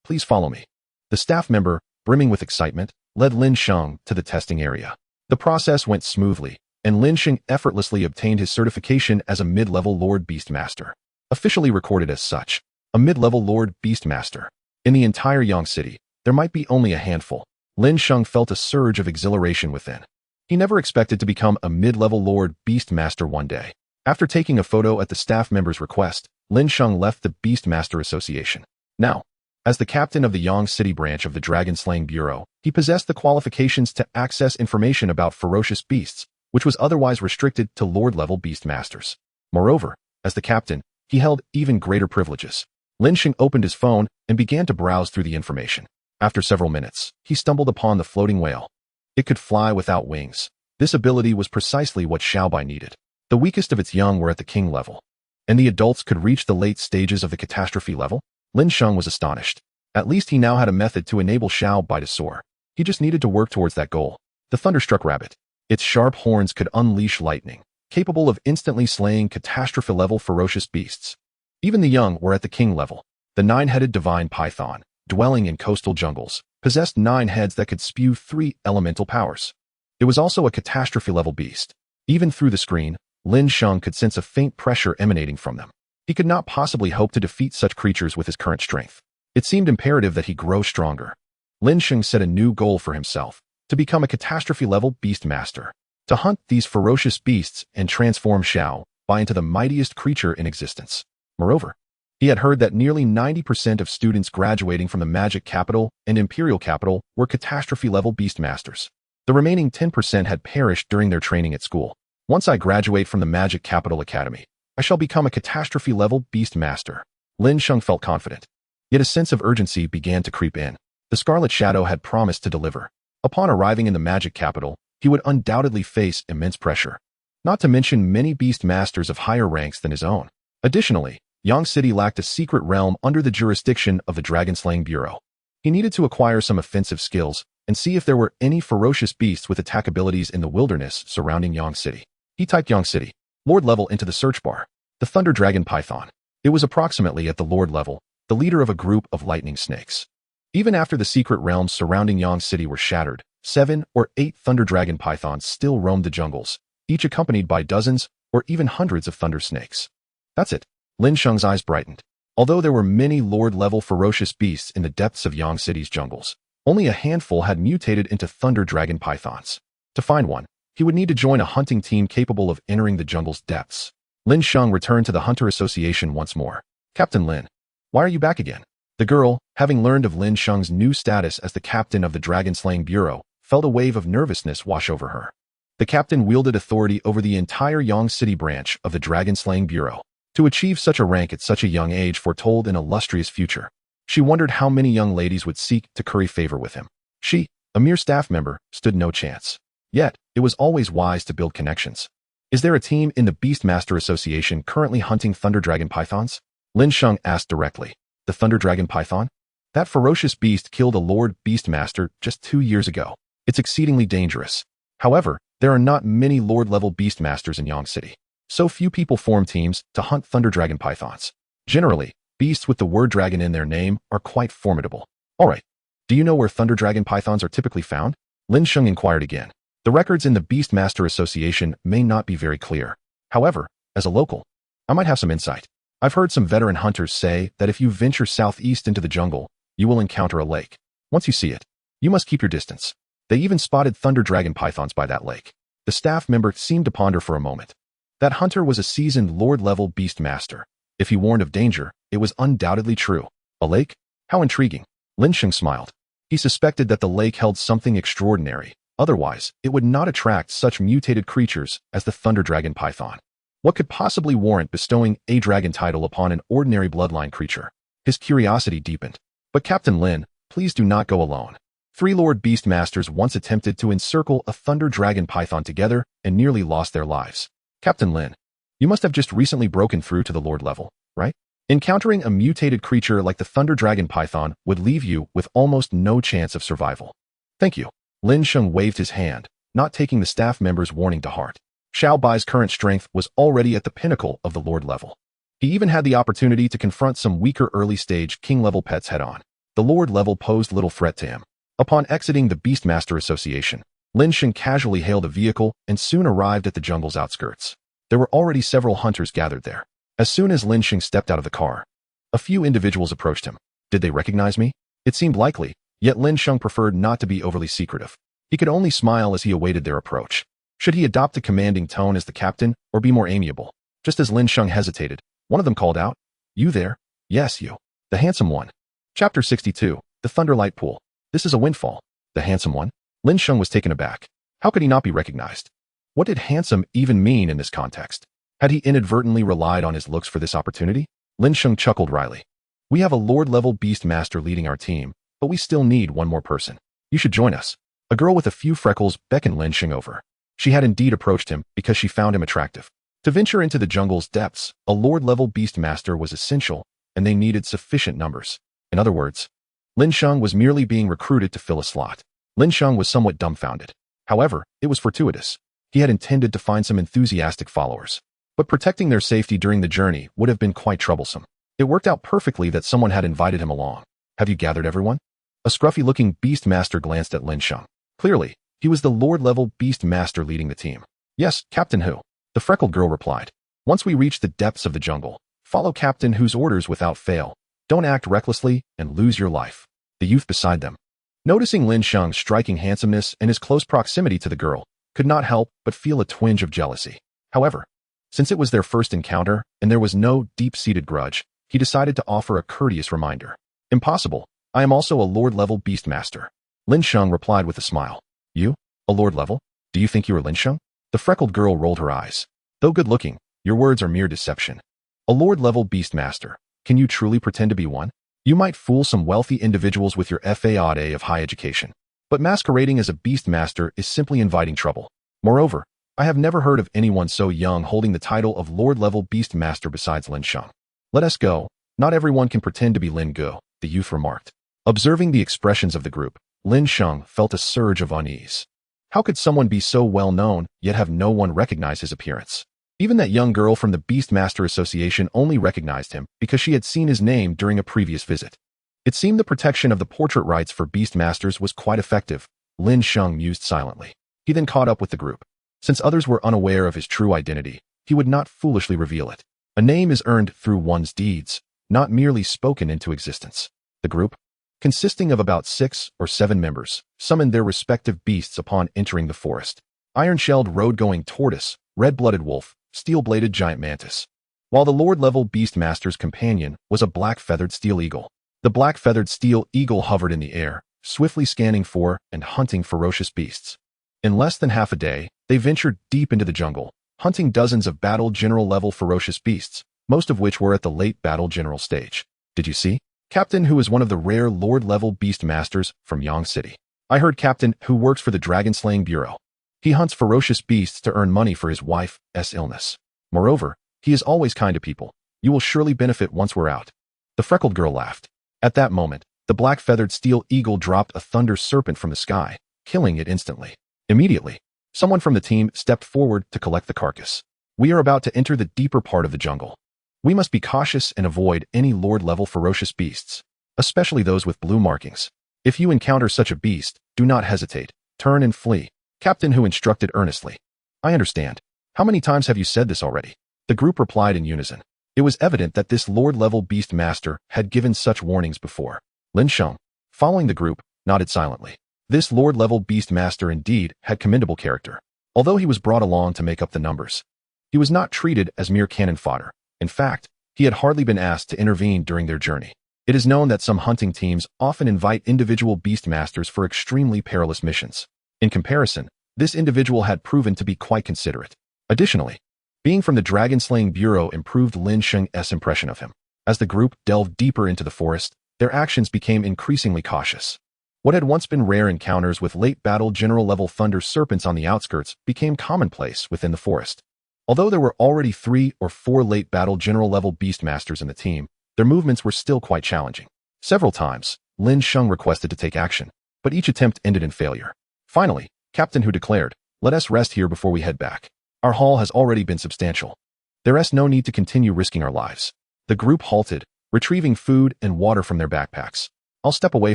please follow me. The staff member, brimming with excitement, led Lin Sheng to the testing area. The process went smoothly, and Lin Sheng effortlessly obtained his certification as a mid-level Lord Beastmaster. Officially recorded as such, a mid-level Lord Beastmaster. In the entire Yang City, there might be only a handful. Lin Sheng felt a surge of exhilaration within. He never expected to become a mid-level Lord Beastmaster one day. After taking a photo at the staff member's request, Lin Sheng left the Beastmaster Association. Now, as the captain of the Yang City branch of the Dragon Slaying Bureau, he possessed the qualifications to access information about ferocious beasts, which was otherwise restricted to Lord-level Beastmasters. Moreover, as the captain, he held even greater privileges. Lin Sheng opened his phone and began to browse through the information. After several minutes, he stumbled upon the floating whale. It could fly without wings. This ability was precisely what Xiaobai needed. The weakest of its young were at the king level, and the adults could reach the late stages of the catastrophe level. Lin Sheng was astonished. At least he now had a method to enable Xiaobai to soar. He just needed to work towards that goal. The thunderstruck rabbit. Its sharp horns could unleash lightning, capable of instantly slaying catastrophe-level ferocious beasts. Even the young were at the king level. The nine-headed divine python, dwelling in coastal jungles, possessed 9 heads that could spew 3 elemental powers. It was also a catastrophe-level beast. Even through the screen, Lin Sheng could sense a faint pressure emanating from them. He could not possibly hope to defeat such creatures with his current strength. It seemed imperative that he grow stronger. Lin Sheng set a new goal for himself, to become a catastrophe-level Beastmaster, to hunt these ferocious beasts and transform Xiaobai into the mightiest creature in existence. Moreover, he had heard that nearly 90% of students graduating from the Magic Capital and Imperial Capital were catastrophe-level Beastmasters. The remaining 10% had perished during their training at school. Once I graduate from the Magic Capital Academy, I shall become a catastrophe-level Beastmaster. Lin Sheng felt confident. Yet a sense of urgency began to creep in. The Scarlet Shadow had promised to deliver. Upon arriving in the Magic Capital, he would undoubtedly face immense pressure, not to mention many Beastmasters of higher ranks than his own. Additionally, Yang City lacked a secret realm under the jurisdiction of the Dragon Slaying Bureau. He needed to acquire some offensive skills and see if there were any ferocious beasts with attack abilities in the wilderness surrounding Yang City. He typed Yang City, Lord level, into the search bar. The Thunder Dragon Python. It was approximately at the Lord level, the leader of a group of lightning snakes. Even after the secret realms surrounding Yang City were shattered, 7 or 8 Thunder Dragon Pythons still roamed the jungles, each accompanied by dozens or even hundreds of thunder snakes. That's it. Lin Sheng's eyes brightened. Although there were many Lord-level ferocious beasts in the depths of Yang City's jungles, only a handful had mutated into Thunder Dragon Pythons. To find one, he would need to join a hunting team capable of entering the jungle's depths. Lin Sheng returned to the Hunter Association once more. Captain Lin, why are you back again? The girl, having learned of Lin Sheng's new status as the captain of the Dragon Slaying Bureau, felt a wave of nervousness wash over her. The captain wielded authority over the entire Yang City branch of the Dragon Slaying Bureau. To achieve such a rank at such a young age foretold an illustrious future. She wondered how many young ladies would seek to curry favor with him. She, a mere staff member, stood no chance. Yet, it was always wise to build connections. Is there a team in the Beastmaster Association currently hunting Thunder Dragon Pythons? Lin Sheng asked directly. The Thunder Dragon Python? That ferocious beast killed a Lord Beastmaster just 2 years ago. It's exceedingly dangerous. However, there are not many Lord-level Beastmasters in Yang City. So few people form teams to hunt thunder dragon pythons. Generally, beasts with the word dragon in their name are quite formidable. Alright, do you know where thunder dragon pythons are typically found? Lin Sheng inquired again. The records in the Beastmaster Association may not be very clear. However, as a local, I might have some insight. I've heard some veteran hunters say that if you venture southeast into the jungle, you will encounter a lake. Once you see it, you must keep your distance. They even spotted thunder dragon pythons by that lake. The staff member seemed to ponder for a moment. That hunter was a seasoned Lord-level Beastmaster. If he warned of danger, it was undoubtedly true. A lake? How intriguing. Lin Sheng smiled. He suspected that the lake held something extraordinary. Otherwise, it would not attract such mutated creatures as the thunder dragon python. What could possibly warrant bestowing a dragon title upon an ordinary bloodline creature? His curiosity deepened. But Captain Lin, please do not go alone. 3 Lord Beastmasters once attempted to encircle a thunder dragon python together and nearly lost their lives. Captain Lin, you must have just recently broken through to the Lord level, right? Encountering a mutated creature like the thunder dragon python would leave you with almost no chance of survival. Thank you. Lin Sheng waved his hand, not taking the staff member's warning to heart. Xiao Bai's current strength was already at the pinnacle of the Lord level. He even had the opportunity to confront some weaker early-stage King-level pets head-on. The Lord level posed little threat to him. Upon exiting the Beastmaster Association, Lin Sheng casually hailed a vehicle and soon arrived at the jungle's outskirts. There were already several hunters gathered there. As soon as Lin Sheng stepped out of the car, a few individuals approached him. Did they recognize me? It seemed likely, yet Lin Sheng preferred not to be overly secretive. He could only smile as he awaited their approach. Should he adopt a commanding tone as the captain or be more amiable? Just as Lin Sheng hesitated, one of them called out, "You there?" "Yes, you. The handsome one." Chapter 62, The Thunderlight Pool. This is a windfall. The handsome one? Lin Sheng was taken aback. How could he not be recognized? What did handsome even mean in this context? Had he inadvertently relied on his looks for this opportunity? Lin Sheng chuckled wryly. We have a Lord-level Beastmaster leading our team, but we still need one more person. You should join us. A girl with a few freckles beckoned Lin Sheng over. She had indeed approached him because she found him attractive. To venture into the jungle's depths, a Lord-level Beastmaster was essential, and they needed sufficient numbers. In other words, Lin Sheng was merely being recruited to fill a slot. Lin Sheng was somewhat dumbfounded. However, it was fortuitous. He had intended to find some enthusiastic followers. But protecting their safety during the journey would have been quite troublesome. It worked out perfectly that someone had invited him along. Have you gathered everyone? A scruffy-looking Beastmaster glanced at Lin Sheng. Clearly, he was the Lord-level Beastmaster leading the team. Yes, Captain Hu. The freckled girl replied. Once we reach the depths of the jungle, follow Captain Hu's orders without fail. Don't act recklessly and lose your life. The youth beside them, noticing Lin Sheng's striking handsomeness and his close proximity to the girl, could not help but feel a twinge of jealousy. However, since it was their first encounter and there was no deep-seated grudge, he decided to offer a courteous reminder. Impossible. I am also a Lord-level Beastmaster. Lin Sheng replied with a smile. You? A Lord-level? Do you think you are Lin Sheng? The freckled girl rolled her eyes. Though good-looking, your words are mere deception. A Lord-level Beastmaster. Can you truly pretend to be one? You might fool some wealthy individuals with your FAAD of high education. But masquerading as a Beastmaster is simply inviting trouble. Moreover, I have never heard of anyone so young holding the title of Lord-level Beastmaster besides Lin Sheng. Let us go. Not everyone can pretend to be Lin Go, the youth remarked. Observing the expressions of the group, Lin Sheng felt a surge of unease. How could someone be so well known, yet have no one recognize his appearance? Even that young girl from the Beastmaster Association only recognized him because she had seen his name during a previous visit. It seemed the protection of the portrait rights for Beastmasters was quite effective. Lin Sheng mused silently. He then caught up with the group. Since others were unaware of his true identity, he would not foolishly reveal it. A name is earned through one's deeds, not merely spoken into existence. The group, consisting of about 6 or 7 members, summoned their respective beasts upon entering the forest. Iron-shelled road-going tortoise, red-blooded wolf, steel-bladed giant mantis. While the Lord-level Beastmaster's companion was a black-feathered steel eagle. The black-feathered steel eagle hovered in the air, swiftly scanning for and hunting ferocious beasts. In less than half a day, they ventured deep into the jungle, hunting dozens of battle general-level ferocious beasts, most of which were at the late battle general stage. Did you see? Captain Hu is one of the rare Lord-level Beastmasters from Yang City. I heard Captain Hu works for the Dragon-Slaying Bureau. He hunts ferocious beasts to earn money for his wife's illness. Moreover, he is always kind to people. You will surely benefit once we're out. The freckled girl laughed. At that moment, the black-feathered steel eagle dropped a thunder serpent from the sky, killing it instantly. Immediately, someone from the team stepped forward to collect the carcass. We are about to enter the deeper part of the jungle. We must be cautious and avoid any Lord-level ferocious beasts, especially those with blue markings. If you encounter such a beast, do not hesitate. Turn and flee. Captain Hu instructed earnestly. I understand. How many times have you said this already? The group replied in unison. It was evident that this Lord-level beast master had given such warnings before. Lin Sheng, following the group, nodded silently. This Lord-level beast master indeed had commendable character. Although he was brought along to make up the numbers, he was not treated as mere cannon fodder. In fact, he had hardly been asked to intervene during their journey. It is known that some hunting teams often invite individual beast masters for extremely perilous missions. In comparison, this individual had proven to be quite considerate. Additionally, being from the Dragon-Slaying Bureau improved Lin Sheng's impression of him. As the group delved deeper into the forest, their actions became increasingly cautious. What had once been rare encounters with late-battle general-level thunder serpents on the outskirts became commonplace within the forest. Although there were already 3 or 4 late-battle general-level beastmasters in the team, their movements were still quite challenging. Several times, Lin Sheng requested to take action, but each attempt ended in failure. Finally, Captain Hu declared, "Let us rest here before we head back. Our haul has already been substantial. There is no need to continue risking our lives." The group halted, retrieving food and water from their backpacks. "I'll step away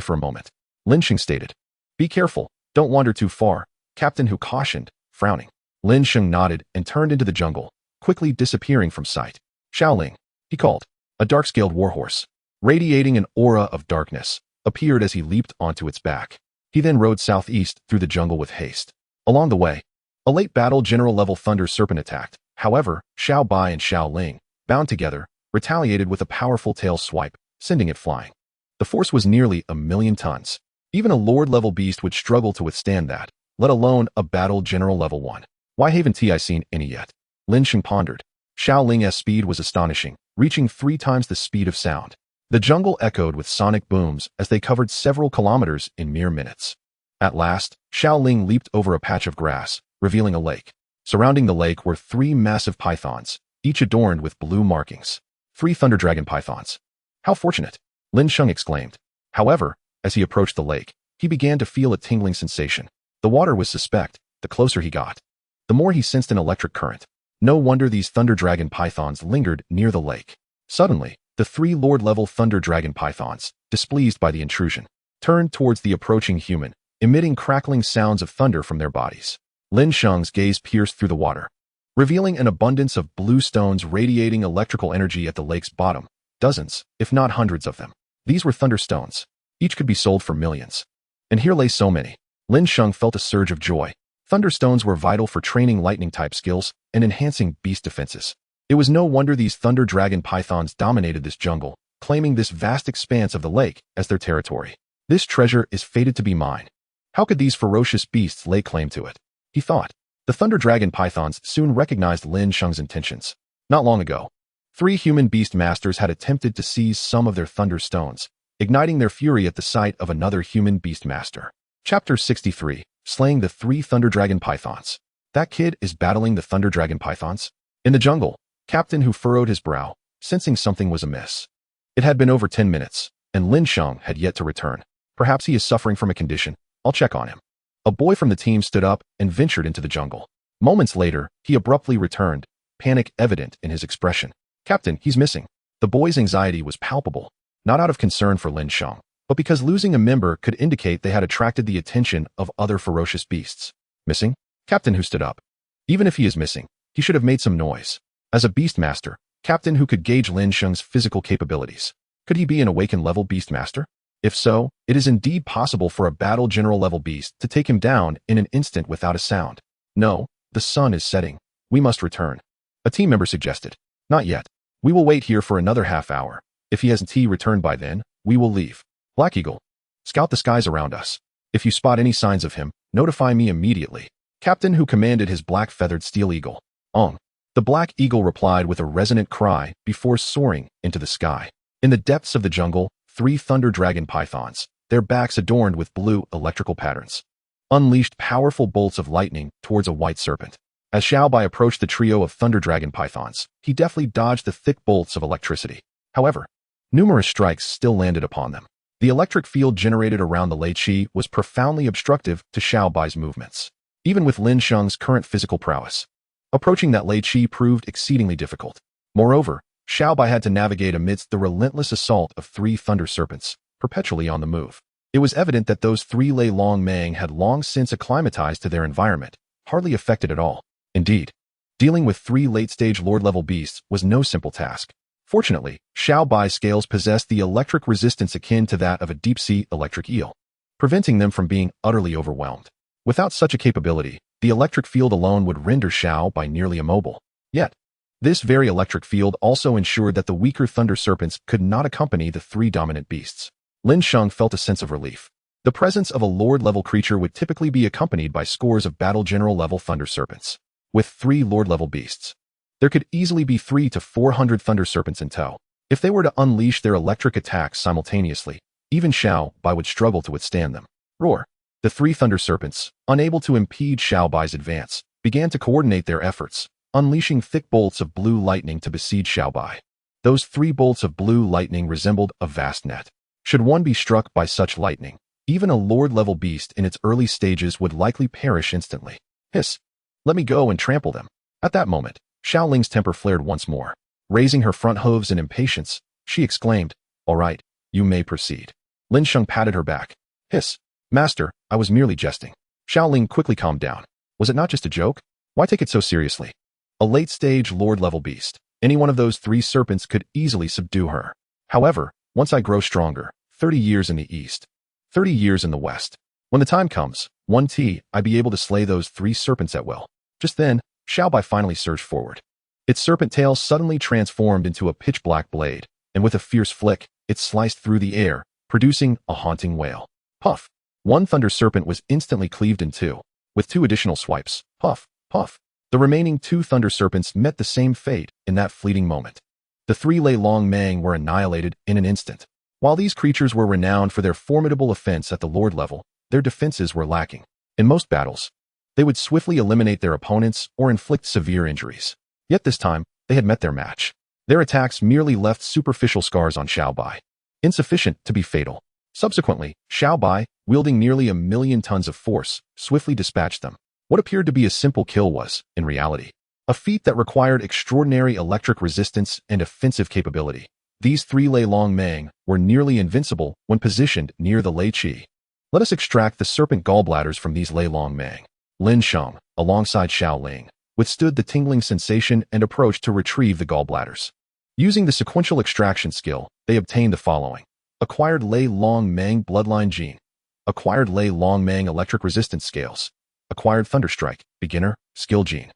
for a moment," Lin Sheng stated. "Be careful, don't wander too far," Captain Hu cautioned, frowning. Lin Sheng nodded and turned into the jungle, quickly disappearing from sight. "Xiaoling," he called. A dark-scaled warhorse, radiating an aura of darkness, appeared as he leaped onto its back. He then rode southeast through the jungle with haste. Along the way, a late-battle general-level thunder serpent attacked. However, Xiao Bai and Xiao Ling, bound together, retaliated with a powerful tail swipe, sending it flying. The force was nearly 1,000,000 tons. Even a Lord-level beast would struggle to withstand that, let alone a battle general-level one. Why haven't I seen any yet? Lin Sheng pondered. Xiao Ling's speed was astonishing, reaching 3 times the speed of sound. The jungle echoed with sonic booms as they covered several kilometers in mere minutes. At last, Xiao Ling leaped over a patch of grass, revealing a lake. Surrounding the lake were 3 massive pythons, each adorned with blue markings. 3 thunder dragon pythons. How fortunate! Lin Sheng exclaimed. However, as he approached the lake, he began to feel a tingling sensation. The water was suspect, the closer he got. The more he sensed an electric current. No wonder these thunder dragon pythons lingered near the lake. Suddenly, the 3 Lord-level thunder dragon pythons, displeased by the intrusion, turned towards the approaching human, emitting crackling sounds of thunder from their bodies. Lin Sheng's gaze pierced through the water, revealing an abundance of blue stones radiating electrical energy at the lake's bottom. Dozens, if not hundreds of them. These were thunder stones. Each could be sold for millions. And here lay so many. Lin Sheng felt a surge of joy. Thunderstones were vital for training lightning-type skills and enhancing beast defenses. It was no wonder these thunder dragon pythons dominated this jungle, claiming this vast expanse of the lake as their territory. This treasure is fated to be mine. How could these ferocious beasts lay claim to it? He thought. The thunder dragon pythons soon recognized Lin Sheng's intentions. Not long ago, 3 human beast masters had attempted to seize some of their thunder stones, igniting their fury at the sight of another human beast master. Chapter 63. Slaying the 3 thunder dragon pythons. That kid is battling the thunder dragon pythons? In the jungle, Captain Hu furrowed his brow, sensing something was amiss. It had been over 10 minutes, and Lin Sheng had yet to return. Perhaps he is suffering from a condition. I'll check on him. A boy from the team stood up and ventured into the jungle. Moments later, he abruptly returned, panic evident in his expression. "Captain, he's missing." The boy's anxiety was palpable, not out of concern for Lin Sheng, but because losing a member could indicate they had attracted the attention of other ferocious beasts. "Missing?" Captain Hu stood up. "Even if he is missing, he should have made some noise." As a beastmaster, Captain Hu could gauge Lin Sheng's physical capabilities. Could he be an awakened-level beastmaster? If so, it is indeed possible for a battle general-level beast to take him down in an instant without a sound. "No, the sun is setting. We must return," a team member suggested. "Not yet. We will wait here for another half hour. If he hasn't returned by then, we will leave. Black Eagle, scout the skies around us. If you spot any signs of him, notify me immediately." Captain Hu commanded his black-feathered steel eagle. "Ong." The black eagle replied with a resonant cry before soaring into the sky. In the depths of the jungle, 3 thunder dragon pythons, their backs adorned with blue electrical patterns, unleashed powerful bolts of lightning towards a white serpent. As Xiao Bai approached the trio of thunder dragon pythons, he deftly dodged the thick bolts of electricity. However, numerous strikes still landed upon them. The electric field generated around the Lei Qi was profoundly obstructive to Xiao Bai's movements. Even with Lin Sheng's current physical prowess, Approaching that Lei Qi proved exceedingly difficult. Moreover, Xiaobai had to navigate amidst the relentless assault of 3 thunder serpents, perpetually on the move. It was evident that those 3 Lei Long Mang had long since acclimatized to their environment, hardly affected at all. Indeed, dealing with 3 late-stage Lord-level beasts was no simple task. Fortunately, Xiaobai's scales possessed the electric resistance akin to that of a deep-sea electric eel, preventing them from being utterly overwhelmed. Without such a capability, the electric field alone would render Xiaobai nearly immobile. Yet, this very electric field also ensured that the weaker thunder serpents could not accompany the 3 dominant beasts. Lin Sheng felt a sense of relief. The presence of a Lord-level creature would typically be accompanied by scores of Battle General-level thunder serpents. With 3 Lord-level beasts, there could easily be 300 to 400 thunder serpents in tow. If they were to unleash their electric attacks simultaneously, even Xiaobai would struggle to withstand them. Roar! The 3 thunder serpents, unable to impede Xiaobai's advance, began to coordinate their efforts, unleashing thick bolts of blue lightning to besiege Xiaobai. Those 3 bolts of blue lightning resembled a vast net. Should one be struck by such lightning, even a Lord-level beast in its early stages would likely perish instantly. Hiss! Let me go and trample them. At that moment, Xiaoling's temper flared once more. Raising her front hooves in impatience, she exclaimed, "All right, you may proceed." Lin Sheng patted her back. Hiss! Master, I was merely jesting. Xiaoling quickly calmed down. Was it not just a joke? Why take it so seriously? A late-stage Lord-level beast. Any one of those 3 serpents could easily subdue her. However, once I grow stronger, 30 years in the east, 30 years in the west. When the time comes, I'd be able to slay those 3 serpents at will. Just then, Xiaobai finally surged forward. Its serpent tail suddenly transformed into a pitch-black blade, and with a fierce flick, it sliced through the air, producing a haunting wail. Puff! 1 thunder serpent was instantly cleaved in 2. With 2 additional swipes, puff, puff. The remaining 2 thunder serpents met the same fate in that fleeting moment. The 3 Lei Long Mang were annihilated in an instant. While these creatures were renowned for their formidable offense at the Lord level, their defenses were lacking. In most battles, they would swiftly eliminate their opponents or inflict severe injuries. Yet this time, they had met their match. Their attacks merely left superficial scars on Xiaobai, insufficient to be fatal. Subsequently, Xiaobai, wielding nearly 1,000,000 tons of force, swiftly dispatched them. What appeared to be a simple kill was, in reality, a feat that required extraordinary electric resistance and offensive capability. These 3 Lei Long Mang were nearly invincible when positioned near the Lei Qi. Let us extract the serpent gallbladders from these Lei Long Mang. Lin Sheng, alongside Xiaoling, withstood the tingling sensation and approached to retrieve the gallbladders. Using the sequential extraction skill, they obtained the following. Acquired Lei Long Mang bloodline gene. Acquired Lei Long Mang electric resistance scales. Acquired Thunderstrike, beginner, skill gene.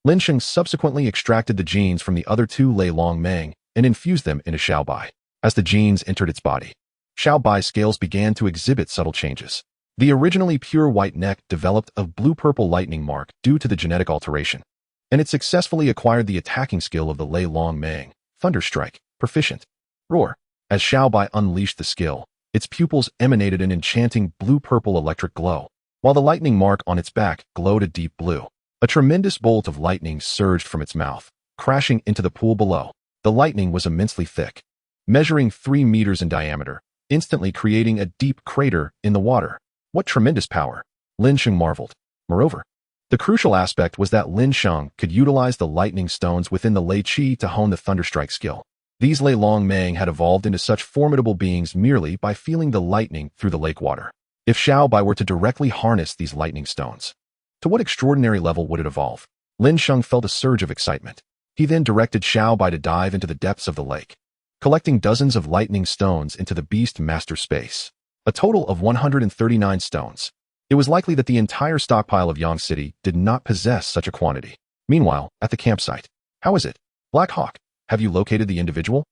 Lin Sheng subsequently extracted the genes from the other 2 Lei Long Mang and infused them into Xiaobai. As the genes entered its body, Xiaobai's scales began to exhibit subtle changes. The originally pure white neck developed a blue-purple lightning mark due to the genetic alteration, and it successfully acquired the attacking skill of the Lei Long Mang, Thunderstrike, proficient. Roar! As Xiaobai unleashed the skill, its pupils emanated an enchanting blue-purple electric glow, while the lightning mark on its back glowed a deep blue. A tremendous bolt of lightning surged from its mouth, crashing into the pool below. The lightning was immensely thick, measuring 3 meters in diameter, instantly creating a deep crater in the water. What tremendous power! Lin Sheng marveled. Moreover, the crucial aspect was that Lin Sheng could utilize the lightning stones within the Lei Qi to hone the Thunderstrike skill. These Lei Long Mang had evolved into such formidable beings merely by feeling the lightning through the lake water. If Xiaobai were to directly harness these lightning stones, to what extraordinary level would it evolve? Lin Sheng felt a surge of excitement. He then directed Xiaobai to dive into the depths of the lake, collecting dozens of lightning stones into the Beast Master space. A total of 139 stones. It was likely that the entire stockpile of Yang City did not possess such a quantity. Meanwhile, at the campsite. How is it? Black Hawk, have you located the individual?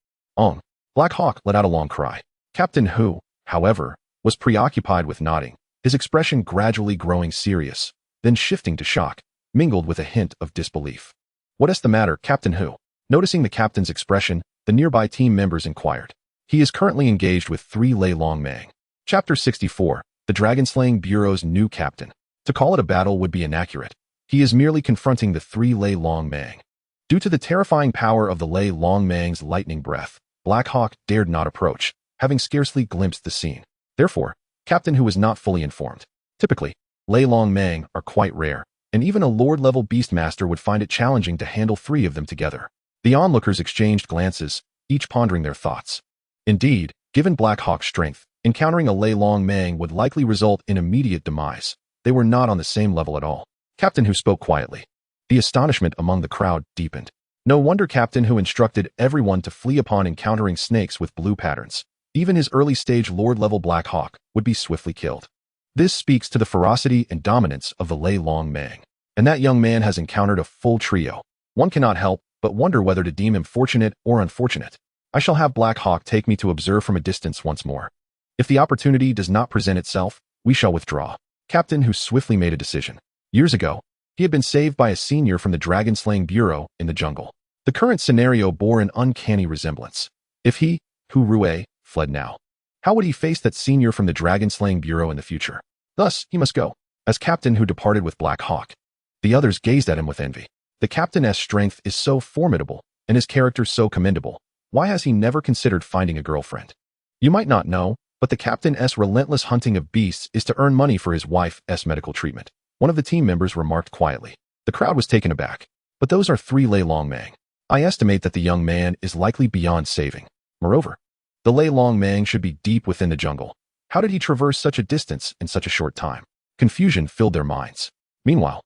Black Hawk let out a long cry. Captain Hu, however, was preoccupied with nodding, his expression gradually growing serious, then shifting to shock, mingled with a hint of disbelief. What is the matter, Captain Hu? Noticing the captain's expression, the nearby team members inquired. He is currently engaged with 3 Lei Long Mang. Chapter 64, the Dragon-Slaying Bureau's new captain. To call it a battle would be inaccurate. He is merely confronting the 3 Lei Long Mang. Due to the terrifying power of the Lei Long Mang's lightning breath, Black Hawk dared not approach, having scarcely glimpsed the scene. Therefore, Captain Hu was not fully informed. Typically, Lei Long Mang are quite rare, and even a Lord-level Beastmaster would find it challenging to handle 3 of them together. The onlookers exchanged glances, each pondering their thoughts. Indeed, given Black Hawk's strength, encountering a Lei Long Mang would likely result in immediate demise. They were not on the same level at all. Captain Hu spoke quietly. The astonishment among the crowd deepened. No wonder Captain Hu instructed everyone to flee upon encountering snakes with blue patterns. Even his early-stage Lord-level Black Hawk would be swiftly killed. This speaks to the ferocity and dominance of the Lei Long Mang. And that young man has encountered a full trio. One cannot help but wonder whether to deem him fortunate or unfortunate. I shall have Black Hawk take me to observe from a distance once more. If the opportunity does not present itself, we shall withdraw. Captain Hu swiftly made a decision. Years ago, he had been saved by a senior from the Dragon-Slaying Bureau in the jungle. The current scenario bore an uncanny resemblance. If he, Hu Rui, fled now, how would he face that senior from the Dragon-Slaying Bureau in the future? Thus, he must go. As Captain Hu departed with Black Hawk, the others gazed at him with envy. The Captain's strength is so formidable, and his character so commendable. Why has he never considered finding a girlfriend? You might not know, but the Captain's relentless hunting of beasts is to earn money for his wife's medical treatment. One of the team members remarked quietly. The crowd was taken aback. But those are 3 Lei Long Mang. I estimate that the young man is likely beyond saving. Moreover, the Lei Long Mang should be deep within the jungle. How did he traverse such a distance in such a short time? Confusion filled their minds. Meanwhile,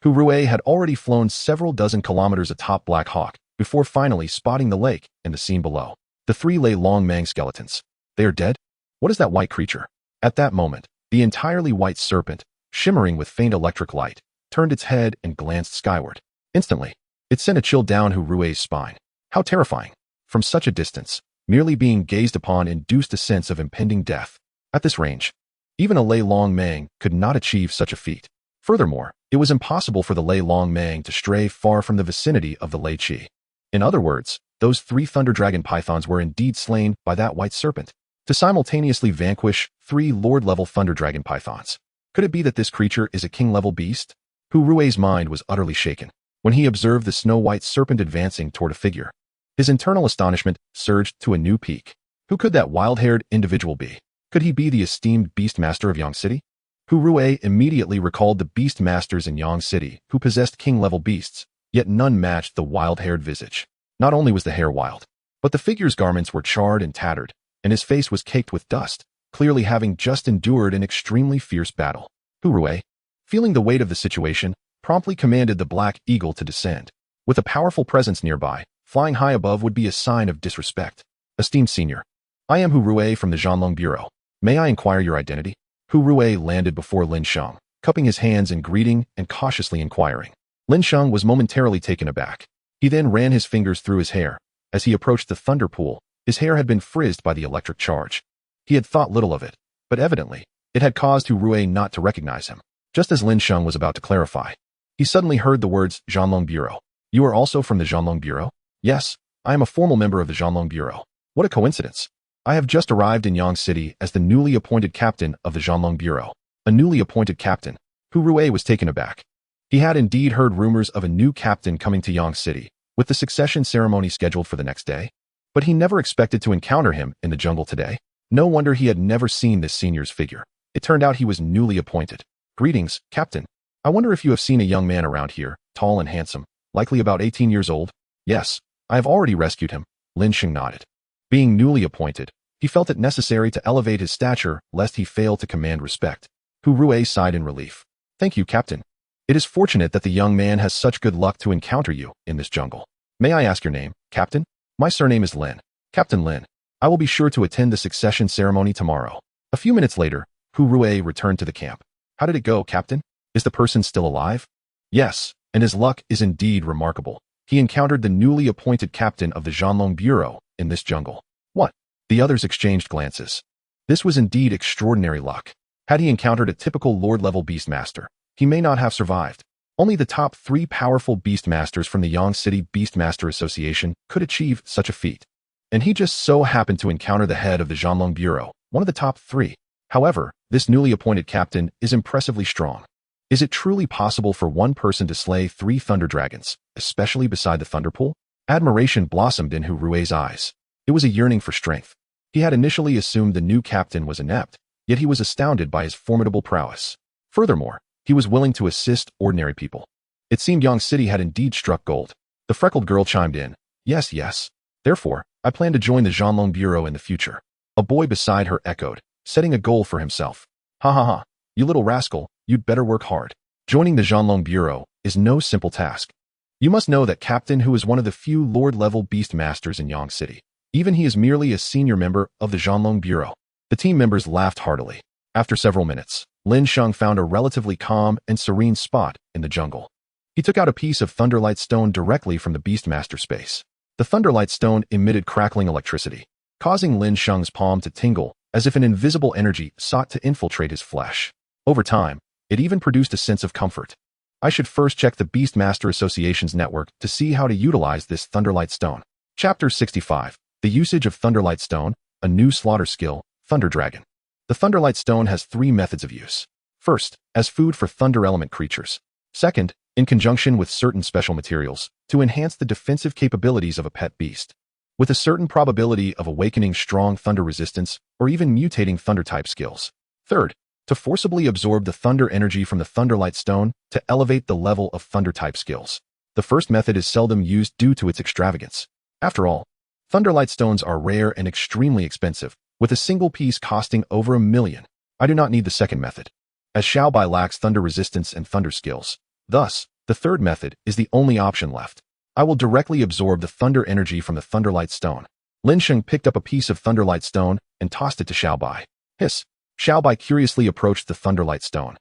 Hu Rui had already flown several dozen kilometers atop Black Hawk before finally spotting the lake and the scene below. The 3 Lei Long Mang skeletons. They are dead? What is that white creature? At that moment, the entirely white serpent, shimmering with faint electric light, turned its head and glanced skyward. Instantly, it sent a chill down Hu Rui's spine. How terrifying. From such a distance, merely being gazed upon induced a sense of impending death. At this range, even a Lei Long Mang could not achieve such a feat. Furthermore, it was impossible for the Lei Long Mang to stray far from the vicinity of the Lei Qi. In other words, those 3 Thunder Dragon Pythons were indeed slain by that white serpent, to simultaneously vanquish 3 Lord-level Thunder Dragon Pythons. Could it be that this creature is a king-level beast? Hu Rui's mind was utterly shaken when he observed the snow-white serpent advancing toward a figure. His internal astonishment surged to a new peak. Who could that wild-haired individual be? Could he be the esteemed Beastmaster of Yang City? Hu Rui immediately recalled the Beastmasters in Yang City who possessed king-level beasts, yet none matched the wild-haired visage. Not only was the hair wild, but the figure's garments were charred and tattered, and his face was caked with dust, clearly having just endured an extremely fierce battle. Hu Rui, feeling the weight of the situation, promptly commanded the Black Eagle to descend. With a powerful presence nearby, flying high above would be a sign of disrespect. Esteemed senior, I am Hu Rui from the Zhanlong Bureau. May I inquire your identity? Hu Rui landed before Lin Sheng, cupping his hands in greeting and cautiously inquiring. Lin Sheng was momentarily taken aback. He then ran his fingers through his hair. As he approached the thunder pool, his hair had been frizzed by the electric charge. He had thought little of it, but evidently, it had caused Hu Rui not to recognize him. Just as Lin Sheng was about to clarify, he suddenly heard the words Zhanlong Bureau. You are also from the Zhanlong Bureau? Yes, I am a formal member of the Zhanlong Bureau. What a coincidence. I have just arrived in Yang City as the newly appointed captain of the Zhanlong Bureau. A newly appointed captain. Hu Rui was taken aback. He had indeed heard rumors of a new captain coming to Yang City, with the succession ceremony scheduled for the next day. But he never expected to encounter him in the jungle today. No wonder he had never seen this senior's figure. It turned out he was newly appointed. Greetings, Captain. I wonder if you have seen a young man around here, tall and handsome, likely about 18 years old? Yes, I have already rescued him. Lin Sheng nodded. Being newly appointed, he felt it necessary to elevate his stature lest he fail to command respect. Hu Rui sighed in relief. Thank you, Captain. It is fortunate that the young man has such good luck to encounter you in this jungle. May I ask your name, Captain? My surname is Lin. Captain Lin. I will be sure to attend the succession ceremony tomorrow. A few minutes later, Hu Rui returned to the camp. How did it go, Captain? Is the person still alive? Yes, and his luck is indeed remarkable. He encountered the newly appointed captain of the Zhanlong Bureau in this jungle. What? The others exchanged glances. This was indeed extraordinary luck. Had he encountered a typical Lord-level Beastmaster, he may not have survived. Only the top 3 powerful Beastmasters from the Yang City Beastmaster Association could achieve such a feat. And he just so happened to encounter the head of the Zhanlong Bureau, one of the top 3. However, this newly appointed captain is impressively strong. Is it truly possible for one person to slay 3 thunder dragons, especially beside the thunder pool? Admiration blossomed in Hu Rui's eyes. It was a yearning for strength. He had initially assumed the new captain was inept, yet he was astounded by his formidable prowess. Furthermore, He was willing to assist ordinary people. It seemed Yang City had indeed struck gold. The freckled girl chimed in. Yes, yes. Therefore, I plan to join the Zhanlong Bureau in the future. A boy beside her echoed, setting a goal for himself. Ha ha ha. You little rascal, you'd better work hard. Joining the Zhanlong Bureau is no simple task. You must know that Captain, who is one of the few Lord-level beast masters in Yang City. Even he is merely a senior member of the Zhanlong Bureau. The team members laughed heartily. After several minutes, Lin Sheng found a relatively calm and serene spot in the jungle. He took out a piece of Thunderlight Stone directly from the Beastmaster space. The Thunderlight Stone emitted crackling electricity, causing Lin Sheng's palm to tingle as if an invisible energy sought to infiltrate his flesh. Over time, it even produced a sense of comfort. I should first check the Beastmaster Association's network to see how to utilize this Thunderlight Stone. Chapter 65. The Usage of Thunderlight Stone, a new slaughter skill, Thunder Dragon. The Thunderlight Stone has three methods of use. First, as food for Thunder Element creatures. Second, in conjunction with certain special materials, to enhance the defensive capabilities of a pet beast. With a certain probability of awakening strong Thunder resistance or even mutating Thunder-type skills. Third, to forcibly absorb the Thunder energy from the Thunderlight Stone to elevate the level of Thunder-type skills. The first method is seldom used due to its extravagance. After all, Thunderlight Stones are rare and extremely expensive, with a single piece costing over $1 million. I do not need the second method, as Xiaobai lacks Thunder resistance and Thunder skills. Thus, the third method is the only option left. I will directly absorb the Thunder energy from the Thunderlight Stone. Lin Sheng picked up a piece of Thunderlight Stone and tossed it to Xiaobai. Hiss! Xiaobai curiously approached the Thunderlight Stone,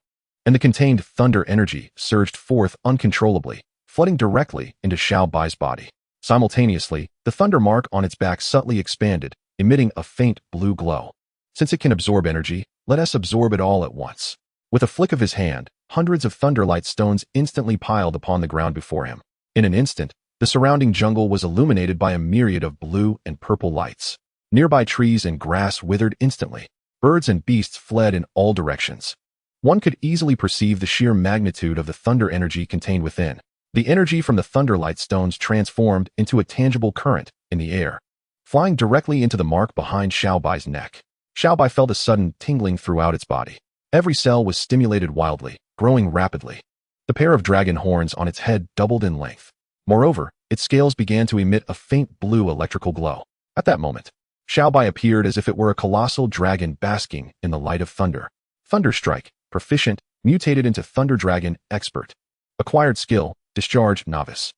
and the contained Thunder energy surged forth uncontrollably, flooding directly into Xiaobai's body. Simultaneously, the Thunder mark on its back subtly expanded, emitting a faint blue glow. Since it can absorb energy, let us absorb it all at once. With a flick of his hand, hundreds of Thunderlight Stones instantly piled upon the ground before him. In an instant, the surrounding jungle was illuminated by a myriad of blue and purple lights. Nearby trees and grass withered instantly. Birds and beasts fled in all directions. One could easily perceive the sheer magnitude of the Thunder energy contained within. The energy from the Thunderlight Stones transformed into a tangible current in the air, flying directly into the mark behind Xiaobai's neck. Xiaobai felt a sudden tingling throughout its body. Every cell was stimulated wildly, growing rapidly. The pair of dragon horns on its head doubled in length. Moreover, its scales began to emit a faint blue electrical glow. At that moment, Xiaobai appeared as if it were a colossal dragon basking in the light of thunder. Thunder Strike, proficient, mutated into Thunder Dragon, expert. Acquired skill, Discharge, novice.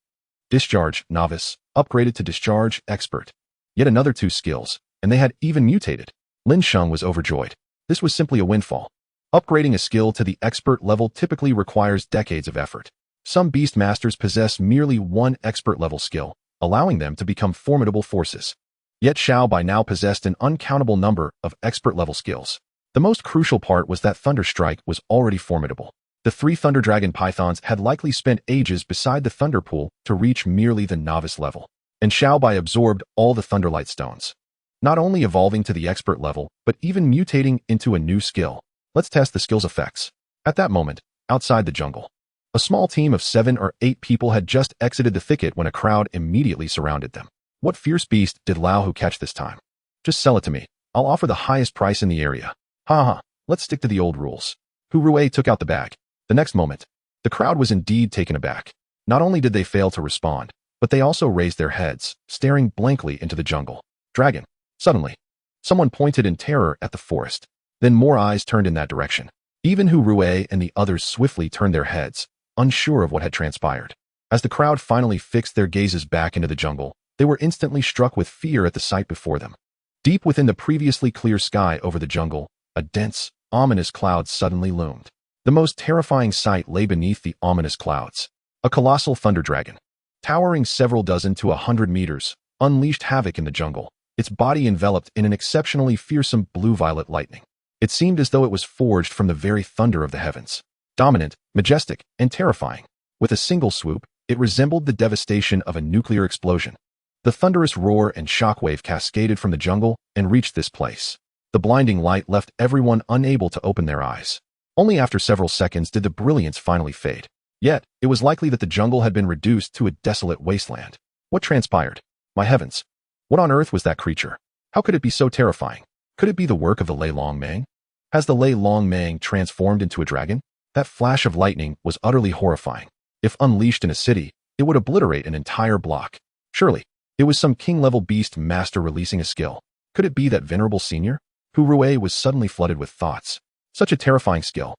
Discharge, novice, upgraded to Discharge, expert. Yet another 2 skills, and they had even mutated. Lin Sheng was overjoyed. This was simply a windfall. Upgrading a skill to the expert level typically requires decades of effort. Some beast masters possess merely one expert level skill, allowing them to become formidable forces. Yet Xiaobai now possessed an uncountable number of expert level skills. The most crucial part was that Thunder Strike was already formidable. The 3 Thunder Dragon Pythons had likely spent ages beside the Thunder Pool to reach merely the novice level, and Xiaobai absorbed all the Thunderlight Stones, not only evolving to the expert level, but even mutating into a new skill. Let's test the skill's effects. At that moment, outside the jungle, a small team of 7 or 8 people had just exited the thicket when a crowd immediately surrounded them. What fierce beast did Lao Hu catch this time? Just sell it to me. I'll offer the highest price in the area. Ha ha, let's stick to the old rules. Hu Rui took out the bag. The next moment, the crowd was indeed taken aback. Not only did they fail to respond, but they also raised their heads, staring blankly into the jungle. Dragon. Suddenly, someone pointed in terror at the forest. Then more eyes turned in that direction. Even Hu Rui and the others swiftly turned their heads, unsure of what had transpired. As the crowd finally fixed their gazes back into the jungle, they were instantly struck with fear at the sight before them. Deep within the previously clear sky over the jungle, a dense, ominous cloud suddenly loomed. The most terrifying sight lay beneath the ominous clouds. A colossal thunder dragon, towering several dozen to 100 meters, unleashed havoc in the jungle, its body enveloped in an exceptionally fearsome blue-violet lightning. It seemed as though it was forged from the very thunder of the heavens. Dominant, majestic, and terrifying. With a single swoop, it resembled the devastation of a nuclear explosion. The thunderous roar and shockwave cascaded from the jungle and reached this place. The blinding light left everyone unable to open their eyes. Only after several seconds did the brilliance finally fade. Yet, it was likely that the jungle had been reduced to a desolate wasteland. What transpired? My heavens! What on earth was that creature? How could it be so terrifying? Could it be the work of the Lei Long Mang? Has the Lei Long Mang transformed into a dragon? That flash of lightning was utterly horrifying. If unleashed in a city, it would obliterate an entire block. Surely, it was some king-level beast master releasing a skill. Could it be that venerable senior? Rui was suddenly flooded with thoughts. Such a terrifying skill.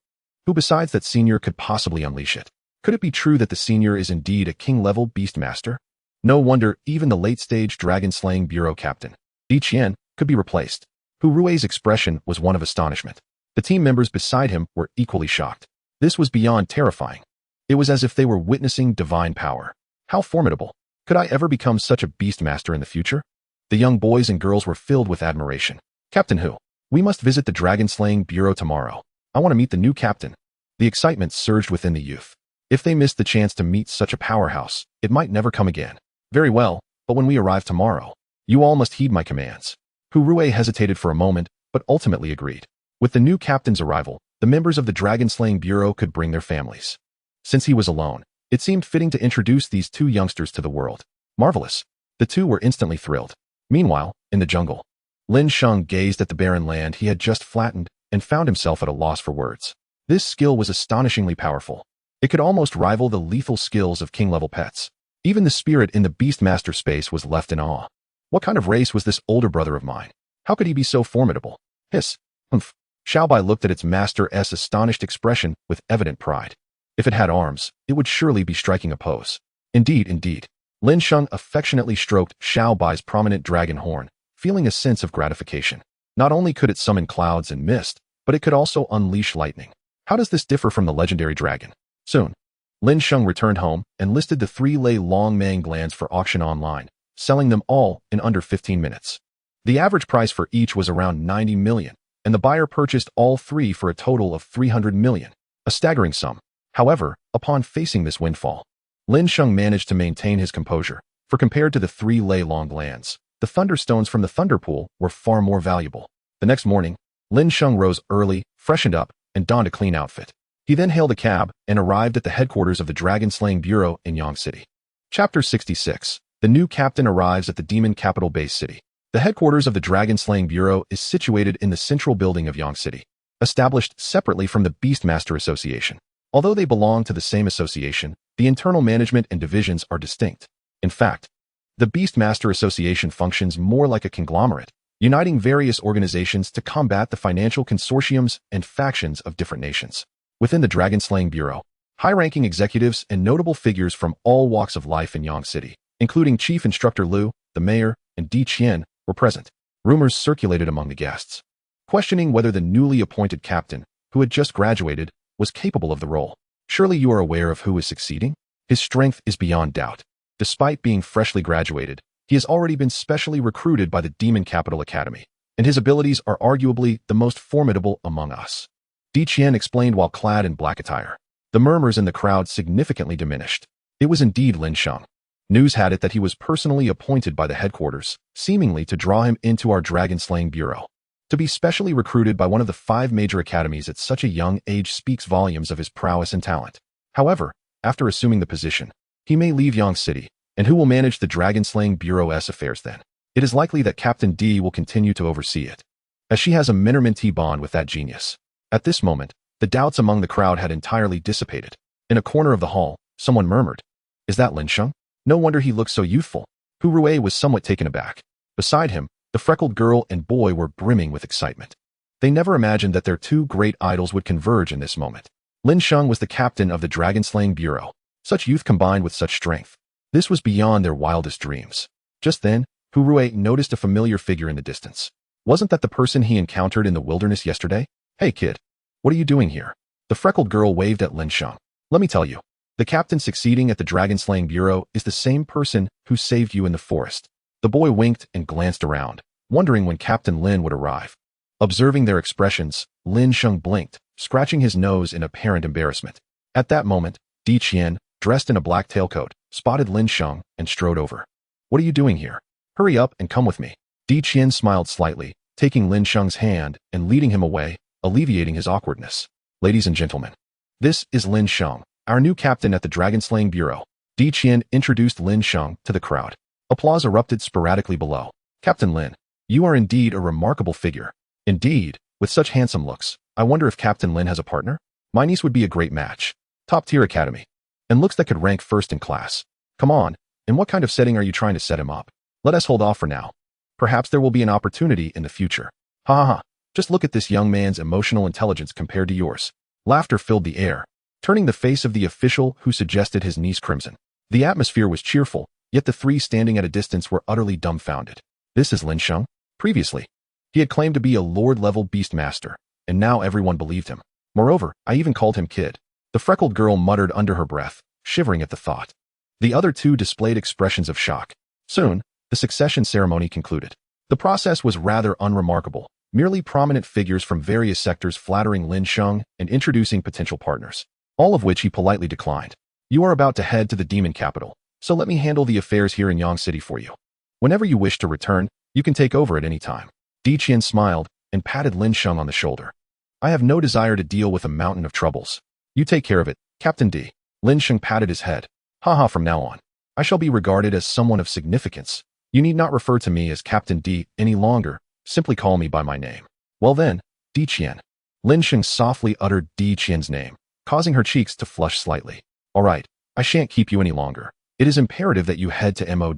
Who besides that senior could possibly unleash it? Could it be true that the senior is indeed a king-level beast master? No wonder even the late-stage dragon-slaying bureau captain, Qilin, could be replaced. Rui's expression was one of astonishment. The team members beside him were equally shocked. This was beyond terrifying. It was as if they were witnessing divine power. How formidable. Could I ever become such a beast master in the future? The young boys and girls were filled with admiration. Captain Hu, we must visit the dragon-slaying bureau tomorrow. I want to meet the new captain. The excitement surged within the youth. If they missed the chance to meet such a powerhouse, it might never come again. Very well, but when we arrive tomorrow, you all must heed my commands. Rui hesitated for a moment, but ultimately agreed. With the new captain's arrival, the members of the dragon-slaying bureau could bring their families. Since he was alone, it seemed fitting to introduce these two youngsters to the world. Marvelous. The two were instantly thrilled. Meanwhile, in the jungle, Lin Sheng gazed at the barren land he had just flattened and found himself at a loss for words. This skill was astonishingly powerful. It could almost rival the lethal skills of king-level pets. Even the spirit in the Beastmaster space was left in awe. What kind of race was this older brother of mine? How could he be so formidable? Hiss. Humph. Xiaobai looked at its master's astonished expression with evident pride. If it had arms, it would surely be striking a pose. Indeed. Lin Sheng affectionately stroked Xiaobai's prominent dragon horn, feeling a sense of gratification. Not only could it summon clouds and mist, but it could also unleash lightning. How does this differ from the legendary dragon? Soon, Lin Sheng returned home and listed the 3 lei long mang glands for auction online, selling them all in under 15 minutes. The average price for each was around 90 million, and the buyer purchased all 3 for a total of 300 million. A staggering sum. However, upon facing this windfall, Lin Sheng managed to maintain his composure, for compared to the 3 lei long glands, the thunderstones from the thunder pool were far more valuable. The next morning, Lin Sheng rose early, freshened up, and donned a clean outfit. He then hailed a cab and arrived at the headquarters of the Dragon-Slaying Bureau in Yang City. Chapter 66. The new captain arrives at the demon capital base city. The headquarters of the Dragon-Slaying Bureau is situated in the central building of Yang City, established separately from the Beastmaster Association. Although they belong to the same association, the internal management and divisions are distinct. In fact, the Beastmaster Association functions more like a conglomerate, uniting various organizations to combat the financial consortiums and factions of different nations. Within the Dragon-Slaying Bureau, high-ranking executives and notable figures from all walks of life in Yang City, including Chief Instructor Liu, the mayor, and Qilin, were present. Rumors circulated among the guests, questioning whether the newly appointed captain, who had just graduated, was capable of the role. Surely you are aware of who is succeeding? His strength is beyond doubt. Despite being freshly graduated, he has already been specially recruited by the Demon Capital Academy, and his abilities are arguably the most formidable among us. Qilin explained while clad in black attire. The murmurs in the crowd significantly diminished. It was indeed Lin Sheng. News had it that he was personally appointed by the headquarters, seemingly to draw him into our dragon-slaying bureau. To be specially recruited by one of the 5 major academies at such a young age speaks volumes of his prowess and talent. However, after assuming the position, he may leave Yang City, and who will manage the dragon-slaying bureau's affairs then? It is likely that Captain D will continue to oversee it, as she has a mentor-mentee bond with that genius. At this moment, the doubts among the crowd had entirely dissipated. In a corner of the hall, someone murmured, "Is that Lin Sheng? No wonder he looks so youthful." Rui was somewhat taken aback. Beside him, the freckled girl and boy were brimming with excitement. They never imagined that their 2 great idols would converge in this moment. Lin Sheng was the captain of the Dragon-Slaying Bureau. Such youth combined with such strength. This was beyond their wildest dreams. Just then, Rui noticed a familiar figure in the distance. Wasn't that the person he encountered in the wilderness yesterday? "Hey kid, what are you doing here?" The freckled girl waved at Lin Sheng. "Let me tell you, the captain succeeding at the Dragon-Slaying Bureau is the same person who saved you in the forest." The boy winked and glanced around, wondering when Captain Lin would arrive. Observing their expressions, Lin Sheng blinked, scratching his nose in apparent embarrassment. At that moment, Qilin, dressed in a black tailcoat, spotted Lin Sheng and strode over. "What are you doing here? Hurry up and come with me." Qilin smiled slightly, taking Lin Sheng's hand and leading him away, alleviating his awkwardness. "Ladies and gentlemen, this is Lin Sheng, our new captain at the Dragon-Slaying Bureau." Qilin introduced Lin Sheng to the crowd. Applause erupted sporadically below. "Captain Lin, you are indeed a remarkable figure. Indeed, with such handsome looks, I wonder if Captain Lin has a partner?" My niece would be a great match. Top-tier academy. And looks that could rank first in class. Come on, in what kind of setting are you trying to set him up? Let us hold off for now. Perhaps there will be an opportunity in the future. Ha ha ha. Just look at this young man's emotional intelligence compared to yours. Laughter filled the air, turning the face of the official who suggested his niece crimson. The atmosphere was cheerful, yet the three standing at a distance were utterly dumbfounded. This is Lin Sheng? Previously, he had claimed to be a Lord-level beast master, and now everyone believed him. Moreover, I even called him kid. The freckled girl muttered under her breath, shivering at the thought. The other two displayed expressions of shock. Soon, the succession ceremony concluded. The process was rather unremarkable, merely prominent figures from various sectors flattering Lin Sheng and introducing potential partners, all of which he politely declined. You are about to head to the demon capital, so let me handle the affairs here in Yang City for you. Whenever you wish to return, you can take over at any time. Qilin smiled and patted Lin Sheng on the shoulder. I have no desire to deal with a mountain of troubles. You take care of it, Captain D. Lin Sheng patted his head. Haha, from now on, I shall be regarded as someone of significance. You need not refer to me as Captain D any longer, simply call me by my name. Well then, Qilin. Lin Sheng softly uttered Qilin's name, causing her cheeks to flush slightly. All right, I shan't keep you any longer. It is imperative that you head to Mo.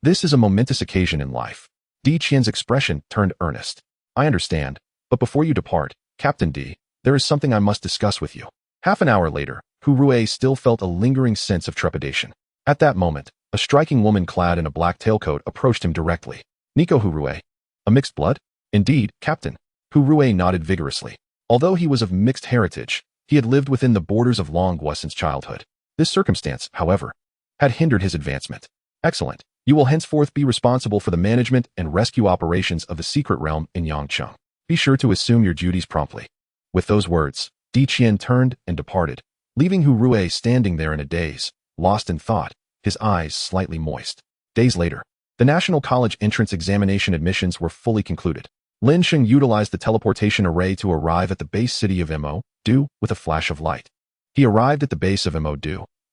This is a momentous occasion in life. Qilin's expression turned earnest. I understand, but before you depart, Captain D, there is something I must discuss with you. Half an hour later, Hu Rui still felt a lingering sense of trepidation. At that moment, a striking woman clad in a black tailcoat approached him directly. Nico Hu Rui. A mixed blood? Indeed, Captain. Hu Rui nodded vigorously. Although he was of mixed heritage, he had lived within the borders of Longhua since childhood. This circumstance, however, had hindered his advancement. Excellent. You will henceforth be responsible for the management and rescue operations of the secret realm in Yangcheng. Be sure to assume your duties promptly. With those words, Qilin turned and departed, leaving Hu Rui standing there in a daze, lost in thought, his eyes slightly moist. Days later, the National College entrance examination admissions were fully concluded. Lin Sheng utilized the teleportation array to arrive at the base city of Mo with a flash of light. He arrived at the base of Mo,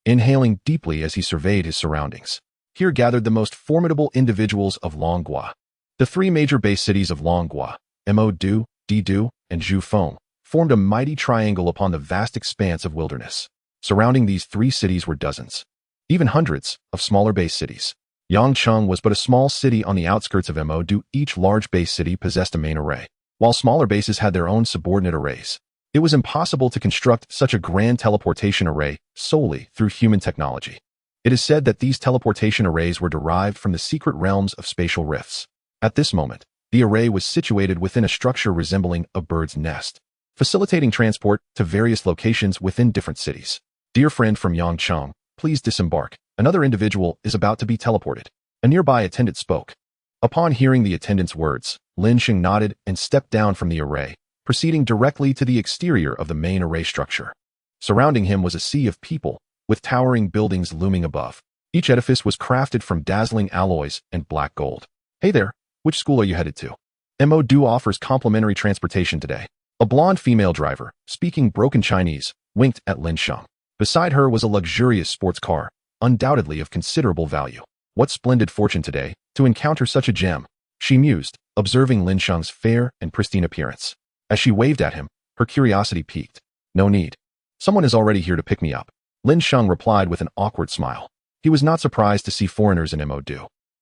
inhaling deeply as he surveyed his surroundings. Here gathered the most formidable individuals of Longhua. The three major base cities of Longhua, Mo, Didu, and Zhufeng, formed a mighty triangle upon the vast expanse of wilderness. Surrounding these three cities were dozens, even hundreds, of smaller base cities. Yangcheng was but a small city on the outskirts of Mo. Each large base city possessed a main array, while smaller bases had their own subordinate arrays. It was impossible to construct such a grand teleportation array solely through human technology. It is said that these teleportation arrays were derived from the secret realms of spatial rifts. At this moment, the array was situated within a structure resembling a bird's nest, facilitating transport to various locations within different cities. Dear friend from Yangcheng, please disembark. Another individual is about to be teleported. A nearby attendant spoke. Upon hearing the attendant's words, Lin Sheng nodded and stepped down from the array, proceeding directly to the exterior of the main array structure. Surrounding him was a sea of people, with towering buildings looming above. Each edifice was crafted from dazzling alloys and black gold. Hey there, which school are you headed to? Mo offers complimentary transportation today. A blonde female driver, speaking broken Chinese, winked at Lin Sheng. Beside her was a luxurious sports car, undoubtedly of considerable value. What splendid fortune today, to encounter such a gem, she mused, observing Lin Sheng's fair and pristine appearance. As she waved at him, her curiosity piqued. No need. Someone is already here to pick me up. Lin Sheng replied with an awkward smile. He was not surprised to see foreigners in Mo.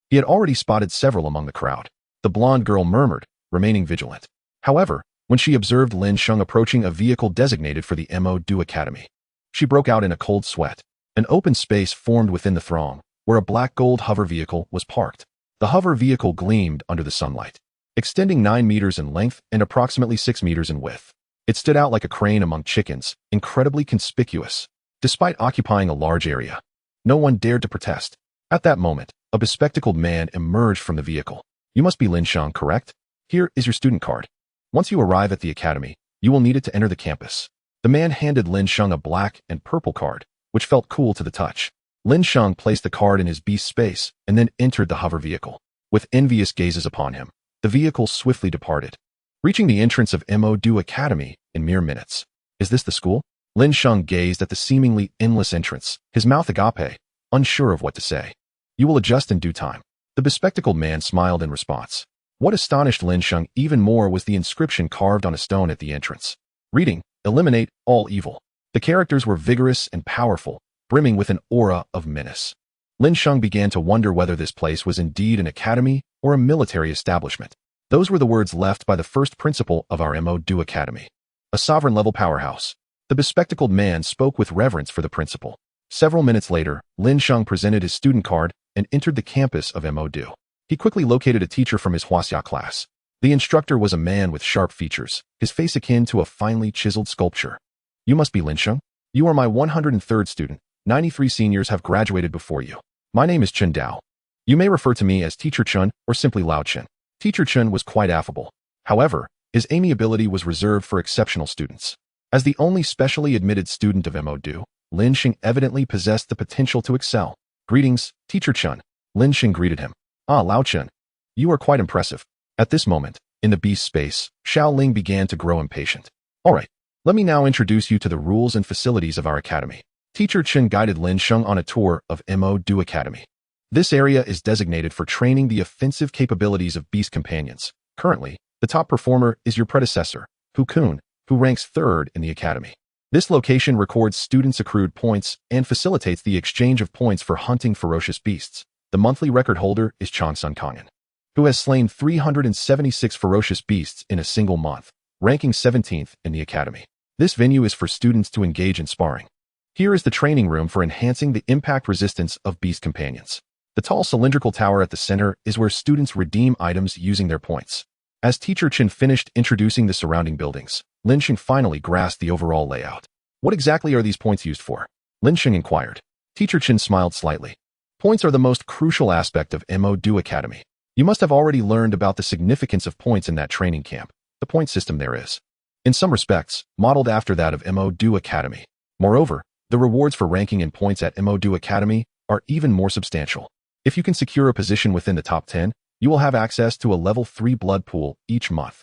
He had already spotted several among the crowd. The blonde girl murmured, remaining vigilant. However, when she observed Lin Sheng approaching a vehicle designated for the Mo Academy, she broke out in a cold sweat. An open space formed within the throng, where a black gold hover vehicle was parked. The hover vehicle gleamed under the sunlight, extending 9 meters in length and approximately 6 meters in width. It stood out like a crane among chickens, incredibly conspicuous. Despite occupying a large area, no one dared to protest. At that moment, a bespectacled man emerged from the vehicle. You must be Lin Sheng, correct? Here is your student card. Once you arrive at the academy, you will need it to enter the campus. The man handed Lin Sheng a black and purple card, which felt cool to the touch. Lin Sheng placed the card in his beast space and then entered the hover vehicle. With envious gazes upon him, the vehicle swiftly departed, reaching the entrance of Mo Academy in mere minutes. Is this the school? Lin Sheng gazed at the seemingly endless entrance, his mouth agape, unsure of what to say. You will adjust in due time. The bespectacled man smiled in response. What astonished Lin Sheng even more was the inscription carved on a stone at the entrance, reading, eliminate all evil. The characters were vigorous and powerful, brimming with an aura of menace. Lin Sheng began to wonder whether this place was indeed an academy or a military establishment. Those were the words left by the first principal of our MO2 Academy. A sovereign-level powerhouse. The bespectacled man spoke with reverence for the principal. Several minutes later, Lin Sheng presented his student card and entered the campus of MO2. He quickly located a teacher from his Huaxia class. The instructor was a man with sharp features, his face akin to a finely chiseled sculpture. You must be Lin Sheng? You are my 103rd student. 93 seniors have graduated before you. My name is Chen Dao. You may refer to me as Teacher Chen or simply Lao Chen. Teacher Chen was quite affable. However, his amiability was reserved for exceptional students. As the only specially admitted student of MO2, Lin Sheng evidently possessed the potential to excel. Greetings, Teacher Chen. Lin Sheng greeted him. Ah, Lao Chen. You are quite impressive. At this moment, in the beast space, Xiao Ling began to grow impatient. All right, let me now introduce you to the rules and facilities of our academy. Teacher Chen guided Lin Sheng on a tour of MO2 Academy. This area is designated for training the offensive capabilities of beast companions. Currently, the top performer is your predecessor, Hu Kun, who ranks 3rd in the academy. This location records students' accrued points and facilitates the exchange of points for hunting ferocious beasts. The monthly record holder is Chang Sun Kangen, who has slain 376 ferocious beasts in a single month, ranking 17th in the academy. This venue is for students to engage in sparring. Here is the training room for enhancing the impact resistance of beast companions. The tall cylindrical tower at the center is where students redeem items using their points. As Teacher Chen finished introducing the surrounding buildings, Lin Sheng finally grasped the overall layout. What exactly are these points used for? Lin Sheng inquired. Teacher Chen smiled slightly. Points are the most crucial aspect of MO2 Academy. You must have already learned about the significance of points in that training camp. The point system there is, in some respects, modeled after that of MO2 Academy. Moreover, the rewards for ranking in points at MO2 Academy are even more substantial. If you can secure a position within the top 10, you will have access to a level 3 blood pool each month.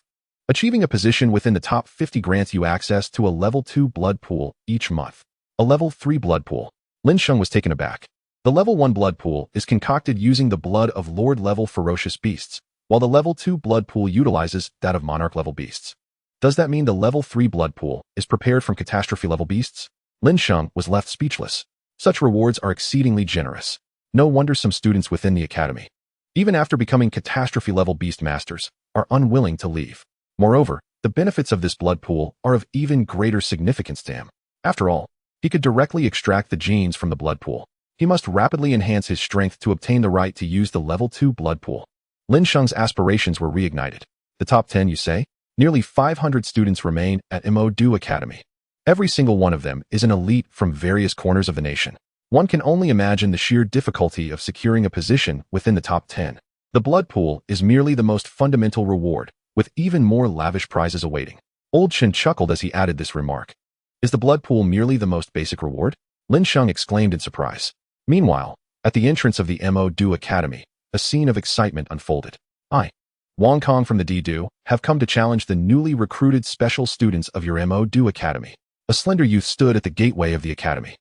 Achieving a position within the top 50 grants you access to a level 2 blood pool each month. A level 3 blood pool. Lin Sheng was taken aback. The level 1 blood pool is concocted using the blood of Lord-level ferocious beasts, while the level 2 blood pool utilizes that of Monarch-level beasts. Does that mean the level 3 blood pool is prepared from catastrophe-level beasts? Lin Sheng was left speechless. Such rewards are exceedingly generous. No wonder some students within the academy, even after becoming catastrophe-level beast masters, are unwilling to leave. Moreover, the benefits of this blood pool are of even greater significance to him. After all, he could directly extract the genes from the blood pool. He must rapidly enhance his strength to obtain the right to use the level 2 blood pool. Lin Sheng's aspirations were reignited. The top 10, you say? Nearly 500 students remain at MO2 Academy. Every single one of them is an elite from various corners of the nation. One can only imagine the sheer difficulty of securing a position within the top 10. The blood pool is merely the most fundamental reward, with even more lavish prizes awaiting. Old Chen chuckled as he added this remark. Is the blood pool merely the most basic reward? Lin Sheng exclaimed in surprise. Meanwhile, at the entrance of the MO2 Academy, a scene of excitement unfolded. I, Wang Kong from the D-Do, have come to challenge the newly recruited special students of your MO2 Academy. A slender youth stood at the gateway of the academy.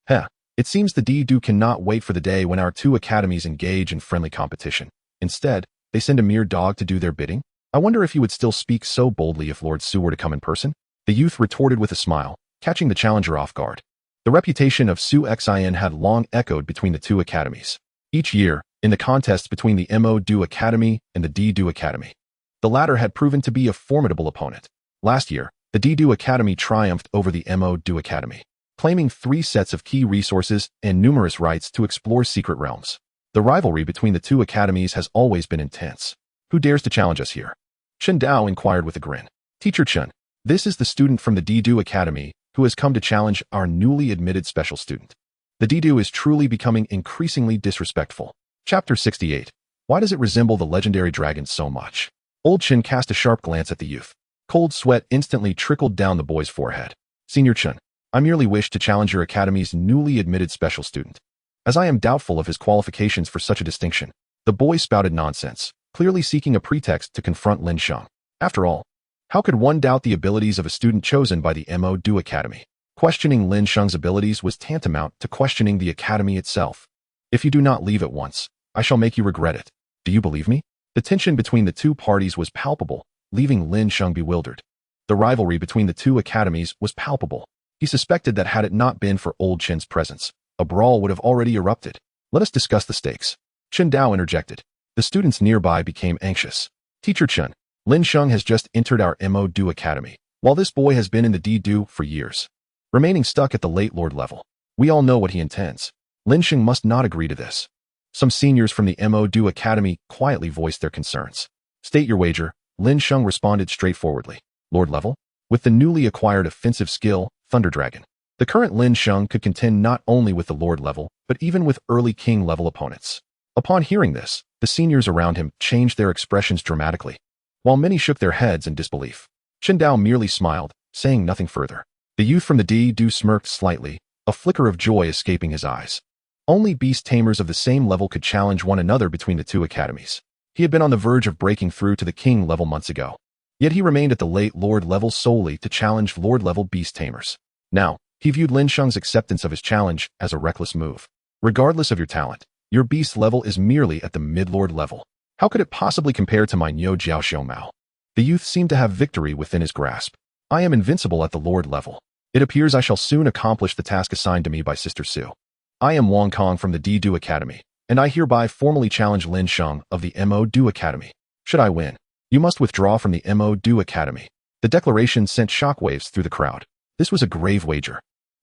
Heh. It seems the D-Do cannot wait for the day when our 2 academies engage in friendly competition. Instead, they send a mere dog to do their bidding. I wonder if you would still speak so boldly if Lord Su were to come in person? The youth retorted with a smile, catching the challenger off guard. The reputation of Su Xin had long echoed between the 2 academies. Each year, in the contests between the MO2 Academy and the D-Do Academy, the latter had proven to be a formidable opponent. Last year, the D-Do Academy triumphed over the MO2 Academy, claiming 3 sets of key resources and numerous rights to explore secret realms. The rivalry between the 2 academies has always been intense. Who dares to challenge us here? Chen Dao inquired with a grin. Teacher Chen, this is the student from the D-Do Academy who has come to challenge our newly admitted special student. The D-Do is truly becoming increasingly disrespectful. Chapter 68. Why does it resemble the legendary dragon so much? Old Chen cast a sharp glance at the youth. Cold sweat instantly trickled down the boy's forehead. Senior Chen, I merely wish to challenge your academy's newly admitted special student, as I am doubtful of his qualifications for such a distinction. The boy spouted nonsense, clearly seeking a pretext to confront Lin Sheng. After all, how could one doubt the abilities of a student chosen by the MO2 Academy? Questioning Lin Sheng's abilities was tantamount to questioning the academy itself. If you do not leave at once, I shall make you regret it. Do you believe me? The tension between the 2 parties was palpable, leaving Lin Sheng bewildered. The rivalry between the two academies was palpable. He suspected that had it not been for old Chen's presence, a brawl would have already erupted. Let us discuss the stakes. Chen Dao interjected. The students nearby became anxious. Teacher Chen, Lin Sheng has just entered our Mo-Do Academy, while this boy has been in the D-Do for years, remaining stuck at the late Lord level. We all know what he intends. Lin Sheng must not agree to this. Some seniors from the Mo-Do Academy quietly voiced their concerns. State your wager, Lin Sheng responded straightforwardly. Lord level? With the newly acquired offensive skill, Thunder Dragon. The current Lin Sheng could contend not only with the Lord level, but even with early King level opponents. Upon hearing this, the seniors around him changed their expressions dramatically, while many shook their heads in disbelief. Chen Dao merely smiled, saying nothing further. The youth from the D-Do smirked slightly, a flicker of joy escaping his eyes. Only beast tamers of the same level could challenge one another between the two academies. He had been on the verge of breaking through to the King level months ago. Yet he remained at the late Lord level solely to challenge Lord level beast tamers. Now, he viewed Lin Sheng's acceptance of his challenge as a reckless move. Regardless of your talent, your beast level is merely at the mid-lord level. How could it possibly compare to my Niu Jiao Xiu Mao? The youth seemed to have victory within his grasp. I am invincible at the Lord level. It appears I shall soon accomplish the task assigned to me by Sister Su. I am Wang Kong from the D-Do Academy, and I hereby formally challenge Lin Sheng of the Mo-Do Academy. Should I win, you must withdraw from the Mo-Do Academy. The declaration sent shockwaves through the crowd. This was a grave wager.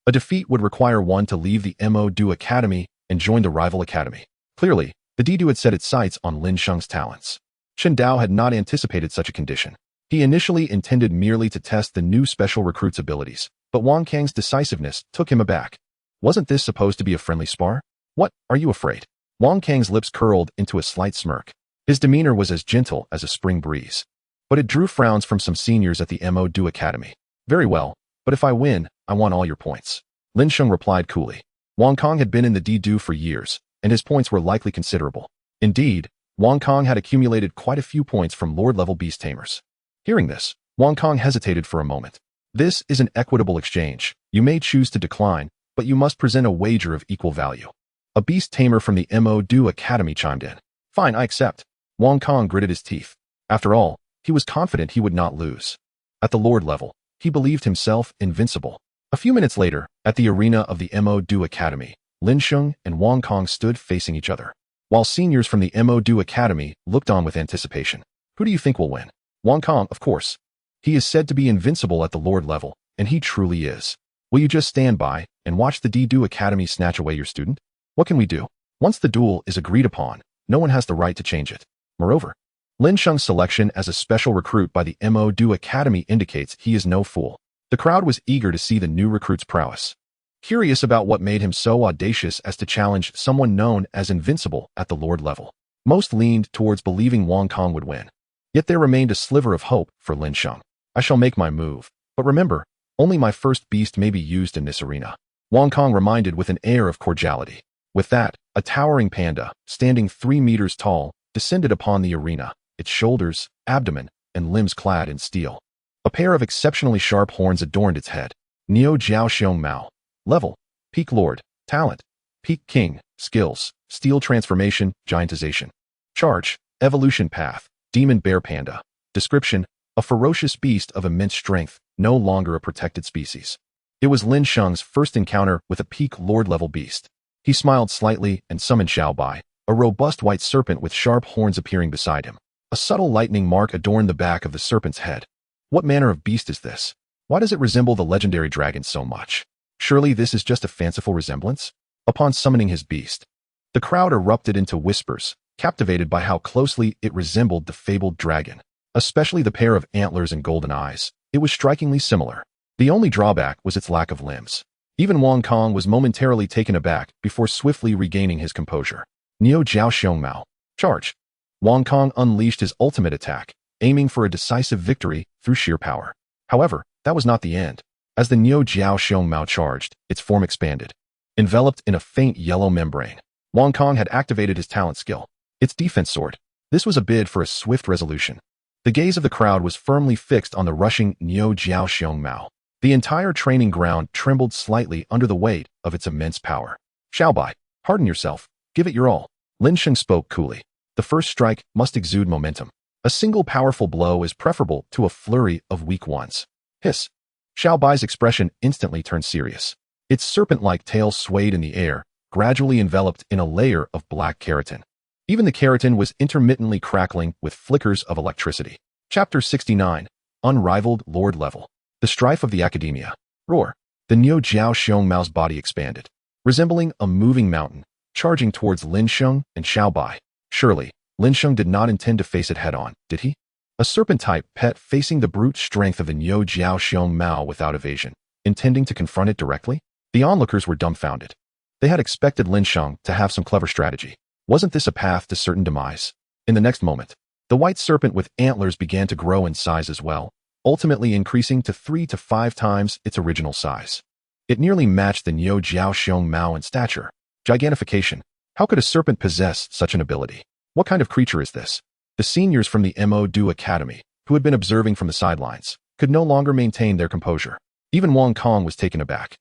A defeat would require one to leave the Mo-Do Academy and join the rival academy. Clearly, the D-Do had set its sights on Lin Sheng's talents. Chen Dao had not anticipated such a condition. He initially intended merely to test the new special recruit's abilities, but Wang Kang's decisiveness took him aback. Wasn't this supposed to be a friendly spar? What, are you afraid? Wang Kang's lips curled into a slight smirk. His demeanor was as gentle as a spring breeze. But it drew frowns from some seniors at the Mo-Do Academy. Very well, but if I win, I want all your points. Lin Sheng replied coolly. Wang Kong had been in the D-Do for years, and his points were likely considerable. Indeed, Wang Kong had accumulated quite a few points from Lord-level beast tamers. Hearing this, Wang Kong hesitated for a moment. This is an equitable exchange. You may choose to decline, but you must present a wager of equal value. A beast tamer from the Mo-Do Academy chimed in. Fine, I accept. Wang Kong gritted his teeth. After all, he was confident he would not lose. At the Lord level, he believed himself invincible. A few minutes later, at the arena of the Mo-Do Academy, Lin Sheng and Wang Kong stood facing each other, while seniors from the Mo-Do Academy looked on with anticipation. Who do you think will win? Wang Kong, of course. He is said to be invincible at the Lord level, and he truly is. Will you just stand by and watch the D-Do Academy snatch away your student? What can we do? Once the duel is agreed upon, no one has the right to change it. Moreover, Lin Sheng's selection as a special recruit by the Mo-Do Academy indicates he is no fool. The crowd was eager to see the new recruit's prowess, curious about what made him so audacious as to challenge someone known as invincible at the Lord level. Most leaned towards believing Wang Kong would win. Yet there remained a sliver of hope for Lin Sheng. I shall make my move, but remember, only my first beast may be used in this arena. Wang Kong reminded with an air of cordiality. With that, a towering panda, standing 3 meters tall, descended upon the arena, its shoulders, abdomen, and limbs clad in steel. A pair of exceptionally sharp horns adorned its head. Niu Jiao Xiu Mao. Level: Peak Lord. Talent: Peak King. Skills: Steel Transformation, Giantization. Charge: Evolution Path, Demon Bear Panda. Description: a ferocious beast of immense strength, no longer a protected species. It was Lin Sheng's first encounter with a peak Lord-level beast. He smiled slightly and summoned Xiao Bai, a robust white serpent with sharp horns appearing beside him. A subtle lightning mark adorned the back of the serpent's head. What manner of beast is this? Why does it resemble the legendary dragon so much? Surely this is just a fanciful resemblance? Upon summoning his beast, the crowd erupted into whispers, captivated by how closely it resembled the fabled dragon, especially the pair of antlers and golden eyes. It was strikingly similar. The only drawback was its lack of limbs. Even Wang Kong was momentarily taken aback before swiftly regaining his composure. Niu Jiao Xiu Mao. Charge. Wang Kong unleashed his ultimate attack, aiming for a decisive victory through sheer power. However, that was not the end. As the Niu Jiao Xiu Mao charged, its form expanded. Enveloped in a faint yellow membrane, Wang Kong had activated his talent skill, its defense sword. This was a bid for a swift resolution. The gaze of the crowd was firmly fixed on the rushing Niu Jiao Xiu Mao. The entire training ground trembled slightly under the weight of its immense power. Xiao Bai, harden yourself, give it your all. Lin Sheng spoke coolly. The first strike must exude momentum. A single powerful blow is preferable to a flurry of weak ones. Hiss. Xiao Bai's expression instantly turned serious. Its serpent-like tail swayed in the air, gradually enveloped in a layer of black keratin. Even the keratin was intermittently crackling with flickers of electricity. Chapter 69. Unrivaled Lord Level. The Strife of the Academia. Roar. The Niu Jiao Xiong Mao's body expanded, resembling a moving mountain, charging towards Lin Sheng and Xiao Bai. Surely, Lin Sheng did not intend to face it head-on, did he? A serpent-type pet facing the brute strength of the Niu Jiao Xiong Mao without evasion, intending to confront it directly? The onlookers were dumbfounded. They had expected Lin Sheng to have some clever strategy. Wasn't this a path to certain demise? In the next moment, the white serpent with antlers began to grow in size as well, ultimately increasing to 3 to 5 times its original size. It nearly matched the Niu Jiao Xiong Mao in stature. Gigantification. How could a serpent possess such an ability? What kind of creature is this? The seniors from the Mo Du Academy, who had been observing from the sidelines, could no longer maintain their composure. Even Wang Kong was taken aback.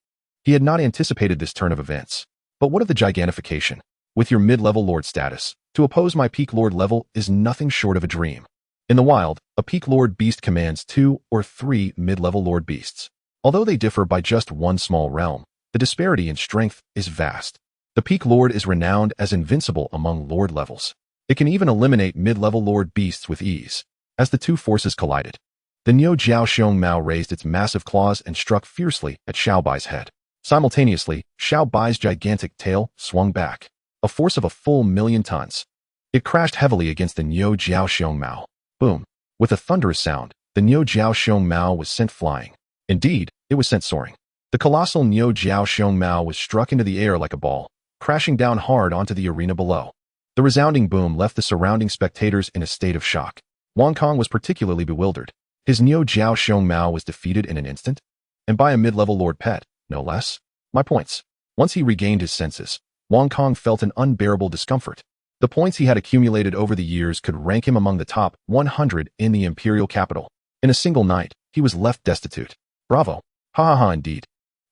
He had not anticipated this turn of events. But what of the gigantification? With your mid-level lord status, to oppose my peak lord level is nothing short of a dream. In the wild, a peak lord beast commands 2 or 3 mid-level lord beasts. Although they differ by just one small realm, the disparity in strength is vast. The peak lord is renowned as invincible among lord levels. It can even eliminate mid-level lord beasts with ease. As the two forces collided, the Niu Jiao Xiong Mao raised its massive claws and struck fiercely at Xiao Bai's head. Simultaneously, Xiao Bai's gigantic tail swung back, a force of a full 1,000,000 tons. It crashed heavily against the Niu Jiao Xiong Mao. Boom! With a thunderous sound, the Niu Jiao Xiong Mao was sent flying. Indeed, it was sent soaring. The colossal Niu Jiao Xiong Mao was struck into the air like a ball, crashing down hard onto the arena below. The resounding boom left the surrounding spectators in a state of shock. Wang Kong was particularly bewildered. His Niu Jiao Xiong Mao was defeated in an instant, and by a mid-level lord pet, no less. My points. Once he regained his senses, Wang Kong felt an unbearable discomfort. The points he had accumulated over the years could rank him among the top 100 in the imperial capital. In a single night, he was left destitute. Bravo. Ha ha ha indeed.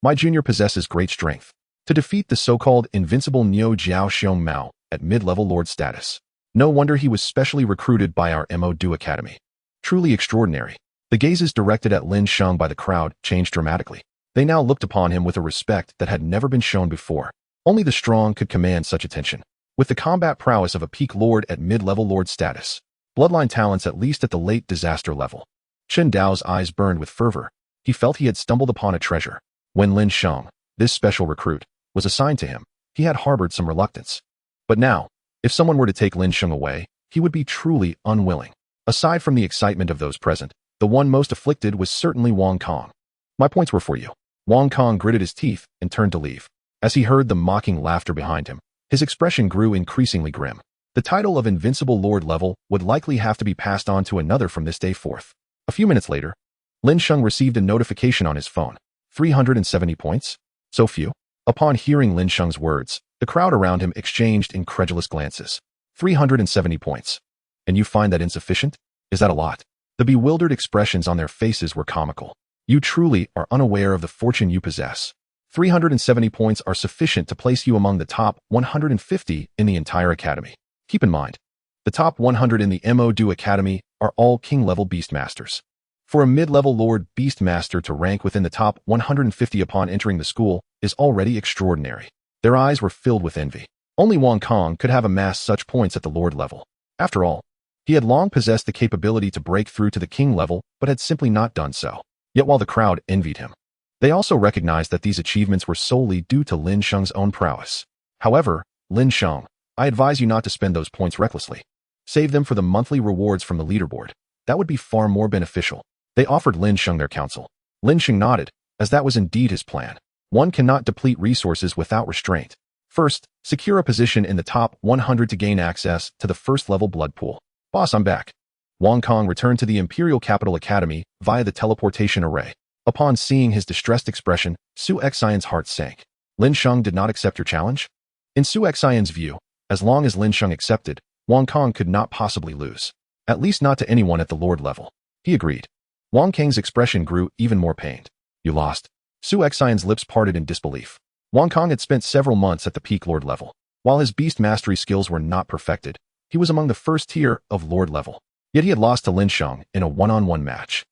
My junior possesses great strength. To defeat the so-called invincible Niu Jiao Xiong Mao at mid-level lord status. No wonder he was specially recruited by our Mo Du Academy. Truly extraordinary. The gazes directed at Lin Sheng by the crowd changed dramatically. They now looked upon him with a respect that had never been shown before. Only the strong could command such attention. With the combat prowess of a peak lord at mid-level lord status, bloodline talents at least at the late disaster level. Chen Dao's eyes burned with fervor. He felt he had stumbled upon a treasure. When Lin Sheng, this special recruit, was assigned to him, he had harbored some reluctance. But now, if someone were to take Lin Sheng away, he would be truly unwilling. Aside from the excitement of those present, the one most afflicted was certainly Wang Kong. My points were for you. Wang Kong gritted his teeth and turned to leave. As he heard the mocking laughter behind him, his expression grew increasingly grim. The title of Invincible Lord Level would likely have to be passed on to another from this day forth. A few minutes later, Lin Sheng received a notification on his phone. 370 points? So few? Upon hearing Lin Sheng's words, the crowd around him exchanged incredulous glances. 370 points. And you find that insufficient? Is that a lot? The bewildered expressions on their faces were comical. You truly are unaware of the fortune you possess. 370 points are sufficient to place you among the top 150 in the entire academy. Keep in mind, the top 100 in the Mo Du Academy are all king-level beastmasters. For a mid-level lord beastmaster to rank within the top 150 upon entering the school is already extraordinary. Their eyes were filled with envy. Only Wang Kong could have amassed such points at the lord level. After all, he had long possessed the capability to break through to the king level, but had simply not done so. Yet while the crowd envied him, they also recognized that these achievements were solely due to Lin Sheng's own prowess. However, Lin Sheng, I advise you not to spend those points recklessly. Save them for the monthly rewards from the leaderboard. That would be far more beneficial. They offered Lin Sheng their counsel. Lin Sheng nodded, as that was indeed his plan. One cannot deplete resources without restraint. First, secure a position in the top 100 to gain access to the first-level blood pool. Boss, I'm back. Wang Kong returned to the Imperial Capital Academy via the teleportation array. Upon seeing his distressed expression, Su Xian's heart sank. Lin Sheng did not accept your challenge? In Su Xian's view, as long as Lin Sheng accepted, Wang Kong could not possibly lose. At least not to anyone at the lord level. He agreed. Wang Kang's expression grew even more pained. You lost. Su Xian's lips parted in disbelief. Wang Kong had spent several months at the peak lord level. While his beast mastery skills were not perfected, he was among the first tier of lord level. Yet he had lost to Lin Sheng in a one-on-one match.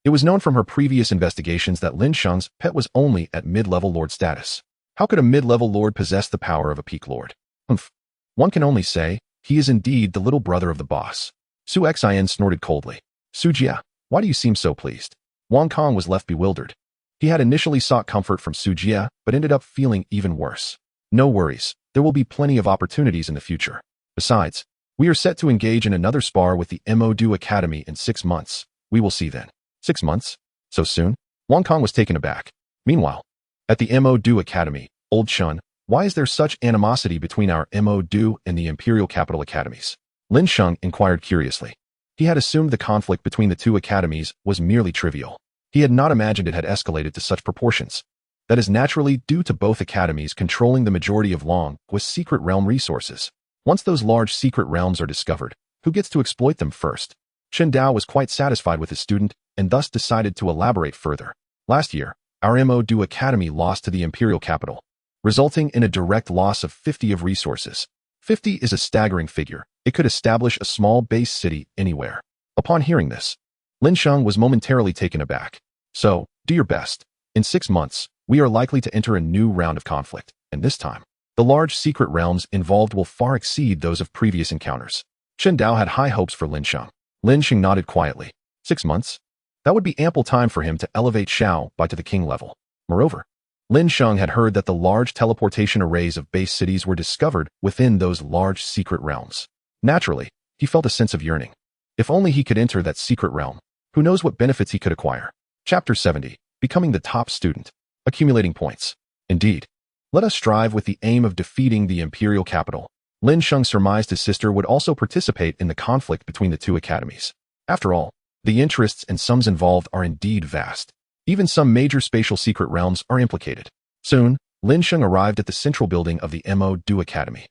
It was known from her previous investigations that Lin Sheng's pet was only at mid-level lord status. How could a mid-level lord possess the power of a peak lord? Humph. One can only say, he is indeed the little brother of the boss. Su Xin snorted coldly. Su Jia, why do you seem so pleased? Wang Kong was left bewildered. He had initially sought comfort from Su Jia, but ended up feeling even worse. No worries, there will be plenty of opportunities in the future. Besides, we are set to engage in another spar with the Mo-Do Academy in 6 months. We will see then. 6 months? So soon? Wang Kong was taken aback. Meanwhile, at the Mo-Do Academy, Old Shun, why is there such animosity between our Mo-Do and the Imperial Capital Academies? Lin Sheng inquired curiously. He had assumed the conflict between the two academies was merely trivial. He had not imagined it had escalated to such proportions. That is naturally due to both academies controlling the majority of Long's secret realm resources. Once those large secret realms are discovered, who gets to exploit them first? Chen Dao was quite satisfied with his student and thus decided to elaborate further. Last year, our Mo-Do Academy lost to the Imperial Capital, resulting in a direct loss of 50 of resources. 50 is a staggering figure. It could establish a small base city anywhere. Upon hearing this, Lin Sheng was momentarily taken aback. So, do your best. In 6 months, we are likely to enter a new round of conflict, and this time, the large secret realms involved will far exceed those of previous encounters. Chen Dao had high hopes for Lin Sheng. Lin Sheng nodded quietly. 6 months? That would be ample time for him to elevate Xiao Bai to the king level. Moreover, Lin Sheng had heard that the large teleportation arrays of base cities were discovered within those large secret realms. Naturally, he felt a sense of yearning. If only he could enter that secret realm, who knows what benefits he could acquire. Chapter 70, Becoming the Top Student. Accumulating points. Indeed, let us strive with the aim of defeating the imperial capital. Lin Sheng surmised his sister would also participate in the conflict between the two academies. After all, the interests and sums involved are indeed vast. Even some major spatial secret realms are implicated. Soon, Lin Sheng arrived at the central building of the Mo-Do Academy.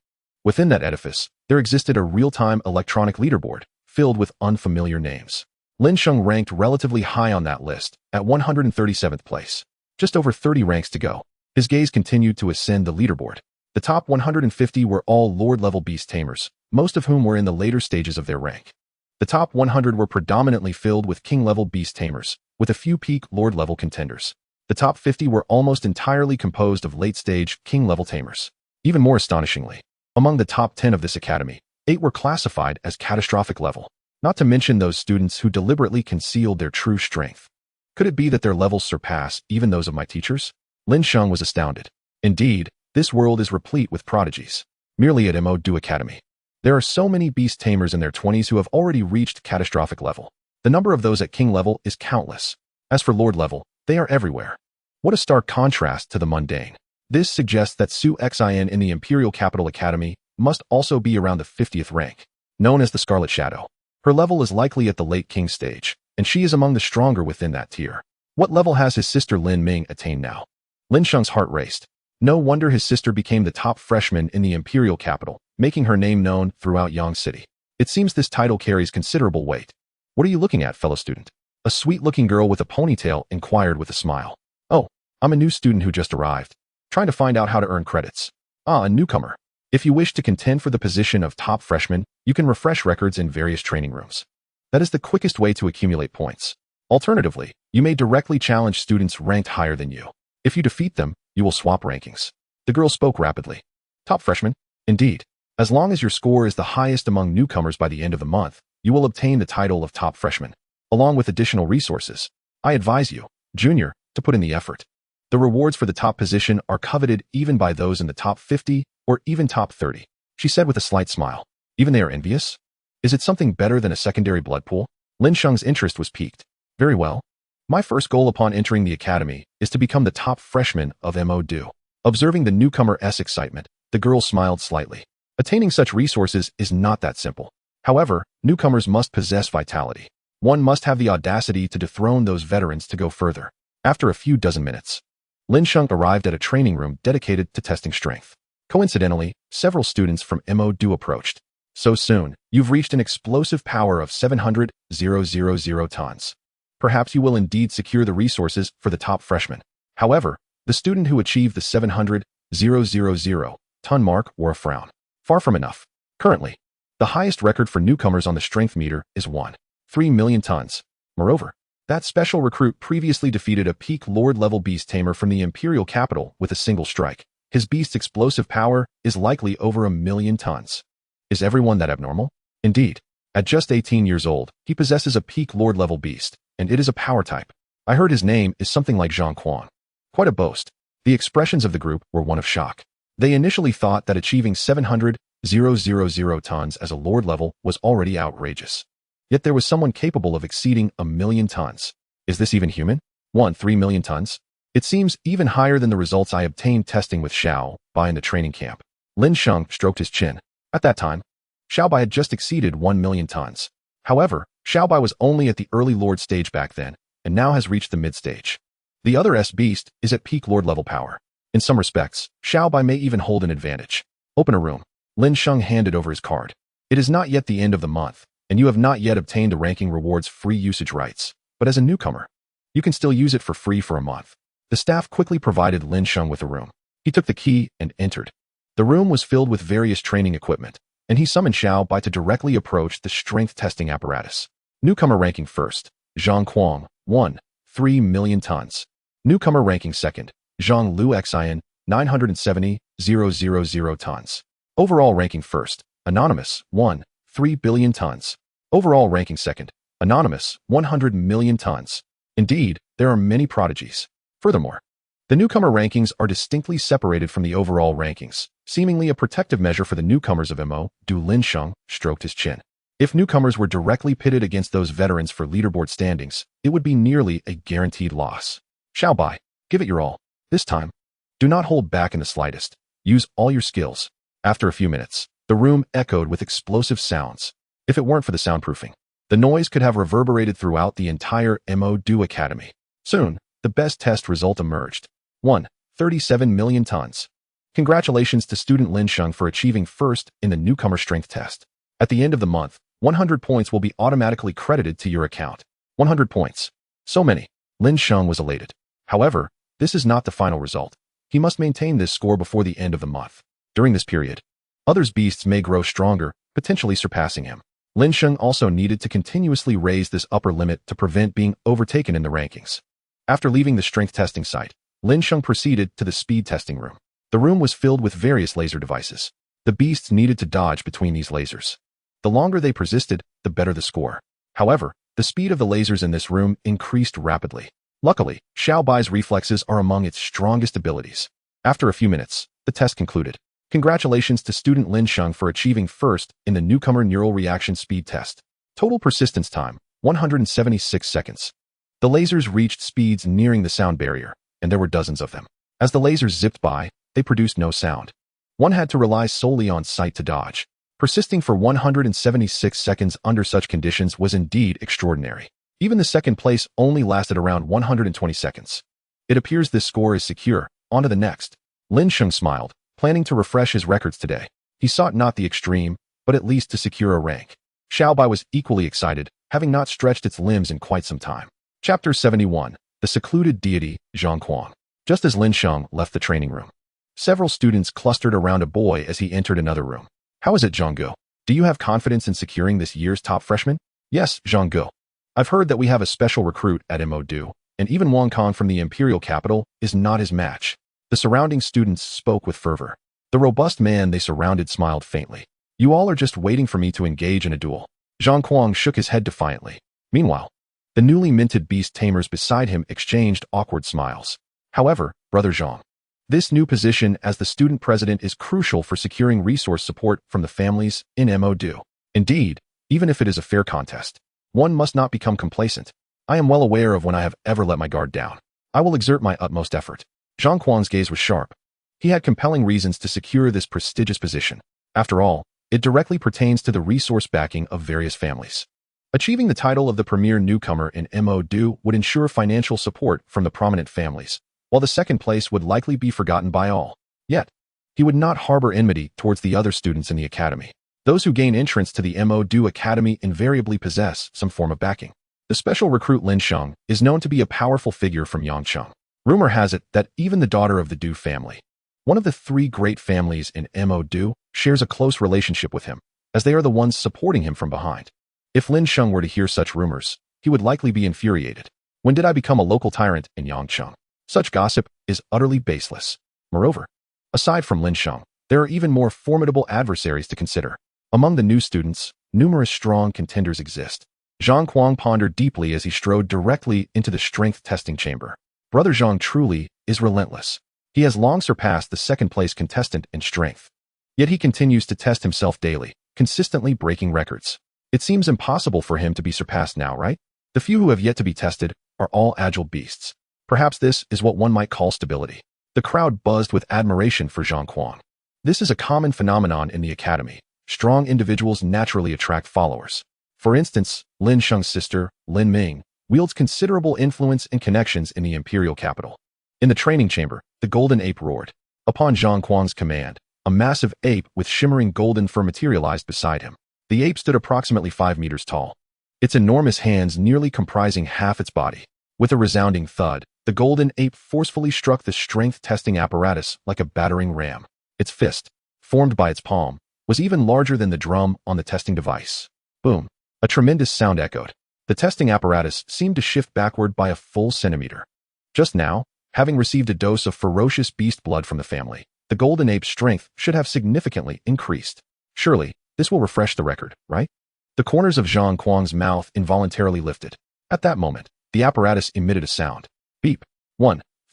Within that edifice, there existed a real-time electronic leaderboard filled with unfamiliar names. Lin Sheng ranked relatively high on that list, at 137th place. Just over 30 ranks to go. His gaze continued to ascend the leaderboard. The top 150 were all Lord-level beast tamers, most of whom were in the later stages of their rank. The top 100 were predominantly filled with king-level beast tamers, with a few peak Lord-level contenders. The top 50 were almost entirely composed of late-stage king-level tamers. Even more astonishingly, among the top 10 of this academy, 8 were classified as catastrophic level, not to mention those students who deliberately concealed their true strength. Could it be that their levels surpass even those of my teachers? Lin Sheng was astounded. Indeed, this world is replete with prodigies. Merely at Mo-Do Academy, there are so many beast tamers in their 20s who have already reached catastrophic level. The number of those at king level is countless. As for lord level, they are everywhere. What a stark contrast to the mundane. This suggests that Su Xin in the Imperial Capital Academy must also be around the 50th rank, known as the Scarlet Shadow. Her level is likely at the late king stage, and she is among the stronger within that tier. What level has his sister Lin Ming attained now? Lin Sheng's heart raced. No wonder his sister became the top freshman in the Imperial Capital, making her name known throughout Yang City. It seems this title carries considerable weight. What are you looking at, fellow student? A sweet-looking girl with a ponytail inquired with a smile. Oh, I'm a new student who just arrived, trying to find out how to earn credits. Ah, a newcomer. If you wish to contend for the position of top freshman, you can refresh records in various training rooms. That is the quickest way to accumulate points. Alternatively, you may directly challenge students ranked higher than you. If you defeat them, you will swap rankings. The girl spoke rapidly. Top freshman? Indeed. As long as your score is the highest among newcomers by the end of the month, you will obtain the title of top freshman, along with additional resources. I advise you, junior, to put in the effort. The rewards for the top position are coveted even by those in the top 50 or even top 30, she said with a slight smile. Even they are envious? Is it something better than a secondary blood pool? Lin Sheng's interest was piqued. Very well. My first goal upon entering the academy is to become the top freshman of Mo-Do. Observing the newcomer's excitement, the girl smiled slightly. Attaining such resources is not that simple. However, newcomers must possess vitality. One must have the audacity to dethrone those veterans to go further. After a few dozen minutes, Lin Sheng arrived at a training room dedicated to testing strength. Coincidentally, several students from Mo-Do approached. So soon, you've reached an explosive power of 700,000 tons. Perhaps you will indeed secure the resources for the top freshman. However, the student who achieved the 700,000 ton mark wore a frown. Far from enough. Currently, the highest record for newcomers on the strength meter is 1.3 million tons. Moreover, That special recruit previously defeated a peak Lord-level beast tamer from the Imperial capital with a single strike. His beast's explosive power is likely over 1,000,000 tons. Is everyone that abnormal? Indeed. At just 18 years old, he possesses a peak Lord-level beast, and it is a power type. I heard his name is something like Zhang Quan. Quite a boast. The expressions of the group were one of shock. They initially thought that achieving 700,000 tons as a Lord level was already outrageous. Yet there was someone capable of exceeding 1,000,000 tons. Is this even human? 3,000,000 tons? It seems even higher than the results I obtained testing with Xiao Bai in the training camp. Lin Sheng stroked his chin. At that time, Xiao Bai had just exceeded 1,000,000 tons. However, Xiao Bai was only at the early Lord stage back then, and now has reached the mid-stage. The other S-Beast is at peak Lord-level power. In some respects, Xiao Bai may even hold an advantage. Open a room. Lin Sheng handed over his card. It is not yet the end of the month, and you have not yet obtained the ranking rewards free usage rights. But as a newcomer, you can still use it for free for a month. The staff quickly provided Lin Sheng with a room. He took the key and entered. The room was filled with various training equipment, and he summoned Xiao Bai to directly approach the strength testing apparatus. Newcomer ranking first, Zhang Quang, 3,000,000 tons. Newcomer ranking second, Zhang Lu Xian, 970,000 tons. Overall ranking first, Anonymous, 3,000,000,000 tons. Overall ranking second, Anonymous, 100,000,000 tons. Indeed, there are many prodigies. Furthermore, the newcomer rankings are distinctly separated from the overall rankings, seemingly a protective measure for the newcomers of MO. Lin Sheng stroked his chin. If newcomers were directly pitted against those veterans for leaderboard standings, it would be nearly a guaranteed loss. Xiao Bai, give it your all. This time, do not hold back in the slightest. Use all your skills. After a few minutes, the room echoed with explosive sounds. If it weren't for the soundproofing, the noise could have reverberated throughout the entire MO Academy. Soon, the best test result emerged. 37,000,000 tons. Congratulations to student Lin Sheng for achieving first in the newcomer strength test. At the end of the month, 100 points will be automatically credited to your account. 100 points. So many. Lin Sheng was elated. However, this is not the final result. He must maintain this score before the end of the month. During this period, others' beasts may grow stronger, potentially surpassing him. Lin Sheng also needed to continuously raise this upper limit to prevent being overtaken in the rankings. After leaving the strength testing site, Lin Sheng proceeded to the speed testing room. The room was filled with various laser devices. The beasts needed to dodge between these lasers. The longer they persisted, the better the score. However, the speed of the lasers in this room increased rapidly. Luckily, Xiao Bai's reflexes are among its strongest abilities. After a few minutes, the test concluded. Congratulations to student Lin Sheng for achieving first in the newcomer neural reaction speed test. Total persistence time, 176 seconds. The lasers reached speeds nearing the sound barrier, and there were dozens of them. As the lasers zipped by, they produced no sound. One had to rely solely on sight to dodge. Persisting for 176 seconds under such conditions was indeed extraordinary. Even the second place only lasted around 120 seconds. It appears this score is secure. On to the next. Lin Sheng smiled, planning to refresh his records today. He sought not the extreme, but at least to secure a rank. Xiao Bai was equally excited, having not stretched its limbs in quite some time. Chapter 71. The Secluded Deity, Zhang Quang. Just as Lin Sheng left the training room, several students clustered around a boy as he entered another room. How is it, Zhanggu? Do you have confidence in securing this year's top freshman? Yes, Zhanggu. I've heard that we have a special recruit at MODU, and even Wang Kong from the Imperial capital is not his match. The surrounding students spoke with fervor. The robust man they surrounded smiled faintly. You all are just waiting for me to engage in a duel. Zhang Quang shook his head defiantly. Meanwhile, the newly minted beast tamers beside him exchanged awkward smiles. However, Brother Zhang, this new position as the student president is crucial for securing resource support from the families in MODU. Indeed, even if it is a fair contest, one must not become complacent. I am well aware of when I have ever let my guard down. I will exert my utmost effort. Zhang Quang's gaze was sharp. He had compelling reasons to secure this prestigious position. After all, it directly pertains to the resource backing of various families. Achieving the title of the premier newcomer in MODU would ensure financial support from the prominent families, while the second place would likely be forgotten by all. Yet, he would not harbor enmity towards the other students in the academy. Those who gain entrance to the MODU Academy invariably possess some form of backing. The special recruit Lin Sheng is known to be a powerful figure from Yangcheng. Rumor has it that even the daughter of the Du family, one of the three great families in MODU, shares a close relationship with him, as they are the ones supporting him from behind. If Lin Sheng were to hear such rumors, he would likely be infuriated. When did I become a local tyrant in Yangcheng? Such gossip is utterly baseless. Moreover, aside from Lin Sheng, there are even more formidable adversaries to consider. Among the new students, numerous strong contenders exist. Zhang Kuang pondered deeply as he strode directly into the strength testing chamber. Brother Zhang truly is relentless. He has long surpassed the second-place contestant in strength. Yet he continues to test himself daily, consistently breaking records. It seems impossible for him to be surpassed now, right? The few who have yet to be tested are all agile beasts. Perhaps this is what one might call stability. The crowd buzzed with admiration for Zhang Kuang. This is a common phenomenon in the academy. Strong individuals naturally attract followers. For instance, Lin Sheng's sister, Lin Ming, wields considerable influence and connections in the imperial capital. In the training chamber, the golden ape roared. Upon Zhang Kuang's command, a massive ape with shimmering golden fur materialized beside him. The ape stood approximately 5 meters tall, its enormous hands nearly comprising half its body. With a resounding thud, the golden ape forcefully struck the strength-testing apparatus like a battering ram. Its fist, formed by its palm, was even larger than the drum on the testing device. Boom! A tremendous sound echoed. The testing apparatus seemed to shift backward by a full centimeter. Just now, having received a dose of ferocious beast blood from the family, the golden ape's strength should have significantly increased. Surely, this will refresh the record, right? The corners of Zhang Kuang's mouth involuntarily lifted. At that moment, the apparatus emitted a sound. Beep.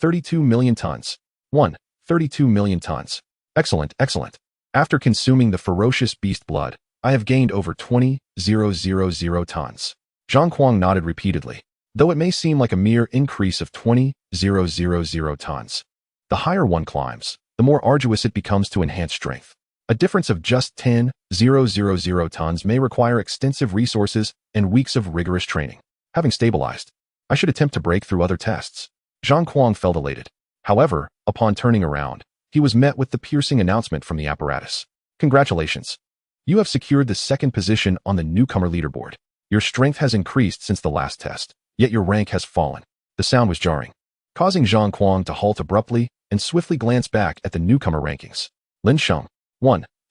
32 million tons. 32 million tons. Excellent, excellent. After consuming the ferocious beast blood, I have gained over 20,000 tons. Zhang Kuang nodded repeatedly, though it may seem like a mere increase of 20,000 tons. The higher one climbs, the more arduous it becomes to enhance strength. A difference of just 10,000 tons may require extensive resources and weeks of rigorous training. Having stabilized, I should attempt to break through other tests. Zhang Kuang felt elated. However, upon turning around, he was met with the piercing announcement from the apparatus. Congratulations. You have secured the second position on the newcomer leaderboard. Your strength has increased since the last test, yet your rank has fallen. The sound was jarring, causing Zhang Kuang to halt abruptly and swiftly glance back at the newcomer rankings. Lin Sheng,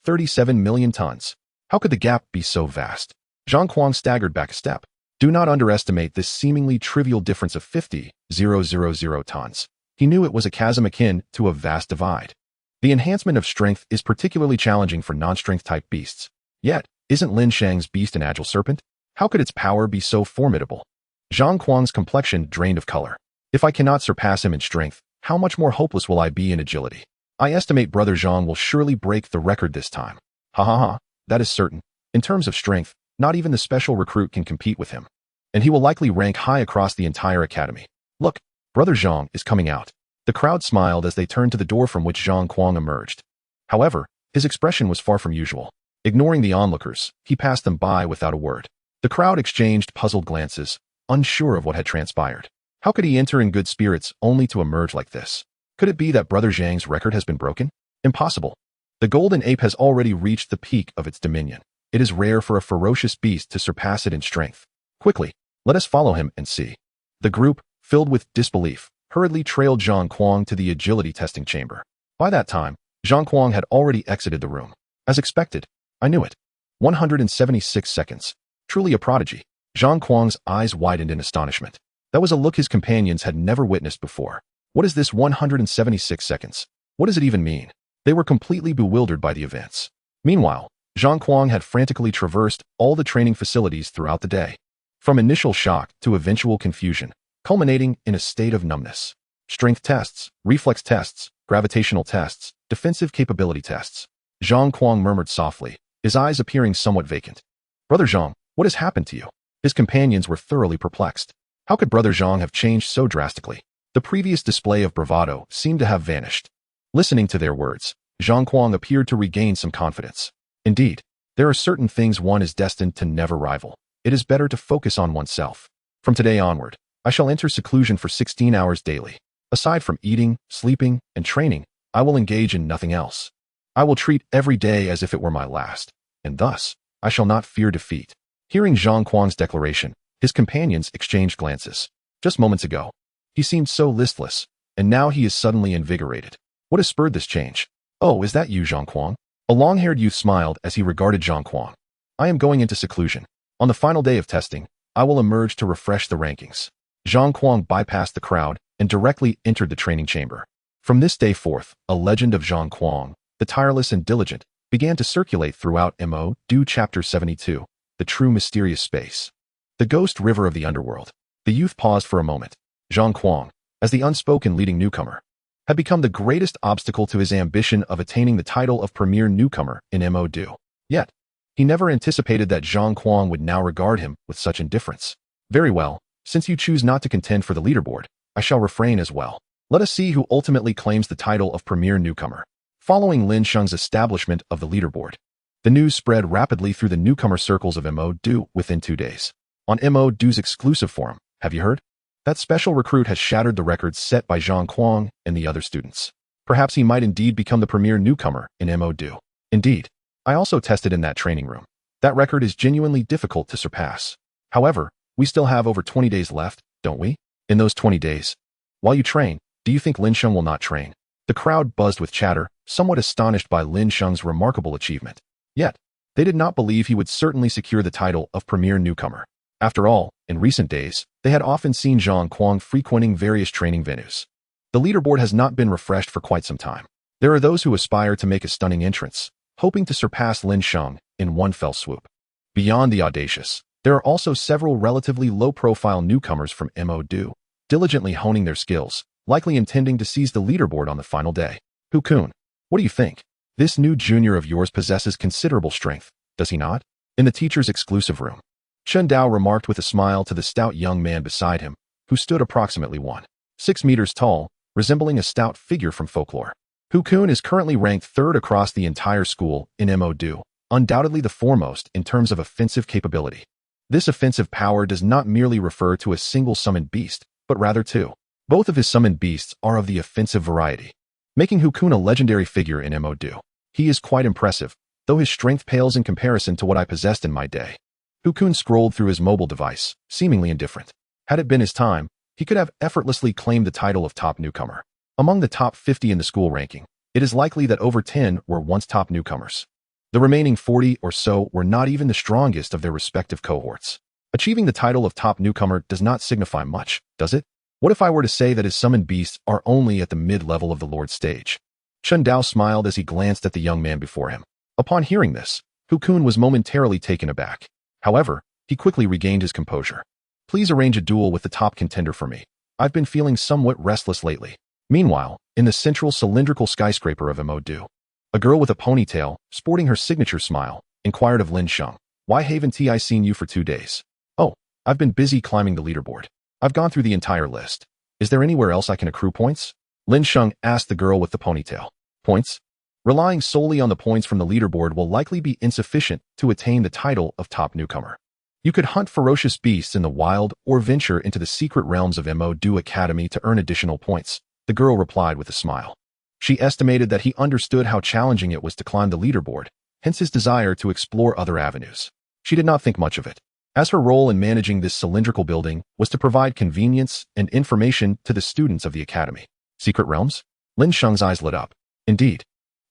37 million tons. How could the gap be so vast? Zhang Kuang staggered back a step. Do not underestimate this seemingly trivial difference of 50,000 tons. He knew it was a chasm akin to a vast divide. The enhancement of strength is particularly challenging for non-strength type beasts. Yet, isn't Lin Sheng's beast an agile serpent? How could its power be so formidable? Zhang Kuang's complexion drained of color. If I cannot surpass him in strength, how much more hopeless will I be in agility? I estimate Brother Zhang will surely break the record this time. Ha ha ha, that is certain. In terms of strength, not even the special recruit can compete with him. And he will likely rank high across the entire academy. Look, Brother Zhang is coming out. The crowd smiled as they turned to the door from which Zhang Kuang emerged. However, his expression was far from usual. Ignoring the onlookers, he passed them by without a word. The crowd exchanged puzzled glances, unsure of what had transpired. How could he enter in good spirits only to emerge like this? Could it be that Brother Zhang's record has been broken? Impossible. The golden ape has already reached the peak of its dominion. It is rare for a ferocious beast to surpass it in strength. Quickly, let us follow him and see. The group, filled with disbelief, hurriedly trailed Zhang Kuang to the agility testing chamber. By that time, Zhang Kuang had already exited the room. As expected, I knew it. 176 seconds. Truly a prodigy. Zhang Kuang's eyes widened in astonishment. That was a look his companions had never witnessed before. What is this 176 seconds? What does it even mean? They were completely bewildered by the events. Meanwhile, Zhang Kuang had frantically traversed all the training facilities throughout the day. From initial shock to eventual confusion, culminating in a state of numbness. Strength tests, reflex tests, gravitational tests, defensive capability tests. Zhang Kuang murmured softly, his eyes appearing somewhat vacant. Brother Zhang, what has happened to you? His companions were thoroughly perplexed. How could Brother Zhang have changed so drastically? The previous display of bravado seemed to have vanished. Listening to their words, Zhang Kuang appeared to regain some confidence. Indeed, there are certain things one is destined to never rival. It is better to focus on oneself. From today onward, I shall enter seclusion for 16 hours daily. Aside from eating, sleeping, and training, I will engage in nothing else. I will treat every day as if it were my last, and thus, I shall not fear defeat. Hearing Zhang Kuang's declaration, his companions exchanged glances. Just moments ago, he seemed so listless, and now he is suddenly invigorated. What has spurred this change? Oh, is that you, Zhang Kuang? A long-haired youth smiled as he regarded Zhang Kuang. I am going into seclusion. On the final day of testing, I will emerge to refresh the rankings. Zhang Kuang bypassed the crowd and directly entered the training chamber. From this day forth, a legend of Zhang Kuang, the tireless and diligent, began to circulate throughout Mo. Do Chapter 72, The True Mysterious Space. The Ghost River of the Underworld. The youth paused for a moment. Zhang Kuang, as the unspoken leading newcomer, had become the greatest obstacle to his ambition of attaining the title of premier newcomer in Mo. Do. Yet, he never anticipated that Zhang Kuang would now regard him with such indifference. Very well, since you choose not to contend for the leaderboard, I shall refrain as well. Let us see who ultimately claims the title of premier newcomer. Following Lin Sheng's establishment of the leaderboard, the news spread rapidly through the newcomer circles of Mo. Do within 2 days. On Mo. Do's exclusive forum, have you heard? That special recruit has shattered the records set by Zhang Kuang and the other students. Perhaps he might indeed become the premier newcomer in Mo. Do. Indeed, I also tested in that training room. That record is genuinely difficult to surpass. However, we still have over 20 days left, don't we? In those 20 days, while you train, do you think Lin Sheng will not train? The crowd buzzed with chatter, somewhat astonished by Lin Sheng's remarkable achievement. Yet, they did not believe he would certainly secure the title of premier newcomer. After all, in recent days, they had often seen Zhang Kuang frequenting various training venues. The leaderboard has not been refreshed for quite some time. There are those who aspire to make a stunning entrance, hoping to surpass Lin Sheng in one fell swoop. Beyond the audacious, there are also several relatively low-profile newcomers from Mo. Do, diligently honing their skills, likely intending to seize the leaderboard on the final day. Qilin, what do you think? This new junior of yours possesses considerable strength, does he not? In the teacher's exclusive room, Chen Dao remarked with a smile to the stout young man beside him, who stood approximately 1.6 meters tall, resembling a stout figure from folklore. Qilin is currently ranked third across the entire school in Mo. Do, undoubtedly the foremost in terms of offensive capability. This offensive power does not merely refer to a single summoned beast, but rather two. Both of his summoned beasts are of the offensive variety, making Qilin a legendary figure in Mo. Do. He is quite impressive, though his strength pales in comparison to what I possessed in my day. Qilin scrolled through his mobile device, seemingly indifferent. Had it been his time, he could have effortlessly claimed the title of top newcomer. Among the top 50 in the school ranking, it is likely that over 10 were once top newcomers. The remaining 40 or so were not even the strongest of their respective cohorts. Achieving the title of top newcomer does not signify much, does it? What if I were to say that his summoned beasts are only at the mid-level of the Lord stage? Chen Dao smiled as he glanced at the young man before him. Upon hearing this, Qilin was momentarily taken aback. However, he quickly regained his composure. Please arrange a duel with the top contender for me. I've been feeling somewhat restless lately. Meanwhile, in the central cylindrical skyscraper of Mo. Do, a girl with a ponytail, sporting her signature smile, inquired of Lin Sheng. Why haven't I seen you for 2 days? Oh, I've been busy climbing the leaderboard. I've gone through the entire list. Is there anywhere else I can accrue points? Lin Sheng asked the girl with the ponytail. Points? Relying solely on the points from the leaderboard will likely be insufficient to attain the title of top newcomer. You could hunt ferocious beasts in the wild or venture into the secret realms of Mo. Do Academy to earn additional points, the girl replied with a smile. She estimated that he understood how challenging it was to climb the leaderboard, hence his desire to explore other avenues. She did not think much of it, as her role in managing this cylindrical building was to provide convenience and information to the students of the academy. Secret realms? Lin Sheng's eyes lit up. Indeed,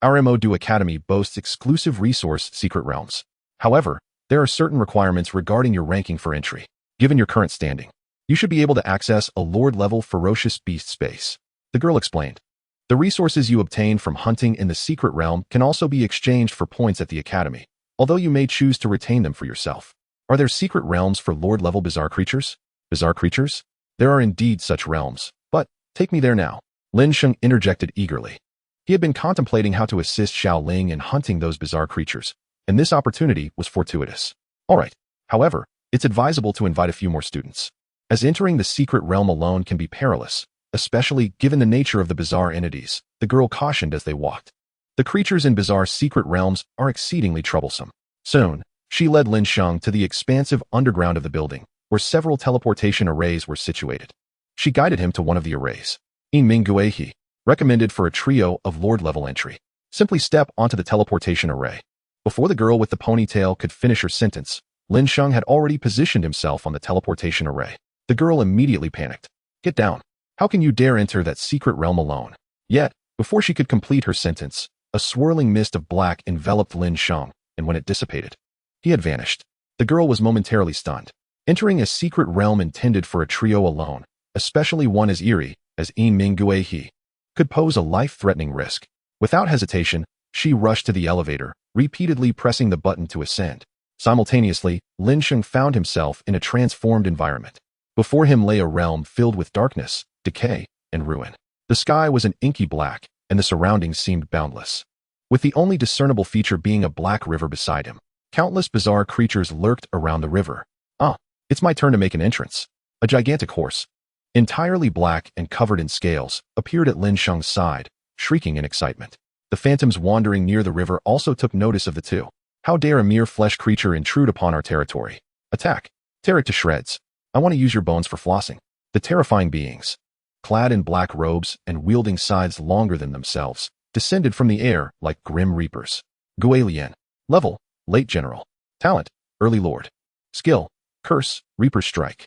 our Mo. Do Academy boasts exclusive resource secret realms. However, there are certain requirements regarding your ranking for entry. Given your current standing, you should be able to access a Lord-level ferocious beast space. The girl explained. The resources you obtain from hunting in the secret realm can also be exchanged for points at the academy, although you may choose to retain them for yourself. Are there secret realms for Lord-level bizarre creatures? Bizarre creatures? There are indeed such realms, but take me there now. Lin Sheng interjected eagerly. He had been contemplating how to assist Xiao Ling in hunting those bizarre creatures, and this opportunity was fortuitous. All right. However, it's advisable to invite a few more students, as entering the secret realm alone can be perilous, especially given the nature of the bizarre entities, the girl cautioned as they walked. The creatures in bizarre secret realms are exceedingly troublesome. Soon, she led Lin Sheng to the expansive underground of the building, where several teleportation arrays were situated. She guided him to one of the arrays. Yiming Guihe, recommended for a trio of Lord-level entry. Simply step onto the teleportation array. Before the girl with the ponytail could finish her sentence, Lin Sheng had already positioned himself on the teleportation array. The girl immediately panicked. Get down. How can you dare enter that secret realm alone? Yet, before she could complete her sentence, a swirling mist of black enveloped Lin Sheng, and when it dissipated, he had vanished. The girl was momentarily stunned. entering a secret realm intended for a trio alone, especially one as eerie as Ming He, could pose a life-threatening risk. Without hesitation, she rushed to the elevator, repeatedly pressing the button to ascend. Simultaneously, Lin Sheng found himself in a transformed environment. Before him lay a realm filled with darkness, decay, and ruin. The sky was an inky black, and the surroundings seemed boundless. With the only discernible feature being a black river beside him, countless bizarre creatures lurked around the river. Ah, it's my turn to make an entrance. A gigantic horse, entirely black and covered in scales, appeared at Lin Sheng's side, shrieking in excitement. The phantoms wandering near the river also took notice of the two. How dare a mere flesh creature intrude upon our territory? Attack! Tear it to shreds. I want to use your bones for flossing. The terrifying beings, clad in black robes and wielding scythes longer than themselves, descended from the air like grim reapers. Qilin. Level, late general. Talent, early lord. Skill, curse, reaper's strike.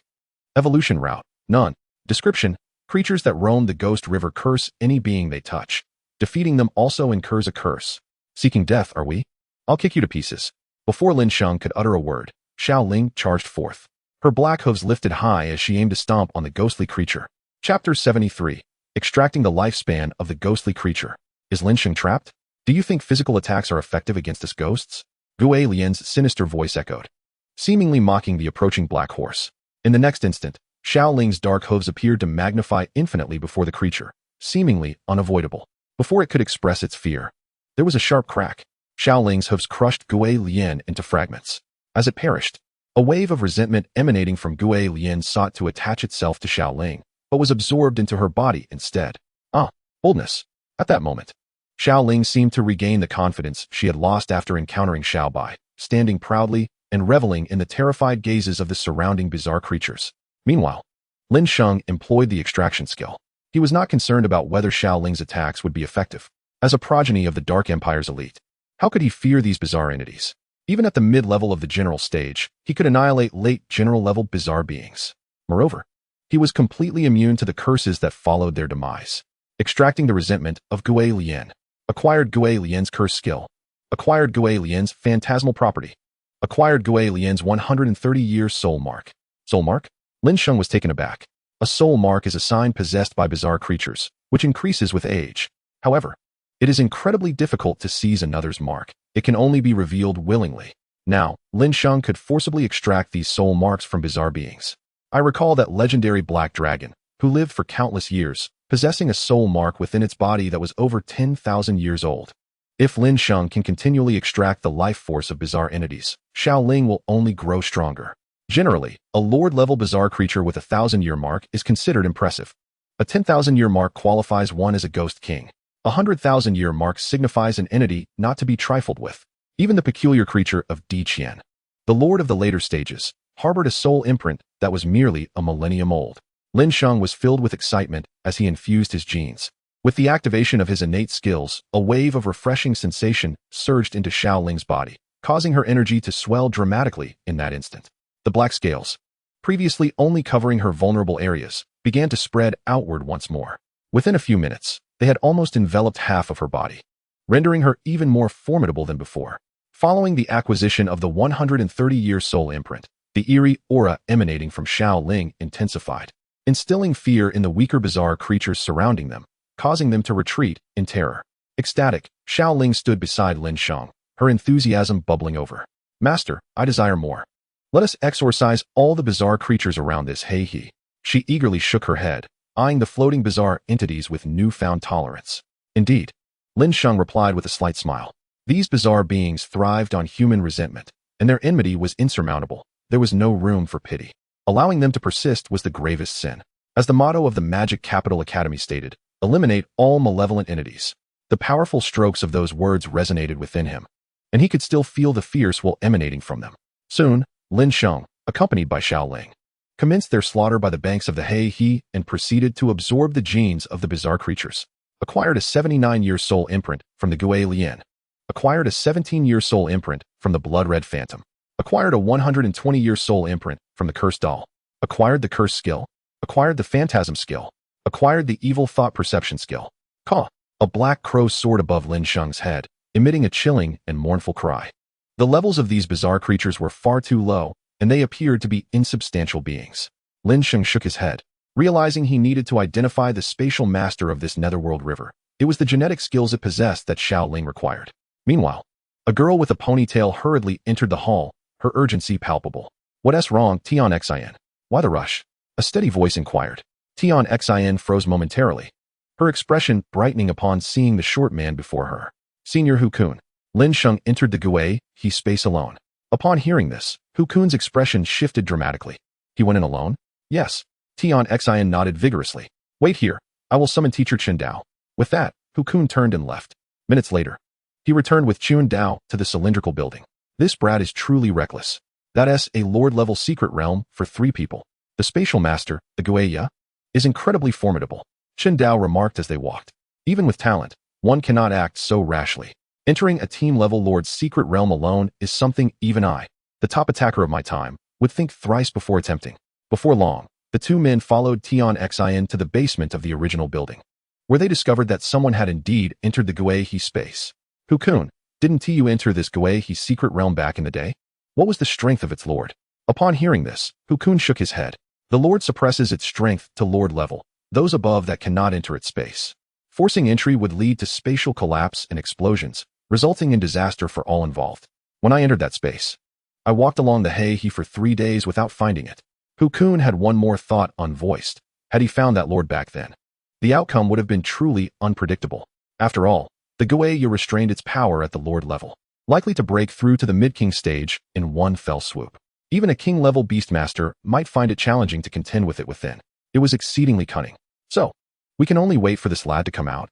Evolution route, none. Description, creatures that roam the Ghost River curse any being they touch. Defeating them also incurs a curse. Seeking death, are we? I'll kick you to pieces. Before Lin Sheng could utter a word, Ling charged forth. Her black hooves lifted high as she aimed to stomp on the ghostly creature. Chapter 73. Extracting the lifespan of the ghostly creature. Is Lin Sheng trapped? Do you think physical attacks are effective against us ghosts? Lian's sinister voice echoed, seemingly mocking the approaching black horse. In the next instant, Ling's dark hooves appeared to magnify infinitely before the creature, seemingly unavoidable. Before it could express its fear, there was a sharp crack. Ling's hooves crushed Lian into fragments. As it perished, a wave of resentment emanating from Lian sought to attach itself to Ling, but was absorbed into her body instead. Ah, boldness. At that moment, Ling seemed to regain the confidence she had lost after encountering Bai, standing proudly and reveling in the terrified gazes of the surrounding bizarre creatures. Meanwhile, Lin Sheng employed the extraction skill. He was not concerned about whether Ling's attacks would be effective. As a progeny of the Dark Empire's elite, how could he fear these bizarre entities? Even at the mid-level of the general stage, he could annihilate late general-level bizarre beings. Moreover, he was completely immune to the curses that followed their demise. Extracting the resentment of Lian. Acquired Lian's curse skill. Acquired Lian's phantasmal property. Acquired Lian's 130-year soul mark. Soul mark? Lin Sheng was taken aback. A soul mark is a sign possessed by bizarre creatures, which increases with age. However, it is incredibly difficult to seize another's mark. It can only be revealed willingly. Now, Lin Sheng could forcibly extract these soul marks from bizarre beings. I recall that legendary black dragon, who lived for countless years, possessing a soul mark within its body that was over 10,000 years old. If Lin Sheng can continually extract the life force of bizarre entities, Ling will only grow stronger. Generally, a lord-level bizarre creature with a 1,000-year mark is considered impressive. A 10,000-year mark qualifies one as a ghost king. A 100,000-year mark signifies an entity not to be trifled with. Even the peculiar creature of Diqian, the lord of the later stages, harbored a soul imprint that was merely a millennium old. Lin Sheng was filled with excitement as he infused his genes. With the activation of his innate skills, a wave of refreshing sensation surged into Ling's body, causing her energy to swell dramatically in that instant. The black scales, previously only covering her vulnerable areas, began to spread outward once more. Within a few minutes, they had almost enveloped half of her body, rendering her even more formidable than before. Following the acquisition of the 130-year soul imprint, the eerie aura emanating from Ling intensified, instilling fear in the weaker bizarre creatures surrounding them, causing them to retreat in terror. Ecstatic, Ling stood beside Lin Sheng, her enthusiasm bubbling over. Master, I desire more. Let us exorcise all the bizarre creatures around this he. She eagerly shook her head, eyeing the floating bizarre entities with newfound tolerance. Indeed, Lin Sheng replied with a slight smile. These bizarre beings thrived on human resentment, and their enmity was insurmountable. There was no room for pity. Allowing them to persist was the gravest sin. As the motto of the Magic Capital Academy stated, eliminate all malevolent entities. The powerful strokes of those words resonated within him, and he could still feel the fierce will emanating from them. Soon, Lin Sheng, accompanied by Ling, commenced their slaughter by the banks of the he and proceeded to absorb the genes of the bizarre creatures. Acquired a 79-year soul imprint from the Lian. Acquired a 17-year soul imprint from the Blood Red Phantom. Acquired a 120-year soul imprint from the Cursed Doll. Acquired the Curse skill. Acquired the Phantasm skill. Acquired the Evil Thought Perception skill. Caw! A black crow soared above Lin Sheng's head, emitting a chilling and mournful cry. The levels of these bizarre creatures were far too low, and they appeared to be insubstantial beings. Lin Sheng shook his head, realizing he needed to identify the spatial master of this netherworld river. It was the genetic skills it possessed that Xiaoling required. Meanwhile, a girl with a ponytail hurriedly entered the hall, her urgency palpable. "What's wrong, Tion Xin? Why the rush?" a steady voice inquired. Tion Xin froze momentarily, her expression brightening upon seeing the short man before her. "Senior Hu Kun." Lin Sheng entered the Gui, he space alone. Upon hearing this, Hu Kun's expression shifted dramatically. "He went in alone?" "Yes." Tion Xin nodded vigorously. "Wait here, I will summon teacher Chen Dao." With that, Hu Kun turned and left. Minutes later, he returned with Chen Dao to the cylindrical building. "This brat is truly reckless. That's a Lord-level secret realm for 3 people. The spatial master, the Guaya, is incredibly formidable," Chen Dao remarked as they walked. "Even with talent, one cannot act so rashly. Entering a team-level Lord's secret realm alone is something even I, the top attacker of my time, would think thrice before attempting." Before long, the 2 men followed Tion Xin to the basement of the original building, where they discovered that someone had indeed entered the Guai space. "Hu Kun, didn't you enter this Guai secret realm back in the day? What was the strength of its lord?" Upon hearing this, Hu Kun shook his head. "The lord suppresses its strength to lord level. Those above that cannot enter its space. Forcing entry would lead to spatial collapse and explosions, resulting in disaster for all involved. When I entered that space, I walked along the Heihe for 3 days without finding it." Hu Kun had one more thought unvoiced. Had he found that lord back then, the outcome would have been truly unpredictable. After all, the Guaya restrained its power at the lord level, likely to break through to the mid-king stage in one fell swoop. Even a king-level beastmaster might find it challenging to contend with it within. It was exceedingly cunning. So, we can only wait for this lad to come out.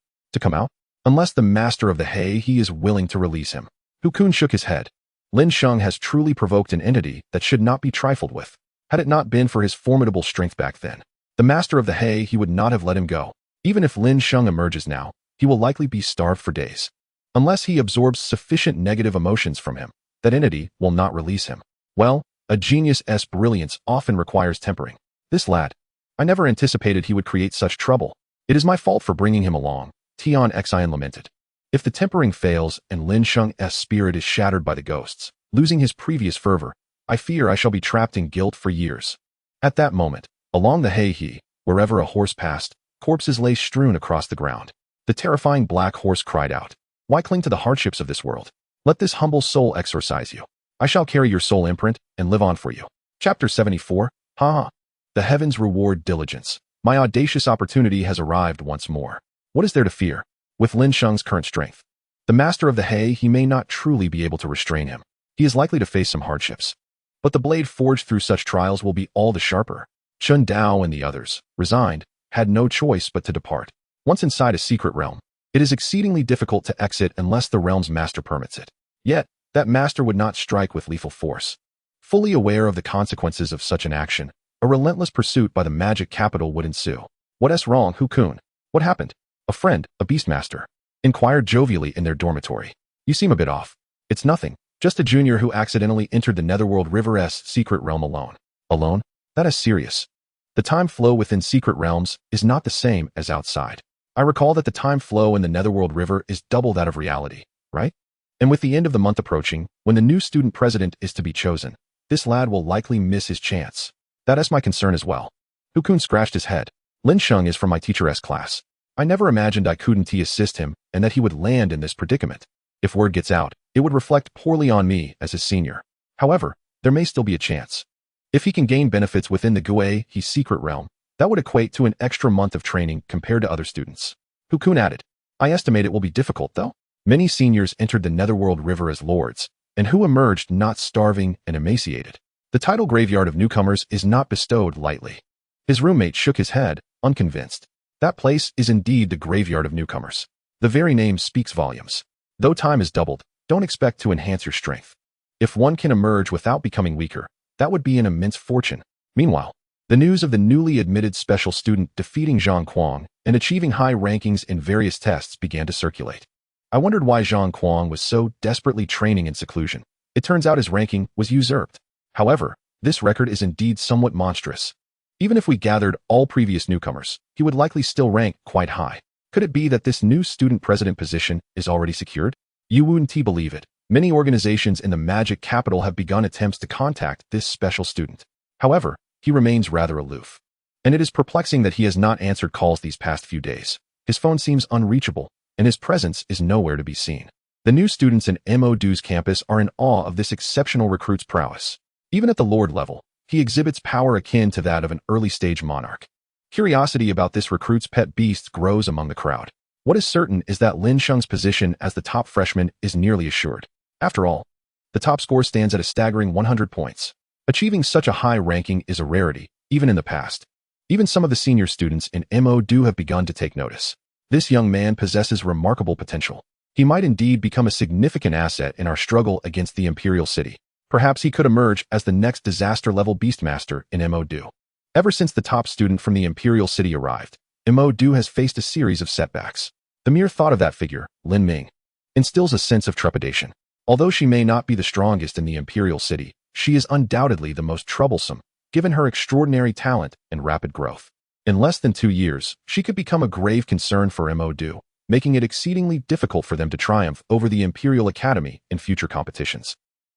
Unless the master of the Heihe is willing to release him. Hu Kun shook his head. Lin Sheng has truly provoked an entity that should not be trifled with. Had it not been for his formidable strength back then, the master of the Heihe would not have let him go. Even if Lin Sheng emerges now, he will likely be starved for days. Unless he absorbs sufficient negative emotions from him, that entity will not release him. Well, a genius's brilliance often requires tempering. This lad, I never anticipated he would create such trouble. It is my fault for bringing him along, Tion Xin lamented. If the tempering fails and Lin Sheng's spirit is shattered by the ghosts, losing his previous fervor, I fear I shall be trapped in guilt for years. At that moment, along the Heihe, wherever a horse passed, corpses lay strewn across the ground. The terrifying black horse cried out, "Why cling to the hardships of this world? Let this humble soul exorcise you. I shall carry your soul imprint and live on for you." Chapter 74, Ha! The heavens reward diligence. My audacious opportunity has arrived once more. What is there to fear? With Lin Sheng's current strength, the master of the Heihe may not truly be able to restrain him. He is likely to face some hardships. But the blade forged through such trials will be all the sharper. Chen Dao and the others, resigned, had no choice but to depart. Once inside a secret realm, it is exceedingly difficult to exit unless the realm's master permits it. Yet, that master would not strike with lethal force. Fully aware of the consequences of such an action, a relentless pursuit by the magic capital would ensue. "What's wrong, Hu Kun? What happened?" A friend, a beastmaster, inquired jovially in their dormitory. "You seem a bit off." "It's nothing. Just a junior who accidentally entered the Netherworld River's secret realm alone." "Alone? That is serious. The time flow within secret realms is not the same as outside. I recall that the time flow in the Netherworld River is double that of reality, right? And with the end of the month approaching, when the new student president is to be chosen, this lad will likely miss his chance. That is my concern as well." Hu Kun scratched his head. "Lin Sheng is from my teacher's class. I never imagined I couldn't assist him and that he would land in this predicament. If word gets out, it would reflect poorly on me as his senior. However, there may still be a chance. If he can gain benefits within the Guai secret realm, that would equate to an extra month of training compared to other students." Hu Kun added, "I estimate it will be difficult though. Many seniors entered the Netherworld River as lords, and who emerged not starving and emaciated. The title graveyard of newcomers is not bestowed lightly." His roommate shook his head, unconvinced. That place is indeed the graveyard of newcomers. The very name speaks volumes. Though time is doubled, don't expect to enhance your strength. If one can emerge without becoming weaker, that would be an immense fortune. Meanwhile, the news of the newly admitted special student defeating Zhang Kuang and achieving high rankings in various tests began to circulate. I wondered why Zhang Kuang was so desperately training in seclusion. It turns out his ranking was usurped. However, this record is indeed somewhat monstrous. Even if we gathered all previous newcomers, he would likely still rank quite high. Could it be that this new student president position is already secured? You wouldn't believe it, Many organizations in the magic capital have begun attempts to contact this special student. However, he remains rather aloof. And it is perplexing that he has not answered calls these past few days. His phone seems unreachable, and his presence is nowhere to be seen. The new students in MOD's campus are in awe of this exceptional recruit's prowess. Even at the Lord level, he exhibits power akin to that of an early-stage monarch. Curiosity about this recruit's pet beast grows among the crowd. What is certain is that Lin Sheng's position as the top freshman is nearly assured. After all, the top score stands at a staggering 100 points. Achieving such a high ranking is a rarity, even in the past. Even some of the senior students in MOD have begun to take notice. This young man possesses remarkable potential. He might indeed become a significant asset in our struggle against the Imperial City. Perhaps he could emerge as the next disaster-level beastmaster in MOD. Ever since the top student from the Imperial City arrived, MOD has faced a series of setbacks. The mere thought of that figure, Lin Ming, instills a sense of trepidation. Although she may not be the strongest in the Imperial City, she is undoubtedly the most troublesome, given her extraordinary talent and rapid growth. In less than 2 years, she could become a grave concern for MOD, making it exceedingly difficult for them to triumph over the Imperial Academy in future competitions.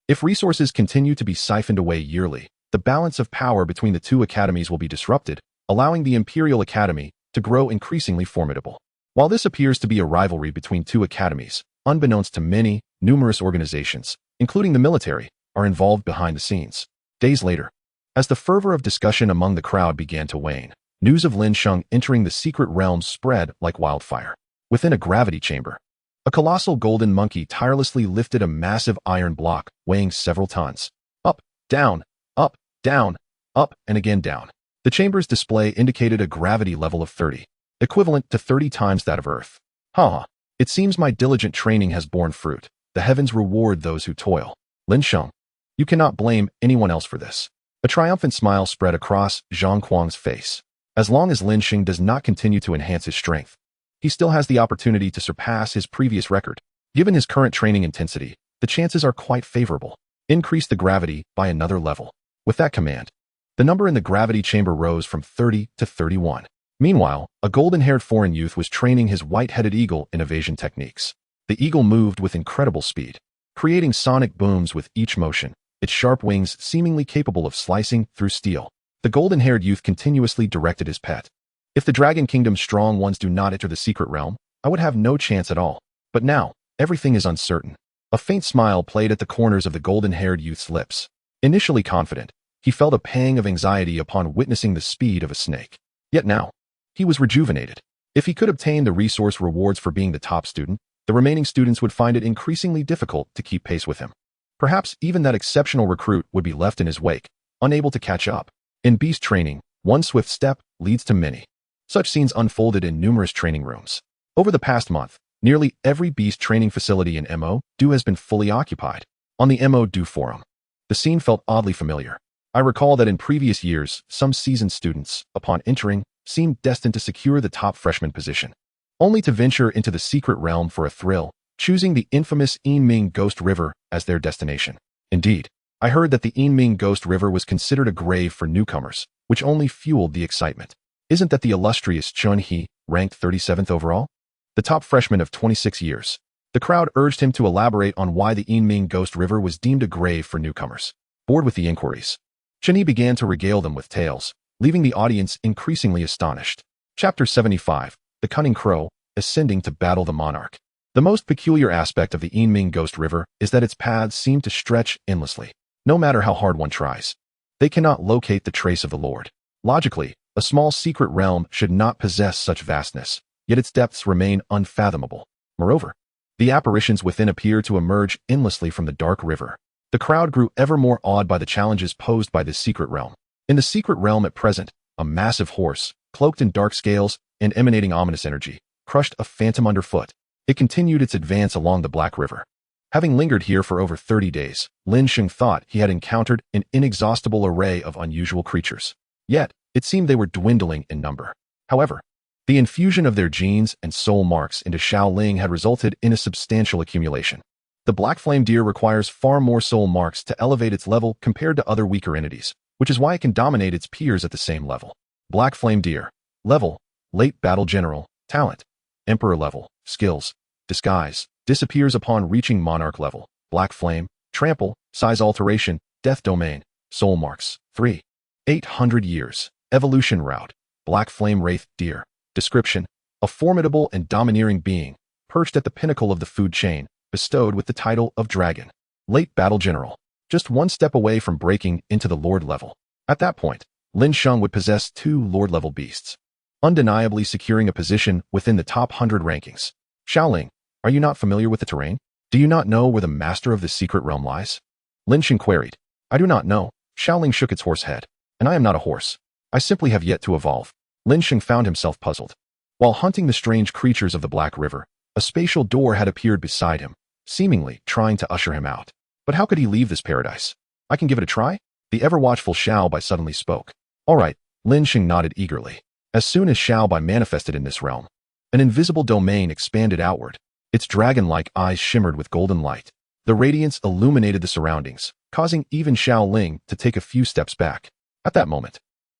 If resources continue to be siphoned away yearly, the balance of power between the two academies will be disrupted, allowing the Imperial Academy to grow increasingly formidable. While this appears to be a rivalry between two academies, unbeknownst to many, numerous organizations, including the military, are involved behind the scenes. Days later, as the fervor of discussion among the crowd began to wane, news of Lin Sheng entering the secret realms spread like wildfire. Within a gravity chamber, a colossal golden monkey tirelessly lifted a massive iron block weighing several tons. Up, down, up, down, up, and again down. The chamber's display indicated a gravity level of 30, equivalent to 30 times that of Earth. It seems my diligent training has borne fruit. The heavens reward those who toil. Lin Sheng, you cannot blame anyone else for this. A triumphant smile spread across Zhang Kuang's face. As long as Lin Sheng does not continue to enhance his strength, he still has the opportunity to surpass his previous record. Given his current training intensity, the chances are quite favorable. Increase the gravity by another level. With that command, the number in the gravity chamber rose from 30 to 31. Meanwhile, a golden-haired foreign youth was training his white-headed eagle in evasion techniques. The eagle moved with incredible speed, creating sonic booms with each motion, its sharp wings seemingly capable of slicing through steel. The golden-haired youth continuously directed his pet. If the Dragon Kingdom's strong ones do not enter the secret realm, I would have no chance at all. But now, everything is uncertain. A faint smile played at the corners of the golden-haired youth's lips. Initially confident, he felt a pang of anxiety upon witnessing the speed of a snake. Yet now, he was rejuvenated. If he could obtain the resource rewards for being the top student, the remaining students would find it increasingly difficult to keep pace with him. Perhaps even that exceptional recruit would be left in his wake, unable to catch up. In beast training, one swift step leads to many. Such scenes unfolded in numerous training rooms. Over the past month, nearly every beast training facility in MOD has been fully occupied. On the MOD forum, the scene felt oddly familiar. I recall that in previous years, some seasoned students, upon entering, seemed destined to secure the top freshman position, only to venture into the secret realm for a thrill, choosing the infamous Yinming Ghost River as their destination. Indeed, I heard that the Yinming Ghost River was considered a grave for newcomers, which only fueled the excitement. Isn't that the illustrious Chun He, ranked 37th overall? The top freshman of 26 years. The crowd urged him to elaborate on why the Yinming Ghost River was deemed a grave for newcomers. Bored with the inquiries, Chun He began to regale them with tales, leaving the audience increasingly astonished. Chapter 75, The Cunning Crow, Ascending to Battle the Monarch. The most peculiar aspect of the Yinming Ghost River is that its paths seem to stretch endlessly. No matter how hard one tries, they cannot locate the trace of the Lord. Logically, a small secret realm should not possess such vastness, yet its depths remain unfathomable. Moreover, the apparitions within appear to emerge endlessly from the dark river. The crowd grew ever more awed by the challenges posed by this secret realm. In the secret realm at present, a massive horse, cloaked in dark scales and emanating ominous energy, crushed a phantom underfoot. It continued its advance along the Black River. Having lingered here for over 30 days, Lin Sheng thought he had encountered an inexhaustible array of unusual creatures. Yet, it seemed they were dwindling in number. However, the infusion of their genes and soul marks into Shaoling had resulted in a substantial accumulation. The black flame deer requires far more soul marks to elevate its level compared to other weaker entities, which is why it can dominate its peers at the same level. Black flame deer. Level. Late battle general. Talent. Emperor level. Skills. Disguise. Disappears upon reaching monarch level. black flame, trample, size alteration, death domain, soul marks, 3. 800 years, evolution route, black flame wraith deer. Description: a formidable and domineering being, perched at the pinnacle of the food chain, bestowed with the title of dragon. Late battle general, just one step away from breaking into the lord level. At that point, Lin Sheng would possess 2 lord-level beasts, undeniably securing a position within the top 100 rankings. Xiaoling, are you not familiar with the terrain? Do you not know where the master of this secret realm lies? Lin Sheng queried. I do not know. Xiaoling shook its horse head. And I am not a horse. I simply have yet to evolve. Lin Sheng found himself puzzled. While hunting the strange creatures of the Black River, a spatial door had appeared beside him, seemingly trying to usher him out. But how could he leave this paradise? I can give it a try? The ever-watchful Xiao Bai suddenly spoke. All right, Lin Sheng nodded eagerly. As soon as Xiao Bai manifested in this realm, an invisible domain expanded outward. Its dragon-like eyes shimmered with golden light. The radiance illuminated the surroundings, causing even Xiao Ling to take a few steps back. At that moment,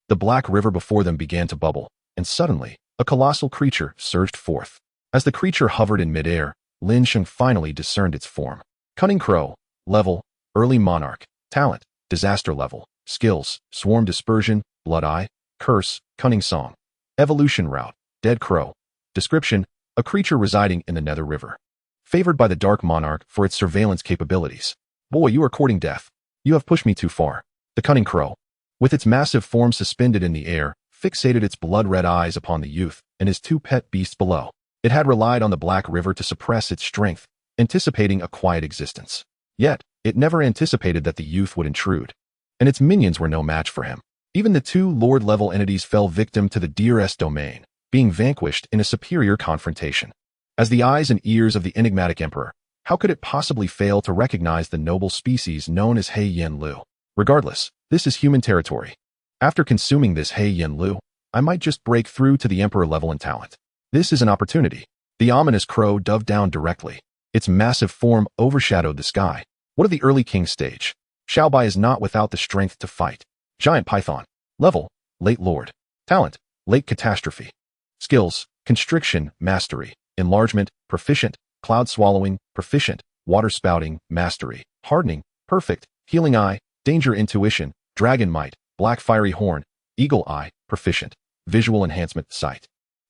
the black river before them began to bubble, and suddenly, a colossal creature surged forth. As the creature hovered in midair, Lin Sheng finally discerned its form. Cunning Crow, level, Early Monarch, talent, Disaster level, skills, Swarm Dispersion, Blood Eye, Curse, Cunning Song. Evolution route, Dead Crow. Description: a creature residing in the Nether River. Favored by the Dark Monarch for its surveillance capabilities. Boy, you are courting death. You have pushed me too far. The Cunning Crow, with its massive form suspended in the air, fixated its blood-red eyes upon the youth and his 2 pet beasts below. It had relied on the Black River to suppress its strength, anticipating a quiet existence. Yet, it never anticipated that the youth would intrude, and its minions were no match for him. Even the 2 Lord-level entities fell victim to the Deer's domain, being vanquished in a superior confrontation. As the eyes and ears of the enigmatic emperor, how could it possibly fail to recognize the noble species known as He Yen Lu? Regardless, this is human territory. After consuming this He Yen Lu, I might just break through to the emperor level in talent. This is an opportunity. The ominous crow dove down directly. Its massive form overshadowed the sky. What of the early king stage? Xiao Bai is not without the strength to fight. Giant Python. Level, Late Lord. Talent, Late Catastrophe. Skills, Constriction, Mastery. Enlargement, Proficient. Cloud Swallowing, Proficient. Water Spouting, Mastery. Hardening, Perfect. Healing Eye, Danger Intuition. Dragon Might, Black Fiery Horn. Eagle Eye, Proficient. Visual Enhancement, Sight.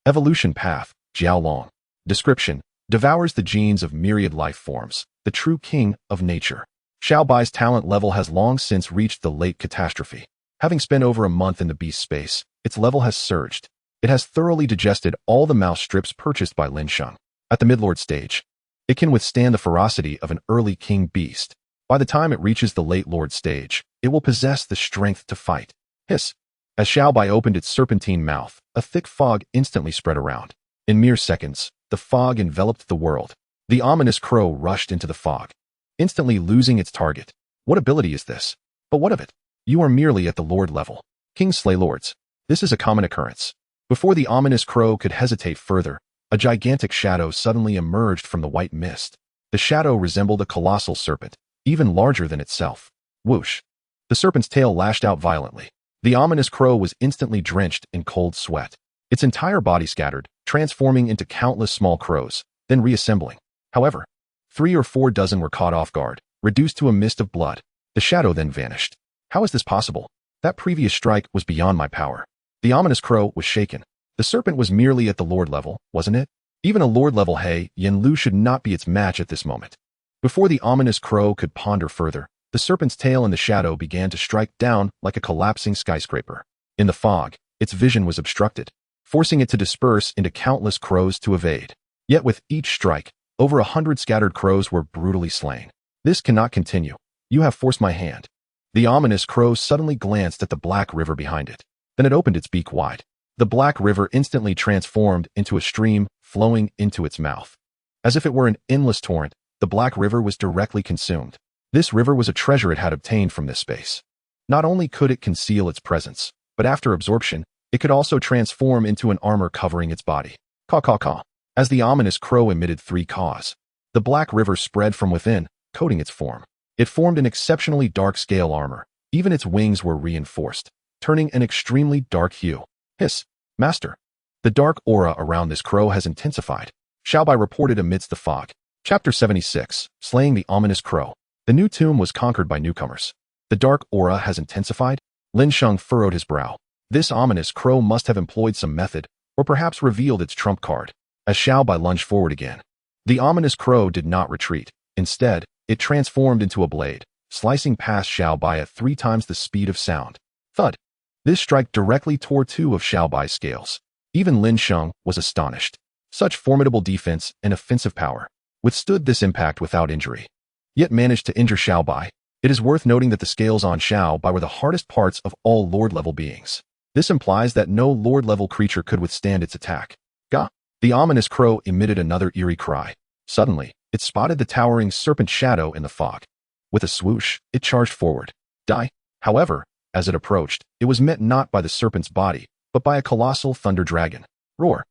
Evolution Path, Jiaolong. Description: devours the genes of myriad life forms, the true king of nature. Xiao Bai's talent level has long since reached the Late Catastrophe. Having spent over a month in the beast space, its level has surged. It has thoroughly digested all the mouse strips purchased by Lin Sheng. At the midlord stage, it can withstand the ferocity of an early king beast. By the time it reaches the late lord stage, it will possess the strength to fight. Hiss. As Xiao Bai opened its serpentine mouth, a thick fog instantly spread around. In mere seconds, the fog enveloped the world. The ominous crow rushed into the fog, instantly losing its target. What ability is this? But what of it? You are merely at the lord level. Kings slay lords. This is a common occurrence. Before the ominous crow could hesitate further, a gigantic shadow suddenly emerged from the white mist. The shadow resembled a colossal serpent, even larger than itself. Whoosh. The serpent's tail lashed out violently. The ominous crow was instantly drenched in cold sweat. Its entire body scattered, transforming into countless small crows, then reassembling. However, 3 or 4 dozen were caught off guard, reduced to a mist of blood. The shadow then vanished. How is this possible? That previous strike was beyond my power. The ominous crow was shaken. The serpent was merely at the lord level, wasn't it? Even a lord level He Yen Lu should not be its match at this moment. Before the ominous crow could ponder further, the serpent's tail in the shadow began to strike down like a collapsing skyscraper. In the fog, its vision was obstructed, forcing it to disperse into countless crows to evade. Yet with each strike, over 100 scattered crows were brutally slain. This cannot continue. You have forced my hand. The ominous crow suddenly glanced at the black river behind it. Then it opened its beak wide. The black river instantly transformed into a stream flowing into its mouth. As if it were an endless torrent, the black river was directly consumed. This river was a treasure it had obtained from this space. Not only could it conceal its presence, but after absorption, it could also transform into an armor covering its body. Caw caw caw. As the ominous crow emitted 3 caws, the black river spread from within, coating its form. It formed an exceptionally dark scale armor. Even its wings were reinforced, turning an extremely dark hue. Hiss. Master. The dark aura around this crow has intensified. Xiao Bai reported amidst the fog. Chapter 76, Slaying the Ominous Crow. The new tomb was conquered by newcomers. The dark aura has intensified. Lin Sheng furrowed his brow. This ominous crow must have employed some method, or perhaps revealed its trump card. As Xiao Bai lunged forward again, the ominous crow did not retreat. Instead, it transformed into a blade, slicing past Xiao Bai at 3 times the speed of sound. Thud! This strike directly tore 2 of Xiao Bai's scales. Even Lin Sheng was astonished. Such formidable defense and offensive power withstood this impact without injury, yet managed to injure Xiao Bai. It is worth noting that the scales on Xiao Bai were the hardest parts of all Lord-level beings. This implies that no Lord-level creature could withstand its attack. Gah! The ominous crow emitted another eerie cry. Suddenly, it spotted the towering serpent shadow in the fog. With a swoosh, it charged forward. Die! However, as it approached, it was met not by the serpent's body, but by a colossal thunder dragon. Roar!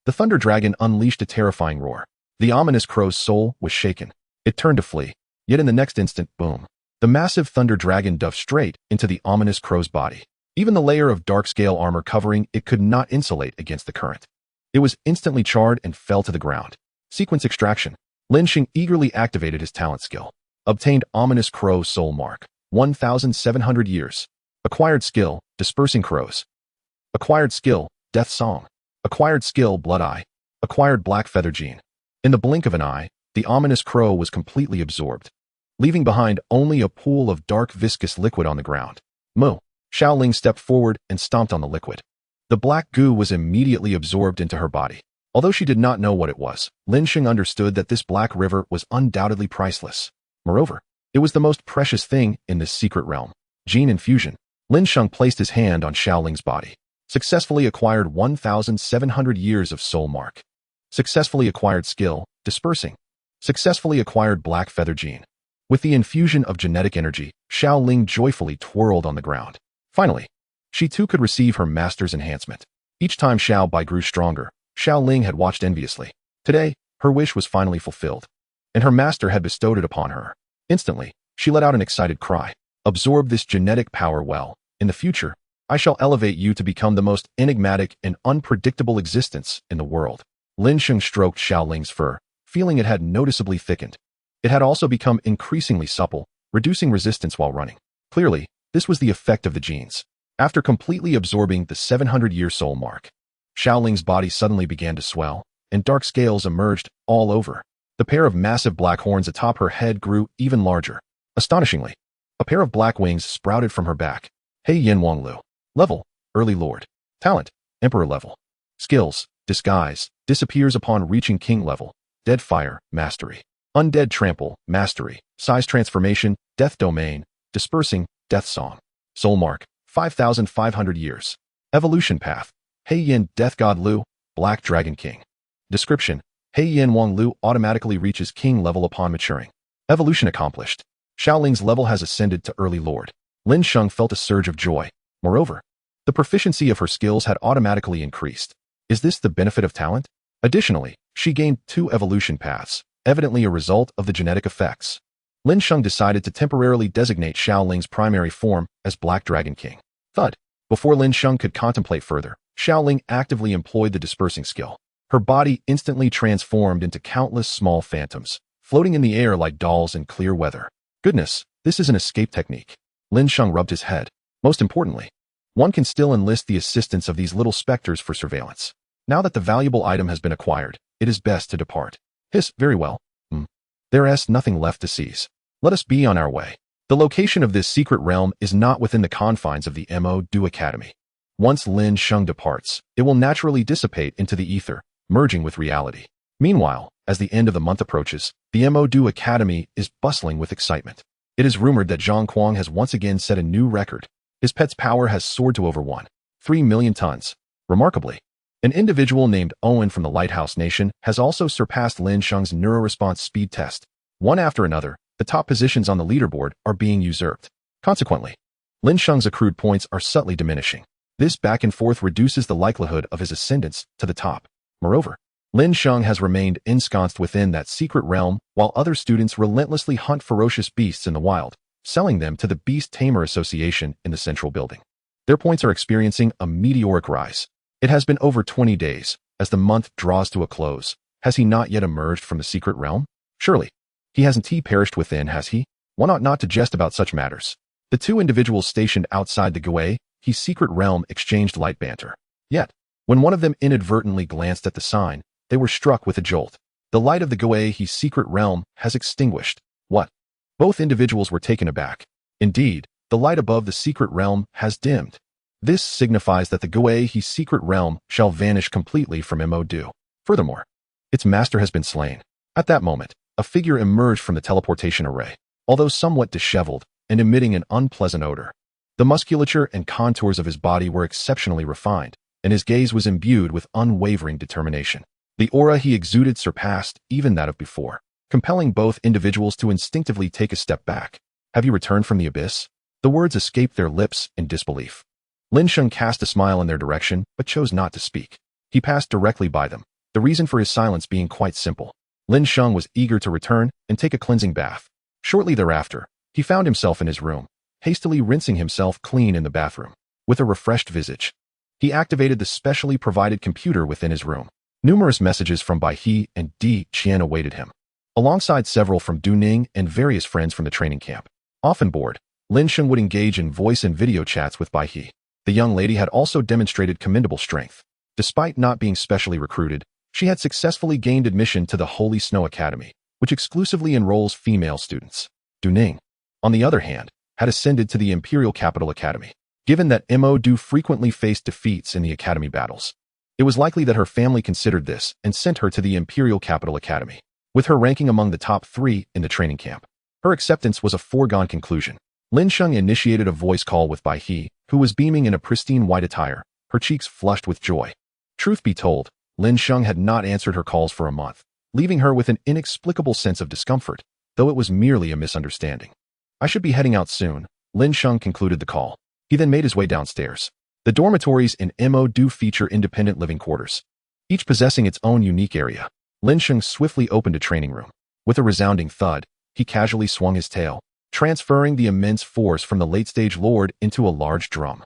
The thunder dragon unleashed a terrifying roar. The ominous crow's soul was shaken. It turned to flee. Yet in the next instant, boom! The massive thunder dragon dove straight into the ominous crow's body. Even the layer of dark scale armor covering it could not insulate against the current. It was instantly charred and fell to the ground. Sequence extraction. Lin Sheng eagerly activated his talent skill. Obtained ominous crow soul mark. 1,700 years. Acquired skill, dispersing crows. Acquired skill, death song. Acquired skill, blood eye. Acquired black feather gene. In the blink of an eye, the ominous crow was completely absorbed, leaving behind only a pool of dark viscous liquid on the ground. Moo! Xiaoling stepped forward and stomped on the liquid. The black goo was immediately absorbed into her body. Although she did not know what it was, Lin Sheng understood that this black river was undoubtedly priceless. Moreover, it was the most precious thing in this secret realm. Gene infusion. Lin Sheng placed his hand on Xiaoling's body. Successfully acquired 1,700 years of soul mark. Successfully acquired skill, dispersing. Successfully acquired black feather gene. With the infusion of genetic energy, Xiaoling joyfully twirled on the ground. Finally, she too could receive her master's enhancement. Each time Xiao Bai grew stronger, Xiaoling had watched enviously. Today, her wish was finally fulfilled, and her master had bestowed it upon her. Instantly, she let out an excited cry. Absorb this genetic power well. In the future, I shall elevate you to become the most enigmatic and unpredictable existence in the world. Lin Sheng stroked Xiaoling's fur, feeling it had noticeably thickened. It had also become increasingly supple, reducing resistance while running. Clearly, this was the effect of the genes. After completely absorbing the 700-year soul mark, Xiaoling's body suddenly began to swell, and dark scales emerged all over. The pair of massive black horns atop her head grew even larger. Astonishingly, a pair of black wings sprouted from her back. Hei Yin Wang Lu. Level, Early Lord. Talent, Emperor level. Skills, Disguise, disappears upon reaching King level. Dead Fire, Mastery. Undead Trample, Mastery. Size Transformation, Death Domain. Dispersing, Death Song. Soul Mark, 5,500 years. Evolution Path, Hei Yin Death God Lu, Black Dragon King. Description, Hei Yin Wang Lu automatically reaches King level upon maturing. Evolution accomplished. Xiaoling's level has ascended to Early Lord. Lin Sheng felt a surge of joy. Moreover, the proficiency of her skills had automatically increased. Is this the benefit of talent? Additionally, she gained 2 evolution paths, evidently a result of the genetic effects. Lin Sheng decided to temporarily designate Xiaoling's primary form as Black Dragon King. Thud. Before Lin Sheng could contemplate further, Xiaoling actively employed the dispersing skill. Her body instantly transformed into countless small phantoms, floating in the air like dolls in clear weather. Goodness, this is an escape technique. Lin Sheng rubbed his head. Most importantly, one can still enlist the assistance of these little specters for surveillance. Now that the valuable item has been acquired, it is best to depart. Hiss, very well. There is nothing left to seize. Let us be on our way. The location of this secret realm is not within the confines of the Mo-Du Academy. Once Lin Sheng departs, it will naturally dissipate into the ether, merging with reality. Meanwhile, as the end of the month approaches, the Mo-Du Academy is bustling with excitement. It is rumored that Zhang Kuang has once again set a new record. His pet's power has soared to over 1.3 million tons. Remarkably, an individual named Owen from the Lighthouse Nation has also surpassed Lin Sheng's neuroresponse speed test. One after another, the top positions on the leaderboard are being usurped. Consequently, Lin Sheng's accrued points are subtly diminishing. This back and forth reduces the likelihood of his ascendance to the top. Moreover, Lin Sheng has remained ensconced within that secret realm while other students relentlessly hunt ferocious beasts in the wild, selling them to the Beast Tamer Association in the central building. Their points are experiencing a meteoric rise. It has been over 20 days. As the month draws to a close, has he not yet emerged from the secret realm? Surely, he hasn't perished within, has he? One ought not to jest about such matters. The two individuals stationed outside the Godmaking secret realm exchanged light banter. Yet, when one of them inadvertently glanced at the sign, they were struck with a jolt. The light of the Godmaking secret realm has extinguished. What? Both individuals were taken aback. Indeed, the light above the secret realm has dimmed. This signifies that the Godmaking secret realm shall vanish completely from MOD. Furthermore, its master has been slain. At that moment, a figure emerged from the teleportation array, although somewhat disheveled and emitting an unpleasant odor. The musculature and contours of his body were exceptionally refined, and his gaze was imbued with unwavering determination. The aura he exuded surpassed even that of before, compelling both individuals to instinctively take a step back. Have you returned from the abyss? The words escaped their lips in disbelief. Lin Sheng cast a smile in their direction, but chose not to speak. He passed directly by them, the reason for his silence being quite simple. Lin Sheng was eager to return and take a cleansing bath. Shortly thereafter, he found himself in his room, hastily rinsing himself clean in the bathroom. With a refreshed visage, he activated the specially provided computer within his room. Numerous messages from Bai He and Di Qian awaited him, alongside several from Du Ning and various friends from the training camp. Often bored, Lin Sheng would engage in voice and video chats with Bai He. The young lady had also demonstrated commendable strength. Despite not being specially recruited, she had successfully gained admission to the Holy Snow Academy, which exclusively enrolls female students. Du Ning, on the other hand, had ascended to the Imperial Capital Academy. Given that MOD frequently faced defeats in the academy battles, it was likely that her family considered this and sent her to the Imperial Capital Academy. With her ranking among the top 3 in the training camp, her acceptance was a foregone conclusion. Lin Sheng initiated a voice call with Bai He, who was beaming in a pristine white attire, her cheeks flushed with joy. Truth be told, Lin Sheng had not answered her calls for a month, leaving her with an inexplicable sense of discomfort, though it was merely a misunderstanding. I should be heading out soon, Lin Sheng concluded the call. He then made his way downstairs. The dormitories in MOD feature independent living quarters, each possessing its own unique area. Lin Sheng swiftly opened a training room. With a resounding thud, he casually swung his tail, transferring the immense force from the late-stage lord into a large drum.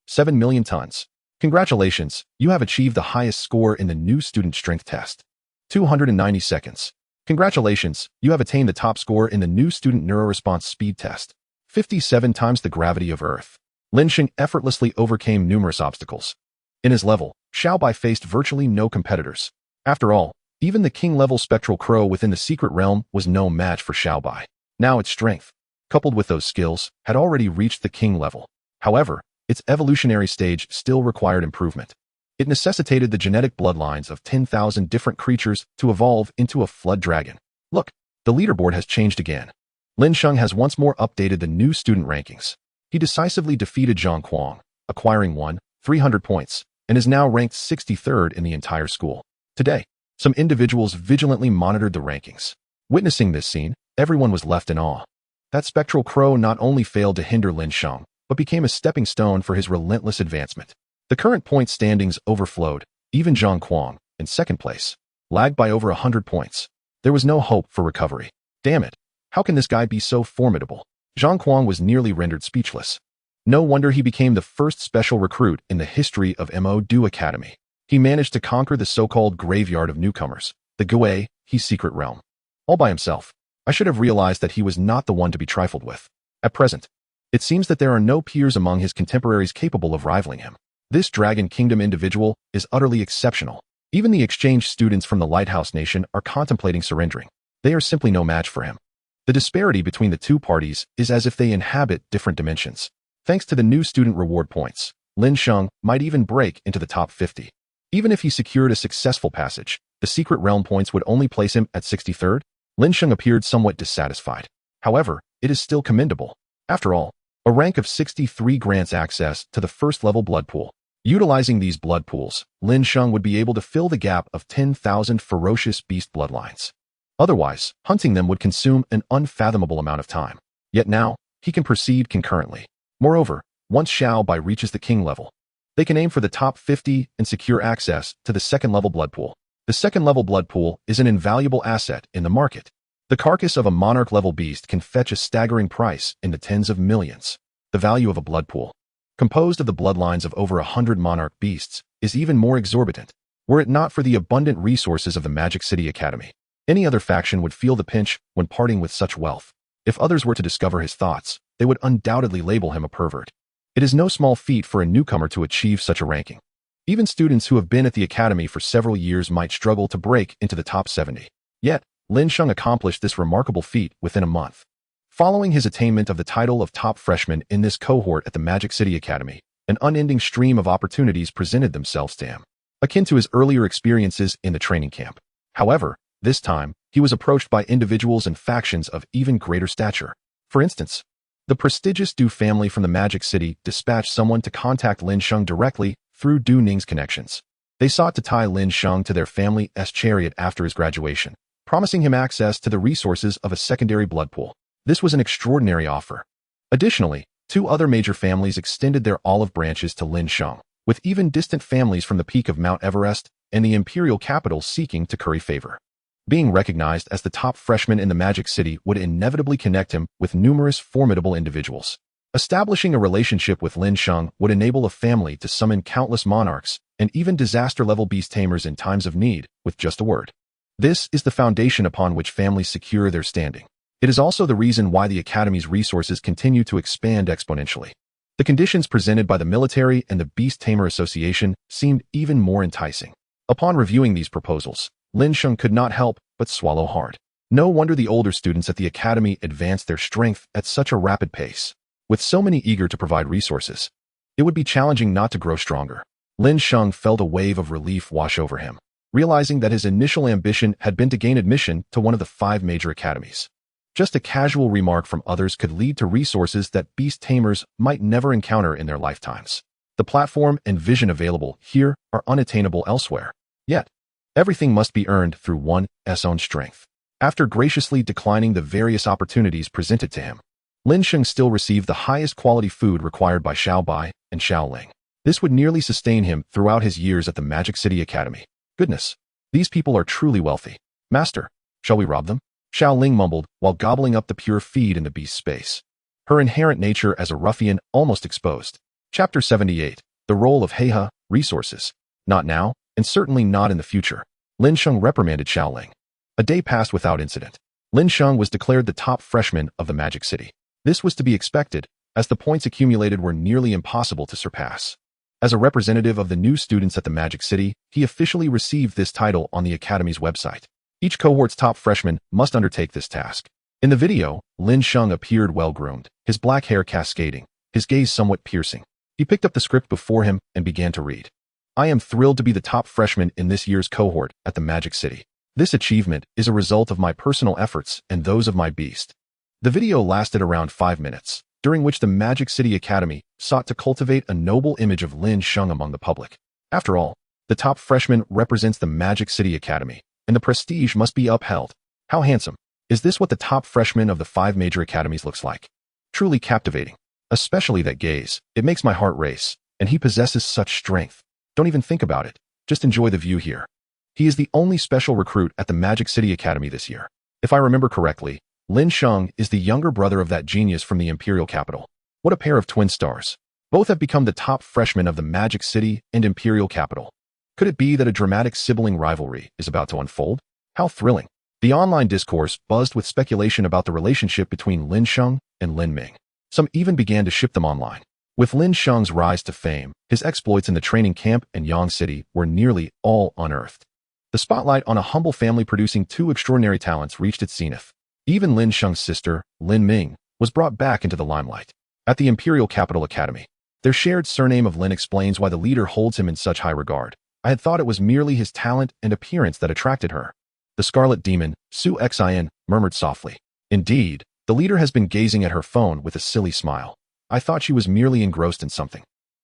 7 million tons. Congratulations, you have achieved the highest score in the new student strength test. 290 seconds. Congratulations, you have attained the top score in the new student neuroresponse speed test. 57 times the gravity of Earth. Lin Sheng effortlessly overcame numerous obstacles. In his level, Xiaobai faced virtually no competitors. After all, even the king-level spectral crow within the secret realm was no match for Xiaobai. Now its strength, coupled with those skills, had already reached the king level. However, its evolutionary stage still required improvement. It necessitated the genetic bloodlines of 10,000 different creatures to evolve into a flood dragon. Look, the leaderboard has changed again. Lin Sheng has once more updated the new student rankings. He decisively defeated Zhang Kuang, acquiring 300 points, and is now ranked 63rd in the entire school. Today, some individuals vigilantly monitored the rankings. Witnessing this scene, everyone was left in awe. That spectral crow not only failed to hinder Lin Sheng, but became a stepping stone for his relentless advancement. The current point standings overflowed. Even Zhang Kuang, in second place, lagged by over 100 points. There was no hope for recovery. Damn it, how can this guy be so formidable? Zhang Kuang was nearly rendered speechless. No wonder he became the first special recruit in the history of MOD Academy. He managed to conquer the so-called graveyard of newcomers, the Godmaking secret realm. All by himself. I should have realized that he was not the one to be trifled with. At present, it seems that there are no peers among his contemporaries capable of rivaling him. This Dragon Kingdom individual is utterly exceptional. Even the exchange students from the Lighthouse Nation are contemplating surrendering. They are simply no match for him. The disparity between the two parties is as if they inhabit different dimensions. Thanks to the new student reward points, Lin Sheng might even break into the top 50. Even if he secured a successful passage, the secret realm points would only place him at 63rd. Lin Sheng appeared somewhat dissatisfied. However, it is still commendable. After all, a rank of 63 grants access to the first-level blood pool. Utilizing these blood pools, Lin Sheng would be able to fill the gap of 10,000 ferocious beast bloodlines. Otherwise, hunting them would consume an unfathomable amount of time. Yet now, he can proceed concurrently. Moreover, once Xiaobai reaches the king level, they can aim for the top 50 and secure access to the second-level blood pool. The second-level blood pool is an invaluable asset in the market. The carcass of a monarch-level beast can fetch a staggering price in the tens of millions. The value of a blood pool, composed of the bloodlines of over 100 monarch beasts, is even more exorbitant, were it not for the abundant resources of the Magic City Academy. Any other faction would feel the pinch when parting with such wealth. If others were to discover his thoughts, they would undoubtedly label him a pervert. It is no small feat for a newcomer to achieve such a ranking. Even students who have been at the academy for several years might struggle to break into the top 70. Yet, Lin Sheng accomplished this remarkable feat within a month. Following his attainment of the title of top freshman in this cohort at the Magic City Academy, an unending stream of opportunities presented themselves to him, akin to his earlier experiences in the training camp. However, this time, he was approached by individuals and factions of even greater stature. For instance, the prestigious Du family from the Magic City dispatched someone to contact Lin Sheng directly through Du Ning's connections. They sought to tie Lin Sheng to their family's chariot after his graduation, promising him access to the resources of a secondary blood pool. This was an extraordinary offer. Additionally, 2 other major families extended their olive branches to Lin Sheng, with even distant families from the peak of Mount Everest and the imperial capital seeking to curry favor. Being recognized as the top freshman in the Magic City would inevitably connect him with numerous formidable individuals. Establishing a relationship with Lin Sheng would enable a family to summon countless monarchs and even disaster-level beast tamers in times of need with just a word. This is the foundation upon which families secure their standing. It is also the reason why the Academy's resources continue to expand exponentially. The conditions presented by the military and the Beast Tamer Association seemed even more enticing. Upon reviewing these proposals, Lin Sheng could not help but swallow hard. No wonder the older students at the Academy advanced their strength at such a rapid pace. With so many eager to provide resources, it would be challenging not to grow stronger. Lin Sheng felt a wave of relief wash over him, realizing that his initial ambition had been to gain admission to one of the 5 major academies. Just a casual remark from others could lead to resources that beast tamers might never encounter in their lifetimes. The platform and vision available here are unattainable elsewhere. Yet, everything must be earned through one's own strength. After graciously declining the various opportunities presented to him, Lin Sheng still received the highest quality food required by Xiao Bai and Xiao Ling. This would nearly sustain him throughout his years at the Magic City Academy. Goodness, these people are truly wealthy. Master, shall we rob them? Xiao Ling mumbled while gobbling up the pure feed in the beast's space. Her inherent nature as a ruffian almost exposed. Chapter 78. The Role of Heihe, Resources. Not now, and certainly not in the future. Lin Sheng reprimanded Xiao Ling. A day passed without incident. Lin Sheng was declared the top freshman of the Magic City. This was to be expected, as the points accumulated were nearly impossible to surpass. As a representative of the new students at the Magic City, he officially received this title on the Academy's website. Each cohort's top freshman must undertake this task. In the video, Lin Sheng appeared well-groomed, his black hair cascading, his gaze somewhat piercing. He picked up the script before him and began to read. I am thrilled to be the top freshman in this year's cohort at the Magic City. This achievement is a result of my personal efforts and those of my beast. The video lasted around 5 minutes, during which the Magic City Academy sought to cultivate a noble image of Lin Sheng among the public. After all, the top freshman represents the Magic City Academy, and the prestige must be upheld. How handsome. Is this what the top freshman of the 5 major academies looks like? Truly captivating. Especially that gaze. It makes my heart race, and he possesses such strength. Don't even think about it. Just enjoy the view here. He is the only special recruit at the Magic City Academy this year. If I remember correctly, Lin Sheng is the younger brother of that genius from the imperial capital. What a pair of twin stars. Both have become the top freshmen of the Magic City and imperial capital. Could it be that a dramatic sibling rivalry is about to unfold? How thrilling. The online discourse buzzed with speculation about the relationship between Lin Sheng and Lin Ming. Some even began to ship them online. With Lin Sheng's rise to fame, his exploits in the training camp and Yang City were nearly all unearthed. The spotlight on a humble family producing 2 extraordinary talents reached its zenith. Even Lin Sheng's sister, Lin Ming, was brought back into the limelight. At the Imperial Capital Academy, their shared surname of Lin explains why the leader holds him in such high regard. I had thought it was merely his talent and appearance that attracted her. The Scarlet Demon, Su Xin, murmured softly. Indeed, the leader has been gazing at her phone with a silly smile. I thought she was merely engrossed in something.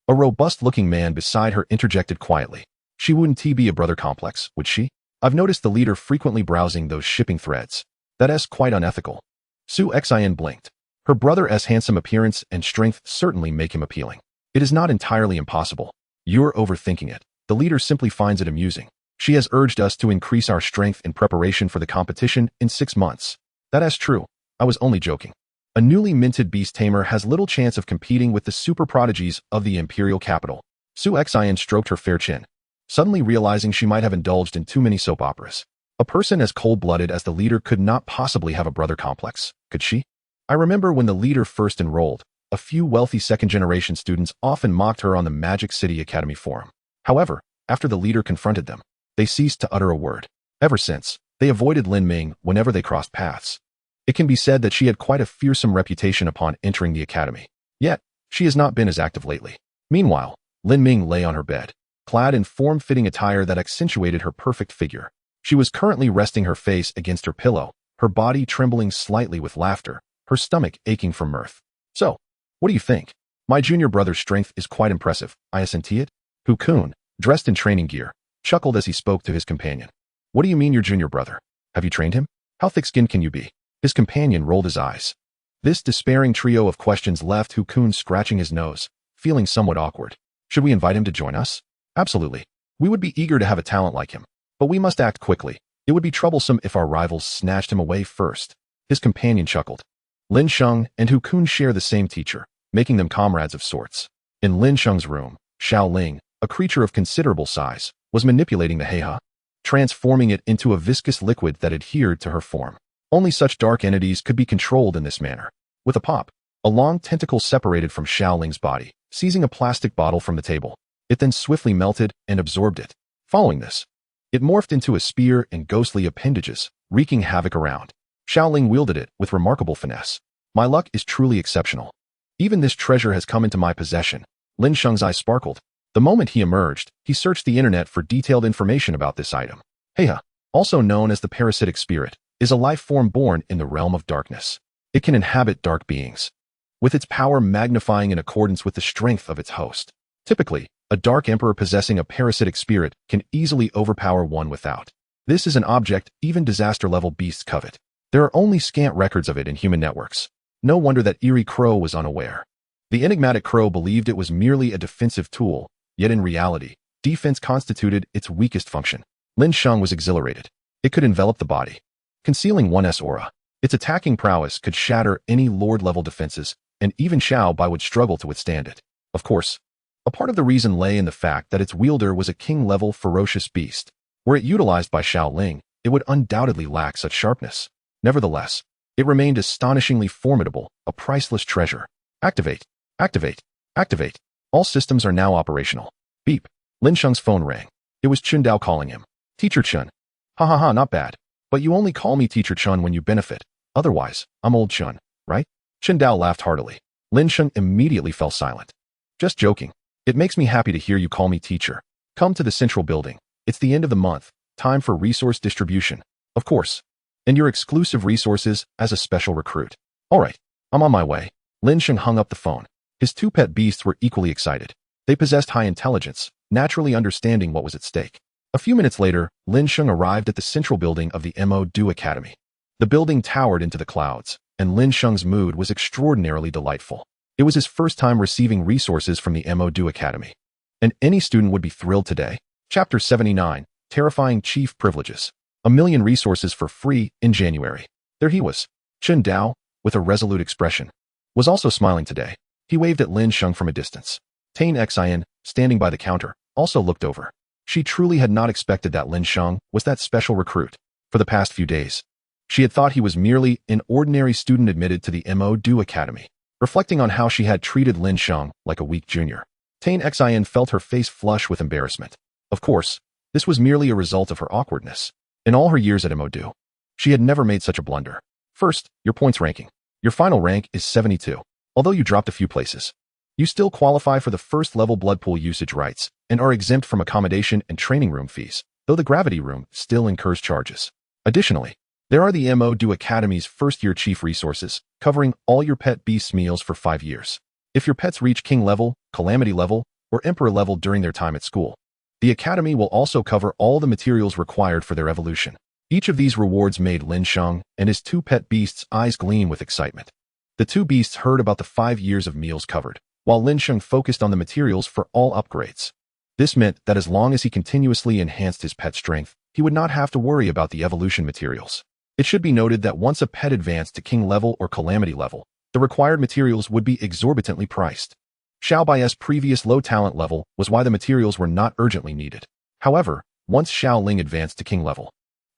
A robust-looking man beside her interjected quietly. She wouldn't be a brother complex, would she? I've noticed the leader frequently browsing those shipping threads. That's quite unethical. Su Xin blinked. Her brother's handsome appearance and strength certainly make him appealing. It is not entirely impossible. You're overthinking it. The leader simply finds it amusing. She has urged us to increase our strength in preparation for the competition in 6 months. That's true. I was only joking. A newly minted beast tamer has little chance of competing with the super prodigies of the imperial capital. Su Xin stroked her fair chin, suddenly realizing she might have indulged in too many soap operas. A person as cold-blooded as the leader could not possibly have a brother complex, could she? I remember when the leader first enrolled, a few wealthy second-generation students often mocked her on the Magic City Academy forum. However, after the leader confronted them, they ceased to utter a word. Ever since, they avoided Lin Ming whenever they crossed paths. It can be said that she had quite a fearsome reputation upon entering the academy. Yet, she has not been as active lately. Meanwhile, Lin Ming lay on her bed, clad in form-fitting attire that accentuated her perfect figure. She was currently resting her face against her pillow, her body trembling slightly with laughter, her stomach aching from mirth. So, what do you think? My junior brother's strength is quite impressive, I assent it. Kun, dressed in training gear, chuckled as he spoke to his companion. What do you mean your junior brother? Have you trained him? How thick-skinned can you be? His companion rolled his eyes. This despairing trio of questions left Kun scratching his nose, feeling somewhat awkward. Should we invite him to join us? Absolutely. We would be eager to have a talent like him. But we must act quickly. It would be troublesome if our rivals snatched him away first. His companion chuckled. Lin Sheng and Kun share the same teacher, making them comrades of sorts. In Lin Sheng's room, Xiao Ling, a creature of considerable size, was manipulating the Heiha, transforming it into a viscous liquid that adhered to her form. Only such dark entities could be controlled in this manner. With a pop, a long tentacle separated from Xiao Ling's body, seizing a plastic bottle from the table. It then swiftly melted and absorbed it. Following this, it morphed into a spear and ghostly appendages, wreaking havoc around. Xiao Ling wielded it with remarkable finesse. My luck is truly exceptional. Even this treasure has come into my possession. Lin Sheng's eyes sparkled. The moment he emerged, he searched the internet for detailed information about this item. Heiha, also known as the parasitic spirit, is a life form born in the realm of darkness. It can inhabit dark beings, with its power magnifying in accordance with the strength of its host. Typically, a dark emperor possessing a parasitic spirit can easily overpower one without. This is an object even disaster-level beasts covet. There are only scant records of it in human networks. No wonder that eerie crow was unaware. The enigmatic crow believed it was merely a defensive tool, yet in reality, defense constituted its weakest function. Lin Sheng was exhilarated. It could envelop the body, concealing one's aura. Its attacking prowess could shatter any lord-level defenses, and even Xiao Bai would struggle to withstand it. Of course, a part of the reason lay in the fact that its wielder was a king-level ferocious beast. Were it utilized by Xiao Ling, it would undoubtedly lack such sharpness. Nevertheless, it remained astonishingly formidable, a priceless treasure. Activate, activate, activate. All systems are now operational. Beep. Lin Sheng's phone rang. It was Chun Dao calling him. Teacher Chun. Ha ha ha, not bad. But you only call me Teacher Chun when you benefit. Otherwise, I'm old Chun, right? Chun Dao laughed heartily. Lin Sheng immediately fell silent. Just joking. It makes me happy to hear you call me teacher. Come to the central building. It's the end of the month. Time for resource distribution. Of course. And your exclusive resources as a special recruit. All right. I'm on my way. Lin Sheng hung up the phone. His two pet beasts were equally excited. They possessed high intelligence, naturally understanding what was at stake. A few minutes later, Lin Sheng arrived at the central building of the Mo Du Academy. The building towered into the clouds, and Lin Sheng's mood was extraordinarily delightful. It was his first time receiving resources from the Mo Du Academy. And any student would be thrilled today. Chapter 79, Terrifying Chief Privileges. 1,000,000 resources for free in January. There he was. Chun Dao, with a resolute expression, was also smiling today. He waved at Lin Sheng from a distance. Tain Xin, standing by the counter, also looked over. She truly had not expected that Lin Sheng was that special recruit. For the past few days, she had thought he was merely an ordinary student admitted to the Mo Du Academy. Reflecting on how she had treated Lin Sheng like a weak junior, Tain Xin felt her face flush with embarrassment. Of course, this was merely a result of her awkwardness. In all her years at Mo Du, she had never made such a blunder. First, your points ranking. Your final rank is 72. Although you dropped a few places, you still qualify for the first-level blood pool usage rights and are exempt from accommodation and training room fees, though the gravity room still incurs charges. Additionally, there are the Mo Du Academy's first-year chief resources, covering all your pet beasts' meals for 5 years. If your pets reach king level, calamity level, or emperor level during their time at school, the academy will also cover all the materials required for their evolution. Each of these rewards made Lin Sheng and his two pet beasts' eyes gleam with excitement. The two beasts heard about the 5 years of meals covered, while Lin Sheng focused on the materials for all upgrades. This meant that as long as he continuously enhanced his pet strength, he would not have to worry about the evolution materials. It should be noted that once a pet advanced to king level or calamity level, the required materials would be exorbitantly priced. Xiao Bai's previous low talent level was why the materials were not urgently needed. However, once Xiao Ling advanced to king level,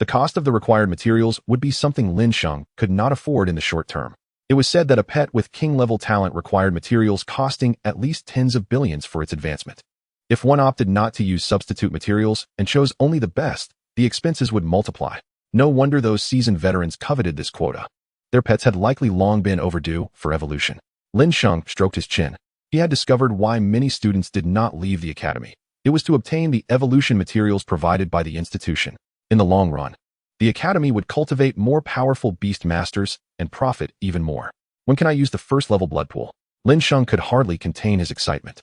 The cost of the required materials would be something Lin Sheng could not afford in the short term. It was said that a pet with king-level talent required materials costing at least tens of billions for its advancement. If one opted not to use substitute materials and chose only the best, the expenses would multiply. No wonder those seasoned veterans coveted this quota. Their pets had likely long been overdue for evolution. Lin Sheng stroked his chin. He had discovered why many students did not leave the academy. It was to obtain the evolution materials provided by the institution. In the long run, the academy would cultivate more powerful beast masters and profit even more. When can I use the first-level blood pool? Lin Sheng could hardly contain his excitement.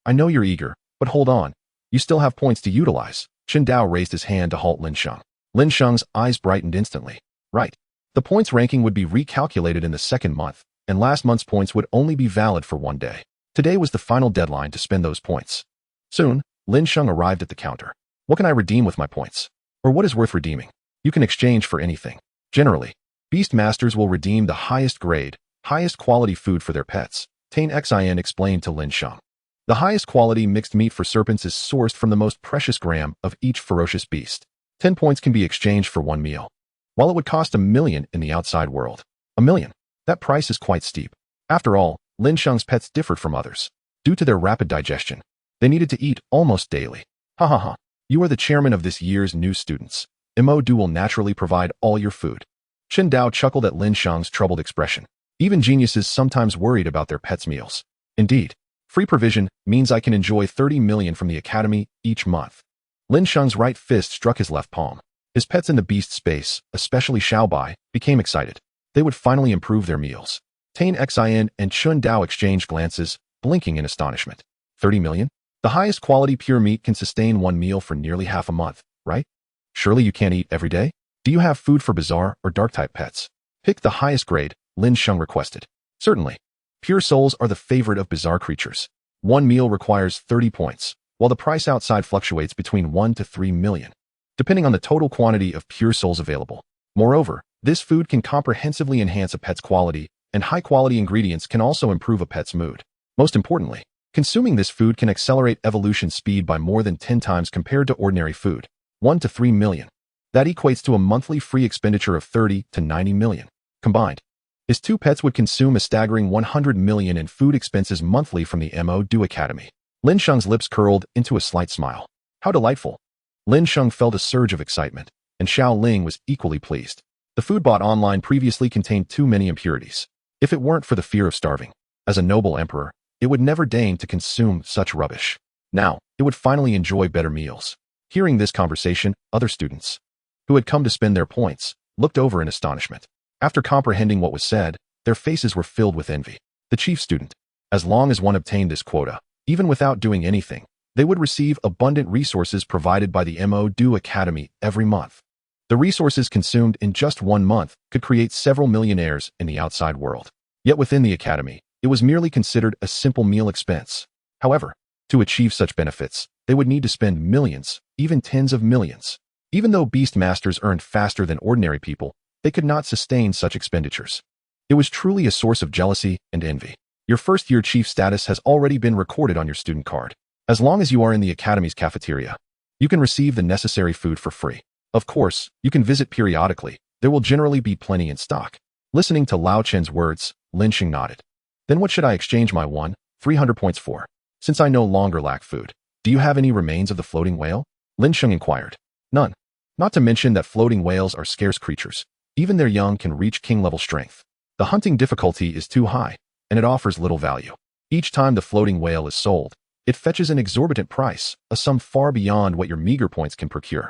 I know you're eager, but hold on. You still have points to utilize. Chen Dao raised his hand to halt Lin Sheng. Lin Sheng's eyes brightened instantly. Right. The points ranking would be recalculated in the second month, and last month's points would only be valid for one day. Today was the final deadline to spend those points. Soon, Lin Sheng arrived at the counter. What can I redeem with my points? Or what is worth redeeming? You can exchange for anything. Generally, beast masters will redeem the highest grade, highest quality food for their pets. Tain Xin explained to Lin Sheng. The highest quality mixed meat for serpents is sourced from the most precious gram of each ferocious beast. 10 points can be exchanged for one meal. While it would cost 1 million in the outside world. 1 million. That price is quite steep. After all, Lin Sheng's pets differed from others. Due to their rapid digestion, they needed to eat almost daily. Ha ha ha. You are the chairman of this year's new students. MO2 will naturally provide all your food. Chen Dao chuckled at Lin Sheng's troubled expression. Even geniuses sometimes worried about their pets' meals. Indeed, free provision means I can enjoy 30 million from the academy each month. Lin Sheng's right fist struck his left palm. His pets in the beast space, especially Xiaobai, became excited. They would finally improve their meals. Tain Xin and Chen Dao exchanged glances, blinking in astonishment. 30 million? The highest quality pure meat can sustain one meal for nearly half a month, right? Surely you can't eat every day? Do you have food for bizarre or dark-type pets? Pick the highest grade, Lin Sheng requested. Certainly. Pure souls are the favorite of bizarre creatures. One meal requires 30 points, while the price outside fluctuates between 1 to 3 million, depending on the total quantity of pure souls available. Moreover, this food can comprehensively enhance a pet's quality, and high-quality ingredients can also improve a pet's mood. Most importantly, consuming this food can accelerate evolution speed by more than 10 times compared to ordinary food. 1 to 3 million. That equates to a monthly free expenditure of 30 to 90 million. Combined, his two pets would consume a staggering 100 million in food expenses monthly from the MO2 Academy. Lin Sheng's lips curled into a slight smile. How delightful. Lin Sheng felt a surge of excitement, and Xiao Ling was equally pleased. The food bought online previously contained too many impurities. If it weren't for the fear of starving, as a noble emperor, it would never deign to consume such rubbish. Now, it would finally enjoy better meals. Hearing this conversation, other students, who had come to spend their points, looked over in astonishment. After comprehending what was said, their faces were filled with envy. The chief student, as long as one obtained this quota, even without doing anything, they would receive abundant resources provided by the MO2 Academy every month. The resources consumed in just 1 month could create several millionaires in the outside world. Yet within the academy, it was merely considered a simple meal expense. However, to achieve such benefits, they would need to spend millions, even tens of millions. Even though beast masters earned faster than ordinary people, they could not sustain such expenditures. It was truly a source of jealousy and envy. Your first-year chief status has already been recorded on your student card. As long as you are in the academy's cafeteria, you can receive the necessary food for free. Of course, you can visit periodically. There will generally be plenty in stock. Listening to Lao Chen's words, Lin Sheng nodded. Then what should I exchange my 300 points for? Since I no longer lack food, do you have any remains of the floating whale? Lin Sheng inquired. None. Not to mention that floating whales are scarce creatures. Even their young can reach king-level strength. The hunting difficulty is too high, and it offers little value. Each time the floating whale is sold, it fetches an exorbitant price, a sum far beyond what your meager points can procure.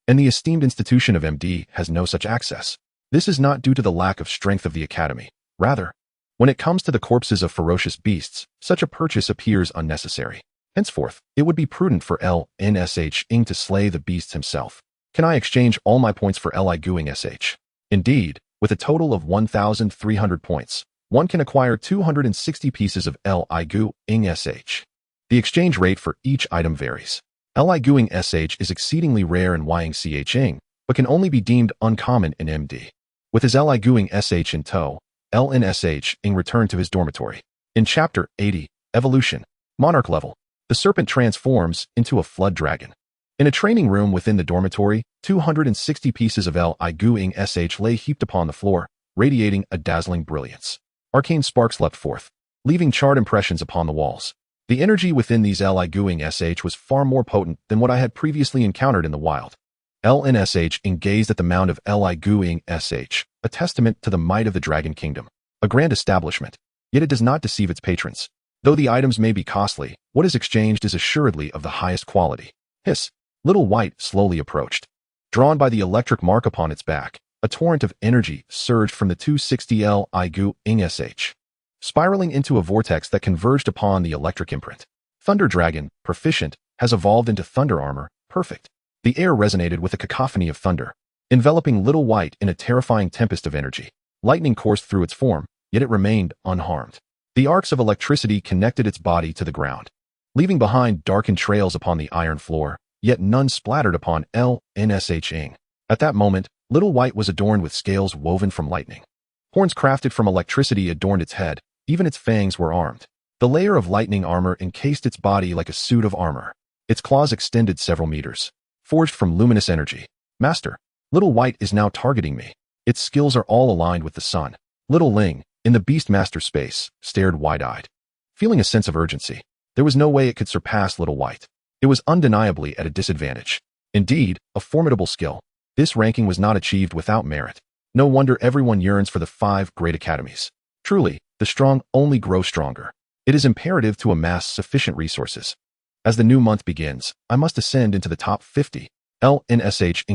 And the esteemed institution of MD has no such access. This is not due to the lack of strength of the academy. Rather, when it comes to the corpses of ferocious beasts, such a purchase appears unnecessary. Henceforth, it would be prudent for Lin Sheng to slay the beasts himself. Can I exchange all my points for Li-Guing SH? Indeed, with a total of 1,300 points, one can acquire 260 pieces of Li-Guing SH. The exchange rate for each item varies. Li-Guing SH is exceedingly rare in Yang, but can only be deemed uncommon in MD. With his Li-Guing SH in tow, Lin Sheng returned to his dormitory. In Chapter 80, Evolution, Monarch Level, the serpent transforms into a flood dragon. In a training room within the dormitory, 260 pieces of L-I-Gu-ing SH lay heaped upon the floor, radiating a dazzling brilliance. Arcane sparks leapt forth, leaving charred impressions upon the walls. The energy within these L-I-Gu-ing SH was far more potent than what I had previously encountered in the wild. Lin gazed at the mound of L-I-Gu-ing SH, a testament to the might of the Dragon Kingdom. A grand establishment, yet it does not deceive its patrons. Though the items may be costly, what is exchanged is assuredly of the highest quality. Hiss! Little White slowly approached. Drawn by the electric mark upon its back, a torrent of energy surged from the 260 L-I-Gu-ing SH, spiraling into a vortex that converged upon the electric imprint. Thunder Dragon, proficient, has evolved into Thunder Armor, perfect. The air resonated with a cacophony of thunder, enveloping Little White in a terrifying tempest of energy. Lightning coursed through its form, yet it remained unharmed. The arcs of electricity connected its body to the ground, leaving behind darkened trails upon the iron floor, yet none splattered upon Lin. At that moment, Little White was adorned with scales woven from lightning. Horns crafted from electricity adorned its head, even its fangs were armed. The layer of lightning armor encased its body like a suit of armor. Its claws extended several meters, forged from luminous energy. Master, Little White is now targeting me. Its skills are all aligned with the sun. Little Ling, in the Beastmaster space, stared wide-eyed. Feeling a sense of urgency, there was no way it could surpass Little White. It was undeniably at a disadvantage. Indeed, a formidable skill. This ranking was not achieved without merit. No wonder everyone yearns for the 5 great academies. Truly, the strong only grow stronger. It is imperative to amass sufficient resources. As the new month begins, I must ascend into the top 50. Lin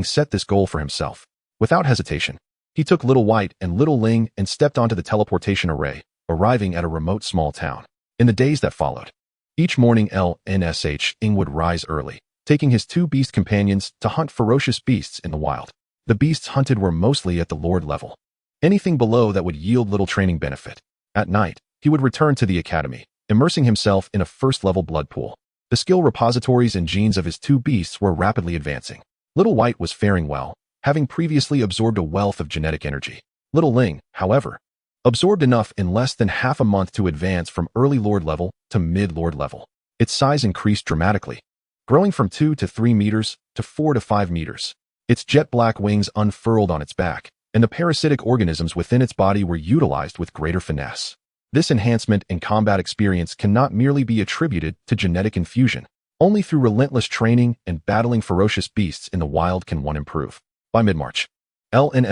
set this goal for himself. Without hesitation, he took Little White and Little Ling and stepped onto the teleportation array, arriving at a remote small town. In the days that followed, each morning Lin would rise early, taking his 2 beast companions to hunt ferocious beasts in the wild. The beasts hunted were mostly at the Lord level. Anything below that would yield little training benefit. At night, he would return to the academy, immersing himself in a first-level blood pool. The skill repositories and genes of his 2 beasts were rapidly advancing. Little White was faring well, having previously absorbed a wealth of genetic energy. Little Ling, however, absorbed enough in less than half a month to advance from early Lord level to mid-Lord level. Its size increased dramatically, growing from 2 to 3 meters to 4 to 5 meters. Its jet-black wings unfurled on its back, and the parasitic organisms within its body were utilized with greater finesse. This enhancement in combat experience cannot merely be attributed to genetic infusion. Only through relentless training and battling ferocious beasts in the wild can one improve. By mid-March, Lin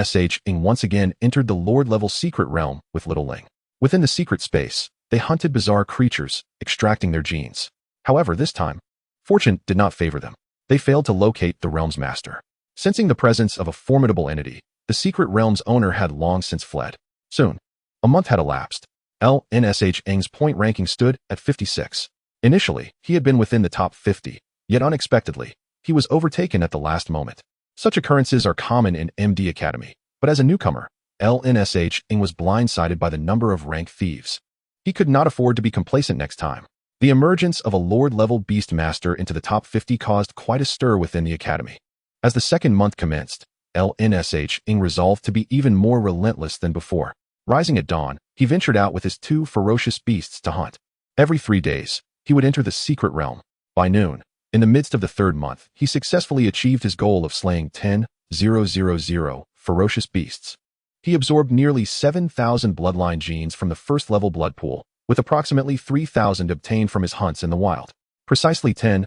once again entered the Lord-level secret realm with Little Ling. Within the secret space, they hunted bizarre creatures, extracting their genes. However, this time, fortune did not favor them. They failed to locate the realm's master. Sensing the presence of a formidable entity, the secret realm's owner had long since fled. Soon, a month had elapsed. Lin's point ranking stood at 56. Initially, he had been within the top 50, yet unexpectedly, he was overtaken at the last moment. Such occurrences are common in MD Academy, but as a newcomer, Lin was blindsided by the number of rank thieves. He could not afford to be complacent next time. The emergence of a Lord-level Beastmaster into the top 50 caused quite a stir within the academy. As the second month commenced, Lin resolved to be even more relentless than before. Rising at dawn, he ventured out with his 2 ferocious beasts to hunt. Every 3 days, he would enter the secret realm. By noon, in the midst of the 3rd month, he successfully achieved his goal of slaying 10,000 ferocious beasts. He absorbed nearly 7,000 bloodline genes from the first-level blood pool, with approximately 3,000 obtained from his hunts in the wild. Precisely 10,000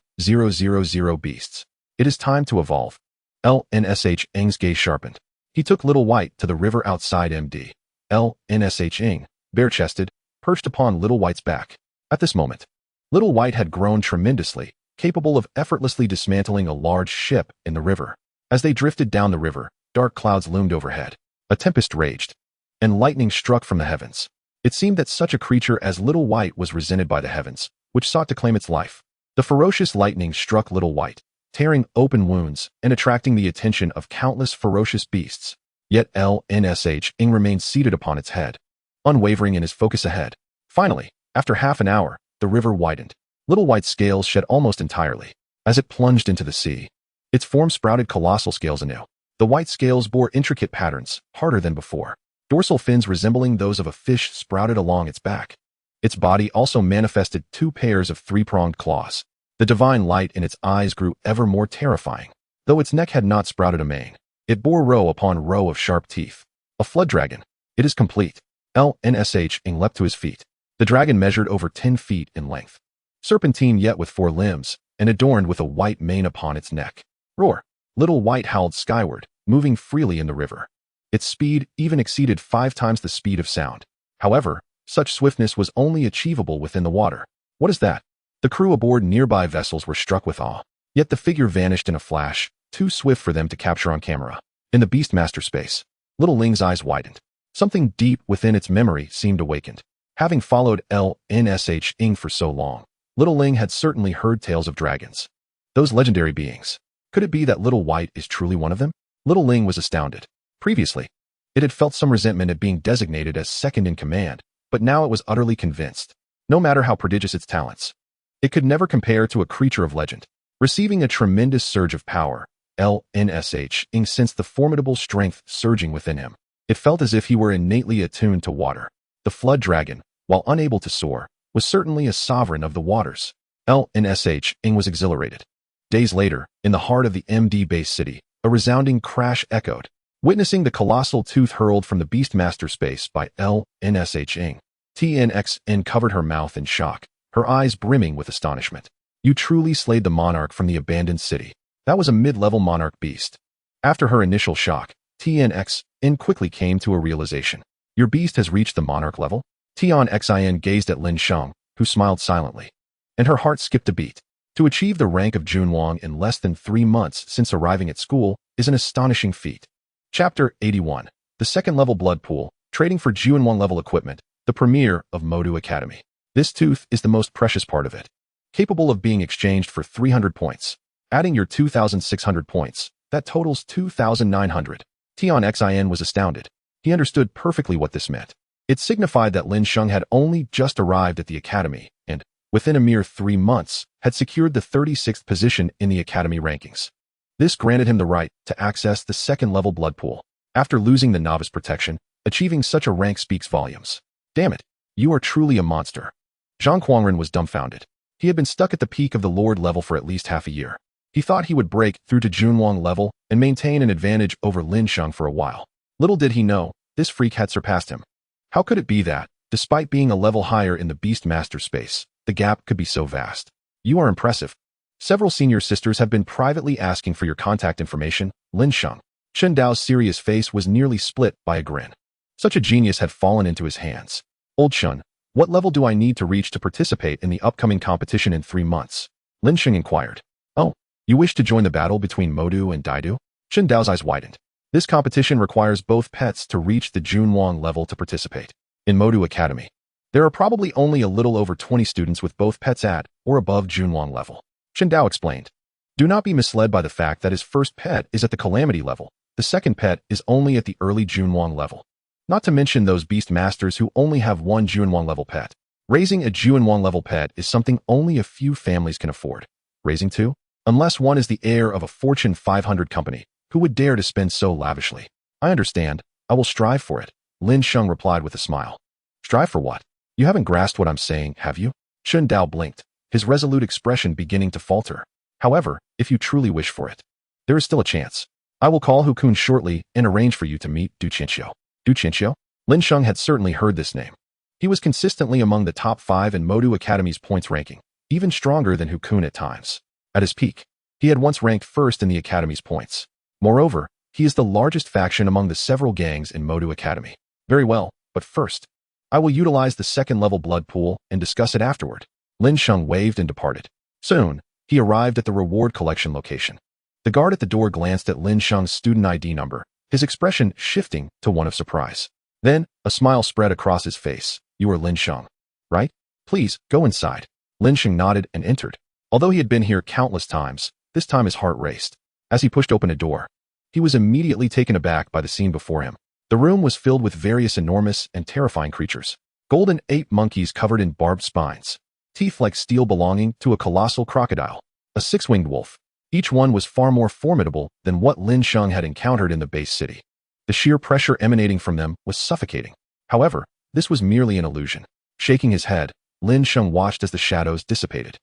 beasts. It is time to evolve. Lin's gaze sharpened. He took Little White to the river outside MD. Lin, bare-chested, perched upon Little White's back. At this moment, Little White had grown tremendously, capable of effortlessly dismantling a large ship in the river. As they drifted down the river, dark clouds loomed overhead. A tempest raged, and lightning struck from the heavens. It seemed that such a creature as Little White was resented by the heavens, which sought to claim its life. The ferocious lightning struck Little White, tearing open wounds and attracting the attention of countless ferocious beasts. Yet Lin remained seated upon its head, unwavering in his focus ahead. Finally, after half an hour, the river widened. Little White's scales shed almost entirely. As it plunged into the sea, its form sprouted colossal scales anew. The white scales bore intricate patterns, harder than before. Dorsal fins resembling those of a fish sprouted along its back. Its body also manifested 2 pairs of 3-pronged claws. The divine light in its eyes grew ever more terrifying. Though its neck had not sprouted a mane, it bore row upon row of sharp teeth. A flood dragon. It is complete. Lin Sheng leapt to his feet. The dragon measured over 10 feet in length. Serpentine yet with 4 limbs, and adorned with a white mane upon its neck. Roar! Little White howled skyward, moving freely in the river. Its speed even exceeded 5 times the speed of sound. However, such swiftness was only achievable within the water. What is that? The crew aboard nearby vessels were struck with awe. Yet the figure vanished in a flash, too swift for them to capture on camera. In the Beastmaster space, Little Ling's eyes widened. Something deep within its memory seemed awakened. Having followed Lin Sheng for so long, Little Ling had certainly heard tales of dragons. Those legendary beings. Could it be that Little White is truly one of them? Little Ling was astounded. Previously, it had felt some resentment at being designated as second in command, but now it was utterly convinced. No matter how prodigious its talents, it could never compare to a creature of legend. Receiving a tremendous surge of power, Lin Sheng sensed the formidable strength surging within him. It felt as if he were innately attuned to water. The flood dragon, while unable to soar, was certainly a sovereign of the waters. Lin Sheng was exhilarated. Days later, in the heart of the MD base city, a resounding crash echoed. Witnessing the colossal tooth hurled from the Beastmaster space by Lin Sheng, TNXN covered her mouth in shock, her eyes brimming with astonishment. You truly slayed the monarch from the abandoned city. That was a mid-level monarch beast. After her initial shock, TNXN quickly came to a realization. Your beast has reached the monarch level? TNXN gazed at Lin Sheng, who smiled silently. And her heart skipped a beat. To achieve the rank of Junwang in less than 3 months since arriving at school is an astonishing feat. Chapter 81. The second-level blood pool, trading for Junwang-level equipment, the premiere of Modu Academy. This tooth is the most precious part of it. Capable of being exchanged for 300 points. Adding your 2,600 points, that totals 2,900. TNXN was astounded. He understood perfectly what this meant. It signified that Lin Sheng had only just arrived at the academy and, within a mere 3 months, had secured the 36th position in the academy rankings. This granted him the right to access the second-level blood pool. After losing the novice protection, achieving such a rank speaks volumes. Damn it, you are truly a monster. Zhang Quangren was dumbfounded. He had been stuck at the peak of the Lord level for at least half a year. He thought he would break through to Junwang level and maintain an advantage over Lin Sheng for a while. Little did he know, this freak had surpassed him. How could it be that, despite being a level higher in the Beastmaster space, the gap could be so vast? You are impressive. Several senior sisters have been privately asking for your contact information, Lin Sheng. Chen Dao's serious face was nearly split by a grin. Such a genius had fallen into his hands. Old Chen, what level do I need to reach to participate in the upcoming competition in 3 months? Lin Sheng inquired. Oh, you wish to join the battle between Modu and Daidu? Chen Dao's eyes widened. This competition requires both pets to reach the Junwang level to participate. In Modu Academy, there are probably only a little over 20 students with both pets at or above Junwang level. Chen Dao explained. Do not be misled by the fact that his first pet is at the Calamity level. The second pet is only at the early Junwang level. Not to mention those beast masters who only have one Junwang level pet. Raising a Junwang level pet is something only a few families can afford. Raising 2? Unless one is the heir of a Fortune 500 company, who would dare to spend so lavishly? I understand. I will strive for it, Lin Sheng replied with a smile. Strive for what? You haven't grasped what I'm saying, have you? Chen Dao blinked, his resolute expression beginning to falter. However, if you truly wish for it, there is still a chance. I will call Hu Kun shortly and arrange for you to meet Du Qianxiu. Du Qianxiu? Lin Sheng had certainly heard this name. He was consistently among the top 5 in Modu Academy's points ranking, even stronger than Hu Kun at times. At his peak, he had once ranked first in the Academy's points. Moreover, he is the largest faction among the several gangs in Modu Academy. Very well, but first, I will utilize the second-level blood pool and discuss it afterward. Lin Sheng waved and departed. Soon, he arrived at the reward collection location. The guard at the door glanced at Lin Sheng's student ID number, his expression shifting to one of surprise. Then, a smile spread across his face. You are Lin Sheng, right? Please, go inside. Lin Sheng nodded and entered. Although he had been here countless times, this time his heart raced. As he pushed open a door, he was immediately taken aback by the scene before him. The room was filled with various enormous and terrifying creatures. Golden ape monkeys covered in barbed spines, teeth like steel belonging to a colossal crocodile, a 6-winged wolf. Each one was far more formidable than what Lin Sheng had encountered in the base city. The sheer pressure emanating from them was suffocating. However, this was merely an illusion. Shaking his head, Lin Sheng watched as the shadows dissipated.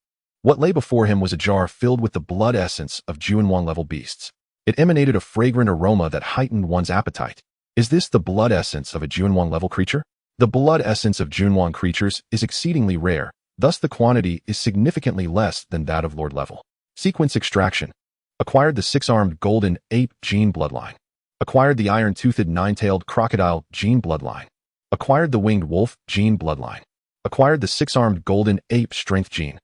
What lay before him was a jar filled with the blood essence of Juanwang-level beasts. It emanated a fragrant aroma that heightened one's appetite. Is this the blood essence of a Juanwang-level creature? The blood essence of Juanwang creatures is exceedingly rare, thus the quantity is significantly less than that of Lord level. Sequence extraction. Acquired the six-armed golden ape gene bloodline. Acquired the iron-toothed nine-tailed crocodile gene bloodline. Acquired the winged wolf gene bloodline. Acquired the six-armed golden ape strength gene.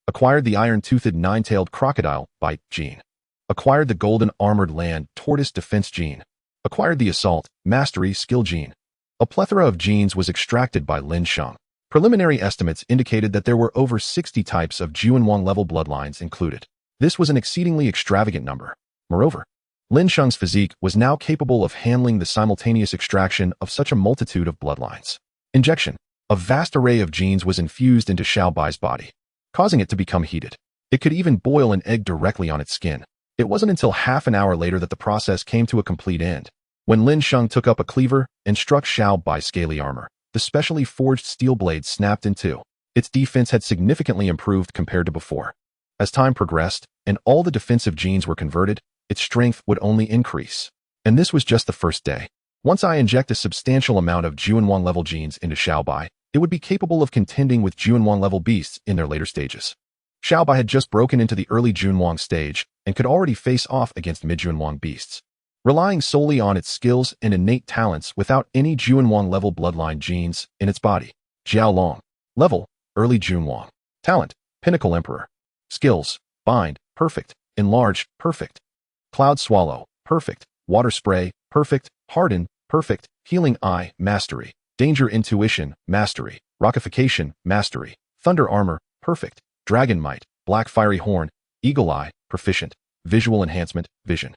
Acquired the iron-toothed nine-tailed crocodile bite gene. Acquired the golden armored land tortoise defense gene. Acquired the assault mastery skill gene. A plethora of genes was extracted by Lin Sheng. Preliminary estimates indicated that there were over 60 types of Juanwang-level bloodlines included. This was an exceedingly extravagant number. Moreover, Lin Sheng's physique was now capable of handling the simultaneous extraction of such a multitude of bloodlines. Injection. A vast array of genes was infused into Xiao Bai's body, causing it to become heated. It could even boil an egg directly on its skin. It wasn't until half an hour later that the process came to a complete end. When Lin Sheng took up a cleaver and struck Xiao Bai's scaly armor, the specially forged steel blade snapped in two. Its defense had significantly improved compared to before. As time progressed, and all the defensive genes were converted, its strength would only increase. And this was just the first day. Once I inject a substantial amount of Juanwang-level genes into Xiao Bai, it would be capable of contending with Juanwang-level beasts in their later stages. Xiao Bai had just broken into the early Juanwang stage and could already face off against mid-Juanwang beasts. Relying solely on its skills and innate talents without any Juanwang-level bloodline genes in its body. Jiaolong. Level, early Juanwang. Talent, Pinnacle Emperor. Skills, Bind, perfect. Enlarge, perfect. Cloud Swallow, perfect. Water Spray, perfect. Harden, perfect. Healing Eye, mastery. Danger Intuition, mastery. Rockification, mastery. Thunder Armor, perfect. Dragon Might, Black Fiery Horn, Eagle Eye, proficient. Visual Enhancement, vision.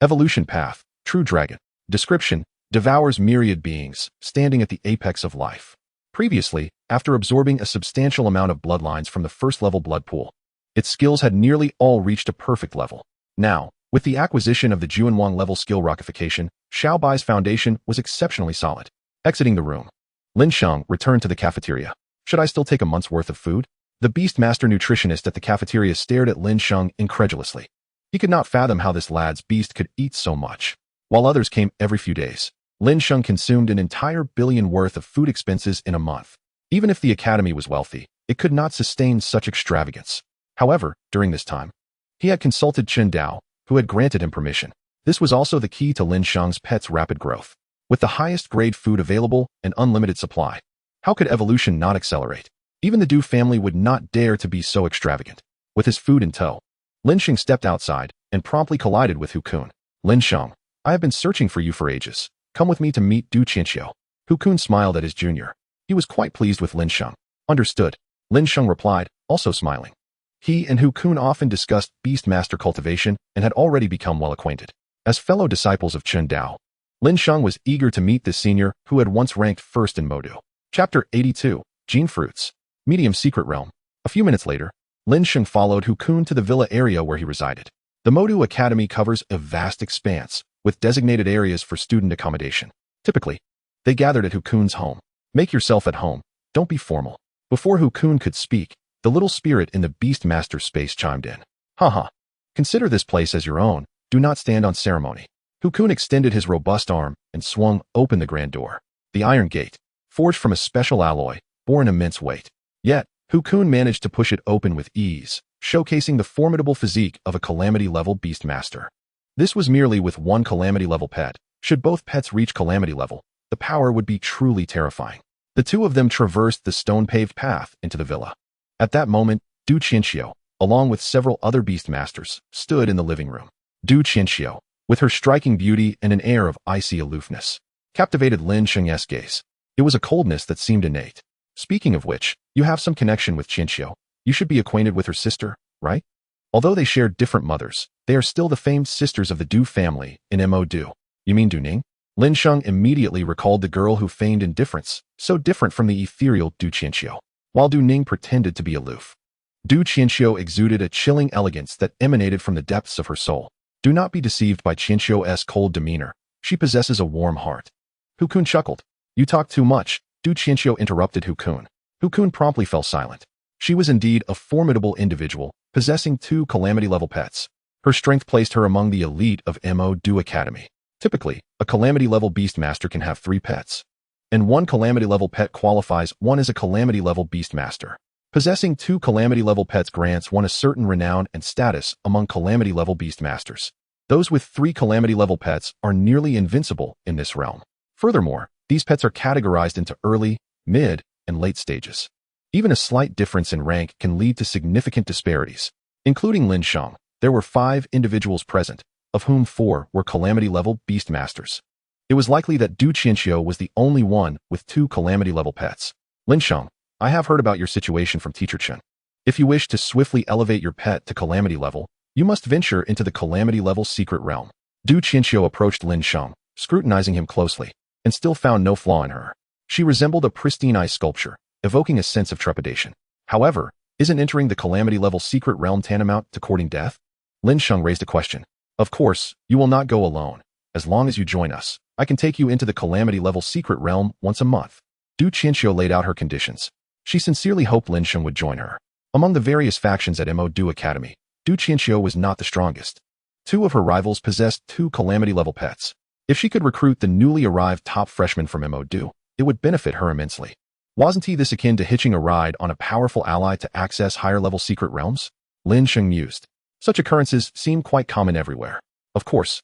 Evolution Path, True Dragon. Description, devours myriad beings, standing at the apex of life. Previously, after absorbing a substantial amount of bloodlines from the first-level blood pool, its skills had nearly all reached a perfect level. Now, with the acquisition of the Juanwang-level skill rockification, Xiao Bai's foundation was exceptionally solid. Exiting the room, Lin Sheng returned to the cafeteria. Should I still take a month's worth of food? The Beastmaster nutritionist at the cafeteria stared at Lin Sheng incredulously. He could not fathom how this lad's beast could eat so much. While others came every few days, Lin Sheng consumed an entire billion worth of food expenses in a month. Even if the academy was wealthy, it could not sustain such extravagance. However, during this time, he had consulted Chen Dao, who had granted him permission. This was also the key to Lin Sheng's pet's rapid growth. With the highest grade food available and unlimited supply, how could evolution not accelerate? Even the Du family would not dare to be so extravagant. With his food in tow, Lin Sheng stepped outside and promptly collided with Hu Kun. Lin Sheng, I have been searching for you for ages. Come with me to meet Du Qianxiu. Hu Kun smiled at his junior. He was quite pleased with Lin Sheng. Understood. Lin Sheng replied, also smiling. He and Hu Kun often discussed Beastmaster cultivation and had already become well acquainted. As fellow disciples of Chen Dao, Lin Sheng was eager to meet this senior who had once ranked first in Modu. Chapter 82, Gene Fruits. Medium Secret Realm. A few minutes later, Lin Sheng followed Hu Kun to the villa area where he resided. The Modu Academy covers a vast expanse, with designated areas for student accommodation. Typically, they gathered at Hu Kun's home. Make yourself at home. Don't be formal. Before Hu Kun could speak, the little spirit in the Beastmaster space chimed in. Haha. Consider this place as your own. Do not stand on ceremony. Hu Kun extended his robust arm and swung open the grand door. The iron gate, forged from a special alloy, bore an immense weight. Yet, Hu Kun managed to push it open with ease, showcasing the formidable physique of a Calamity-level Beastmaster. This was merely with one Calamity-level pet. Should both pets reach Calamity level, the power would be truly terrifying. The two of them traversed the stone-paved path into the villa. At that moment, Du Qianxiu, along with several other Beastmasters, stood in the living room. Du Qianxiu, with her striking beauty and an air of icy aloofness, captivated Lin Sheng's gaze. It was a coldness that seemed innate. Speaking of which, you have some connection with Qianxiu. You should be acquainted with her sister, right? Although they shared different mothers, they are still the famed sisters of the Du family in Mo Du. You mean Du Ning? Lin Sheng immediately recalled the girl who feigned indifference, so different from the ethereal Du Qianxiu, while Du Ning pretended to be aloof. Du Qianxiu exuded a chilling elegance that emanated from the depths of her soul. Do not be deceived by Qianxiu's cold demeanor. She possesses a warm heart. Hu Kun chuckled. You talk too much. Du Qianxiu interrupted Hu Kun. Hu Kun promptly fell silent. She was indeed a formidable individual, possessing 2 calamity-level pets. Her strength placed her among the elite of MO2 Academy. Typically, a calamity-level Beastmaster can have 3 pets, and 1 calamity-level pet qualifies one as a calamity-level Beastmaster. Possessing 2 calamity-level pets grants one a certain renown and status among calamity-level Beastmasters. Those with 3 calamity-level pets are nearly invincible in this realm. Furthermore, these pets are categorized into early, mid, and late stages. Even a slight difference in rank can lead to significant disparities. Including Lin Sheng, there were 5 individuals present, of whom 4 were calamity-level Beastmasters. It was likely that Du Qianxiu was the only one with 2 calamity-level pets. Lin Sheng, I have heard about your situation from Teacher Chen. If you wish to swiftly elevate your pet to calamity level, you must venture into the calamity-level secret realm. Du Qianxiu approached Lin Sheng, scrutinizing him closely, and still found no flaw in her. She resembled a pristine ice sculpture, evoking a sense of trepidation. However, isn't entering the calamity-level secret realm tantamount to courting death? Lin Sheng raised a question. Of course, you will not go alone. As long as you join us, I can take you into the calamity-level secret realm once a month. Du Qianxiu laid out her conditions. She sincerely hoped Lin Sheng would join her. Among the various factions at MO2 Academy, Du Qianxiu was not the strongest. 2 of her rivals possessed 2 calamity-level pets. If she could recruit the newly arrived top freshman from MO2, it would benefit her immensely. Wasn't this akin to hitching a ride on a powerful ally to access higher-level secret realms? Lin Sheng mused. Such occurrences seem quite common everywhere. Of course,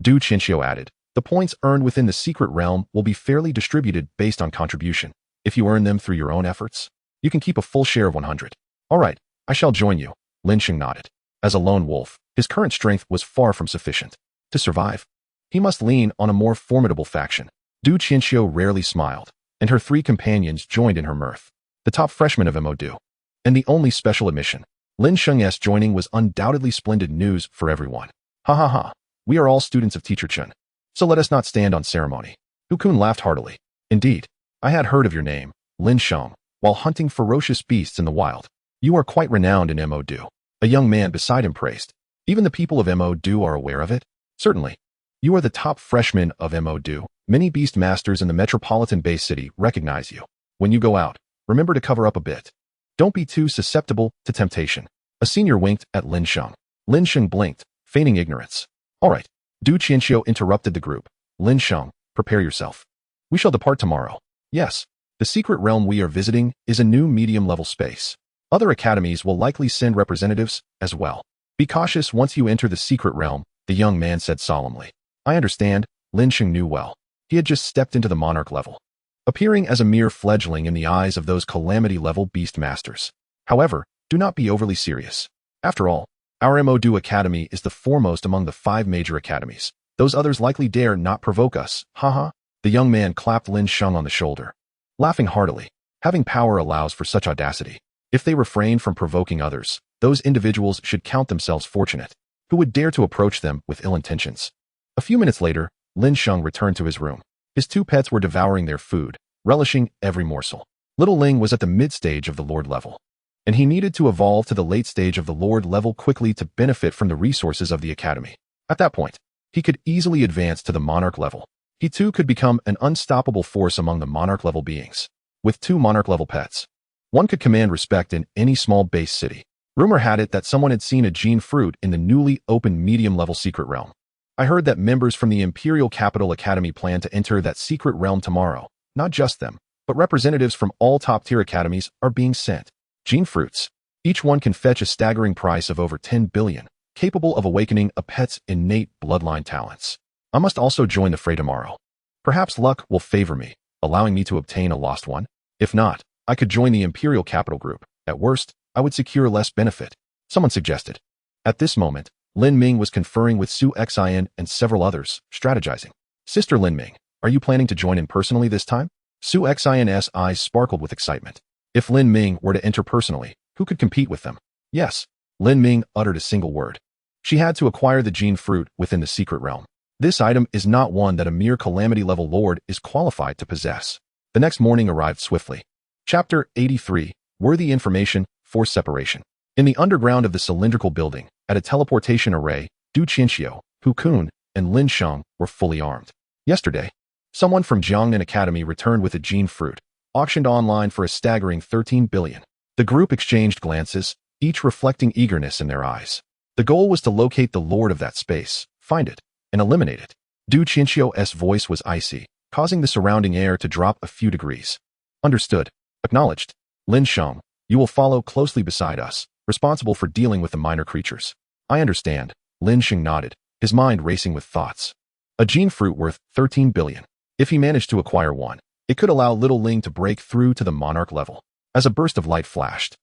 Du Qianxiu added, the points earned within the secret realm will be fairly distributed based on contribution. If you earn them through your own efforts, you can keep a full share of 100. All right, I shall join you. Lin Sheng nodded. As a lone wolf, his current strength was far from sufficient. To survive, he must lean on a more formidable faction. Du Qianxiu rarely smiled, and her 3 companions joined in her mirth. The top freshman of MO2, and the only special admission. Lin Sheng's joining was undoubtedly splendid news for everyone. Ha ha ha, we are all students of Teacher Chen, so let us not stand on ceremony. Qilin laughed heartily. Indeed, I had heard of your name, Lin Sheng, while hunting ferocious beasts in the wild. You are quite renowned in MO2. A young man beside him praised. Even the people of MO2 are aware of it? Certainly. You are the top freshman of MO2. Many beast masters in the metropolitan Bay City recognize you. When you go out, remember to cover up a bit. Don't be too susceptible to temptation. A senior winked at Lin Sheng. Lin Sheng blinked, feigning ignorance. All right. Du Qianxiu interrupted the group. Lin Sheng, prepare yourself. We shall depart tomorrow. Yes. The secret realm we are visiting is a new medium-level space. Other academies will likely send representatives as well. Be cautious once you enter the secret realm, the young man said solemnly. I understand, Lin Sheng knew well. He had just stepped into the monarch level, appearing as a mere fledgling in the eyes of those calamity-level beast masters. However, do not be overly serious. After all, our MO2 Academy is the foremost among the 5 major academies. Those others likely dare not provoke us. Haha. The young man clapped Lin Sheng on the shoulder, laughing heartily. Having power allows for such audacity. If they refrain from provoking others, those individuals should count themselves fortunate. Who would dare to approach them with ill intentions? A few minutes later, Lin Sheng returned to his room. His 2 pets were devouring their food, relishing every morsel. Little Ling was at the mid-stage of the Lord level, and he needed to evolve to the late stage of the Lord level quickly to benefit from the resources of the Academy. At that point, he could easily advance to the Monarch level. He too could become an unstoppable force among the Monarch level beings. With 2 Monarch level pets, one could command respect in any small base city. Rumor had it that someone had seen a gene fruit in the newly opened medium-level secret realm. I heard that members from the Imperial Capital Academy plan to enter that secret realm tomorrow. Not just them, but representatives from all top-tier academies are being sent. Gene fruits. Each one can fetch a staggering price of over 10 billion, capable of awakening a pet's innate bloodline talents. I must also join the fray tomorrow. Perhaps luck will favor me, allowing me to obtain a lost one. If not, I could join the Imperial Capital Group. At worst, I would secure less benefit. Someone suggested. At this moment, Lin Ming was conferring with Su Xin and several others, strategizing. Sister Lin Ming, are you planning to join in personally this time? Su Xin's eyes sparkled with excitement. If Lin Ming were to enter personally, who could compete with them? Yes. Lin Ming uttered a single word. She had to acquire the gene fruit within the secret realm. This item is not one that a mere calamity-level lord is qualified to possess. The next morning arrived swiftly. Chapter 83, Worthy Information, Force Separation. In the underground of the cylindrical building, at a teleportation array, Du Qianxiu, Qilin, and Lin Sheng were fully armed. Yesterday, someone from Jiangnan Academy returned with a gene fruit, auctioned online for a staggering 13 billion. The group exchanged glances, each reflecting eagerness in their eyes. The goal was to locate the lord of that space, find it, and eliminate it. Du Qianqiu's voice was icy, causing the surrounding air to drop a few degrees. Understood. Acknowledged. Lin Sheng, you will follow closely beside us, responsible for dealing with the minor creatures. I understand. Lin Sheng nodded, his mind racing with thoughts. A gene fruit worth 13 billion. If he managed to acquire one, it could allow little Ling to break through to the monarch level. As a burst of light flashed,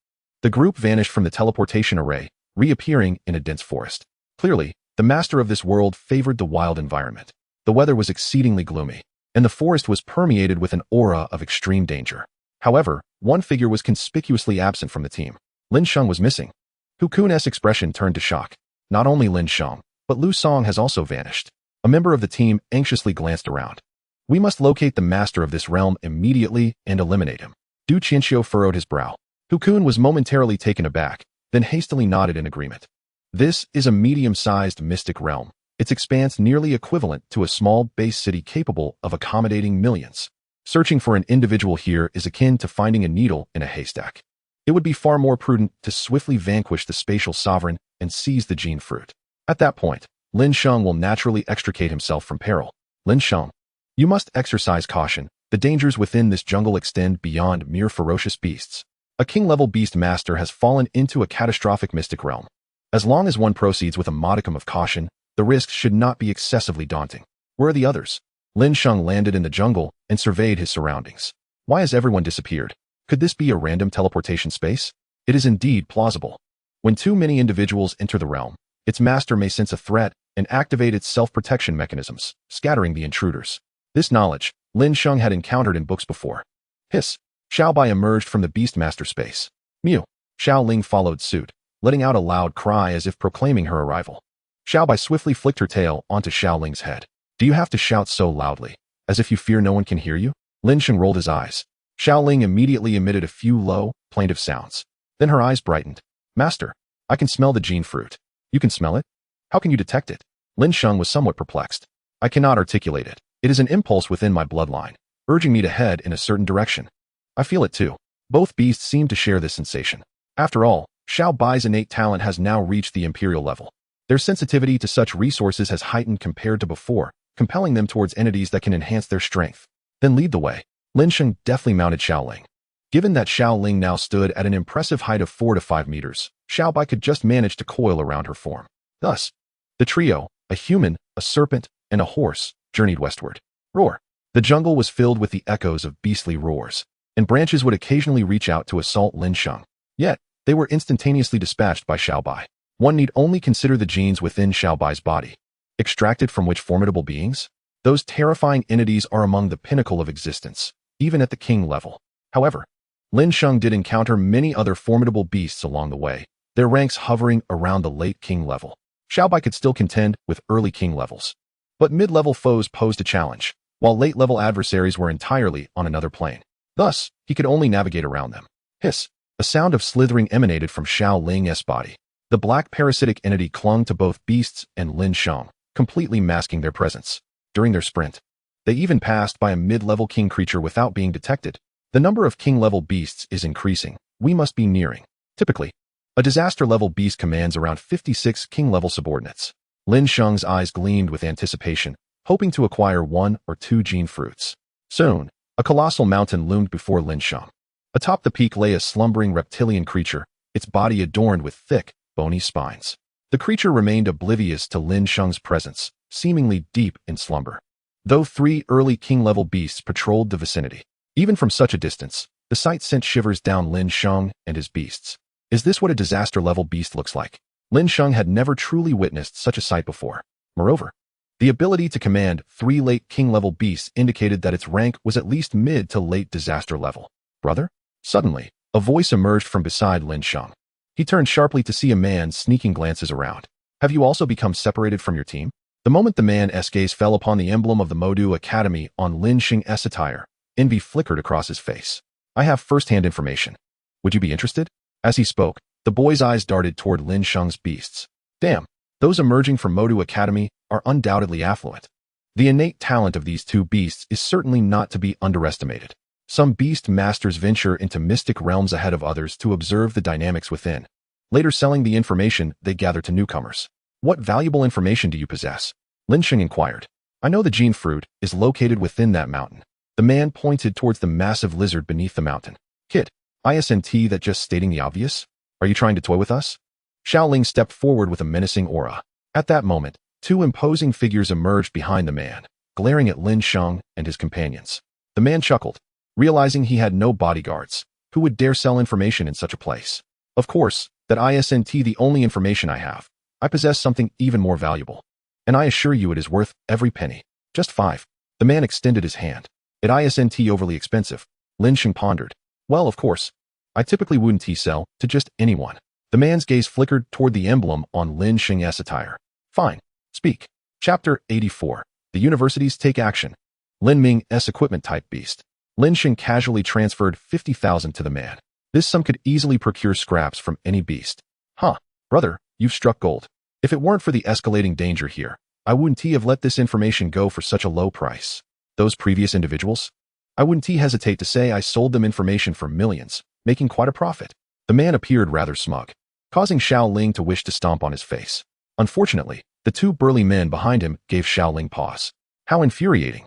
the group vanished from the teleportation array, reappearing in a dense forest. Clearly, the master of this world favored the wild environment. The weather was exceedingly gloomy, and the forest was permeated with an aura of extreme danger. However, one figure was conspicuously absent from the team. Lin Sheng was missing. Hu Kun's expression turned to shock. Not only Lin Sheng, but Lu Song has also vanished. A member of the team anxiously glanced around. We must locate the master of this realm immediately and eliminate him. Du Qianqiu furrowed his brow. Hu Kun was momentarily taken aback, then hastily nodded in agreement. This is a medium-sized mystic realm, its expanse nearly equivalent to a small base city capable of accommodating millions. Searching for an individual here is akin to finding a needle in a haystack. It would be far more prudent to swiftly vanquish the spatial sovereign and seize the gene fruit. At that point, Lin Sheng will naturally extricate himself from peril. Lin Sheng, you must exercise caution. The dangers within this jungle extend beyond mere ferocious beasts. A king-level beast master has fallen into a catastrophic mystic realm. As long as one proceeds with a modicum of caution, the risks should not be excessively daunting. Where are the others? Lin Sheng landed in the jungle and surveyed his surroundings. Why has everyone disappeared? Could this be a random teleportation space? It is indeed plausible. When too many individuals enter the realm, its master may sense a threat and activate its self-protection mechanisms, scattering the intruders. This knowledge, Lin Sheng had encountered in books before. Hiss. Xiaobai emerged from the Beastmaster space. Mew. Xiao Ling followed suit, letting out a loud cry as if proclaiming her arrival. Xiaobai swiftly flicked her tail onto Xiao Ling's head. Do you have to shout so loudly, as if you fear no one can hear you? Lin Sheng rolled his eyes. Xiao Ling immediately emitted a few low, plaintive sounds. Then her eyes brightened. Master, I can smell the gene fruit. You can smell it? How can you detect it? Lin Sheng was somewhat perplexed. I cannot articulate it. It is an impulse within my bloodline, urging me to head in a certain direction. I feel it too. Both beasts seem to share this sensation. After all, Xiao Bai's innate talent has now reached the imperial level. Their sensitivity to such resources has heightened compared to before, compelling them towards entities that can enhance their strength. Then lead the way. Lin Sheng deftly mounted Xiao Ling. Given that Xiao Ling now stood at an impressive height of 4 to 5 meters, Xiao Bai could just manage to coil around her form. Thus, the trio, a human, a serpent, and a horse, journeyed westward. Roar. The jungle was filled with the echoes of beastly roars, and branches would occasionally reach out to assault Lin Sheng. Yet, they were instantaneously dispatched by Xiao Bai. One need only consider the genes within Xiao Bai's body. Extracted from which formidable beings? Those terrifying entities are among the pinnacle of existence, even at the king level. However, Lin Sheng did encounter many other formidable beasts along the way, their ranks hovering around the late king level. Xiao Bai could still contend with early king levels. But mid-level foes posed a challenge, while late-level adversaries were entirely on another plane. Thus, he could only navigate around them. Hiss. A sound of slithering emanated from Xiao Ling's body. The black parasitic entity clung to both beasts and Lin Sheng, completely masking their presence. During their sprint, they even passed by a mid-level king creature without being detected. The number of king-level beasts is increasing. We must be nearing. Typically, a disaster-level beast commands around 56 king-level subordinates. Lin Sheng's eyes gleamed with anticipation, hoping to acquire 1 or 2 gene fruits. Soon, a colossal mountain loomed before Lin Sheng. Atop the peak lay a slumbering reptilian creature, its body adorned with thick, bony spines. The creature remained oblivious to Lin Sheng's presence, seemingly deep in slumber. Though 3 early king-level beasts patrolled the vicinity, even from such a distance, the sight sent shivers down Lin Sheng and his beasts. Is this what a disaster-level beast looks like? Lin Sheng had never truly witnessed such a sight before. Moreover, the ability to command 3 late king-level beasts indicated that its rank was at least mid to late disaster level. Brother? Suddenly, a voice emerged from beside Lin Sheng. He turned sharply to see a man sneaking glances around. Have you also become separated from your team? The moment the man's gaze fell upon the emblem of the Modu Academy on Lin Sheng's attire, envy flickered across his face. I have first-hand information. Would you be interested? As he spoke, the boy's eyes darted toward Lin Sheng's beasts. Damn, those emerging from Modu Academy are undoubtedly affluent. The innate talent of these 2 beasts is certainly not to be underestimated. Some beast masters venture into mystic realms ahead of others to observe the dynamics within, later selling the information they gather to newcomers. What valuable information do you possess? Lin Sheng inquired. I know the gene fruit is located within that mountain. The man pointed towards the massive lizard beneath the mountain. Kid, isn't that just stating the obvious? Are you trying to toy with us? Xiaoling stepped forward with a menacing aura. At that moment, two imposing figures emerged behind the man, glaring at Lin Sheng and his companions. The man chuckled, realizing he had no bodyguards. Who would dare sell information in such a place? Of course, that isn't the only information I have. I possess something even more valuable. And I assure you it is worth every penny. Just 5. The man extended his hand. It isn't overly expensive. Lin Sheng pondered. Well, of course. I typically wouldn't sell to just anyone. The man's gaze flickered toward the emblem on Lin Sheng's attire. Fine. Speak. Chapter 84. The universities take action. Lin Ming's equipment type beast. Lin Sheng casually transferred 50,000 to the man. This sum could easily procure scraps from any beast. Huh, brother, you've struck gold. If it weren't for the escalating danger here, I wouldn't have let this information go for such a low price. Those previous individuals? I wouldn't hesitate to say I sold them information for millions, making quite a profit. The man appeared rather smug, causing Xiaoling to wish to stomp on his face. Unfortunately, the two burly men behind him gave Xiaoling pause. How infuriating.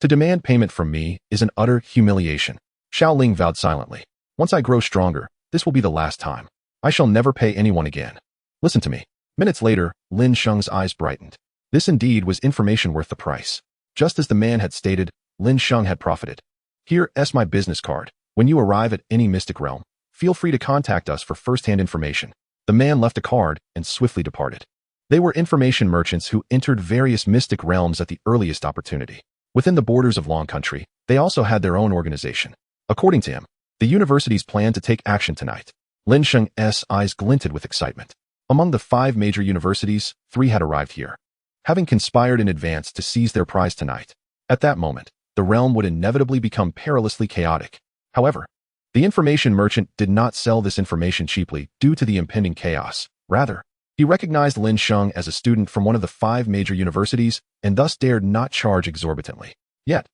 To demand payment from me is an utter humiliation. Xiaoling vowed silently. Once I grow stronger, this will be the last time. I shall never pay anyone again. Listen to me. Minutes later, Lin Sheng's eyes brightened. This indeed was information worth the price. Just as the man had stated, Lin Sheng had profited. Here's my business card. When you arrive at any mystic realm, feel free to contact us for first-hand information. The man left a card and swiftly departed. They were information merchants who entered various mystic realms at the earliest opportunity. Within the borders of Long Country, they also had their own organization. According to him, the universities planned to take action tonight. Lin Sheng's eyes glinted with excitement. Among the 5 major universities, 3 had arrived here, having conspired in advance to seize their prize tonight. At that moment, the realm would inevitably become perilously chaotic. However, the information merchant did not sell this information cheaply due to the impending chaos. Rather, he recognized Lin Sheng as a student from one of the 5 major universities and thus dared not charge exorbitantly. Yet,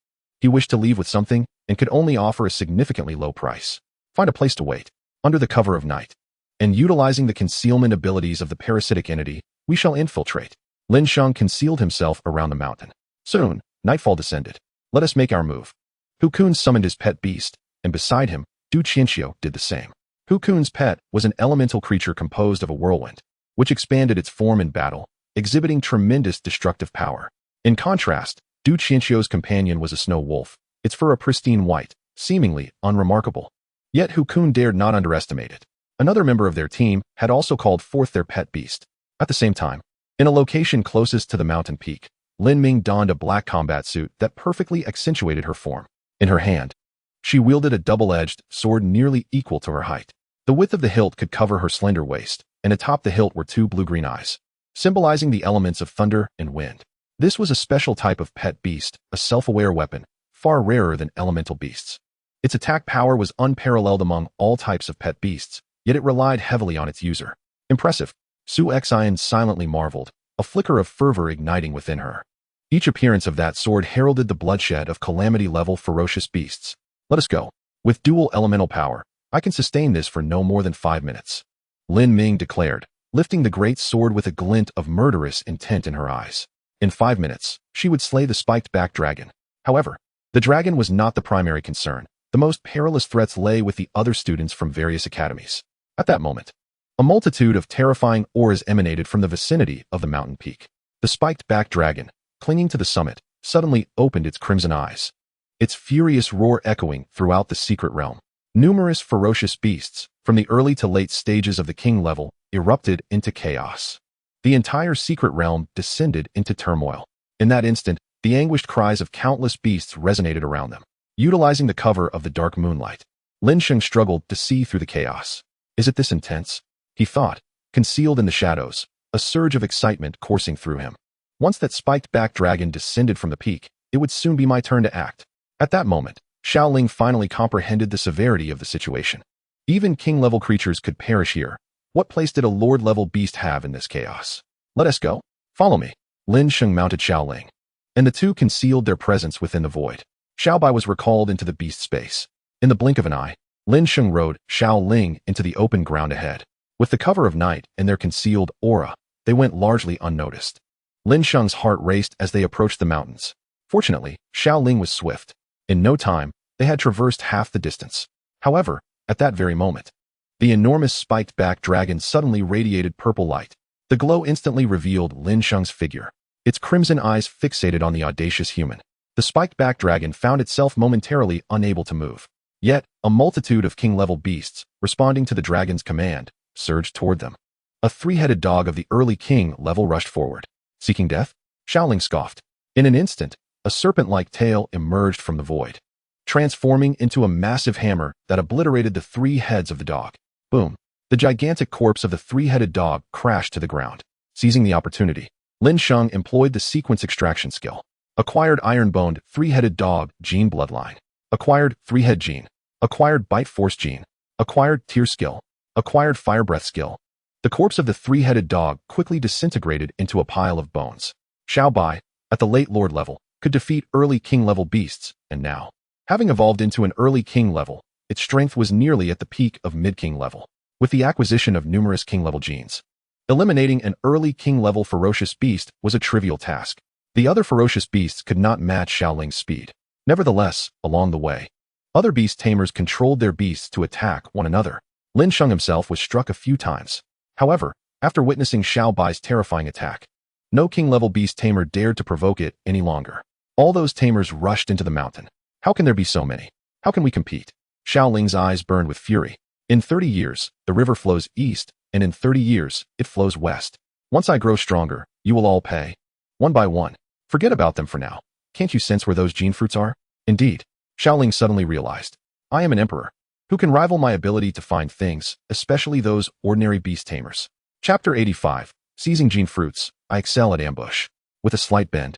he wished to leave with something and could only offer a significantly low price. Find a place to wait, under the cover of night. And utilizing the concealment abilities of the parasitic entity, we shall infiltrate. Lin Sheng concealed himself around the mountain. Soon, nightfall descended. Let us make our move. Hu Kun summoned his pet beast, and beside him, Du Qianxiu did the same. Hu Kun's pet was an elemental creature composed of a whirlwind, which expanded its form in battle, exhibiting tremendous destructive power. In contrast, Du Qianxiu's companion was a snow wolf, its fur a pristine white, seemingly unremarkable. Yet Hu Kun dared not underestimate it. Another member of their team had also called forth their pet beast. At the same time, in a location closest to the mountain peak, Lin Ming donned a black combat suit that perfectly accentuated her form. In her hand, she wielded a double-edged sword nearly equal to her height. The width of the hilt could cover her slender waist, and atop the hilt were 2 blue-green eyes, symbolizing the elements of thunder and wind. This was a special type of pet beast, a self-aware weapon, far rarer than elemental beasts. Its attack power was unparalleled among all types of pet beasts, yet it relied heavily on its user. Impressive. Su Xian silently marveled, a flicker of fervor igniting within her. Each appearance of that sword heralded the bloodshed of calamity-level ferocious beasts. Let us go. With dual elemental power, I can sustain this for no more than 5 minutes. Lin Ming declared, lifting the great sword with a glint of murderous intent in her eyes. In 5 minutes, she would slay the spiked-back dragon. However, the dragon was not the primary concern. The most perilous threats lay with the other students from various academies. At that moment, a multitude of terrifying auras emanated from the vicinity of the mountain peak. The spiked-back dragon, clinging to the summit, suddenly opened its crimson eyes, its furious roar echoing throughout the secret realm. Numerous ferocious beasts, from the early to late stages of the king level, erupted into chaos. The entire secret realm descended into turmoil. In that instant, the anguished cries of countless beasts resonated around them. Utilizing the cover of the dark moonlight, Lin Sheng struggled to see through the chaos. Is it this intense? He thought, concealed in the shadows, a surge of excitement coursing through him. Once that spiked-back dragon descended from the peak, it would soon be my turn to act. At that moment, Xiaoling finally comprehended the severity of the situation. Even king-level creatures could perish here. What place did a lord-level beast have in this chaos? Let us go. Follow me. Lin Sheng mounted Xiaoling, and the two concealed their presence within the void. Xiaobai was recalled into the beast space. In the blink of an eye, Lin Sheng rode Xiao Ling into the open ground ahead. With the cover of night and their concealed aura, they went largely unnoticed. Lin Sheng's heart raced as they approached the mountains. Fortunately, Xiao Ling was swift. In no time, they had traversed half the distance. However, at that very moment, the enormous spiked-back dragon suddenly radiated purple light. The glow instantly revealed Lin Sheng's figure, its crimson eyes fixated on the audacious human. The spiked-back dragon found itself momentarily unable to move. Yet, a multitude of king-level beasts, responding to the dragon's command, surged toward them. A three-headed dog of the early king level rushed forward. Seeking death? Xiaoling scoffed. In an instant, a serpent-like tail emerged from the void, transforming into a massive hammer that obliterated the three heads of the dog. Boom! The gigantic corpse of the three-headed dog crashed to the ground. Seizing the opportunity, Lin Sheng employed the sequence extraction skill. Acquired iron-boned, three-headed dog gene bloodline. Acquired three-head gene. Acquired bite force gene. Acquired tear skill. Acquired fire breath skill. The corpse of the three-headed dog quickly disintegrated into a pile of bones. Xiaobai, at the late lord level, could defeat early king-level beasts, and now, having evolved into an early king level, its strength was nearly at the peak of mid-king level. With the acquisition of numerous king-level genes, eliminating an early king-level ferocious beast was a trivial task. The other ferocious beasts could not match Xiaoling's speed. Nevertheless, along the way, other beast tamers controlled their beasts to attack one another. Lin Sheng himself was struck a few times. However, after witnessing Xiaobai's terrifying attack, no king-level beast tamer dared to provoke it any longer. All those tamers rushed into the mountain. How can there be so many? How can we compete? Xiaoling's eyes burned with fury. In 30 years, the river flows east, and in 30 years, it flows west. Once I grow stronger, you will all pay. One by one. Forget about them for now. Can't you sense where those gene fruits are? Indeed, Xiaoling suddenly realized. I am an emperor. Who can rival my ability to find things, especially those ordinary beast tamers? Chapter 85. Seizing gene fruits, I excel at ambush. With a slight bend,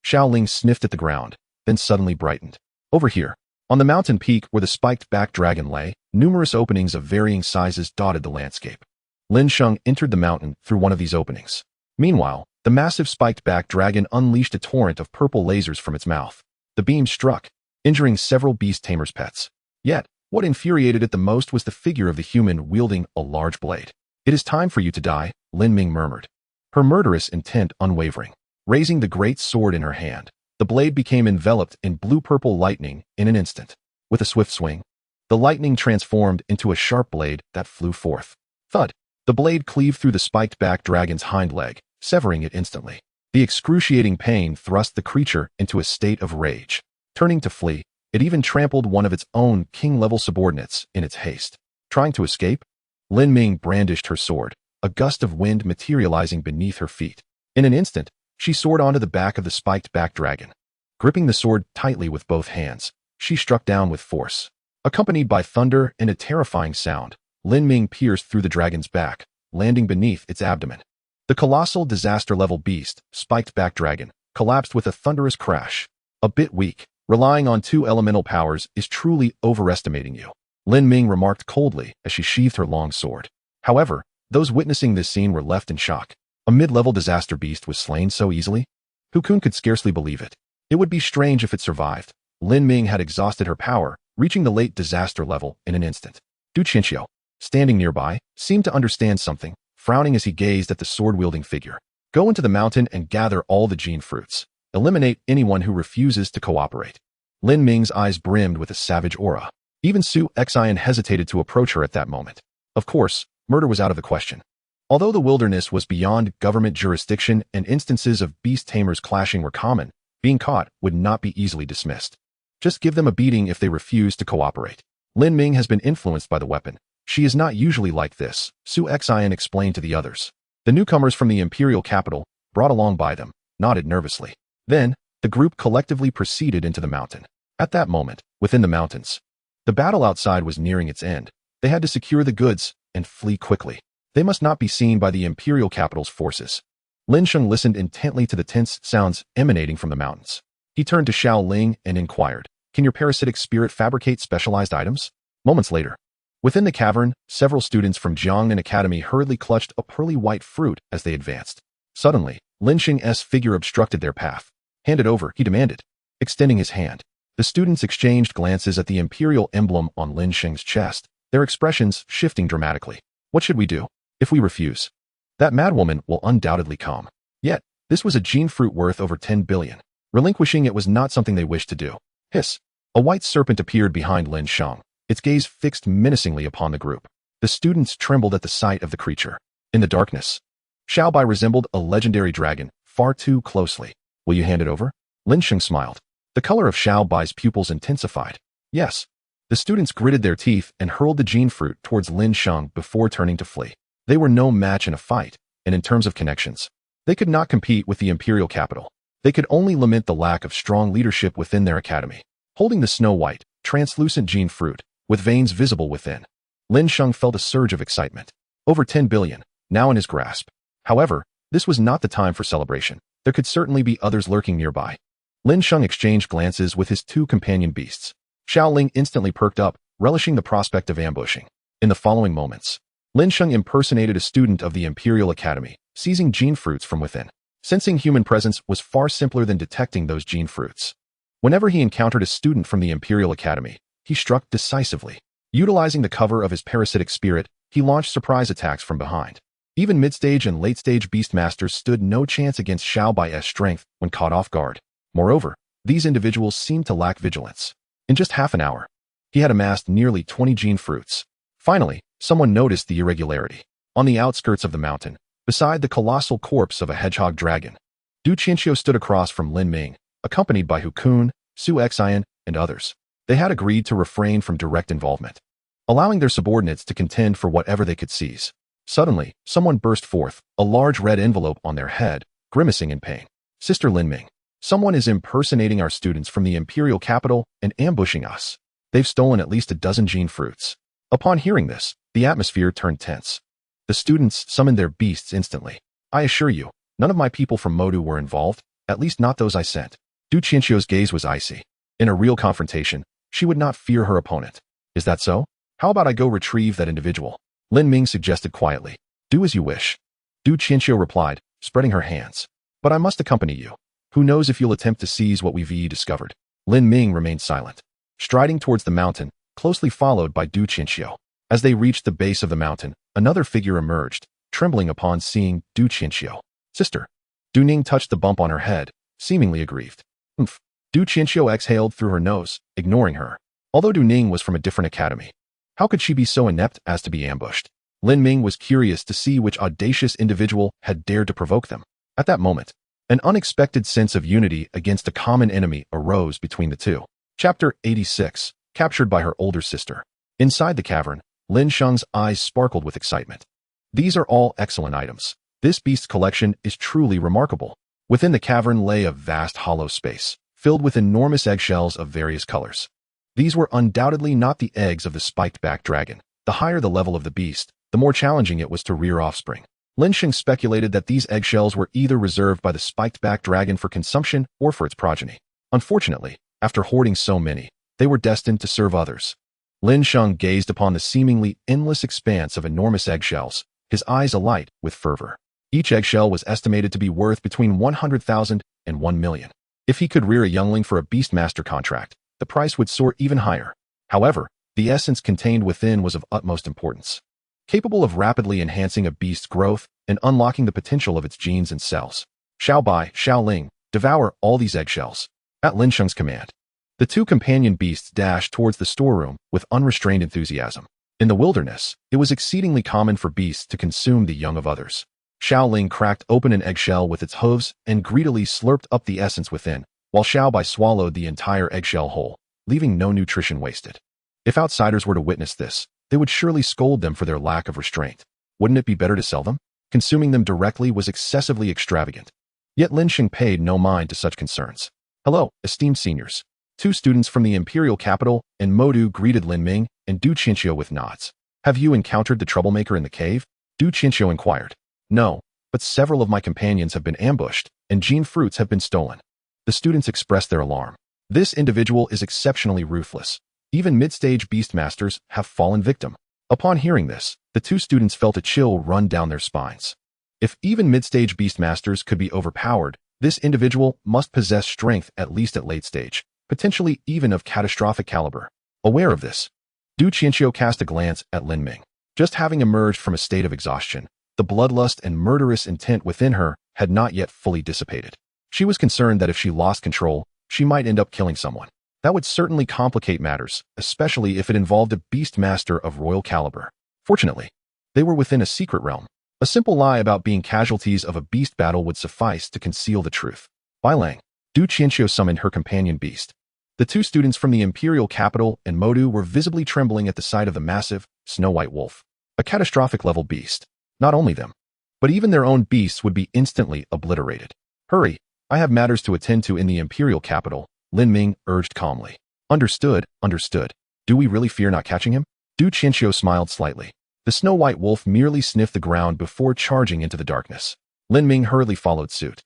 Xiaoling sniffed at the ground, then suddenly brightened. Over here, on the mountain peak where the spiked-back dragon lay, numerous openings of varying sizes dotted the landscape. Lin Sheng entered the mountain through one of these openings. Meanwhile, the massive spiked-back dragon unleashed a torrent of purple lasers from its mouth. The beam struck, injuring several beast tamers' pets. Yet, what infuriated it the most was the figure of the human wielding a large blade. It is time for you to die, Lin Ming murmured, her murderous intent unwavering. Raising the great sword in her hand, the blade became enveloped in blue-purple lightning in an instant. With a swift swing, the lightning transformed into a sharp blade that flew forth. Thud! The blade cleaved through the spiked-back dragon's hind leg, severing it instantly. The excruciating pain thrust the creature into a state of rage. Turning to flee, it even trampled one of its own king-level subordinates in its haste. Trying to escape? Lin Ming brandished her sword, a gust of wind materializing beneath her feet. In an instant, she soared onto the back of the spiked-back dragon. Gripping the sword tightly with both hands, she struck down with force. Accompanied by thunder and a terrifying sound, Lin Ming pierced through the dragon's back, landing beneath its abdomen. The colossal disaster-level beast, spiked-back dragon, collapsed with a thunderous crash. A bit weak, relying on two elemental powers is truly overestimating you, Lin Ming remarked coldly as she sheathed her long sword. However, those witnessing this scene were left in shock. A mid-level disaster beast was slain so easily? Hukun could scarcely believe it. It would be strange if it survived. Lin Ming had exhausted her power, reaching the late disaster level in an instant. Du Qinxiu, standing nearby, seemed to understand something, frowning as he gazed at the sword-wielding figure. Go into the mountain and gather all the gene fruits. Eliminate anyone who refuses to cooperate. Lin Ming's eyes brimmed with a savage aura. Even Su Xian hesitated to approach her at that moment. Of course, murder was out of the question. Although the wilderness was beyond government jurisdiction and instances of beast tamers clashing were common, being caught would not be easily dismissed. Just give them a beating if they refuse to cooperate. Lin Ming has been influenced by the weapon. She is not usually like this, Su Xian explained to the others. The newcomers from the imperial capital, brought along by them, nodded nervously. Then, the group collectively proceeded into the mountain. At that moment, within the mountains, the battle outside was nearing its end. They had to secure the goods and flee quickly. They must not be seen by the imperial capital's forces. Lin Sheng listened intently to the tense sounds emanating from the mountains. He turned to Xiao Ling and inquired, "Can your parasitic spirit fabricate specialized items?" Moments later, within the cavern, several students from Jiangnan Academy hurriedly clutched a pearly white fruit as they advanced. Suddenly, Lin Sheng's figure obstructed their path. "Hand it over," he demanded, extending his hand. The students exchanged glances at the imperial emblem on Lin Sheng's chest, their expressions shifting dramatically. What should we do? If we refuse, that madwoman will undoubtedly come. Yet, this was a gene fruit worth over 10 billion. Relinquishing it was not something they wished to do. Hiss. A white serpent appeared behind Lin Sheng, its gaze fixed menacingly upon the group. The students trembled at the sight of the creature. In the darkness, Xiaobai resembled a legendary dragon, far too closely. Will you hand it over? Lin Sheng smiled. The color of Xiaobai's pupils intensified. Yes. The students gritted their teeth and hurled the gene fruit towards Lin Sheng before turning to flee. They were no match in a fight, and in terms of connections, they could not compete with the imperial capital. They could only lament the lack of strong leadership within their academy. Holding the snow-white, translucent gene fruit, with veins visible within, Lin Sheng felt a surge of excitement. Over 10 billion, now in his grasp. However, this was not the time for celebration. There could certainly be others lurking nearby. Lin Sheng exchanged glances with his two companion beasts. Xiao Ling instantly perked up, relishing the prospect of ambushing. In the following moments, Lin Sheng impersonated a student of the Imperial Academy, seizing gene fruits from within. Sensing human presence was far simpler than detecting those gene fruits. Whenever he encountered a student from the Imperial Academy, he struck decisively. Utilizing the cover of his parasitic spirit, he launched surprise attacks from behind. Even mid-stage and late-stage Beastmasters stood no chance against Xiaobai's strength when caught off guard. Moreover, these individuals seemed to lack vigilance. In just half an hour, he had amassed nearly 20 gene fruits. Finally, someone noticed the irregularity. On the outskirts of the mountain, beside the colossal corpse of a hedgehog dragon, Du Qianxiu stood across from Lin Ming, accompanied by Hu Kun, Su Xian, and others. They had agreed to refrain from direct involvement, allowing their subordinates to contend for whatever they could seize. Suddenly, someone burst forth, a large red envelope on their head, grimacing in pain. Sister Lin Ming, someone is impersonating our students from the imperial capital and ambushing us. They've stolen at least a dozen gene fruits. Upon hearing this, the atmosphere turned tense. The students summoned their beasts instantly. I assure you, none of my people from Modu were involved, at least not those I sent. Du Qianxiu's gaze was icy. In a real confrontation, she would not fear her opponent. Is that so? How about I go retrieve that individual? Lin Ming suggested quietly. Do as you wish. Du Qianxiu replied, spreading her hands. But I must accompany you. Who knows if you'll attempt to seize what we've discovered? Lin Ming remained silent, striding towards the mountain, closely followed by Du Qianxiu. As they reached the base of the mountain, another figure emerged, trembling upon seeing Du Qianxiu. Sister. Du Ning touched the bump on her head, seemingly aggrieved. Humph. Du Qianxiu exhaled through her nose, ignoring her. Although Du Ning was from a different academy, how could she be so inept as to be ambushed? Lin Ming was curious to see which audacious individual had dared to provoke them. At that moment, an unexpected sense of unity against a common enemy arose between the two. Chapter 86, captured by her older sister. Inside the cavern, Lin Sheng's eyes sparkled with excitement. These are all excellent items. This beast's collection is truly remarkable. Within the cavern lay a vast hollow space, filled with enormous eggshells of various colors. These were undoubtedly not the eggs of the spiked-back dragon. The higher the level of the beast, the more challenging it was to rear offspring. Lin Sheng speculated that these eggshells were either reserved by the spiked-back dragon for consumption or for its progeny. Unfortunately, after hoarding so many, they were destined to serve others. Lin Sheng gazed upon the seemingly endless expanse of enormous eggshells, his eyes alight with fervor. Each eggshell was estimated to be worth between 100,000 and 1 million. If he could rear a youngling for a Beastmaster contract, the price would soar even higher. However, the essence contained within was of utmost importance, capable of rapidly enhancing a beast's growth and unlocking the potential of its genes and cells. Xiaobai, Xiaoling, devour all these eggshells. At Lin Sheng's command, the two companion beasts dashed towards the storeroom with unrestrained enthusiasm. In the wilderness, it was exceedingly common for beasts to consume the young of others. Xiaoling cracked open an eggshell with its hooves and greedily slurped up the essence within, while Xiaobai swallowed the entire eggshell whole, leaving no nutrition wasted. If outsiders were to witness this, they would surely scold them for their lack of restraint. Wouldn't it be better to sell them? Consuming them directly was excessively extravagant. Yet Lin Sheng paid no mind to such concerns. Hello, esteemed seniors. Two students from the imperial capital and Modu greeted Lin Ming and Du Qianxiu with nods. Have you encountered the troublemaker in the cave? Du Qianxiu inquired. No, but several of my companions have been ambushed, and gene fruits have been stolen. The students expressed their alarm. This individual is exceptionally ruthless. Even mid-stage beastmasters have fallen victim. Upon hearing this, the two students felt a chill run down their spines. If even mid-stage beastmasters could be overpowered, this individual must possess strength at least at late stage. potentially even of catastrophic caliber. Aware of this, Du Qianqiu cast a glance at Lin Ming. Just having emerged from a state of exhaustion, the bloodlust and murderous intent within her had not yet fully dissipated. She was concerned that if she lost control, she might end up killing someone. That would certainly complicate matters, especially if it involved a beast master of royal caliber. Fortunately, they were within a secret realm. A simple lie about being casualties of a beast battle would suffice to conceal the truth. Bailang, Du Qianqiu summoned her companion beast. The two students from the imperial capital and Modu were visibly trembling at the sight of the massive, snow-white wolf. A catastrophic-level beast. Not only them, but even their own beasts would be instantly obliterated. Hurry, I have matters to attend to in the imperial capital, Lin Ming urged calmly. Understood, understood. Do we really fear not catching him? Du Qianqiu smiled slightly. The snow-white wolf merely sniffed the ground before charging into the darkness. Lin Ming hurriedly followed suit.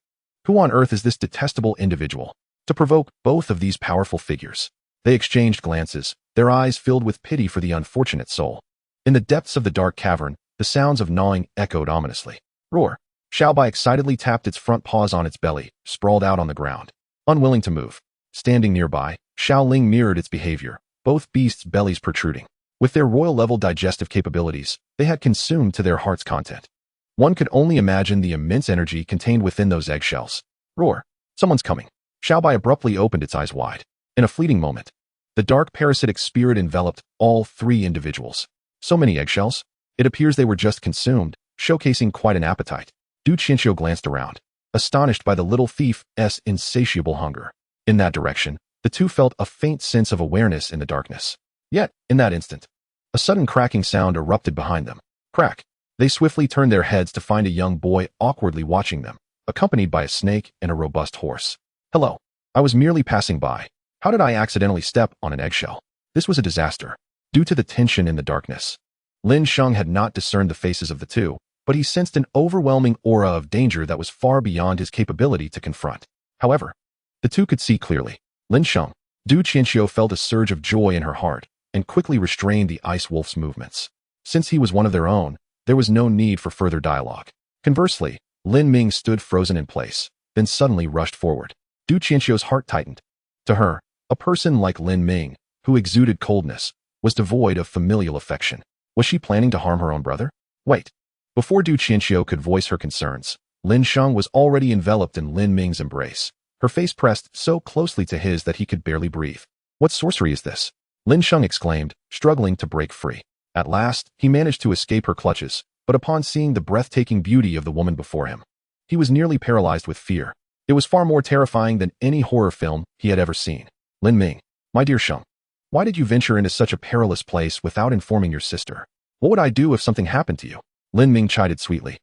Who on earth is this detestable individual? To provoke both of these powerful figures. They exchanged glances, their eyes filled with pity for the unfortunate soul. In the depths of the dark cavern, the sounds of gnawing echoed ominously. Roar! Xiaobai excitedly tapped its front paws on its belly, sprawled out on the ground. Unwilling to move. Standing nearby, Xiaoling mirrored its behavior, both beasts' bellies protruding. With their royal-level digestive capabilities, they had consumed to their heart's content. One could only imagine the immense energy contained within those eggshells. Roar! Someone's coming. Xiaobai abruptly opened its eyes wide. In a fleeting moment, the dark parasitic spirit enveloped all three individuals. So many eggshells? It appears they were just consumed, showcasing quite an appetite. Du Qianqiu glanced around, astonished by the little thief's insatiable hunger. In that direction, the two felt a faint sense of awareness in the darkness. Yet, in that instant, a sudden cracking sound erupted behind them. Crack! They swiftly turned their heads to find a young boy awkwardly watching them, accompanied by a snake and a robust horse. Hello. I was merely passing by. How did I accidentally step on an eggshell? This was a disaster. Due to the tension in the darkness, Lin Sheng had not discerned the faces of the two, but he sensed an overwhelming aura of danger that was far beyond his capability to confront. However, the two could see clearly. Lin Sheng. Du Qianqiu felt a surge of joy in her heart and quickly restrained the ice wolf's movements. Since he was one of their own, there was no need for further dialogue. Conversely, Lin Ming stood frozen in place, then suddenly rushed forward. Du Qianqiu's heart tightened. To her, a person like Lin Ming, who exuded coldness, was devoid of familial affection. Was she planning to harm her own brother? Wait. Before Du Qianqiu could voice her concerns, Lin Sheng was already enveloped in Lin Ming's embrace, her face pressed so closely to his that he could barely breathe. What sorcery is this? Lin Sheng exclaimed, struggling to break free. At last, he managed to escape her clutches, but upon seeing the breathtaking beauty of the woman before him, he was nearly paralyzed with fear. It was far more terrifying than any horror film he had ever seen. Lin Ming, my dear Sheng, why did you venture into such a perilous place without informing your sister? What would I do if something happened to you? Lin Ming chided sweetly,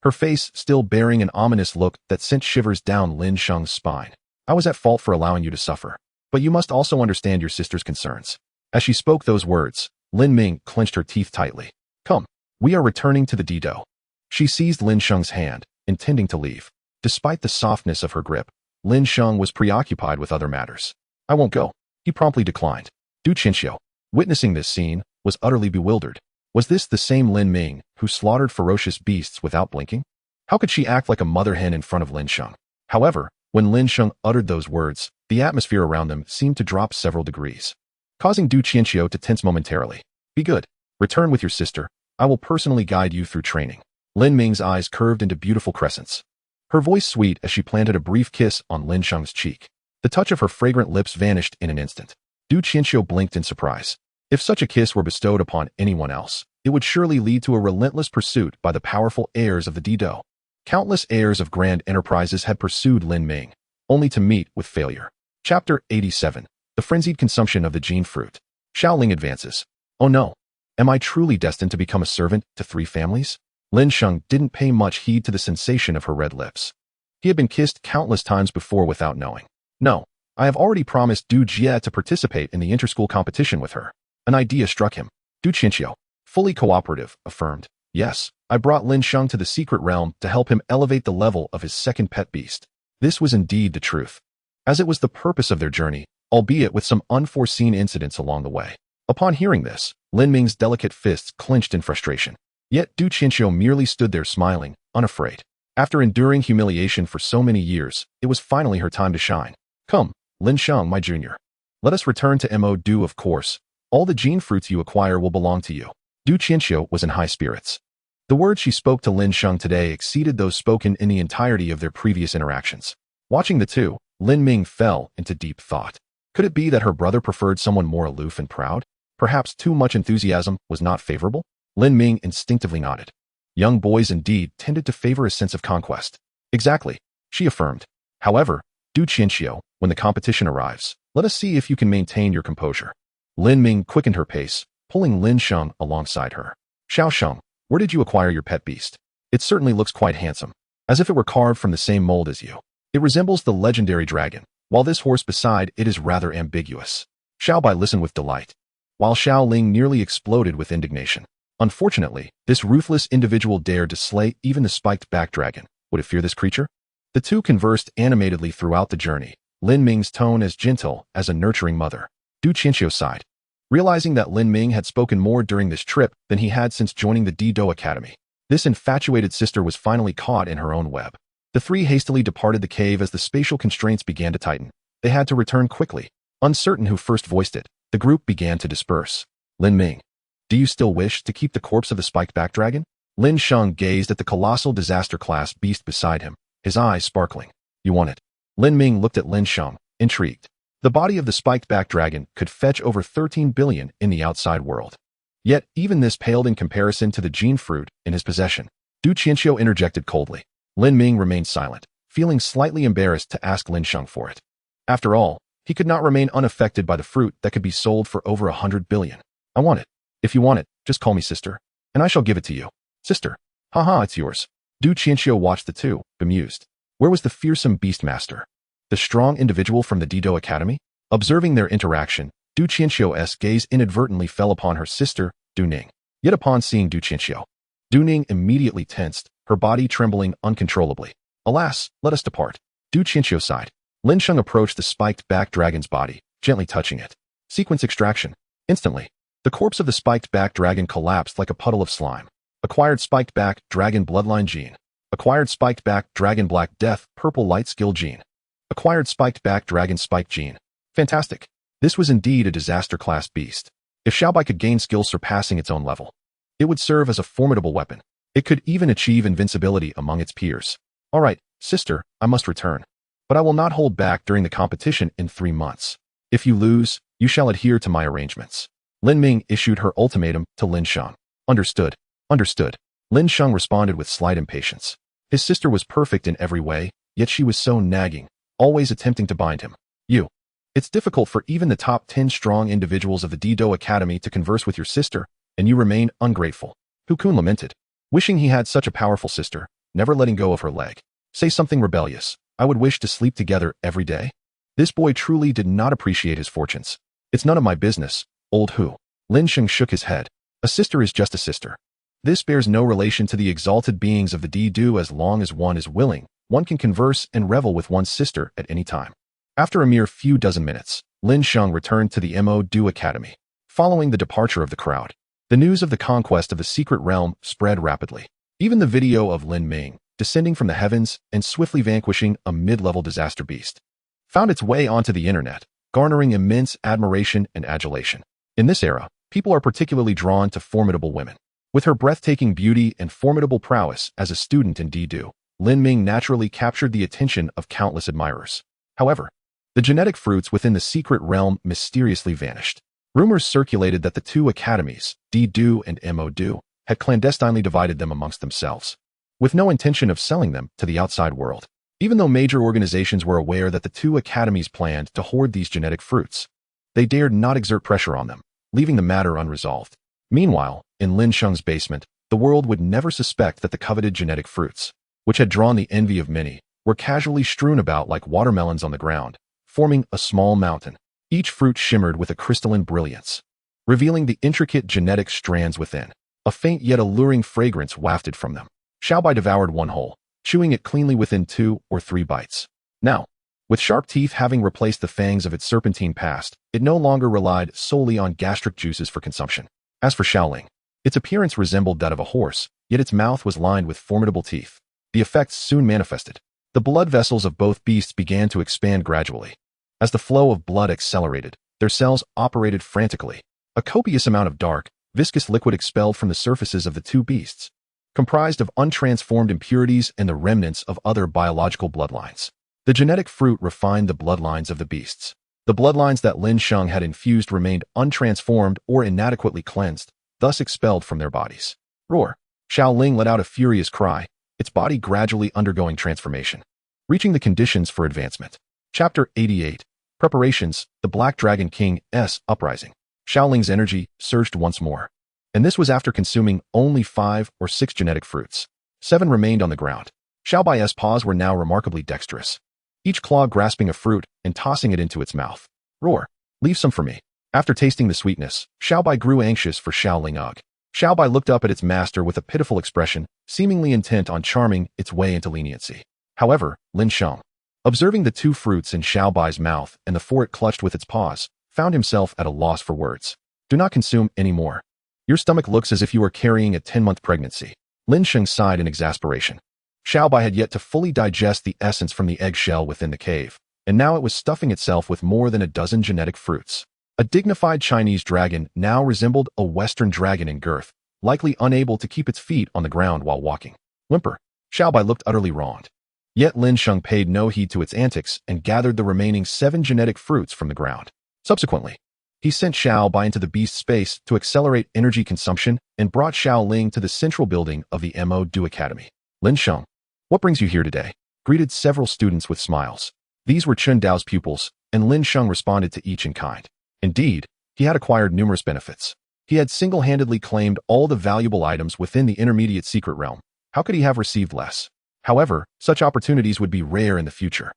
her face still bearing an ominous look that sent shivers down Lin Sheng's spine. I was at fault for allowing you to suffer, but you must also understand your sister's concerns. As she spoke those words, Lin Ming clenched her teeth tightly. Come, we are returning to the Dido. She seized Lin Sheng's hand, intending to leave. Despite the softness of her grip, Lin Sheng was preoccupied with other matters. I won't go. He promptly declined. Du Qianqiu, witnessing this scene, was utterly bewildered. Was this the same Lin Ming who slaughtered ferocious beasts without blinking? How could she act like a mother hen in front of Lin Sheng? However, when Lin Sheng uttered those words, the atmosphere around them seemed to drop several degrees, causing Du Qianqiu to tense momentarily. Be good. Return with your sister. I will personally guide you through training. Lin Ming's eyes curved into beautiful crescents, her voice sweet as she planted a brief kiss on Lin Sheng's cheek. The touch of her fragrant lips vanished in an instant. Du Qianqiu blinked in surprise. If such a kiss were bestowed upon anyone else, it would surely lead to a relentless pursuit by the powerful heirs of the Dido. Countless heirs of grand enterprises had pursued Lin Ming, only to meet with failure. Chapter 87. The Frenzied Consumption of the Gene Fruit. Xiaoling advances. Oh no. Am I truly destined to become a servant to three families? Lin Sheng didn't pay much heed to the sensation of her red lips. He had been kissed countless times before without knowing. No, I have already promised Du Jie to participate in the inter-school competition with her. An idea struck him. Du Qianqiu, fully cooperative, affirmed. Yes, I brought Lin Sheng to the secret realm to help him elevate the level of his second pet beast. This was indeed the truth, as it was the purpose of their journey, albeit with some unforeseen incidents along the way. Upon hearing this, Lin Ming's delicate fists clenched in frustration. Yet Du Qianqiu merely stood there smiling, unafraid. After enduring humiliation for so many years, it was finally her time to shine. Come, Lin Sheng, my junior. Let us return to Mo Du, of course. All the gene fruits you acquire will belong to you. Du Qianxiu was in high spirits. The words she spoke to Lin Sheng today exceeded those spoken in the entirety of their previous interactions. Watching the two, Lin Ming fell into deep thought. Could it be that her brother preferred someone more aloof and proud? Perhaps too much enthusiasm was not favorable? Lin Ming instinctively nodded. Young boys indeed tended to favor a sense of conquest. Exactly, she affirmed. However, Du Qianxiu, when the competition arrives, let us see if you can maintain your composure. Lin Ming quickened her pace, pulling Lin Sheng alongside her. Xiao Sheng, where did you acquire your pet beast? It certainly looks quite handsome, as if it were carved from the same mold as you. It resembles the legendary dragon, while this horse beside it is rather ambiguous. Xiao Bai listened with delight, while Xiao Ling nearly exploded with indignation. Unfortunately, this ruthless individual dared to slay even the spiked-back dragon. Would it fear this creature? The two conversed animatedly throughout the journey, Lin Ming's tone as gentle as a nurturing mother. Du Qianxiu sighed, realizing that Lin Ming had spoken more during this trip than he had since joining the Dido Academy. This infatuated sister was finally caught in her own web. The three hastily departed the cave as the spatial constraints began to tighten. They had to return quickly. Uncertain who first voiced it, the group began to disperse. Lin Ming, do you still wish to keep the corpse of the spiked-back dragon? Lin Sheng gazed at the colossal disaster-class beast beside him, his eyes sparkling. You want it? Lin Ming looked at Lin Sheng, intrigued. The body of the spiked-back dragon could fetch over 13 billion in the outside world. Yet, even this paled in comparison to the gene fruit in his possession. Du Qianxiu interjected coldly. Lin Ming remained silent, feeling slightly embarrassed to ask Lin Sheng for it. After all, he could not remain unaffected by the fruit that could be sold for over 100 billion. I want it. If you want it, just call me sister, and I shall give it to you. Sister. Haha, it's yours. Du Qianxiu watched the two, bemused. Where was the fearsome beastmaster? The strong individual from the Dido Academy? Observing their interaction, Du Qianxiu's gaze inadvertently fell upon her sister, Du Ning. Yet upon seeing Du Qianxiu, Du Ning immediately tensed, her body trembling uncontrollably. Alas, let us depart. Du Qianxiu sighed. Lin Sheng approached the spiked-back dragon's body, gently touching it. Sequence extraction. Instantly, the corpse of the spiked-back dragon collapsed like a puddle of slime. Acquired spiked-back dragon bloodline gene. Acquired spiked-back dragon black death purple light skill gene. Acquired spiked-back dragon spike gene. Fantastic. This was indeed a disaster-class beast. If Xiaobai could gain skills surpassing its own level, it would serve as a formidable weapon. It could even achieve invincibility among its peers. All right, sister, I must return. But I will not hold back during the competition in 3 months. If you lose, you shall adhere to my arrangements. Lin Ming issued her ultimatum to Lin Sheng. Understood. Understood. Lin Sheng responded with slight impatience. His sister was perfect in every way, yet she was so nagging, always attempting to bind him. It's difficult for even the top 10 strong individuals of the Dido Academy to converse with your sister, and you remain ungrateful. Hu Kun lamented, wishing he had such a powerful sister, never letting go of her leg. Say something rebellious. I would wish to sleep together every day. This boy truly did not appreciate his fortunes. It's none of my business, old Hu. Lin Sheng shook his head. A sister is just a sister. This bears no relation to the exalted beings of the Dido. As long as one is willing, one can converse and revel with one's sister at any time. After a mere few dozen minutes, Lin Sheng returned to the Mo Du Academy. Following the departure of the crowd, the news of the conquest of the secret realm spread rapidly. Even the video of Lin Ming descending from the heavens and swiftly vanquishing a mid-level disaster beast found its way onto the internet, garnering immense admiration and adulation. In this era, people are particularly drawn to formidable women. With her breathtaking beauty and formidable prowess as a student in Dido, Lin Ming naturally captured the attention of countless admirers. However, the genetic fruits within the secret realm mysteriously vanished. Rumors circulated that the two academies, Dido and Mo Du, had clandestinely divided them amongst themselves, with no intention of selling them to the outside world. Even though major organizations were aware that the two academies planned to hoard these genetic fruits, they dared not exert pressure on them, leaving the matter unresolved. Meanwhile, in Lin Sheng's basement, the world would never suspect that the coveted genetic fruits, which had drawn the envy of many, were casually strewn about like watermelons on the ground, forming a small mountain. Each fruit shimmered with a crystalline brilliance, revealing the intricate genetic strands within. A faint yet alluring fragrance wafted from them. Xiaobai devoured one whole, chewing it cleanly within 2 or 3 bites. Now, with sharp teeth having replaced the fangs of its serpentine past, it no longer relied solely on gastric juices for consumption. As for Xiaoling, its appearance resembled that of a horse, yet its mouth was lined with formidable teeth. The effects soon manifested. The blood vessels of both beasts began to expand gradually. As the flow of blood accelerated, Their cells operated frantically. A copious amount of dark, viscous liquid expelled from the surfaces of the two beasts, comprised of untransformed impurities and the remnants of other biological bloodlines. The genetic fruit refined the bloodlines of the beasts. The bloodlines that Lin Sheng had infused remained untransformed or inadequately cleansed, thus expelled from their bodies. Roar! Xiaoling let out a furious cry, its body gradually undergoing transformation, reaching the conditions for advancement. Chapter 88. Preparations, the Black Dragon King's Uprising. Xiaoling's energy surged once more, and this was after consuming only 5 or 6 genetic fruits. 7 remained on the ground. Xiaobai's paws were now remarkably dexterous, each claw grasping a fruit and tossing it into its mouth. Roar! Leave some for me. After tasting the sweetness, Xiaobai grew anxious for Xiaoling Ugh. Xiaobai looked up at its master with a pitiful expression, seemingly intent on charming its way into leniency. However, Lin Sheng, observing the 2 fruits in Xiaobai's mouth and the 4 it clutched with its paws, found himself at a loss for words. Do not consume any more. Your stomach looks as if you are carrying a 10-month pregnancy. Lin Sheng sighed in exasperation. Xiaobai had yet to fully digest the essence from the eggshell within the cave, and now it was stuffing itself with more than a dozen genetic fruits. A dignified Chinese dragon now resembled a Western dragon in girth, likely unable to keep its feet on the ground while walking. Whimper! Xiaobai looked utterly wronged. Yet Lin Sheng paid no heed to its antics and gathered the remaining 7 genetic fruits from the ground. Subsequently, he sent Xiaobai into the beast space to accelerate energy consumption and brought Xiaoling to the central building of the Mo-Du Academy. Lin Sheng, what brings you here today? Greeted several students with smiles. These were Chun Dao's pupils, and Lin Sheng responded to each in kind. Indeed, he had acquired numerous benefits. He had single-handedly claimed all the valuable items within the intermediate secret realm. How could he have received less? However, such opportunities would be rare in the future.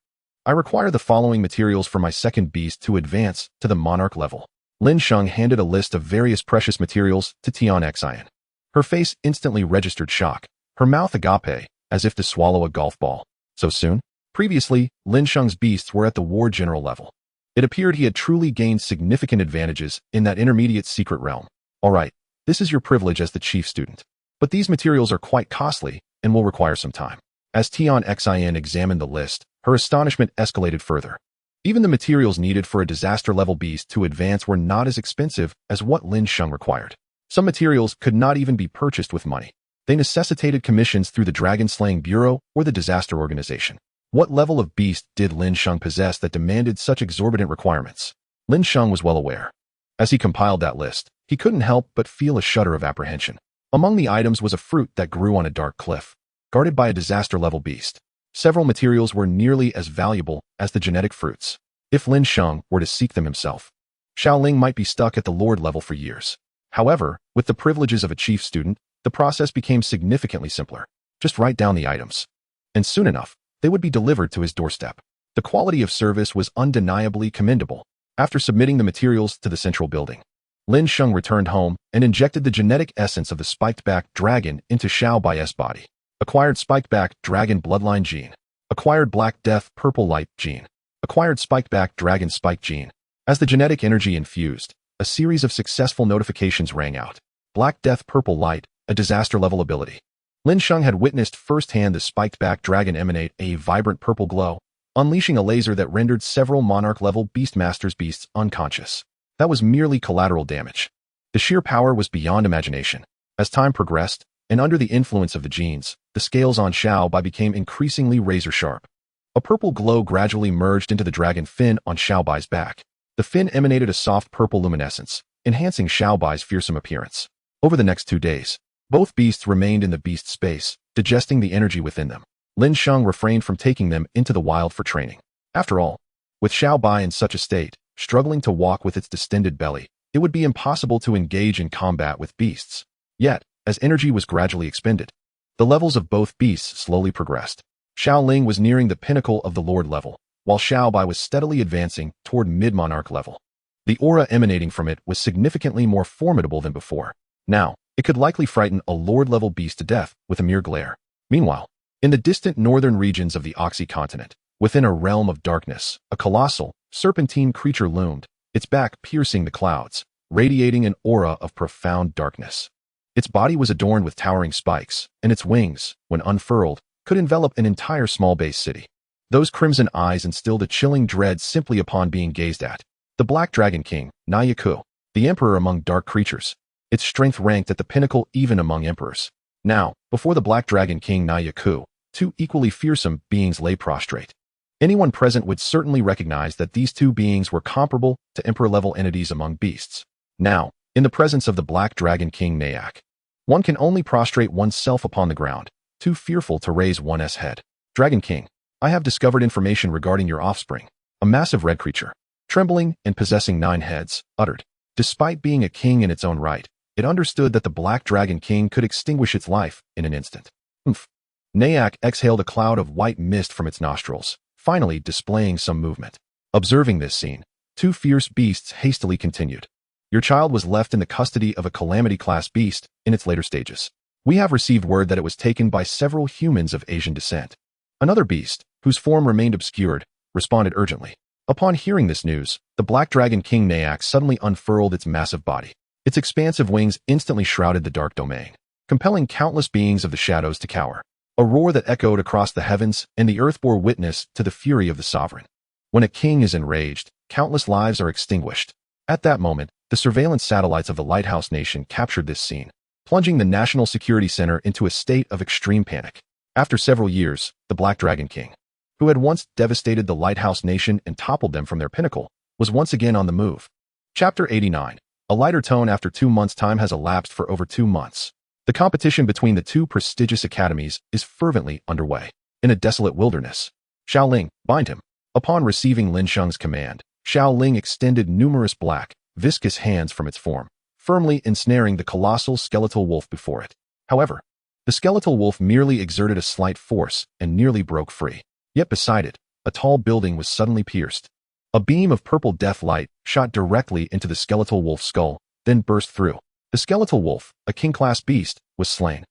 I require the following materials for my second beast to advance to the monarch level. Lin Sheng handed a list of various precious materials to Xian. Her face instantly registered shock, her mouth agape, as if to swallow a golf ball. So soon? Previously, Lin Sheng's beasts were at the war general level. It appeared he had truly gained significant advantages in that intermediate secret realm. All right, this is your privilege as the chief student. But these materials are quite costly and will require some time. As Xian examined the list, her astonishment escalated further. Even the materials needed for a disaster-level beast to advance were not as expensive as what Lin Sheng required. Some materials could not even be purchased with money. They necessitated commissions through the Dragon Slaying Bureau or the Disaster Organization. What level of beast did Lin Sheng possess that demanded such exorbitant requirements? Lin Sheng was well aware. As he compiled that list, he couldn't help but feel a shudder of apprehension. Among the items was a fruit that grew on a dark cliff, guarded by a disaster-level beast. Several materials were nearly as valuable as the genetic fruits. If Lin Sheng were to seek them himself, Xiaoling might be stuck at the Lord level for years. However, with the privileges of a chief student, the process became significantly simpler. Just write down the items, and soon enough, they would be delivered to his doorstep. The quality of service was undeniably commendable. After submitting the materials to the central building, Lin Sheng returned home and injected the genetic essence of the spiked-back dragon into Xiaobai's body. Acquired spiked-back dragon bloodline gene. Acquired Black Death purple light gene. Acquired spiked-back dragon spike gene. As the genetic energy infused, a series of successful notifications rang out. Black Death purple light, a disaster-level ability. Lin Sheng had witnessed firsthand the spiked-back dragon emanate a vibrant purple glow, unleashing a laser that rendered several monarch-level Beastmaster's beasts unconscious. That was merely collateral damage. The sheer power was beyond imagination. As time progressed, and under the influence of the genes, the scales on Xiaobai became increasingly razor-sharp. A purple glow gradually merged into the dragon fin on Xiaobai's back. The fin emanated a soft purple luminescence, enhancing Xiaobai's fearsome appearance. Over the next 2 days, both beasts remained in the beast space, digesting the energy within them. Lin Sheng refrained from taking them into the wild for training. After all, with Xiaobai in such a state, struggling to walk with its distended belly, it would be impossible to engage in combat with beasts. Yet, as energy was gradually expended, the levels of both beasts slowly progressed. Xiaoling was nearing the pinnacle of the Lord level, while Xiaobai was steadily advancing toward mid-monarch level. The aura emanating from it was significantly more formidable than before. Now, it could likely frighten a Lord-level beast to death with a mere glare. Meanwhile, in the distant northern regions of the Oxy continent, within a realm of darkness, a colossal, serpentine creature loomed, its back piercing the clouds, radiating an aura of profound darkness. Its body was adorned with towering spikes, and its wings, when unfurled, could envelop an entire small base city. Those crimson eyes instilled a chilling dread simply upon being gazed at. The Black Dragon King, Nyaku, the emperor among dark creatures. Its strength ranked at the pinnacle even among emperors. Now, before the Black Dragon King Nyaku, two equally fearsome beings lay prostrate. Anyone present would certainly recognize that these two beings were comparable to emperor-level entities among beasts. Now, in the presence of the Black Dragon King Nyaku, one can only prostrate oneself upon the ground, too fearful to raise one's head. Dragon King, I have discovered information regarding your offspring. A massive red creature, trembling and possessing 9 heads, uttered. Despite being a king in its own right, it understood that the Black Dragon King could extinguish its life in an instant. Oomph. Nyaku exhaled a cloud of white mist from its nostrils, finally displaying some movement. Observing this scene, two fierce beasts hastily continued. Your child was left in the custody of a calamity-class beast in its later stages. We have received word that it was taken by several humans of Asian descent. Another beast, whose form remained obscured, responded urgently. Upon hearing this news, the Black Dragon King Nyaku suddenly unfurled its massive body. Its expansive wings instantly shrouded the dark domain, compelling countless beings of the shadows to cower. A roar that echoed across the heavens, and the earth bore witness to the fury of the sovereign. When a king is enraged, countless lives are extinguished. At that moment, the surveillance satellites of the Lighthouse Nation captured this scene, plunging the National Security Center into a state of extreme panic. After several years, the Black Dragon King, who had once devastated the Lighthouse Nation and toppled them from their pinnacle, was once again on the move. Chapter 89. A lighter tone. After 2 months' time has elapsed for over 2 months. The competition between the two prestigious academies is fervently underway. In a desolate wilderness, Xiaoling, bind him. Upon receiving Lin Sheng's command, Xiaoling extended numerous black, viscous hands from its form, firmly ensnaring the colossal skeletal wolf before it. However, the skeletal wolf merely exerted a slight force and nearly broke free. Yet beside it, a tall building was suddenly pierced. A beam of purple death light shot directly into the skeletal wolf's skull, then burst through. The skeletal wolf, a king-class beast, was slain.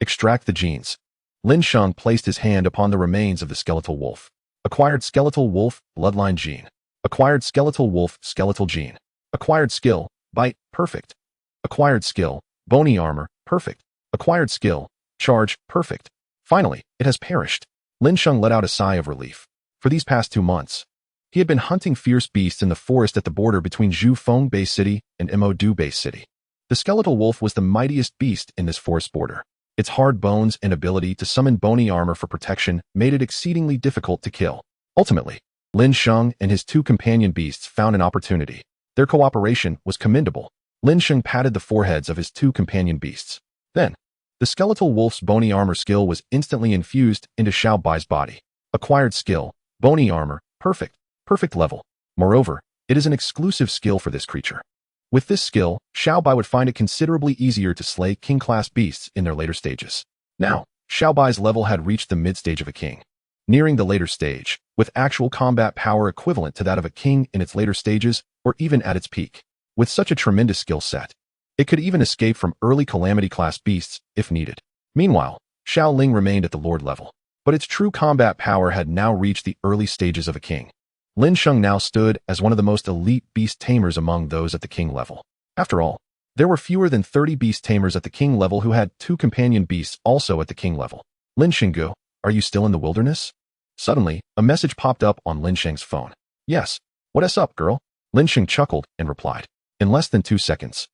Extract the genes. Lin Sheng placed his hand upon the remains of the skeletal wolf. Acquired skeletal wolf, bloodline gene. Acquired skeletal wolf, skeletal gene. Acquired skill, bite, perfect. Acquired skill, bony armor, perfect. Acquired skill, charge, perfect. Finally, it has perished. Lin Sheng let out a sigh of relief. For these past 2 months, he had been hunting fierce beasts in the forest at the border between Zhufeng Bay City and Imodu Bay City. The skeletal wolf was the mightiest beast in this forest border. Its hard bones and ability to summon bony armor for protection made it exceedingly difficult to kill. Ultimately, Lin Sheng and his 2 companion beasts found an opportunity. Their cooperation was commendable. Lin Sheng patted the foreheads of his 2 companion beasts. Then, the skeletal wolf's bony armor skill was instantly infused into Xiao Bai's body. Acquired skill, bony armor, perfect. Perfect level. Moreover, it is an exclusive skill for this creature. With this skill, Xiao Bai would find it considerably easier to slay king-class beasts in their later stages. Now, Xiao Bai's level had reached the mid-stage of a king. Nearing the later stage, with actual combat power equivalent to that of a king in its later stages, or even at its peak. With such a tremendous skill set, it could even escape from early calamity-class beasts if needed. Meanwhile, Xiaoling remained at the lord level, but its true combat power had now reached the early stages of a king. Lin Sheng now stood as one of the most elite beast tamers among those at the king level. After all, there were fewer than 30 beast tamers at the king level who had 2 companion beasts also at the king level. Lin Shenggu, are you still in the wilderness? Suddenly, a message popped up on Lin Sheng's phone. Yes. What's up, girl? Lin Sheng chuckled and replied. In less than 2 seconds.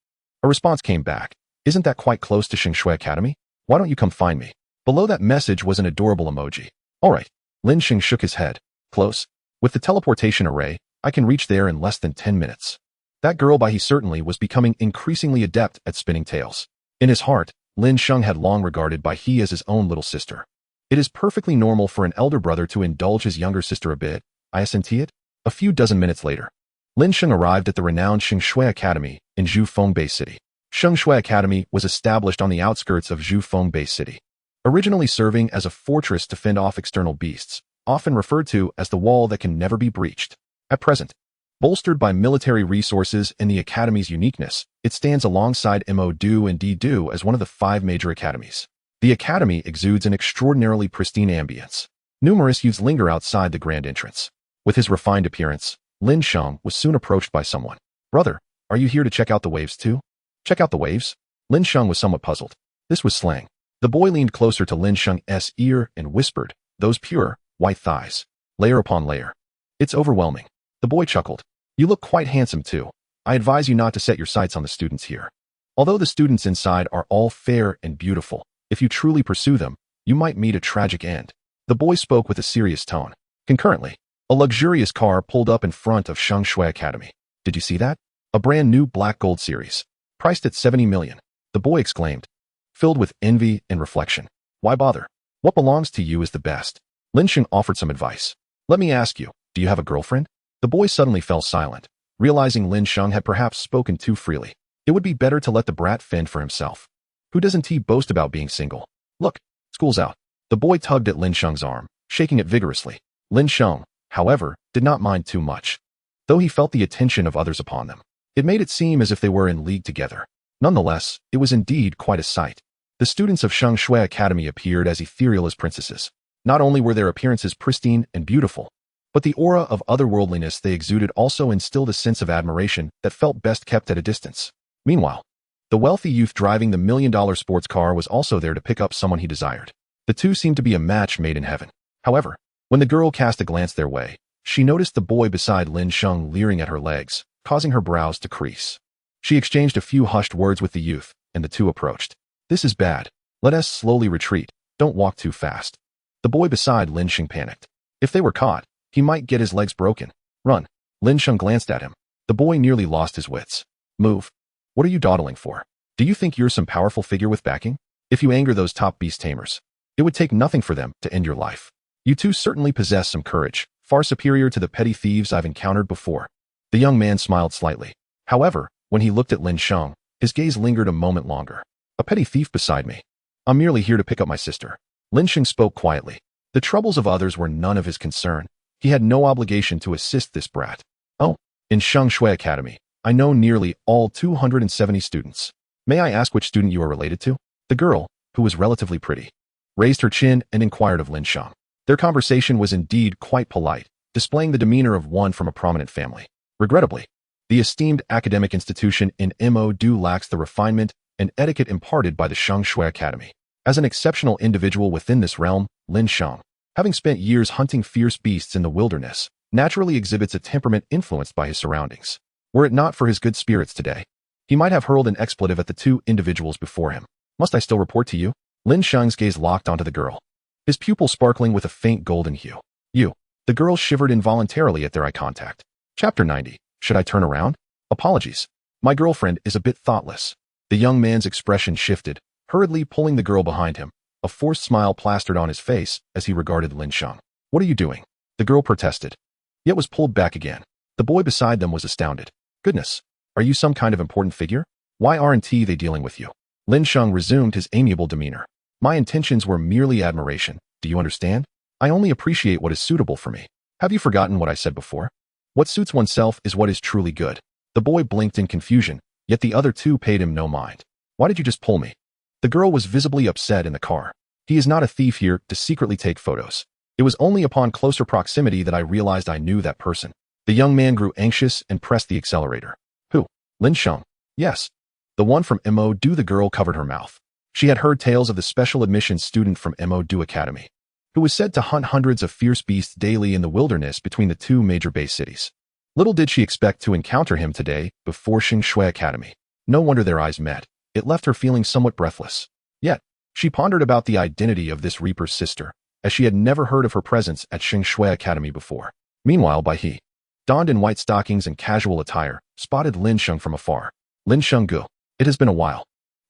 A response came back. Isn't that quite close to Xingshui Academy? Why don't you come find me? Below that message was an adorable emoji. Alright. Lin Sheng shook his head. Close. With the teleportation array, I can reach there in less than 10 minutes. That girl he certainly was becoming increasingly adept at spinning tales. In his heart, Lin Sheng had long regarded he as his own little sister. It is perfectly normal for an elder brother to indulge his younger sister a bit. I assent it. A few dozen minutes later, Lin Sheng arrived at the renowned Xingshui Academy in Zhufeng Bay City. Xingshui Academy was established on the outskirts of Zhufeng Bay City, originally serving as a fortress to fend off external beasts, often referred to as the wall that can never be breached. At present, bolstered by military resources and the academy's uniqueness, it stands alongside Mo-Du and D-Du as one of the 5 major academies. The academy exudes an extraordinarily pristine ambience. Numerous youths linger outside the grand entrance. With his refined appearance, Lin Sheng was soon approached by someone. Brother, are you here to check out the waves too? Check out the waves? Lin Sheng was somewhat puzzled. This was slang. The boy leaned closer to Lin Sheng's ear and whispered, those pure, white thighs. Layer upon layer. It's overwhelming. The boy chuckled. You look quite handsome too. I advise you not to set your sights on the students here. Although the students inside are all fair and beautiful, if you truly pursue them, you might meet a tragic end. The boy spoke with a serious tone. Concurrently, a luxurious car pulled up in front of Sheng Shui Academy. Did you see that? A brand new black gold series, priced at 70 million. The boy exclaimed, filled with envy and reflection. Why bother? What belongs to you is the best. Lin Sheng offered some advice. Let me ask you, do you have a girlfriend? The boy suddenly fell silent, realizing Lin Sheng had perhaps spoken too freely. It would be better to let the brat fend for himself. Who doesn't he boast about being single? Look, school's out. The boy tugged at Lin Sheng's arm, shaking it vigorously. Lin Sheng, however, did not mind too much, though he felt the attention of others upon them. It made it seem as if they were in league together. Nonetheless, it was indeed quite a sight. The students of Sheng Shui Academy appeared as ethereal as princesses. Not only were their appearances pristine and beautiful, but the aura of otherworldliness they exuded also instilled a sense of admiration that felt best kept at a distance. Meanwhile, the wealthy youth driving the million-dollar sports car was also there to pick up someone he desired. The two seemed to be a match made in heaven. However, when the girl cast a glance their way, she noticed the boy beside Lin Sheng leering at her legs, causing her brows to crease. She exchanged a few hushed words with the youth, and the two approached. This is bad. Let us slowly retreat. Don't walk too fast. The boy beside Lin Sheng panicked. If they were caught, he might get his legs broken. Run. Lin Sheng glanced at him. The boy nearly lost his wits. Move. What are you dawdling for? Do you think you're some powerful figure with backing? If you anger those top beast tamers, it would take nothing for them to end your life. You two certainly possess some courage, far superior to the petty thieves I've encountered before. The young man smiled slightly. However, when he looked at Lin Sheng, his gaze lingered a moment longer. A petty thief beside me. I'm merely here to pick up my sister. Lin Sheng spoke quietly. The troubles of others were none of his concern. He had no obligation to assist this brat. Oh, in Sheng Shui Academy, I know nearly all 270 students. May I ask which student you are related to? The girl, who was relatively pretty, raised her chin and inquired of Lin Sheng. Their conversation was indeed quite polite, displaying the demeanor of one from a prominent family. Regrettably, the esteemed academic institution in Mo lacks the refinement and etiquette imparted by the Sheng Shui Academy. As an exceptional individual within this realm, Lin Sheng, having spent years hunting fierce beasts in the wilderness, naturally exhibits a temperament influenced by his surroundings. Were it not for his good spirits today, he might have hurled an expletive at the two individuals before him. Must I still report to you? Lin Sheng's gaze locked onto the girl, his pupil sparkling with a faint golden hue. You. The girl shivered involuntarily at their eye contact. Chapter 90. Should I turn around? Apologies. My girlfriend is a bit thoughtless. The young man's expression shifted, hurriedly pulling the girl behind him. A forced smile plastered on his face as he regarded Lin Sheng. What are you doing? The girl protested, yet was pulled back again. The boy beside them was astounded. Goodness, are you some kind of important figure? Why aren't they dealing with you? Lin Sheng resumed his amiable demeanor. My intentions were merely admiration. Do you understand? I only appreciate what is suitable for me. Have you forgotten what I said before? What suits oneself is what is truly good. The boy blinked in confusion, yet the other two paid him no mind. Why did you just pull me? The girl was visibly upset in the car. He is not a thief here to secretly take photos. It was only upon closer proximity that I realized I knew that person. The young man grew anxious and pressed the accelerator. Who? Lin Sheng. Yes. The one from Mo. The girl covered her mouth. She had heard tales of the special admissions student from Mo Academy, who was said to hunt hundreds of fierce beasts daily in the wilderness between the two major base cities. Little did she expect to encounter him today before Sheng Shui Academy. No wonder their eyes met. It left her feeling somewhat breathless. Yet, she pondered about the identity of this Reaper's sister, as she had never heard of her presence at Sheng Shui Academy before. Meanwhile, he, donned in white stockings and casual attire, spotted Lin Sheng from afar. Lin Sheng Gu, it has been a while.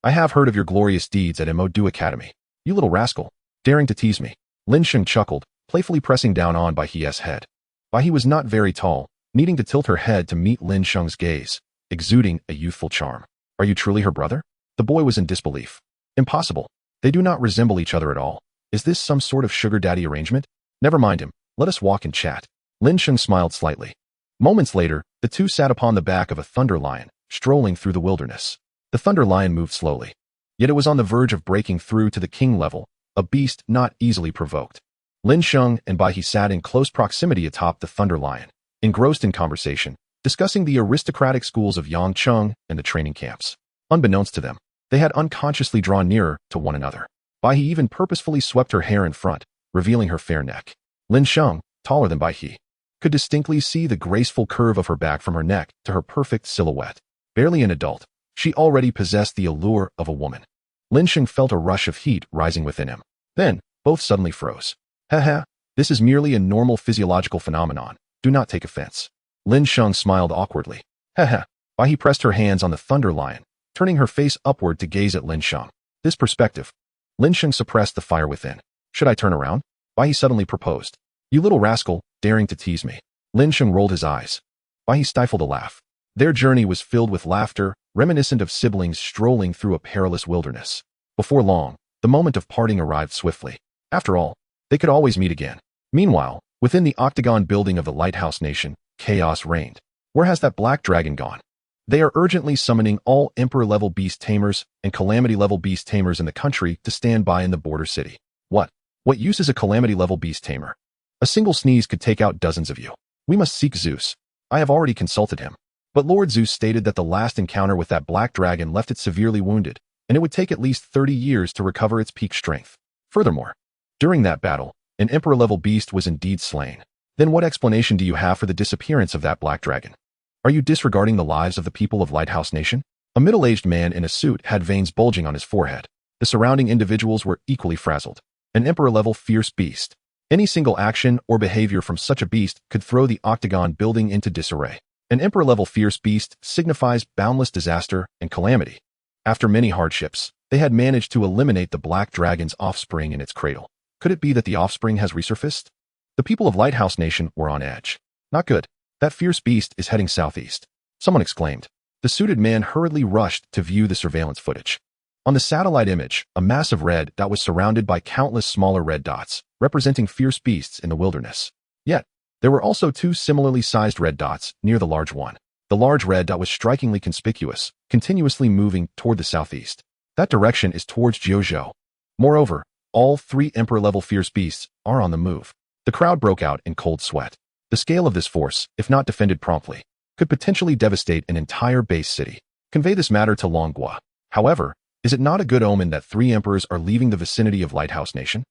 I have heard of your glorious deeds at Mo Academy. You little rascal, daring to tease me. Lin Sheng chuckled, playfully pressing down on Baihe's head. Baihe was not very tall, needing to tilt her head to meet Lin Sheng's gaze, exuding a youthful charm. Are you truly her brother? The boy was in disbelief. Impossible. They do not resemble each other at all. Is this some sort of sugar daddy arrangement? Never mind him. Let us walk and chat. Lin Sheng smiled slightly. Moments later, the two sat upon the back of a thunder lion, strolling through the wilderness. The thunder lion moved slowly, yet it was on the verge of breaking through to the king level, a beast not easily provoked. Lin Sheng and Baihe sat in close proximity atop the thunder lion, engrossed in conversation, discussing the aristocratic schools of Yangcheng and the training camps. Unbeknownst to them, they had unconsciously drawn nearer to one another. Baihe even purposefully swept her hair in front, revealing her fair neck. Lin Sheng, taller than Baihe, could distinctly see the graceful curve of her back from her neck to her perfect silhouette. Barely an adult, she already possessed the allure of a woman. Lin Sheng felt a rush of heat rising within him. Then, both suddenly froze. Haha, this is merely a normal physiological phenomenon. Do not take offense. Lin Sheng smiled awkwardly. Haha. He pressed her hands on the thunder lion, turning her face upward to gaze at Lin Sheng. This perspective. Lin Sheng suppressed the fire within. Should I turn around? He suddenly proposed. You little rascal, daring to tease me. Lin Sheng rolled his eyes. He stifled a laugh. Their journey was filled with laughter, reminiscent of siblings strolling through a perilous wilderness. Before long, the moment of parting arrived swiftly. After all, they could always meet again. Meanwhile, within the octagon building of the Lighthouse Nation, chaos reigned. Where has that black dragon gone? They are urgently summoning all Emperor-level beast tamers and Calamity-level beast tamers in the country to stand by in the border city. What use is a Calamity-level beast tamer? A single sneeze could take out dozens of you. We must seek Zeus. I have already consulted him. But Lord Zeus stated that the last encounter with that black dragon left it severely wounded, and it would take at least 30 years to recover its peak strength. Furthermore, during that battle, an Emperor-level beast was indeed slain. Then what explanation do you have for the disappearance of that black dragon? Are you disregarding the lives of the people of Lighthouse Nation? A middle-aged man in a suit had veins bulging on his forehead. The surrounding individuals were equally frazzled. An Emperor-level fierce beast. Any single action or behavior from such a beast could throw the octagon building into disarray. An Emperor-level fierce beast signifies boundless disaster and calamity. After many hardships, they had managed to eliminate the black dragon's offspring in its cradle. Could it be that the offspring has resurfaced? The people of Lighthouse Nation were on edge. Not good. That fierce beast is heading southeast. Someone exclaimed. The suited man hurriedly rushed to view the surveillance footage. On the satellite image, a massive red dot was surrounded by countless smaller red dots, representing fierce beasts in the wilderness. Yet, there were also two similarly sized red dots near the large one. The large red dot was strikingly conspicuous, continuously moving toward the southeast. That direction is towards Jiuzhou. Moreover, all three Emperor-level fierce beasts are on the move. The crowd broke out in cold sweat. The scale of this force, if not defended promptly, could potentially devastate an entire base city. Convey this matter to Longhua. However, is it not a good omen that 3 emperors are leaving the vicinity of Lighthouse Nation?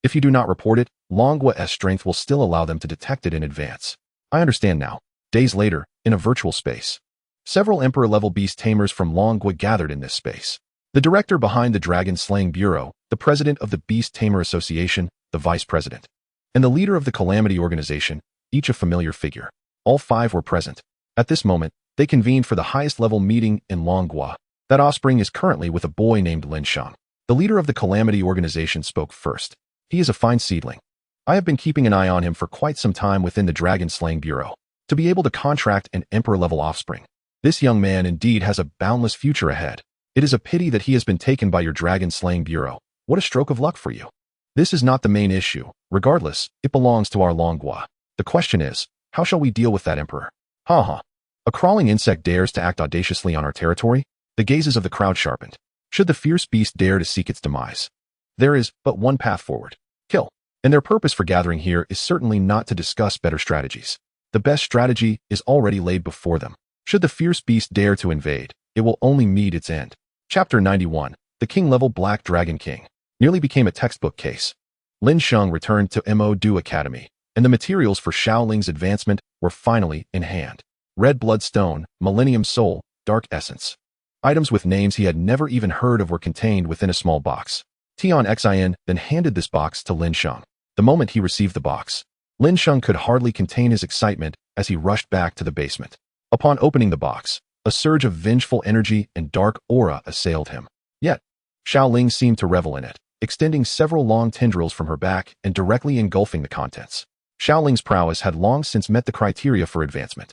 If you do not report it, Longhua's strength will still allow them to detect it in advance. I understand now. Days later, in a virtual space, several Emperor-level beast tamers from Longhua gathered in this space. The director behind the Dragon Slaying Bureau, the president of the Beast Tamer Association, the vice president, and the leader of the Calamity Organization, each a familiar figure. All 5 were present. At this moment, they convened for the highest level meeting in Longhua. That offspring is currently with a boy named Lin Sheng. The leader of the Calamity Organization spoke first. He is a fine seedling. I have been keeping an eye on him for quite some time within the Dragon Slaying Bureau. To be able to contract an Emperor-level offspring. This young man indeed has a boundless future ahead. It is a pity that he has been taken by your Dragon Slaying Bureau. What a stroke of luck for you. This is not the main issue. Regardless, it belongs to our Longhua. The question is, how shall we deal with that emperor? Ha. A crawling insect dares to act audaciously on our territory? The gazes of the crowd sharpened. Should the fierce beast dare to seek its demise? There is but one path forward. Kill. And their purpose for gathering here is certainly not to discuss better strategies. The best strategy is already laid before them. Should the fierce beast dare to invade, it will only meet its end. Chapter 91. The King-level Black Dragon King. Nearly became a textbook case. Lin Sheng returned to Mo Du Academy, and the materials for Xiaoling's advancement were finally in hand. Red Bloodstone, Millennium Soul, Dark Essence. Items with names he had never even heard of were contained within a small box. Tian Xin then handed this box to Lin Sheng. The moment he received the box, Lin Sheng could hardly contain his excitement as he rushed back to the basement. Upon opening the box, a surge of vengeful energy and dark aura assailed him. Yet, Xiaoling seemed to revel in it, extending several long tendrils from her back and directly engulfing the contents. Xiaoling's prowess had long since met the criteria for advancement.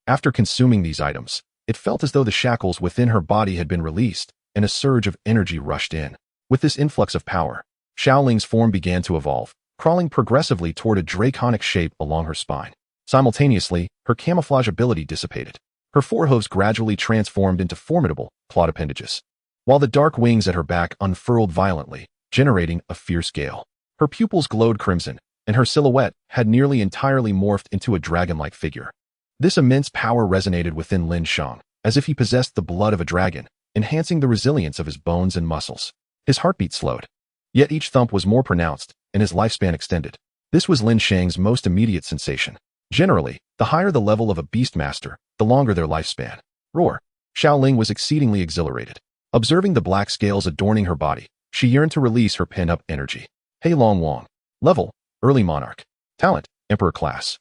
After consuming these items, it felt as though the shackles within her body had been released, and a surge of energy rushed in. With this influx of power, Xiaoling's form began to evolve, crawling progressively toward a draconic shape along her spine. Simultaneously, her camouflage ability dissipated. Her forehooves gradually transformed into formidable, clawed appendages, while the dark wings at her back unfurled violently, generating a fierce gale. Her pupils glowed crimson, and her silhouette had nearly entirely morphed into a dragon-like figure. This immense power resonated within Lin Sheng, as if he possessed the blood of a dragon, enhancing the resilience of his bones and muscles. His heartbeat slowed. Yet each thump was more pronounced, and his lifespan extended. This was Lin Sheng's most immediate sensation. Generally, the higher the level of a beastmaster, the longer their lifespan. Roar. Xiaoling was exceedingly exhilarated. Observing the black scales adorning her body, she yearned to release her pent-up energy. Hey Long Wong. Level, Early Monarch. Talent, Emperor Class.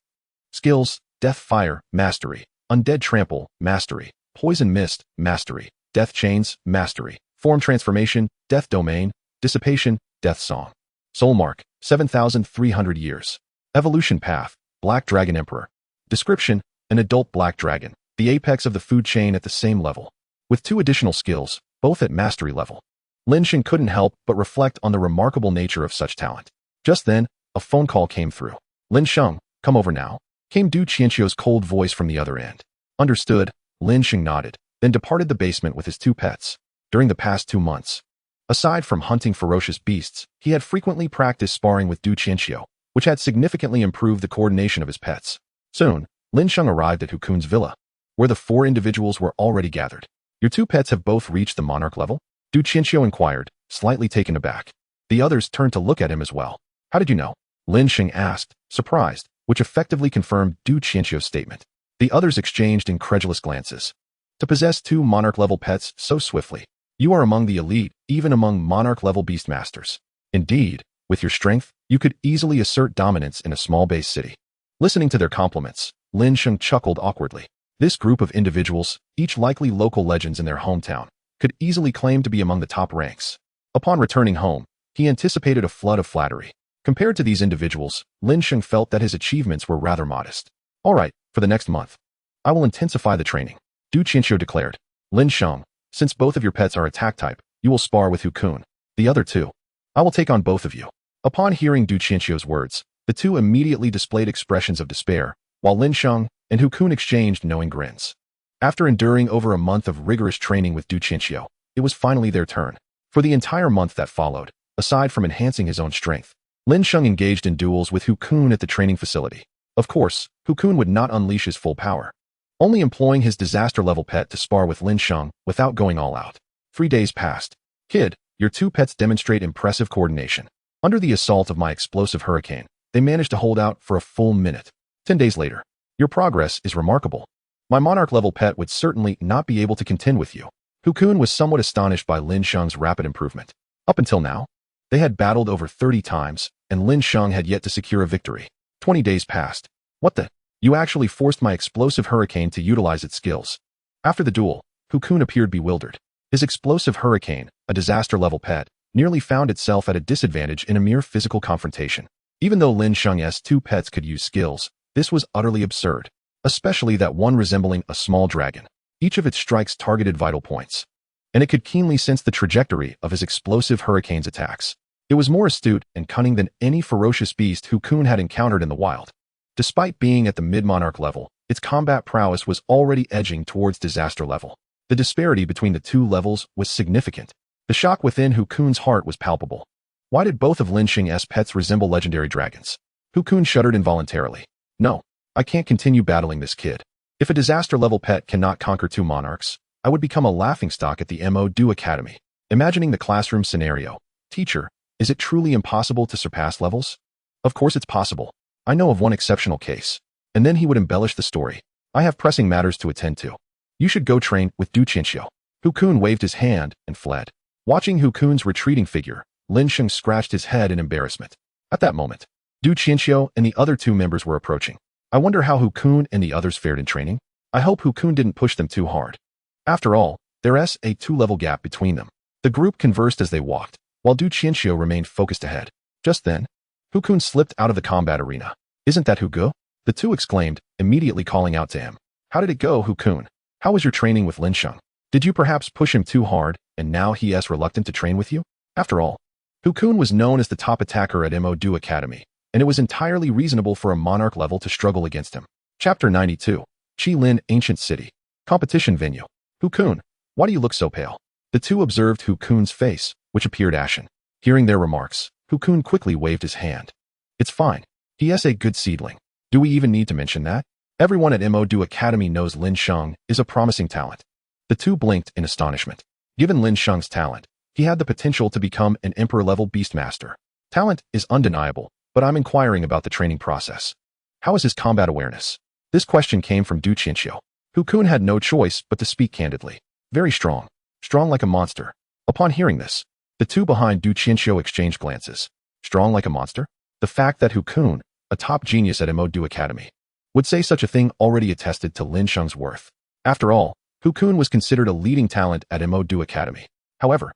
Skills, Death Fire, Mastery. Undead Trample, Mastery. Poison Mist, Mastery. Death Chains, Mastery. Form Transformation, Death Domain. Dissipation, Death Song. Soul Mark, 7,300 years. Evolution Path, Black Dragon Emperor. Description, an adult black dragon, the apex of the food chain at the same level. With 2 additional skills, both at mastery level. Lin Sheng couldn't help but reflect on the remarkable nature of such talent. Just then, a phone call came through. Lin Sheng, come over now, came Du Qianqiu's cold voice from the other end. Understood, Lin Sheng nodded, then departed the basement with his 2 pets. During the past 2 months, aside from hunting ferocious beasts, he had frequently practiced sparring with Du Qianqiu, which had significantly improved the coordination of his pets. Soon, Lin Sheng arrived at Hukun's villa, where the 4 individuals were already gathered. Your 2 pets have both reached the monarch level? Du Qianqiu inquired, slightly taken aback. The others turned to look at him as well. How did you know? Lin Sheng asked, surprised, which effectively confirmed Du Qianqiu's statement. The others exchanged incredulous glances. To possess 2 monarch-level pets so swiftly, you are among the elite, even among monarch-level beastmasters. Indeed, with your strength, you could easily assert dominance in a small base city. Listening to their compliments, Lin Sheng chuckled awkwardly. This group of individuals, each likely local legends in their hometown, could easily claim to be among the top ranks. Upon returning home, he anticipated a flood of flattery. Compared to these individuals, Lin Sheng felt that his achievements were rather modest. All right, for the next month, I will intensify the training, Du Qianqiu declared. Lin Sheng, since both of your pets are attack type, you will spar with Hukun. The other 2, I will take on both of you. Upon hearing Du Qianqiu's words, the 2 immediately displayed expressions of despair, while Lin Sheng and Hukun exchanged knowing grins. After enduring over a month of rigorous training with Du Qianqiu, it was finally their turn. For the entire month that followed, aside from enhancing his own strength, Lin Sheng engaged in duels with Hukun at the training facility. Of course, Hukun would not unleash his full power, only employing his disaster-level pet to spar with Lin Sheng without going all out. 3 days passed. Kid, your 2 pets demonstrate impressive coordination. Under the assault of my explosive hurricane, they managed to hold out for a full minute. 10 days later, your progress is remarkable. My monarch-level pet would certainly not be able to contend with you. Hukun was somewhat astonished by Lin Sheng's rapid improvement. Up until now, they had battled over 30 times, and Lin Sheng had yet to secure a victory. 20 days passed. What the? You actually forced my explosive hurricane to utilize its skills. After the duel, Hukun appeared bewildered. His explosive hurricane, a disaster-level pet, nearly found itself at a disadvantage in a mere physical confrontation. Even though Lin Sheng's 2 pets could use skills, this was utterly absurd, especially that one resembling a small dragon. Each of its strikes targeted vital points, and it could keenly sense the trajectory of his explosive hurricane's attacks. It was more astute and cunning than any ferocious beast Hukun had encountered in the wild. Despite being at the mid-monarch level, its combat prowess was already edging towards disaster level. The disparity between the 2 levels was significant. The shock within Hukun's heart was palpable. Why did both of Lin Sheng's pets resemble legendary dragons? Hukun shuddered involuntarily. No, I can't continue battling this kid. If a disaster-level pet cannot conquer 2 monarchs, I would become a laughingstock at the Mo-Du Academy. Imagining the classroom scenario. Teacher, is it truly impossible to surpass levels? Of course it's possible. I know of one exceptional case. And then he would embellish the story. I have pressing matters to attend to. You should go train with Du Qianqiu. Hukun waved his hand and fled. Watching Hukun's retreating figure, Lin Sheng scratched his head in embarrassment. At that moment, Du Qianqiu and the other 2 members were approaching. I wonder how Hukun and the others fared in training. I hope Hukun didn't push them too hard. After all, there's a 2-level gap between them. The group conversed as they walked, while Du Qianqiu remained focused ahead. Just then, Hukun slipped out of the combat arena. Isn't that Hugo? The 2 exclaimed, immediately calling out to him. How did it go, Hukun? How was your training with Lin Sheng? Did you perhaps push him too hard, and now he is reluctant to train with you? After all, Hukun was known as the top attacker at Mo-Du Academy, and it was entirely reasonable for a monarch level to struggle against him. Chapter 92. Qilin Ancient City. Competition Venue. Hukun, why do you look so pale? The 2 observed Hukun's face, which appeared ashen. Hearing their remarks, Hukun quickly waved his hand. It's fine. He is a good seedling. Do we even need to mention that? Everyone at Mo-Du Academy knows Lin Sheng is a promising talent. The 2 blinked in astonishment. Given Lin Sheng's talent, he had the potential to become an emperor-level beastmaster. Talent is undeniable, but I'm inquiring about the training process. How is his combat awareness? This question came from Du Qianxiu. Qilin had no choice but to speak candidly. Very strong. Strong like a monster. Upon hearing this, the two behind Du Qianxiu exchanged glances. Strong like a monster? The fact that Qilin, a top genius at Imo Du Academy, would say such a thing already attested to Lin Sheng's worth. After all, Qilin was considered a leading talent at Imo Du Academy. However,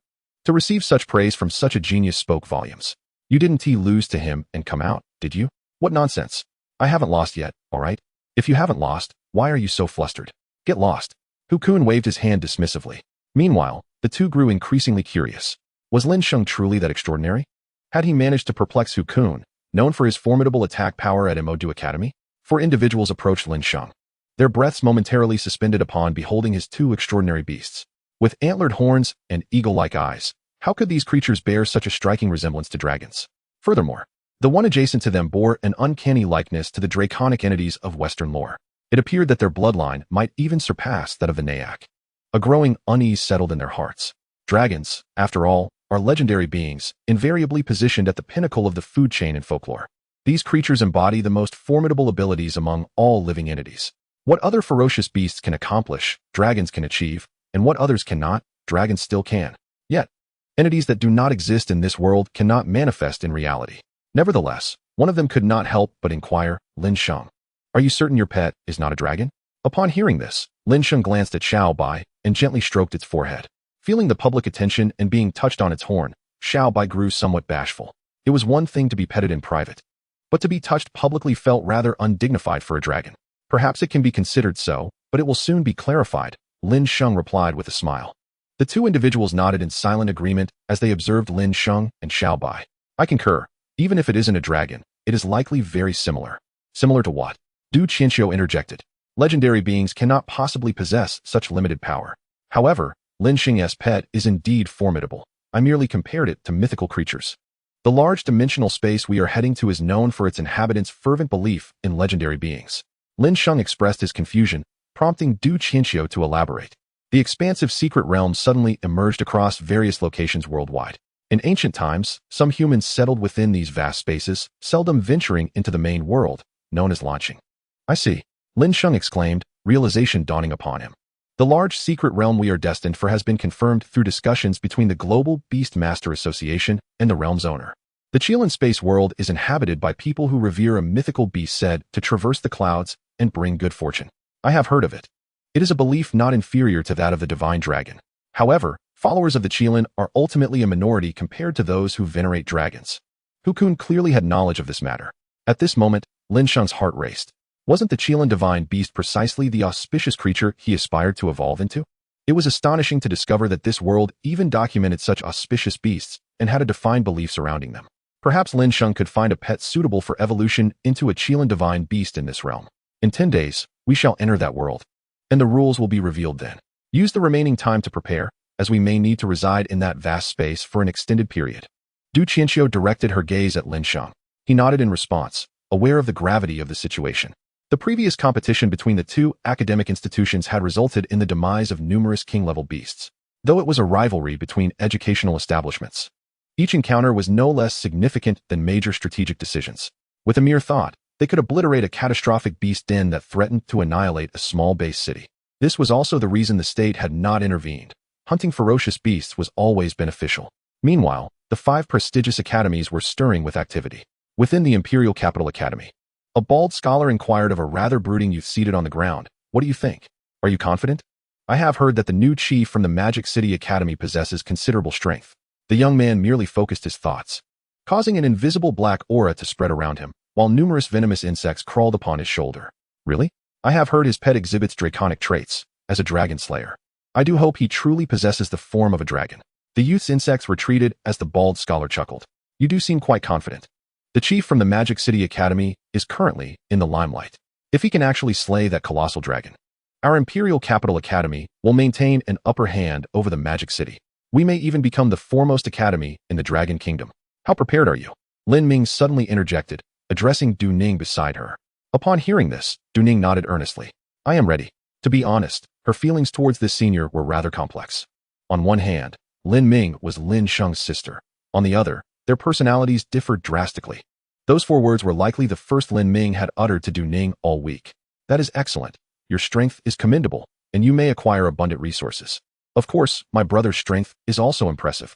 to receive such praise from such a genius spoke volumes. You didn't lose to him and come out, did you? What nonsense. I haven't lost yet, alright? If you haven't lost, why are you so flustered? Get lost. Qilin waved his hand dismissively. Meanwhile, the two grew increasingly curious. Was Lin Sheng truly that extraordinary? Had he managed to perplex Qilin, known for his formidable attack power at Imo Du Academy? Four individuals approached Lin Sheng, their breaths momentarily suspended upon beholding his two extraordinary beasts. With antlered horns and eagle-like eyes, how could these creatures bear such a striking resemblance to dragons? Furthermore, the one adjacent to them bore an uncanny likeness to the draconic entities of Western lore. It appeared that their bloodline might even surpass that of the Nyack. A growing unease settled in their hearts. Dragons, after all, are legendary beings, invariably positioned at the pinnacle of the food chain in folklore. These creatures embody the most formidable abilities among all living entities. What other ferocious beasts can accomplish, dragons can achieve, and what others cannot, dragons still can. Yet, entities that do not exist in this world cannot manifest in reality. Nevertheless, one of them could not help but inquire, Lin Sheng, are you certain your pet is not a dragon? Upon hearing this, Lin Sheng glanced at Xiao Bai and gently stroked its forehead. Feeling the public attention and being touched on its horn, Xiao Bai grew somewhat bashful. It was one thing to be petted in private, but to be touched publicly felt rather undignified for a dragon. Perhaps it can be considered so, but it will soon be clarified, Lin Sheng replied with a smile. The two individuals nodded in silent agreement as they observed Lin Sheng and Xiao Bai. I concur. Even if it isn't a dragon, it is likely very similar. Similar to what? Du Qianxiu interjected. Legendary beings cannot possibly possess such limited power. However, Lin Sheng's pet is indeed formidable. I merely compared it to mythical creatures. The large dimensional space we are heading to is known for its inhabitants' fervent belief in legendary beings. Lin Sheng expressed his confusion, prompting Du Qianxiu to elaborate. The expansive secret realm suddenly emerged across various locations worldwide. In ancient times, some humans settled within these vast spaces, seldom venturing into the main world, known as launching. I see, Lin Sheng exclaimed, realization dawning upon him. The large secret realm we are destined for has been confirmed through discussions between the Global Beast Master Association and the realm's owner. The Qilin space world is inhabited by people who revere a mythical beast said to traverse the clouds and bring good fortune. I have heard of it. It is a belief not inferior to that of the divine dragon. However, followers of the Qilin are ultimately a minority compared to those who venerate dragons. Qilin clearly had knowledge of this matter. At this moment, Lin Sheng's heart raced. Wasn't the Qilin divine beast precisely the auspicious creature he aspired to evolve into? It was astonishing to discover that this world even documented such auspicious beasts and had a defined belief surrounding them. Perhaps Lin Sheng could find a pet suitable for evolution into a Qilin divine beast in this realm. In 10 days, we shall enter that world, and the rules will be revealed then. Use the remaining time to prepare, as we may need to reside in that vast space for an extended period. Du Qianxiu directed her gaze at Lin Sheng. He nodded in response, aware of the gravity of the situation. The previous competition between the two academic institutions had resulted in the demise of numerous king-level beasts, though it was a rivalry between educational establishments. Each encounter was no less significant than major strategic decisions. With a mere thought, they could obliterate a catastrophic beast den that threatened to annihilate a small base city. This was also the reason the state had not intervened. Hunting ferocious beasts was always beneficial. Meanwhile, the 5 prestigious academies were stirring with activity. Within the Imperial Capital Academy, a bald scholar inquired of a rather brooding youth seated on the ground. What do you think? Are you confident? I have heard that the new chief from the Magic City Academy possesses considerable strength. The young man merely focused his thoughts, causing an invisible black aura to spread around him, while numerous venomous insects crawled upon his shoulder. Really? I have heard his pet exhibits draconic traits, as a dragon slayer. I do hope he truly possesses the form of a dragon. The youth's insects retreated as the bald scholar chuckled. You do seem quite confident. The chief from the Magic City Academy is currently in the limelight. If he can actually slay that colossal dragon, our Imperial Capital Academy will maintain an upper hand over the Magic City. We may even become the foremost academy in the Dragon Kingdom. How prepared are you? Lin Ming suddenly interjected, addressing Du Ning beside her. Upon hearing this, Du Ning nodded earnestly. I am ready. To be honest, her feelings towards this senior were rather complex. On one hand, Lin Ming was Lin Sheng's sister. On the other, their personalities differed drastically. Those 4 words were likely the first Lin Ming had uttered to Du Ning all week. That is excellent. Your strength is commendable, and you may acquire abundant resources. Of course, my brother's strength is also impressive.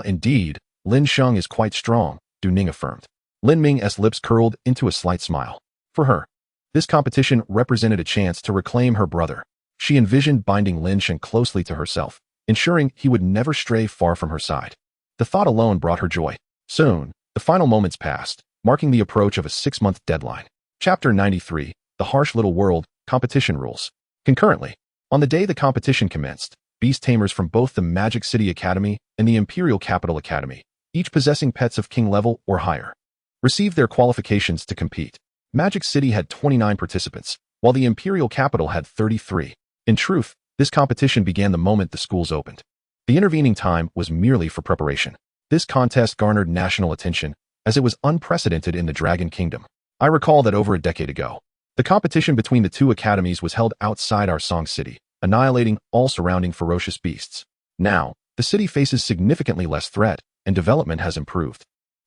Indeed, Lin Sheng is quite strong, Du Ning affirmed. Lin Ming's lips curled into a slight smile. For her, this competition represented a chance to reclaim her brother. She envisioned binding Lin Sheng closely to herself, ensuring he would never stray far from her side. The thought alone brought her joy. Soon, the final moments passed, marking the approach of a 6-month deadline. Chapter 93, The Harsh Little World, Competition Rules. Concurrently, on the day the competition commenced, beast tamers from both the Magic City Academy and the Imperial Capital Academy, each possessing pets of king level or higher, received their qualifications to compete. Magic City had 29 participants, while the Imperial Capital had 33. In truth, this competition began the moment the schools opened. The intervening time was merely for preparation. This contest garnered national attention, as it was unprecedented in the Dragon Kingdom. I recall that over a decade ago, the competition between the 2 academies was held outside our Song City, annihilating all surrounding ferocious beasts. Now, the city faces significantly less threat, and development has improved.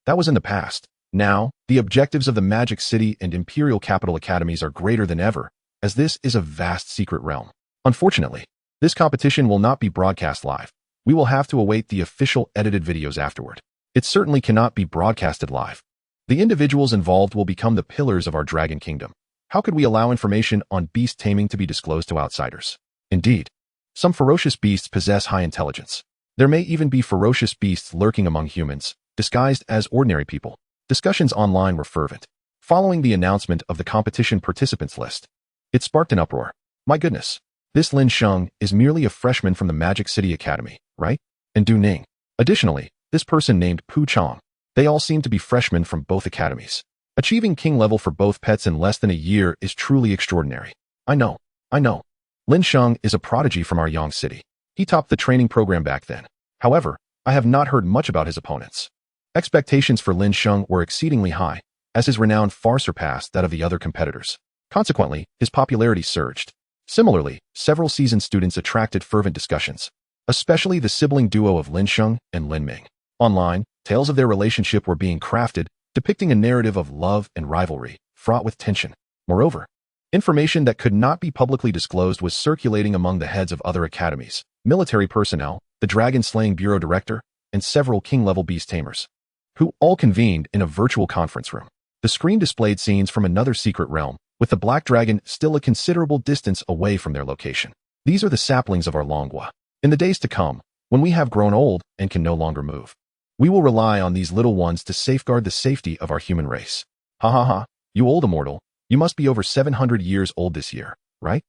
That was in the past. Now, the objectives of the Magic City and Imperial Capital Academies are greater than ever, as this is a vast secret realm. Unfortunately, this competition will not be broadcast live. We will have to await the official edited videos afterward. It certainly cannot be broadcasted live. The individuals involved will become the pillars of our Dragon Kingdom. How could we allow information on beast taming to be disclosed to outsiders? Indeed, some ferocious beasts possess high intelligence. There may even be ferocious beasts lurking among humans, disguised as ordinary people. Discussions online were fervent. Following the announcement of the competition participants list, it sparked an uproar. My goodness, this Lin Sheng is merely a freshman from the Magic City Academy, right? And Du Ning. Additionally, this person named Pu Chong. They all seem to be freshmen from both academies. Achieving king level for both pets in less than a year is truly extraordinary. I know. Lin Sheng is a prodigy from our Yang City. He topped the training program back then. However, I have not heard much about his opponents. Expectations for Lin Sheng were exceedingly high, as his renown far surpassed that of the other competitors. Consequently, his popularity surged. Similarly, several seasoned students attracted fervent discussions, especially the sibling duo of Lin Sheng and Lin Ming. Online, tales of their relationship were being crafted, depicting a narrative of love and rivalry, fraught with tension. Moreover, information that could not be publicly disclosed was circulating among the heads of other academies, military personnel, the Dragon Slaying Bureau Director, and several king-level beast tamers, who all convened in a virtual conference room. The screen displayed scenes from another secret realm, with the Black Dragon still a considerable distance away from their location. These are the saplings of our Longua. In the days to come, when we have grown old and can no longer move, we will rely on these little ones to safeguard the safety of our human race. You old immortal, you must be over 700 years old this year, right?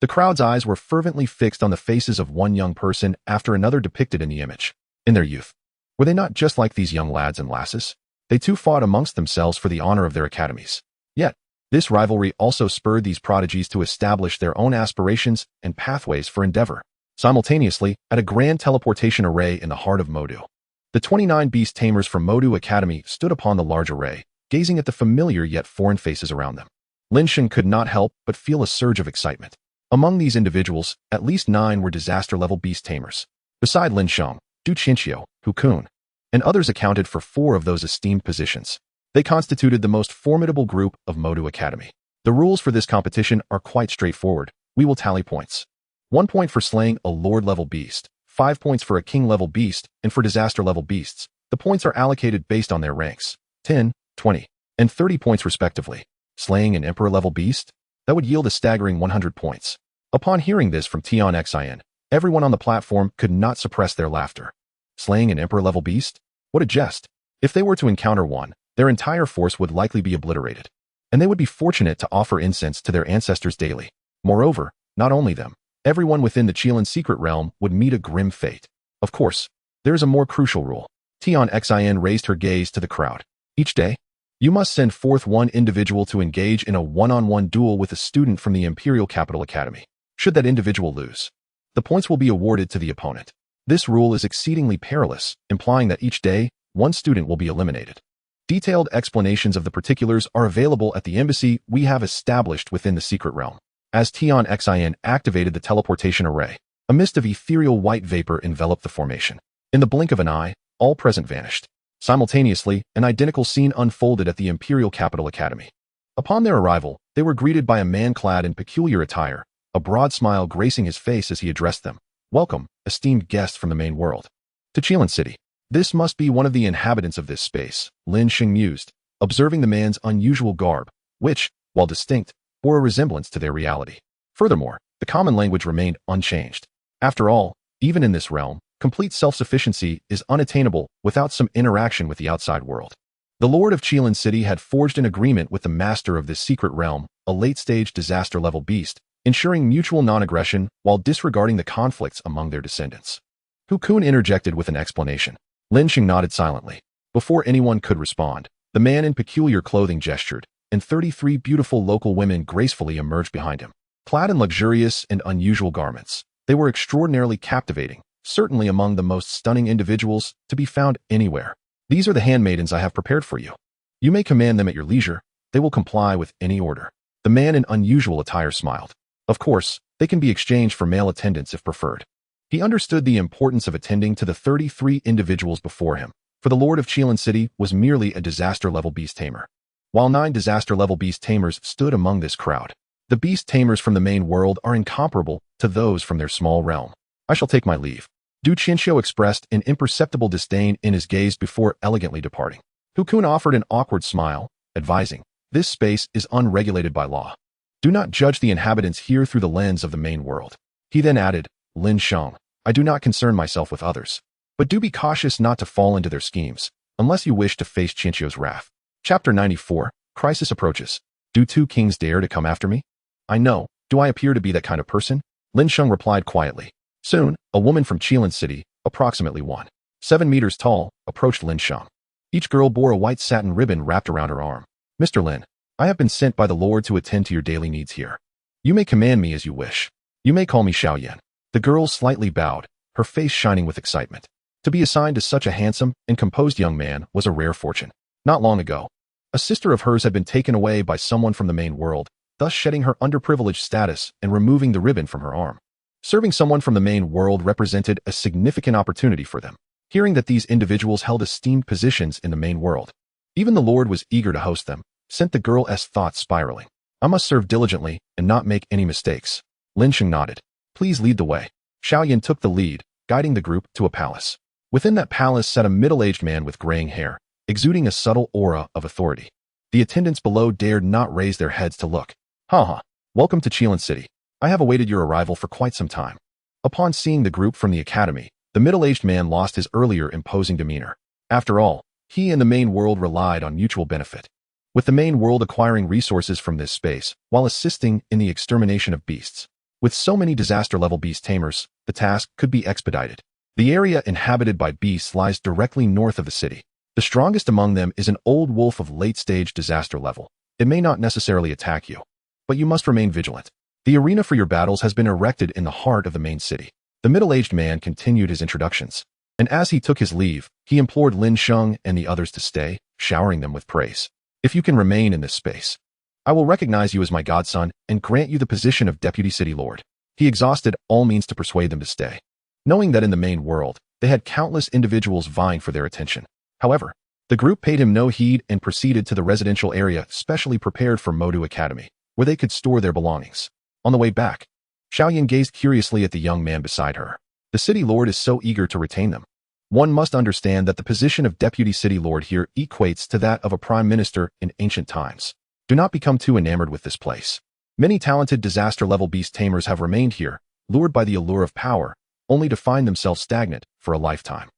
The crowd's eyes were fervently fixed on the faces of one young person after another depicted in the image. In their youth, were they not just like these young lads and lasses? They too fought amongst themselves for the honor of their academies. Yet, this rivalry also spurred these prodigies to establish their own aspirations and pathways for endeavor. Simultaneously, at a grand teleportation array in the heart of Modu, the 29 beast tamers from Modu Academy stood upon the large array, gazing at the familiar yet foreign faces around them. Lin Sheng could not help but feel a surge of excitement. Among these individuals, at least 9 were disaster-level beast tamers. Beside Lin Sheng, Du Qinqiu, Hu Kun, and others accounted for 4 of those esteemed positions. They constituted the most formidable group of Modu Academy. The rules for this competition are quite straightforward. We will tally points. 1 point for slaying a lord-level beast, 5 points for a king-level beast, and for disaster-level beasts. The points are allocated based on their ranks, 10, 20, and 30 points respectively. Slaying an emperor-level beast? That would yield a staggering 100 points. Upon hearing this from Tion Xin, everyone on the platform could not suppress their laughter. Slaying an emperor-level beast? What a jest. If they were to encounter one, their entire force would likely be obliterated, and they would be fortunate to offer incense to their ancestors daily. Moreover, not only them, everyone within the Qilin secret realm would meet a grim fate. Of course, there is a more crucial rule. Tion Xin raised her gaze to the crowd. Each day, you must send forth one individual to engage in a one-on-one duel with a student from the Imperial Capital Academy. Should that individual lose, the points will be awarded to the opponent. This rule is exceedingly perilous, implying that each day, one student will be eliminated. Detailed explanations of the particulars are available at the embassy we have established within the secret realm. As Tion Xin activated the teleportation array, a mist of ethereal white vapor enveloped the formation. In the blink of an eye, all present vanished. Simultaneously, an identical scene unfolded at the Imperial Capital Academy. Upon their arrival, they were greeted by a man clad in peculiar attire, a broad smile gracing his face as he addressed them. "Welcome, esteemed guests from the main world, to Qilin City. This must be one of the inhabitants of this space," Lin Sheng mused, observing the man's unusual garb, which, while distinct, bore a resemblance to their reality. Furthermore, the common language remained unchanged. After all, even in this realm, complete self-sufficiency is unattainable without some interaction with the outside world. The Lord of Qilin City had forged an agreement with the master of this secret realm, a late-stage disaster-level beast, ensuring mutual non-aggression while disregarding the conflicts among their descendants. Qilin interjected with an explanation. Lin Sheng nodded silently. Before anyone could respond, the man in peculiar clothing gestured, and 33 beautiful local women gracefully emerged behind him. Clad in luxurious and unusual garments, they were extraordinarily captivating, certainly among the most stunning individuals to be found anywhere. "These are the handmaidens I have prepared for you. You may command them at your leisure. They will comply with any order." The man in unusual attire smiled. Of course, they can be exchanged for male attendants if preferred. He understood the importance of attending to the 33 individuals before him, for the Lord of Qilin City was merely a disaster-level beast tamer. While 9 disaster-level beast tamers stood among this crowd, the beast tamers from the main world are incomparable to those from their small realm. "I shall take my leave." Du Qianxiu expressed an imperceptible disdain in his gaze before elegantly departing. Qilin offered an awkward smile, advising, "This space is unregulated by law. Do not judge the inhabitants here through the lens of the main world." He then added, "Lin Sheng, I do not concern myself with others, but do be cautious not to fall into their schemes, unless you wish to face Qianxiu's wrath." Chapter 94, Crisis Approaches. "Do 2 kings dare to come after me? I know, do I appear to be that kind of person?" Lin Sheng replied quietly. Soon, a woman from Qilin City, approximately 1.7 meters tall, approached Lin Sheng. Each girl bore a white satin ribbon wrapped around her arm. "Mr. Lin, I have been sent by the Lord to attend to your daily needs here. You may command me as you wish. You may call me Xiaoyan." The girl slightly bowed, her face shining with excitement. To be assigned to such a handsome and composed young man was a rare fortune. Not long ago, a sister of hers had been taken away by someone from the main world, thus shedding her underprivileged status and removing the ribbon from her arm. Serving someone from the main world represented a significant opportunity for them, hearing that these individuals held esteemed positions in the main world. Even the Lord was eager to host them, sent the girl's thoughts spiraling. "I must serve diligently and not make any mistakes." Lin Sheng nodded. "Please lead the way." Xiaoyan took the lead, guiding the group to a palace. Within that palace sat a middle-aged man with graying hair, exuding a subtle aura of authority. The attendants below dared not raise their heads to look. "Ha! Welcome to Qilin City. I have awaited your arrival for quite some time." Upon seeing the group from the academy, the middle-aged man lost his earlier imposing demeanor. After all, he and the main world relied on mutual benefit, with the main world acquiring resources from this space while assisting in the extermination of beasts. With so many disaster-level beast tamers, the task could be expedited. The area inhabited by beasts lies directly north of the city. The strongest among them is an old wolf of late-stage disaster level. It may not necessarily attack you, but you must remain vigilant. The arena for your battles has been erected in the heart of the main city. The middle-aged man continued his introductions, and as he took his leave, he implored Lin Sheng and the others to stay, showering them with praise. "If you can remain in this space, I will recognize you as my godson and grant you the position of Deputy City Lord." He exhausted all means to persuade them to stay, knowing that in the main world, they had countless individuals vying for their attention. However, the group paid him no heed and proceeded to the residential area specially prepared for Modu Academy, where they could store their belongings. On the way back, Xiaoyan gazed curiously at the young man beside her. The city lord is so eager to retain them. One must understand that the position of deputy city lord here equates to that of a prime minister in ancient times. Do not become too enamored with this place. Many talented disaster-level beast tamers have remained here, lured by the allure of power, only to find themselves stagnant for a lifetime.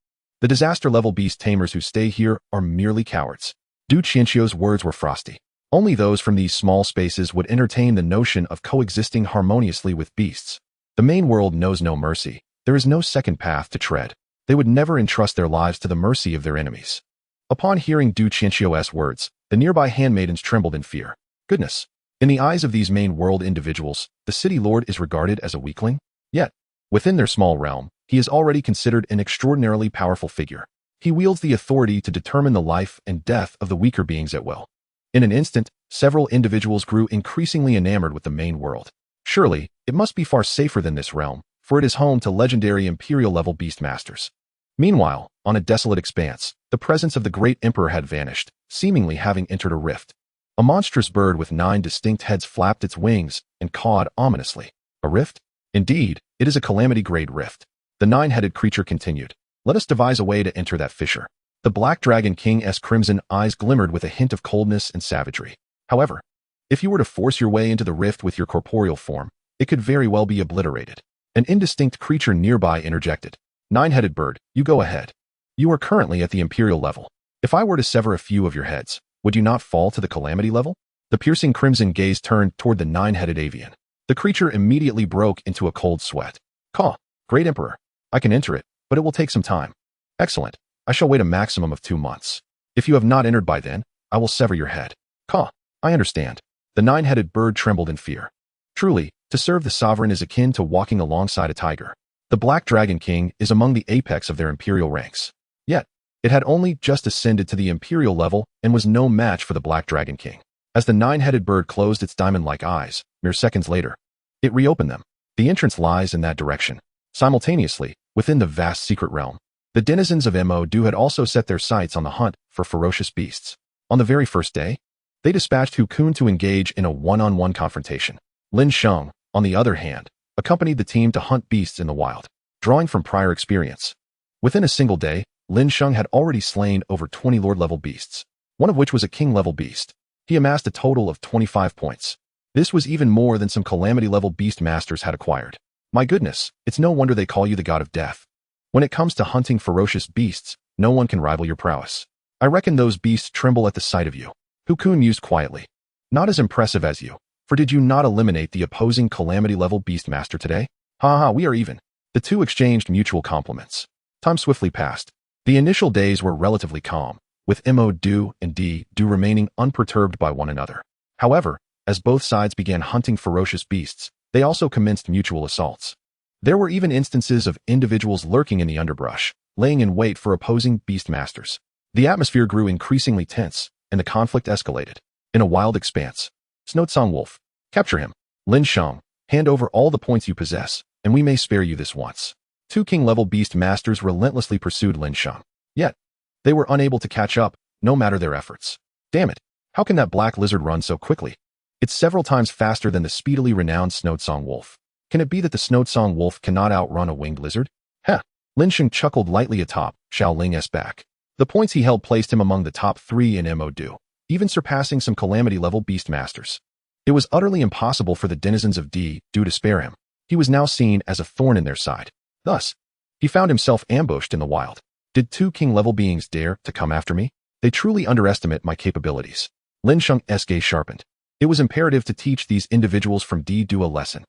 The disaster-level beast tamers who stay here are merely cowards. Du Qianxiu's words were frosty. Only those from these small spaces would entertain the notion of coexisting harmoniously with beasts. The main world knows no mercy. There is no second path to tread. They would never entrust their lives to the mercy of their enemies. Upon hearing Du Qianxiu's words, the nearby handmaidens trembled in fear. Goodness! In the eyes of these main world individuals, the city lord is regarded as a weakling? Yet, within their small realm, he is already considered an extraordinarily powerful figure. He wields the authority to determine the life and death of the weaker beings at will. In an instant, several individuals grew increasingly enamored with the main world. Surely, it must be far safer than this realm, for it is home to legendary imperial-level beast masters. Meanwhile, On a desolate expanse, the presence of the great emperor had vanished, seemingly having entered a rift. A monstrous bird with 9 distinct heads flapped its wings and cawed ominously. A rift? Indeed, it is a calamity-grade rift. The 9-headed creature continued. Let us devise a way to enter that fissure. The Black Dragon King's crimson eyes glimmered with a hint of coldness and savagery. However, if you were to force your way into the rift with your corporeal form, it could very well be obliterated. An indistinct creature nearby interjected. 9-headed bird, you go ahead. You are currently at the Imperial level. If I were to sever a few of your heads, would you not fall to the calamity level? The piercing crimson gaze turned toward the 9-headed avian. The creature immediately broke into a cold sweat. Caw, Great Emperor. I can enter it, but it will take some time. Excellent. I shall wait a maximum of 2 months. If you have not entered by then, I will sever your head. Caw, I understand. The 9-headed bird trembled in fear. Truly, to serve the sovereign is akin to walking alongside a tiger. The Black Dragon King is among the apex of their imperial ranks. Yet, it had only just ascended to the imperial level and was no match for the Black Dragon King. As the 9-headed bird closed its diamond-like eyes, mere seconds later, it reopened them. The entrance lies in that direction. Simultaneously, within the vast secret realm, the denizens of Mo-Du had also set their sights on the hunt for ferocious beasts. On the very first day, they dispatched Qilin to engage in a one-on-one confrontation. Lin Sheng, on the other hand, accompanied the team to hunt beasts in the wild, drawing from prior experience. Within a single day, Lin Sheng had already slain over 20 Lord-level beasts, one of which was a King-level beast. He amassed a total of 25 points. This was even more than some Calamity-level beast masters had acquired. My goodness, it's no wonder they call you the god of death. When it comes to hunting ferocious beasts, no one can rival your prowess. I reckon those beasts tremble at the sight of you. Qilin mused quietly. Not as impressive as you, for did you not eliminate the opposing Calamity-level beastmaster today? Ha, we are even. The two exchanged mutual compliments. Time swiftly passed. The initial days were relatively calm, with Mo-Du and D-Du remaining unperturbed by one another. However, as both sides began hunting ferocious beasts, they also commenced mutual assaults. There were even instances of individuals lurking in the underbrush, laying in wait for opposing beastmasters. The atmosphere grew increasingly tense, and the conflict escalated. In a wild expanse, Snoatsong Wolf, capture him. Lin Sheng, hand over all the points you possess, and we may spare you this once. 2 King-level beast masters relentlessly pursued Lin Sheng. Yet, they were unable to catch up, no matter their efforts. Damn it, how can that black lizard run so quickly? It's several times faster than the speedily renowned Snoatsong Wolf. Can it be that the Snoatsong Wolf cannot outrun a winged lizard? Heh. Lin Sheng chuckled lightly atop Xiaoling's back. The points he held placed him among the top 3 in Mo-Du, even surpassing some Calamity-level beastmasters. It was utterly impossible for the denizens of D-Du to spare him. He was now seen as a thorn in their side. Thus, he found himself ambushed in the wild. Did 2 King-level beings dare to come after me? They truly underestimate my capabilities. Lin Sheng's gaze sharpened. It was imperative to teach these individuals from D-Du a lesson.